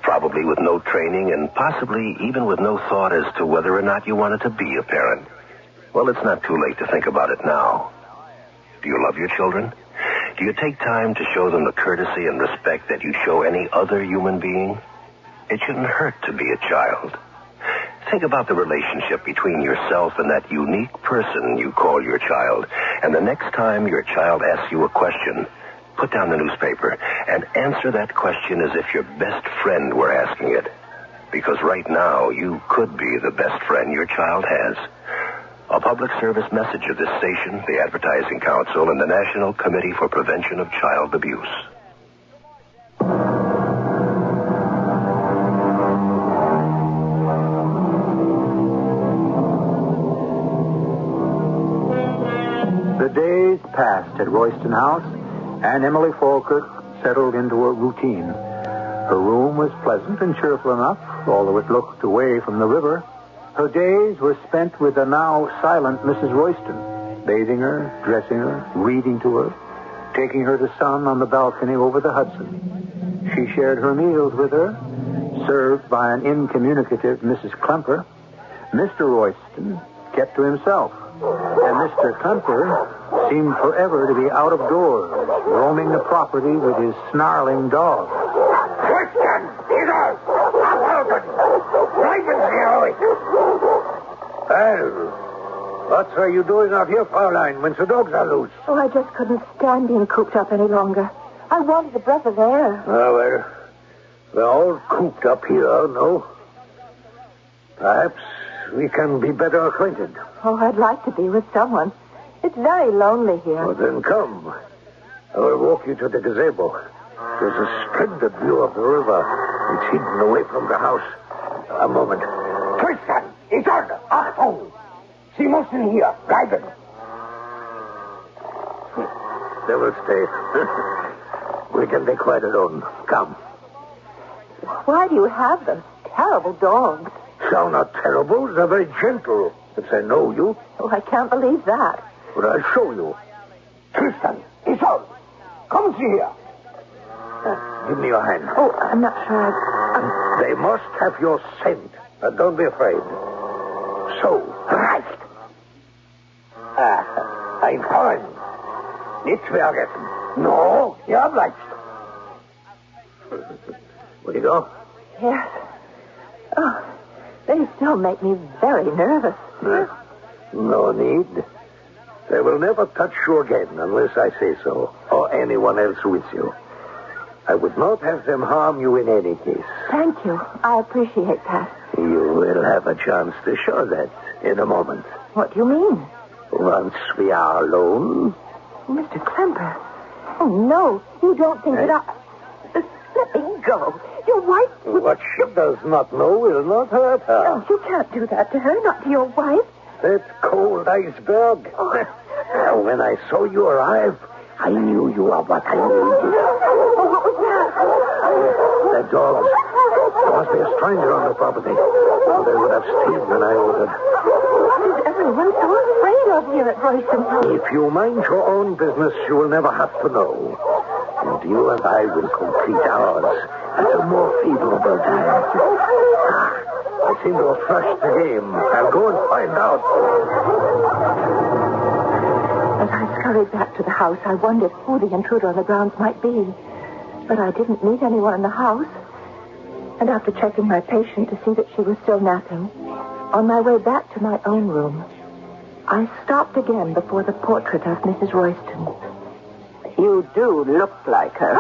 Speaker 6: probably with no training and possibly even with no thought as to whether or not you wanted to be a parent. Well, it's not too late to think about it now. Do you love your children? Do you take time to show them the courtesy and respect that you show any other human being? It shouldn't hurt to be a child. Think about the relationship between yourself and that unique person you call your child. And the next time your child asks you a question, put down the newspaper and answer that question as if your best friend were asking it. Because right now, you could be the best friend your child has.
Speaker 12: A public service message of this station, the Advertising Council, and the National Committee for Prevention of Child Abuse.
Speaker 1: The days passed at Royston House, and Emily Falkirk settled into a routine. Her room was pleasant and cheerful enough, although it looked away from the river. Her days were spent with the now silent Mrs. Royston, bathing her, dressing her, reading to her, taking her to sun on the balcony over the Hudson. She shared her meals with her, served by an incommunicative Mrs. Klemper. Mr. Royston kept to himself, and Mr. Klemper seemed forever to be out of doors, roaming the property with his snarling dog.
Speaker 3: Royston! Eagles! Well, what are you doing out here, Fraulein, when the dogs are loose?
Speaker 19: Oh, I just couldn't stand being cooped up any longer. I wanted a breath of air.
Speaker 3: Well, we're all cooped up here, no? Perhaps we can be better acquainted.
Speaker 19: Oh, I'd like to be with someone. It's very lonely here.
Speaker 3: Well, then come. I will walk you to the gazebo. There's a splendid view of the river. It's hidden away from the house. A moment. Tristan! Isolde! Achtung! Sie müssen hier bleiben. They will stay. We can be quite alone. Come.
Speaker 19: Why do you have them? Terrible dogs.
Speaker 3: Sound not terrible. They're very gentle. If they know you.
Speaker 19: Oh, I can't believe that.
Speaker 3: But I'll show you. Tristan! Isolde! Come see here. Give me your hand.
Speaker 19: Oh, I'm not sure
Speaker 3: They must have your scent. Don't be afraid. So, right. Ein Freund. Nicht vergessen. No, you're obliged. Will you go?
Speaker 19: Yes. Oh, they still make me very nervous.
Speaker 3: No need. They will never touch you again unless I say so, or anyone else with you. I would not have them harm you in any case.
Speaker 19: Thank you. I appreciate that.
Speaker 3: You will have a chance to show that in a moment.
Speaker 19: What do you mean?
Speaker 3: Once we are alone.
Speaker 19: Mr. Klemper. Oh, no. You don't think that I... Let me go. Your wife...
Speaker 3: What she does not know will not hurt her.
Speaker 19: No, you can't do that to her, not to your wife.
Speaker 3: That cold iceberg. Oh. When I saw you arrive, I knew you were what I needed.
Speaker 19: Oh, what was that?
Speaker 3: The dogs. There must be a stranger on the property. Or they would have stayed when I ordered.
Speaker 19: What is everyone so afraid of here at Royston House?
Speaker 3: If you mind your own business, you will never have to know. And you and I will complete ours at a more favorable time. I seem to have crushed the game. I'll go and find out.
Speaker 19: As I scurried back to the house, I wondered who the intruder on the grounds might be. But I didn't meet anyone in the house. And after checking my patient to see that she was still napping, on my way back to my own room, I stopped again before the portrait of Mrs. Royston.
Speaker 20: You do look like her.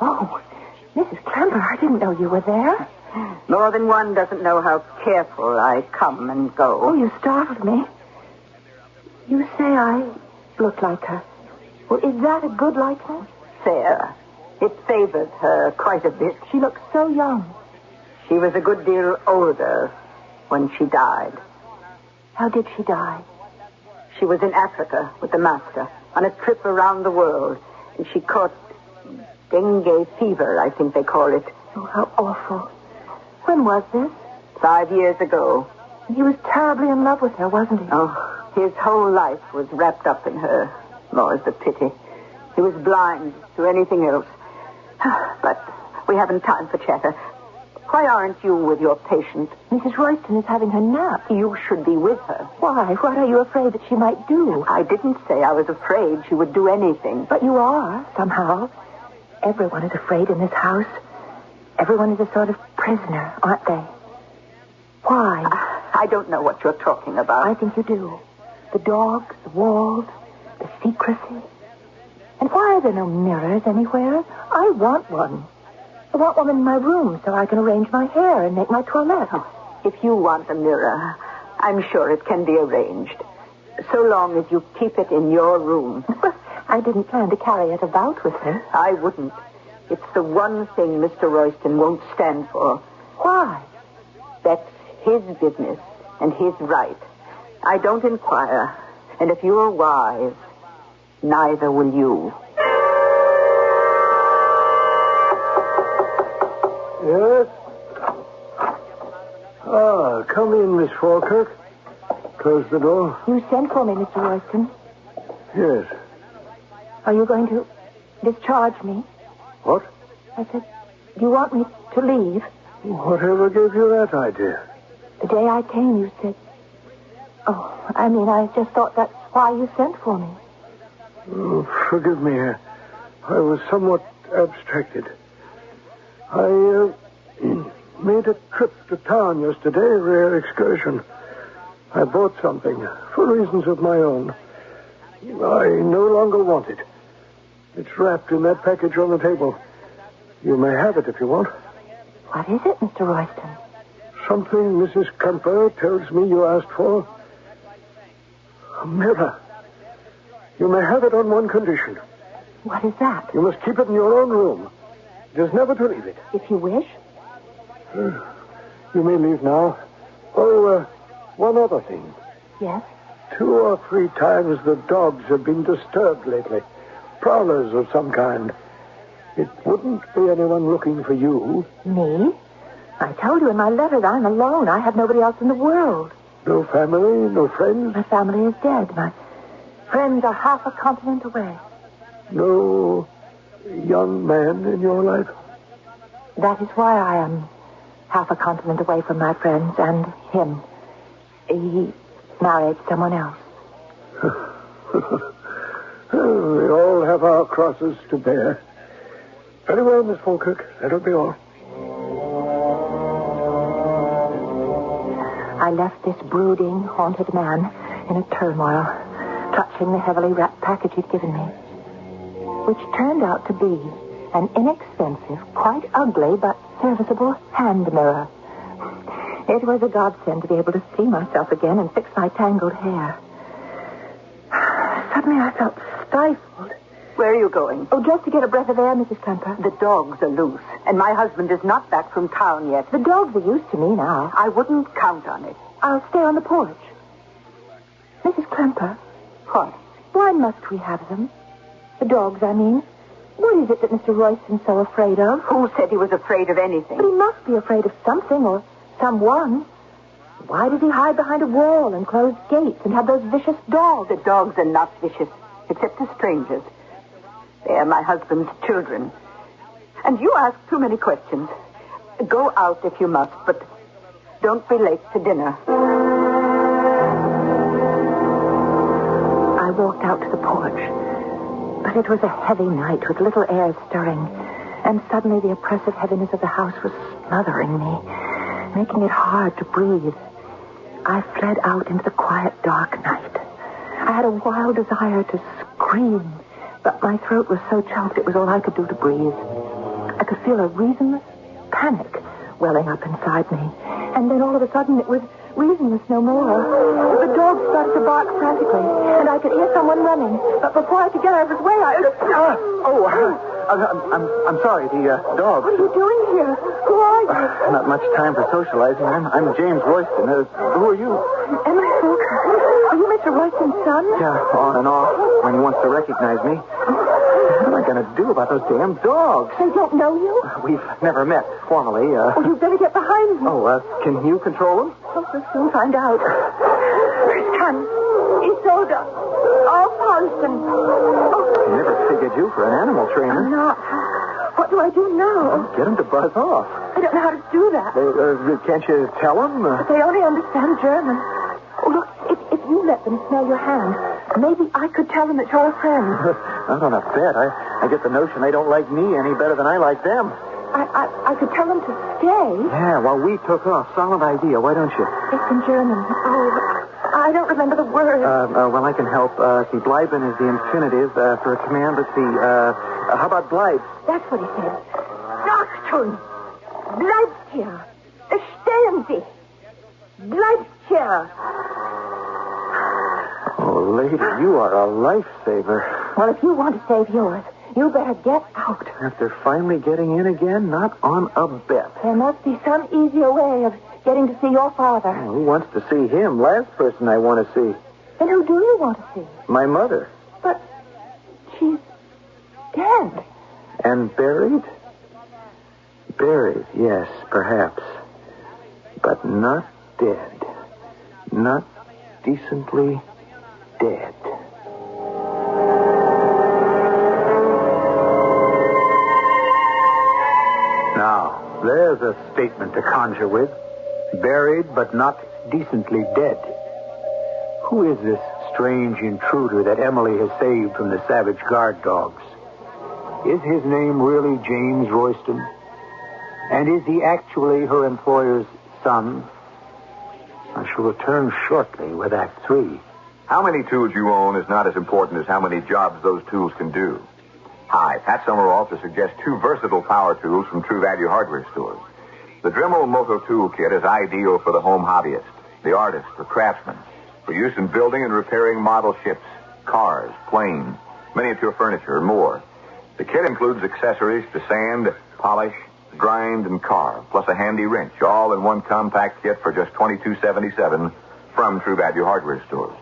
Speaker 19: Oh, Mrs. Klemper, I didn't know you were there.
Speaker 20: More than one doesn't know how careful I come and go.
Speaker 19: Oh, you startled me. You say I look like her. Well, is that a good likeness?
Speaker 20: Fair. It favored her quite a bit.
Speaker 19: She looks so young.
Speaker 20: She was a good deal older when she died.
Speaker 19: How did she die?
Speaker 20: She was in Africa with the master on a trip around the world, and she caught dengue fever, I think they call it.
Speaker 19: Oh, how awful. When was this?
Speaker 20: 5 years ago.
Speaker 19: He was terribly in love with her, wasn't he?
Speaker 20: Oh, his whole life was wrapped up in her. More's the pity. He was blind to anything else. But we haven't time for chatter. Why aren't you with your patient?
Speaker 19: Mrs. Royston is having her nap.
Speaker 20: You should be with her.
Speaker 19: Why? What are you afraid that she might do?
Speaker 20: I didn't say I was afraid she would do anything.
Speaker 19: But you are, somehow. Everyone is afraid in this house. Everyone is a sort of prisoner, aren't they? Why?
Speaker 20: I don't know what you're talking about.
Speaker 19: I think you do. The dogs, the walls, the secrecy. And why are there no mirrors anywhere? I want one. I want one in my room so I can arrange my hair and make my toilette.
Speaker 20: If you want a mirror, I'm sure it can be arranged. So long as you keep it in your room.
Speaker 19: I didn't plan to carry it about with me.
Speaker 20: I wouldn't. It's the one thing Mr. Royston won't stand for.
Speaker 19: Why?
Speaker 20: That's his business and his right. I don't inquire. And if you're wise, neither will you.
Speaker 7: Yes? Ah, come in, Miss Falkirk. Close the door.
Speaker 19: You sent for me, Mr. Royston.
Speaker 7: Yes.
Speaker 19: Are you going to discharge me?
Speaker 7: What?
Speaker 19: I said, do you want me to leave?
Speaker 7: Whatever gave you that idea?
Speaker 19: The day I came, you said... Oh, I mean, I just thought that's why you sent for me.
Speaker 7: Oh, forgive me. I was somewhat abstracted. I made a trip to town yesterday, a rare excursion. I bought something for reasons of my own. I no longer want it. It's wrapped in that package on the table. You may have it if you want.
Speaker 19: What is it, Mr. Royston?
Speaker 7: Something Mrs. Kemper tells me you asked for. A mirror. You may have it on one condition.
Speaker 19: What is that?
Speaker 7: You must keep it in your own room. Just never to leave it.
Speaker 19: If you wish.
Speaker 7: You may leave now. Oh, one other thing.
Speaker 19: Yes?
Speaker 7: 2 or 3 times the dogs have been disturbed lately. Prowlers of some kind. It wouldn't be anyone looking for you.
Speaker 19: Me? I told you in my letter that I'm alone. I have nobody else in the world.
Speaker 7: No family, no friends?
Speaker 19: My family is dead. My friends are half a continent away.
Speaker 7: No young man in your life?
Speaker 19: That is why I am half a continent away from my friends and him. He married someone else.
Speaker 7: We all have our crosses to bear. Very well, Miss Falkirk. That'll be all.
Speaker 19: I left this brooding, haunted man in a turmoil, clutching the heavily wrapped package he'd given me, which turned out to be an inexpensive, quite ugly, but serviceable hand mirror. It was a godsend to be able to see myself again and fix my tangled hair. Suddenly I felt stifled.
Speaker 20: Where are you going?
Speaker 19: Oh, just to get a breath of air, Mrs. Kemper.
Speaker 20: The dogs are loose, and my husband is not back from town yet.
Speaker 19: The dogs are used to me now.
Speaker 20: I wouldn't count on it.
Speaker 19: I'll stay on the porch. Mrs. Kemper.
Speaker 20: What?
Speaker 19: Why must we have them? The dogs, I mean. What is it that Mr. Royston's so afraid of?
Speaker 20: Who said he was afraid of anything?
Speaker 19: But he must be afraid of something or someone. Why does he hide behind a wall and close gates and have those vicious dogs?
Speaker 20: The dogs are not vicious, except to strangers. They are my husband's children. And you ask too many questions. Go out if you must, but don't be late to dinner.
Speaker 19: I walked out to the porch, but it was a heavy night with little air stirring, and suddenly the oppressive heaviness of the house was smothering me, making it hard to breathe. I fled out into the quiet, dark night. I had a wild desire to scream, but my throat was so choked it was all I could do to breathe. I could feel a reasonless panic welling up inside me. And then all of a sudden it was reasonless no more. The dogs started to bark frantically, and I could hear someone running. But before I could get out of his way,
Speaker 13: I'm sorry, the dogs.
Speaker 19: What are you doing here? Who are you?
Speaker 13: Not much time for socializing. I'm James Royston. Who are you?
Speaker 19: Emma Falkirk. Are you Mr. Royston's son?
Speaker 13: Yeah, on and off, when he wants to recognize me. What am I going to do about those damn dogs?
Speaker 19: They don't know you?
Speaker 13: We've never met formally.
Speaker 19: Well, you better get behind me.
Speaker 13: Can you control them?
Speaker 19: We'll soon find out. Come. Isolde. Oh, Paulson.
Speaker 13: I never figured you for an animal trainer.
Speaker 19: I'm not. What do I do now?
Speaker 13: Get them to buzz off.
Speaker 19: I don't know how to do that.
Speaker 13: Can't you tell them?
Speaker 19: They only understand German. Oh, look, if you let them smell your hand, maybe I could tell them that you're a friend.
Speaker 13: Not on a bet. I get the notion they don't like me any better than I like them.
Speaker 19: I could tell them to stay.
Speaker 13: Yeah, well, we took off. Solid idea. Why don't you?
Speaker 19: It's in German. Oh, I don't remember the word.
Speaker 13: Well, I can help. See, bleiben is the infinitive for a command. Let's see. How about bleib?
Speaker 19: That's what he said. Achtung! Bleibt hier! Stehen Sie! Bleibt hier!
Speaker 13: Oh, lady, you are a lifesaver.
Speaker 19: Well, if you want to save yours, you better get out.
Speaker 13: After finally getting in again, not on a bet.
Speaker 19: There must be some easier way of getting to see your father.
Speaker 13: Oh, who wants to see him? Last person I want to see.
Speaker 19: And who do you want to see?
Speaker 13: My mother.
Speaker 19: But she's dead.
Speaker 13: And buried? Buried, yes, perhaps. But not dead. Not decently dead.
Speaker 1: Now, there's a statement to conjure with. Buried but not decently dead. Who is this strange intruder that Emily has saved from the savage guard dogs? Is his name really James Royston? And is he actually her employer's son? I shall return shortly with Act 3.
Speaker 4: How many tools you own is not as important as how many jobs those tools can do. Hi, Pat Summerall to suggest two versatile power tools from True Value hardware stores. The Dremel Moto Tool Kit is ideal for the home hobbyist, the artist, or craftsman, for use in building and repairing model ships, cars, planes, miniature furniture, and more. The kit includes accessories to sand, polish, grind, and carve, plus a handy wrench, all in one compact kit for just $22.77 from True Value hardware stores.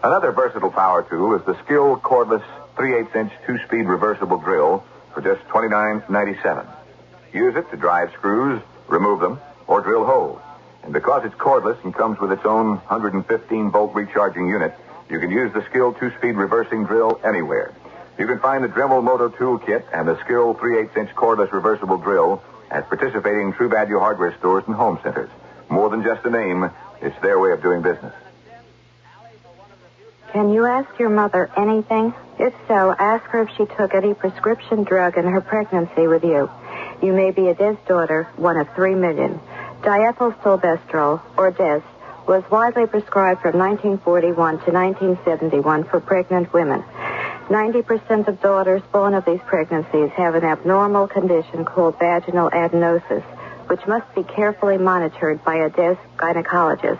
Speaker 4: Another versatile power tool is the Skill cordless 3/8-inch 2-speed reversible drill for just $29.97. Use it to drive screws, remove them, or drill holes. And because it's cordless and comes with its own 115-volt recharging unit, you can use the Skill 2-speed reversing drill anywhere. You can find the Dremel Moto Tool Kit and the Skill 3/8-inch cordless reversible drill at participating True Value hardware stores and home centers. More than just a name, it's their way of doing business.
Speaker 14: Can you ask your mother anything? If so, ask her if she took any prescription drug in her pregnancy with you. You may be a Des daughter, one of 3 million. Diethylstilbestrol, or Des, was widely prescribed from 1941 to 1971 for pregnant women. 90% of daughters born of these pregnancies have an abnormal condition called vaginal adenosis, which must be carefully monitored by a Des gynecologist.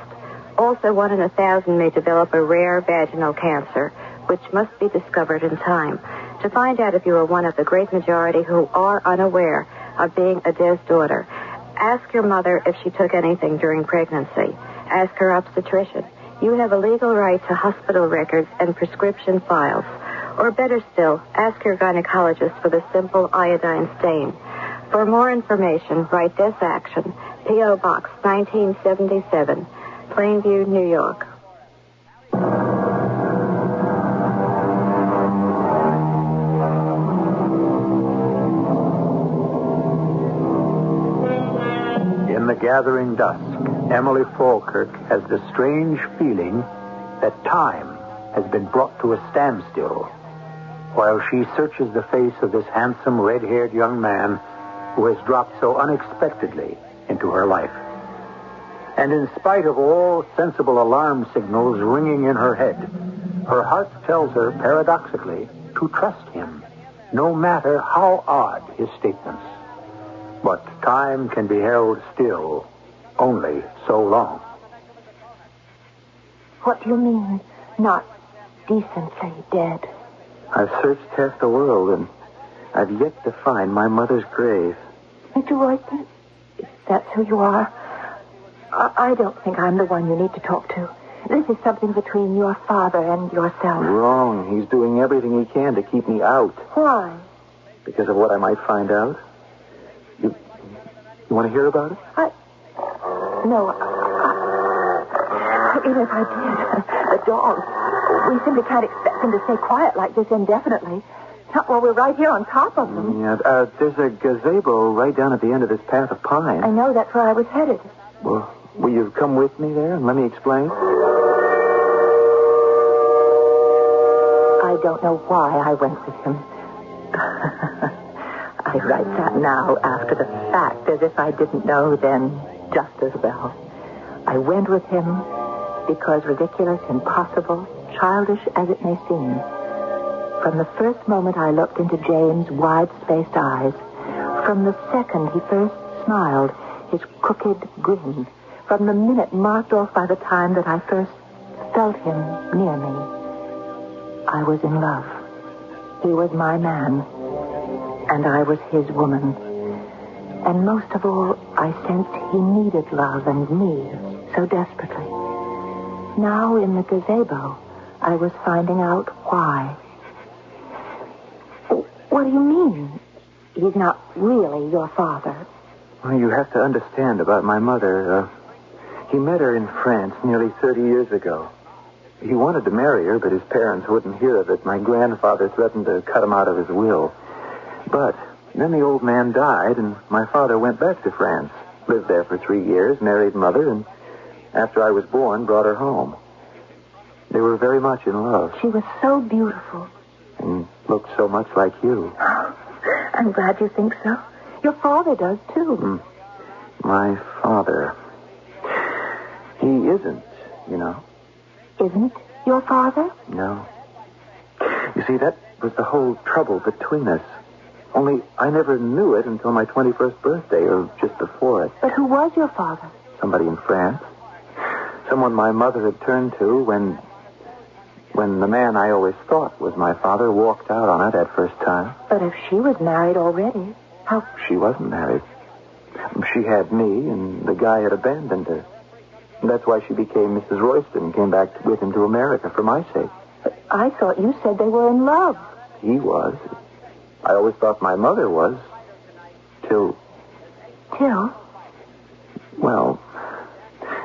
Speaker 14: Also, 1 in 1,000 may develop a rare vaginal cancer, which must be discovered in time. To find out if you are one of the great majority who are unaware of being a Des daughter, ask your mother if she took anything during pregnancy. Ask her obstetrician. You have a legal right to hospital records and prescription files. Or better still, ask your gynecologist for the simple iodine stain. For more information, write Des Action, P.O. Box 1977, Plainview, New York.
Speaker 1: In the gathering dusk, Emily Falkirk has the strange feeling that time has been brought to a standstill while she searches the face of this handsome, red-haired young man who has dropped so unexpectedly into her life. And in spite of all sensible alarm signals ringing in her head, her heart tells her, paradoxically, to trust him, no matter how odd his statements. But time can be held still only so long.
Speaker 19: What do you mean, not decently dead?
Speaker 13: I've searched half the world, and I've yet to find my mother's grave.
Speaker 19: Mr. Royston, if that's who you are, I don't think I'm the one you need to talk to. This is something between your father and yourself.
Speaker 13: Wrong. He's doing everything he can to keep me out.
Speaker 19: Why?
Speaker 13: Because of what I might find out. You want to hear about it?
Speaker 19: No. Even if I did, the dog. We simply can't expect them to stay quiet like this indefinitely. Not while we're right here on top of them.
Speaker 13: Yeah, there's a gazebo right down at the end of this path of pine.
Speaker 19: I know, that's where I was headed.
Speaker 13: Well, will you come with me there and let me explain?
Speaker 19: I don't know why I went with him. I write that now after the fact, as if I didn't know then just as well. I went with him because, ridiculous, impossible, childish as it may seem, from the first moment I looked into James' wide-spaced eyes, from the second he first smiled, his crooked grin, from the minute marked off by the time that I first felt him near me, I was in love. He was my man, and I was his woman. And most of all, I sensed he needed love and me so desperately. Now, in the gazebo, I was finding out why. What do you mean? He's not really your father.
Speaker 13: Well, you have to understand about my mother. He met her in France nearly 30 years ago. He wanted to marry her, but his parents wouldn't hear of it. My grandfather threatened to cut him out of his will. But then the old man died, and my father went back to France, lived there for 3 years, married Mother, and after I was born, brought her home. They were very much in love.
Speaker 19: She was so beautiful.
Speaker 13: And looked so much like you.
Speaker 19: I'm glad you think so. Your father does, too.
Speaker 13: My father. He isn't, you know.
Speaker 19: Isn't your father?
Speaker 13: No. You see, that was the whole trouble between us. Only I never knew it until my 21st birthday, or just before it.
Speaker 19: But who was your father?
Speaker 13: Somebody in France. Someone my mother had turned to when the man I always thought was my father walked out on her that first time.
Speaker 19: But if she was married already, how...
Speaker 13: She wasn't married. She had me, and the guy had abandoned her. And that's why she became Mrs. Royston and came back with him to America for my sake.
Speaker 19: But I thought you said they were in love.
Speaker 13: He was. I always thought my mother was. Till? Well,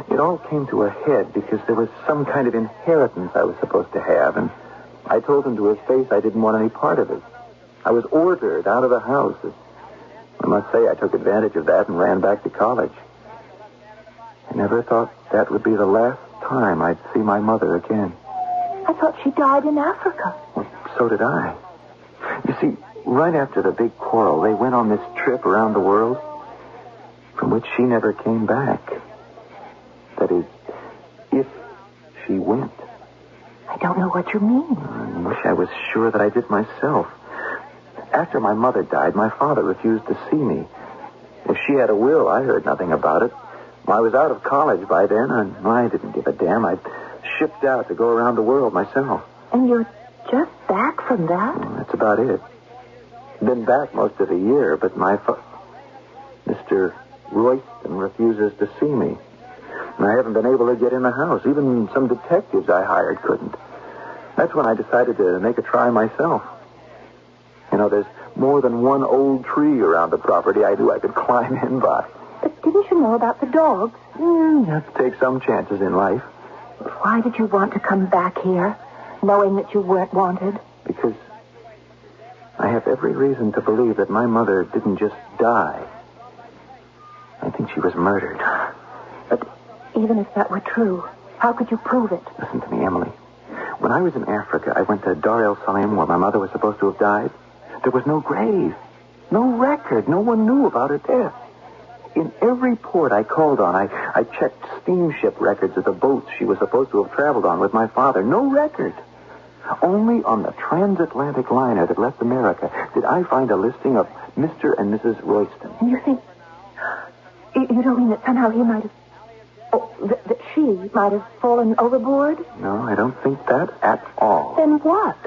Speaker 13: it all came to a head because there was some kind of inheritance I was supposed to have, and I told him to his face I didn't want any part of it. I was ordered out of the house. I must say I took advantage of that and ran back to college. I never thought that would be the last time I'd see my mother again.
Speaker 19: I thought she died in Africa.
Speaker 13: Well, so did I. You see, right after the big quarrel, they went on this trip around the world from which she never came back. That is, if she went.
Speaker 19: I don't know what you mean.
Speaker 13: I wish I was sure that I did myself. After my mother died, my father refused to see me. If she had a will, I heard nothing about it. I was out of college by then, and I didn't give a damn. I'd shipped out to go around the world myself.
Speaker 19: And you're just back from that?
Speaker 13: Well, that's about it. Been back most of the year, but Mr. Royston refuses to see me. And I haven't been able to get in the house. Even some detectives I hired couldn't. That's when I decided to make a try myself. You know, there's more than one old tree around the property I knew I could climb in by.
Speaker 19: But didn't you know about the dogs?
Speaker 13: You have to take some chances in life.
Speaker 19: Why did you want to come back here, knowing that you weren't wanted?
Speaker 13: Because I have every reason to believe that my mother didn't just die. I think she was murdered.
Speaker 19: But even if that were true, how could you prove it?
Speaker 13: Listen to me, Emily. When I was in Africa, I went to Dar el Salaam, where my mother was supposed to have died. There was no grave, no record. No one knew about her death. In every port I called on, I checked steamship records of the boats she was supposed to have traveled on with my father. No record. Only on the transatlantic liner that left America did I find a listing of Mr. and Mrs. Royston.
Speaker 19: And you think... You don't mean that somehow he might have... that she might have fallen overboard?
Speaker 13: No, I don't think that at all.
Speaker 19: Then what?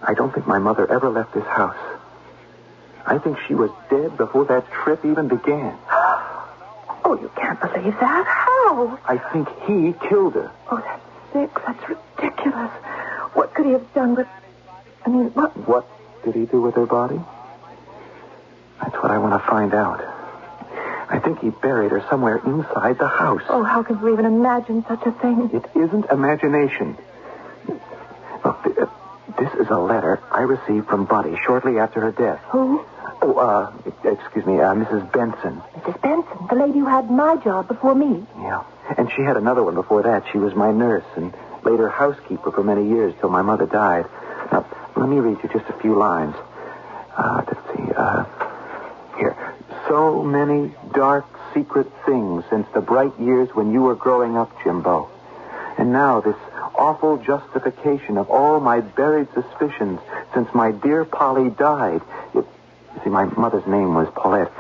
Speaker 13: I don't think my mother ever left this house. I think she was dead before that trip even began.
Speaker 19: Oh, you can't believe that. How?
Speaker 13: I think he killed her.
Speaker 19: Oh, that's sick. That's ridiculous. What could he have done with... I mean, what...
Speaker 13: What did he do with her body? That's what I want to find out. I think he buried her somewhere inside the house.
Speaker 19: Oh, how can we even imagine such a thing?
Speaker 13: It isn't imagination. Look, this is a letter I received from Buddy shortly after her death.
Speaker 19: Who?
Speaker 13: Oh, excuse me, Mrs. Benson.
Speaker 19: Mrs. Benson, the lady who had my job before me.
Speaker 13: Yeah, and she had another one before that. She was my nurse and later housekeeper for many years till my mother died. Now, let me read you just a few lines. Let's see, here. So many dark, secret things since the bright years when you were growing up, Jimbo. And now this awful justification of all my buried suspicions since my dear Polly died. You see, my mother's name was Paulette.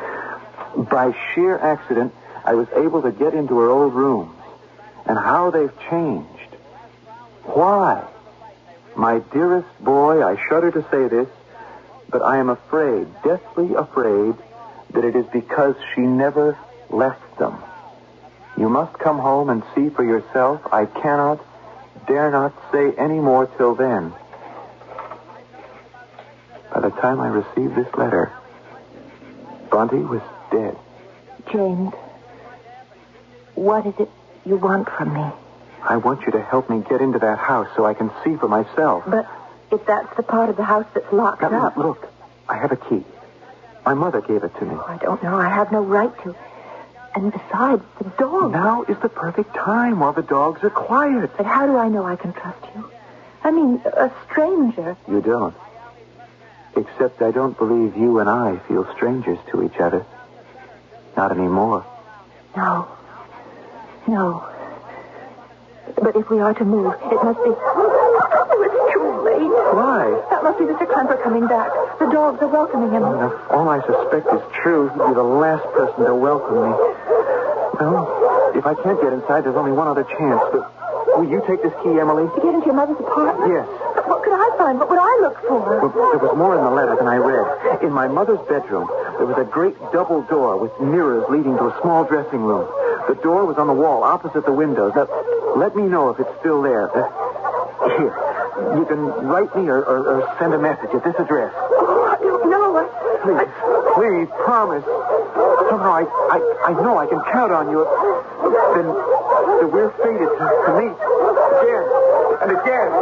Speaker 13: By sheer accident, I was able to get into her old rooms. And how they've changed. Why? My dearest boy, I shudder to say this, but I am afraid, deathly afraid, that it is because she never left them. You must come home and see for yourself. I cannot, dare not say any more till then. By the time I received this letter, Bronte was dead.
Speaker 19: James, what is it you want from me?
Speaker 13: I want you to help me get into that house so I can see for myself.
Speaker 19: But if that's the part of the house that's locked up...
Speaker 13: Look, I have a key. My mother gave it to me.
Speaker 19: I don't know. I have no right to. And besides, the dog...
Speaker 13: Now is the perfect time while the dogs are quiet.
Speaker 19: But how do I know I can trust you? I mean, a stranger.
Speaker 13: You don't. Except I don't believe you and I feel strangers to each other. Not anymore.
Speaker 19: No. But if we are to move, it must be... Oh, it's too late.
Speaker 13: Why?
Speaker 19: That must be Mr. Klemper coming back. The dogs are welcoming him.
Speaker 13: If all I suspect is true, he'd be the last person to welcome me. Well, if I can't get inside, there's only one other chance. But will you take this key, Emily?
Speaker 19: To get into your mother's apartment?
Speaker 13: Yes.
Speaker 19: But what could I find? What would I look for?
Speaker 13: Well, there was more in the letter than I read. In my mother's bedroom, there was a great double door with mirrors leading to a small dressing room. The door was on the wall opposite the windows. Now, let me know if it's still there. Here, you can write me or send a message at this address.
Speaker 19: Oh, I don't know.
Speaker 13: Please, promise. Somehow I know I can count on you. Then we're fated to meet again and again.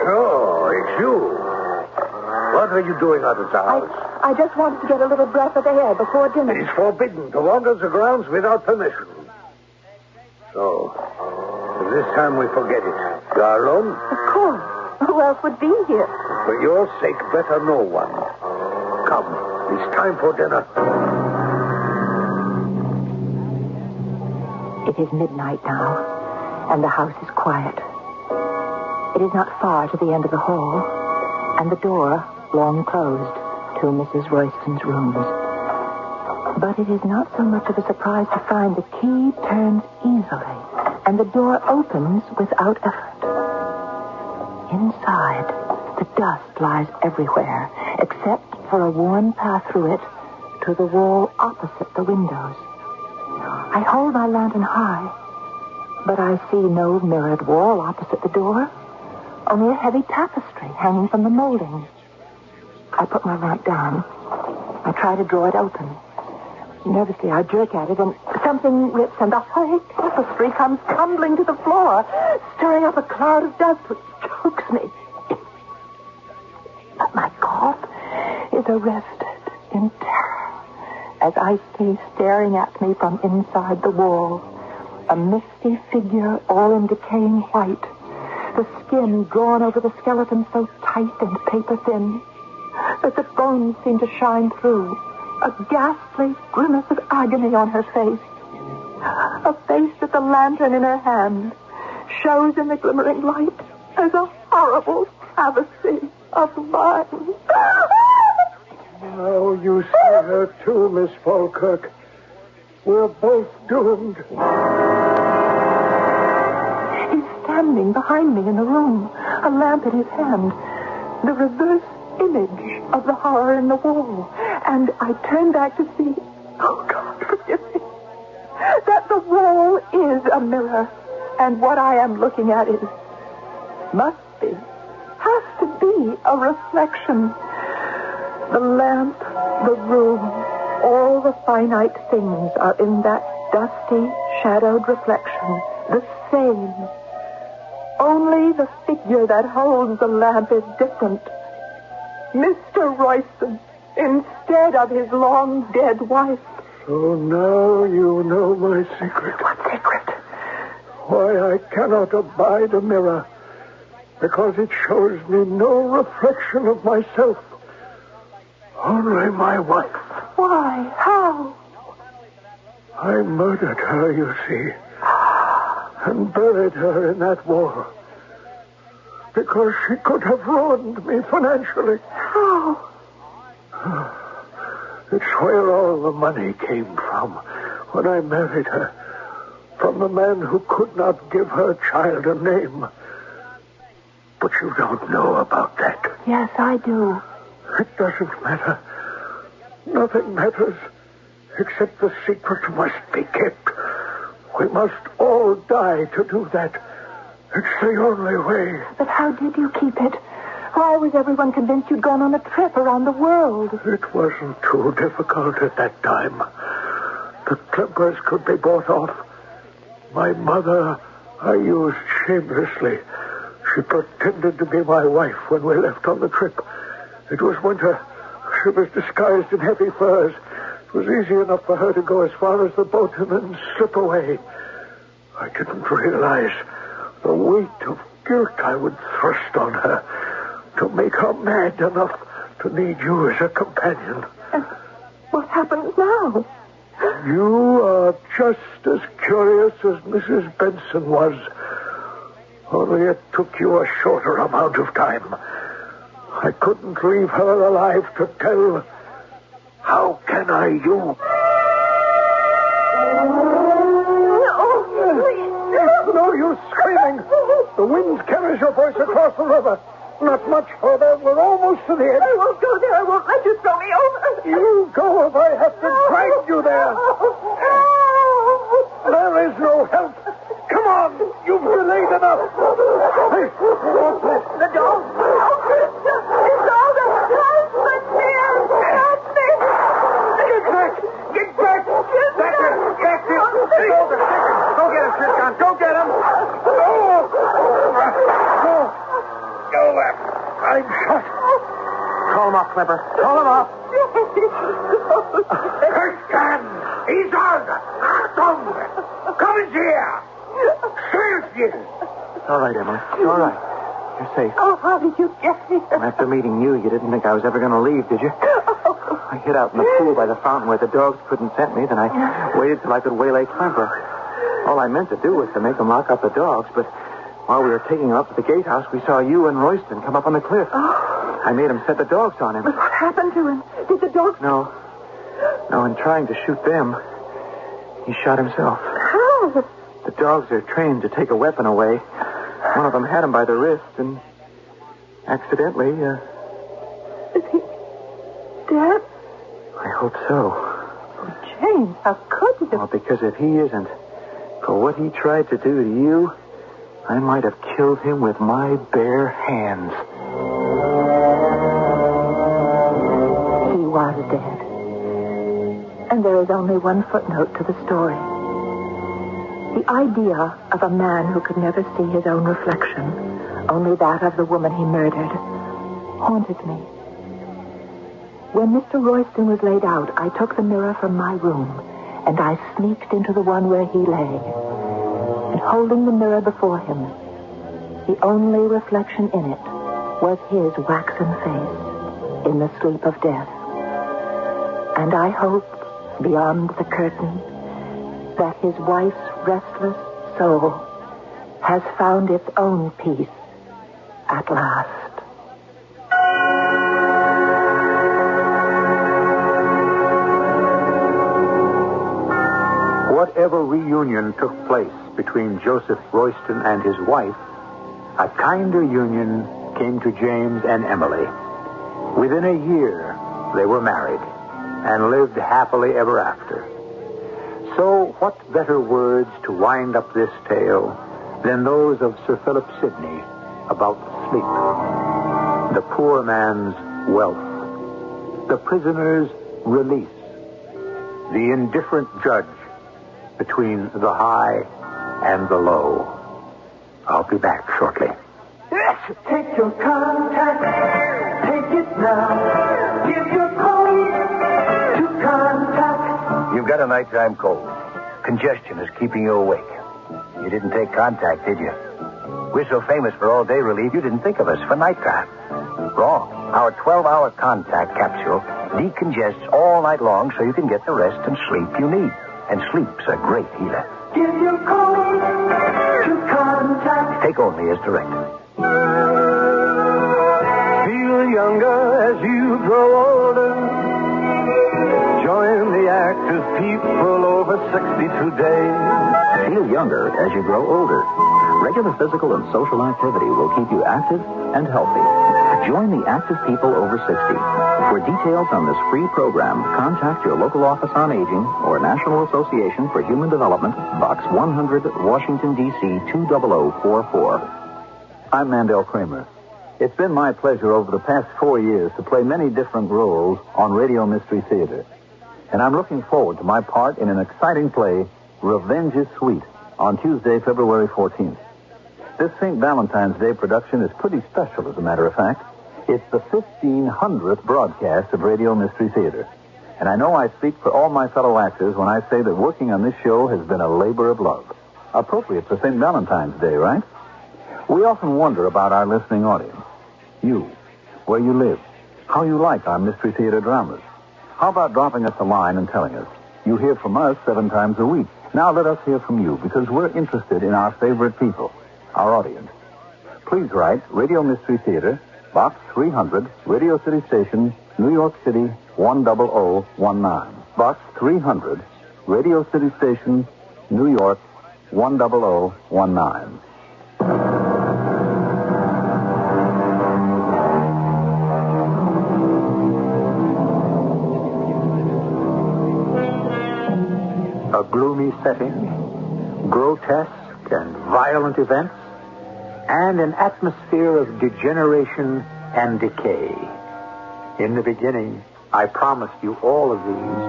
Speaker 7: Oh, it's you. What are you doing out of the house?
Speaker 19: I just wanted to get a little breath of air before dinner.
Speaker 7: It is forbidden to wander the grounds without permission. So, this time we forget it. You are alone?
Speaker 19: Of course. Who else would be here?
Speaker 7: For your sake, better no one. Come, it's time for dinner.
Speaker 19: It is midnight now, and the house is quiet. It is not far to the end of the hall, and the door long closed to Mrs. Royston's rooms. But it is not so much of a surprise to find the key turns easily, and the door opens without effort. Inside, the dust lies everywhere, except for a worn path through it to the wall opposite the windows. I hold my lantern high, but I see no mirrored wall opposite the door, only a heavy tapestry hanging from the molding. I put my lamp down. I try to draw it open. Nervously, I jerk at it, and something rips, and the whole tapestry comes tumbling to the floor, stirring up a cloud of dust which chokes me. But my cough is arrested in terror as I see staring at me from inside the wall a misty figure all in decaying white, the skin drawn over the skeleton so tight and paper-thin that the bones seem to shine through, a ghastly grimace of agony on her face, a face that the lantern in her hand shows in the glimmering light as a horrible travesty of mine.
Speaker 7: Now you see her too, Miss Falkirk. We're both doomed.
Speaker 19: He's standing behind me in the room, a lamp in his hand, the reverse image of the horror in the wall. And I turn back to see, oh God, forgive me, that the wall is a mirror, and what I am looking at has to be a reflection. The lamp, the room, all the finite things are in that dusty, shadowed reflection, the same. Only the figure that holds the lamp is different. Mr. Royston, instead of his long-dead wife.
Speaker 7: So now you know my secret.
Speaker 19: What secret?
Speaker 7: Why I cannot abide a mirror. Because it shows me no reflection of myself. Only my wife.
Speaker 19: Why? How?
Speaker 7: I murdered her, you see, and buried her in that wall. Because she could have ruined me financially.
Speaker 19: How?
Speaker 7: It's where all the money came from when I married her. from the man who could not give her child a name. But you don't know about that.
Speaker 19: Yes, I do.
Speaker 7: It doesn't matter. Nothing matters except the secret must be kept. We must all die to do that. It's the only way.
Speaker 19: But how did you keep it? Why was everyone convinced you'd gone on a trip around the world?
Speaker 7: It wasn't too difficult at that time. The clippers could be bought off. My mother I used shamelessly. She pretended to be my wife when we left on the trip. It was winter. She was disguised in heavy furs. It was easy enough for her to go as far as the boat and then slip away. I didn't realize the weight of guilt I would thrust on her to make her mad enough to need you as a companion.
Speaker 19: What happens now?
Speaker 7: You are just as curious as Mrs. Benson was. Only it took you a shorter amount of time. I couldn't leave her alive to tell. How can I, you? It's no use screaming. The wind carries your voice across the river. Not much further. We're almost to the edge.
Speaker 19: I won't go there. I won't let you throw me over.
Speaker 7: You go if I have to drag you there. There is no help. Come on. You've delayed enough. Hey, what's this?
Speaker 19: The dog. It's all the husband here. Help me.
Speaker 7: Get back. Get back. That's it. That's it. Hey, go get him, Tristan. Go get him. Go left. I'm shot. Call him off, Clipper. Call him off. Tristan. He's on. Achtung. Come in here. Seriously.
Speaker 13: All right, Emily. All right. You're safe.
Speaker 19: Oh, how did you get here?
Speaker 13: After meeting you didn't think I was ever going to leave, did you? I hid out in the pool by the fountain where the dogs couldn't scent me. Then I waited till I could waylay Clemper. All I meant to do was to make him lock up the dogs, but while we were taking him up to the gatehouse, we saw you and Royston come up on the cliff.
Speaker 19: Oh.
Speaker 13: I made him set the dogs on him.
Speaker 19: But what happened to him? Did the dogs...
Speaker 13: No, in trying to shoot them, he shot himself.
Speaker 19: How?
Speaker 13: The dogs are trained to take a weapon away. One of them had him by the wrist, and accidentally,
Speaker 19: Is he dead?
Speaker 13: I hope so.
Speaker 19: Oh, James, how could you?
Speaker 13: Well, because if he isn't, for what he tried to do to you, I might have killed him with my bare hands.
Speaker 19: He was dead. And there is only one footnote to the story. The idea of a man who could never see his own reflection, only that of the woman he murdered, haunted me. When Mr. Royston was laid out, I took the mirror from my room, and I sneaked into the one where he lay. And holding the mirror before him, the only reflection in it was his waxen face in the sleep of death. And I hoped, beyond the curtain, that his wife's restless soul has found its own peace at last.
Speaker 1: Whatever reunion took place between Joseph Royston and his wife, a kinder union came to James and Emily. Within a year, they were married and lived happily ever after. So what better words to wind up this tale than those of Sir Philip Sidney about sleep, the poor man's wealth, the prisoner's release, the indifferent judge between the high and the low. I'll be back shortly.
Speaker 11: Take your contact, take it now. Give your code to contact.
Speaker 15: You've got a nighttime cold. Congestion is keeping you awake. You didn't take contact, did you? We're so famous for all-day relief, you didn't think of us for nighttime. Wrong. Our 12-hour contact capsule decongests all night long so you can get the rest and sleep you need. And sleep's a great healer.
Speaker 11: Give your code to contact.
Speaker 15: Take only as directed.
Speaker 11: Feel younger as you grow older. Join the active people over for 62 days.
Speaker 10: Feel younger as you grow older. Regular physical and social activity will keep you active and healthy. Join the active people over 60. For details on this free program, contact your local office on aging or National Association for Human Development, Box 100, Washington, D.C. 20044.
Speaker 16: I'm Mandel Kramer. It's been my pleasure over the past 4 years to play many different roles on Radio Mystery Theater. And I'm looking forward to my part in an exciting play, Revenge is Sweet, on Tuesday, February 14th. This St. Valentine's Day production is pretty special, as a matter of fact. It's the 1500th broadcast of Radio Mystery Theater. And I know I speak for all my fellow actors when I say that working on this show has been a labor of love. Appropriate for St. Valentine's Day, right? We often wonder about our listening audience. You, where you live, how you like our Mystery Theater dramas. How about dropping us a line and telling us? You hear from us 7 times a week. Now let us hear from you, because we're interested in our favorite people, our audience. Please write Radio Mystery Theater, Box 300, Radio City Station, New York City, 10019. Box 300, Radio City Station, New York, 10019.
Speaker 1: A gloomy setting, grotesque and violent events, and an atmosphere of degeneration and decay. In the beginning, I promised you all of these,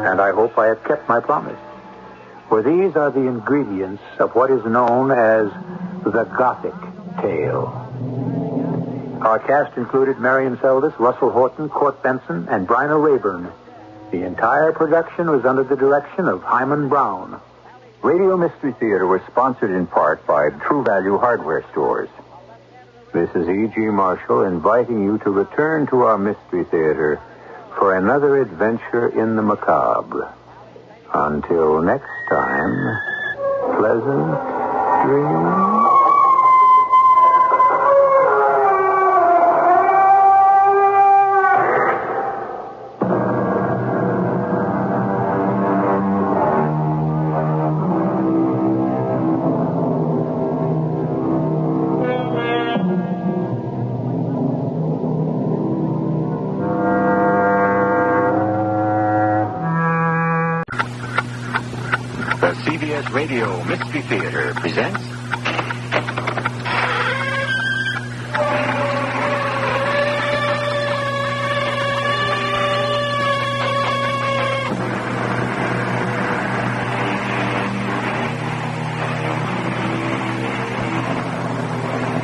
Speaker 1: and I hope I have kept my promise. For these are the ingredients of what is known as the Gothic tale. Our cast included Marion Seldes, Russell Horton, Court Benson, and Bryna Rayburn. The entire production was under the direction of Hyman Brown.
Speaker 4: Radio Mystery Theater was sponsored in part by True Value Hardware Stores. This is E.G. Marshall inviting you to return to our Mystery Theater for another adventure in the macabre. Until next time, pleasant dreams.
Speaker 9: CBS Radio Mystery Theater presents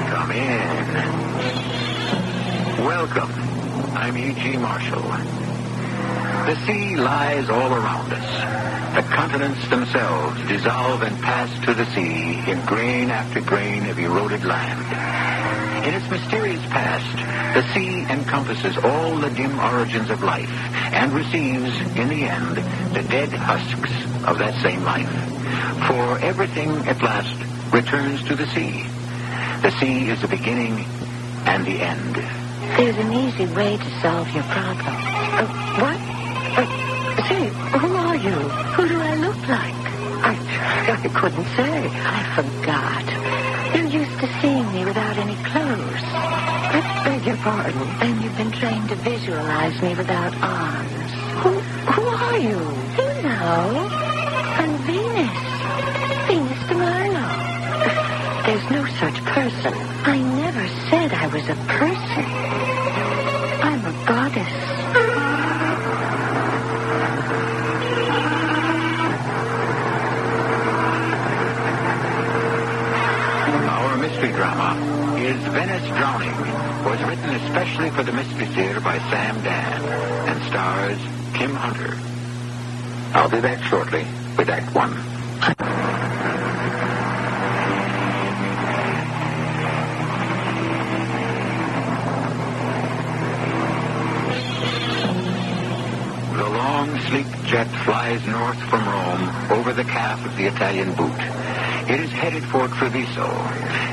Speaker 9: Come in. Welcome. I'm E.G. Marshall. The sea lies all around us. The continents themselves dissolve and pass to the sea in grain after grain of eroded land. In its mysterious past, the sea encompasses all the dim origins of life and receives, in the end, the dead husks of that same life. For everything, at last, returns to the sea. The sea is the beginning and the end.
Speaker 17: There's an easy way to solve your problem. What? Say, who are you? Who do I look like? I couldn't say. I forgot. You're used to seeing me without any clothes. I beg your pardon. And you've been trained to visualize me without arms. Who are you? You know. I'm Venus. Venus de Milo. There's no such person. I never said I was a person. I'm a goddess.
Speaker 9: Mystery drama is Venice Drowning, was written especially for the Mystery Theater by Sam Dan and stars Kim Hunter. I'll be back shortly with Act 1. The long, sleek jet flies north from Rome over the calf of the Italian boot. It is headed for Treviso.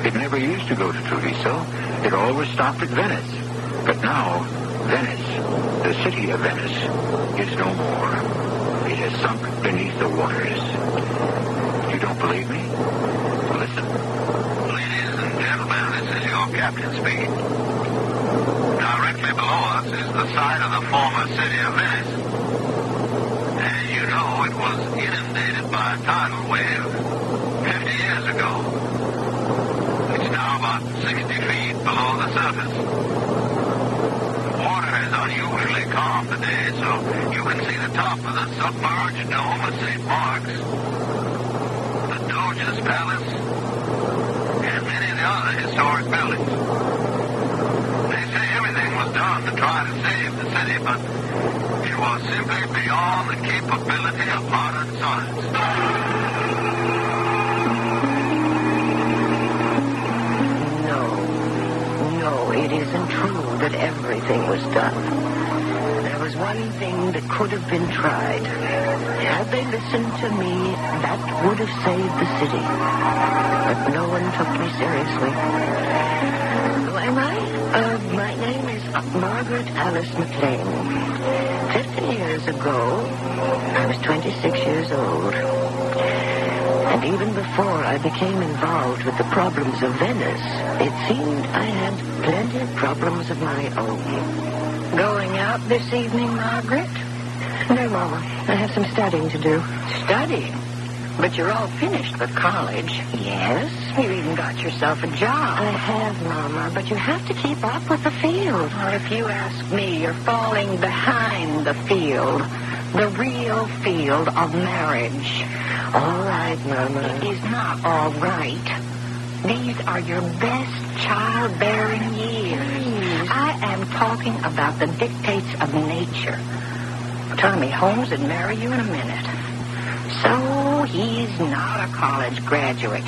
Speaker 9: It never used to go to Treviso. It always stopped at Venice. But now, Venice, the city of Venice, is no more. It
Speaker 21: has sunk beneath the waters. You don't believe me? Listen.
Speaker 5: Ladies and gentlemen, this is your captain speaking. Directly below us is the site of the former city of Venice. As you know, it was inundated by a tidal wave 50 years ago. It's now about 60 feet below the surface. The water is unusually calm today, so you can see the top of the submerged dome of St. Mark's, the Doge's Palace, and many of the other historic buildings. They say everything was done to try to save the city, but it was simply beyond the capability of modern science.
Speaker 17: No, it isn't true that everything was done. There was one thing that could have been tried. Had they listened to me, that would have saved the city. But no one took me seriously. Who am I? My name is Margaret Alice McLean. 50 years ago, I was 26 years old. And even before I became involved with the problems of Venice, it seemed I had plenty of problems of my own. Going out this evening, Margaret? No, Mama. I have some studying to do. Studying? But you're all finished with college. Yes. You even got yourself a job. I have, Mama, but you have to keep up with the field. Well, if you ask me, you're falling behind the field. The real field of marriage. All right, Mama. It is not all right. These are your best childbearing years. I am talking about the dictates of nature. Tommy Holmes would marry you in a minute. So he's not a college graduate.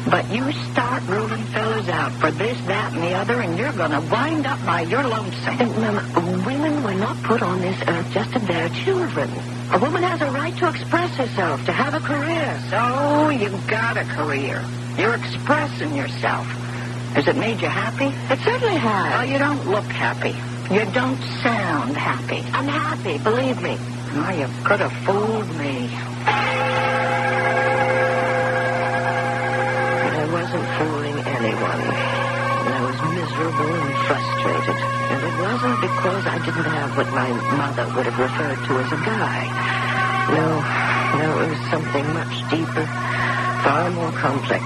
Speaker 17: But you start ruling fellas out for this, that, and the other, and you're going to wind up by your lonesome. Mama, women were not put on this earth just to bear children. A woman has a right to express herself, to have a career. So you've got a career. You're expressing yourself. Has it made you happy? It certainly has. Well, you don't look happy. You don't sound happy. I'm happy, believe me. Oh, you could have fooled me. I wasn't fooling anyone. I was miserable and frustrated. And it wasn't because I didn't have what my mother would have referred to as a guy. No, it was something much deeper, far more complex.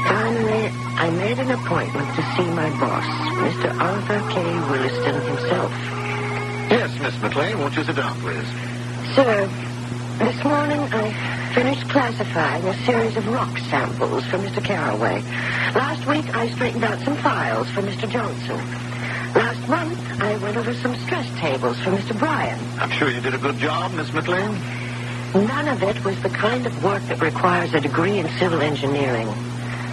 Speaker 17: Finally, I made an appointment to see my boss, Mr. Arthur K. Williston himself.
Speaker 18: Yes, Miss McLean, won't you sit down, please?
Speaker 17: Sir, this morning I finished classifying a series of rock samples for Mr. Carraway. Last week I straightened out some files for Mr. Johnson. Last month I went over some stress tables for Mr. Bryan.
Speaker 18: I'm sure you did a good job, Miss McLean.
Speaker 17: None of it was the kind of work that requires a degree in civil engineering.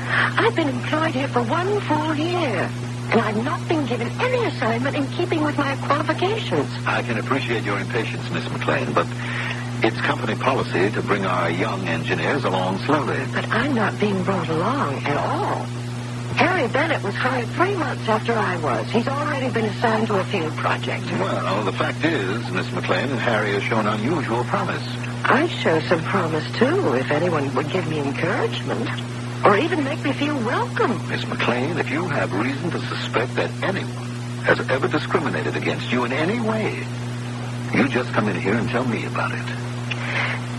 Speaker 17: I've been employed here for 1 full year, and I've not been given any assignment in keeping with my qualifications.
Speaker 18: I can appreciate your impatience, Miss McLean, but it's company policy to bring our young engineers along slowly.
Speaker 17: But I'm not being brought along at all. Harry Bennett was hired 3 months after I was. He's already been assigned to a field project.
Speaker 18: Well, the fact is, Miss McLean, Harry has shown unusual promise.
Speaker 17: I'd show some promise, too, if anyone would give me encouragement. Or even make me feel welcome.
Speaker 18: Miss McLean, if you have reason to suspect that anyone has ever discriminated against you in any way, you just come in here and tell me about it.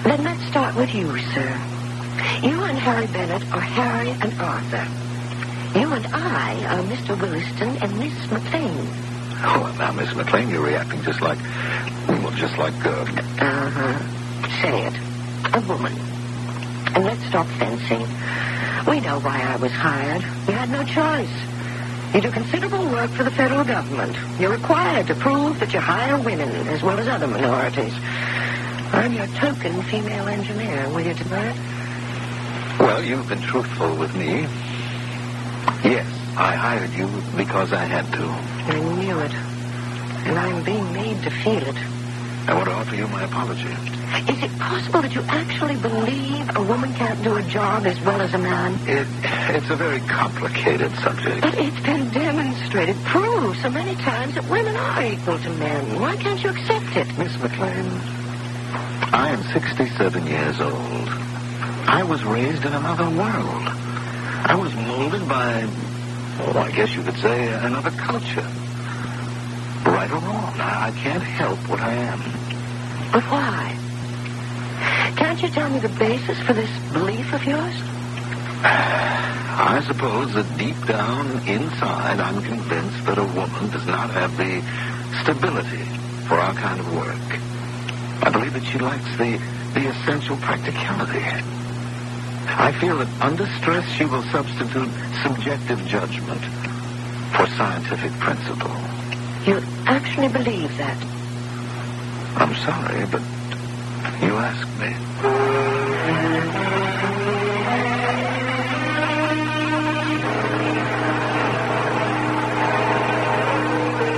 Speaker 17: Then let's start with you, sir. You and Harry Bennett are Harry and Arthur. You and I are Mr. Williston and Miss McLean.
Speaker 18: Oh, now, Miss McLean, you're reacting just like...
Speaker 17: Say it. A woman. And let's stop fencing. We know why I was hired. You had no choice. You do considerable work for the federal government. You're required to prove that you hire women as well as other minorities. I'm your token female engineer. Will you deny it?
Speaker 18: Well, you've been truthful with me. Yes, I hired you because I had to.
Speaker 17: I knew it. And I'm being made to feel it.
Speaker 18: I want to offer you my apology.
Speaker 17: Is it possible that you actually believe a woman can't do a job as well as a man?
Speaker 18: It's a very complicated subject.
Speaker 17: But it's been demonstrated, proved so many times that women are equal to men. Why can't you accept it?
Speaker 18: Miss McLean, I am 67 years old. I was raised in another world. I was molded by, I guess you could say, another culture. Right or wrong, I can't help what I am.
Speaker 17: But why? Can't you tell me the basis for this belief of yours?
Speaker 18: I suppose that deep down inside, I'm convinced that a woman does not have the stability for our kind of work. I believe that she lacks the essential practicality. I feel that under stress she will substitute subjective judgment for scientific principle.
Speaker 17: You actually believe that?
Speaker 18: I'm sorry, but you asked me.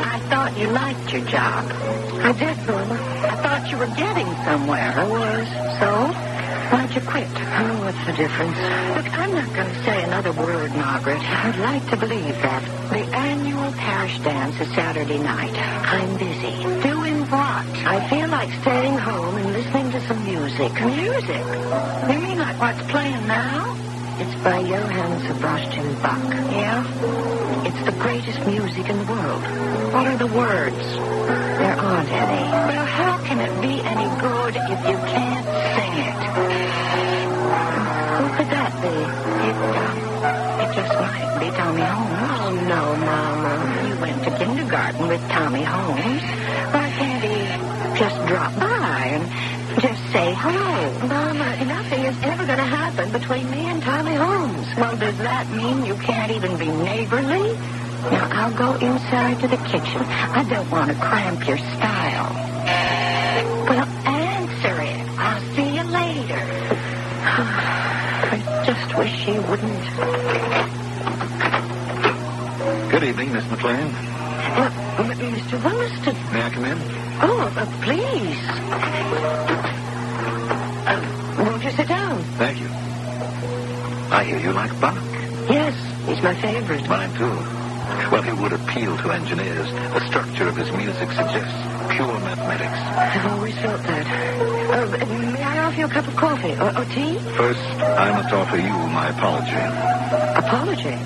Speaker 17: I thought you liked your job. I did, Mama. I thought you were getting somewhere. I was. So? Why'd you quit? Oh, what's the difference? Look, I'm not going to say another word, Margaret. I'd like to believe that. The annual parish dance is Saturday night. I'm busy. Doing what? I feel like staying home and listening to some music. Music? You mean like what's playing now? It's by Johann Sebastian Bach. Yeah? It's the greatest music in the world. What are the words? There aren't any. Well, how can it be any good if you can't sing it? Who could that be? It just might be Tommy Holmes. Oh, no, Mama. You went to kindergarten with Tommy Holmes. Why can't he just drop by and just say hello? Mama, nothing is ever going to happen between me and Tommy Holmes. Well, does that mean you can't even be neighborly? Now, I'll go inside to the kitchen. I don't want to cramp your style. Well, answer it. I'll see you later. I just wish she wouldn't.
Speaker 18: Good evening, Miss McLean.
Speaker 17: Mr. Williston.
Speaker 18: May I come in?
Speaker 17: Oh, please. Won't you sit down?
Speaker 18: Thank you. I hear you like Bach.
Speaker 17: Yes, he's my favorite.
Speaker 18: Mine, too. Well, he would appeal to engineers. The structure of his music suggests pure mathematics.
Speaker 17: I've always felt that. May I offer you a cup of coffee or tea?
Speaker 18: First, I must offer you my apology.
Speaker 17: Apology?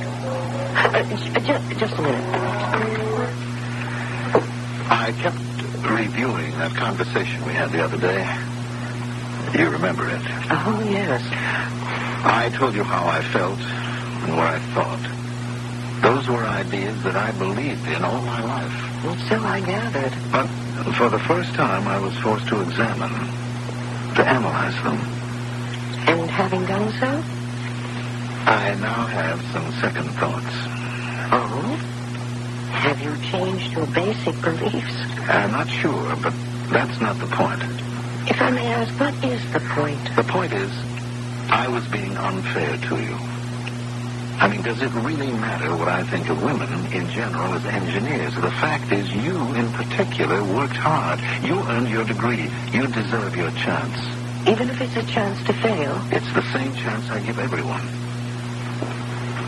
Speaker 17: Just a minute.
Speaker 18: I kept reviewing that conversation we had the other day. You remember it?
Speaker 17: Oh, yes.
Speaker 18: I told you how I felt and what I thought. Those were ideas that I believed in all my life.
Speaker 17: Well, so I gathered.
Speaker 18: But for the first time, I was forced to examine, to analyze them.
Speaker 17: And having done so?
Speaker 18: I now have some second thoughts.
Speaker 17: Oh? Have you changed your basic beliefs?
Speaker 18: I'm not sure, but that's not the point.
Speaker 17: If I may ask, what is the point?
Speaker 18: The point is, I was being unfair to you. I mean, does it really matter what I think of women in general as engineers? The fact is, you in particular worked hard. You earned your degree. You deserve your chance.
Speaker 17: Even if it's a chance to fail?
Speaker 18: It's the same chance I give everyone.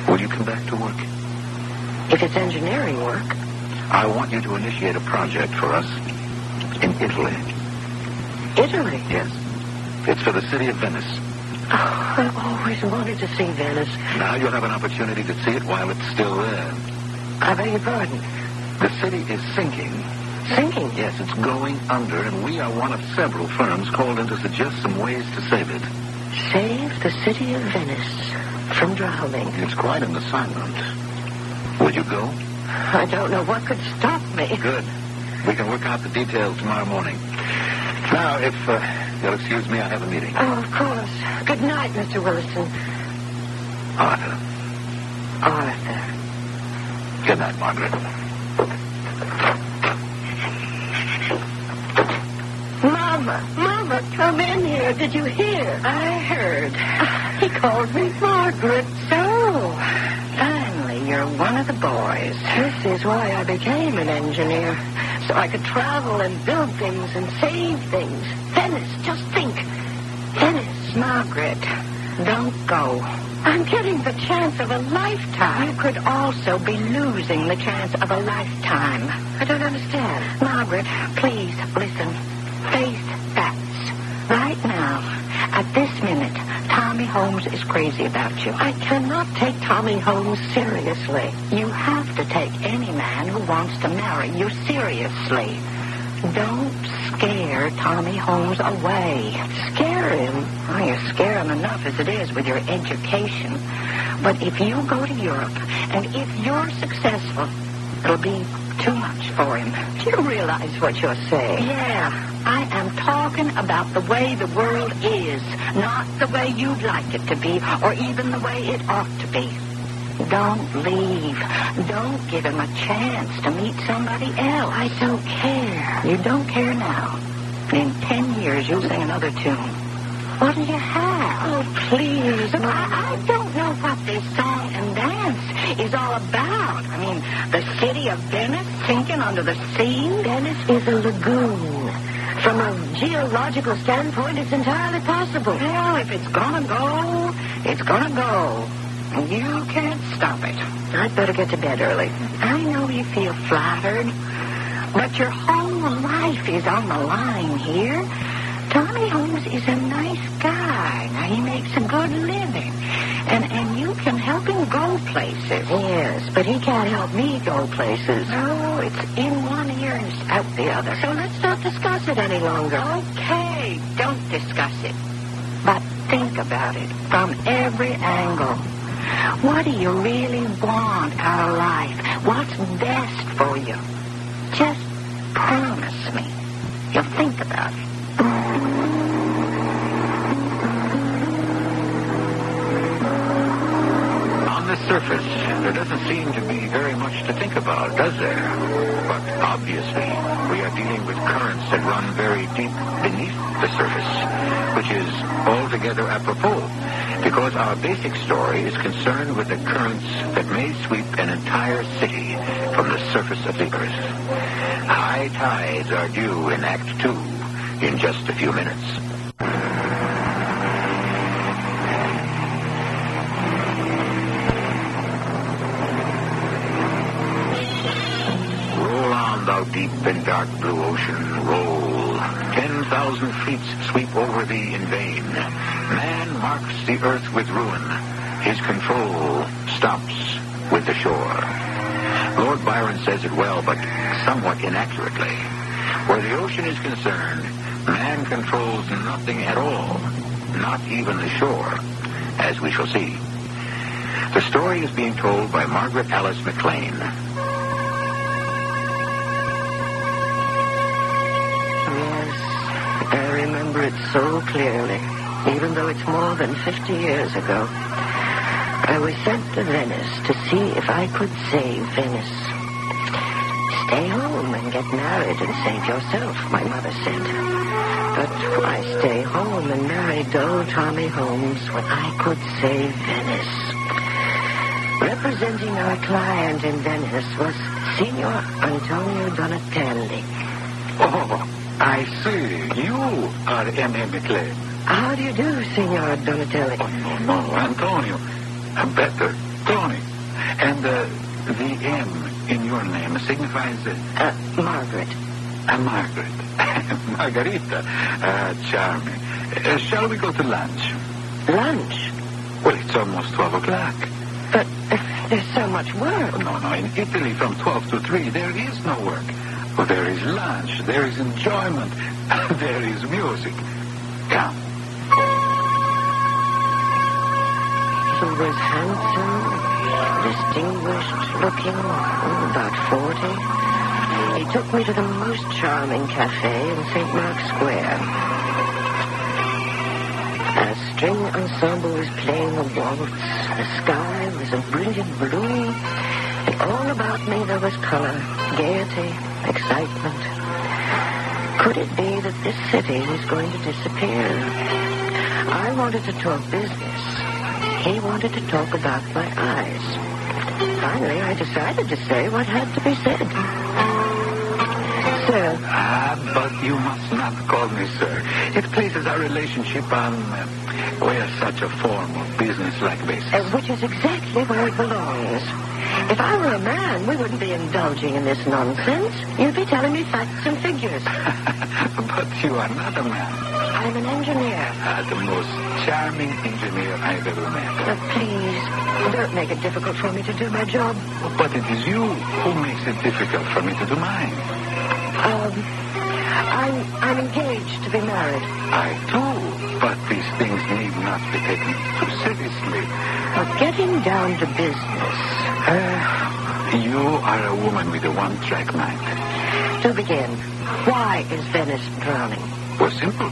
Speaker 18: Will you come back to work?
Speaker 17: If it's engineering work?
Speaker 18: I want you to initiate a project for us in Italy.
Speaker 17: Italy?
Speaker 18: Yes. It's for the city of Venice.
Speaker 17: Oh, I've always wanted to see Venice.
Speaker 18: Now you'll have an opportunity to see it while it's still there.
Speaker 17: I beg your pardon?
Speaker 18: The city is sinking.
Speaker 17: Sinking?
Speaker 18: Yes, it's going under, and we are one of several firms called in to suggest some ways to save it.
Speaker 17: Save the city of Venice from drowning?
Speaker 18: It's quite an assignment. Would you go?
Speaker 17: I don't know what could stop me.
Speaker 18: Good. We can work out the details tomorrow morning. Now, if you'll excuse me, I have a meeting.
Speaker 17: Oh, of course. Good night, Mr. Williston.
Speaker 18: Arthur. Good night, Margaret.
Speaker 17: Mama, come in here. Did you hear? I heard. He called me Margaret. So, finally, you're one of the boys. This is why I became an engineer. So I could travel and build things and save things. Venice, just think. Venice, Margaret, don't go. I'm getting the chance of a lifetime. You could also be losing the chance of a lifetime. I don't understand. Margaret, please, listen. Face facts. minute, Tommy Holmes is crazy about you. I cannot take Tommy Holmes seriously. You have to take any man who wants to marry you seriously. Don't scare Tommy Holmes away. Scare him? Oh, you scare him enough as it is with your education. But if you go to Europe, and if you're successful, it'll be too much for him. Do you realize what you're saying? Yeah. I am talking about the way the world is, not the way you'd like it to be, or even the way it ought to be. Don't leave. Don't give him a chance to meet somebody else. I don't care. You don't care now. In 10 years, you'll sing another tune. What do you have? Oh, please. Look, I don't know what this song and dance is all about. I mean, the city of Venice sinking under the sea? Venice is a lagoon. From a geological standpoint, it's entirely possible. Well, if it's gonna go, it's gonna go. You can't stop it. I'd better get to bed early. I know you feel flattered, but your whole life is on the line here. Tommy Holmes is a nice guy. Now, he makes a good living. And you can help him go places. Yes, but he can't help me go places. No, it's in one ear and it's out the other. So let's not discuss it any longer. Okay, don't discuss it. But think about it from every angle. What do you really want out of life? What's best for you? Just promise me you'll think about it.
Speaker 9: On the surface, there doesn't seem to be very much to think about, does there? But obviously, we are dealing with currents that run very deep beneath the surface, which is altogether apropos, because our basic story is concerned with the currents that may sweep an entire city from the surface of the earth. High tides are due in Act 2 in just a few minutes. Roll on, thou deep and dark blue ocean, roll. 10,000 fleets sweep over thee in vain. Man marks the earth with ruin. His control stops with the shore. Lord Byron says it well, but somewhat inaccurately. Where the ocean is concerned, man controls nothing at all, not even the shore, as we shall see. The story is being told by Margaret Alice MacLean.
Speaker 17: Yes, I remember it so clearly, even though it's more than 50 years ago. I was sent to Venice to see if I could save Venice. Stay home and get married and save yourself, my mother said. But why stay home and marry dull Tommy Holmes when I could save Venice? Representing our client in Venice was Signor Antonio Donatelli.
Speaker 8: Oh, I see. You are M.A. McLean.
Speaker 17: How do you do, Signor Donatelli?
Speaker 8: Oh, no, Antonio. Better, Tony. And the M in your name signifies...
Speaker 17: Margaret.
Speaker 8: Margaret. Margarita. Charming. Shall we go to lunch?
Speaker 17: Lunch?
Speaker 8: Well, it's almost 12 o'clock.
Speaker 17: But there's so much work.
Speaker 8: No. In Italy, from 12 to 3, there is no work. Well, there is lunch. There is enjoyment. There is music. Come.
Speaker 17: He was handsome, distinguished looking, about 40. He took me to the most charming cafe in St. Mark's Square. A string ensemble was playing a waltz. The sky was a brilliant blue. And all about me there was color, gaiety, excitement. Could it be that this city is going to disappear? I wanted to talk business. He wanted to talk about my eyes. Finally, I decided to say what had to be said. Sir.
Speaker 8: But you must not call me sir. It places our relationship on, such a form of business-like basis.
Speaker 17: Which is exactly where it belongs. If I were a man, we wouldn't be indulging in this nonsense. You'd be telling me facts and figures.
Speaker 8: But you are not a man.
Speaker 17: I'm an engineer.
Speaker 8: The most charming engineer I've ever met.
Speaker 17: Please, don't make it difficult for me to do my job.
Speaker 8: But it is you who makes it difficult for me to do mine.
Speaker 17: I'm engaged to be married.
Speaker 8: I too, but these things need not be taken too seriously.
Speaker 17: Getting down to business.
Speaker 8: You are a woman with a one-track mind.
Speaker 17: To begin, why is Venice drowning?
Speaker 8: Well, simple.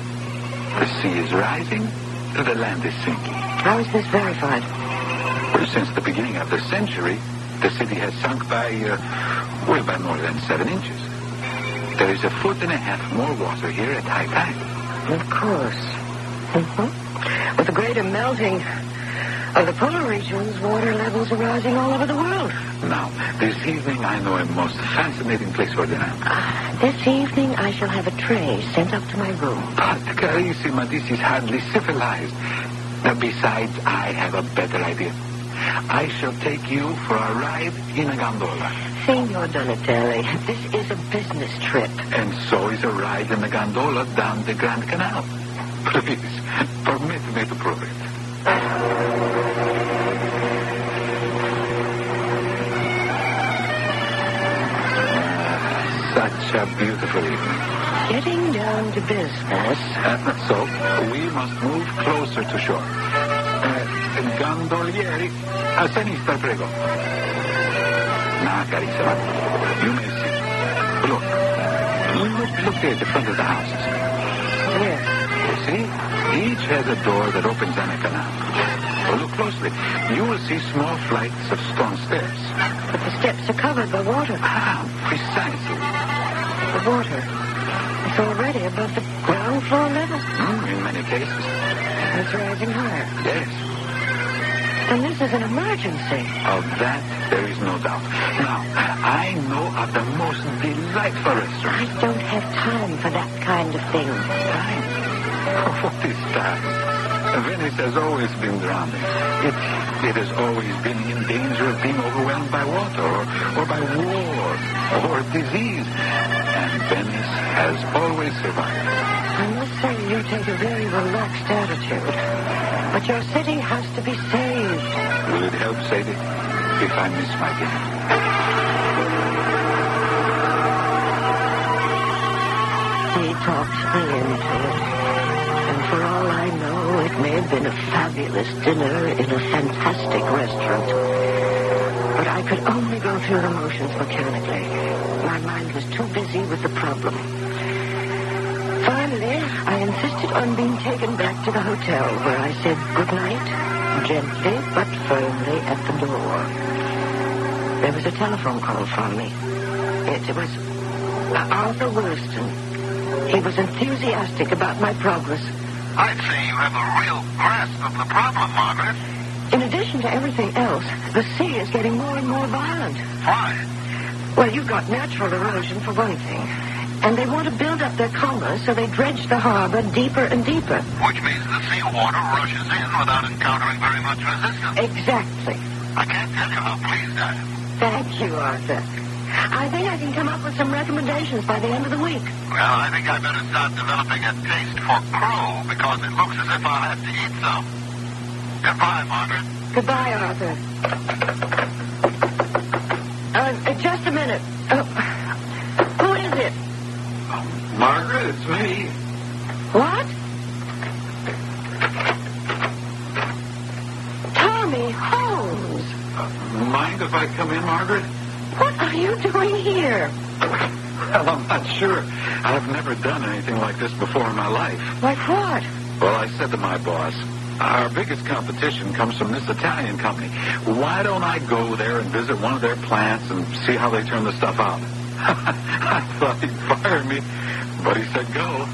Speaker 8: The sea is rising, the land is sinking.
Speaker 17: How is this verified?
Speaker 8: Well, since the beginning of the century, the city has sunk by more than 7 inches. There is 1.5 feet more water here at high tide.
Speaker 17: Of course. With the greater melting of the polar regions, water levels are rising all over the world.
Speaker 8: Now, this evening I know a most fascinating place for dinner.
Speaker 17: This evening I shall have a tray sent up to my room.
Speaker 8: But, Carissima, this is hardly civilized. Besides, I have a better idea. I shall take you for a ride in a gondola.
Speaker 17: Signor Donatelli, this is a business trip.
Speaker 8: And so is a ride in the gondola down the Grand Canal. Please, permit me to prove it. Such a beautiful evening.
Speaker 17: Getting down to business.
Speaker 8: So, we must move closer to shore. Gondolieri, a sinistra, prego. Now, carissima, you may see. Look there at the front of the houses.
Speaker 17: Yes.
Speaker 8: You see? Each has a door that opens on a canal. Well, look closely. You will see small flights of stone steps.
Speaker 17: But the steps are covered by water.
Speaker 8: Precisely.
Speaker 17: The water is already above the ground floor level.
Speaker 8: In many cases.
Speaker 17: It's rising higher.
Speaker 8: Yes.
Speaker 17: And this is an emergency.
Speaker 8: Of that, there is no doubt. Now, I know of the most delightful restaurant.
Speaker 17: I don't have time for that kind of thing.
Speaker 8: Time? What is time? Venice has always been drowning. It has always been in danger of being overwhelmed by water or by war or disease. And Venice has always survived.
Speaker 17: I must say you take a very relaxed attitude. But your city has to be saved.
Speaker 8: Will it help save it if I miss my game?
Speaker 17: He talked me into it. And for all I know, it may have been a fabulous dinner in a fantastic restaurant. But I could only go through the motions mechanically. My mind was too busy with the problem. Finally, I insisted on being taken back to the hotel, where I said goodnight, gently but firmly at the door. There was a telephone call from me. It was Arthur Williston. He was enthusiastic about my progress.
Speaker 5: I'd say you have a real grasp of the problem, Margaret.
Speaker 17: In addition to everything else, the sea is getting more and more violent.
Speaker 5: Why?
Speaker 17: Well, you've got natural erosion for one thing. And they want to build up their commerce, so they dredge the harbor deeper and deeper.
Speaker 5: Which means the seawater rushes in without encountering very much resistance.
Speaker 17: Exactly.
Speaker 5: I can't tell you how pleased I am.
Speaker 17: Thank you, Arthur. I think I can come up with some recommendations by the end of the week.
Speaker 5: Well, I think I better start developing a taste for crow, because it looks as if I'll have to eat some. Goodbye, Margaret.
Speaker 17: Goodbye, Arthur. Just a minute. Who is it?
Speaker 8: Margaret, it's me.
Speaker 17: What? Tommy Holmes.
Speaker 8: Mind if I come in, Margaret?
Speaker 17: What are you doing here?
Speaker 8: Well, I'm not sure. I've never done anything like this before in my life.
Speaker 17: Like what?
Speaker 8: Well, I said to my boss, our biggest competition comes from this Italian company. Why don't I go there and visit one of their plants and see how they turn the stuff out? I thought he'd fire me, but he said go.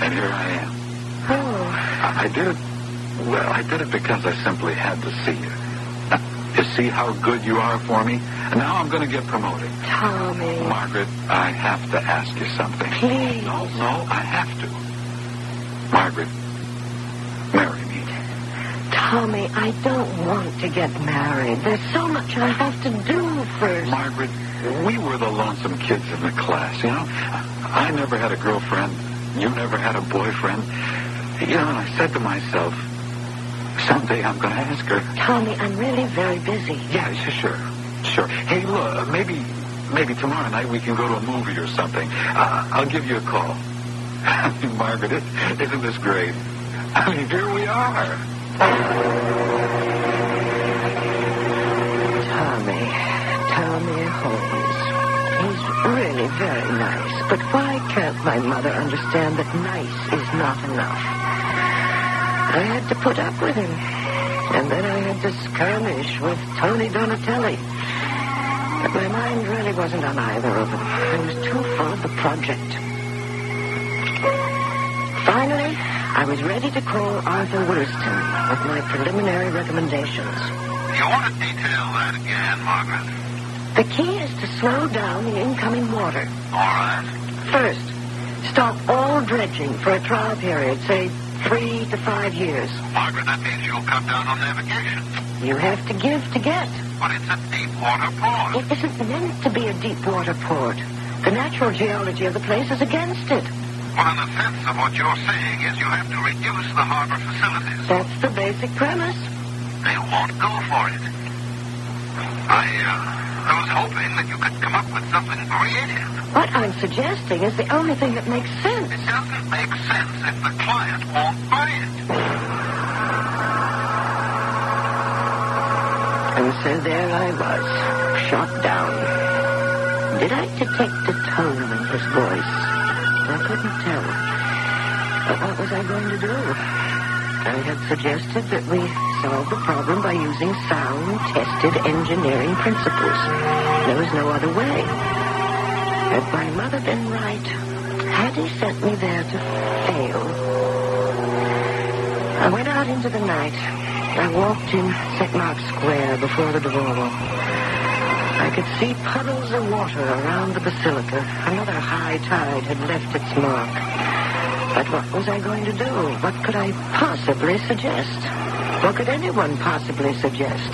Speaker 8: And here I am.
Speaker 17: Oh.
Speaker 8: I did it. Well, I did it because I simply had to see you. You see how good you are for me? And now I'm going to get promoted.
Speaker 17: Tommy.
Speaker 8: Margaret, I have to ask you something.
Speaker 17: Please.
Speaker 8: No, I have to. Margaret, marry me.
Speaker 17: Tommy. Tommy, I don't want to get married. There's so much I have to do first.
Speaker 8: Margaret, we were the lonesome kids in the class, you know? I never had a girlfriend. You never had a boyfriend. You know, and I said to myself, someday I'm going to ask her.
Speaker 17: Tommy, I'm really very busy.
Speaker 8: Yeah, sure. Hey, look, maybe tomorrow night we can go to a movie or something. I'll give you a call. Margaret, isn't this great? I mean, here we are.
Speaker 17: Tommy Holmes. He's really very nice. But why can't my mother understand that nice is not enough? I had to put up with him. And then I had to skirmish with Tony Donatelli. But my mind really wasn't on either of them. I was too full of the project. Finally, I was ready to call Arthur Williston with my preliminary recommendations.
Speaker 5: You want to detail that again, Margaret?
Speaker 17: The key is to slow down the incoming water.
Speaker 5: All right.
Speaker 17: First, stop all dredging for a trial period, say 3 to 5 years.
Speaker 5: Margaret, that means you'll cut down on navigation.
Speaker 17: You have to give to get.
Speaker 5: But it's a deep water port.
Speaker 17: It isn't meant to be a deep water port. The natural geology of the place is against it.
Speaker 5: Well, in the sense of what you're saying is you have to reduce the harbor facilities.
Speaker 17: That's the basic premise.
Speaker 5: They won't go for it. I was hoping that you could come up with something creative.
Speaker 17: What I'm suggesting is the only thing that makes sense.
Speaker 5: It doesn't make sense if the client won't buy it.
Speaker 17: And so there I was, shot down. Did I detect the tone in his voice? I couldn't tell. But what was I going to do? I had suggested that we solve the problem by using sound, tested engineering principles. There was no other way. Had my mother been right? Had he sent me there to fail? I went out into the night. I walked in St. Mark's Square before the Duomo. I could see puddles of water around the basilica. Another high tide had left its mark. But what was I going to do? What could I possibly suggest? What could anyone possibly suggest?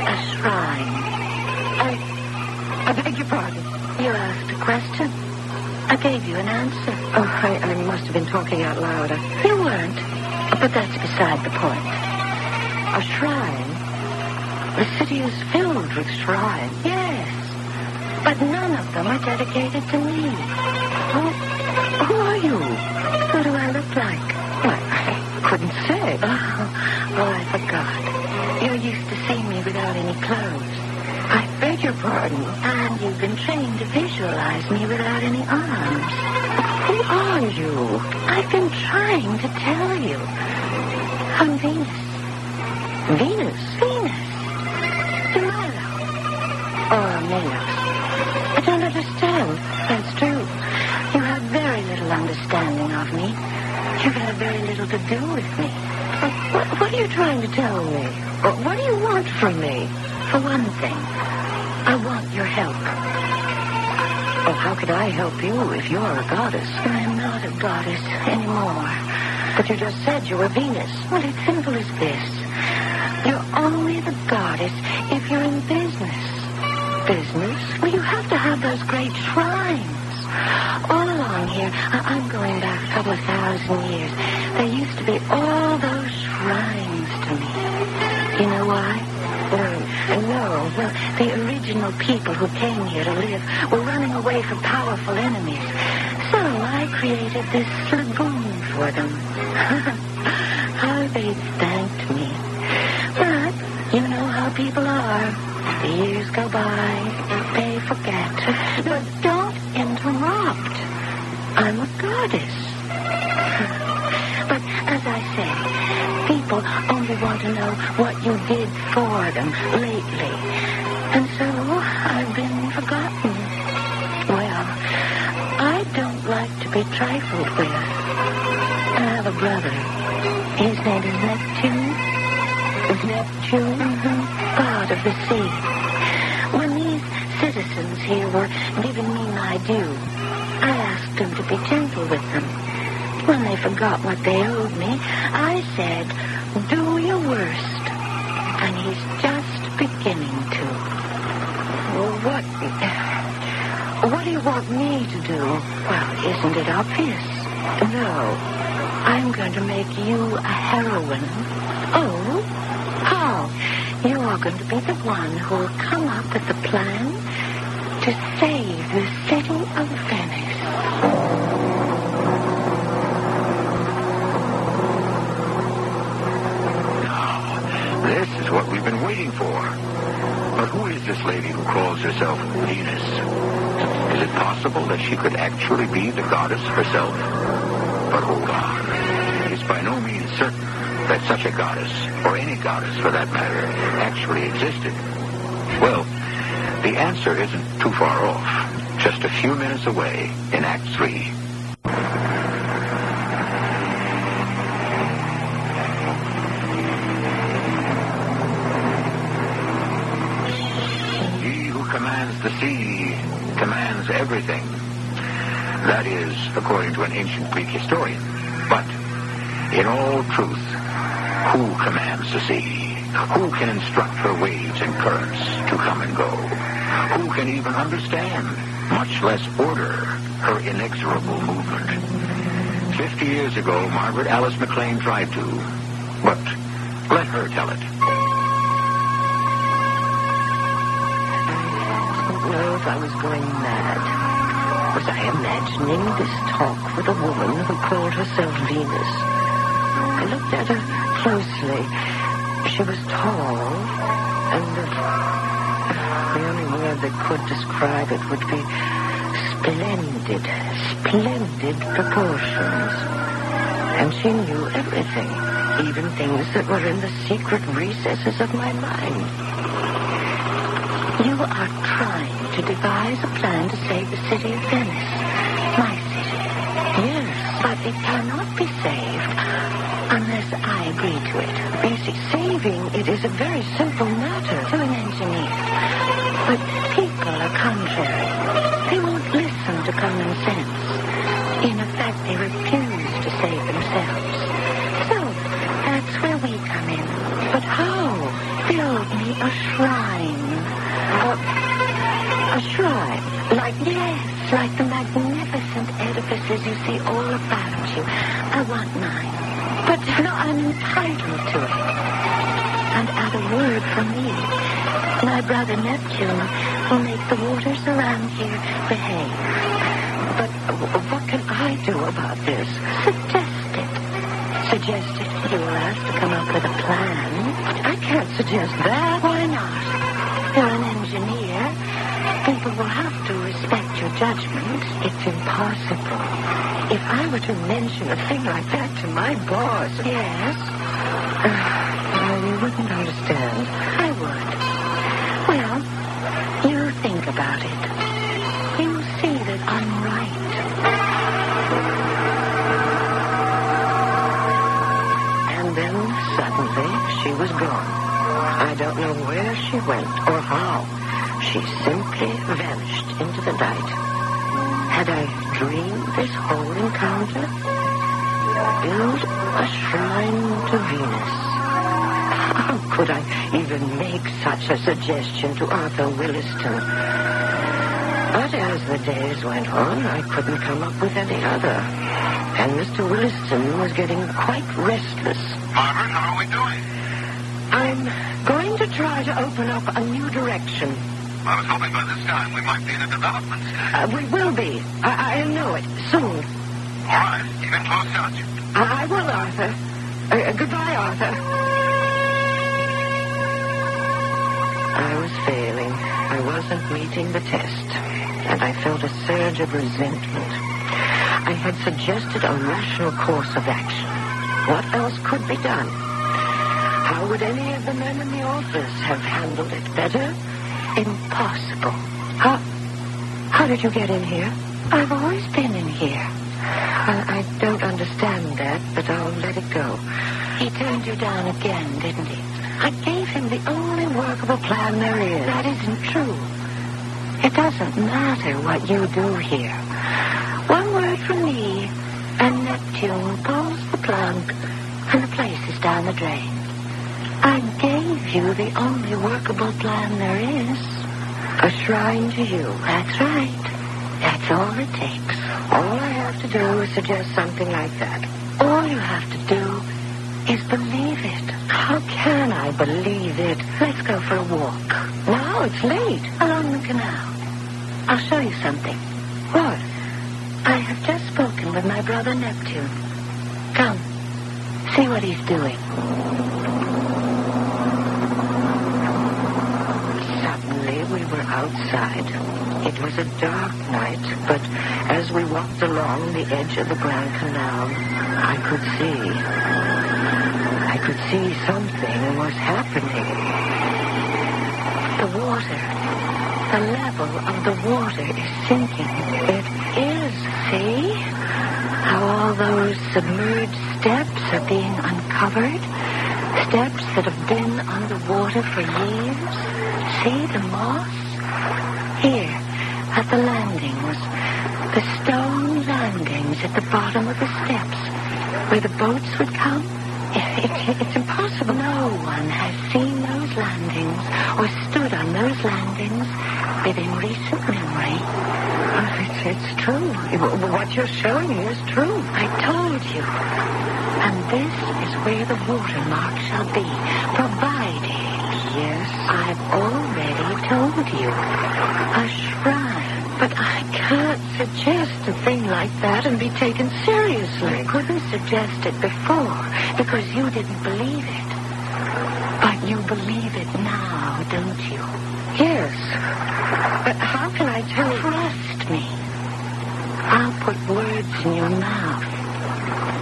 Speaker 2: A shrine.
Speaker 17: I beg your pardon.
Speaker 2: You asked a question. I gave you an answer.
Speaker 17: Oh, I must have been talking out loud.
Speaker 2: You weren't. But that's beside the point.
Speaker 17: A shrine? The city is filled with shrines.
Speaker 2: Yes. But none of them are dedicated to me.
Speaker 17: Who are you?
Speaker 2: Who do I look like?
Speaker 17: I couldn't say.
Speaker 2: Oh, I forgot. You're used to seeing me without any clothes.
Speaker 17: I beg your pardon.
Speaker 2: And you've been trained to visualize me without any arms.
Speaker 17: Who are you?
Speaker 2: I've been trying to tell you. I'm Venus.
Speaker 17: Venus?
Speaker 2: Venus. Milo.
Speaker 17: Or Milos.
Speaker 2: I don't understand. That's true. You have very little understanding of me. You've had very little to do with me.
Speaker 17: What are you trying to tell me? What do you want from me?
Speaker 2: For one thing, I want your help.
Speaker 17: Oh, how could I help you if you're a goddess?
Speaker 2: I'm not a goddess anymore.
Speaker 17: But you just said you were Venus.
Speaker 2: Well, it's simple as this. You're only the goddess if you're in business.
Speaker 17: Business?
Speaker 2: Well, you have to have those great shrines. All along here, I'm going back a couple of thousand years. There used to be all those shrines to me. You know why?
Speaker 17: No.
Speaker 2: Well, the original people who came here to live were running away from powerful enemies. So I created this lagoon for them. How they thanked me. But you know how people are. The years go by. They forget. But don't interrupt. I'm a goddess. But as I say, people only want to know what you did for them lately. And so I've been forgotten. Well, I don't like to be trifled with. I have a brother. His name is Neptune. Neptune, god of the sea. When these citizens here were giving me my due, I asked him to be gentle with them. when they forgot what they owed me, I said, do your worst. And he's just beginning to. Well, what do you want me to do? Well, isn't it obvious? No. I'm going to make you a heroine. Oh? How? You're going to be the one who will come up with the plan to save the city of Venice.
Speaker 18: This is what we've been waiting for. But who is this lady who calls herself Venus? Is it possible that she could actually be the goddess herself? But hold on. It's by no means certain that such a goddess, or any goddess for that matter, actually existed. Well, the answer isn't too far off. Just a few minutes away in Act 3. The sea commands everything. That is, according to an ancient Greek historian. But, in all truth, who commands the sea? Who can instruct her waves and currents to come and go? Who can even understand, much less order, her inexorable movement? 50 years ago, Margaret Alice McLean tried to. But let her tell it.
Speaker 17: If I was going mad. Was I imagining this talk with a woman who called herself Venus? I looked at her closely. She was tall, and the only word that could describe it would be splendid proportions. And she knew everything, even things that were in the secret recesses of my mind.
Speaker 2: You are trying to devise a plan to save the city of Venice. My city.
Speaker 17: Yes.
Speaker 2: But it cannot be saved unless I agree to it.
Speaker 17: You see, saving it is a very simple matter
Speaker 2: to an engineer. But people are contrary. They won't listen to common sense. In effect, they refuse to save themselves. So, that's where we come in.
Speaker 17: But how?
Speaker 2: Build me a shrine.
Speaker 17: A shrine?
Speaker 2: Yes, like the magnificent edifices you see all about you. I want mine. But no, I'm entitled to it. And at a word from me, my brother Neptune will make the waters around here behave.
Speaker 17: But what can I do about this?
Speaker 2: Suggest it. Suggest it. You will ask to come up with a plan.
Speaker 17: I can't suggest that.
Speaker 2: Why not? You're an engineer. People will have to respect your judgment.
Speaker 17: It's impossible. If I were to mention a thing like that to my boss...
Speaker 2: Yes?
Speaker 17: You wouldn't understand.
Speaker 2: I would. Well, you think about it. You see that I'm right.
Speaker 17: And then, suddenly, she was gone. I don't know where she went or how. She simply vanished into the night. Had I dreamed this whole encounter? Build a shrine to Venus. How could I even make such a suggestion to Arthur Williston? But as the days went on, I couldn't come up with any other. And Mr. Williston was getting quite restless.
Speaker 5: Margaret, how are we doing?
Speaker 17: I'm going to try to open up a new direction.
Speaker 5: I was hoping by this time we might be in a development stage.
Speaker 17: We will be. I know it. Soon.
Speaker 5: All right. Keep in close touch.
Speaker 17: I will, Arthur. Goodbye, Arthur. I was failing. I wasn't meeting the test. And I felt a surge of resentment. I had suggested a rational course of action. What else could be done? How would any of the men in the office have handled it better?
Speaker 2: Impossible.
Speaker 17: How did you get in here?
Speaker 2: I've always been in here.
Speaker 17: I don't understand that, but I'll let it go.
Speaker 2: He turned you down again, didn't he?
Speaker 17: I gave him the only workable plan there is.
Speaker 2: That isn't true. It doesn't matter what you do here. One word from me, And Neptune pulls the plug, and the place is down the drain. I gave you the only workable plan there is. A shrine to you. That's right. That's all it takes. All I have to do is suggest something like that. All you have to do is believe it. How can I believe it? Let's go for a walk. Now it's late. Along the canal. I'll show you something. What? I have just spoken with my brother Neptune. Come. See what he's doing. Suddenly we were outside. It was a dark night, but as we walked along the edge of the Grand Canal, I could see something was happening. The level of the water is sinking. It is, see? How all those submerged steps are being uncovered? Steps that have been underwater for years? See the moss? Here, at the landings, the stone landings at the bottom of the steps, where the boats would come. It's impossible. No one has seen those landings or stood on those landings within recent memory. It's true. What you're showing me is true. I told you. And this is where the watermark shall be, provided. Yes, I've already told you. A shrine. But I can't suggest a thing like that and be taken seriously. I couldn't suggest it before because you didn't believe it. But you believe it now, don't you? Yes. But how can I tell you? Trust me. I'll put words in your mouth.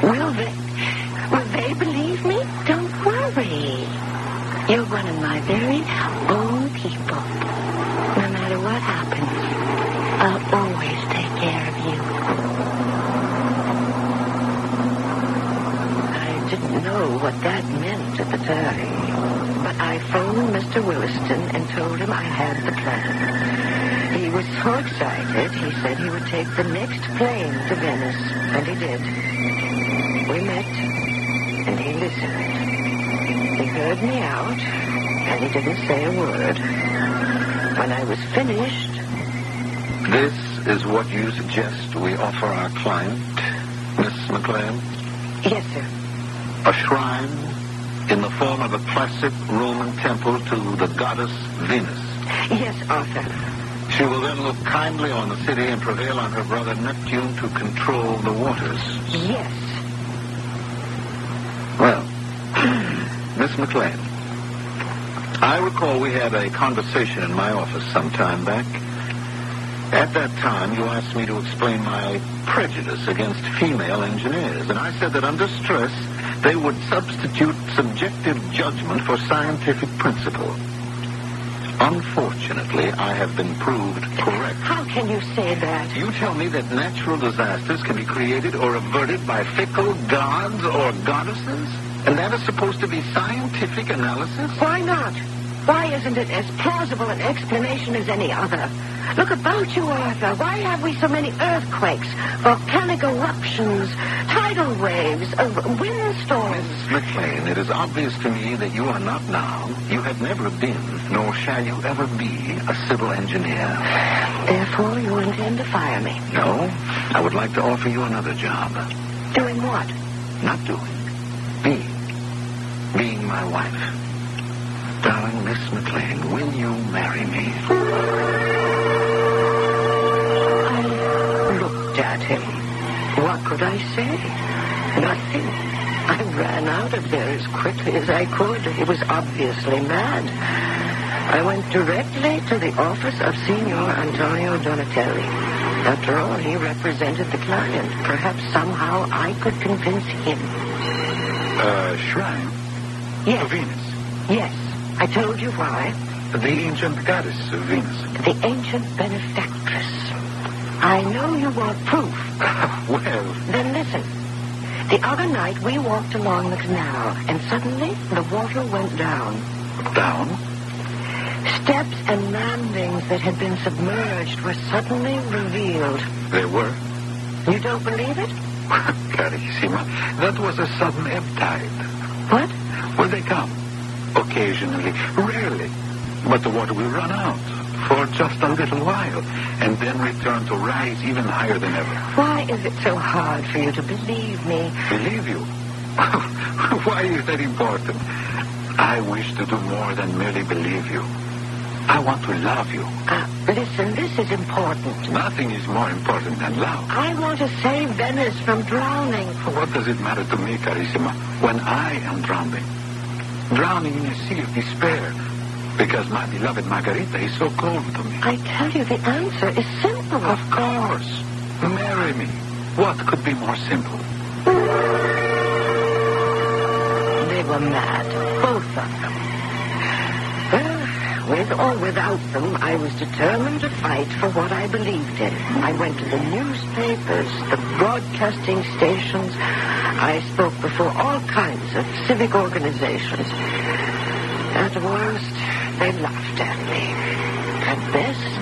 Speaker 2: Will they believe me? Don't worry. You're one of my very own people. No matter what happens, I'll always take care of you. I didn't know what that meant at the time, but I phoned Mr. Williston and told him I had the plan. He was so excited, he said he would take the next plane to Venice, and he did. We met, and he listened. He heard me out, and he didn't say a word. When I was finished...
Speaker 8: This is what you suggest we offer our client, Miss McLean?
Speaker 2: Yes, sir.
Speaker 8: A shrine in the form of a classic Roman temple to the goddess Venus.
Speaker 2: Yes, Arthur.
Speaker 8: She will then look kindly on the city and prevail on her brother Neptune to control the waters.
Speaker 2: Yes.
Speaker 8: Well, Miss McLean, I recall we had a conversation in my office some time back. At that time, you asked me to explain my prejudice against female engineers, and I said that under stress, they would substitute subjective judgment for scientific principle. Unfortunately, I have been proved correct.
Speaker 2: How can you say that?
Speaker 8: You tell me that natural disasters can be created or averted by fickle gods or goddesses? And that is supposed to be scientific analysis?
Speaker 2: Why not? Why isn't it as plausible an explanation as any other? Look about you, Arthur. Why have we so many earthquakes, volcanic eruptions, tidal waves, windstorms?
Speaker 8: Mrs. McLean, it is obvious to me that you are not now, you have never been, nor shall you ever be, a civil engineer.
Speaker 2: Therefore, you intend to fire me?
Speaker 8: No. I would like to offer you another job.
Speaker 2: Doing what?
Speaker 8: Not doing. Being my wife. Darling Miss McLean, will you marry me?
Speaker 2: I looked at him. What could I say? Nothing. I ran out of there as quickly as I could. He was obviously mad. I went directly to the office of Signor Antonio Donatelli. After all, he represented the client. Perhaps somehow I could convince him.
Speaker 8: Shrine?
Speaker 2: Yes.
Speaker 8: Of Venus?
Speaker 2: Yes. I told you why.
Speaker 8: The ancient goddess of Venus.
Speaker 2: The ancient benefactress. I know you want proof.
Speaker 8: Well...
Speaker 2: Then listen. The other night we walked along the canal, and suddenly the water went down.
Speaker 8: Down?
Speaker 2: Steps and landings that had been submerged were suddenly revealed.
Speaker 8: They were?
Speaker 2: You don't believe it?
Speaker 8: Carissima. That was a sudden ebb tide.
Speaker 17: What?
Speaker 8: Well, they come. Occasionally. Rarely. But the water will run out for just a little while and then return to rise even higher than ever.
Speaker 17: Why is it so hard for you to believe me?
Speaker 8: Believe you? Why is that important? I wish to do more than merely believe you. I want to love you.
Speaker 17: Listen, this is important.
Speaker 8: Nothing is more important than love.
Speaker 17: I want to save Venice from drowning.
Speaker 8: What does it matter to me, Carissima, when I am drowning? Drowning in a sea of despair because my beloved Margarita is so cold to me.
Speaker 17: I tell you, the answer is simple.
Speaker 8: Of course. Marry me. What could be more simple?
Speaker 17: They were mad, both of them. Well, with or without them, I was determined to fight for what I believed in. I went to the newspapers, the broadcasting stations. I spoke before all kinds of civic organizations. At worst, they laughed at me. At best,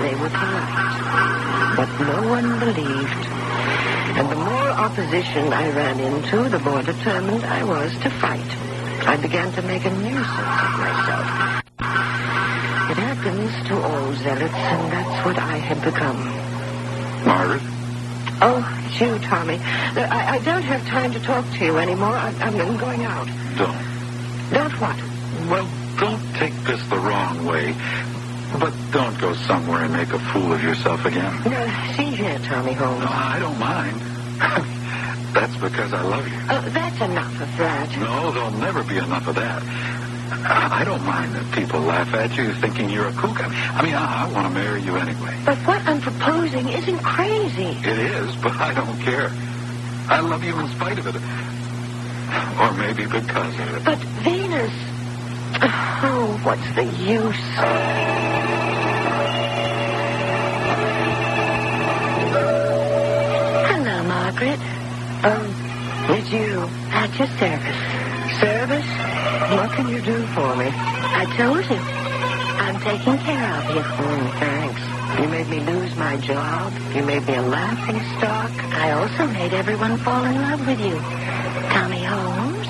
Speaker 17: they were polite. But no one believed. And the more opposition I ran into, the more determined I was to fight. I began to make a nuisance of myself. It happens to all zealots, and that's what I had become.
Speaker 8: Margaret?
Speaker 17: Oh, it's you, Tommy. I don't have time to talk to you anymore. I'm going out.
Speaker 8: Don't.
Speaker 17: Don't what?
Speaker 8: Well, don't take this the wrong way, but don't go somewhere and make a fool of yourself again.
Speaker 17: No, see here, Tommy Holmes.
Speaker 8: No, I don't mind. That's because I love you.
Speaker 17: Oh, that's enough of that.
Speaker 8: No, there'll never be enough of that. I don't mind that people laugh at you thinking you're a kook. I mean, I want to marry you anyway.
Speaker 17: But what I'm proposing isn't crazy.
Speaker 8: It is, but I don't care. I love you in spite of it. Or maybe because of it.
Speaker 17: But Venus... Oh, what's the use? Hello, Margaret. Oh, it's you. At your service.
Speaker 2: Service? What can you do for me?
Speaker 17: I told you. I'm taking care of you.
Speaker 2: Thanks. You made me lose my job. You made me a laughing stock.
Speaker 17: I also made everyone fall in love with you. Tommy Holmes,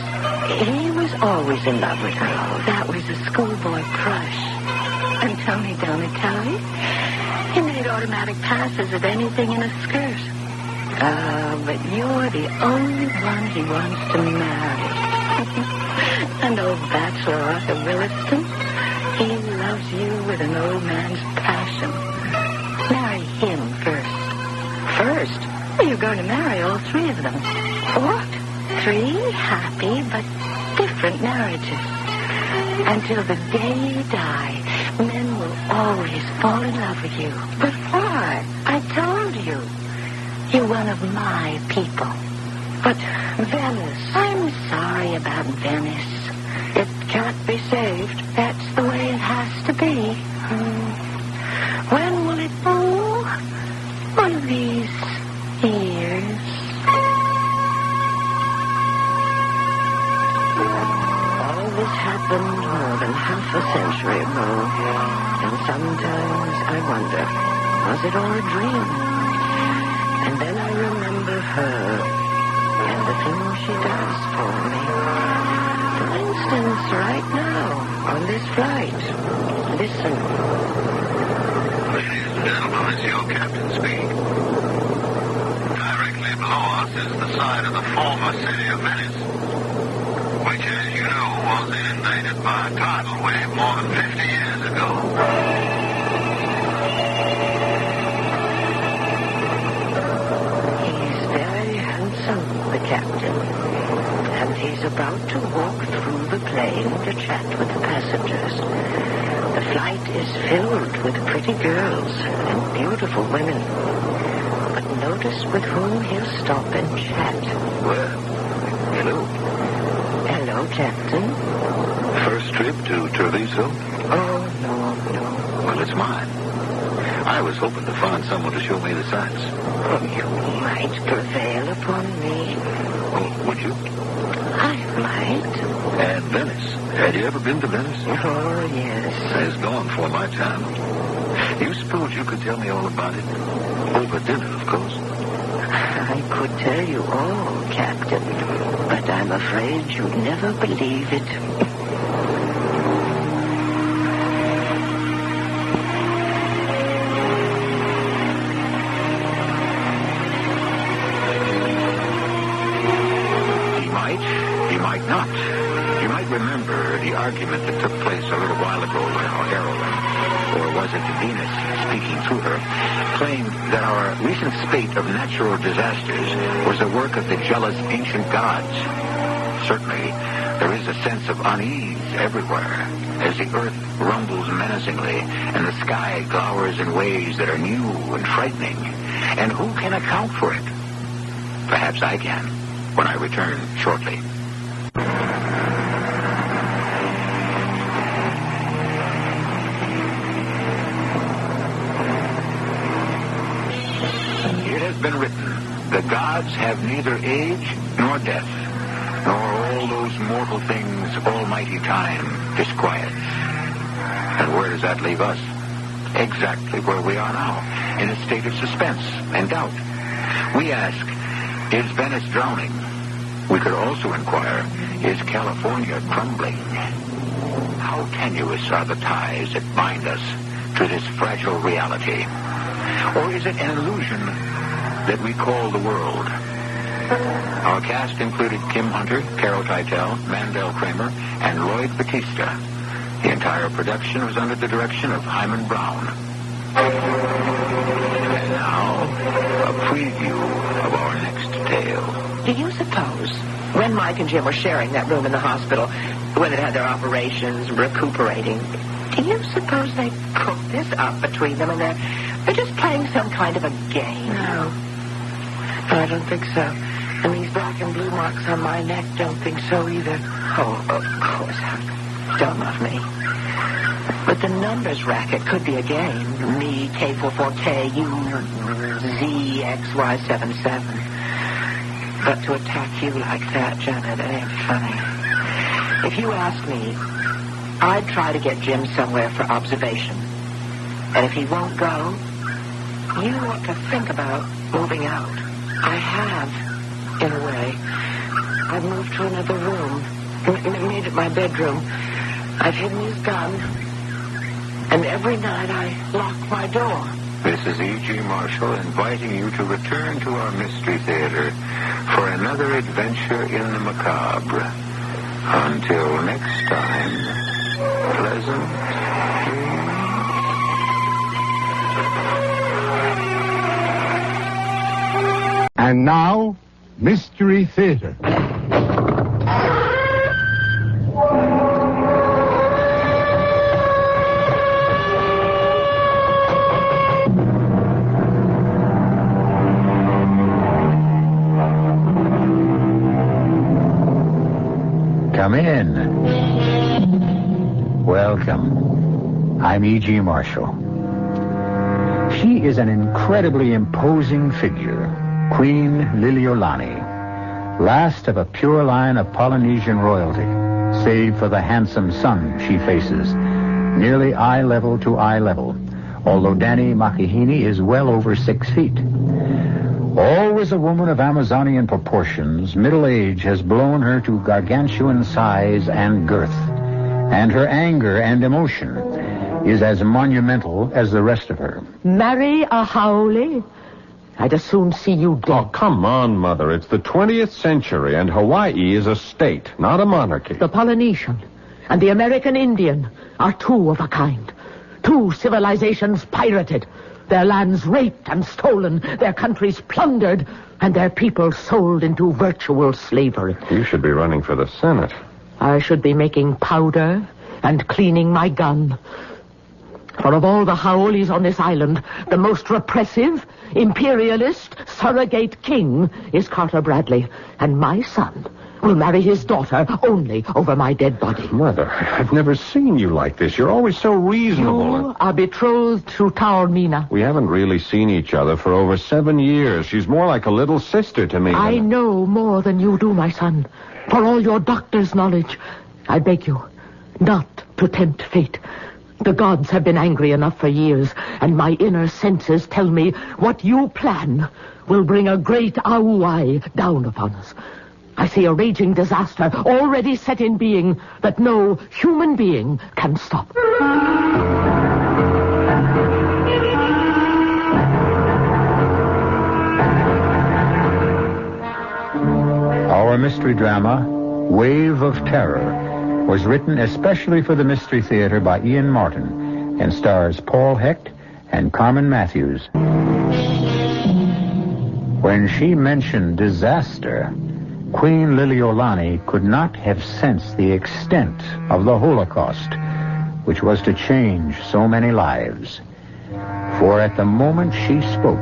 Speaker 17: he was always in love with her. Oh, that was a schoolboy crush. And Tony Donatelli, he made automatic passes at anything in a skirt. But you're the only one he wants to marry. And old bachelor Arthur Williston, he loves you with an old man's passion. Marry him first.
Speaker 2: First?
Speaker 17: Well, you're going to marry all three of them.
Speaker 2: What?
Speaker 17: 3 happy but different marriages. Until the day you die, men will always fall in love with you.
Speaker 2: But why?
Speaker 17: I told you. You're one of my people.
Speaker 2: But Venice...
Speaker 17: I'm sorry about Venice.
Speaker 2: It can't be saved.
Speaker 17: That's the way it has to be. When will it be? One of these years.
Speaker 2: All this happened more than half a century ago. And sometimes I wonder, was it all a dream? And then I remember her and the things she does for me. For instance, right now, on this flight. Listen.
Speaker 5: Ladies and gentlemen, it's your captain speaking. Directly below us is the side of the former city of Venice, which, as you know, was inundated by a tidal wave more than 50 years ago.
Speaker 2: The captain, and he's about to walk through the plane to chat with the passengers. The flight is filled with pretty girls and beautiful women. But notice with whom he'll stop and chat.
Speaker 18: Well, hello.
Speaker 2: Hello, Captain.
Speaker 18: First trip to Treviso?
Speaker 2: Oh, no.
Speaker 18: Well, it's mine. I was hoping to find someone to show me the sights.
Speaker 2: Oh, you might prevail upon me.
Speaker 18: Oh, would you?
Speaker 2: I might.
Speaker 18: And Venice. Had you ever been to Venice?
Speaker 2: Oh, yes.
Speaker 18: It's gone for my time. You suppose you could tell me all about it? Over dinner, of course.
Speaker 2: I
Speaker 17: I could tell you all, Captain, but I'm afraid you'd never believe it.
Speaker 8: He might not. You might remember the argument that took place a little while ago when our heroine, or was it Venus, speaking through her, claimed that our recent spate of natural disasters was the work of the jealous ancient gods. Certainly, there is a sense of unease everywhere as the earth rumbles menacingly and the sky glowers in ways that are new and frightening. And who can account for it? Perhaps I can, when I return shortly. It has been written, the gods have neither age nor death, nor all those mortal things Almighty Time disquiets. And where does that leave us? Exactly where we are now, in a state of suspense and doubt. We ask, is Venice drowning? We could also inquire, is California crumbling? How tenuous are the ties that bind us to this fragile reality? Or is it an illusion that we call the world? Our cast included Kim Hunter, Carol Teitel, Mandel Kramer, and Lloyd Batista. The entire production was under the direction of Hyman Brown. And now, a preview of our next tale.
Speaker 19: Do you suppose, when Mike and Jim were sharing that room in the hospital, when they had their operations, recuperating, do you suppose they cooked this up between them and they're just playing some kind of a game?
Speaker 17: No, I don't think so. And these black and blue marks on my neck don't think so either.
Speaker 19: Oh, of course. How dumb of me. But the numbers racket could be a game. Me, K44K, you, ZXY77.
Speaker 17: But to attack you like that, Janet, it ain't funny.
Speaker 19: If you ask me, I'd try to get Jim somewhere for observation. And if he won't go, you ought to think about moving out.
Speaker 17: I have, in a way. I've moved to another room. Made it my bedroom. I've hidden his gun. And every night I lock my door.
Speaker 8: This is E.G. Marshall inviting you to return to our Mystery Theater for another adventure in the macabre. Until next time, pleasant dreams.
Speaker 6: And now, Mystery Theater.
Speaker 9: Come in. Welcome. I'm E.G. Marshall. She is an incredibly imposing figure, Queen Liliolani, last of a pure line of Polynesian royalty, save for the handsome son she faces, nearly eye level to eye level, although Danny Makahini is well over 6 feet. Always a woman of Amazonian proportions, middle age has blown her to gargantuan size and girth, and her anger and emotion is as monumental as the rest of her.
Speaker 22: Marry a Howley? I'd as soon see you dead.
Speaker 23: Oh, come on, Mother. It's the 20th century, and Hawaii is a state, not a monarchy.
Speaker 22: The Polynesian and the American Indian are two of a kind. Two civilizations pirated, their lands raped and stolen, their countries plundered, and their people sold into virtual slavery.
Speaker 23: You should be running for the Senate.
Speaker 22: I should be making powder and cleaning my gun. For of all the Haolis on this island, the most repressive, imperialist, surrogate king is Carter Bradley. And my son will marry his daughter only over my dead body.
Speaker 23: Mother, I've never seen you like this. You're always so reasonable.
Speaker 22: You are betrothed to Taormina.
Speaker 23: We haven't really seen each other for over 7 years. She's more like a little sister to me.
Speaker 22: I know more than you do, my son. For all your doctor's knowledge, I beg you not to tempt fate. The gods have been angry enough for years, and my inner senses tell me what you plan will bring a great auai down upon us. I see a raging disaster already set in being that no human being can stop.
Speaker 21: Our mystery drama, Wave of Terror, was written especially for the Mystery Theater by Ian Martin and stars Paul Hecht and Carmen Matthews. When she mentioned disaster, Queen Liliolani could not have sensed the extent of the Holocaust, which was to change so many lives. For at the moment she spoke,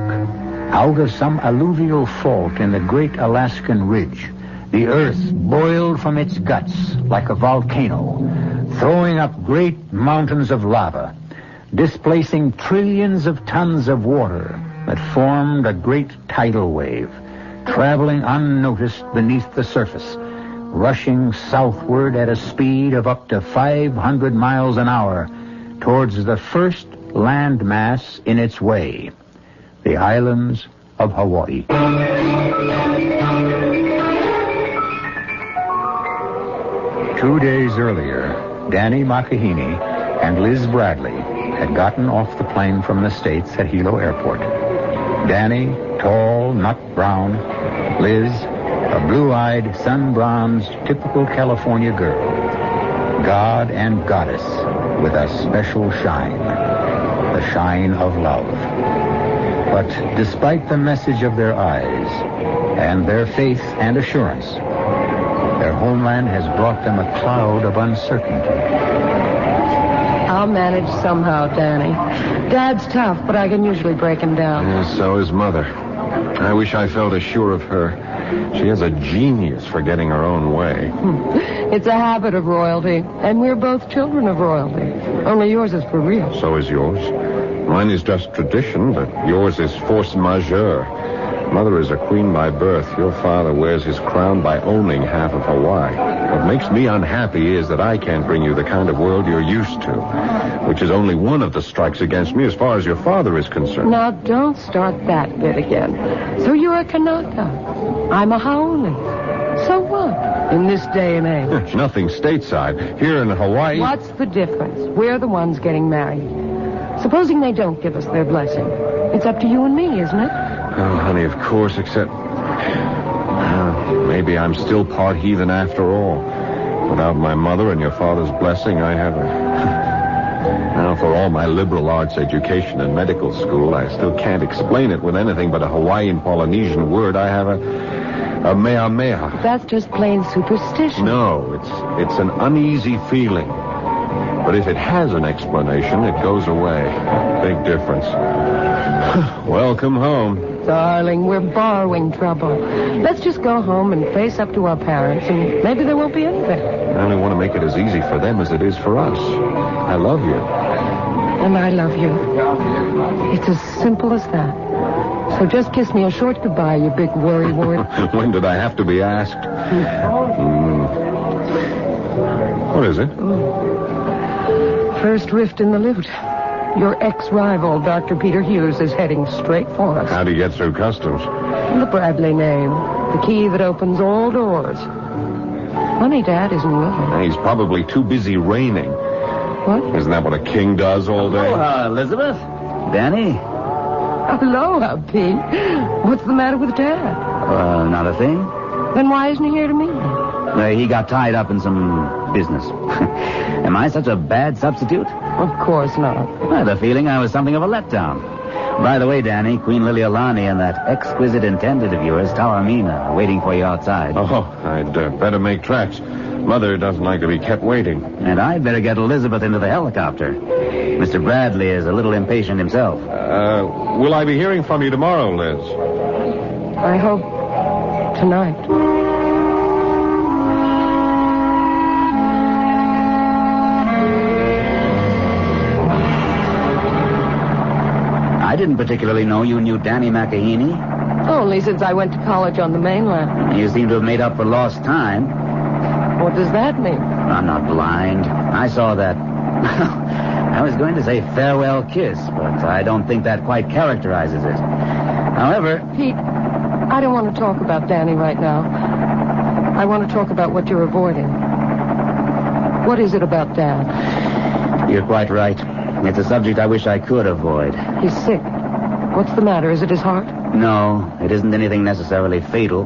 Speaker 21: out of some alluvial fault in the great Alaskan ridge, the earth boiled from its guts like a volcano, throwing up great mountains of lava, displacing trillions of tons of water that formed a great tidal wave, traveling unnoticed beneath the surface, rushing southward at a speed of up to 500 miles an hour towards the first landmass in its way, the islands of Hawaii. 2 days earlier, Danny Makahini and Liz Bradley had gotten off the plane from the States at Hilo Airport. Danny, tall, nut brown. Liz, a blue-eyed, sun-bronzed, typical California girl. God and goddess with a special shine. The shine of love. But despite the message of their eyes and their faith and assurance, their homeland has brought them a cloud of uncertainty.
Speaker 3: I'll manage somehow, Danny. Dad's tough, but I can usually break him down.
Speaker 23: Yeah, so is Mother. I wish I felt as sure of her. She has a genius for getting her own way.
Speaker 3: It's a habit of royalty, and we're both children of royalty. Only yours is for real.
Speaker 23: So is yours. Mine is just tradition, but yours is force majeure. Mother is a queen by birth. Your father wears his crown by owning half of Hawaii. What makes me unhappy is that I can't bring you the kind of world you're used to, which is only one of the strikes against me as far as your father is concerned.
Speaker 3: Now, don't start that bit again. So you're a Kanaka. I'm a Haole. So what? In this day and age.
Speaker 23: Nothing stateside. Here in Hawaii...
Speaker 3: What's the difference? We're the ones getting married. Supposing they don't give us their blessing. It's up to you and me, isn't it?
Speaker 23: Oh, honey, of course, except... maybe I'm still part heathen after all. Without my mother and your father's blessing, I have a... Now, for all my liberal arts education and medical school, I still can't explain it with anything but a Hawaiian Polynesian word. I have a mea mea.
Speaker 3: That's just plain superstition.
Speaker 23: No, it's an uneasy feeling. But if it has an explanation, it goes away. Big difference. Welcome home.
Speaker 3: Darling, we're borrowing trouble. Let's just go home and face up to our parents, and maybe there won't be anything.
Speaker 23: I only want to make it as easy for them as it is for us. I love you.
Speaker 3: And I love you. It's as simple as that. So just kiss me a short goodbye, you big worrywart.
Speaker 23: When did I have to be asked? What is it?
Speaker 3: First rift in the lute. Your ex-rival, Dr. Peter Hughes, is heading straight for us.
Speaker 23: How'd he get through customs?
Speaker 3: The Bradley name. The key that opens all doors. Funny Dad isn't willing.
Speaker 23: He's probably too busy reigning.
Speaker 3: What?
Speaker 23: Isn't that what a king does all day?
Speaker 15: Oh, Elizabeth. Danny.
Speaker 3: Aloha, Pete. What's the matter with Dad?
Speaker 15: Not a thing.
Speaker 3: Then why isn't he here to meet me?
Speaker 15: He got tied up in some business. Am I such a bad substitute?
Speaker 3: Of course not.
Speaker 15: I had a feeling I was something of a letdown. By the way, Danny, Queen Liliolani and that exquisite intended of yours, Taormina, are waiting for you outside.
Speaker 23: Oh, I'd better make tracks. Mother doesn't like to be kept waiting.
Speaker 15: And I'd better get Elizabeth into the helicopter. Mr. Bradley is a little impatient himself.
Speaker 23: Will I be hearing from you tomorrow, Liz?
Speaker 3: I hope tonight.
Speaker 15: I didn't particularly know you knew Danny Makahini.
Speaker 3: Only since I went to college on the mainland.
Speaker 15: You seem to have made up for lost time.
Speaker 3: What does that mean?
Speaker 15: I'm not blind. I saw that...
Speaker 12: I was going to say farewell kiss, but I don't think that quite characterizes it. However...
Speaker 3: Pete, I don't want to talk about Danny right now. I want to talk about what you're avoiding. What is it about Dad?
Speaker 12: You're quite right. It's a subject I wish I could avoid.
Speaker 3: He's sick. What's the matter? Is it his heart?
Speaker 12: No, it isn't anything necessarily fatal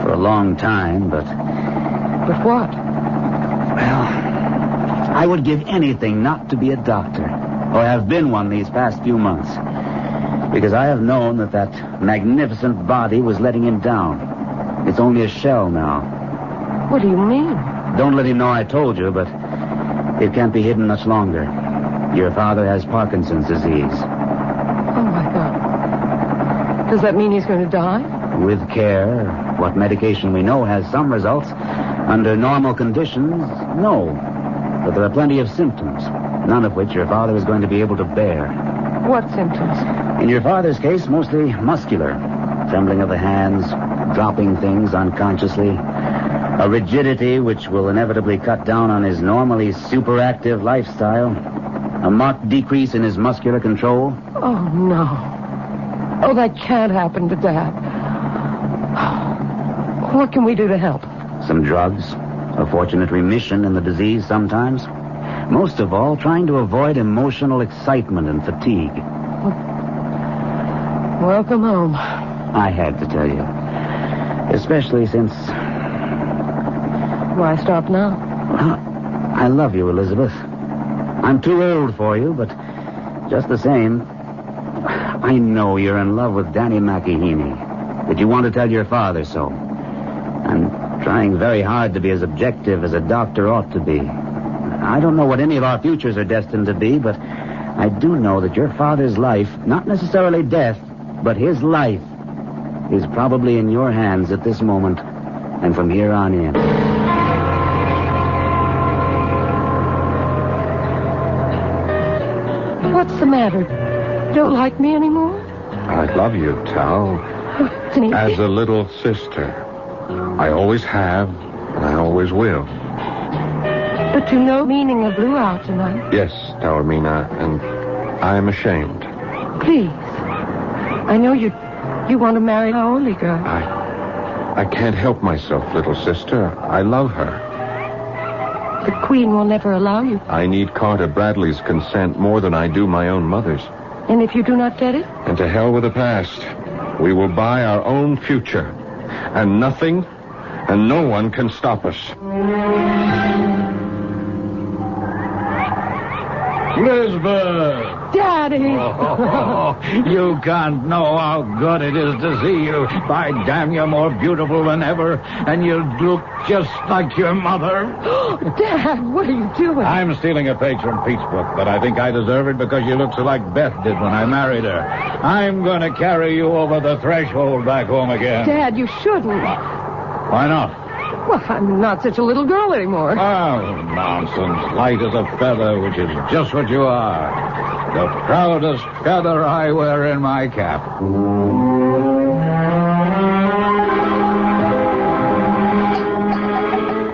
Speaker 12: for a long time, but...
Speaker 3: But what?
Speaker 12: Well, I would give anything not to be a doctor, or have been one these past few months, because I have known that magnificent body was letting him down. It's only a shell now.
Speaker 3: What do you mean?
Speaker 12: Don't let him know I told you, but it can't be hidden much longer. Your father has Parkinson's disease.
Speaker 3: Oh, my God. Does that mean he's going to die?
Speaker 12: With care, what medication we know has some results. Under normal conditions, no. But there are plenty of symptoms, none of which your father is going to be able to bear.
Speaker 3: What symptoms?
Speaker 12: In your father's case, mostly muscular. Trembling of the hands, dropping things unconsciously. A rigidity which will inevitably cut down on his normally superactive lifestyle. A marked decrease in his muscular control.
Speaker 3: Oh, no. Oh, that can't happen to Dad. What can we do to help?
Speaker 12: Some drugs. A fortunate remission in the disease sometimes. Most of all, trying to avoid emotional excitement and fatigue.
Speaker 3: Welcome home.
Speaker 12: I had to tell you. Especially since...
Speaker 3: Why stop now?
Speaker 12: I love you, Elizabeth. I'm too old for you, but just the same, I know you're in love with Danny McEheney, that you want to tell your father so. I'm trying very hard to be as objective as a doctor ought to be. I don't know what any of our futures are destined to be, but I do know that your father's life, not necessarily death, but his life, is probably in your hands at this moment and from here on in.
Speaker 3: What's the matter? Don't like me anymore?
Speaker 23: I love you, Tal. As a little sister. I always have, and I always will.
Speaker 3: But you know the meaning of blew out tonight.
Speaker 23: Yes, Taormina, and I am ashamed.
Speaker 3: Please. I know you want to marry our only girl.
Speaker 23: I can't help myself, little sister. I love her.
Speaker 3: The Queen will never allow you.
Speaker 23: I need Carter Bradley's consent more than I do my own mother's.
Speaker 3: And if you do not get it?
Speaker 23: And to hell with the past. We will buy our own future. And nothing and no one can stop us.
Speaker 14: Lisbeth!
Speaker 3: Daddy!
Speaker 14: Oh, you can't know how good it is to see you. By damn, you're more beautiful than ever, and you look just like your mother.
Speaker 3: Dad, what are you doing?
Speaker 14: I'm stealing a page from Pete's book, but I think I deserve it because you look so like Beth did when I married her. I'm going to carry you over the threshold back home again.
Speaker 3: Dad, you shouldn't.
Speaker 14: Why not?
Speaker 3: Well, I'm not such a little girl anymore.
Speaker 14: Oh, nonsense. Light as a feather, which is just what you are. The proudest feather I wear in my cap.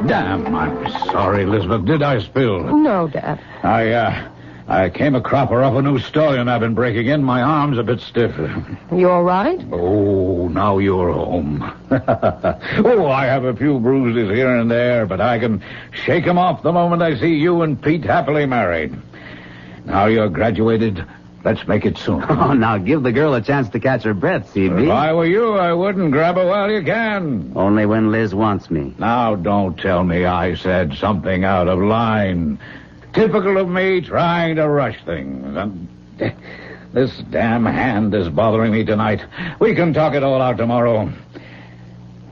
Speaker 14: Damn, I'm sorry, Elizabeth. Did I spill?
Speaker 3: No, Dad.
Speaker 14: I came a cropper off a new stallion I've been breaking in. My arm's a bit stiff.
Speaker 3: You all right?
Speaker 14: Oh, now you're home. Oh, I have a few bruises here and there, but I can shake 'em off the moment I see you and Pete happily married. Now you're graduated. Let's make it soon.
Speaker 12: Oh, now give the girl a chance to catch her breath, CB.
Speaker 14: If I were you, I wouldn't grab her while you can.
Speaker 12: Only when Liz wants me.
Speaker 14: Now, don't tell me I said something out of line. Typical of me trying to rush things. And this damn hand is bothering me tonight. We can talk it all out tomorrow.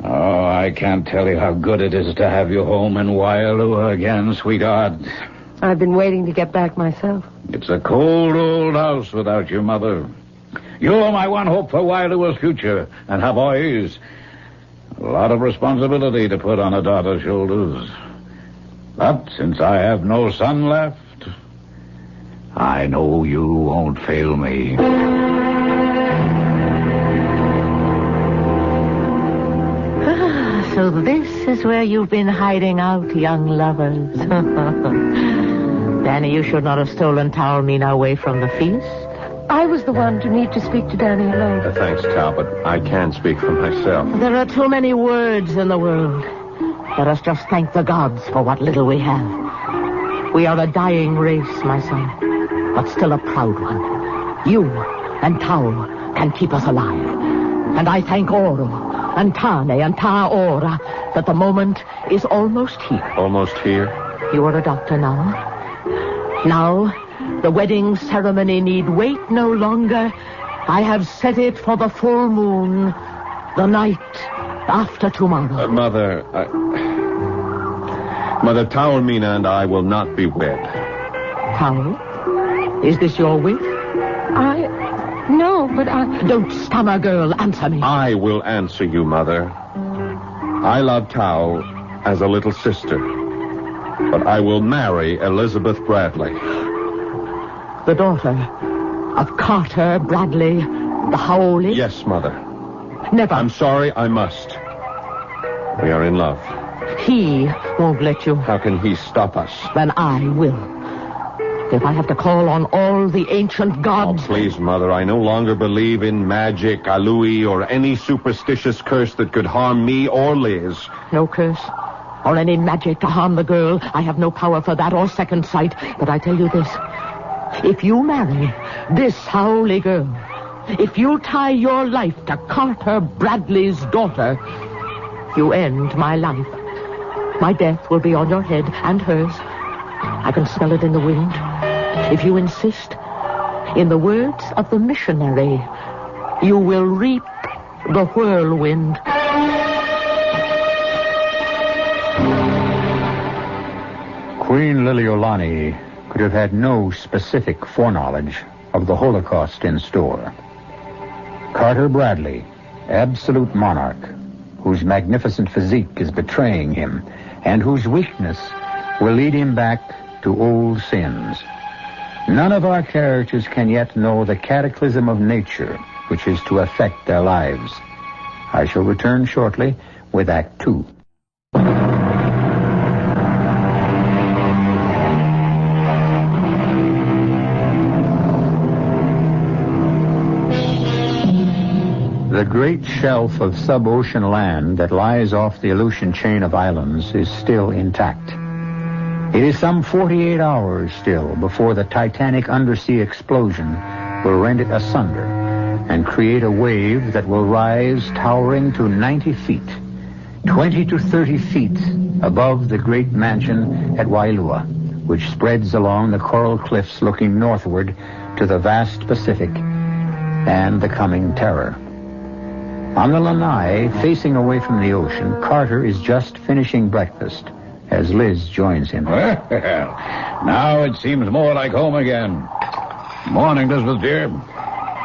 Speaker 14: Oh, I can't tell you how good it is to have you home in Waialua again, sweetheart.
Speaker 3: I've been waiting to get back myself.
Speaker 14: It's a cold old house without your mother. You're my one hope for Waialua's future. And her boys. A lot of responsibility to put on a daughter's shoulders. But since I have no son left, I know you won't fail me.
Speaker 20: So this is where you've been hiding out, young lovers.
Speaker 22: Danny, you should not have stolen Taormina away from the feast.
Speaker 3: I was the one to need to speak to Danny alone.
Speaker 23: Thanks, Tal, but I can speak for myself.
Speaker 22: There are too many words in the world. Let us just thank the gods for what little we have. We are a dying race, my son, but still a proud one. You and Tao can keep us alive. And I thank Oro and Tane and Taora that the moment is almost here.
Speaker 23: Almost here?
Speaker 22: You are a doctor now. Now, the wedding ceremony need wait no longer. I have set it for the full moon, the night after tomorrow.
Speaker 23: Mother, Mother, Taormina and I will not be wed.
Speaker 22: Tao, is this your wish?
Speaker 3: No, but I...
Speaker 22: Don't stammer, girl. Answer me.
Speaker 23: I will answer you, Mother. I love Tao as a little sister, but I will marry Elizabeth Bradley.
Speaker 22: The daughter of Carter Bradley, the Howley?
Speaker 23: Yes, Mother.
Speaker 22: Never.
Speaker 23: I'm sorry, I must. We are in love.
Speaker 22: He won't let you.
Speaker 23: How can he stop us?
Speaker 22: Then I will. If I have to call on all the ancient gods...
Speaker 23: Oh, please, Mother, I no longer believe in magic, alui, or any superstitious curse that could harm me or Liz.
Speaker 22: No curse or any magic to harm the girl. I have no power for that or second sight. But I tell you this. If you marry this Howley girl, if you tie your life to Carter Bradley's daughter, you end my life. My death will be on your head and hers. I can smell it in the wind. If you insist, in the words of the missionary, you will reap the whirlwind.
Speaker 9: Queen Liliolani could have had no specific foreknowledge of the Holocaust in store. Carter Bradley, absolute monarch, whose magnificent physique is betraying him, and whose weakness will lead him back to old sins. None of our characters can yet know the cataclysm of nature which is to affect their lives. I shall return shortly with Act 2. The great shelf of sub-ocean land that lies off the Aleutian chain of islands is still intact. It is some 48 hours still before the titanic undersea explosion will rend it asunder and create a wave that will rise towering to 90 feet, 20 to 30 feet above the great mansion at Wailua, which spreads along the coral cliffs looking northward to the vast Pacific and the coming terror. On the lanai, facing away from the ocean, Carter is just finishing breakfast as Liz joins him.
Speaker 14: Well, now it seems more like home again. Morning, Elizabeth, dear.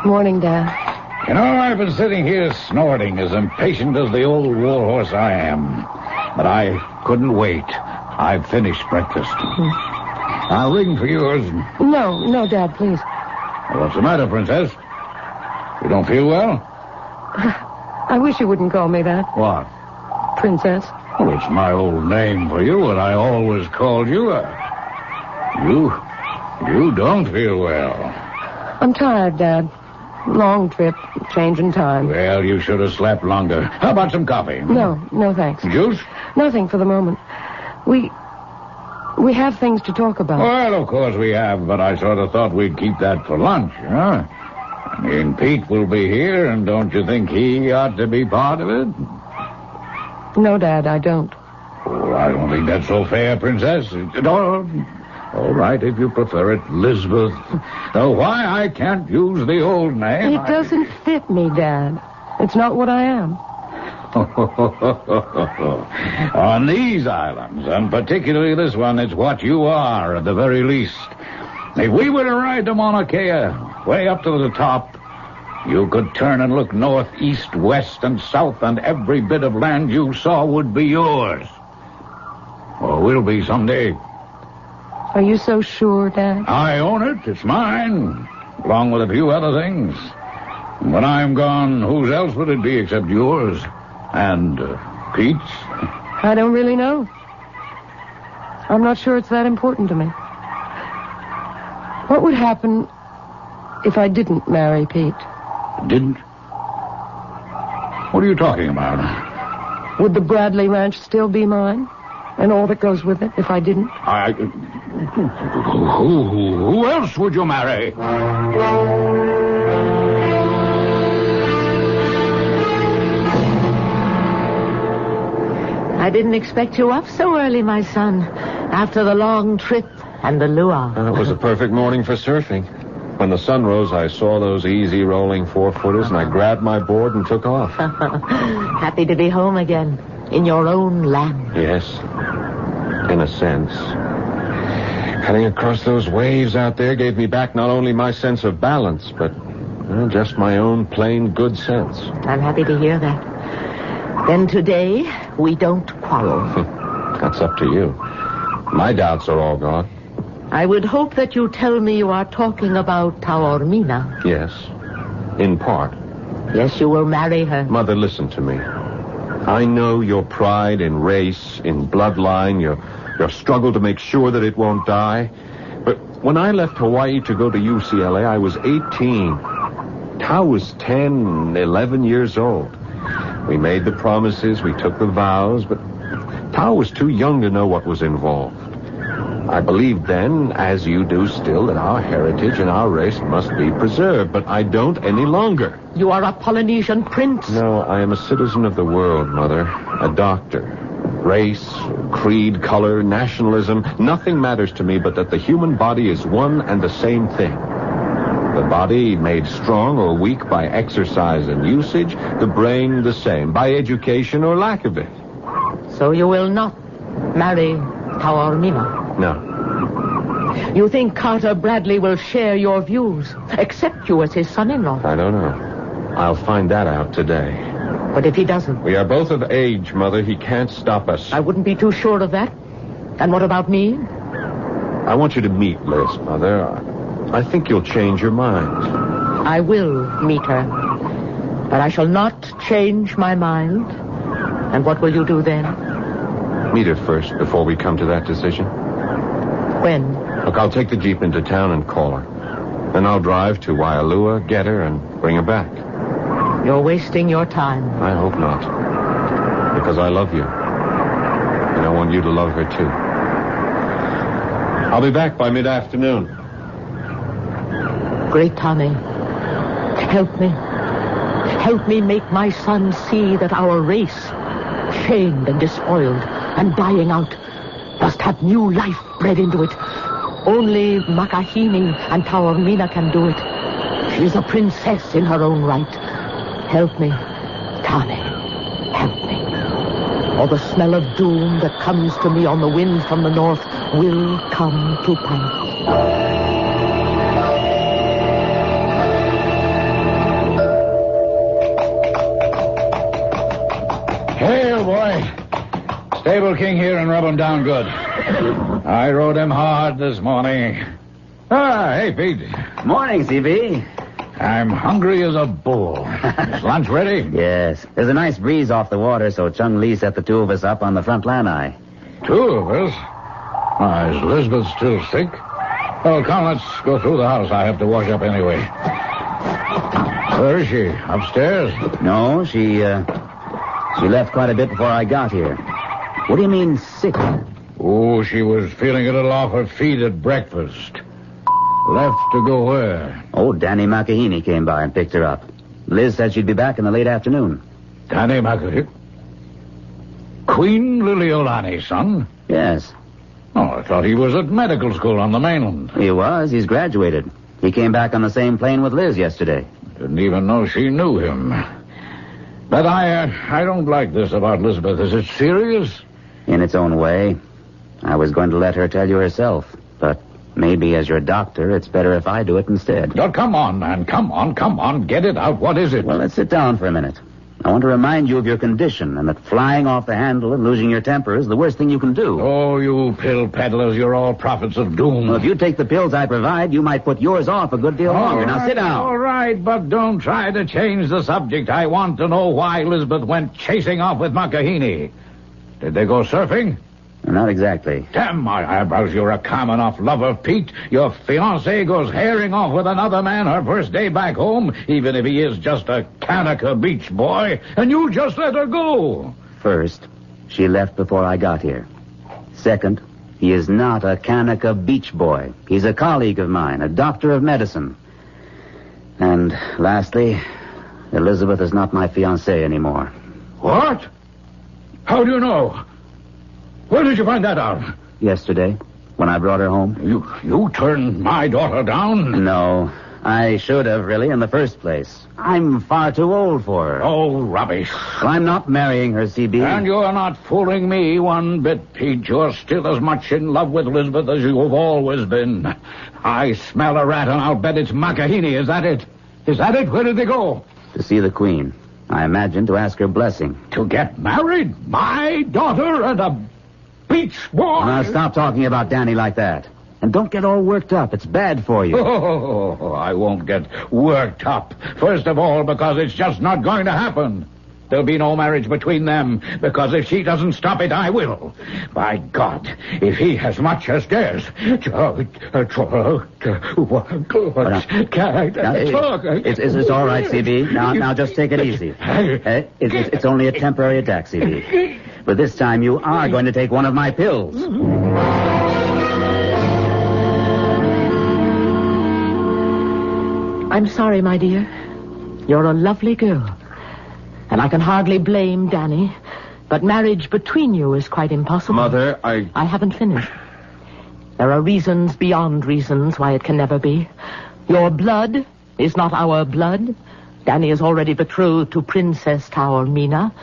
Speaker 3: Morning, Dad.
Speaker 14: You know, I've been sitting here snorting as impatient as the old warhorse I am. But I couldn't wait. I've finished breakfast. I'll ring for yours.
Speaker 3: No, Dad, please.
Speaker 14: What's the matter, Princess? You don't feel well?
Speaker 3: I wish you wouldn't call me that.
Speaker 14: What?
Speaker 3: Princess.
Speaker 14: Well, it's my old name for you, and I always called you. You don't feel well.
Speaker 3: I'm tired, Dad. Long trip, change in time.
Speaker 14: Well, you should have slept longer. How about some coffee?
Speaker 3: No, thanks.
Speaker 14: Juice?
Speaker 3: Nothing for the moment. We have things to talk about.
Speaker 14: Well, of course we have, but I sort of thought we'd keep that for lunch, huh? I mean, Pete will be here, and don't you think he ought to be part of it?
Speaker 3: No, Dad, I don't.
Speaker 14: Oh, I don't think that's so fair, Princess. No, all right, if you prefer it, Elizabeth. Though why I can't use the old name...
Speaker 3: It doesn't fit me, Dad. It's not what I am.
Speaker 14: On these islands, and particularly this one, it's what you are, at the very least. If we were to ride to Mauna Kea, way up to the top, you could turn and look north, east, west, and south, and every bit of land you saw would be yours. Or will be someday.
Speaker 3: Are you so sure, Dad?
Speaker 14: I own it. It's mine, along with a few other things. And when I'm gone, whose else would it be except yours? And Pete's?
Speaker 3: I don't really know. I'm not sure it's that important to me. What would happen if I didn't marry Pete?
Speaker 14: Didn't? What are you talking about?
Speaker 3: Would the Bradley Ranch still be mine? And all that goes with it if I didn't?
Speaker 14: Who else would you marry?
Speaker 22: I didn't expect you up so early, my son, after the long trip and the luau.
Speaker 23: It was a perfect morning for surfing. When the sun rose, I saw those easy rolling 4-footers, and I grabbed my board and took off.
Speaker 22: Happy to be home again, in your own land.
Speaker 23: Yes, in a sense. Heading across those waves out there gave me back not only my sense of balance, but just my own plain good sense.
Speaker 22: I'm happy to hear that. Then today, we don't quarrel.
Speaker 23: That's up to you. My doubts are all gone.
Speaker 22: I would hope that you tell me you are talking about Taormina.
Speaker 23: Yes, in part.
Speaker 22: Yes, you will marry her.
Speaker 23: Mother, listen to me. I know your pride in race, in bloodline, your struggle to make sure that it won't die. But when I left Hawaii to go to UCLA, I was 18. Tao was 10, 11 years old. We made the promises, we took the vows, but Tao was too young to know what was involved. I believed then, as you do still, that our heritage and our race must be preserved, but I don't any longer.
Speaker 22: You are a Polynesian prince.
Speaker 23: No, I am a citizen of the world, Mother. A doctor. Race, creed, color, nationalism, nothing matters to me but that the human body is one and the same thing. The body made strong or weak by exercise and usage, the brain the same, by education or lack of it.
Speaker 22: So you will not marry Taormina?
Speaker 23: No.
Speaker 22: You think Carter Bradley will share your views, accept you as his son-in-law?
Speaker 23: I don't know. I'll find that out today.
Speaker 22: But if he doesn't?
Speaker 23: We are both of age, Mother. He can't stop us.
Speaker 22: I wouldn't be too sure of that. And what about me?
Speaker 23: I want you to meet Liz, Mother. I think you'll change your mind.
Speaker 22: I will meet her. But I shall not change my mind. And what will you do then?
Speaker 23: Meet her first before we come to that decision.
Speaker 22: When?
Speaker 23: Look, I'll take the Jeep into town and call her. Then I'll drive to Waialua, get her, and bring her back.
Speaker 22: You're wasting your time.
Speaker 23: I hope not. Because I love you. And I want you to love her, too. I'll be back by mid-afternoon.
Speaker 22: Great Tommy, help me. Help me make my son see that our race, shamed and despoiled and dying out, must have new life bred into it. Only Makahini and Taormina can do it. She's a princess in her own right. Help me, Tommy. Help me. Or the smell of doom that comes to me on the wind from the north will come to pass.
Speaker 14: Hail, boy. Stable King here and rub him down good. I rode him hard this morning. Hey, Pete.
Speaker 12: Morning, CB.
Speaker 14: I'm hungry as a bull. Is lunch ready?
Speaker 12: Yes. There's a nice breeze off the water, so Chung Lee set the two of us up on the front lanai.
Speaker 14: Two of us? Is Elizabeth still sick? Oh, come, let's go through the house. I have to wash up anyway. Where is she? Upstairs?
Speaker 12: No, she left quite a bit before I got here. What do you mean, sick?
Speaker 14: Oh, she was feeling a little off her feet at breakfast. Left to go where?
Speaker 12: Oh, Danny Makahini came by and picked her up. Liz said she'd be back in the late afternoon.
Speaker 14: Danny Makahini? Queen Liliolani's son?
Speaker 12: Yes.
Speaker 14: Oh, I thought he was at medical school on the mainland.
Speaker 12: He was. He's graduated. He came back on the same plane with Liz yesterday.
Speaker 14: Didn't even know she knew him. But I don't like this about Elizabeth. Is it serious?
Speaker 12: In its own way. I was going to let her tell you herself, but maybe as your doctor, it's better if I do it instead.
Speaker 14: Oh, come on, man. Come on. Get it out. What is it?
Speaker 12: Well, let's sit down for a minute. I want to remind you of your condition and that flying off the handle and losing your temper is the worst thing you can do.
Speaker 14: Oh, you pill peddlers, you're all prophets of doom.
Speaker 12: Well, if you take the pills I provide, you might put yours off a good deal longer.
Speaker 14: Right,
Speaker 12: now, sit down.
Speaker 14: All right, but don't try to change the subject. I want to know why Elizabeth went chasing off with Makahini. Did they go surfing?
Speaker 12: Not exactly.
Speaker 14: Damn my eyebrows, you're a common enough lover, Pete. Your fiancée goes herring off with another man her first day back home, even if he is just a Kanaka beach boy, and you just let her go.
Speaker 12: First, she left before I got here. Second, he is not a Kanaka beach boy. He's a colleague of mine, a doctor of medicine. And lastly, Elizabeth is not my fiancée anymore.
Speaker 14: What? How do you know? Where did you find that out?
Speaker 12: Yesterday, when I brought her home.
Speaker 14: You turned my daughter down?
Speaker 12: No. I should have, really, in the first place. I'm far too old for her.
Speaker 14: Oh, rubbish.
Speaker 12: Well, I'm not marrying her, CB.
Speaker 14: And you're not fooling me one bit, Pete. You're still as much in love with Elizabeth as you've always been. I smell a rat, and I'll bet it's Makahini. Is that it? Is that it? Where did they go?
Speaker 12: To see the Queen. I imagine to ask her blessing.
Speaker 14: To get married? My daughter and a beach boy?
Speaker 12: Now, stop talking about Danny like that. And don't get all worked up. It's bad for you.
Speaker 14: Oh, I won't get worked up. First of all, because it's just not going to happen. There'll be no marriage between them, because if she doesn't stop it, I will. By God, if he as much as dares... It's all
Speaker 12: right, CB. Now just take it easy. It's only a temporary attack, CB. But this time you are going to take one of my pills.
Speaker 22: I'm sorry, my dear. You're a lovely girl. And I can hardly blame Danny. But marriage between you is quite impossible.
Speaker 23: Mother,
Speaker 22: I haven't finished. There are reasons beyond reasons why it can never be. Your blood is not our blood. Danny is already betrothed to Princess Taormina.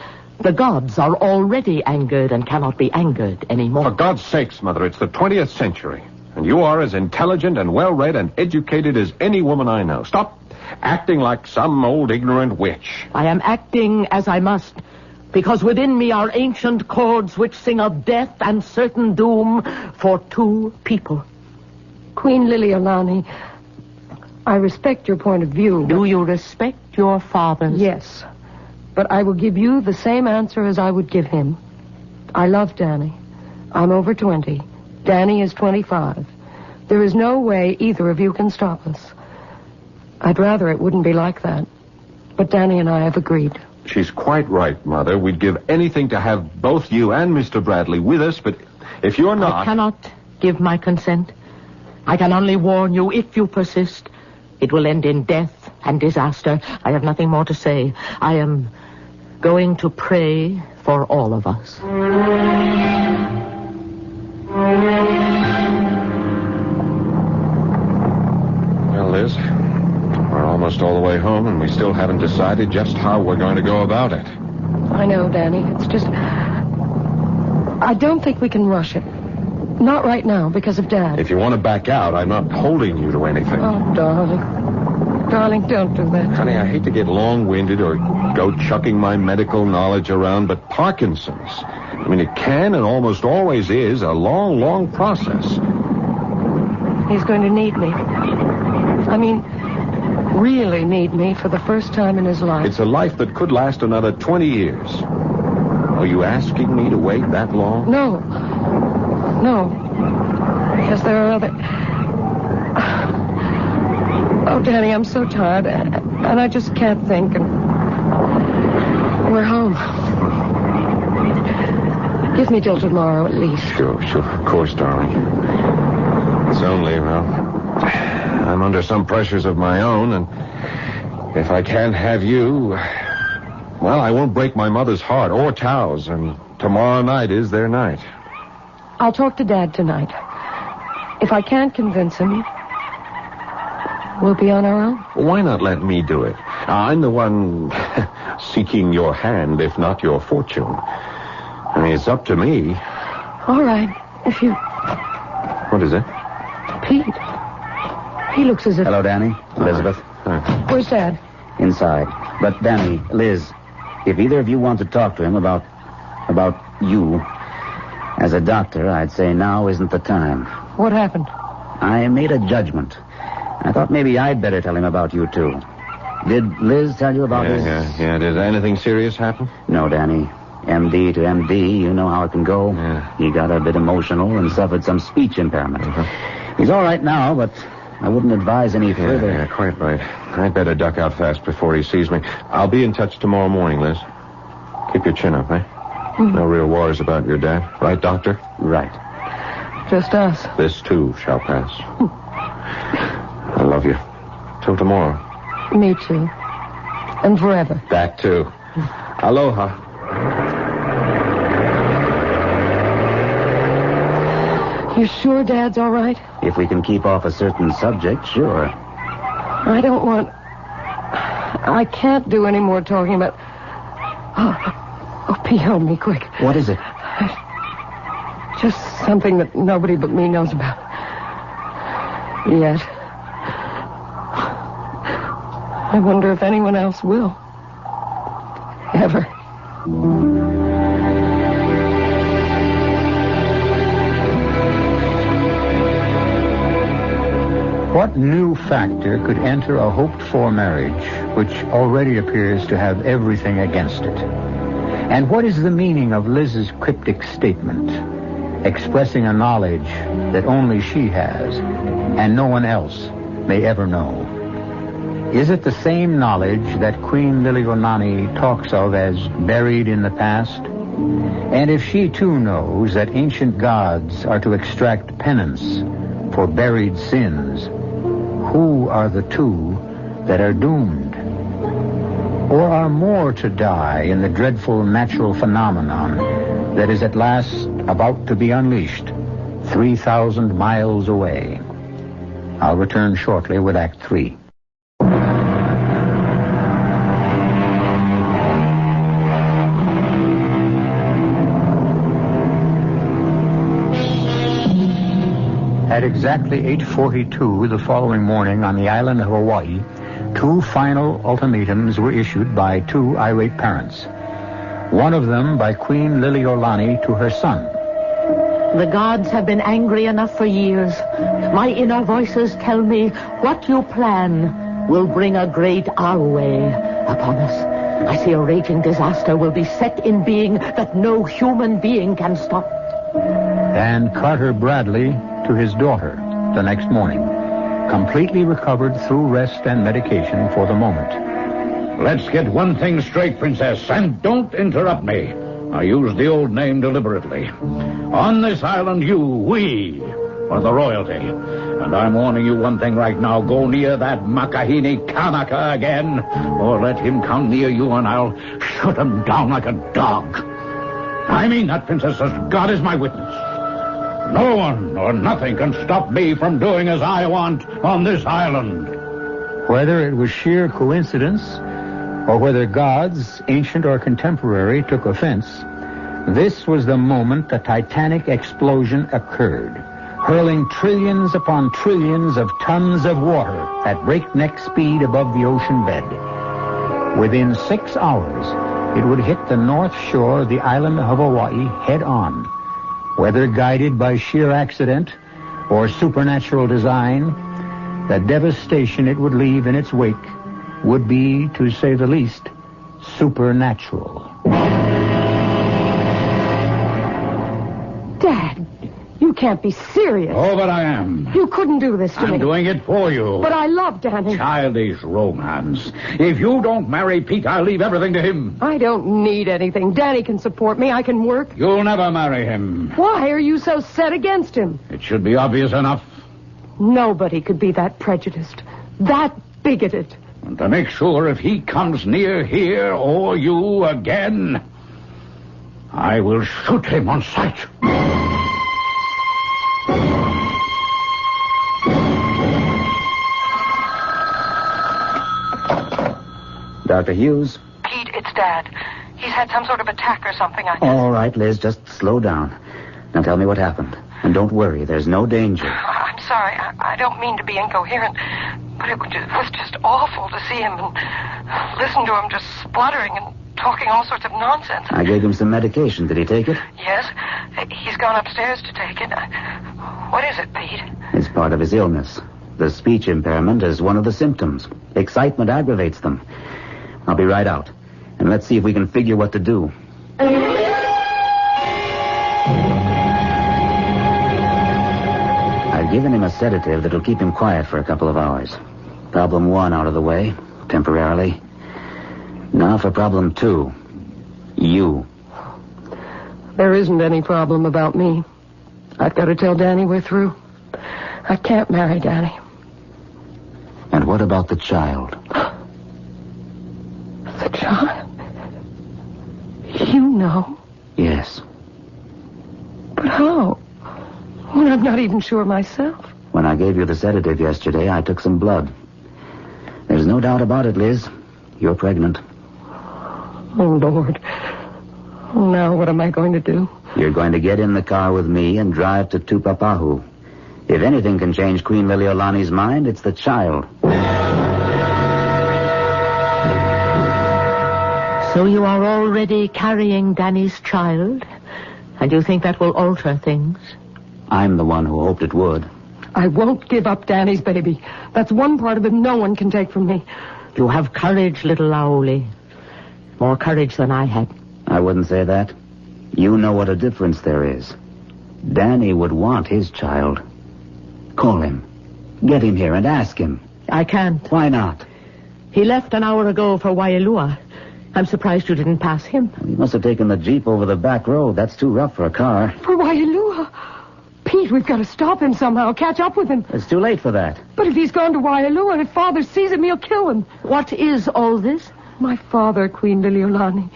Speaker 22: The gods are already angered and cannot be angered anymore.
Speaker 23: For God's sakes, Mother, it's the 20th century. And you are as intelligent and well-read and educated as any woman I know. Stop acting like some old ignorant witch.
Speaker 22: I am acting as I must, because within me are ancient chords which sing of death and certain doom for two people.
Speaker 3: Queen Liliolani, I respect your point of view.
Speaker 22: Do you respect your father's?
Speaker 3: Yes. But I will give you the same answer as I would give him. I love Danny. I'm over 20. Danny is 25. There is no way either of you can stop us. I'd rather it wouldn't be like that. But Danny and I have agreed.
Speaker 23: She's quite right, Mother. We'd give anything to have both you and Mr. Bradley with us, but if you're not...
Speaker 22: I cannot give my consent. I can only warn you, if you persist, it will end in death and disaster. I have nothing more to say. I am going to pray for all of us.
Speaker 23: Well, Liz, we're almost all the way home, and we still haven't decided just how we're going to go about it.
Speaker 3: I know, Danny. It's just... I don't think we can rush it. Not right now, because of Dad.
Speaker 23: If you want to back out, I'm not holding you to anything.
Speaker 3: Oh, darling. Darling, don't do that.
Speaker 23: Honey, I hate to get long-winded or go chucking my medical knowledge around, but Parkinson's... I mean, it can and almost always is a long, long process.
Speaker 3: He's going to need me. I mean, really need me for the first time in his life.
Speaker 23: It's a life that could last another 20 years. Are you asking me to wait that long?
Speaker 3: No. No. Because there are other... Oh, Danny, I'm so tired. And I just can't think. And we're home. Give me till tomorrow, at least.
Speaker 23: Sure. Of course, darling. It's only, well, I'm under some pressures of my own, and if I can't have you, well, I won't break my mother's heart or Tao's, and tomorrow night is their night.
Speaker 3: I'll talk to Dad tonight. If I can't convince him, we'll be on our own.
Speaker 23: Why not let me do it? I'm the one seeking your hand, if not your fortune. I mean, it's up to me.
Speaker 3: All right, if you...
Speaker 23: What is it?
Speaker 3: Pete. He looks as if...
Speaker 12: Hello, Danny. Elizabeth.
Speaker 3: Where's Dad?
Speaker 12: Inside. But, Danny, Liz, if either of you want to talk to him about you, as a doctor, I'd say now isn't the time.
Speaker 3: What happened?
Speaker 12: I made a judgment. I thought maybe I'd better tell him about you, too. Did Liz tell you about his...
Speaker 23: Yeah. Did anything serious happen?
Speaker 12: No, Danny. MD to MD, you know how it can go.
Speaker 23: Yeah.
Speaker 12: He got a bit emotional and suffered some speech impairment. He's all right now, but I wouldn't advise any further.
Speaker 23: Yeah, quite right. I'd better duck out fast before he sees me. I'll be in touch tomorrow morning, Liz. Keep your chin up, eh? No real worries about your dad. Right, Doctor?
Speaker 12: Right.
Speaker 3: Just us.
Speaker 23: This, too, shall pass. I love you. Till tomorrow.
Speaker 3: Me too. And forever.
Speaker 23: That, too. Aloha.
Speaker 3: You sure Dad's all right?
Speaker 12: If we can keep off a certain subject, sure.
Speaker 3: I don't want... I can't do any more talking about... Oh, Pete, hold me quick.
Speaker 12: What is it?
Speaker 3: Just something that nobody but me knows about. Yet. I wonder if anyone else will. Ever.
Speaker 9: What new factor could enter a hoped-for marriage which already appears to have everything against it? And what is the meaning of Liz's cryptic statement, expressing a knowledge that only she has and no one else may ever know? Is it the same knowledge that Queen Liliuonaani talks of as buried in the past? And if she too knows that ancient gods are to extract penance for buried sins, who are the two that are doomed? Or are more to die in the dreadful natural phenomenon that is at last about to be unleashed 3,000 miles away? I'll return shortly with Act 3. At exactly 8:42 the following morning on the island of Hawaii, two final ultimatums were issued by two irate parents. One of them by Queen Liliuonaani to her son.
Speaker 22: The gods have been angry enough for years. My inner voices tell me what you plan will bring a great Aue upon us. I see a raging disaster will be set in being that no human being can stop.
Speaker 9: And Carter Bradley to his daughter the next morning, completely recovered through rest and medication for the moment.
Speaker 14: Let's get one thing straight, Princess, and don't interrupt me. I used the old name deliberately. On this island, we are the royalty. And I'm warning you one thing right now. Go near that Makahini Kanaka again, or let him come near you and I'll shoot him down like a dog. I mean that, Princess, as God is my witness. No one or nothing can stop me from doing as I want on this island.
Speaker 9: Whether it was sheer coincidence or whether gods, ancient or contemporary, took offense, this was the moment the titanic explosion occurred, hurling trillions upon trillions of tons of water at breakneck speed above the ocean bed. Within 6 hours, it would hit the north shore of the island of Hawaii head on. Whether guided by sheer accident or supernatural design, the devastation it would leave in its wake would be, to say the least, supernatural.
Speaker 3: Dad, you can't be serious.
Speaker 14: Oh, but I am.
Speaker 3: You couldn't do this to me.
Speaker 14: I'm doing it for you.
Speaker 3: But I love Danny.
Speaker 14: Childish romance. If you don't marry Pete, I'll leave everything to him.
Speaker 3: I don't need anything. Danny can support me. I can work.
Speaker 14: You'll never marry him.
Speaker 3: Why are you so set against him?
Speaker 14: It should be obvious enough.
Speaker 3: Nobody could be that prejudiced, that bigoted.
Speaker 14: And to make sure if he comes near here or you again, I will shoot him on sight.
Speaker 12: Dr. Hughes?
Speaker 7: Pete, it's Dad. He's had some sort of attack or something.
Speaker 12: All right, Liz, just slow down. Now tell me what happened. And don't worry, there's no danger.
Speaker 7: I'm sorry. I don't mean to be incoherent, but it was just awful to see him and listen to him just spluttering and talking all sorts of nonsense.
Speaker 12: I gave him some medication. Did he take it?
Speaker 7: Yes. He's gone upstairs to take it. What is it, Pete?
Speaker 12: It's part of his illness. The speech impairment is one of the symptoms. Excitement aggravates them. I'll be right out. And let's see if we can figure what to do. given him a sedative that'll keep him quiet for a couple of hours. Problem 1 out of the way, temporarily. Now for problem 2. You.
Speaker 3: There isn't any problem about me. I've got to tell Danny we're through. I can't marry Danny.
Speaker 12: And what about the child?
Speaker 3: The child? You know?
Speaker 12: Yes.
Speaker 3: But how? Well, I'm not even sure myself.
Speaker 12: When I gave you the sedative yesterday, I took some blood. There's no doubt about it, Liz. You're pregnant.
Speaker 3: Oh, Lord. Now what am I going to do?
Speaker 12: You're going to get in the car with me and drive to Tupapahu. If anything can change Queen Liliolani's mind, it's the child.
Speaker 22: So you are already carrying Danny's child? And you think that will alter things?
Speaker 12: I'm the one who hoped it would.
Speaker 3: I won't give up Danny's baby. That's one part of it no one can take from me.
Speaker 22: You have courage, little Laoli. More courage than I had.
Speaker 12: I wouldn't say that. You know what a difference there is. Danny would want his child. Call him. Get him here and ask him.
Speaker 22: I can't.
Speaker 12: Why not?
Speaker 22: He left an hour ago for Waialua. I'm surprised you didn't pass him.
Speaker 12: He must have taken the Jeep over the back road. That's too rough for a car.
Speaker 3: For Waialua? Pete, we've got to stop him somehow. Catch up with him.
Speaker 12: It's too late for that.
Speaker 3: But if he's gone to Waialua and if Father sees him, he'll kill him.
Speaker 22: What is all this?
Speaker 3: My father, Queen Liliolani.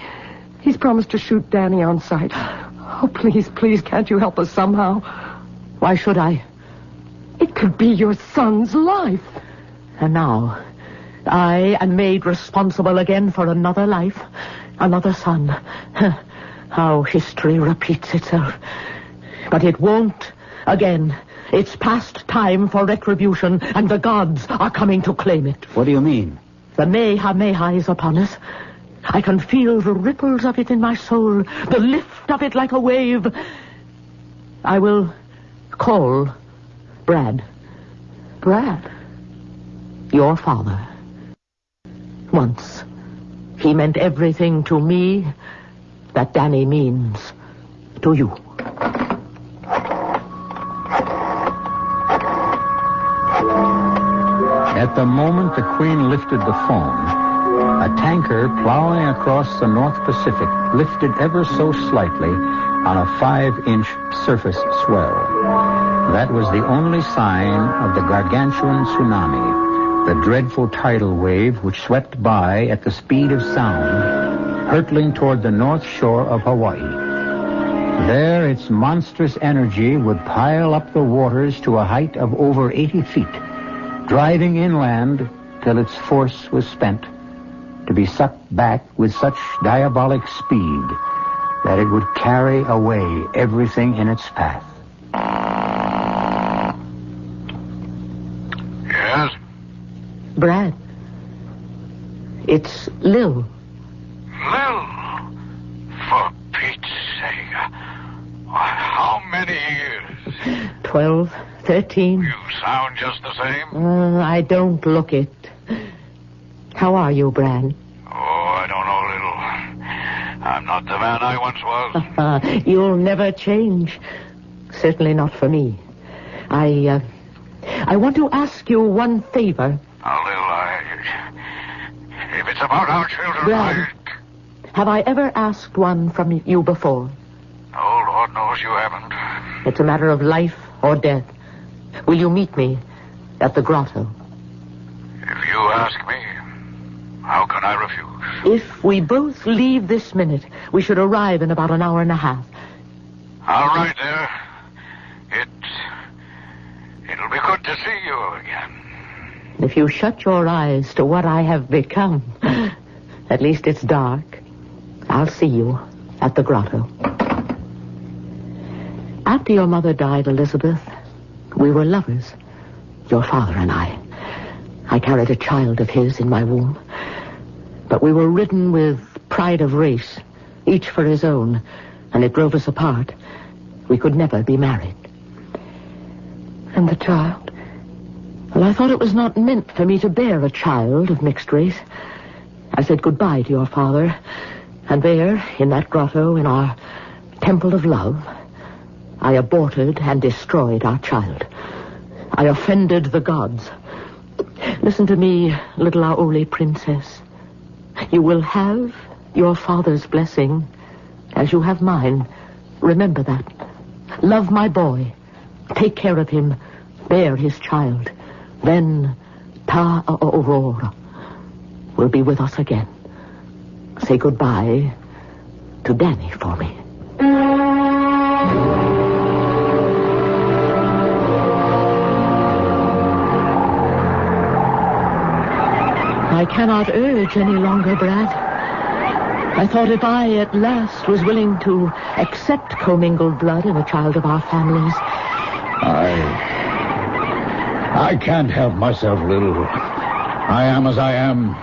Speaker 3: He's promised to shoot Danny on sight. Oh, please, please, can't you help us somehow?
Speaker 22: Why should I?
Speaker 3: It could be your son's life.
Speaker 22: And now, I am made responsible again for another life, another son. How history repeats itself. But it won't again. It's past time for retribution, and the gods are coming to claim it.
Speaker 12: What do you mean?
Speaker 22: The Mehameha is upon us. I can feel the ripples of it in my soul, the lift of it like a wave. I will call Brad.
Speaker 3: Brad?
Speaker 22: Your father. Once, he meant everything to me that Danny means to you.
Speaker 9: At the moment the Queen lifted the phone, a tanker plowing across the North Pacific lifted ever so slightly on a 5-inch surface swell. That was the only sign of the gargantuan tsunami, the dreadful tidal wave which swept by at the speed of sound, hurtling toward the north shore of Hawaii. There, its monstrous energy would pile up the waters to a height of over 80 feet, driving inland till its force was spent, to be sucked back with such diabolic speed that it would carry away everything in its path.
Speaker 5: Yes?
Speaker 22: Brad. It's Lil.
Speaker 5: Lil? For Pete's sake. How many years?
Speaker 22: 12, 13.
Speaker 5: You sound just the same.
Speaker 22: I don't look it. How are you, Brad?
Speaker 5: Oh, I don't know, Lil. I'm not the man I once was.
Speaker 22: You'll never change. Certainly not for me. I want to ask you one favor.
Speaker 5: Now, Lil, if it's about our children,
Speaker 22: Brad, have I ever asked one from you before?
Speaker 5: Oh, Lord knows you haven't.
Speaker 22: It's a matter of life or death. Will you meet me at the grotto?
Speaker 5: If you ask me, how can I refuse?
Speaker 22: If we both leave this minute, we should arrive in about an hour and a half.
Speaker 5: All right, there. It'll be good to see you again.
Speaker 22: If you shut your eyes to what I have become, at least it's dark, I'll see you at the grotto. After your mother died, Elizabeth, we were lovers, your father and I. I carried a child of his in my womb. But we were ridden with pride of race, each for his own, and it drove us apart. We could never be married.
Speaker 3: And the child?
Speaker 22: Well, I thought it was not meant for me to bear a child of mixed race. I said goodbye to your father, and there, in that grotto, in our temple of love, I aborted and destroyed our child. I offended the gods. Listen to me, little Aoli princess. You will have your father's blessing, as you have mine. Remember that. Love my boy. Take care of him. Bear his child. Then Ta Aurora will be with us again. Say goodbye to Danny for me. I cannot urge any longer, Brad. I thought if I at last was willing to accept commingled blood in a child of our families.
Speaker 14: I can't help myself, Lil. I am as I am.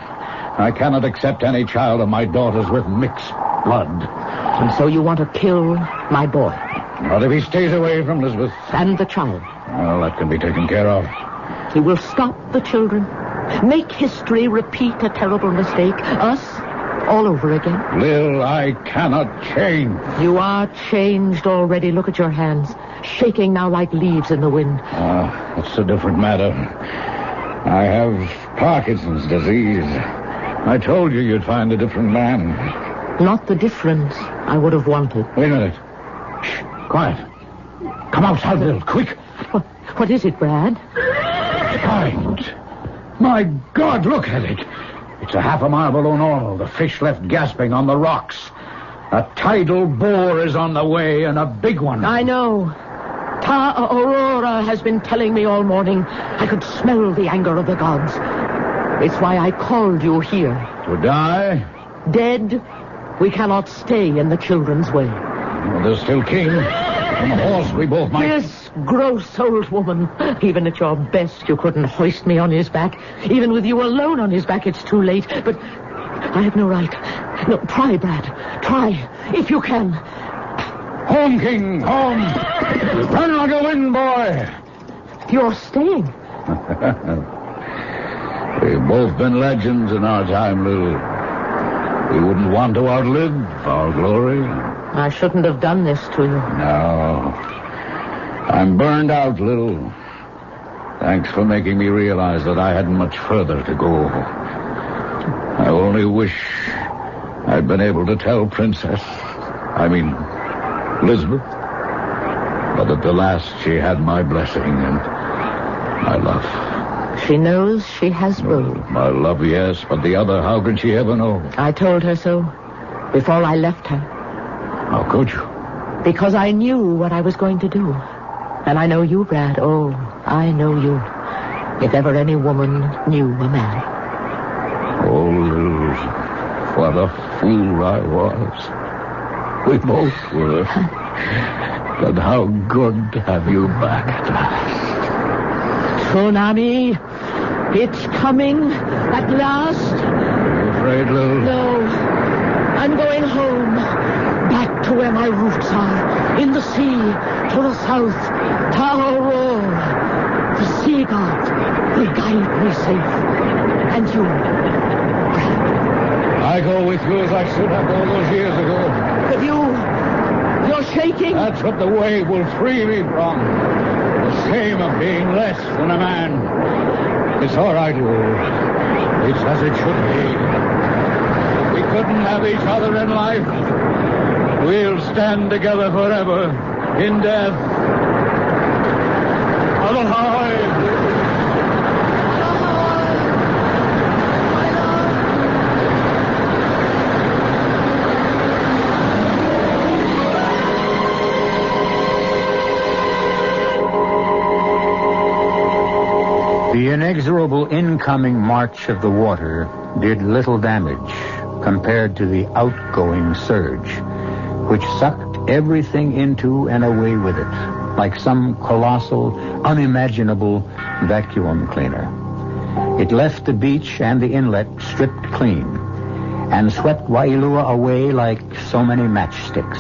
Speaker 14: I cannot accept any child of my daughter's with mixed blood.
Speaker 22: And so you want to kill my boy?
Speaker 14: Not if he stays away from Elizabeth.
Speaker 22: And the child?
Speaker 14: Well, that can be taken care of.
Speaker 22: He will stop the children. Make history repeat a terrible mistake. Us all over again.
Speaker 14: Lil, I cannot change.
Speaker 22: You are changed already. Look at your hands. Shaking now like leaves in the wind.
Speaker 14: That's a different matter. I have Parkinson's disease. I told you you'd find a different man.
Speaker 22: Not the difference I would have wanted.
Speaker 14: Wait a minute. Shh, quiet. Come outside, Lil, quick.
Speaker 22: What is it, Brad?
Speaker 14: Giant. My God, look at it. It's a half a mile below normal. The fish left gasping on the rocks. A tidal bore is on the way, and a big one.
Speaker 22: I know. Ta Aurora has been telling me all morning. I could smell the anger of the gods. It's why I called you here.
Speaker 14: To die?
Speaker 22: Dead, we cannot stay in the children's way.
Speaker 14: Well, there's still King. On the horse we both might...
Speaker 22: This gross old woman. Even at your best, you couldn't hoist me on his back. Even with you alone on his back, it's too late. But I have no right. No, try, Brad. Try, if you can.
Speaker 14: Home, King, home. Run like a wind, boy.
Speaker 22: You're staying.
Speaker 14: We've both been legends in our time, Lil. We wouldn't want to outlive our glory.
Speaker 22: I shouldn't have done this to you.
Speaker 14: No. I'm burned out, Lil. Thanks for making me realize that I hadn't much further to go. I only wish I'd been able to tell Elizabeth. But at the last, she had my blessing and my love.
Speaker 22: She knows she has both.
Speaker 14: My love, yes, but the other, how could she ever know?
Speaker 22: I told her so before I left her.
Speaker 14: How could you?
Speaker 22: Because I knew what I was going to do. And I know you, Brad. Oh, I know you. If ever any woman knew a man.
Speaker 14: Oh, Liz, what a fool I was. We both were. But how good to have you back at last.
Speaker 22: Tsunami, it's coming at last.
Speaker 14: Are you afraid, Lil?
Speaker 22: No, I'm going home. Back to where my roots are. In the sea, to the south. Aurora. The sea god will guide me safe. And you, Brad.
Speaker 14: I go with you as I should have all those years ago.
Speaker 22: But you're shaking.
Speaker 14: That's what the wave will free me from. The shame of being less than a man. It's all right, Lou. It's as it should be. We couldn't have each other in life. We'll stand together forever in death. Alive!
Speaker 9: The inexorable incoming march of the water did little damage compared to the outgoing surge, which sucked everything into and away with it, like some colossal, unimaginable vacuum cleaner. It left the beach and the inlet stripped clean, and swept Wailua away like so many matchsticks.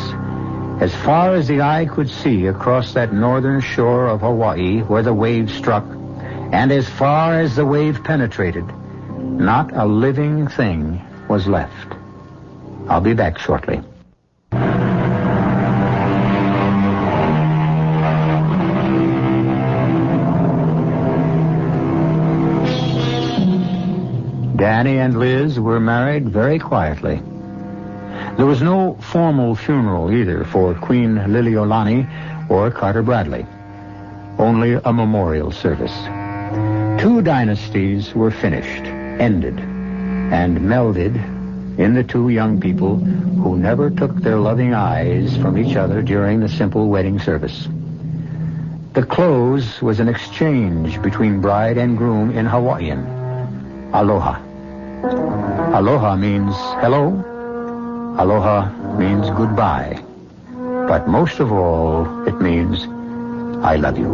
Speaker 9: As far as the eye could see across that northern shore of Hawaii where the wave struck, and as far as the wave penetrated, not a living thing was left. I'll be back shortly. Danny and Liz were married very quietly. There was no formal funeral either for Queen Liliolani or Carter Bradley. Only a memorial service. 2 dynasties were finished, ended, and melded in the 2 young people who never took their loving eyes from each other during the simple wedding service. The close was an exchange between bride and groom in Hawaiian. Aloha. Aloha means hello. Aloha means goodbye. But most of all, it means I love you.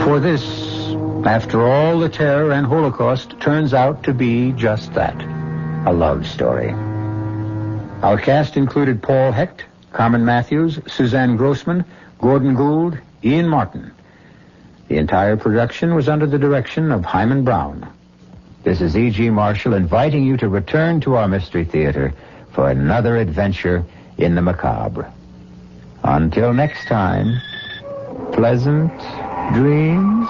Speaker 9: For this, after all the terror and Holocaust, turns out to be just that, a love story. Our cast included Paul Hecht, Carmen Matthews, Suzanne Grossman, Gordon Gould, Ian Martin. The entire production was under the direction of Hyman Brown. This is E.G. Marshall inviting you to return to our Mystery Theater for another adventure in the macabre. Until next time, pleasant dreams.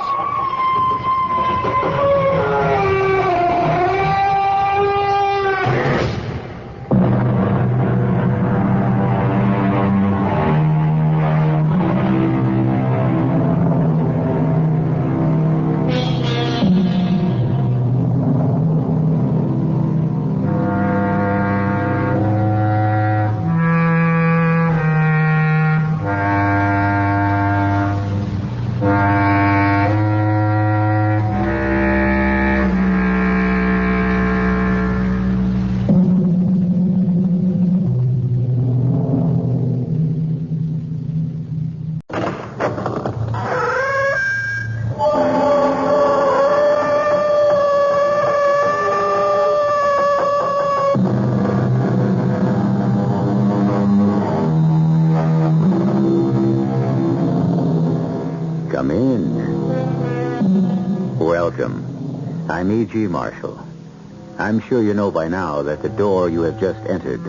Speaker 21: Come in. Welcome. I'm E.G. Marshall. I'm sure you know by now that the door you have just entered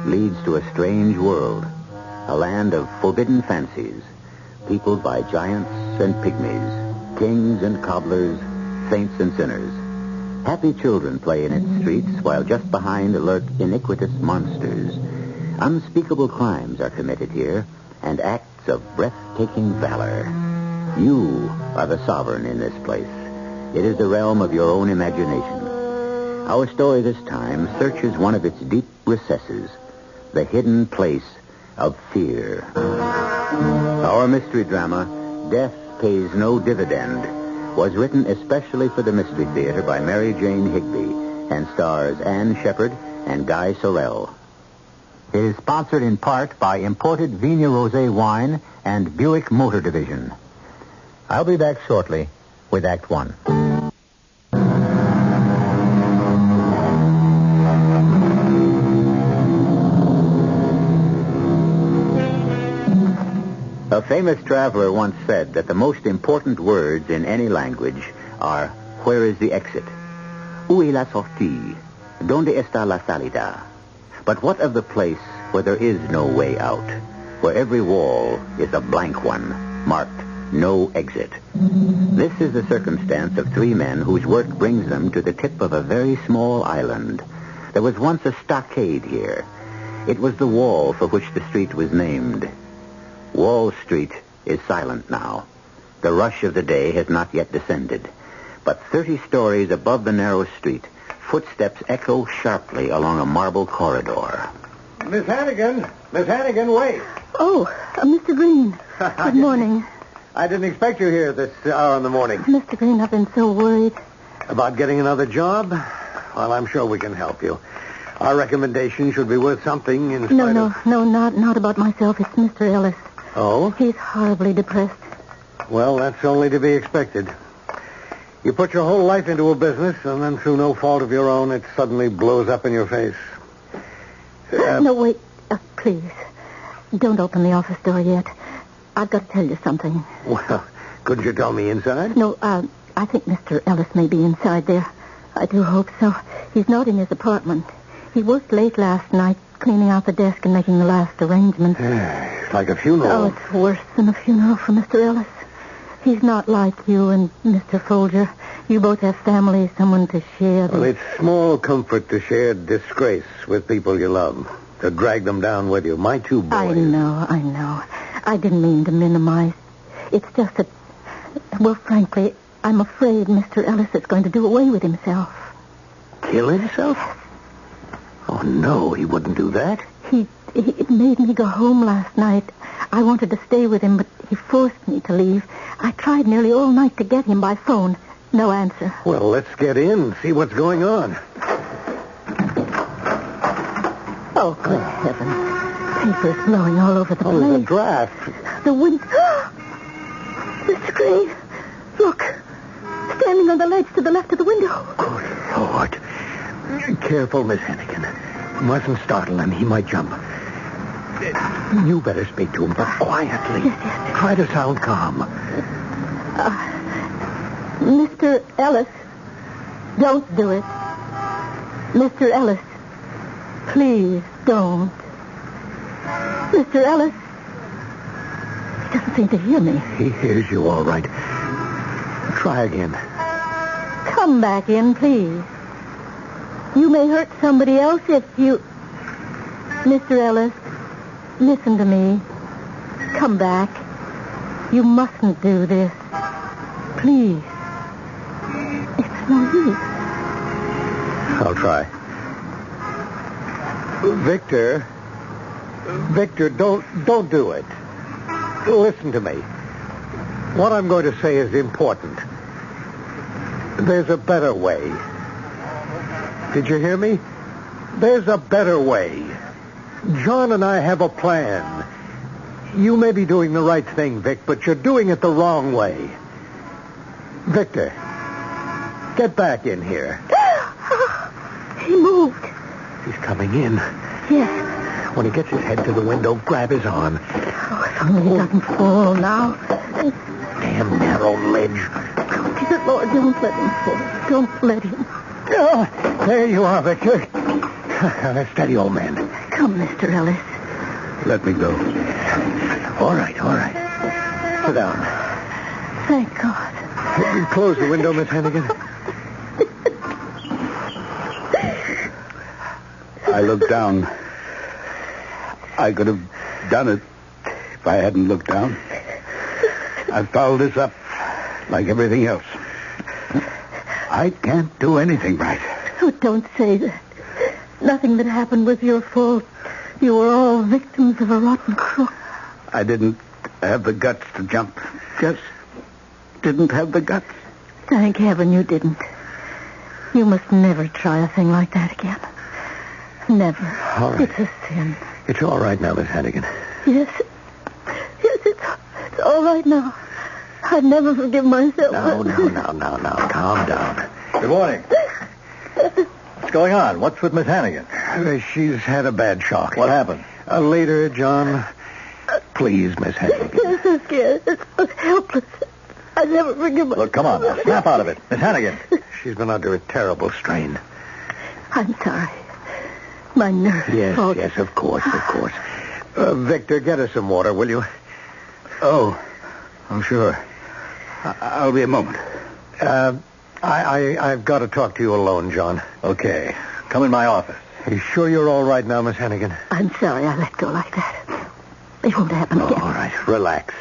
Speaker 21: leads to a strange world, a land of forbidden fancies, peopled by giants and pygmies, kings and cobblers, saints and sinners. Happy children play in its streets, while just behind lurk iniquitous monsters. Unspeakable crimes are committed here, and acts of breathtaking valor. You are the sovereign in this place. It is the realm of your own imagination. Our story this time searches one of its deep recesses, the hidden place of fear. Our mystery drama, Death Pays No Dividend, was written especially for the Mystery Theater by Mary Jane Higby and stars Anne Shepard and Guy Sorrell. It is sponsored in part by imported Vigna Rosé wine and Buick Motor Division. I'll be back shortly with Act One. A famous traveler once said that the most important words in any language are, where is the exit? Où est la sortie? Donde está la salida? But what of the place where there is no way out, where every wall is a blank one, marked no exit? This is the circumstance of 3 men whose work brings them to the tip of a very small island. There was once a stockade here. It was the wall for which the street was named. Wall Street is silent now. The rush of the day has not yet descended. But 30 stories above the narrow street, footsteps echo sharply along a marble corridor.
Speaker 15: Miss Hannigan! Miss Hannigan, wait!
Speaker 11: Oh, Mr. Green. Good morning.
Speaker 15: I didn't expect you here this hour in the morning.
Speaker 11: Mr. Green, I've been so worried.
Speaker 15: About getting another job? Well, I'm sure we can help you. Our recommendation should be worth something in spite of...
Speaker 11: No, not about myself. It's Mr. Ellis.
Speaker 15: Oh?
Speaker 11: He's horribly depressed.
Speaker 15: Well, that's only to be expected. You put your whole life into a business, and then through no fault of your own, it suddenly blows up in your face.
Speaker 11: No, wait. Please. Don't open the office door yet. I've got to tell you something.
Speaker 15: Well, couldn't you tell me inside?
Speaker 11: No, I think Mr. Ellis may be inside there. I do hope so. He's not in his apartment. He worked late last night, cleaning out the desk and making the last arrangements.
Speaker 15: It's like a funeral.
Speaker 11: Oh, it's worse than a funeral for Mr. Ellis. He's not like you and Mr. Folger. You both have families, someone to share.
Speaker 10: Well, it's small comfort to share disgrace with people you love. To drag them down with you. My two boys.
Speaker 11: I know. I didn't mean to minimize. It's just that, well, frankly, I'm afraid Mr. Ellis is going to do away with himself.
Speaker 10: Kill himself? Oh, no, he wouldn't do that.
Speaker 11: He made me go home last night. I wanted to stay with him, but he forced me to leave. I tried nearly all night to get him by phone. No answer.
Speaker 10: Well, let's get in and see what's going on.
Speaker 11: Oh, good heavens. Paper's blowing all over the place.
Speaker 10: The draft.
Speaker 11: The wind. The screen. Look. Standing on the ledge to the left of the window.
Speaker 10: Good Lord. Careful, Miss Hannigan. Mustn't startle him. He might jump. You better speak to him, but quietly.
Speaker 11: Yes.
Speaker 10: Try to sound calm.
Speaker 11: Mr. Ellis, don't do it. Mr. Ellis, please don't. Mr. Ellis, he doesn't seem to hear me.
Speaker 10: He hears you all right. Try again.
Speaker 11: Come back in, please. You may hurt somebody else if you... Mr. Ellis, listen to me. Come back. You mustn't do this. Please. It's no use.
Speaker 10: I'll try. Victor, don't do it. Listen to me. What I'm going to say is important. There's a better way. Did you hear me? There's a better way. John and I have a plan. You may be doing the right thing, Vic, but you're doing it the wrong way. Victor, get back in here.
Speaker 11: He moved.
Speaker 10: He's coming in.
Speaker 11: Yes.
Speaker 10: When he gets his head to the window, grab his arm.
Speaker 11: Oh, if only he doesn't fall now.
Speaker 10: Damn narrow ledge.
Speaker 11: Oh, dear Lord, don't let him fall. Don't let him.
Speaker 10: Oh, there you are, Victor. Steady, old man.
Speaker 11: Come, Mr. Ellis.
Speaker 10: Let me go. All right. Sit down.
Speaker 11: Thank God.
Speaker 10: Close the window, Miss Hannigan.
Speaker 13: I looked down. I could have done it if I hadn't looked down. I fouled this up like everything else. I can't do anything right.
Speaker 11: Oh, don't say that. Nothing that happened was your fault. You were all victims of a rotten crook.
Speaker 13: I didn't have the guts to jump. Just didn't have the guts.
Speaker 11: Thank heaven you didn't. You must never try a thing like that again. Never.
Speaker 10: All right.
Speaker 11: It's a sin.
Speaker 10: It's all right now, Miss Hannigan.
Speaker 11: Yes, it's all right now. I'd never forgive myself.
Speaker 10: Now. Calm down. Good morning. What's going on? What's with Miss Hannigan? She's had a bad shock. What happened? Later, John. Please, Miss Hannigan.
Speaker 11: I'm so scared. It's so helpless. I never forgive myself.
Speaker 10: Look, come on now. Snap out of it. Miss Hannigan. She's been under a terrible strain.
Speaker 11: I'm sorry. My nerves.
Speaker 10: Yes, of course. Victor, get us some water, will you?
Speaker 13: Oh, sure. I'll be a moment.
Speaker 10: I've got to talk to you alone, John. Okay. Come in my office. Are you sure you're all right now, Miss Hannigan?
Speaker 11: I'm sorry I let go like that. It won't happen again.
Speaker 10: All right. Relax.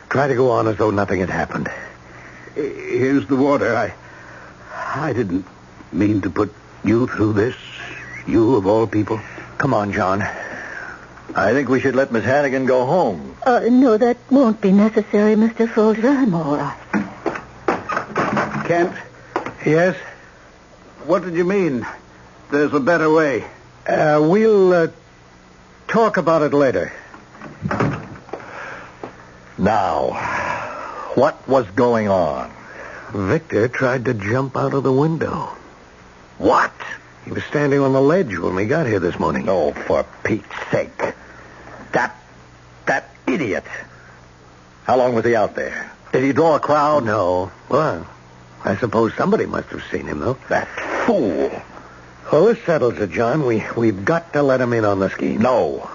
Speaker 10: Try to go on as though nothing had happened.
Speaker 13: Here's the water. I didn't mean to put you through this. You, of all people.
Speaker 10: Come on, John. I think we should let Miss Hannigan go home.
Speaker 11: No, that won't be necessary, Mr. Folger. I'm all right.
Speaker 13: Kent?
Speaker 10: Yes?
Speaker 13: What did you mean? There's a better way.
Speaker 10: We'll talk about it later. Now, what was going on? Victor tried to jump out of the window. What? He was standing on the ledge when we got here this morning. Oh, for Pete's sake. That idiot. How long was he out there? Did he draw a crowd? No. Well, I suppose somebody must have seen him, though. That fool. Well, this settles it, John. We've got to let him in on the scheme. No.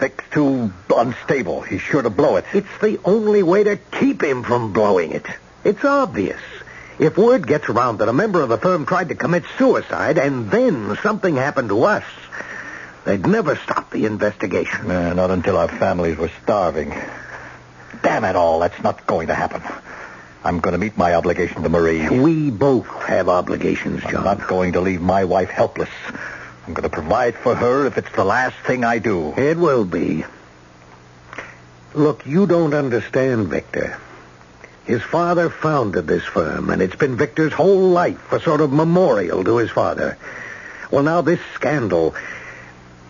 Speaker 10: Vic's too unstable. He's sure to blow it. It's the only way to keep him from blowing it. It's obvious. If word gets around that a member of the firm tried to commit suicide and then something happened to us, they'd never stop the investigation.
Speaker 1: Not until our families were starving. Damn it all, that's not going to happen. I'm going to meet my obligation to Marie.
Speaker 10: We both have obligations, John.
Speaker 1: I'm not going to leave my wife helpless. I'm going to provide for her if it's the last thing I do.
Speaker 10: It will be. Look, you don't understand, Victor. His father founded this firm, and it's been Victor's whole life a sort of memorial to his father. Well, now this scandal...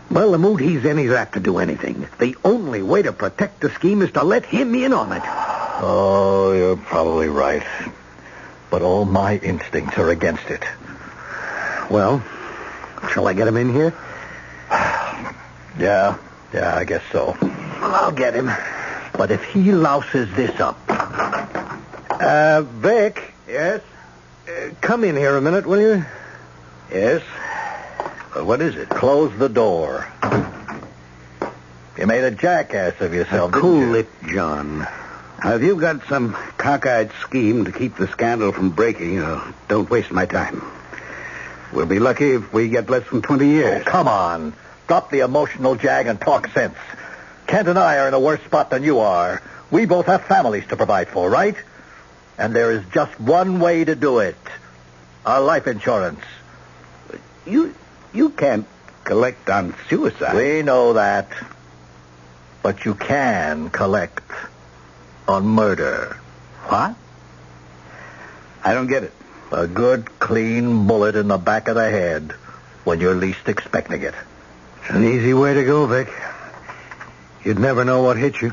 Speaker 10: Well, the mood he's in, he's apt to do anything. The only way to protect the scheme is to let him in on it.
Speaker 1: Oh, you're probably right. But all my instincts are against it.
Speaker 10: Well, shall I get him in here?
Speaker 1: Yeah, I guess so.
Speaker 10: I'll get him.
Speaker 1: But if he louses this up...
Speaker 10: Vic?
Speaker 1: Yes?
Speaker 10: Come in here a minute, will you?
Speaker 1: Yes? What is it? Close the door. You made a jackass of yourself, didn't you?
Speaker 13: Cool it, John. Now, if you've got some cockeyed scheme to keep the scandal from breaking, don't waste my time. We'll be lucky if we get less than 20 years.
Speaker 1: Oh, come on. Drop the emotional jag and talk sense. Kent and I are in a worse spot than you are. We both have families to provide for, right? And there is just one way to do it. Our life insurance.
Speaker 13: You can't collect on suicide.
Speaker 1: We know that. But you can collect on murder.
Speaker 13: What? I don't get it.
Speaker 1: A good, clean bullet in the back of the head when you're least expecting it.
Speaker 10: It's an easy way to go, Vic. You'd never know what hit you.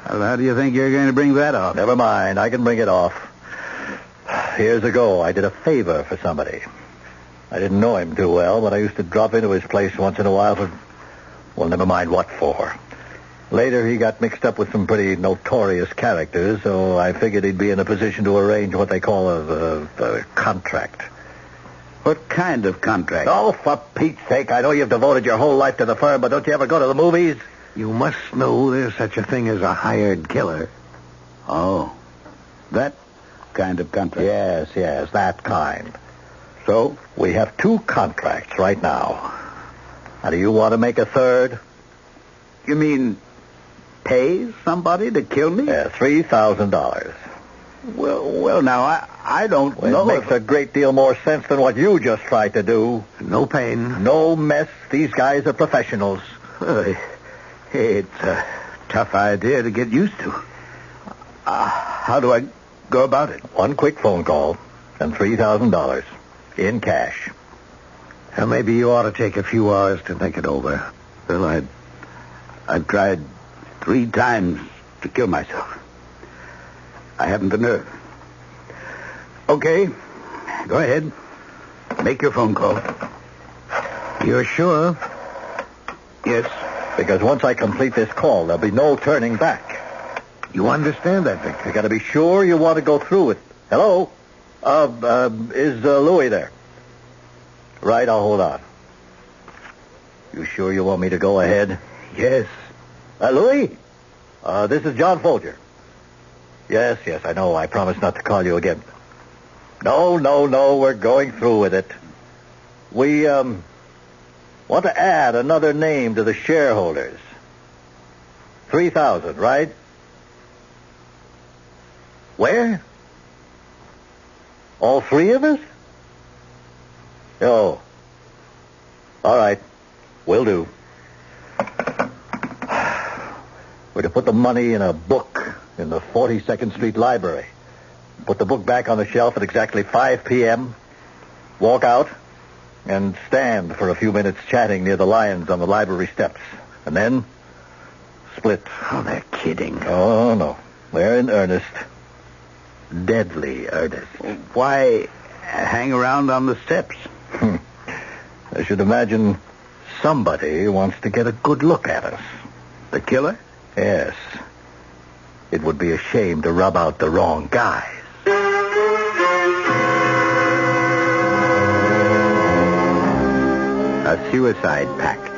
Speaker 13: Well, how do you think you're going to bring that off?
Speaker 1: Never mind. I can bring it off. Years ago, I did a favor for somebody. I didn't know him too well, but I used to drop into his place once in a while for, well, never mind what for. Later, he got mixed up with some pretty notorious characters, so I figured he'd be in a position to arrange what they call a contract.
Speaker 13: What kind of contract?
Speaker 1: Oh, for Pete's sake, I know you've devoted your whole life to the firm, but don't you ever go to the movies?
Speaker 10: You must know there's such a thing as a hired killer.
Speaker 13: Oh, that kind of contract.
Speaker 1: Yes, that kind. So, we have 2 contracts right now. Now, do you want to make a third?
Speaker 13: You mean pay somebody to kill me?
Speaker 1: Yeah, $3,000.
Speaker 13: Well, now, I don't know.
Speaker 1: It makes a great deal more sense than what you just tried to do.
Speaker 10: No pain.
Speaker 1: No mess. These guys are professionals.
Speaker 13: It's a tough idea to get used to. How do I go about it?
Speaker 1: 1 quick phone call and $3,000 in cash.
Speaker 10: Well, maybe you ought to take a few hours to think it over.
Speaker 13: Well, I've tried 3 times to kill myself. I haven't the nerve. Okay, go ahead. Make your phone call.
Speaker 10: You're sure?
Speaker 13: Yes.
Speaker 1: Because once I complete this call, there'll be no turning back.
Speaker 10: You understand that, Victor?
Speaker 1: You got to be sure you want to go through with. Hello? Is Louis there? Right, I'll hold on. You sure you want me to go ahead?
Speaker 10: Yes.
Speaker 1: Louis? This is John Folger. Yes, I know. I promised not to call you again. No, we're going through with it. We, want to add another name to the shareholders. 3,000, right? Where? All 3 of us? Oh. All right. Will do. We're to put the money in a book in the 42nd Street Library. Put the book back on the shelf at exactly 5 p.m., walk out, and stand for a few minutes chatting near the lions on the library steps. And then split.
Speaker 10: Oh, they're kidding.
Speaker 1: Oh, no. They're in earnest. Deadly earnest.
Speaker 13: Why hang around on the steps?
Speaker 1: I should imagine somebody wants to get a good look at us.
Speaker 13: The killer?
Speaker 1: Yes. It would be a shame to rub out the wrong guys.
Speaker 9: A suicide pact.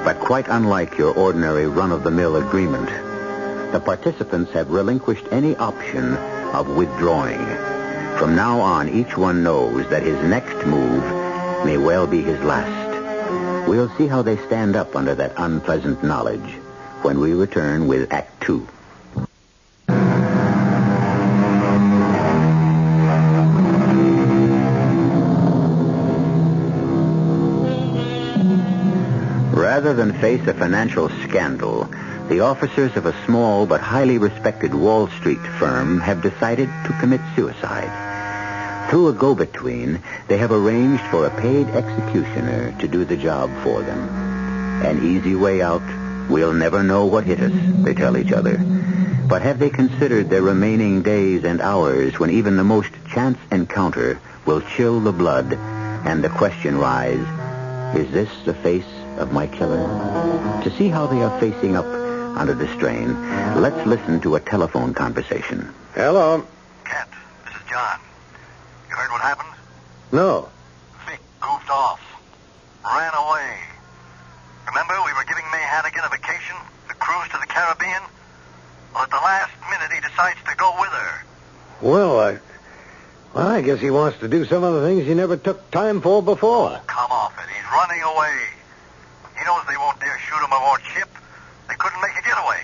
Speaker 9: But quite unlike your ordinary run-of-the-mill agreement, the participants have relinquished any option of withdrawing.
Speaker 21: From now on, each one knows that his next move may well be his last. We'll see how they stand up under that unpleasant knowledge when we return with Act 2. Rather than face a financial scandal, the officers of a small but highly respected Wall Street firm have decided to commit suicide. Through a go-between, they have arranged for a paid executioner to do the job for them. An easy way out. We'll never know what hit us, they tell each other. But have they considered their remaining days and hours when even the most chance encounter will chill the blood and the question rise, is this the face of my killer? To see how they are facing up under the strain, let's listen to a telephone conversation.
Speaker 10: Hello.
Speaker 5: Kent, this is John. You heard what happened?
Speaker 10: No.
Speaker 5: Vic goofed off. Ran away. Remember, we were giving May Hannigan a vacation? The cruise to the Caribbean? Well, at the last minute, he decides to go with her.
Speaker 10: Well, I guess he wants to do some of the things he never took time for before.
Speaker 5: Come off it. He's running away. He knows they won't dare shoot him aboard ship. They couldn't make a getaway.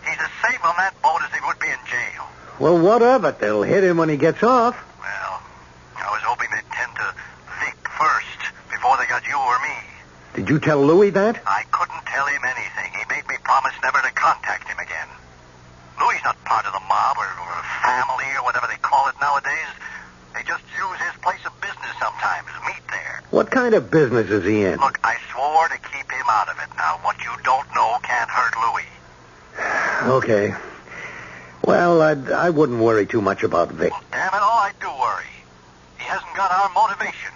Speaker 5: He's as safe on that boat as he would be in jail.
Speaker 10: Well, what of it? They'll hit him when he gets off.
Speaker 5: Well, I was hoping they'd tend to Vic first before they got you or me.
Speaker 10: Did you tell Louis that?
Speaker 5: I couldn't tell him anything. He made me promise never to contact him again. Louis's not part of the mob or family or whatever they call it nowadays. They just use his place of business sometimes, meet there.
Speaker 10: What kind of business is he in?
Speaker 5: Look, I swore to keep him out of it. Now, what you don't know can't hurt Louis.
Speaker 10: Okay. Well, I wouldn't worry too much about Vic.
Speaker 5: Well, damn it all, I do worry. He hasn't got our motivation.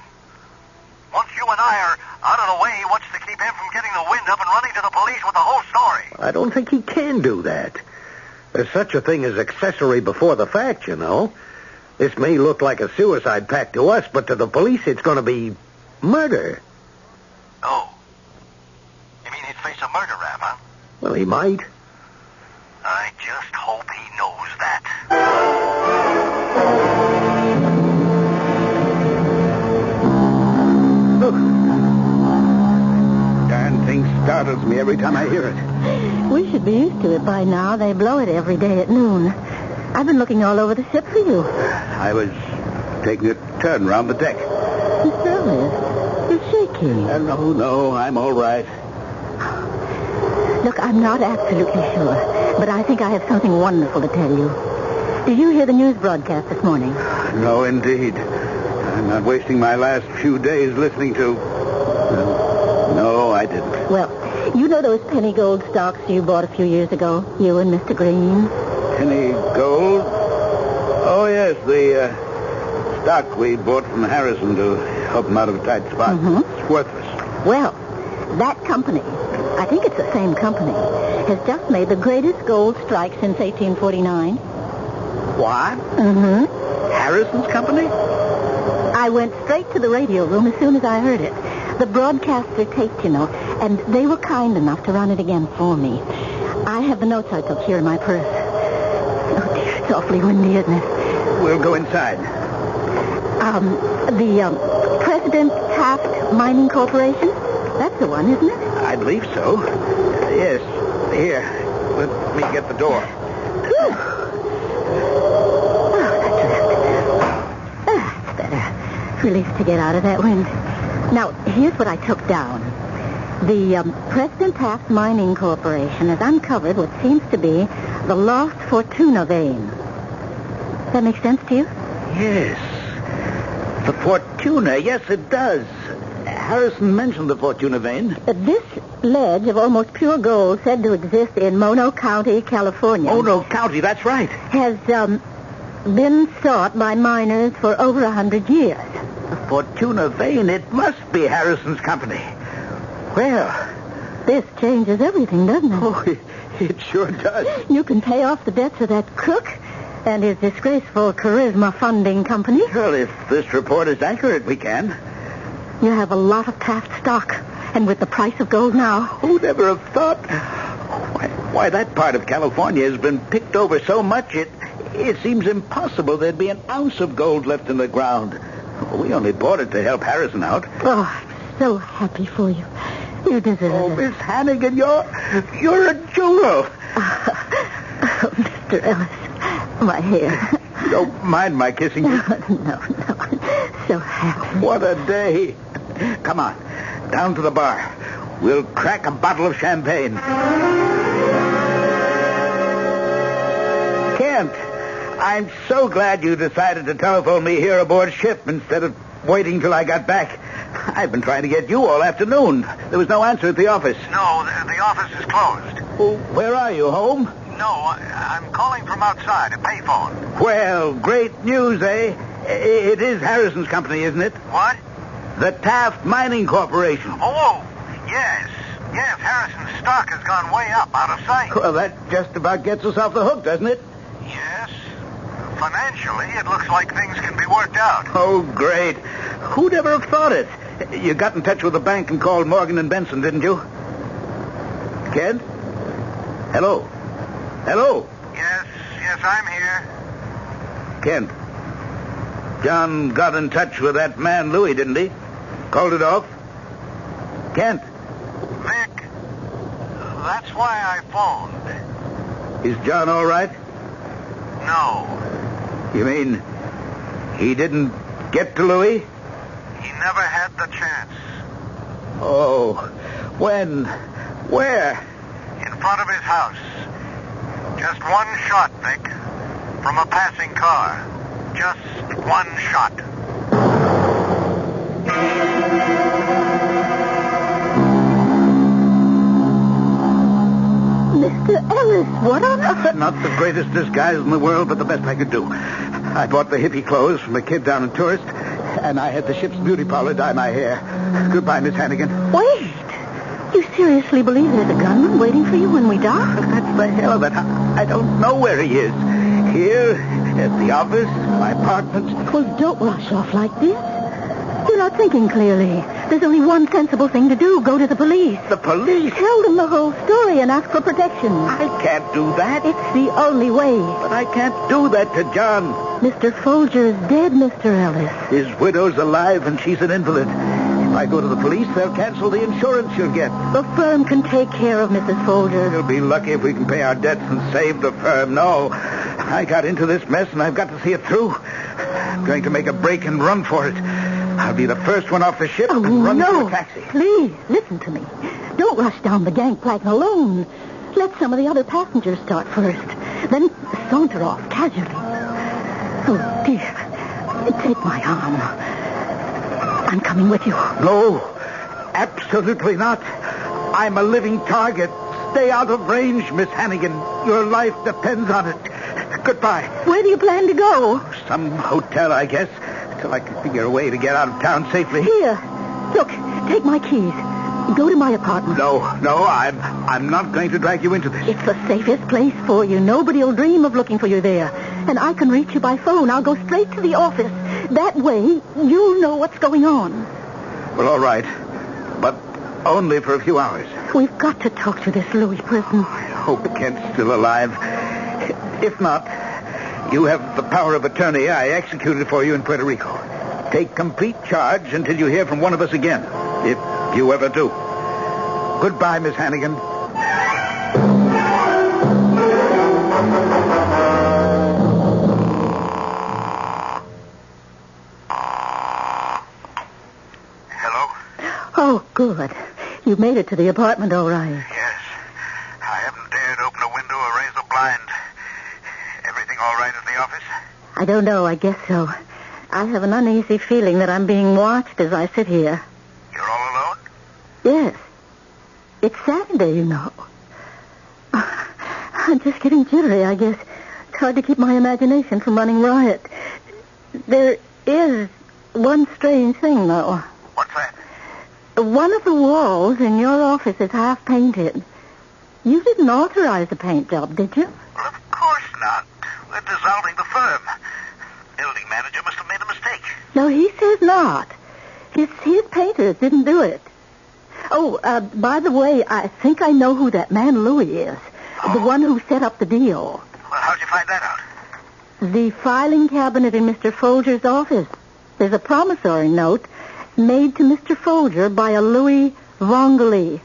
Speaker 5: Once you and I are out of the way, what's to keep him from getting the wind up and running to the police with the whole story?
Speaker 10: I don't think he can do that. There's such a thing as accessory before the fact, you know. This may look like a suicide pact to us, but to the police it's going to be murder.
Speaker 5: Oh. You mean he'd face a murder rap, huh?
Speaker 10: Well, he might.
Speaker 5: I just hope he knows that.
Speaker 13: Look. Darn thing startles me every time I hear it.
Speaker 11: We should be used to it by now. They blow it every day at noon. I've been looking all over the ship for you.
Speaker 13: I was taking a turn around the deck.
Speaker 11: Mr. Ellis, you're shaking.
Speaker 13: No, I'm all right.
Speaker 11: Look, I'm not absolutely sure, but I think I have something wonderful to tell you. Did you hear the news broadcast this morning?
Speaker 13: No, indeed. I'm not wasting my last few days listening to... No, I didn't.
Speaker 11: Well, you know those penny gold stocks you bought a few years ago, you and Mr. Green?
Speaker 13: Penny gold? Oh, yes, the stock we bought from Harrison to help him out of a tight spot.
Speaker 11: Mm-hmm.
Speaker 13: It's worthless.
Speaker 11: Well, that company, I think it's the same company, has just made the greatest gold strike since 1849.
Speaker 13: What?
Speaker 11: Mm-hmm.
Speaker 13: Harrison's company?
Speaker 11: I went straight to the radio room as soon as I heard it. The broadcasts are taped, you know, and they were kind enough to run it again for me. I have the notes I took here in my purse. Oh, dear, it's awfully windy, isn't it?
Speaker 13: We'll go inside.
Speaker 11: The President Taft Mining Corporation? That's the one, isn't it?
Speaker 13: I believe so. Yes. Here, let me get the door.
Speaker 11: That's better. Relief to get out of that wind. Now, here's what I took down. The President Taft Mining Corporation has uncovered what seems to be the lost Fortuna vein. Does that make sense to you?
Speaker 13: Yes. The Fortuna, yes, it does. Harrison mentioned the Fortuna vein.
Speaker 11: This ledge of almost pure gold said to exist in Mono County, California.
Speaker 13: Mono County, that's right.
Speaker 11: Has been sought by miners for over 100 years.
Speaker 13: The Fortuna vein, it must be Harrison's company. Well,
Speaker 11: this changes everything, doesn't it?
Speaker 13: Oh, it sure does.
Speaker 11: You can pay off the debts of that crook and his disgraceful charisma funding company.
Speaker 13: Well, if this report is accurate, we can.
Speaker 11: You have a lot of Taft stock, and with the price of gold now...
Speaker 13: Who'd ever have thought? Why, that part of California has been picked over so much, It seems impossible there'd be an ounce of gold left in the ground. We only bought it to help Harrison out.
Speaker 11: Oh, I'm so happy for you. You deserve it.
Speaker 13: Oh, Miss Hannigan, you're a jewel.
Speaker 11: Oh, Mr. Ellis, my hair.
Speaker 13: You don't mind my kissing you?
Speaker 11: No. So happy.
Speaker 13: What a day. Come on, down to the bar. We'll crack a bottle of champagne. Kent, I'm so glad you decided to telephone me here aboard ship instead of waiting till I got back. I've been trying to get you all afternoon. There was no answer at the office.
Speaker 5: No, the office is closed.
Speaker 13: Oh, where are you, home?
Speaker 5: No, I'm calling from outside, a payphone.
Speaker 13: Well, great news, eh? It is Harrison's company, isn't it?
Speaker 5: What?
Speaker 13: The Taft Mining Corporation.
Speaker 5: Oh, yes. Yes, Harrison's stock has gone way up, out of sight.
Speaker 13: Well, that just about gets us off the hook, doesn't it?
Speaker 5: Yes. Financially, it looks like things can be worked out.
Speaker 13: Oh, great. Who'd ever have thought it? You got in touch with the bank and called Morgan and Benson, didn't you? Kent? Hello?
Speaker 5: Yes, I'm here.
Speaker 13: Kent, John got in touch with that man, Louis, didn't he? Called it off? Kent?
Speaker 5: Vic, that's why I phoned.
Speaker 13: Is John all right?
Speaker 5: No.
Speaker 13: You mean he didn't get to Louis?
Speaker 5: He never had the chance.
Speaker 13: Oh, when? Where?
Speaker 5: In front of his house. Just one shot, Vic. From a passing car. Just one shot.
Speaker 11: Mr. Ellis, what on earth?
Speaker 13: Not the greatest disguise in the world, but the best I could do. I bought the hippie clothes from a kid down in Tourist, and I had the ship's beauty parlor dye my hair. Goodbye, Miss Hannigan.
Speaker 11: Wait. You seriously believe there's a gunman waiting for you when we dock?
Speaker 13: That's the hell of it. I don't know where he is. Here, at the office, my apartment.
Speaker 11: Well, don't rush off like this. You're not thinking clearly. There's only one sensible thing to do. Go to the police.
Speaker 13: The police?
Speaker 11: Tell them the whole story and ask for protection.
Speaker 13: I can't do that.
Speaker 11: It's the only way.
Speaker 13: But I can't do that to John.
Speaker 11: Mr. Folger is dead, Mr. Ellis.
Speaker 13: His widow's alive and she's an invalid. If I go to the police, they'll cancel the insurance you'll get.
Speaker 11: The firm can take care of Mrs. Folger.
Speaker 13: You'll be lucky if we can pay our debts and save the firm. No, I got into this mess and I've got to see it through. I'm going to make a break and run for it. I'll be the first one off the ship and run to a taxi.
Speaker 11: Please, listen to me. Don't rush down the gangplank alone. Let some of the other passengers start first. Then saunter off casually. Oh, dear. Take my arm. I'm coming with you.
Speaker 13: No, absolutely not. I'm a living target. Stay out of range, Miss Hannigan. Your life depends on it. Goodbye.
Speaker 11: Where do you plan to go?
Speaker 13: Some hotel, I guess, till I can figure a way to get out of town safely.
Speaker 11: Here. Look, take my keys. Go to my apartment.
Speaker 13: No, I'm not going to drag you into this.
Speaker 11: It's the safest place for you. Nobody will dream of looking for you there. And I can reach you by phone. I'll go straight to the office. That way, you'll know what's going on.
Speaker 13: Well, all right. But only for a few hours.
Speaker 11: We've got to talk to this Louis person.
Speaker 13: I hope Kent's still alive. If not, you have the power of attorney I executed for you in Puerto Rico. Take complete charge until you hear from one of us again. If you ever do. Goodbye, Miss Hannigan.
Speaker 5: Hello?
Speaker 11: Oh, good. You made it to the apartment all right.
Speaker 5: Yes. I haven't dared open a window or raise a blind. Everything all right at the office?
Speaker 11: I don't know. I guess so. I have an uneasy feeling that I'm being watched as I sit here.
Speaker 5: You're all alone?
Speaker 11: Yes. It's Saturday, you know. I'm just getting jittery, I guess. It's hard to keep my imagination from running riot. There is one strange thing, though.
Speaker 5: What's that?
Speaker 11: One of the walls in your office is half painted. You didn't authorize the paint job, did you?
Speaker 5: Well, of course not. We're dissolving the firm. Building manager must have made a mistake.
Speaker 11: No, he says not. His painters didn't do it. Oh, by the way, I think I know who that man Louis is. The one who set up the deal.
Speaker 5: Well, how'd you find that out?
Speaker 11: The filing cabinet in Mr. Folger's office. There's a promissory note made to Mr. Folger by a Louis Vongoli.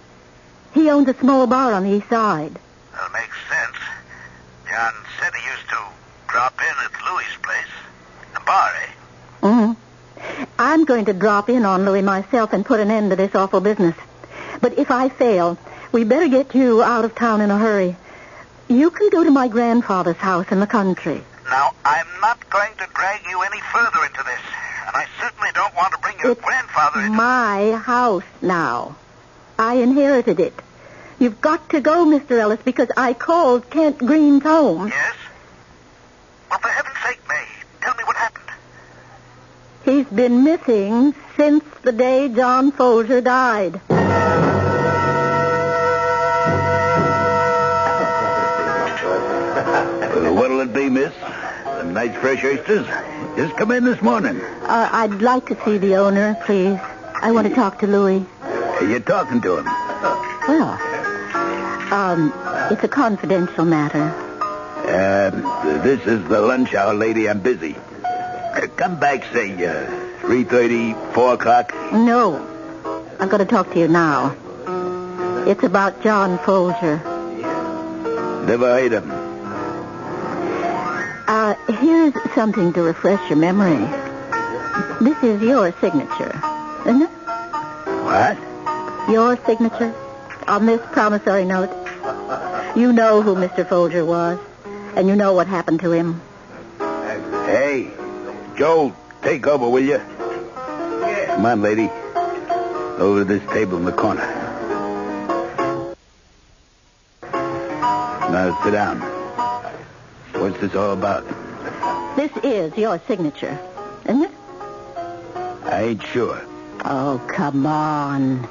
Speaker 11: He owns a small bar on the east side.
Speaker 5: Well, makes sense. John said he used to drop in at Louis's place. The bar, eh?
Speaker 11: Mm-hmm. I'm going to drop in on Louis myself and put an end to this awful business. But if I fail, we better get you out of town in a hurry. You can go to my grandfather's house in the country.
Speaker 5: Now, I'm not going to drag you any further into this. And I certainly don't want to bring your grandfather into...
Speaker 11: My house now. I inherited it. You've got to go, Mr. Ellis, because I called Kent Green's home.
Speaker 5: Yes? Well, for heaven's sake, May, tell me what happened.
Speaker 11: He's been missing since the day John Folger died.
Speaker 13: What'll it be, miss? Some nice fresh oysters? Just come in this morning.
Speaker 11: I'd like to see the owner, please. I want to talk to Louis.
Speaker 13: You're talking to him?
Speaker 11: Well, it's a confidential matter.
Speaker 13: This is the lunch hour, lady. I'm busy. Come back, say, 3:30, 4 o'clock.
Speaker 11: No. I've got to talk to you now. It's about John Folger.
Speaker 13: Never heard of him.
Speaker 11: Here's something to refresh your memory. This is your signature, isn't it?
Speaker 13: What?
Speaker 11: Your signature on this promissory note. You know who Mr. Folger was, and you know what happened to him.
Speaker 13: Hey, Joe, take over, will you? Come on, lady. Over to this table in the corner. Now, sit down. What's this all about?
Speaker 11: This is your signature, isn't it?
Speaker 13: I ain't sure.
Speaker 11: Oh, come on.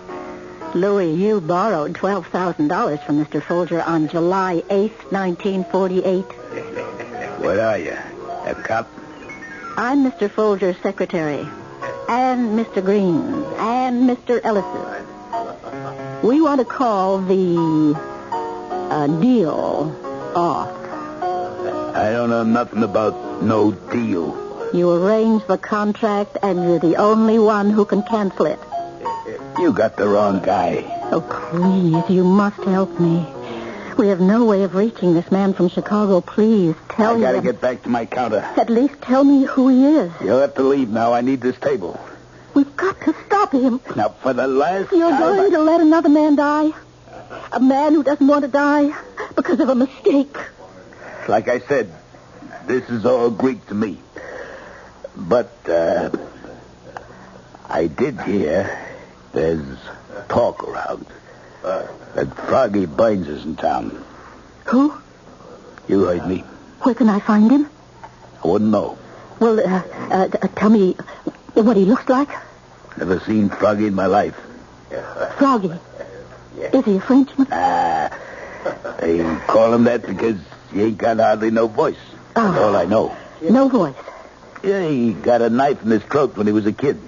Speaker 11: Louis, you borrowed $12,000 from Mr. Folger on July 8th, 1948.
Speaker 13: What are you, a cop?
Speaker 11: I'm Mr. Folger's secretary, and Mr. Green's, and Mr. Ellis's. We want to call the deal off.
Speaker 13: I don't know nothing about no deal.
Speaker 11: You arranged the contract, and you're the only one who can cancel it.
Speaker 13: You got the wrong guy.
Speaker 11: Oh, please, you must help me. We have no way of reaching this man from Chicago. Please, tell me.
Speaker 13: I gotta get back to my counter.
Speaker 11: At least tell me who he is.
Speaker 13: You'll have to leave now. I need this table.
Speaker 11: We've got to stop him.
Speaker 13: Now, for the last
Speaker 11: You're
Speaker 13: time...
Speaker 11: going to let another man die? A man who doesn't want to die because of a mistake.
Speaker 13: Like I said, this is all Greek to me. But, I did hear there's talk around that Froggy Bynes is in town.
Speaker 11: Who?
Speaker 13: You heard me.
Speaker 11: Where can I find him?
Speaker 13: I wouldn't know.
Speaker 11: Well, tell me what he looks like.
Speaker 13: Never seen Froggy in my life.
Speaker 11: Froggy? Is he a Frenchman?
Speaker 13: They call him that because he ain't got hardly no voice. That's all I know.
Speaker 11: No voice?
Speaker 13: Yeah, he got a knife in his throat when he was a kid.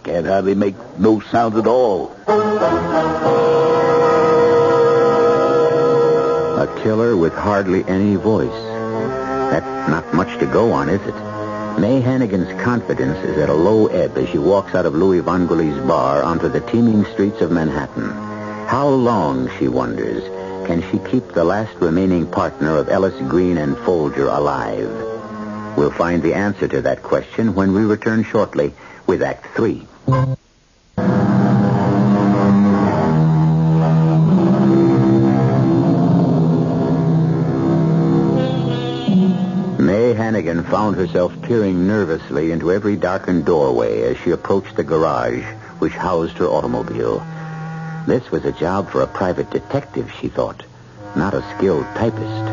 Speaker 13: Can't hardly make no sound at all.
Speaker 9: A killer with hardly any voice. That's not much to go on, is it? May Hannigan's confidence is at a low ebb as she walks out of Louis Vongoli's bar onto the teeming streets of Manhattan. How long, she wonders, can she keep the last remaining partner of Ellis, Green, and Folger alive? We'll find the answer to that question when we return shortly with Act 3. May Hannigan found herself peering nervously into every darkened doorway as she approached the garage which housed her automobile. This was a job for a private detective, she thought, not a skilled typist.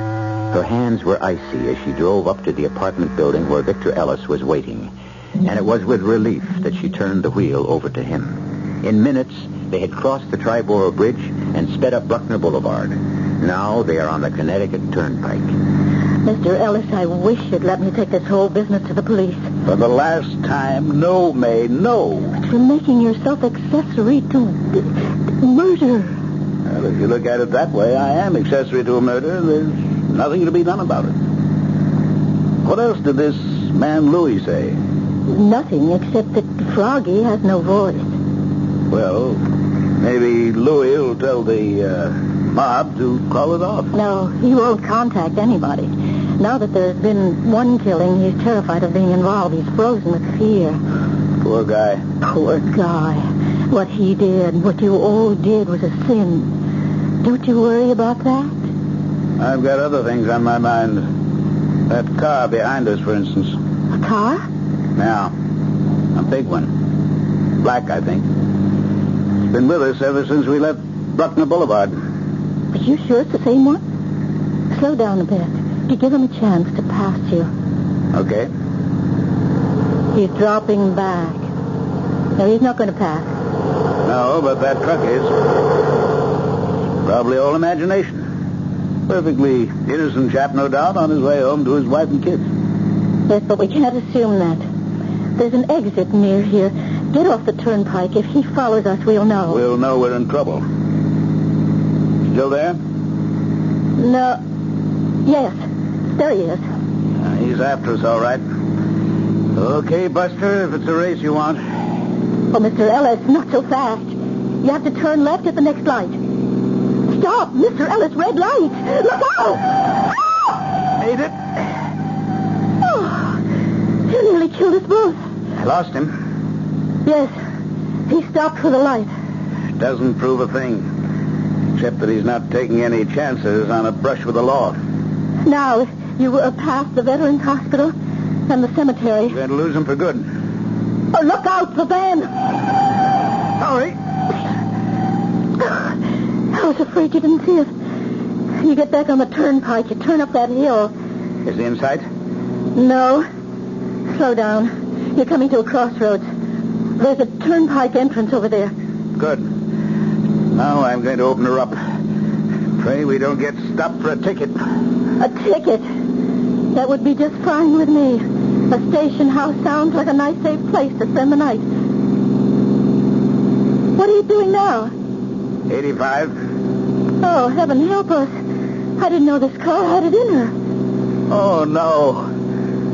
Speaker 9: Her hands were icy as she drove up to the apartment building where Victor Ellis was waiting, and it was with relief that she turned the wheel over to him. In minutes, they had crossed the Triborough Bridge and sped up Bruckner Boulevard. Now they are on the Connecticut Turnpike.
Speaker 11: Mr. Ellis, I wish you'd let me take this whole business to the police.
Speaker 13: For the last time, no, May, no.
Speaker 11: But you're making yourself accessory to murder.
Speaker 13: Well, if you look at it that way, I am accessory to a murder. There's nothing to be done about it. What else did this man Louis say?
Speaker 11: Nothing except that Froggy has no voice.
Speaker 13: Well, maybe Louis will tell the mob to call it off.
Speaker 11: No, he won't contact anybody. Now that there's been one killing, he's terrified of being involved. He's frozen with fear.
Speaker 13: Poor guy.
Speaker 11: Poor guy. What he did, what you all did was a sin. Don't you worry about that?
Speaker 13: I've got other things on my mind. That car behind us, for instance.
Speaker 11: A car?
Speaker 13: Yeah. A big one. Black, I think. It's been with us ever since we left Bruckner Boulevard.
Speaker 11: Are you sure it's the same one? Slow down a bit. To give him a chance to pass you.
Speaker 13: Okay.
Speaker 11: He's dropping back. No, he's not going to pass.
Speaker 13: No, but that truck is. Probably all imagination. Perfectly innocent chap, no doubt, on his way home to his wife and kids.
Speaker 11: Yes, but we can't assume that. There's an exit near here. Get off the turnpike. If he follows us, we'll know.
Speaker 13: We'll know we're in trouble. Still there?
Speaker 11: No. Yes. There he is.
Speaker 13: He's after us, all right. Okay, Buster, if it's a race you want.
Speaker 11: Oh, Mr. Ellis, not so fast. You have to turn left at the next light. Stop, Mr. Ellis, red light. Look out!
Speaker 13: Made it.
Speaker 11: Oh, you nearly killed us both.
Speaker 13: I lost him.
Speaker 11: Yes, he stopped for the light.
Speaker 13: Doesn't prove a thing. Except that he's not taking any chances on a brush with the law.
Speaker 11: Now, you passed the Veterans Hospital and the cemetery.
Speaker 13: You're going to lose him for good.
Speaker 11: Oh, look out, the van!
Speaker 13: Sorry.
Speaker 11: I was afraid you didn't see us. You get back on the turnpike, you turn up that hill.
Speaker 13: Is he in sight?
Speaker 11: No. Slow down. You're coming to a crossroads. There's a turnpike entrance over there.
Speaker 13: Good. Now I'm going to open her up. Pray we don't get stopped for a ticket.
Speaker 11: A ticket? That would be just fine with me. A station house sounds like a nice, safe place to spend the night. What are you doing now?
Speaker 13: 85.
Speaker 11: Oh, heaven help us. I didn't know this car had it in her.
Speaker 13: Oh, no.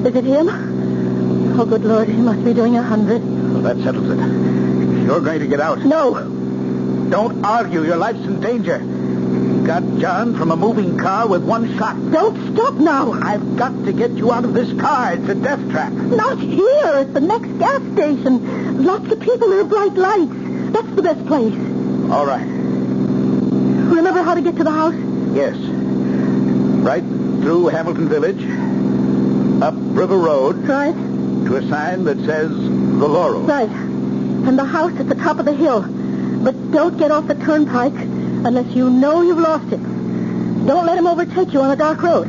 Speaker 11: Is it him? Oh, good Lord, he must be doing 100.
Speaker 13: Well, that settles it. You're going to get out.
Speaker 11: No.
Speaker 13: Don't argue. Your life's in danger. Got John from a moving car with one shot.
Speaker 11: Don't stop now.
Speaker 13: I've got to get you out of this car. It's a death trap.
Speaker 11: Not here. It's the next gas station. Lots of people. There are bright lights. That's the best place.
Speaker 13: All right.
Speaker 11: Remember how to get to the house?
Speaker 13: Yes. Right through Hamilton Village, up River Road.
Speaker 11: Right.
Speaker 13: To a sign that says The Laurel.
Speaker 11: Right. And the house at the top of the hill. But don't get off the turnpike unless you know you've lost it. Don't let him overtake you on a dark road.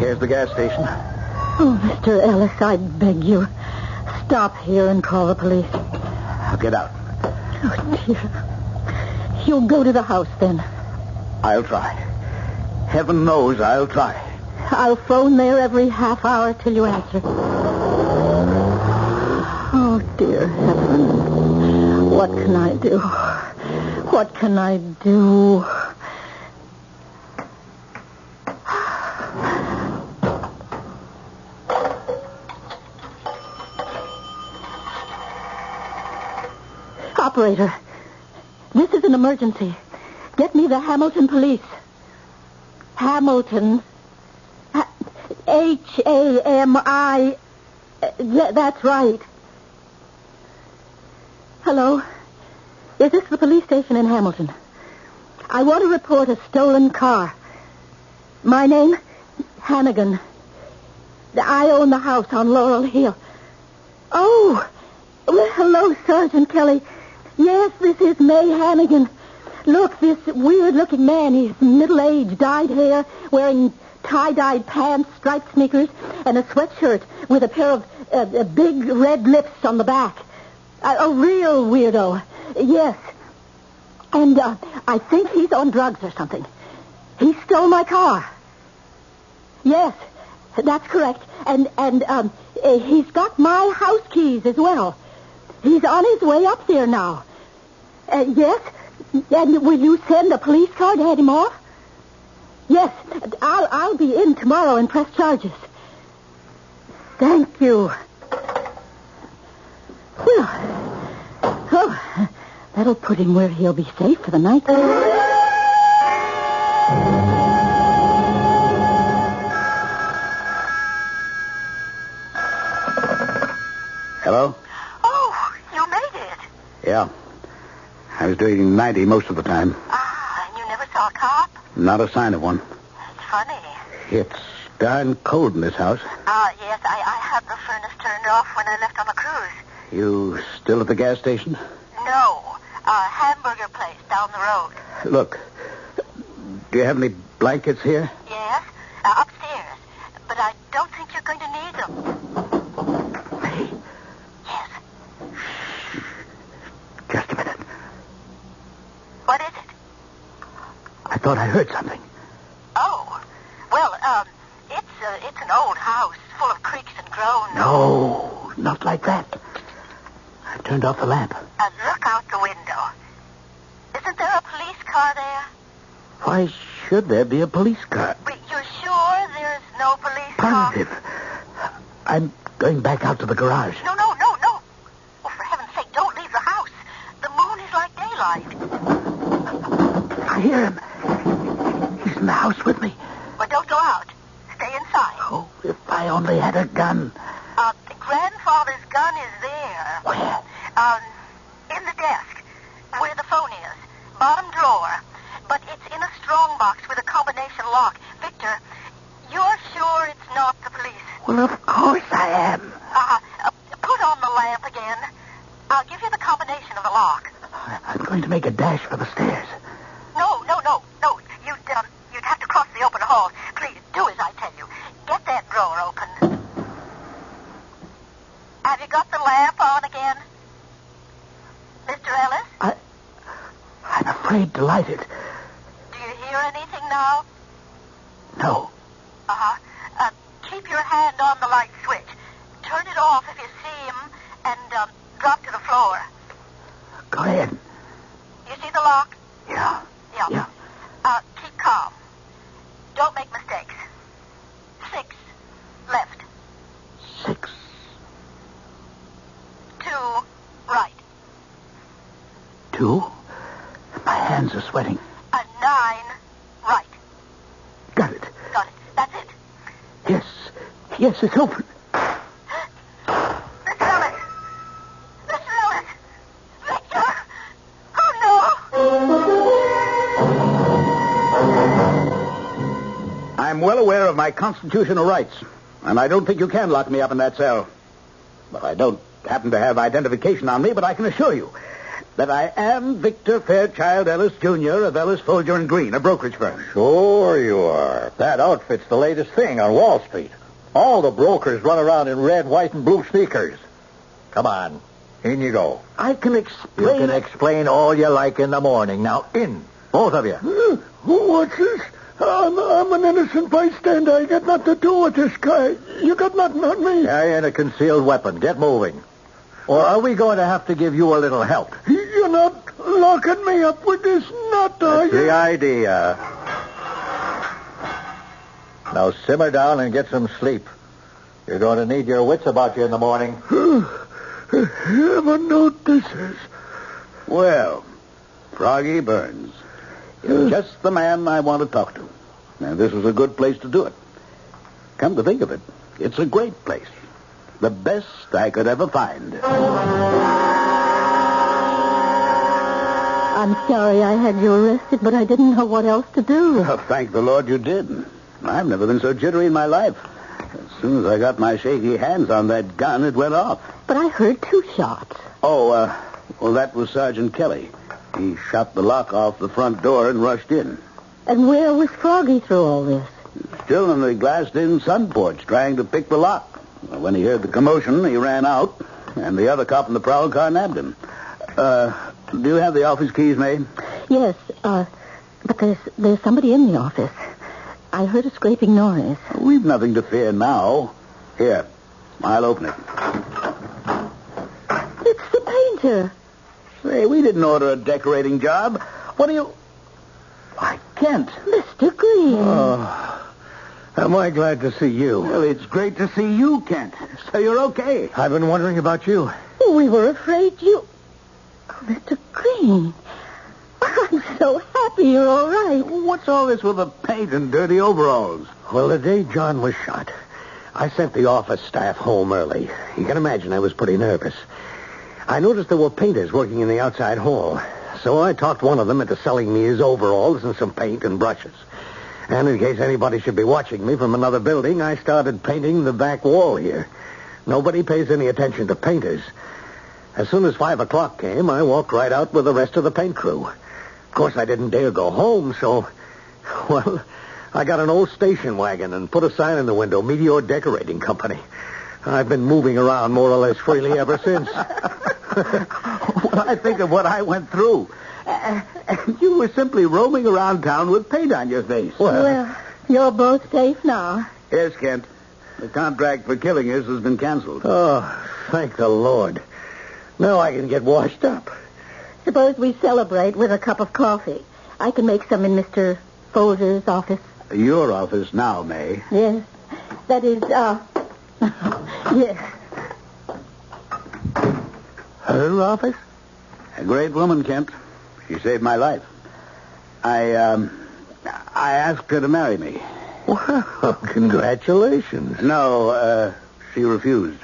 Speaker 13: Here's the gas station.
Speaker 11: Oh, Mr. Ellis, I beg you. Stop here and call the police.
Speaker 13: I'll get out.
Speaker 11: Oh, dear. You'll go to the house, then.
Speaker 13: I'll try. Heaven knows I'll try.
Speaker 11: I'll phone there every half hour till you answer. Oh, dear heaven. What can I do? What can I do? Operator, this is an emergency. Get me the Hamilton police. Hamilton. H-A-M-I. That's right. Hello? Is this the police station in Hamilton? I want to report a stolen car. My name? Hannigan. I own the house on Laurel Hill. Oh, well, hello, Sergeant Kelly. Yes, this is May Hannigan. Look, this weird-looking man, he's middle-aged, dyed hair, wearing tie-dyed pants, striped sneakers, and a sweatshirt with a pair of big red lips on the back. A real weirdo. Yes. And I think he's on drugs or something. He stole my car. Yes, that's correct. And he's got my house keys as well. He's on his way up there now. Yes? And will you send a police car to head him off? Yes, I'll be in tomorrow and press charges. Thank you. Well, that'll put him where he'll be safe for the night.
Speaker 13: Hello?
Speaker 4: Oh, you made it.
Speaker 13: Yeah. I was doing 90 most of the time.
Speaker 4: And you never saw a cop?
Speaker 13: Not a sign of one.
Speaker 4: It's funny.
Speaker 13: It's darn cold in this house.
Speaker 4: Yes, I had the furnace turned off when I left on the cruise.
Speaker 13: You still at the gas station?
Speaker 4: No, a hamburger place down the road.
Speaker 13: Look, do you have any blankets here?
Speaker 4: Yes, upstairs. But I don't think you're going to need them.
Speaker 13: Hey.
Speaker 4: Yes.
Speaker 13: Just a minute.
Speaker 4: What is it?
Speaker 13: I thought I heard something.
Speaker 4: Oh, well, it's an old house full of creaks and groans.
Speaker 13: No, not like that. I turned off the lamp.
Speaker 4: Look out the window. Isn't there a police car there?
Speaker 13: Why should there be a police car?
Speaker 4: Wait, you're sure there's no police car?
Speaker 13: Positive. I'm going back out to the garage.
Speaker 4: No. Oh, for heaven's sake, don't leave the house. The moon is like daylight.
Speaker 13: I hear him. He's in the house with me.
Speaker 4: But don't go out. Stay inside.
Speaker 13: Oh, if I only had a gun.
Speaker 4: Grandfather's gun is there.
Speaker 13: Where?
Speaker 4: In the desk, where the phone is. Bottom drawer. But it's in a strong box with a combination lock. Victor, you're sure it's not the police?
Speaker 13: Well, of course I am.
Speaker 4: Put on the lamp again. I'll give you the combination of the lock.
Speaker 13: I'm going to make a dash for the stairs.
Speaker 4: No. You'd have to cross the open hall. Please, do as I tell you. Get that drawer open. Have you got the lamp on again? Mr. Ellis?
Speaker 13: I'm afraid to light it.
Speaker 4: Do you hear anything now?
Speaker 13: No.
Speaker 4: Keep your hand on the light switch. Turn it off if you see him and drop to the floor.
Speaker 13: Go ahead.
Speaker 4: You see the lock?
Speaker 13: Yeah.
Speaker 4: Keep calm. Don't make mistakes. 6. Left.
Speaker 13: 6.
Speaker 4: 2. Right.
Speaker 13: 2. My hands are sweating.
Speaker 4: 9. Right.
Speaker 13: Got it.
Speaker 4: That's it.
Speaker 13: Yes, it's open.
Speaker 4: Mr. Ellis! Victor! Oh, no!
Speaker 13: I'm well aware of my constitutional rights, and I don't think you can lock me up in that cell. But I don't happen to have identification on me, but I can assure you that I am Victor Fairchild Ellis, Jr. of Ellis, Folger, and Green, a brokerage firm.
Speaker 1: Sure you are. That outfit's the latest thing on Wall Street. All the brokers run around in red, white, and blue sneakers. Come on. In you go.
Speaker 13: I can explain...
Speaker 1: You can explain all you like in the morning. Now, in. Both of you.
Speaker 10: What's this? I'm an innocent bystander. I got nothing to do with this guy. You got nothing on me.
Speaker 1: Carry in a concealed weapon. Get moving. Or are we going to have to give you a little help?
Speaker 10: You're not locking me up with this nut, are you?
Speaker 1: That's the idea. Now simmer down and get some sleep. You're going to need your wits about you in the morning.
Speaker 10: Heaven notices.
Speaker 13: Well, Froggy Burns, you're just the man I want to talk to. And this is a good place to do it. Come to think of it, it's a great place. The best I could ever find.
Speaker 11: I'm sorry I had you arrested, but I didn't know what else to do.
Speaker 13: Oh, thank the Lord you did. I've never been so jittery in my life. As soon as I got my shaky hands on that gun, it went off.
Speaker 11: But I heard 2 shots.
Speaker 13: Well, that was Sergeant Kelly. He shot the lock off the front door and rushed in.
Speaker 11: And where was Froggy through all this?
Speaker 13: Still in the glassed-in sun porch, trying to pick the lock. When he heard the commotion, he ran out, and the other cop in the prowl car nabbed him. Do you have the office keys, May?
Speaker 11: Yes, but there's somebody in the office. I heard a scraping noise.
Speaker 13: We've nothing to fear now. Here, I'll open it.
Speaker 11: It's the painter.
Speaker 13: Say, we didn't order a decorating job. What do you... Why, Kent.
Speaker 11: Mr. Green.
Speaker 13: Oh, am I glad to see you. Well, it's great to see you, Kent. So you're okay. I've been wondering about you.
Speaker 11: We were afraid you... Oh, Mr. Green. I'm so happy you're all right.
Speaker 13: What's all this with the paint and dirty overalls? Well, the day John was shot, I sent the office staff home early. You can imagine I was pretty nervous. I noticed there were painters working in the outside hall. So I talked one of them into selling me his overalls and some paint and brushes. And in case anybody should be watching me from another building, I started painting the back wall here. Nobody pays any attention to painters. As soon as 5 o'clock came, I walked right out with the rest of the paint crew. Of course, I didn't dare go home, so... Well, I got an old station wagon and put a sign in the window, Meteor Decorating Company. I've been moving around more or less freely ever since. Well, I think of what I went through. And you were simply roaming around town with paint on your face.
Speaker 11: Well, you're both safe now.
Speaker 13: Yes, Kent. The contract for killing us has been canceled. Oh, thank the Lord. Now I can get washed up.
Speaker 11: Suppose we celebrate with a cup of coffee. I can make some in Mr. Folger's office.
Speaker 13: Your office now, May.
Speaker 11: Yes. That is, yes.
Speaker 13: Her office? A great woman, Kent. She saved my life. I asked her to marry me. Well, congratulations. No, she refused.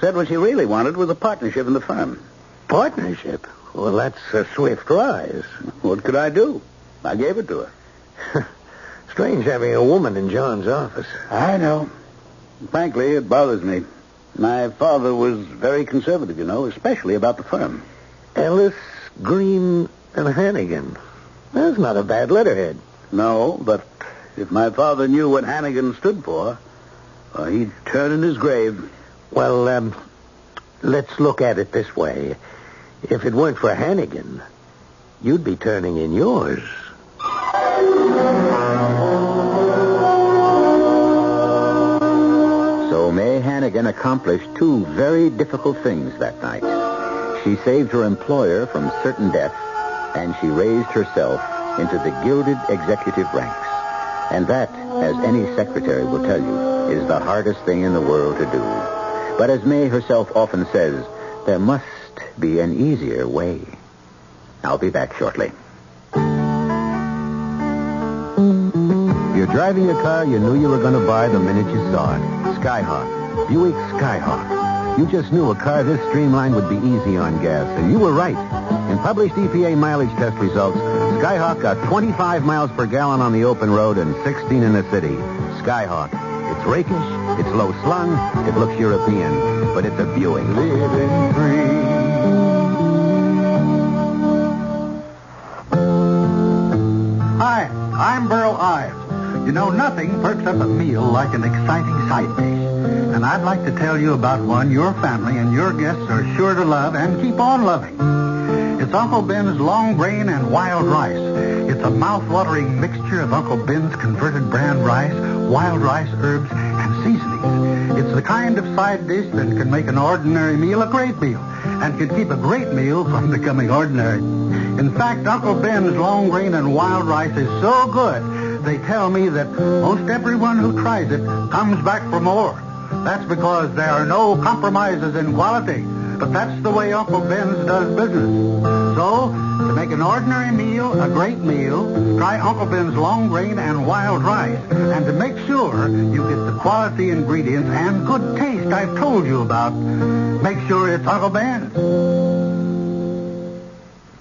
Speaker 13: Said what she really wanted was a partnership in the firm. Partnership? Well, that's a swift rise. What could I do? I gave it to her. Strange having a woman in John's office. I know. Frankly, it bothers me. My father was very conservative, you know, especially about the firm. Ellis, Green, and Hannigan. That's not a bad letterhead. No, but if my father knew what Hannigan stood for, he'd turn in his grave. Well, let's look at it this way. If it weren't for Hannigan, you'd be turning in yours.
Speaker 21: So May Hannigan accomplished two very difficult things that night. She saved her employer from certain death, and she raised herself into the gilded executive ranks. And that, as any secretary will tell you, is the hardest thing in the world to do. But as May herself often says, there must be an easier way. I'll be back shortly.
Speaker 16: You're driving a car you knew you were going to buy the minute you saw it. Skyhawk. Buick Skyhawk. You just knew a car this streamlined would be easy on gas, and you were right. In published EPA mileage test results, Skyhawk got 25 miles per gallon on the open road and 16 in the city. Skyhawk. It's rakish, it's low-slung, it looks European, but it's a Buick. Living free.
Speaker 18: Hi, I'm Burl Ives. You know, nothing perks up a meal like an exciting side dish. And I'd like to tell you about one your family and your guests are sure to love and keep on loving. It's Uncle Ben's long grain and wild rice. It's a mouth-watering mixture of Uncle Ben's converted brand rice, wild rice, herbs, and seasonings. It's the kind of side dish that can make an ordinary meal a great meal and can keep a great meal from becoming ordinary. In fact, Uncle Ben's long grain and wild rice is so good, they tell me that most everyone who tries it comes back for more. That's because there are no compromises in quality. But that's the way Uncle Ben's does business. So, to make an ordinary meal a great meal, try Uncle Ben's long grain and wild rice. And to make sure you get the quality ingredients and good taste I've told you about, make sure it's Uncle Ben's.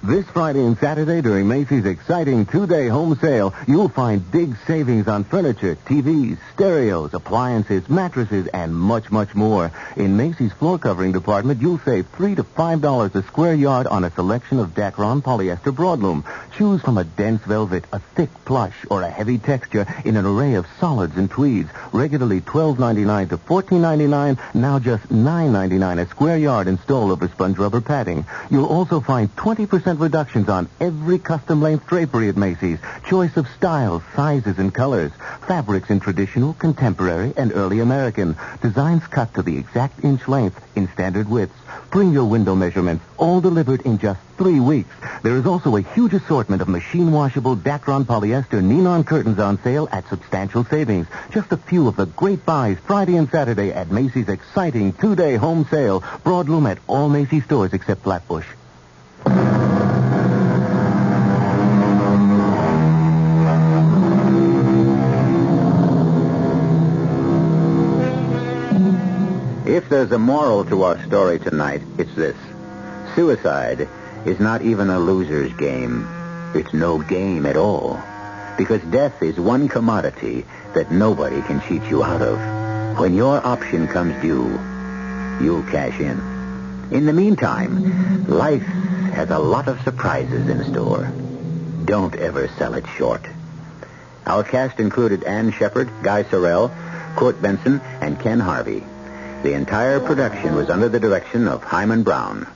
Speaker 16: This Friday and Saturday during Macy's exciting two-day home sale, you'll find big savings on furniture, TVs, stereos, appliances, mattresses, and much, much more. In Macy's floor covering department, you'll save $3 to $5 a square yard on a selection of Dacron polyester broadloom. Choose from a dense velvet, a thick plush, or a heavy texture in an array of solids and tweeds. Regularly $12.99 to $14.99, now just $9.99 a square yard installed over sponge rubber padding. You'll also find 20% 20% reductions on every custom-length drapery at Macy's. Choice of styles, sizes, and colors. Fabrics in traditional, contemporary, and early American. Designs cut to the exact inch length in standard widths. Bring your window measurements, all delivered in just 3 weeks. There is also a huge assortment of machine-washable Dacron polyester Neon curtains on sale at substantial savings. Just a few of the great buys Friday and Saturday at Macy's exciting 2-day home sale. Broadloom at all Macy's stores except Flatbush.
Speaker 9: If there's a moral to our story tonight, it's this. Suicide is not even a loser's game. It's no game at all. Because death is one commodity that nobody can cheat you out of. When your option comes due, you'll cash in. In the meantime, life has a lot of surprises in store. Don't ever sell it short. Our cast included Ann Shepard, Guy Sorrell, Court Benson, and Ken Harvey. The entire production was under the direction of Hyman Brown.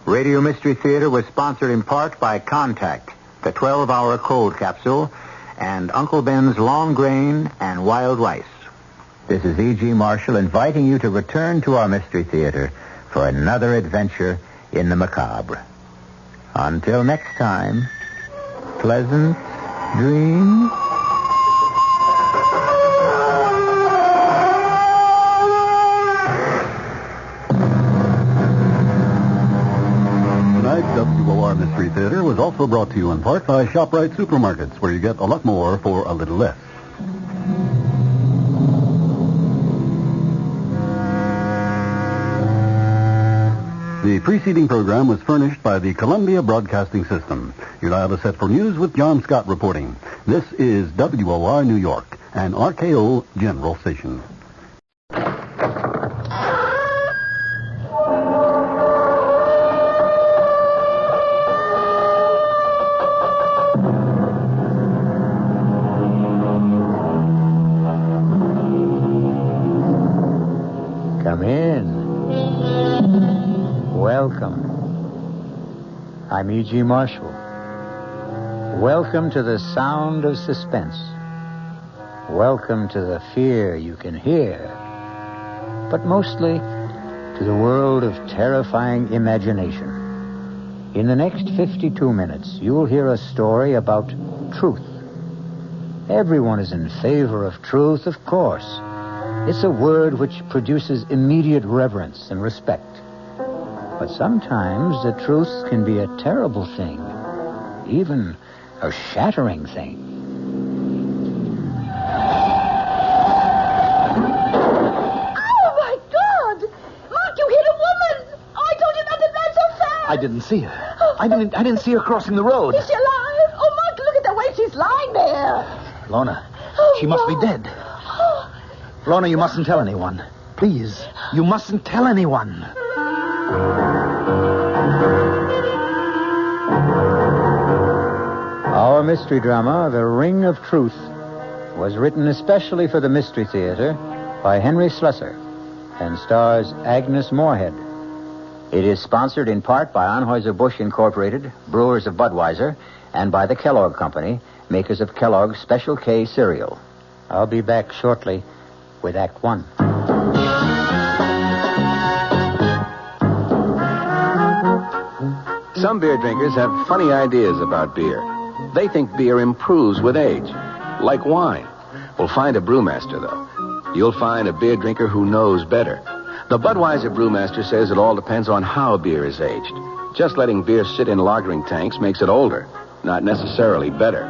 Speaker 9: Radio Mystery Theater was sponsored in part by Contact, the 12-hour cold capsule, and Uncle Ben's Long Grain and Wild Rice. This is E.G. Marshall inviting you to return to our Mystery Theater for another adventure in the macabre. Until next time, pleasant dreams.
Speaker 2: WOR Mystery Theater was also brought to you in part by ShopRite Supermarkets, where you get a lot more for a little less. The preceding program was furnished by the Columbia Broadcasting System. Your dial is set for news with John Scott reporting. This is WOR New York, an RKO General Station.
Speaker 9: Come in. Welcome. I'm E.G. Marshall. Welcome to the sound of suspense. Welcome to the fear you can hear. But mostly to the world of terrifying imagination. In the next 52 minutes, you'll hear a story about truth. Everyone is in favor of truth, of course. It's a word which produces immediate reverence and respect. But sometimes the truth can be a terrible thing, even a shattering thing.
Speaker 19: Oh, my God! Mark, you hit a woman! Oh, I told you not to drive so fast!
Speaker 20: I didn't see her. I didn't see her crossing the road.
Speaker 19: Is she alive? Oh, Mark, look at the way she's lying there.
Speaker 20: Lorna, she must be dead. Lorna, you mustn't tell anyone. Please, you mustn't tell anyone.
Speaker 9: Our mystery drama, The Ring of Truth, was written especially for the Mystery Theater by Henry Slessor and stars Agnes Moorehead. It is sponsored in part by Anheuser-Busch Incorporated, brewers of Budweiser, and by the Kellogg Company, makers of Kellogg's Special K cereal. I'll be back shortly with Act One.
Speaker 24: Some beer drinkers have funny ideas about beer. They think beer improves with age, like wine. Well, find a brewmaster, though. You'll find a beer drinker who knows better. The Budweiser brewmaster says it all depends on how beer is aged. Just letting beer sit in lagering tanks makes it older, not necessarily better.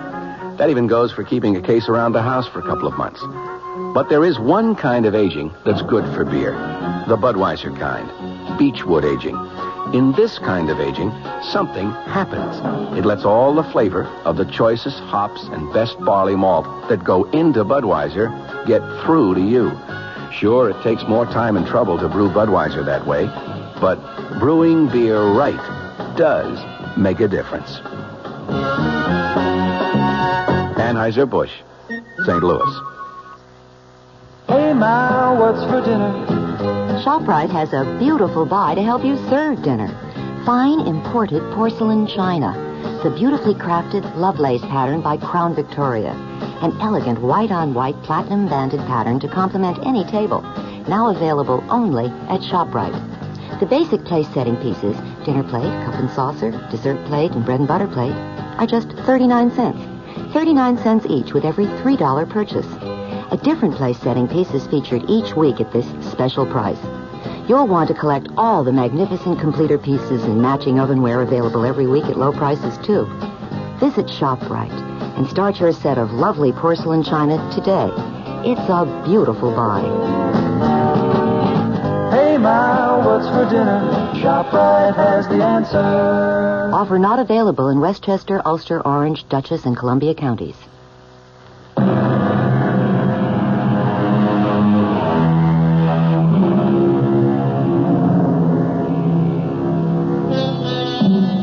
Speaker 24: That even goes for keeping a case around the house for a couple of months. But there is one kind of aging that's good for beer. The Budweiser kind. Beechwood aging. In this kind of aging, something happens. It lets all the flavor of the choicest hops and best barley malt that go into Budweiser get through to you. Sure, it takes more time and trouble to brew Budweiser that way, but brewing beer right does make a difference. Anheuser-Busch, St. Louis.
Speaker 25: Hey, Ma, what's for dinner?
Speaker 26: ShopRite has a beautiful buy to help you serve dinner.
Speaker 6: fine imported porcelain china. The beautifully crafted Lovelace pattern by Crown Victoria. An elegant white-on-white platinum-banded pattern to complement any table. Now available only at ShopRite. The basic place-setting pieces, dinner plate, cup and saucer, dessert plate, and bread and butter plate, are just 39 cents. 39 cents each with every $3 purchase. A different place-setting piece is featured each week at this special price. You'll want to collect all the magnificent completer pieces and matching ovenware available every week at low prices, too. Visit ShopRite and start your set of lovely porcelain china today. It's a beautiful buy.
Speaker 7: Hey, Ma, what's for dinner? ShopRite has the answer.
Speaker 6: Offer not available in Westchester, Ulster, Orange, Dutchess, and Columbia counties.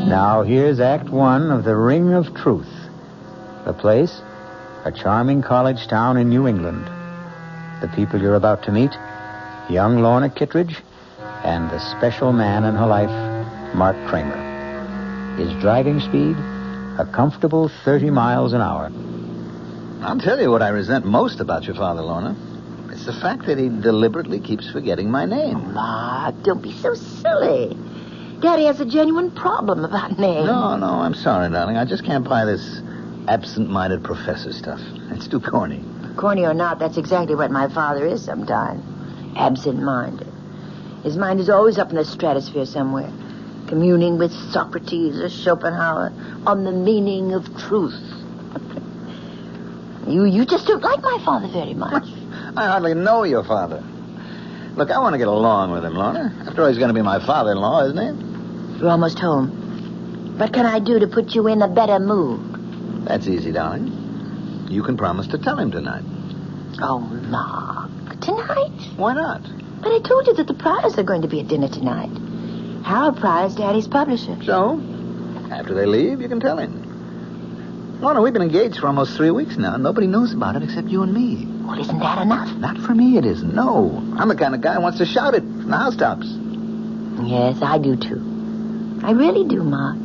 Speaker 9: Now here's Act One of The Ring of Truth. The place, a charming college town in New England. The people you're about to meet, young Lorna Kittredge and the special man in her life, Mark Kramer. His driving speed, a comfortable 30 miles an hour.
Speaker 8: I'll tell you what I resent most about your father, Lorna. It's the fact that he deliberately keeps forgetting my name.
Speaker 17: Mark, don't be so silly. Daddy has a genuine problem about names.
Speaker 8: No, I'm sorry, darling. I just can't buy this absent-minded professor stuff. It's too corny.
Speaker 17: Corny or not, that's exactly what my father is sometimes. Absent-minded. His mind is always up in the stratosphere somewhere, communing with Socrates or Schopenhauer on the meaning of truth. You just don't like my father very much.
Speaker 8: I hardly know your father. Look, I want to get along with him, Lorna. After all, he's going to be my father-in-law, isn't he?
Speaker 17: You're almost home. What can I do to put you in a better mood?
Speaker 8: That's easy, darling. You can promise to tell him tonight.
Speaker 17: Oh, Mark. Tonight?
Speaker 8: Why not?
Speaker 17: But I told you that the Pryors are going to be at dinner tonight. Harold Pryor's Daddy's publisher.
Speaker 8: So? After they leave, you can tell him. Lorna, we've been engaged for almost 3 weeks now. Nobody knows about it except you and me.
Speaker 17: Well, isn't that enough?
Speaker 8: Not for me, it isn't. No. I'm the kind of guy who wants to shout it from the housetops.
Speaker 17: Yes, I do, too. I really do, Mark.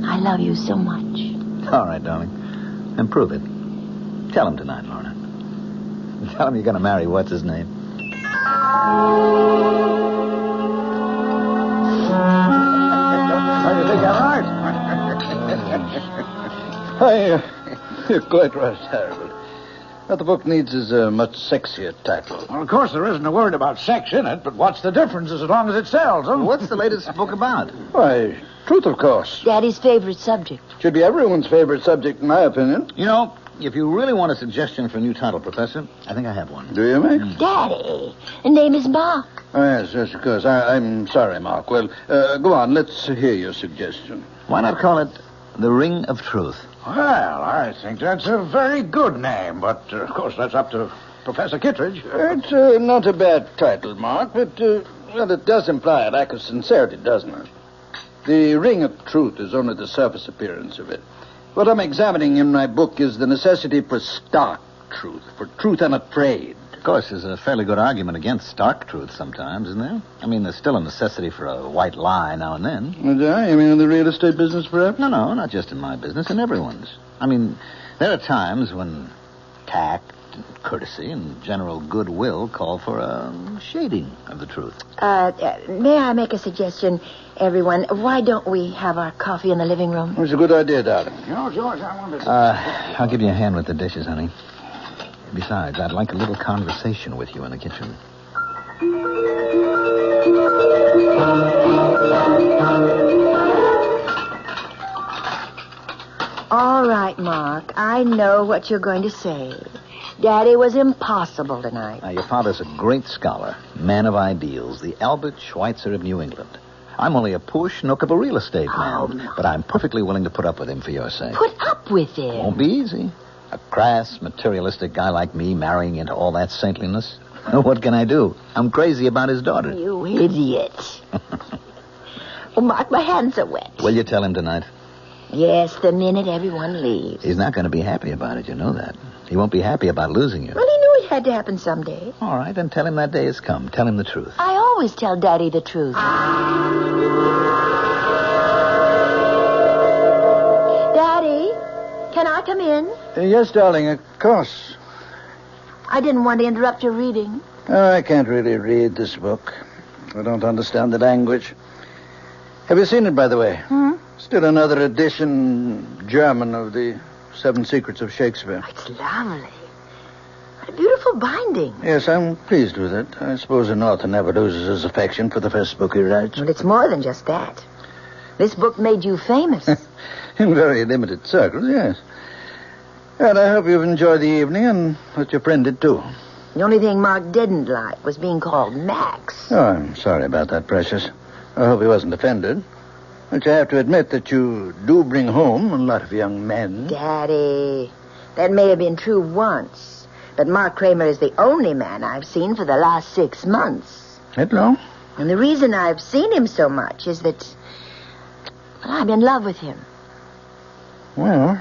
Speaker 17: I love you so much.
Speaker 8: All right, darling. And prove it. Tell him tonight, Lorna. Tell him you're going to marry what's-his-name.
Speaker 13: How do you think I'm right? You're quite right, Harold. What the book needs is a much sexier title.
Speaker 14: Well, of course, there isn't a word about sex in it, but what's the difference as long as it sells, huh?
Speaker 8: What's the latest book about?
Speaker 13: Why, truth, of course.
Speaker 17: Daddy's favorite subject.
Speaker 13: Should be everyone's favorite subject, in my opinion.
Speaker 8: You know, if you really want a suggestion for a new title, Professor, I think I have one.
Speaker 13: Do you, Mac?
Speaker 17: Daddy, the name is Mark.
Speaker 13: Oh, yes, of course. I'm sorry, Mark. Well, go on. Let's hear your suggestion.
Speaker 8: Why not call it The Ring of Truth?
Speaker 14: Well, I think that's a very good name, but, of course, that's up to Professor Kittredge.
Speaker 13: It's not a bad title, Mark, but, well, it does imply a lack of sincerity, doesn't it? The Ring of Truth is only the surface appearance of it. What I'm examining in my book is the necessity for stark truth, for truth unafraid.
Speaker 8: Of course, there's a fairly good argument against stark truth sometimes, isn't there? I mean, there's still a necessity for a white lie now and then.
Speaker 13: You mean in the real estate business, perhaps?
Speaker 8: No, not just in my business, in everyone's. I mean, there are times when tact, and courtesy, and general goodwill call for a shading of the truth.
Speaker 17: May I make a suggestion, everyone? Why don't we have our coffee in the living room?
Speaker 13: It's a good idea, darling.
Speaker 14: George, I want to...
Speaker 8: I'll give you a hand with the dishes, honey. Besides, I'd like a little conversation with you in the kitchen.
Speaker 17: All right, Mark. I know what you're going to say. Daddy was impossible tonight.
Speaker 8: Now, your father's a great scholar, man of ideals, the Albert Schweitzer of New England. I'm only a poor schnook of a real estate man, but I'm perfectly willing to put up with him for your sake.
Speaker 17: Put up with him?
Speaker 8: Won't be easy. A crass, materialistic guy like me marrying into all that saintliness? What can I do? I'm crazy about his daughter.
Speaker 17: You idiot. Oh, Mark, my hands are wet.
Speaker 8: Will you tell him tonight?
Speaker 17: Yes, the minute everyone leaves.
Speaker 8: He's not going to be happy about it, you know that. He won't be happy about losing you.
Speaker 17: Well, he knew it had to happen someday.
Speaker 8: All right, then tell him that day has come. Tell him the truth.
Speaker 17: I always tell Daddy the truth. Can I come in?
Speaker 3: Yes, darling, of course.
Speaker 17: I didn't want to interrupt your reading.
Speaker 3: I can't really read this book. I don't understand the language. Have you seen it, by the way? Still another edition, German, of the 7 Secrets of Shakespeare.
Speaker 17: It's lovely. What a beautiful binding.
Speaker 3: Yes, I'm pleased with it. I suppose an author never loses his affection for the first book he writes.
Speaker 17: Well, it's more than just that. This book made you famous.
Speaker 3: In very limited circles, yes. And I hope you've enjoyed the evening and that your friend did, too.
Speaker 17: The only thing Mark didn't like was being called Max.
Speaker 3: Oh, I'm sorry about that, Precious. I hope he wasn't offended. But you have to admit that you do bring home a lot of young men.
Speaker 17: Daddy, that may have been true once, but Mark Kramer is the only man I've seen for the last 6 months.
Speaker 3: That long?
Speaker 17: And the reason I've seen him so much is that, well, I'm in love with him.
Speaker 3: Well,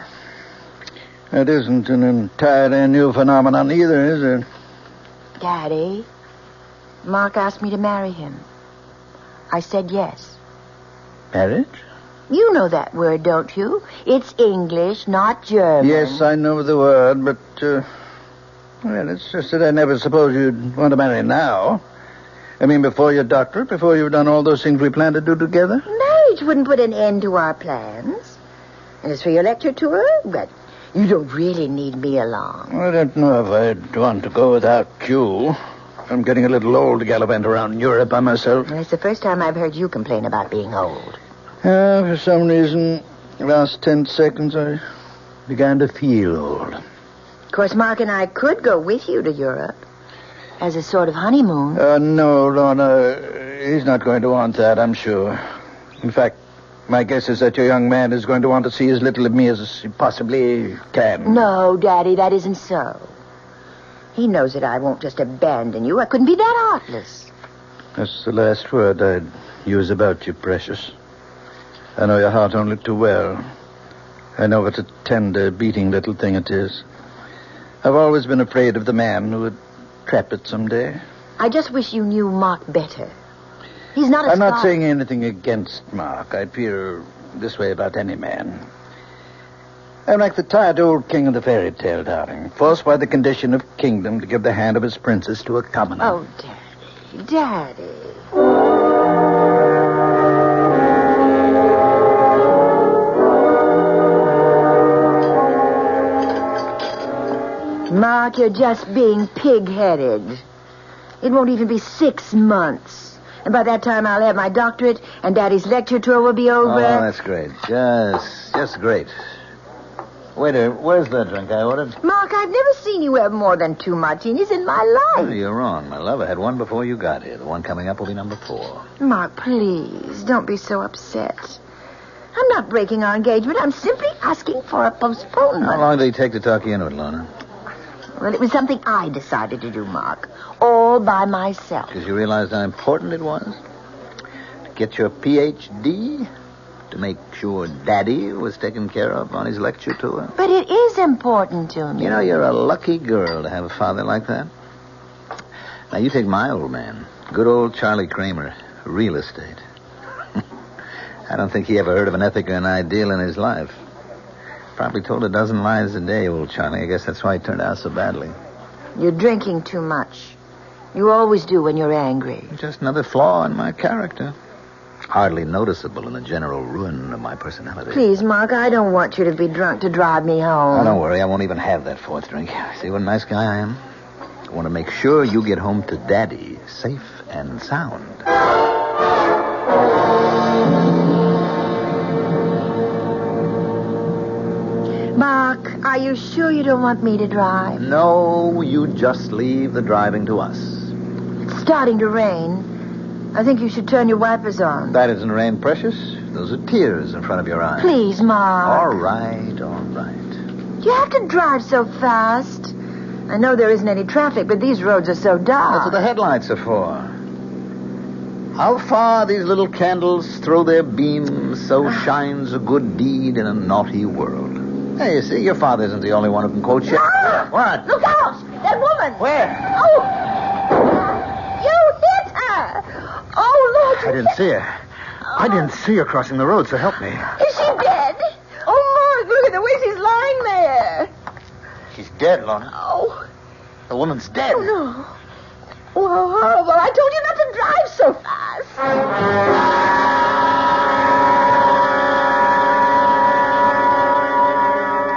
Speaker 3: that isn't an entirely new phenomenon either, is it?
Speaker 17: Daddy, Mark asked me to marry him. I said yes.
Speaker 3: Marriage?
Speaker 17: You know that word, don't you? It's English, not German.
Speaker 3: Yes, I know the word, but, well, it's just that I never supposed you'd want to marry now. I mean, before your doctorate, before you've done all those things we planned to do together.
Speaker 17: Marriage wouldn't put an end to our plans. And as for your lecture tour, well, you don't really need me along.
Speaker 3: I don't know if I'd want to go without you. I'm getting a little old to gallivant around Europe by myself.
Speaker 17: Well, it's the first time I've heard you complain about being old.
Speaker 3: For some reason, the last 10 seconds, I began to feel old.
Speaker 17: Of course, Mark and I could go with you to Europe as a sort of honeymoon.
Speaker 3: No, Lorna, he's not going to want that, I'm sure. In fact, my guess is that your young man is going to want to see as little of me as he possibly can.
Speaker 17: No, Daddy, that isn't so. He knows that I won't just abandon you. I couldn't be that heartless.
Speaker 3: That's the last word I'd use about you, Precious. I know your heart only too well. I know what a tender, beating little thing it is. I've always been afraid of the man who would trap it someday.
Speaker 17: I just wish you knew Mark better. He's not a
Speaker 3: I'm not
Speaker 17: star.
Speaker 3: saying anything against Mark. I'd feel this way about any man. I'm like the tired old king of the fairy tale, darling, forced by the condition of kingdom to give the hand of his princess to a commoner.
Speaker 17: Oh, Daddy. Mark, you're just being pig-headed. It won't even be 6 months. And by that time, I'll have my doctorate, and Daddy's lecture tour will be over.
Speaker 8: Oh, that's great. Just great. Waiter, where's the drink I ordered?
Speaker 17: Mark, I've never seen you have more than 2 martinis in my life.
Speaker 8: Oh, you're wrong, my love. I had one before you got here. The one coming up will be number 4.
Speaker 17: Mark, please, don't be so upset. I'm not breaking our engagement. I'm simply asking for a postponement.
Speaker 8: How long did it take to talk you into it, Lorna?
Speaker 17: Well, it was something I decided to do, Mark. All by myself.
Speaker 8: Because you realized how important it was? To get your Ph.D.? To make sure Daddy was taken care of on his lecture tour?
Speaker 17: But it is important to me.
Speaker 8: You know, you're a lucky girl to have a father like that. Now, you take my old man. Good old Charlie Kramer. Real estate. I don't think he ever heard of an ethic or an ideal in his life. Probably told a dozen lies a day, old Charlie. I guess that's why he turned out so badly.
Speaker 17: You're drinking too much. You always do when you're angry.
Speaker 8: Just another flaw in my character. Hardly noticeable in the general ruin of my personality.
Speaker 17: Please, Mark, I don't want you to be drunk to drive me home.
Speaker 8: Oh, don't worry. I won't even have that 4th drink. See what a nice guy I am? I want to make sure you get home to Daddy safe and sound.
Speaker 17: Mark, are you sure you don't want me to drive?
Speaker 8: No, you just leave the driving to us.
Speaker 17: It's starting to rain. I think you should turn your wipers on.
Speaker 8: That isn't rain, Precious. Those are tears in front of your eyes.
Speaker 17: Please, Mark.
Speaker 8: All right.
Speaker 17: Do you have to drive so fast? I know there isn't any traffic, but these roads are so dark.
Speaker 8: That's what the headlights are for. How far these little candles throw their beams, so shines a good deed in a naughty world. Hey, you see, your father isn't the only one who can quote shit.
Speaker 17: Ah!
Speaker 8: What?
Speaker 17: Look out! That woman!
Speaker 8: Where?
Speaker 17: Oh! You hit her! Oh, Lord!
Speaker 20: I didn't see her. I didn't see her crossing the road, so help me.
Speaker 17: Is she dead? Oh, Mark, look at the way she's lying lying there.
Speaker 8: She's dead, Lorna.
Speaker 17: Oh.
Speaker 8: The woman's dead.
Speaker 17: Oh, no. Oh, how horrible. I told you not to drive so fast.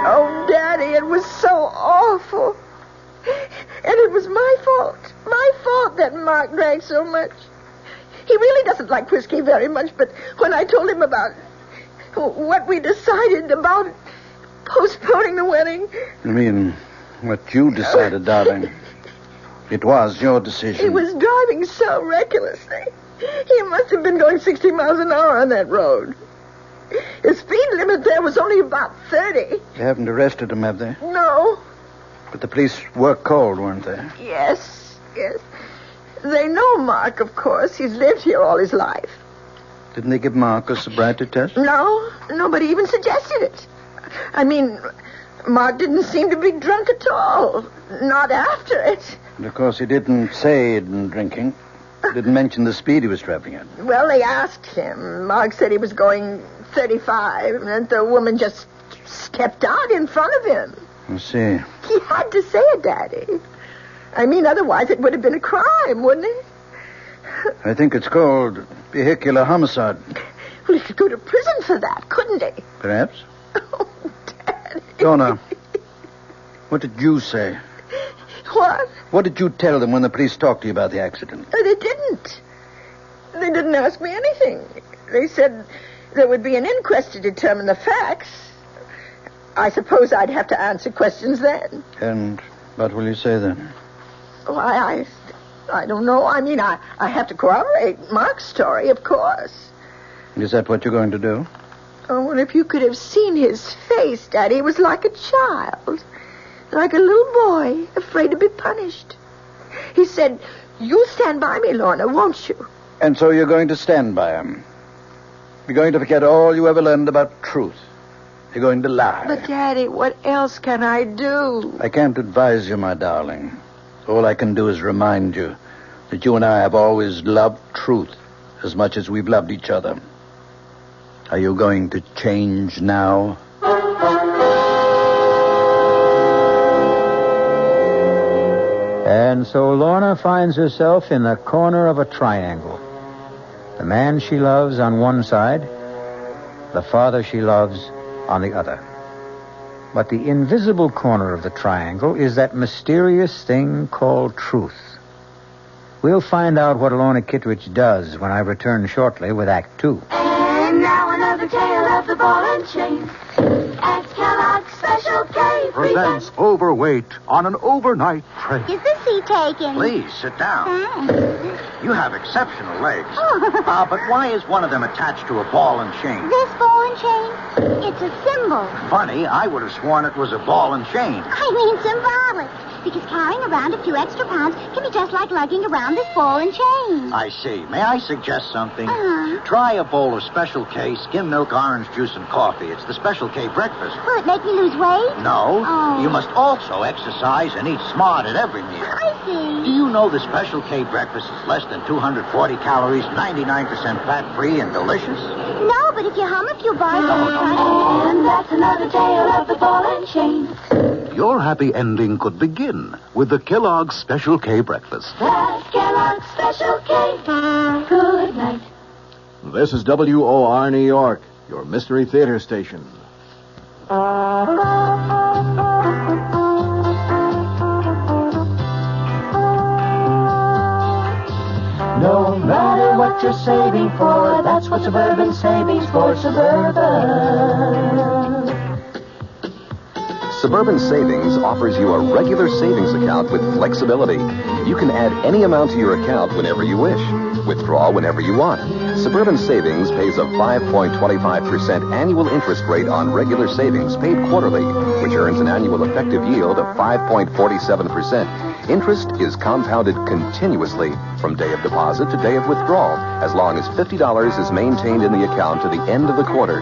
Speaker 17: Oh, Daddy, it was so awful. And it was my fault. My fault that Mark drank so much. He really doesn't like whiskey very much, but when I told him about what we decided about postponing the wedding...
Speaker 3: You mean what you decided, darling? It was your decision.
Speaker 17: He was driving so recklessly. He must have been going 60 miles an hour on that road. The speed limit there was only about 30.
Speaker 3: They haven't arrested him, have they?
Speaker 17: No.
Speaker 3: But the police were called, weren't they?
Speaker 17: Yes. They know Mark, of course. He's lived here all his life.
Speaker 3: Didn't they give Mark a sobriety test?
Speaker 17: No, nobody even suggested it. I mean, Mark didn't seem to be drunk at all. Not after it.
Speaker 3: And of course, he didn't say he'd been drinking. Didn't mention the speed he was traveling at.
Speaker 17: Well, they asked him. Mark said he was going 35, and the woman just stepped out in front of him.
Speaker 3: I see.
Speaker 17: He had to say it, Daddy. I mean, otherwise it would have been a crime, wouldn't it?
Speaker 3: I think it's called vehicular homicide.
Speaker 17: Well, he could go to prison for that, couldn't he?
Speaker 3: Perhaps. Oh, Daddy. Donna, what did you say?
Speaker 17: What?
Speaker 3: What did you tell them when the police talked to you about the accident?
Speaker 17: They didn't. They didn't ask me anything. They said there would be an inquest to determine the facts. I suppose I'd have to answer questions then.
Speaker 3: And what will you say then?
Speaker 17: Oh, I don't know. I mean, I have to corroborate Mark's story, of course.
Speaker 3: Is that what you're going to do?
Speaker 17: Oh, well, if you could have seen his face, Daddy, it was like a child. Like a little boy, afraid to be punished. He said, "You'll stand by me, Lorna, won't you?"
Speaker 3: And so you're going to stand by him. You're going to forget all you ever learned about truth. You're going to lie.
Speaker 17: But, Daddy, what else can I do?
Speaker 3: I can't advise you, my darling. All I can do is remind you that you and I have always loved truth as much as we've loved each other. Are you going to change now?
Speaker 9: And so Lorna finds herself in the corner of a triangle. The man she loves on one side, the father she loves on the other. But the invisible corner of the triangle is that mysterious thing called truth. We'll find out what Lorna Kittredge does when I return shortly with Act 2.
Speaker 7: And now another tale of the ball and chain. At Kellogg's Special K
Speaker 5: presents Overweight on an overnight train.
Speaker 19: Is the seat taken?
Speaker 12: Please, sit down. You have exceptional legs.
Speaker 19: Oh.
Speaker 12: But why is one of them attached to a ball and chain?
Speaker 19: This ball and chain? It's a symbol.
Speaker 12: Funny, I would have sworn it was a ball and chain.
Speaker 19: I mean symbolic. Because carrying around a few extra pounds can be just like lugging around this ball and chain.
Speaker 12: I see. May I suggest something?
Speaker 19: Uh-huh.
Speaker 12: Try a bowl of Special K skim milk, orange juice, and coffee. It's the Special K breakfast.
Speaker 19: Will it make me lose weight?
Speaker 12: No.
Speaker 19: Oh.
Speaker 12: You must also exercise and eat smart at every meal.
Speaker 19: I see.
Speaker 12: Do you know the Special K breakfast is less than 240 calories, 99% fat-free, and delicious?
Speaker 19: No, but if you hum a few bars...
Speaker 7: And that's another tale of the ball and chain.
Speaker 5: Your happy ending could begin with the Kellogg's Special K breakfast.
Speaker 7: That's Kellogg's Special K. Good night.
Speaker 5: This is WOR New York, your Mystery Theater station.
Speaker 7: No matter what you're saving for, that's what Suburban Savings for Suburban.
Speaker 15: Suburban Savings offers you a regular savings account with flexibility. You can add any amount to your account whenever you wish. Withdraw whenever you want. Suburban Savings pays a 5.25% annual interest rate on regular savings paid quarterly, which earns an annual effective yield of 5.47%. Interest is compounded continuously from day of deposit to day of withdrawal, as long as $50 is maintained in the account to the end of the quarter.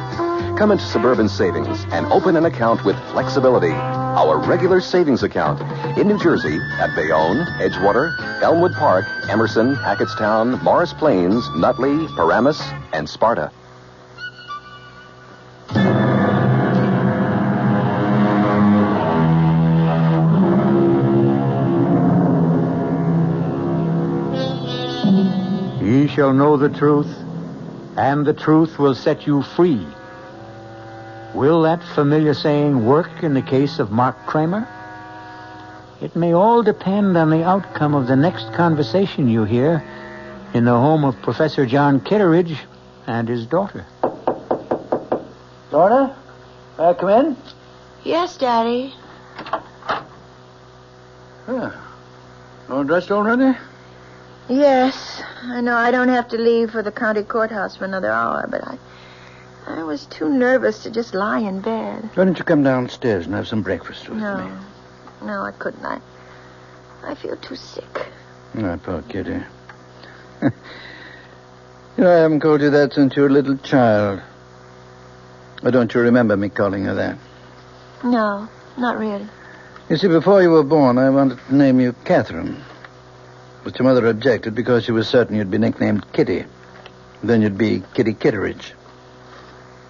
Speaker 15: Come into Suburban Savings and open an account with flexibility. Our regular savings account in New Jersey at Bayonne, Edgewater, Elmwood Park, Emerson, Hackettstown, Morris Plains, Nutley, Paramus, and Sparta.
Speaker 1: shall know the truth, and the truth will set you free. Will that familiar saying work in the case of Mark Kramer? It may all depend on the outcome of the next conversation you hear in the home of Professor John Kitteridge and his daughter.
Speaker 3: Lorna, may I come in?
Speaker 17: Yes, Daddy.
Speaker 3: All dressed already?
Speaker 17: Yes. I know I don't have to leave for the county courthouse for another hour, but I was too nervous to just lie in bed.
Speaker 3: Why don't you come downstairs and have some breakfast with me?
Speaker 17: No, I couldn't. I feel too sick.
Speaker 3: Oh, poor kitty. I haven't called you that since you were a little child. Or don't you remember me calling you that?
Speaker 17: No, not really.
Speaker 3: You see, before you were born, I wanted to name you Catherine. But your mother objected because she was certain you'd be nicknamed Kitty. Then you'd be Kitty Kitteridge.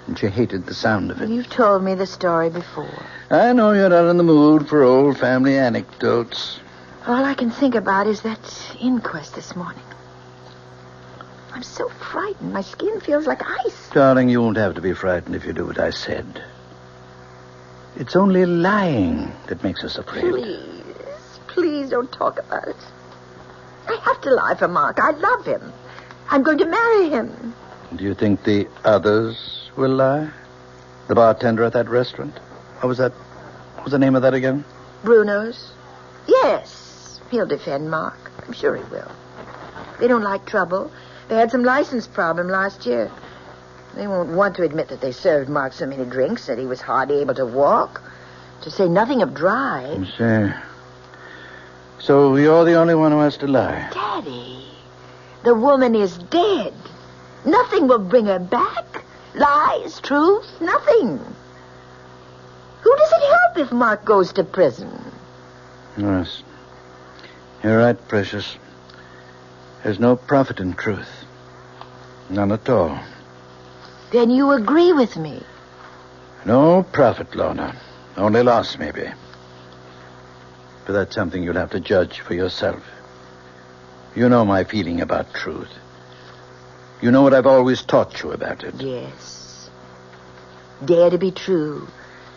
Speaker 3: And she hated the sound of it.
Speaker 17: You've told me the story before.
Speaker 3: I know you're not in the mood for old family anecdotes.
Speaker 17: All I can think about is that inquest this morning. I'm so frightened. My skin feels like ice.
Speaker 3: Darling, you won't have to be frightened if you do what I said. It's only lying that makes us afraid.
Speaker 17: Please don't talk about it. I have to lie for Mark. I love him. I'm going to marry him.
Speaker 3: Do you think the others will lie? The bartender at that restaurant? What was the name of that again?
Speaker 17: Bruno's? Yes. He'll defend Mark. I'm sure he will. They don't like trouble. They had some license problem last year. They won't want to admit that they served Mark so many drinks that he was hardly able to walk, to say nothing of drive.
Speaker 3: So you're the only one who has to lie.
Speaker 17: Daddy, the woman is dead. Nothing will bring her back. Lies, truth, nothing. Who does it help if Mark goes to prison?
Speaker 3: Yes. You're right, Precious. There's no profit in truth. None at all.
Speaker 17: Then you agree with me.
Speaker 3: No profit, Lorna. Only loss, maybe. But that's something you'll have to judge for yourself. You know my feeling about truth. You know what I've always taught you about it.
Speaker 17: Yes. Dare to be true.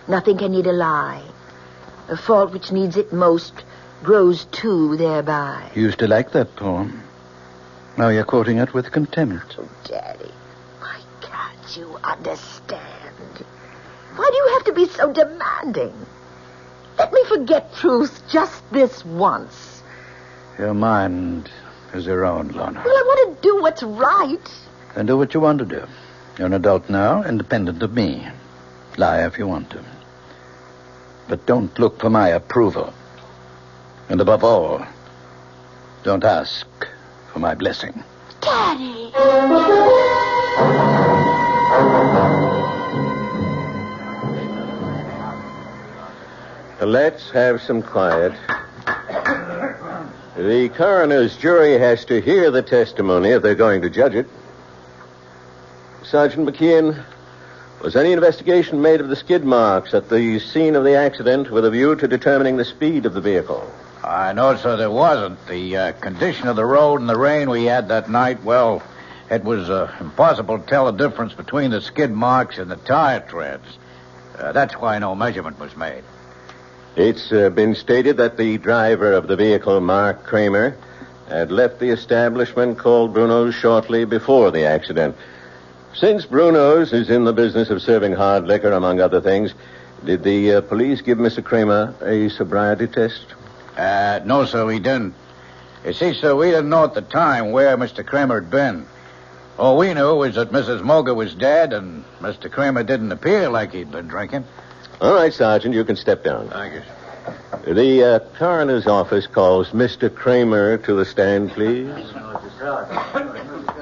Speaker 17: Nothing can need a lie. The fault which needs it most grows too thereby.
Speaker 3: You used to like that poem. Now you're quoting it with contempt.
Speaker 17: Oh, Daddy, why can't you understand? Why do you have to be so demanding? Let me forget truth just this once.
Speaker 3: Your mind is your own, Lorna.
Speaker 17: Well, I want to do what's right.
Speaker 3: Then do what you want to do. You're an adult now, independent of me. Lie if you want to. But don't look for my approval. And above all, don't ask for my blessing.
Speaker 17: Daddy!
Speaker 4: Let's have some quiet. The coroner's jury has to hear the testimony if they're going to judge it. Sergeant McKeon, was any investigation made of the skid marks at the scene of the accident with a view to determining the speed of the vehicle?
Speaker 14: No, sir, there wasn't. The condition of the road and the rain we had that night, well, it was impossible to tell the difference between the skid marks and the tire treads. That's why no measurement was made.
Speaker 4: It's been stated that the driver of the vehicle, Mark Kramer, had left the establishment called Bruno's shortly before the accident. Since Bruno's is in the business of serving hard liquor, among other things, did the police give Mr. Kramer a sobriety test?
Speaker 14: No, sir, we didn't. You see, sir, we didn't know at the time where Mr. Kramer had been. All we knew was that Mrs. Moga was dead and Mr. Kramer didn't appear like he'd been drinking.
Speaker 4: All right, Sergeant, you can step down.
Speaker 14: Thank you.
Speaker 4: The coroner's office calls Mr. Kramer to the stand, please.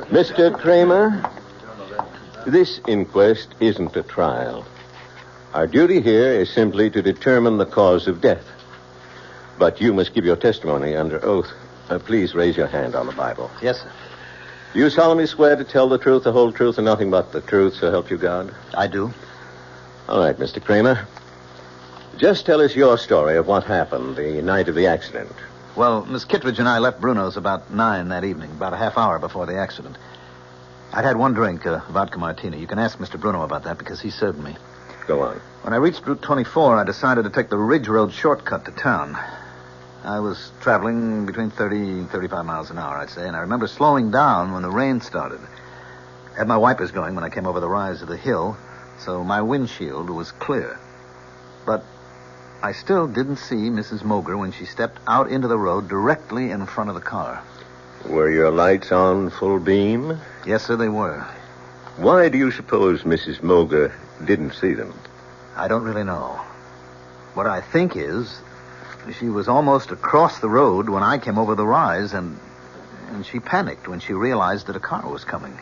Speaker 4: Mr. Kramer, this inquest isn't a trial. Our duty here is simply to determine the cause of death. But you must give your testimony under oath. Please raise your hand on the Bible.
Speaker 8: Yes, sir.
Speaker 4: Do you solemnly swear to tell the truth, the whole truth, and nothing but the truth, so help you God?
Speaker 8: I do.
Speaker 4: All right, Mr. Kramer. Just tell us your story of what happened the night of the accident.
Speaker 8: Well, Miss Kittredge and I left Bruno's about 9 that evening, about a half hour before the accident. I'd had one drink, vodka martini. You can ask Mr. Bruno about that because he served me.
Speaker 4: Go on.
Speaker 8: When I reached Route 24, I decided to take the Ridge Road shortcut to town. I was traveling between 30 and 35 miles an hour, I'd say, and I remember slowing down when the rain started. I had my wipers going when I came over the rise of the hill, so my windshield was clear. But I still didn't see Mrs. Moger when she stepped out into the road directly in front of the car.
Speaker 4: Were your lights on full beam?
Speaker 8: Yes, sir, they were.
Speaker 4: Why do you suppose Mrs. Moger didn't see them?
Speaker 8: I don't really know. What I think is she was almost across the road when I came over the rise, and she panicked when she realized that a car was coming.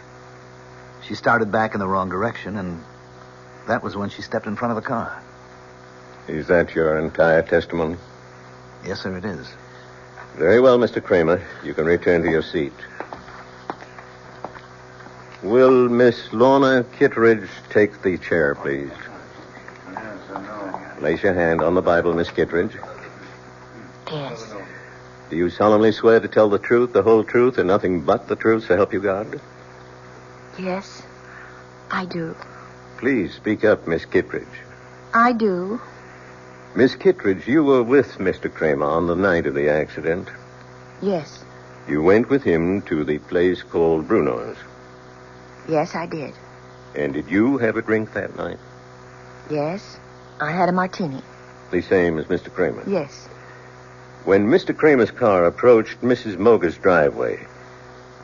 Speaker 8: She started back in the wrong direction, and that was when she stepped in front of the car.
Speaker 4: Is that your entire testimony?
Speaker 8: Yes, sir, it is.
Speaker 4: Very well, Mr. Kramer. You can return to your seat. Will Miss Lorna Kittredge take the chair, please? Place your hand on the Bible, Miss Kittredge.
Speaker 17: Yes.
Speaker 4: Do you solemnly swear to tell the truth, the whole truth, and nothing but the truth, so help you God?
Speaker 17: Yes, I do.
Speaker 4: Please speak up, Miss Kittredge.
Speaker 17: I do.
Speaker 4: Miss Kittredge, you were with Mr. Kramer on the night of the accident.
Speaker 17: Yes.
Speaker 4: You went with him to the place called Bruno's.
Speaker 17: Yes, I did.
Speaker 4: And did you have a drink that night?
Speaker 17: Yes, I had a martini.
Speaker 4: The same as Mr. Kramer?
Speaker 17: Yes.
Speaker 4: When Mr. Kramer's car approached Mrs. Moger's driveway,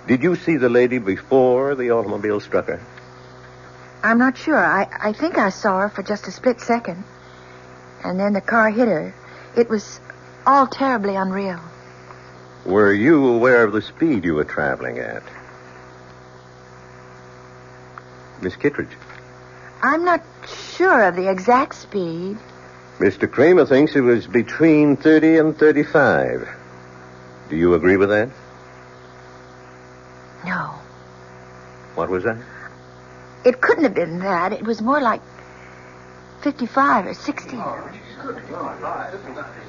Speaker 4: did you see the lady before the automobile struck her?
Speaker 17: I'm not sure. I think I saw her for just a split second. And then the car hit her. It was all terribly unreal.
Speaker 4: Were you aware of the speed you were traveling at? Miss Kittredge?
Speaker 17: I'm not sure of the exact speed.
Speaker 4: Mr. Kramer thinks it was between 30 and 35. Do you agree with that?
Speaker 17: No.
Speaker 4: What was that?
Speaker 17: It couldn't have been that. It was more like 55 or 60.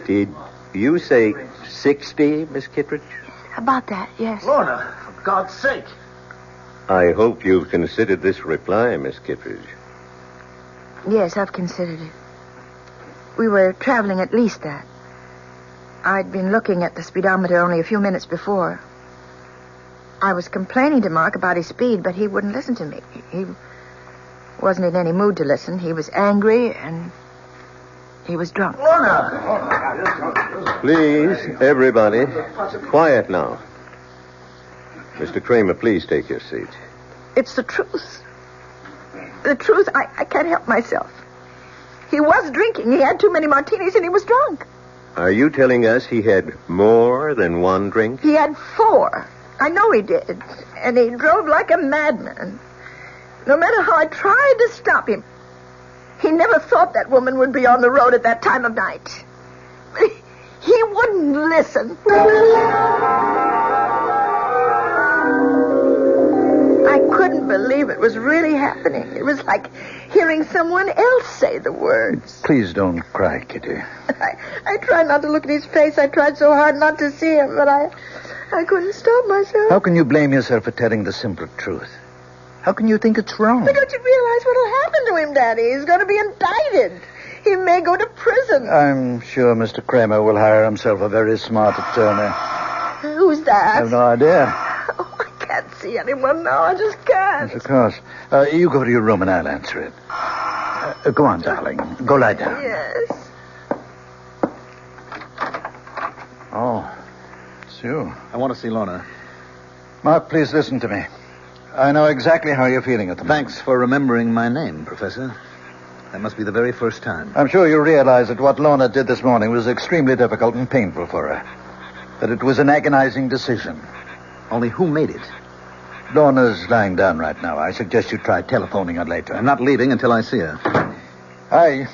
Speaker 4: Did you say 60, Miss Kittredge?
Speaker 17: About that, yes.
Speaker 20: Lorna, for God's sake.
Speaker 4: I hope you've considered this reply, Miss Kittredge.
Speaker 17: Yes, I've considered it. We were traveling at least that. I'd been looking at the speedometer only a few minutes before. I was complaining to Mark about his speed, but he wouldn't listen to me. He wasn't in any mood to listen. He was angry, and he was drunk.
Speaker 20: Lorna!
Speaker 4: Please, everybody, quiet now. Mr. Kramer, please take your seat.
Speaker 17: It's the truth. The truth, I can't help myself. He was drinking. He had too many martinis, and he was drunk.
Speaker 4: Are you telling us he had more than one drink?
Speaker 17: He had 4. I know he did. And he drove like a madman. No matter how I tried to stop him, he never thought that woman would be on the road at that time of night. He wouldn't listen. I couldn't believe it was really happening. It was like hearing someone else say the words.
Speaker 3: Please don't cry, Kitty.
Speaker 17: I tried not to look at his face. I tried so hard not to see him, but I couldn't stop myself.
Speaker 3: How can you blame yourself for telling the simple truth? How can you think it's wrong?
Speaker 17: But don't you realize what'll happen to him, Daddy? He's going to be indicted. He may go to prison.
Speaker 3: I'm sure Mr. Kramer will hire himself a very smart attorney.
Speaker 17: Who's that?
Speaker 3: I have no idea.
Speaker 17: Oh, I can't see anyone now. I just can't.
Speaker 3: Yes, of course. You go to your room and I'll answer it. Go on, darling. Go lie down.
Speaker 17: Yes.
Speaker 3: Oh, it's you.
Speaker 8: I want to see Lorna.
Speaker 3: Mark, please listen to me. I know exactly how you're feeling at the moment.
Speaker 8: Thanks for remembering my name, Professor. That must be the very first time.
Speaker 3: I'm sure you realize that what Lorna did this morning was extremely difficult and painful for her. That it was an agonizing decision.
Speaker 8: Only who made it?
Speaker 3: Lorna's lying down right now. I suggest you try telephoning her later.
Speaker 8: I'm not leaving until I see her.
Speaker 3: I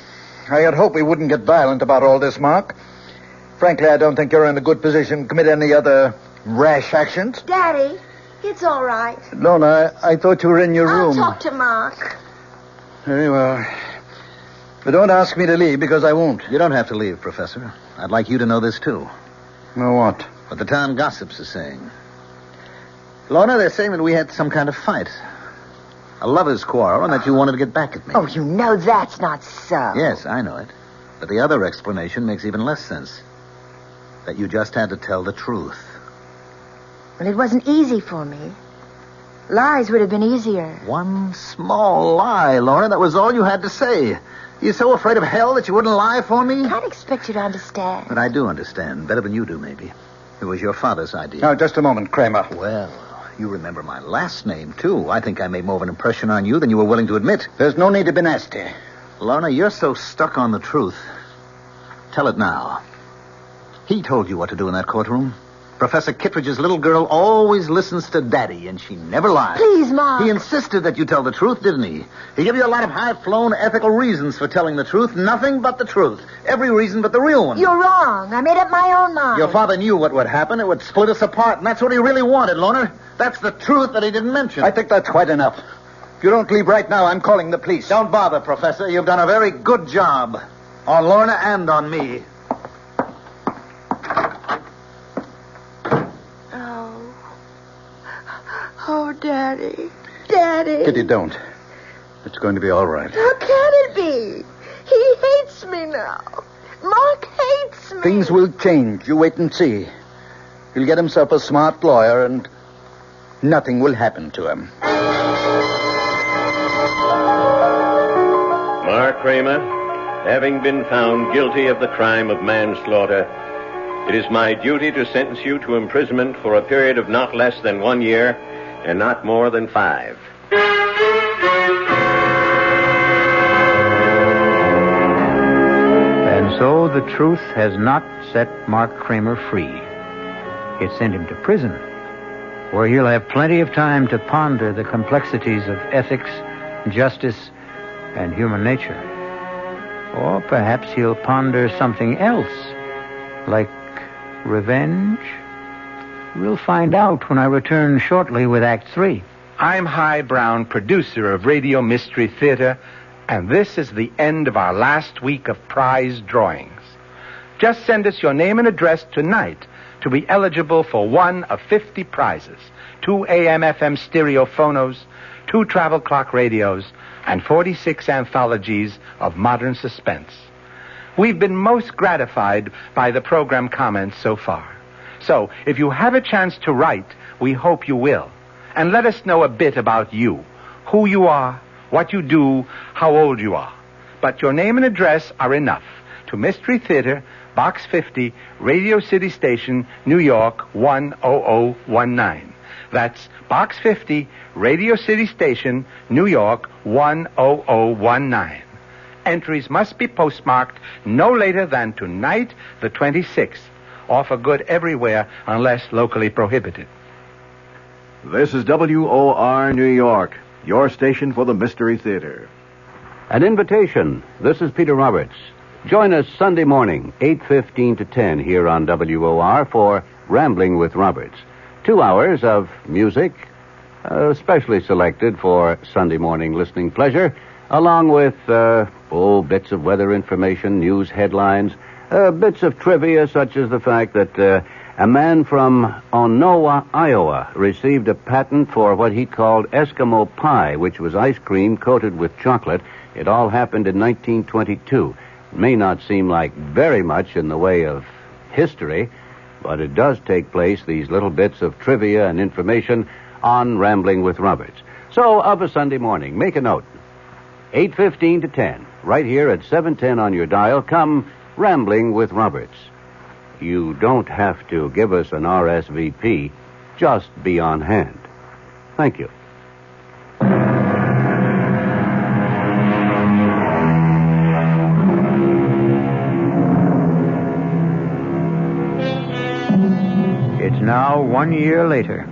Speaker 3: had hoped we wouldn't get violent about all this, Mark. Frankly, I don't think you're in a good position to commit any other rash actions.
Speaker 17: Daddy, it's all right.
Speaker 3: Lorna, I thought you were in your room.
Speaker 17: I'll talk to Mark.
Speaker 3: Very well. But don't ask me to leave because I won't.
Speaker 8: You don't have to leave, Professor. I'd like you to know this, too.
Speaker 3: Well, what?
Speaker 8: What the town gossips are saying. Lorna, they're saying that we had some kind of fight. A lover's quarrel, and that you wanted to get back at me.
Speaker 17: Oh, you know that's not so.
Speaker 8: Yes, I know it. But the other explanation makes even less sense. That you just had to tell the truth.
Speaker 17: Well, it wasn't easy for me. Lies would have been easier.
Speaker 8: One small lie, Lorna. That was all you had to say. You're so afraid of hell that you wouldn't lie for me?
Speaker 17: I can't expect you to understand.
Speaker 8: But I do understand. Better than you do, maybe. It was your father's idea.
Speaker 3: Now, just a moment, Kramer.
Speaker 8: Well, you remember my last name, too. I think I made more of an impression on you than you were willing to admit.
Speaker 3: There's no need to be nasty.
Speaker 8: Lorna, you're so stuck on the truth. Tell it now. He told you what to do in that courtroom. Professor Kittredge's little girl always listens to Daddy, and she never lies.
Speaker 17: Please, Mom.
Speaker 8: He insisted that you tell the truth, didn't he? He gave you a lot of high-flown ethical reasons for telling the truth. Nothing but the truth. Every reason but the real one.
Speaker 17: You're wrong. I made up my own mind.
Speaker 8: Your father knew what would happen. It would split us apart, and that's what he really wanted, Lorna. That's the truth that he didn't mention.
Speaker 3: I think that's quite enough. If you don't leave right now, I'm calling the police.
Speaker 8: Don't bother, Professor. You've done a very good job. On Lorna and on me.
Speaker 17: Oh, Daddy. Daddy.
Speaker 3: Kitty, don't. It's going to be all right.
Speaker 17: How can it be? He hates me now. Mark hates me.
Speaker 3: Things will change. You wait and see. He'll get himself a smart lawyer, and nothing will happen to him.
Speaker 4: Mark Kramer, having been found guilty of the crime of manslaughter, it is my duty to sentence you to imprisonment for a period of not less than 1 year and not more than 5.
Speaker 1: And so the truth has not set Mark Kramer free. It sent him to prison, where he'll have plenty of time to ponder the complexities of ethics, justice, and human nature. Or perhaps he'll ponder something else, like revenge. We'll find out when I return shortly with Act 3.
Speaker 10: I'm Hy Brown, producer of Radio Mystery Theater, and this is the end of our last week of prize drawings. Just send us your name and address tonight to be eligible for one of 50 prizes: 2 AM/FM stereo phonos, 2 travel clock radios, and 46 anthologies of modern suspense. We've been most gratified by the program comments so far. So, if you have a chance to write, we hope you will. And let us know a bit about you, who you are, what you do, how old you are. But your name and address are enough. To Mystery Theater, Box 50, Radio City Station, New York, 10019. That's Box 50, Radio City Station, New York, 10019. Entries must be postmarked no later than tonight, the 26th. Offer good everywhere unless locally prohibited.
Speaker 11: This is WOR New York, your station for the Mystery Theater.
Speaker 21: An invitation. This is Peter Roberts. Join us Sunday morning, 8:15 to 10 here on WOR for Rambling with Roberts. 2 hours of music, specially selected for Sunday morning listening pleasure, along with, bits of weather information, news headlines, bits of trivia, such as the fact that a man from Onowa, Iowa, received a patent for what he called Eskimo pie, which was ice cream coated with chocolate. It all happened in 1922. It may not seem like very much in the way of history, but it does take place, these little bits of trivia and information, on Rambling with Roberts. So, of a Sunday morning, make a note. 8:15 to 10, right here at 710 on your dial, come Rambling with Roberts. You don't have to give us an RSVP. Just be on hand. Thank you.
Speaker 1: It's now 1 year later.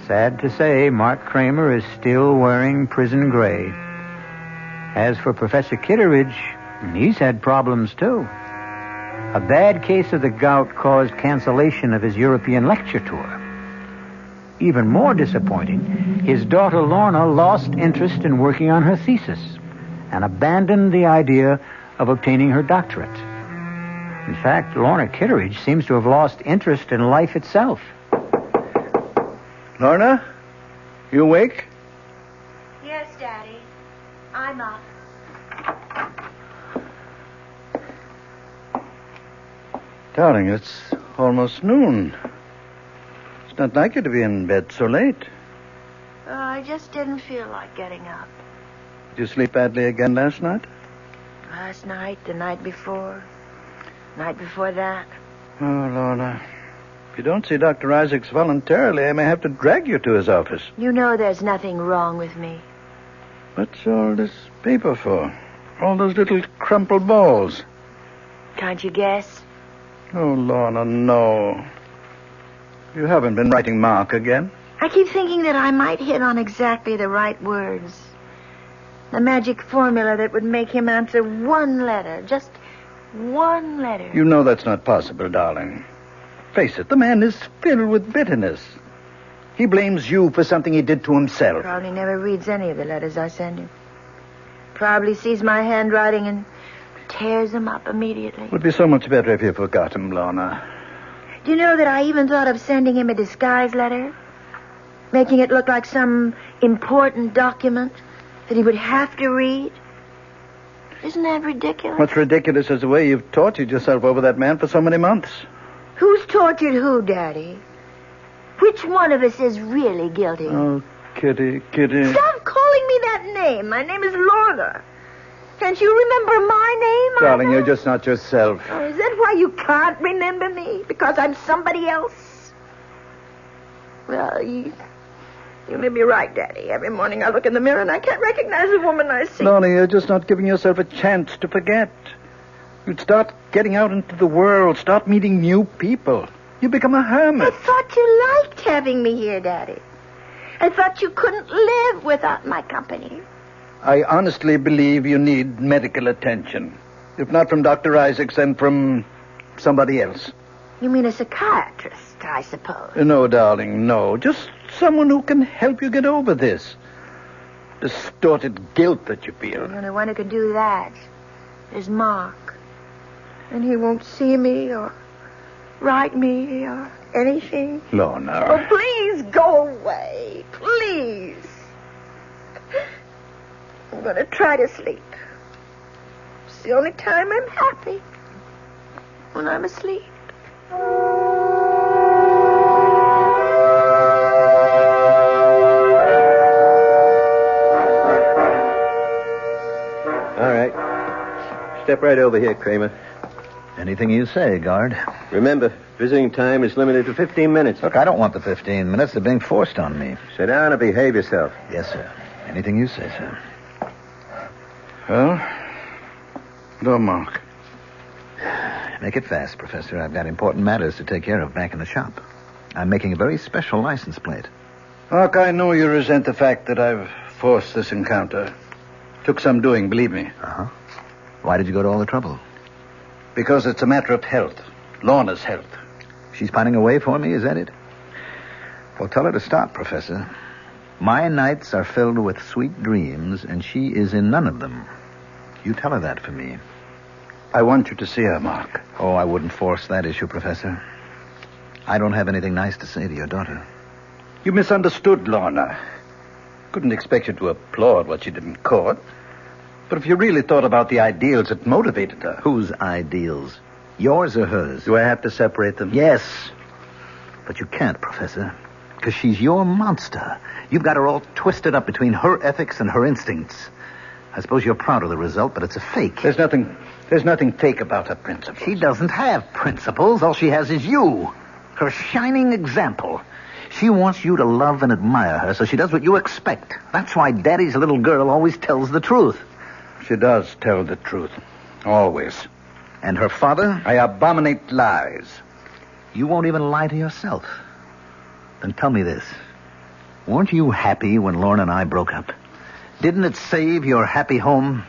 Speaker 1: Sad to say, Mark Kramer is still wearing prison gray. As for Professor Kitteridge, he's had problems too. A bad case of the gout caused cancellation of his European lecture tour. Even more disappointing, his daughter Lorna lost interest in working on her thesis and abandoned the idea of obtaining her doctorate. In fact, Lorna Kitteridge seems to have lost interest in life itself.
Speaker 3: Lorna, you awake?
Speaker 17: Yes, Daddy. I'm up.
Speaker 3: Darling, it's almost noon. It's not like you to be in bed so late.
Speaker 17: I just didn't feel like getting up.
Speaker 3: Did you sleep badly again last night?
Speaker 17: Last night, the night before that.
Speaker 3: Oh, Lorna. If you don't see Dr. Isaacs voluntarily, I may have to drag you to his office.
Speaker 17: You know there's nothing wrong with me.
Speaker 3: What's all this paper for? All those little crumpled balls.
Speaker 17: Can't you guess?
Speaker 3: Oh, Lorna, no. You haven't been writing Mark again?
Speaker 17: I keep thinking that I might hit on exactly the right words. The magic formula that would make him answer one letter. Just one letter.
Speaker 3: You know that's not possible, darling. Face it, the man is filled with bitterness. He blames you for something he did to himself.
Speaker 17: Probably never reads any of the letters I send him. Probably sees my handwriting and tears them up immediately.
Speaker 3: It would be so much better if you forgot him, Lorna.
Speaker 17: Do you know that I even thought of sending him a disguise letter? Making it look like some important document that he would have to read? Isn't that ridiculous?
Speaker 3: What's ridiculous is the way you've tortured yourself over that man for so many months.
Speaker 17: Who's tortured who, Daddy? Which one of us is really guilty?
Speaker 3: Oh, Kitty.
Speaker 17: Stop calling me that name. My name is Lorna. Can't you remember my name?
Speaker 3: Darling, you're just not yourself.
Speaker 17: Oh, is that why you can't remember me? Because I'm somebody else? Well, you may be right, Daddy. Every morning I look in the mirror and I can't recognize the woman I see.
Speaker 3: Lorna, you're just not giving yourself a chance to forget. You'd start getting out into the world, start meeting new people. You become a hermit.
Speaker 17: I thought you liked having me here, Daddy. I thought you couldn't live without my company.
Speaker 3: I honestly believe you need medical attention. If not from Dr. Isaacs, then from somebody else.
Speaker 17: You mean a psychiatrist, I suppose?
Speaker 3: No, darling, no. Just someone who can help you get over this distorted guilt that you feel.
Speaker 17: The only one who can do that is Mark. And he won't see me or write me or anything.
Speaker 3: Lorna.
Speaker 17: Oh, please go away. Please. I'm going to try to sleep. It's the only time I'm happy. When I'm asleep.
Speaker 4: All right. Step right over here, Kramer.
Speaker 8: Anything you say, guard.
Speaker 4: Remember, visiting time is limited to 15 minutes.
Speaker 8: Look, I don't want the 15 minutes. They're being forced on me.
Speaker 4: Sit down and behave yourself.
Speaker 8: Yes, sir. Anything you say, sir.
Speaker 3: Well, no, Mark.
Speaker 8: Make it fast, Professor. I've got important matters to take care of back in the shop. I'm making a very special license plate.
Speaker 3: Mark, I know you resent the fact that I've forced this encounter. Took some doing, believe me.
Speaker 8: Uh-huh. Why did you go to all the trouble?
Speaker 3: Because it's a matter of health. Lorna's health.
Speaker 8: She's pining away for me, is that it? Well, tell her to stop, Professor. My nights are filled with sweet dreams, and she is in none of them. You tell her that for me.
Speaker 3: I want you to see her, Mark.
Speaker 8: Oh, I wouldn't force that issue, Professor. I don't have anything nice to say to your daughter.
Speaker 3: You misunderstood Lorna. Couldn't expect you to applaud what she did in court. But if you really thought about the ideals that motivated her...
Speaker 8: Whose ideals? Yours or hers?
Speaker 3: Do I have to separate them?
Speaker 8: Yes. But you can't, Professor. Because she's your monster. You've got her all twisted up between her ethics and her instincts. I suppose you're proud of the result, but it's a fake.
Speaker 3: There's nothing fake about her principles.
Speaker 8: She doesn't have principles. All she has is you. Her shining example. She wants you to love and admire her, so she does what you expect. That's why Daddy's little girl always tells the truth.
Speaker 3: She does tell the truth. Always.
Speaker 8: And her father?
Speaker 3: I abominate lies.
Speaker 8: You won't even lie to yourself. Then tell me this. Weren't you happy when Lorna and I broke up? Didn't it save your happy home?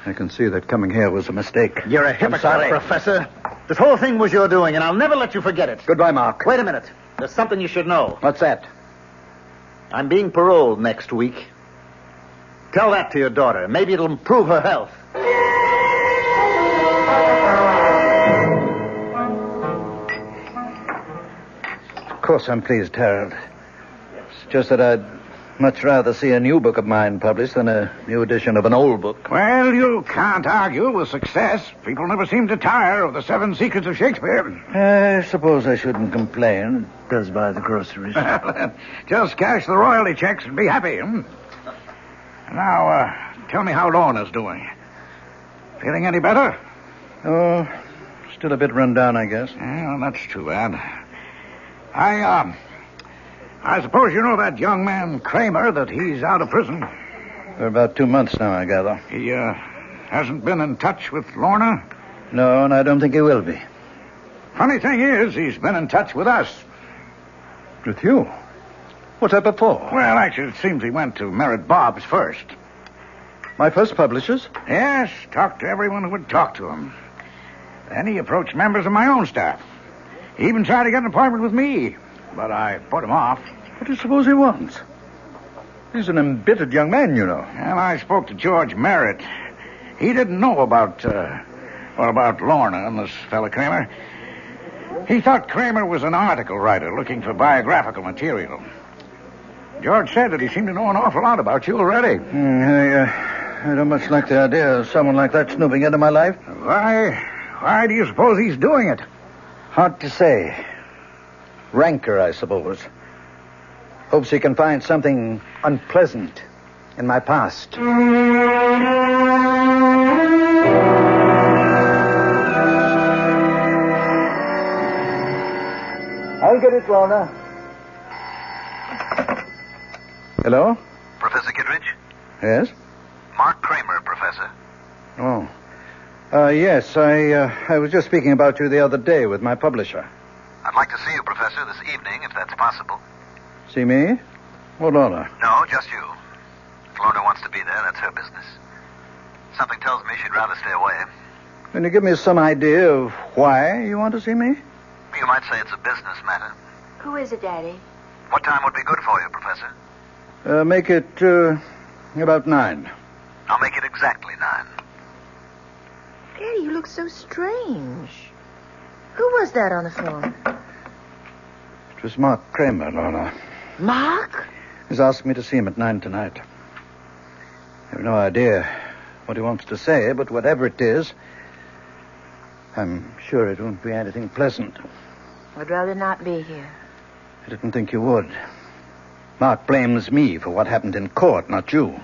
Speaker 3: I can see that coming here was a mistake.
Speaker 8: You're a hypocrite, Professor. This whole thing was your doing, and I'll never let you forget it.
Speaker 3: Goodbye, Mark.
Speaker 8: Wait a minute. There's something you should know.
Speaker 3: What's that?
Speaker 8: I'm being paroled next week. Tell that to your daughter. Maybe it'll improve her health.
Speaker 3: course I'm pleased, Harold. It's just that I'd much rather see a new book of mine published than a new edition of an old book.
Speaker 12: Well, you can't argue with success. People never seem to tire of the 7 Secrets of Shakespeare.
Speaker 3: I suppose I shouldn't complain. It does buy the groceries.
Speaker 12: Well, just cash the royalty checks and be happy. Now, tell me how Lorna's doing. Feeling any better?
Speaker 3: Oh, still a bit run down, I guess.
Speaker 12: Well, that's too bad. I suppose you know that young man, Kramer, that he's out of prison.
Speaker 3: For about 2 months now, I gather.
Speaker 12: He, hasn't been in touch with Lorna?
Speaker 3: No, and I don't think he will be.
Speaker 12: Funny thing is, he's been in touch with us.
Speaker 3: With you? What's that before?
Speaker 12: Well, actually, it seems he went to Merritt Bob's first.
Speaker 3: My first publishers?
Speaker 12: Yes, talked to everyone who would talk to him. Then he approached members of my own staff. He even tried to get an appointment with me, but I put him off.
Speaker 3: What do you suppose he wants? He's an embittered young man, you know.
Speaker 12: And I spoke to George Merritt. He didn't know about Lorna and this fella Kramer. He thought Kramer was an article writer looking for biographical material. George said that he seemed to know an awful lot about you already.
Speaker 3: I don't much like the idea of someone like that snooping into my life.
Speaker 12: Why do you suppose he's doing it?
Speaker 3: Hard to say. Rancor, I suppose. Hopes he can find something unpleasant in my past. I'll get it, Lorna. Hello?
Speaker 8: Professor Kittredge?
Speaker 3: Yes?
Speaker 8: Mark Kramer, Professor.
Speaker 3: Oh. Yes, I was just speaking about you the other day with my publisher.
Speaker 8: I'd like to see you, Professor, this evening, if that's possible.
Speaker 3: See me? Or Lorna?
Speaker 8: No, just you. If Lorna wants to be there, that's her business. Something tells me she'd rather stay away.
Speaker 3: Can you give me some idea of why you want to see me?
Speaker 8: You might say it's a business matter.
Speaker 17: Who is it, Daddy?
Speaker 8: What time would be good for you, Professor?
Speaker 3: Make it, about 9.
Speaker 8: I'll make it exactly 9.
Speaker 17: Daddy, you look so strange. Who was that on the phone?
Speaker 3: It was Mark Kramer, Lorna.
Speaker 17: Mark?
Speaker 3: He's asked me to see him at 9 tonight. I have no idea what he wants to say, but whatever it is, I'm sure it won't be anything pleasant.
Speaker 17: I'd rather not be here.
Speaker 3: I didn't think you would. Mark blames me for what happened in court, not you.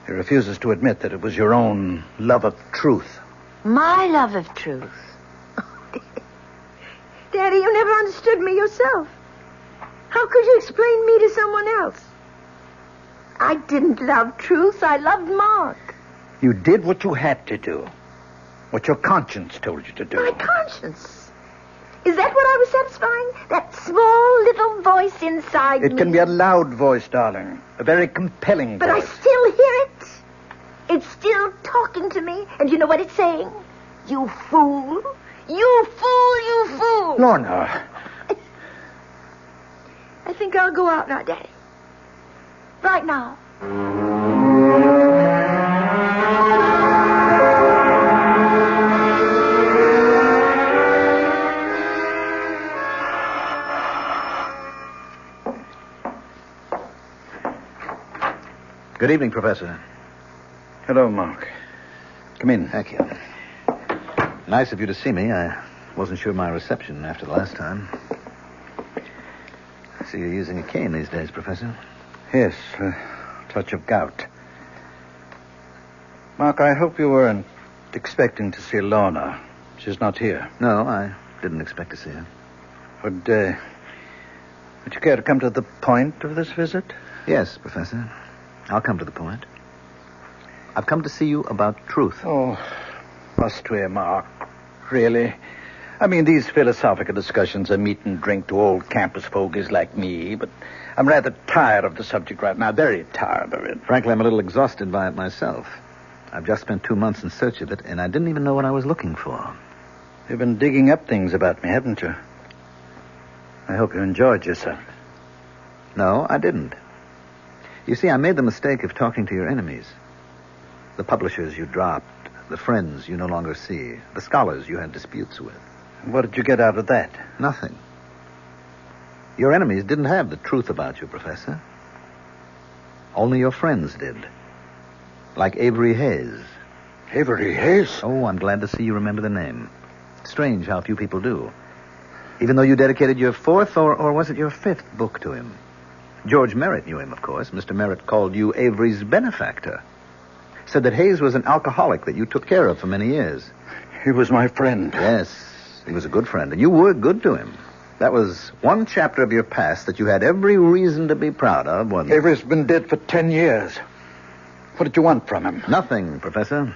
Speaker 3: He refuses to admit that it was your own love of truth.
Speaker 17: My love of truth? Daddy, you never understood me yourself. How could you explain me to someone else? I didn't love truth. I loved Mark.
Speaker 3: You did what you had to do. What your conscience told you to do.
Speaker 17: My conscience? Is that what I was satisfying? That small little voice inside me?
Speaker 3: It can be a loud voice, darling. A very compelling
Speaker 17: but
Speaker 3: voice.
Speaker 17: But I still hear it. It's still talking to me. And you know what it's saying? You fool. You fool, you fool.
Speaker 3: Lorna.
Speaker 17: I think I'll go out now, Daddy. Right now.
Speaker 8: Good evening, Professor.
Speaker 3: Hello, Mark. Come in.
Speaker 8: Thank you. Nice of you to see me. I wasn't sure my reception after the last time. I see you're using a cane these days, Professor.
Speaker 3: Yes, a touch of gout. Mark, I hope you weren't expecting to see Lorna. She's not here.
Speaker 8: No, I didn't expect to see her.
Speaker 3: Would you care to come to the point of this visit?
Speaker 8: Yes, Professor. I'll come to the point. I've come to see you about truth.
Speaker 3: Oh, must we, Mark? Really? I mean, these philosophical discussions are meat and drink to old campus fogies like me, but I'm rather tired of the subject right now, very tired of it.
Speaker 8: Frankly, I'm a little exhausted by it myself. I've just spent 2 months in search of it, and I didn't even know what I was looking for.
Speaker 3: You've been digging up things about me, haven't you? I hope you enjoyed yourself.
Speaker 8: No, I didn't. You see, I made the mistake of talking to your enemies. The publishers you dropped, the friends you no longer see, the scholars you had disputes with.
Speaker 3: What did you get out of that?
Speaker 8: Nothing. Your enemies didn't have the truth about you, Professor. Only your friends did. Like Avery Hayes.
Speaker 13: Avery Hayes?
Speaker 8: Oh, I'm glad to see you remember the name. Strange how few people do. Even though you dedicated your fourth, or was it your fifth book to him? George Merritt knew him, of course. Mr. Merritt called you Avery's benefactor. Said that Hayes was an alcoholic that you took care of for many years.
Speaker 13: He was my friend.
Speaker 8: Yes, he was a good friend, and you were good to him. That was one chapter of your past that you had every reason to be proud of, wasn't it?
Speaker 13: Avery's been dead for 10 years. What did you want from him?
Speaker 8: Nothing, Professor.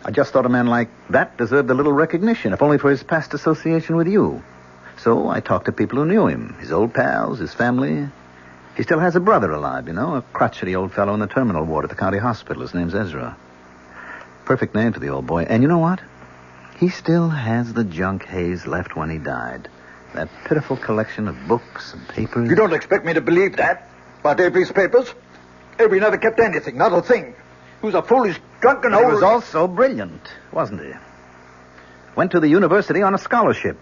Speaker 8: I just thought a man like that deserved a little recognition, if only for his past association with you. So I talked to people who knew him, his old pals, his family. He still has a brother alive, you know, a crotchety old fellow in the terminal ward at the county hospital. His name's Ezra. Perfect name for the old boy. And you know what? He still has the junk Hayes left when he died. That pitiful collection of books and papers.
Speaker 13: You don't expect me to believe that? About Avery's papers? Avery never kept anything, not a thing. He was a foolish, drunken old...
Speaker 8: He was also brilliant, wasn't he? Went to the university on a scholarship.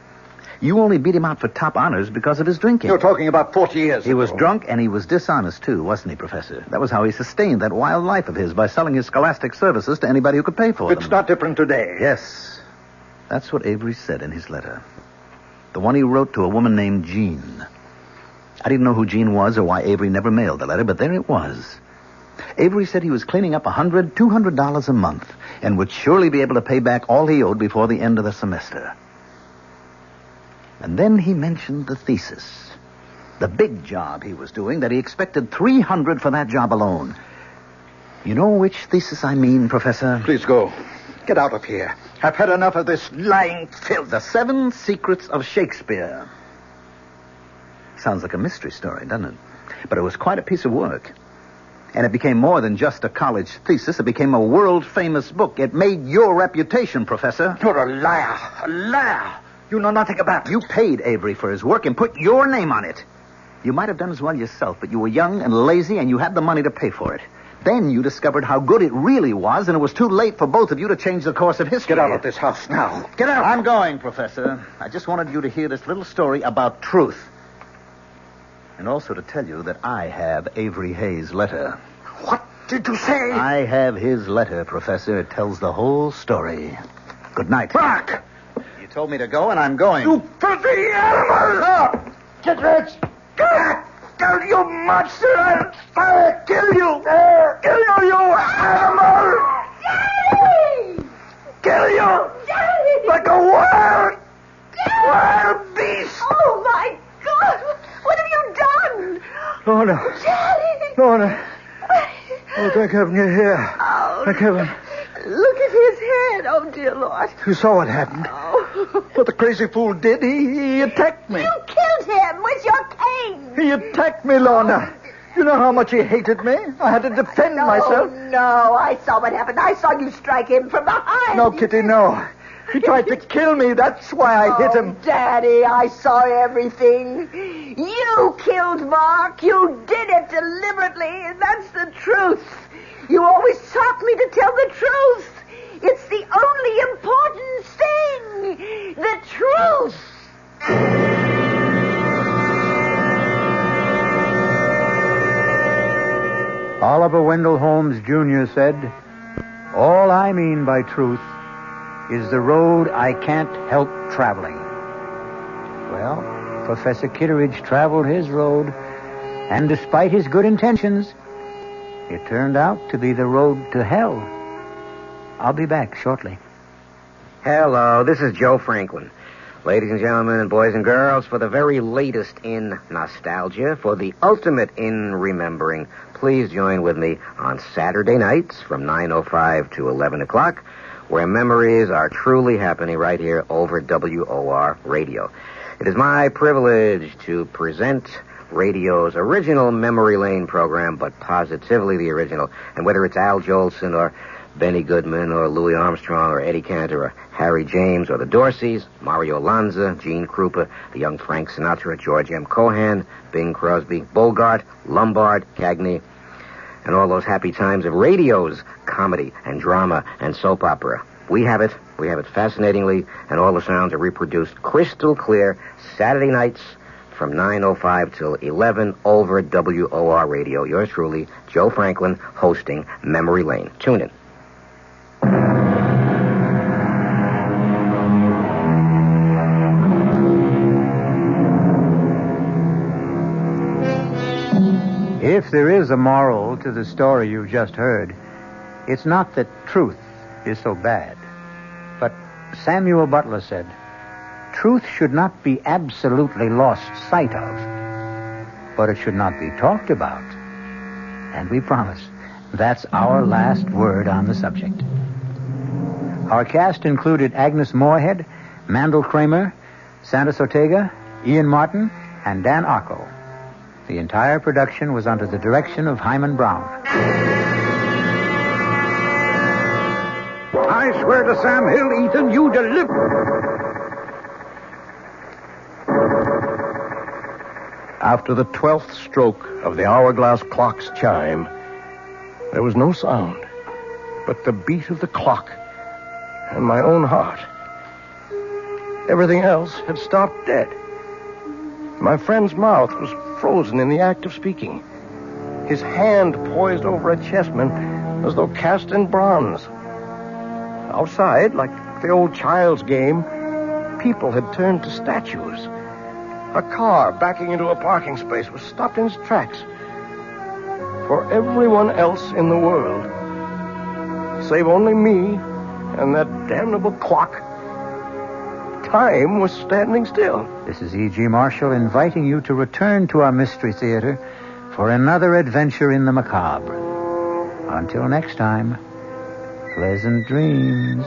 Speaker 8: You only beat him out for top honors because of his drinking.
Speaker 13: You're talking about 40 years
Speaker 8: He
Speaker 13: ago.
Speaker 8: was drunk and he was dishonest, too, wasn't he, Professor? That was how he sustained that wild life of his, by selling his scholastic services to anybody who could pay for them.
Speaker 13: It's not different today.
Speaker 8: Yes. That's what Avery said in his letter. The one he wrote to a woman named Jean. I didn't know who Jean was or why Avery never mailed the letter, but there it was. Avery said he was cleaning up $100, $200 a month and would surely be able to pay back all he owed before the end of the semester. And then he mentioned the thesis. The big job he was doing, that he expected $300 for that job alone. You know which thesis I mean, Professor?
Speaker 13: Please go. Get out of here. I've had enough of this lying filth.
Speaker 8: The 7 Secrets of Shakespeare. Sounds like a mystery story, doesn't it? But it was quite a piece of work. And it became more than just a college thesis. It became a world-famous book. It made your reputation, Professor.
Speaker 13: You're a liar. A liar. You know nothing about it.
Speaker 8: You paid Avery for his work and put your name on it. You might have done as well yourself, but you were young and lazy and you had the money to pay for it. Then you discovered how good it really was, and it was too late for both of you to change the course of history.
Speaker 13: Get out of this house now.
Speaker 8: Get out. I'm going, Professor. I just wanted you to hear this little story about truth. And also to tell you that I have Avery Hayes' letter.
Speaker 13: What did you say?
Speaker 8: I have his letter, Professor. It tells the whole story. Good night.
Speaker 13: Mark!
Speaker 8: You told me to go, and I'm going.
Speaker 13: You filthy animal! Stop! Get rich! Kill you monster! I'll kill you! Kill you, you animal!
Speaker 19: Daddy!
Speaker 13: Kill you!
Speaker 19: Daddy!
Speaker 13: Like a wild beast!
Speaker 19: Oh, my God! What have you done?
Speaker 13: Lorna!
Speaker 19: Daddy!
Speaker 13: Lorna! Oh, thank heaven you're here.
Speaker 19: Oh.
Speaker 13: Thank heaven.
Speaker 19: Look at his head. Oh, dear Lord.
Speaker 13: You saw what happened.
Speaker 19: Oh.
Speaker 13: What the crazy fool did, he attacked me.
Speaker 19: You killed him with your cane.
Speaker 13: He attacked me, Lorna. You know how much he hated me? I had to defend myself.
Speaker 19: No, I saw what happened. I saw you strike him from behind.
Speaker 13: No, Kitty, no. He tried to kill me. That's why I hit him.
Speaker 19: Daddy, I saw everything. You killed Mark. You did it deliberately. And that's the truth. You always taught me to tell the truth. It's the only important thing. The truth.
Speaker 1: Oliver Wendell Holmes, Jr. said, "All I mean by truth is the road I can't help traveling." Well, Professor Kitteridge traveled his road, and despite his good intentions, it turned out to be the road to hell. I'll be back shortly.
Speaker 2: Hello, this is Joe Franklin. Ladies and gentlemen and boys and girls, for the very latest in nostalgia, for the ultimate in remembering, please join with me on Saturday nights from 9:05 to 11 o'clock, where memories are truly happening right here over WOR Radio. It is my privilege to present radio's original Memory Lane program, but positively the original. And whether it's Al Jolson or Benny Goodman or Louis Armstrong or Eddie Cantor or Harry James or the Dorseys, Mario Lanza, Gene Krupa, the young Frank Sinatra, George M. Cohan, Bing Crosby, Bogart, Lombard, Cagney, and all those happy times of radio's comedy and drama and soap opera. We have it fascinatingly, and all the sounds are reproduced crystal clear Saturday nights from 9:05 till 11 over WOR Radio. Yours truly, Joe Franklin, hosting Memory Lane. Tune in.
Speaker 1: If there is a moral to the story you've just heard, it's not that truth is so bad. But Samuel Butler said, truth should not be absolutely lost sight of, but it should not be talked about. And we promise that's our last word on the subject. Our cast included Agnes Moorehead, Mandel Kramer, Sandus Ortega, Ian Martin, and Dan Arco. The entire production was under the direction of Hyman Brown.
Speaker 12: I swear to Sam Hill, Ethan, you deliver.
Speaker 11: After the 12th stroke of the hourglass clock's chime, there was no sound but the beat of the clock and my own heart. Everything else had stopped dead. My friend's mouth was frozen in the act of speaking. His hand poised over a chessman as though cast in bronze. Outside, like the old child's game, people had turned to statues. A car backing into a parking space was stopped in its tracks. For everyone else in the world, save only me and that damnable clock, time was standing still.
Speaker 1: This is E.G. Marshall inviting you to return to our Mystery Theater for another adventure in the macabre. Until next time, pleasant dreams.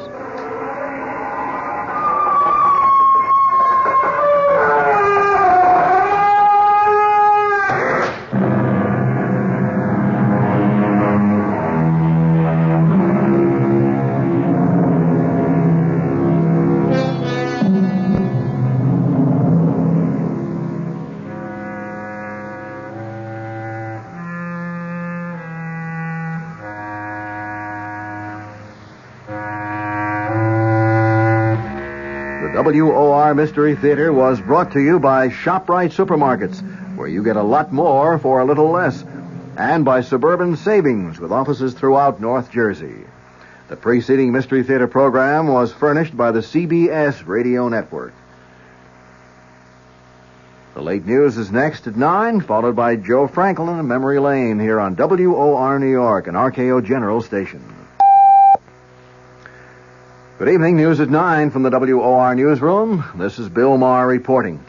Speaker 11: WOR Mystery Theater was brought to you by ShopRite Supermarkets, where you get a lot more for a little less, and by Suburban Savings, with offices throughout North Jersey. The preceding Mystery Theater program was furnished by the CBS Radio Network. The late news is next at 9, followed by Joe Franklin and Memory Lane here on WOR New York, an RKO General station. Good evening. News at 9 from the WOR newsroom. This is Bill Maher reporting.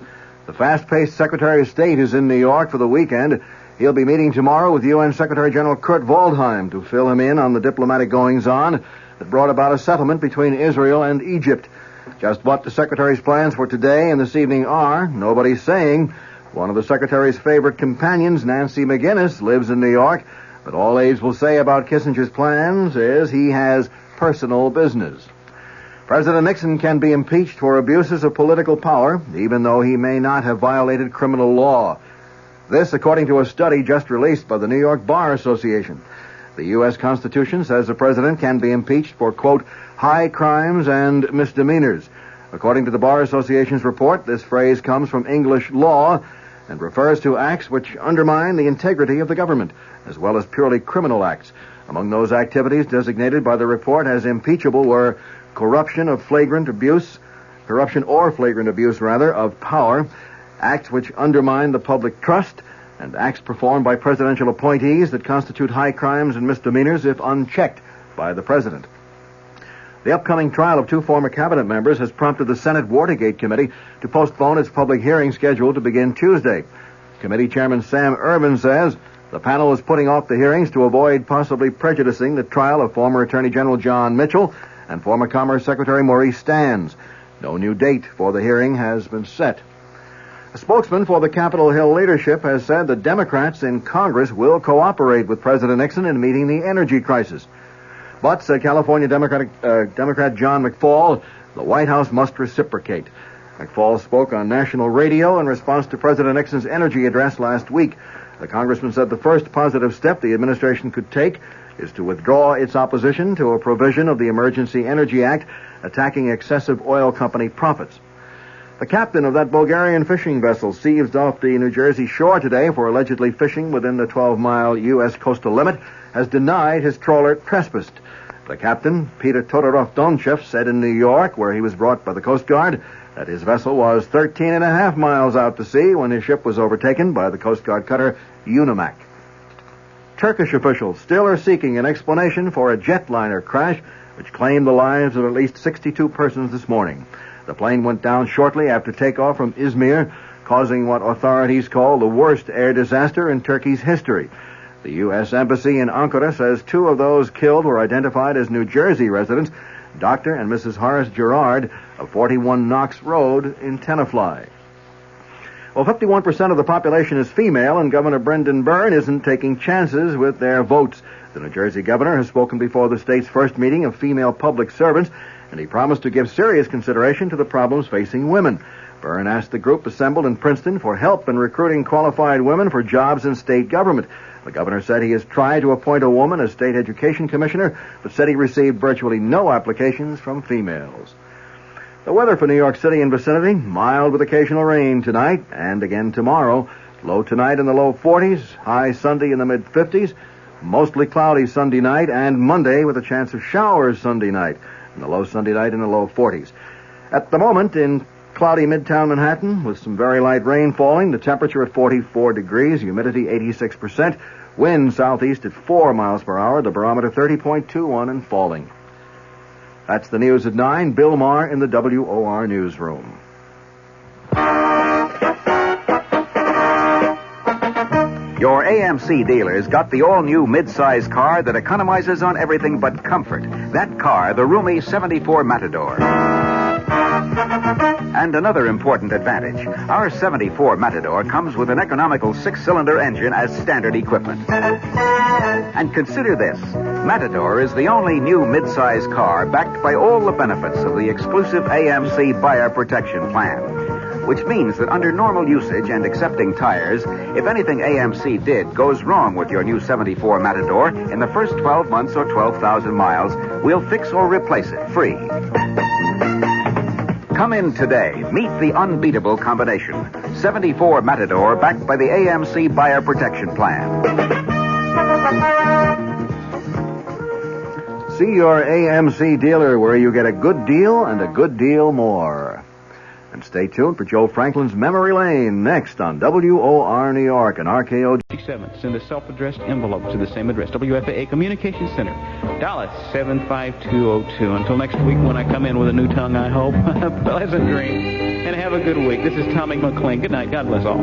Speaker 11: The fast-paced Secretary of State is in New York for the weekend. He'll be meeting tomorrow with UN Secretary General Kurt Waldheim to fill him in on the diplomatic goings-on that brought about a settlement between Israel and Egypt. Just what the Secretary's plans for today and this evening are, nobody's saying. One of the Secretary's favorite companions, Nancy McGinnis, lives in New York, but all aides will say about Kissinger's plans is he has personal business. President Nixon can be impeached for abuses of political power, even though he may not have violated criminal law. This, according to a study just released by the New York Bar Association. The U.S. Constitution says the president can be impeached for, quote, high crimes and misdemeanors. According to the Bar Association's report, this phrase comes from English law and refers to acts which undermine the integrity of the government, as well as purely criminal acts. Among those activities designated by the report as impeachable were corruption or flagrant abuse of power, acts which undermine the public trust, and acts performed by presidential appointees that constitute high crimes and misdemeanors if unchecked by the president. The upcoming trial of two former cabinet members has prompted the Senate Watergate Committee to postpone its public hearing scheduled to begin Tuesday. Committee Chairman Sam Ervin says the panel is putting off the hearings to avoid possibly prejudicing the trial of former Attorney General John Mitchell and former Commerce Secretary Maurice Stans. No new date for the hearing has been set. A spokesman for the Capitol Hill leadership has said the Democrats in Congress will cooperate with President Nixon in meeting the energy crisis. But, said California Democrat John McFaul, the White House must reciprocate. McFaul spoke on national radio in response to President Nixon's energy address last week. The congressman said the first positive step the administration could take is to withdraw its opposition to a provision of the Emergency Energy Act attacking excessive oil company profits. The captain of that Bulgarian fishing vessel seized off the New Jersey shore today for allegedly fishing within the 12-mile U.S. coastal limit has denied his trawler trespassed. The captain, Peter Todorov-Donchev, said in New York, where he was brought by the Coast Guard, that his vessel was 13 and a half miles out to sea when his ship was overtaken by the Coast Guard cutter Unimak. Turkish officials still are seeking an explanation for a jetliner crash which claimed the lives of at least 62 persons this morning. The plane went down shortly after takeoff from Izmir, causing what authorities call the worst air disaster in Turkey's history. The U.S. Embassy in Ankara says 2 of those killed were identified as New Jersey residents, Dr. and Mrs. Horace Gerard of 41 Knox Road in Tenafly. Well, 51% of the population is female, and Governor Brendan Byrne isn't taking chances with their votes. The New Jersey governor has spoken before the state's first meeting of female public servants, and he promised to give serious consideration to the problems facing women. Byrne asked the group assembled in Princeton for help in recruiting qualified women for jobs in state government. The governor said he has tried to appoint a woman as state education commissioner, but said he received virtually no applications from females. The weather for New York City and vicinity, mild with occasional rain tonight and again tomorrow. Low tonight in the low 40s, high Sunday in the mid-50s, mostly cloudy Sunday night and Monday with a chance of showers Sunday night. And the low Sunday night in the low 40s. At the moment, in cloudy Midtown Manhattan, with some very light rain falling, the temperature at 44 degrees, humidity 86%, wind southeast at 4 miles per hour, the barometer 30.21 and falling. That's the news at 9. Bill Maher in the WOR newsroom.
Speaker 16: Your AMC dealers got the all-new mid-size car that economizes on everything but comfort. That car, the roomy 74 Matador. And another important advantage. Our 74 Matador comes with an economical 6-cylinder engine as standard equipment. And consider this. Matador is the only new mid-size car backed by all the benefits of the exclusive AMC Buyer Protection Plan. Which means that under normal usage and accepting tires, if anything AMC did goes wrong with your new 74 Matador, in the first 12 months or 12,000 miles, we'll fix or replace it free. Come in today. Meet the unbeatable combination. 74 Matador backed by the AMC Buyer Protection Plan.
Speaker 11: See your AMC dealer where you get a good deal and a good deal more. And stay tuned for Joe Franklin's Memory Lane next on WOR New York and RKO.
Speaker 18: 7. Send a self-addressed envelope to the same address, WFAA Communications Center, Dallas 75202. Until next week when I come in with a new tongue, I hope. Pleasant dreams and have a good week. This is Tommy McLean. Good night. God bless all.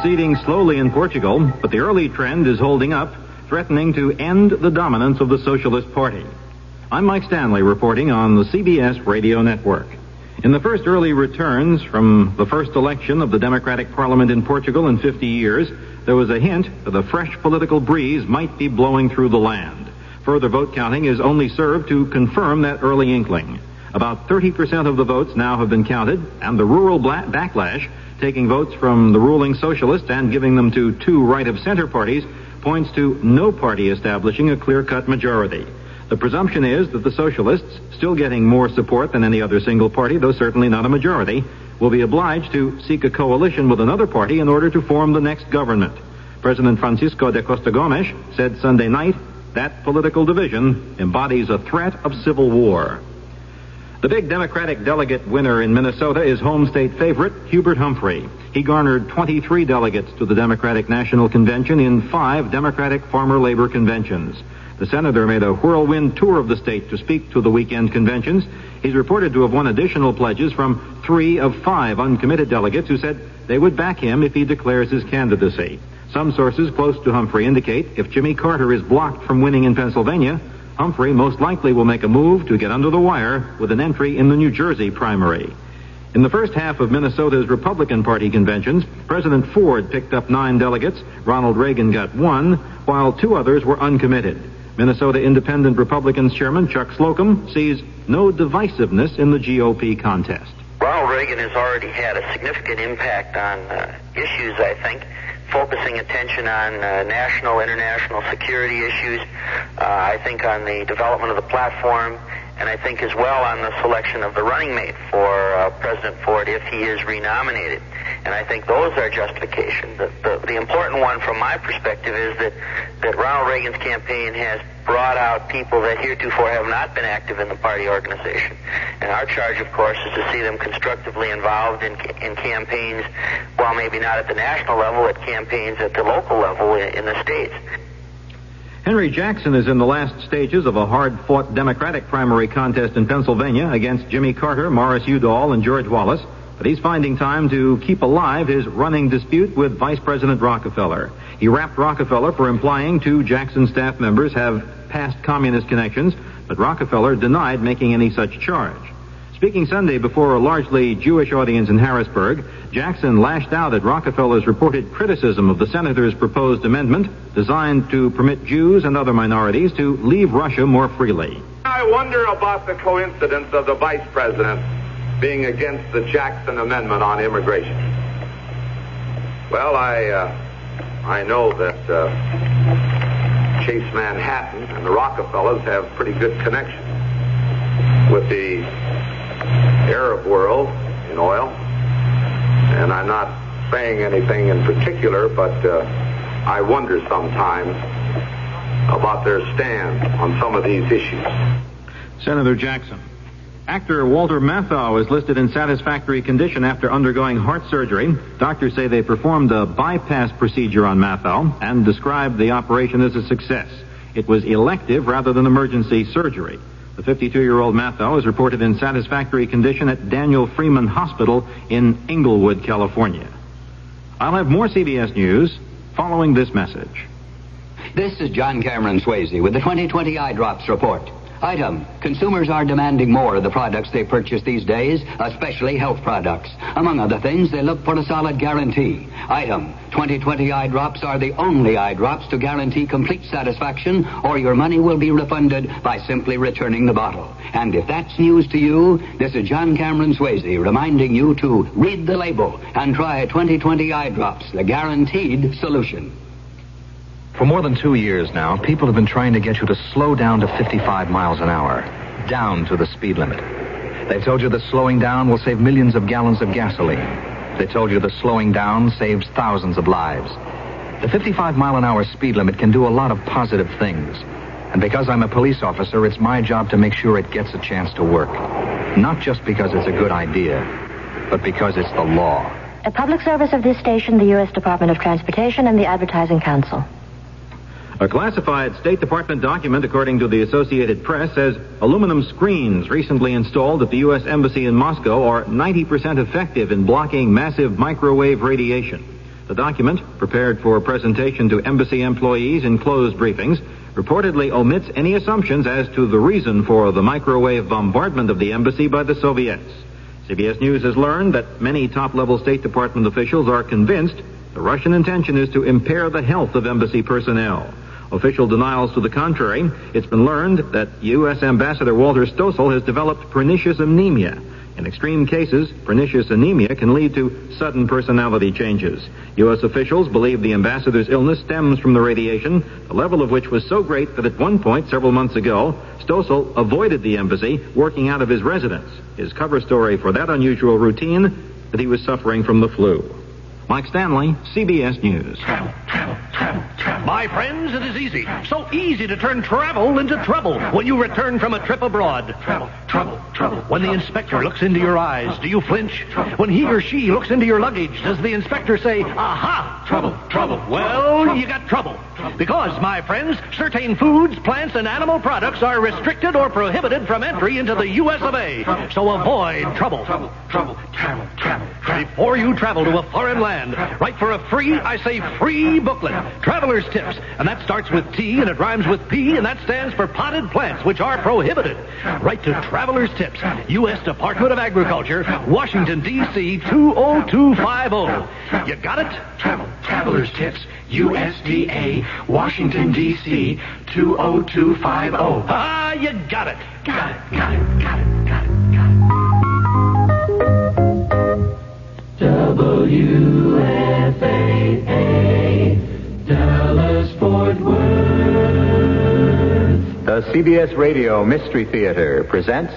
Speaker 6: proceeding slowly in Portugal, but the early trend is holding up, threatening to end the dominance of the Socialist Party. I'm Mike Stanley reporting on the CBS radio network. In the first early returns from the first election of the Democratic Parliament in Portugal in 50 years, there was a hint that a fresh political breeze might be blowing through the land. Further vote counting is only served to confirm that early inkling. About 30% of the votes now have been counted, and the rural backlash, taking votes from the ruling socialists and giving them to two right-of-center parties, points to no party establishing a clear-cut majority. The presumption is that the socialists, still getting more support than any other single party, though certainly not a majority, will be obliged to seek a coalition with another party in order to form the next government. President Francisco de Costa Gomes said Sunday night that political division embodies a threat of civil war. The big Democratic delegate winner in Minnesota is home state favorite Hubert Humphrey. He garnered 23 delegates to the Democratic National Convention in 5 Democratic Farmer Labor Conventions. The senator made a whirlwind tour of the state to speak to the weekend conventions. He's reported to have won additional pledges from 3 of 5 uncommitted delegates who said they would back him if he declares his candidacy. Some sources close to Humphrey indicate if Jimmy Carter is blocked from winning in Pennsylvania, Humphrey most likely will make a move to get under the wire with an entry in the New Jersey primary. In the first half of Minnesota's Republican Party conventions, President Ford picked up 9 delegates, Ronald Reagan got 1, while 2 others were uncommitted. Minnesota Independent Republicans Chairman Chuck Slocum sees no divisiveness in the GOP contest.
Speaker 22: Ronald Reagan has already had a significant impact on issues, I think, focusing attention on national, international security issues, I think on the development of the platform, and I think as well on the selection of the running mate for President Ford if he is renominated. And I think those are justifications. The important one from my perspective is that Ronald Reagan's campaign has brought out people that heretofore have not been active in the party organization. And our charge, of course, is to see them constructively involved in campaigns, while maybe not at the national level, at campaigns at the local level in the states.
Speaker 6: Henry Jackson is in the last stages of a hard-fought Democratic primary contest in Pennsylvania against Jimmy Carter, Morris Udall, and George Wallace. But he's finding time to keep alive his running dispute with Vice President Rockefeller. He rapped Rockefeller for implying 2 Jackson staff members have past communist connections, but Rockefeller denied making any such charge. Speaking Sunday before a largely Jewish audience in Harrisburg, Jackson lashed out at Rockefeller's reported criticism of the senator's proposed amendment designed to permit Jews and other minorities to leave Russia more freely.
Speaker 23: I wonder about the coincidence of the vice president being against the Jackson Amendment on immigration. Well, I know that Chase Manhattan and the Rockefellers have pretty good connections with the Arab world in oil. And I'm not saying anything in particular, but I wonder sometimes about their stand on some of these issues.
Speaker 6: Senator Jackson. Actor Walter Matthau is listed in satisfactory condition after undergoing heart surgery. Doctors say they performed a bypass procedure on Matthau and described the operation as a success. It was elective rather than emergency surgery. The 52-year-old Matthau is reported in satisfactory condition at Daniel Freeman Hospital in Inglewood, California. I'll have more CBS News following this message.
Speaker 24: This is John Cameron Swayze with the 2020 Eye Drops Report. Item, consumers are demanding more of the products they purchase these days, especially health products. Among other things, they look for a solid guarantee. Item, 2020 eye drops are the only eye drops to guarantee complete satisfaction, or your money will be refunded by simply returning the bottle. And if that's news to you, this is John Cameron Swayze reminding you to read the label and try 2020 eye drops, the guaranteed solution.
Speaker 25: For more than 2 years now, people have been trying to get you to slow down to 55 miles an hour, down to the speed limit. They've told you that slowing down will save millions of gallons of gasoline. They told you that slowing down saves thousands of lives. The 55-mile-an-hour speed limit can do a lot of positive things. And because I'm a police officer, it's my job to make sure it gets a chance to work. Not just because it's a good idea, but because it's the law.
Speaker 26: A public service of this station, the U.S. Department of Transportation, and the Advertising Council.
Speaker 6: A classified State Department document, according to the Associated Press, says aluminum screens recently installed at the U.S. Embassy in Moscow are 90% effective in blocking massive microwave radiation. The document, prepared for presentation to embassy employees in closed briefings, reportedly omits any assumptions as to the reason for the microwave bombardment of the embassy by the Soviets. CBS News has learned that many top-level State Department officials are convinced the Russian intention is to impair the health of embassy personnel. Official denials to the contrary. It's been learned that U.S. Ambassador Walter Stossel has developed pernicious anemia. In extreme cases, pernicious anemia can lead to sudden personality changes. U.S. officials believe the ambassador's illness stems from the radiation, the level of which was so great that at one point, several months ago, Stossel avoided the embassy, working out of his residence. His cover story for that unusual routine, that he was suffering from the flu. Mike Stanley, CBS News.
Speaker 5: My friends, it is easy. So easy to turn travel into trouble when you return from a trip abroad. Trouble. When the inspector looks into your eyes, do you flinch? When he or she looks into your luggage, does the inspector say, aha? Trouble. Well, you got trouble. Because, my friends, certain foods, plants, and animal products are restricted or prohibited from entry into the U.S. of A. So avoid trouble. Travel. Before you travel to a foreign land, write for a free booklet. Traveler's Tips. And that starts with T, and it rhymes with P, and that stands for potted plants, which are prohibited. Write to Traveler's Tips, U.S. Department of Agriculture, Washington, D.C., 20250. You got it?
Speaker 7: Traveler's Tips, USDA, Washington, D.C., 20250.
Speaker 5: Ah, you got it.
Speaker 7: Got it. WFAA, Dallas, Fort Worth.
Speaker 9: The CBS Radio Mystery Theater presents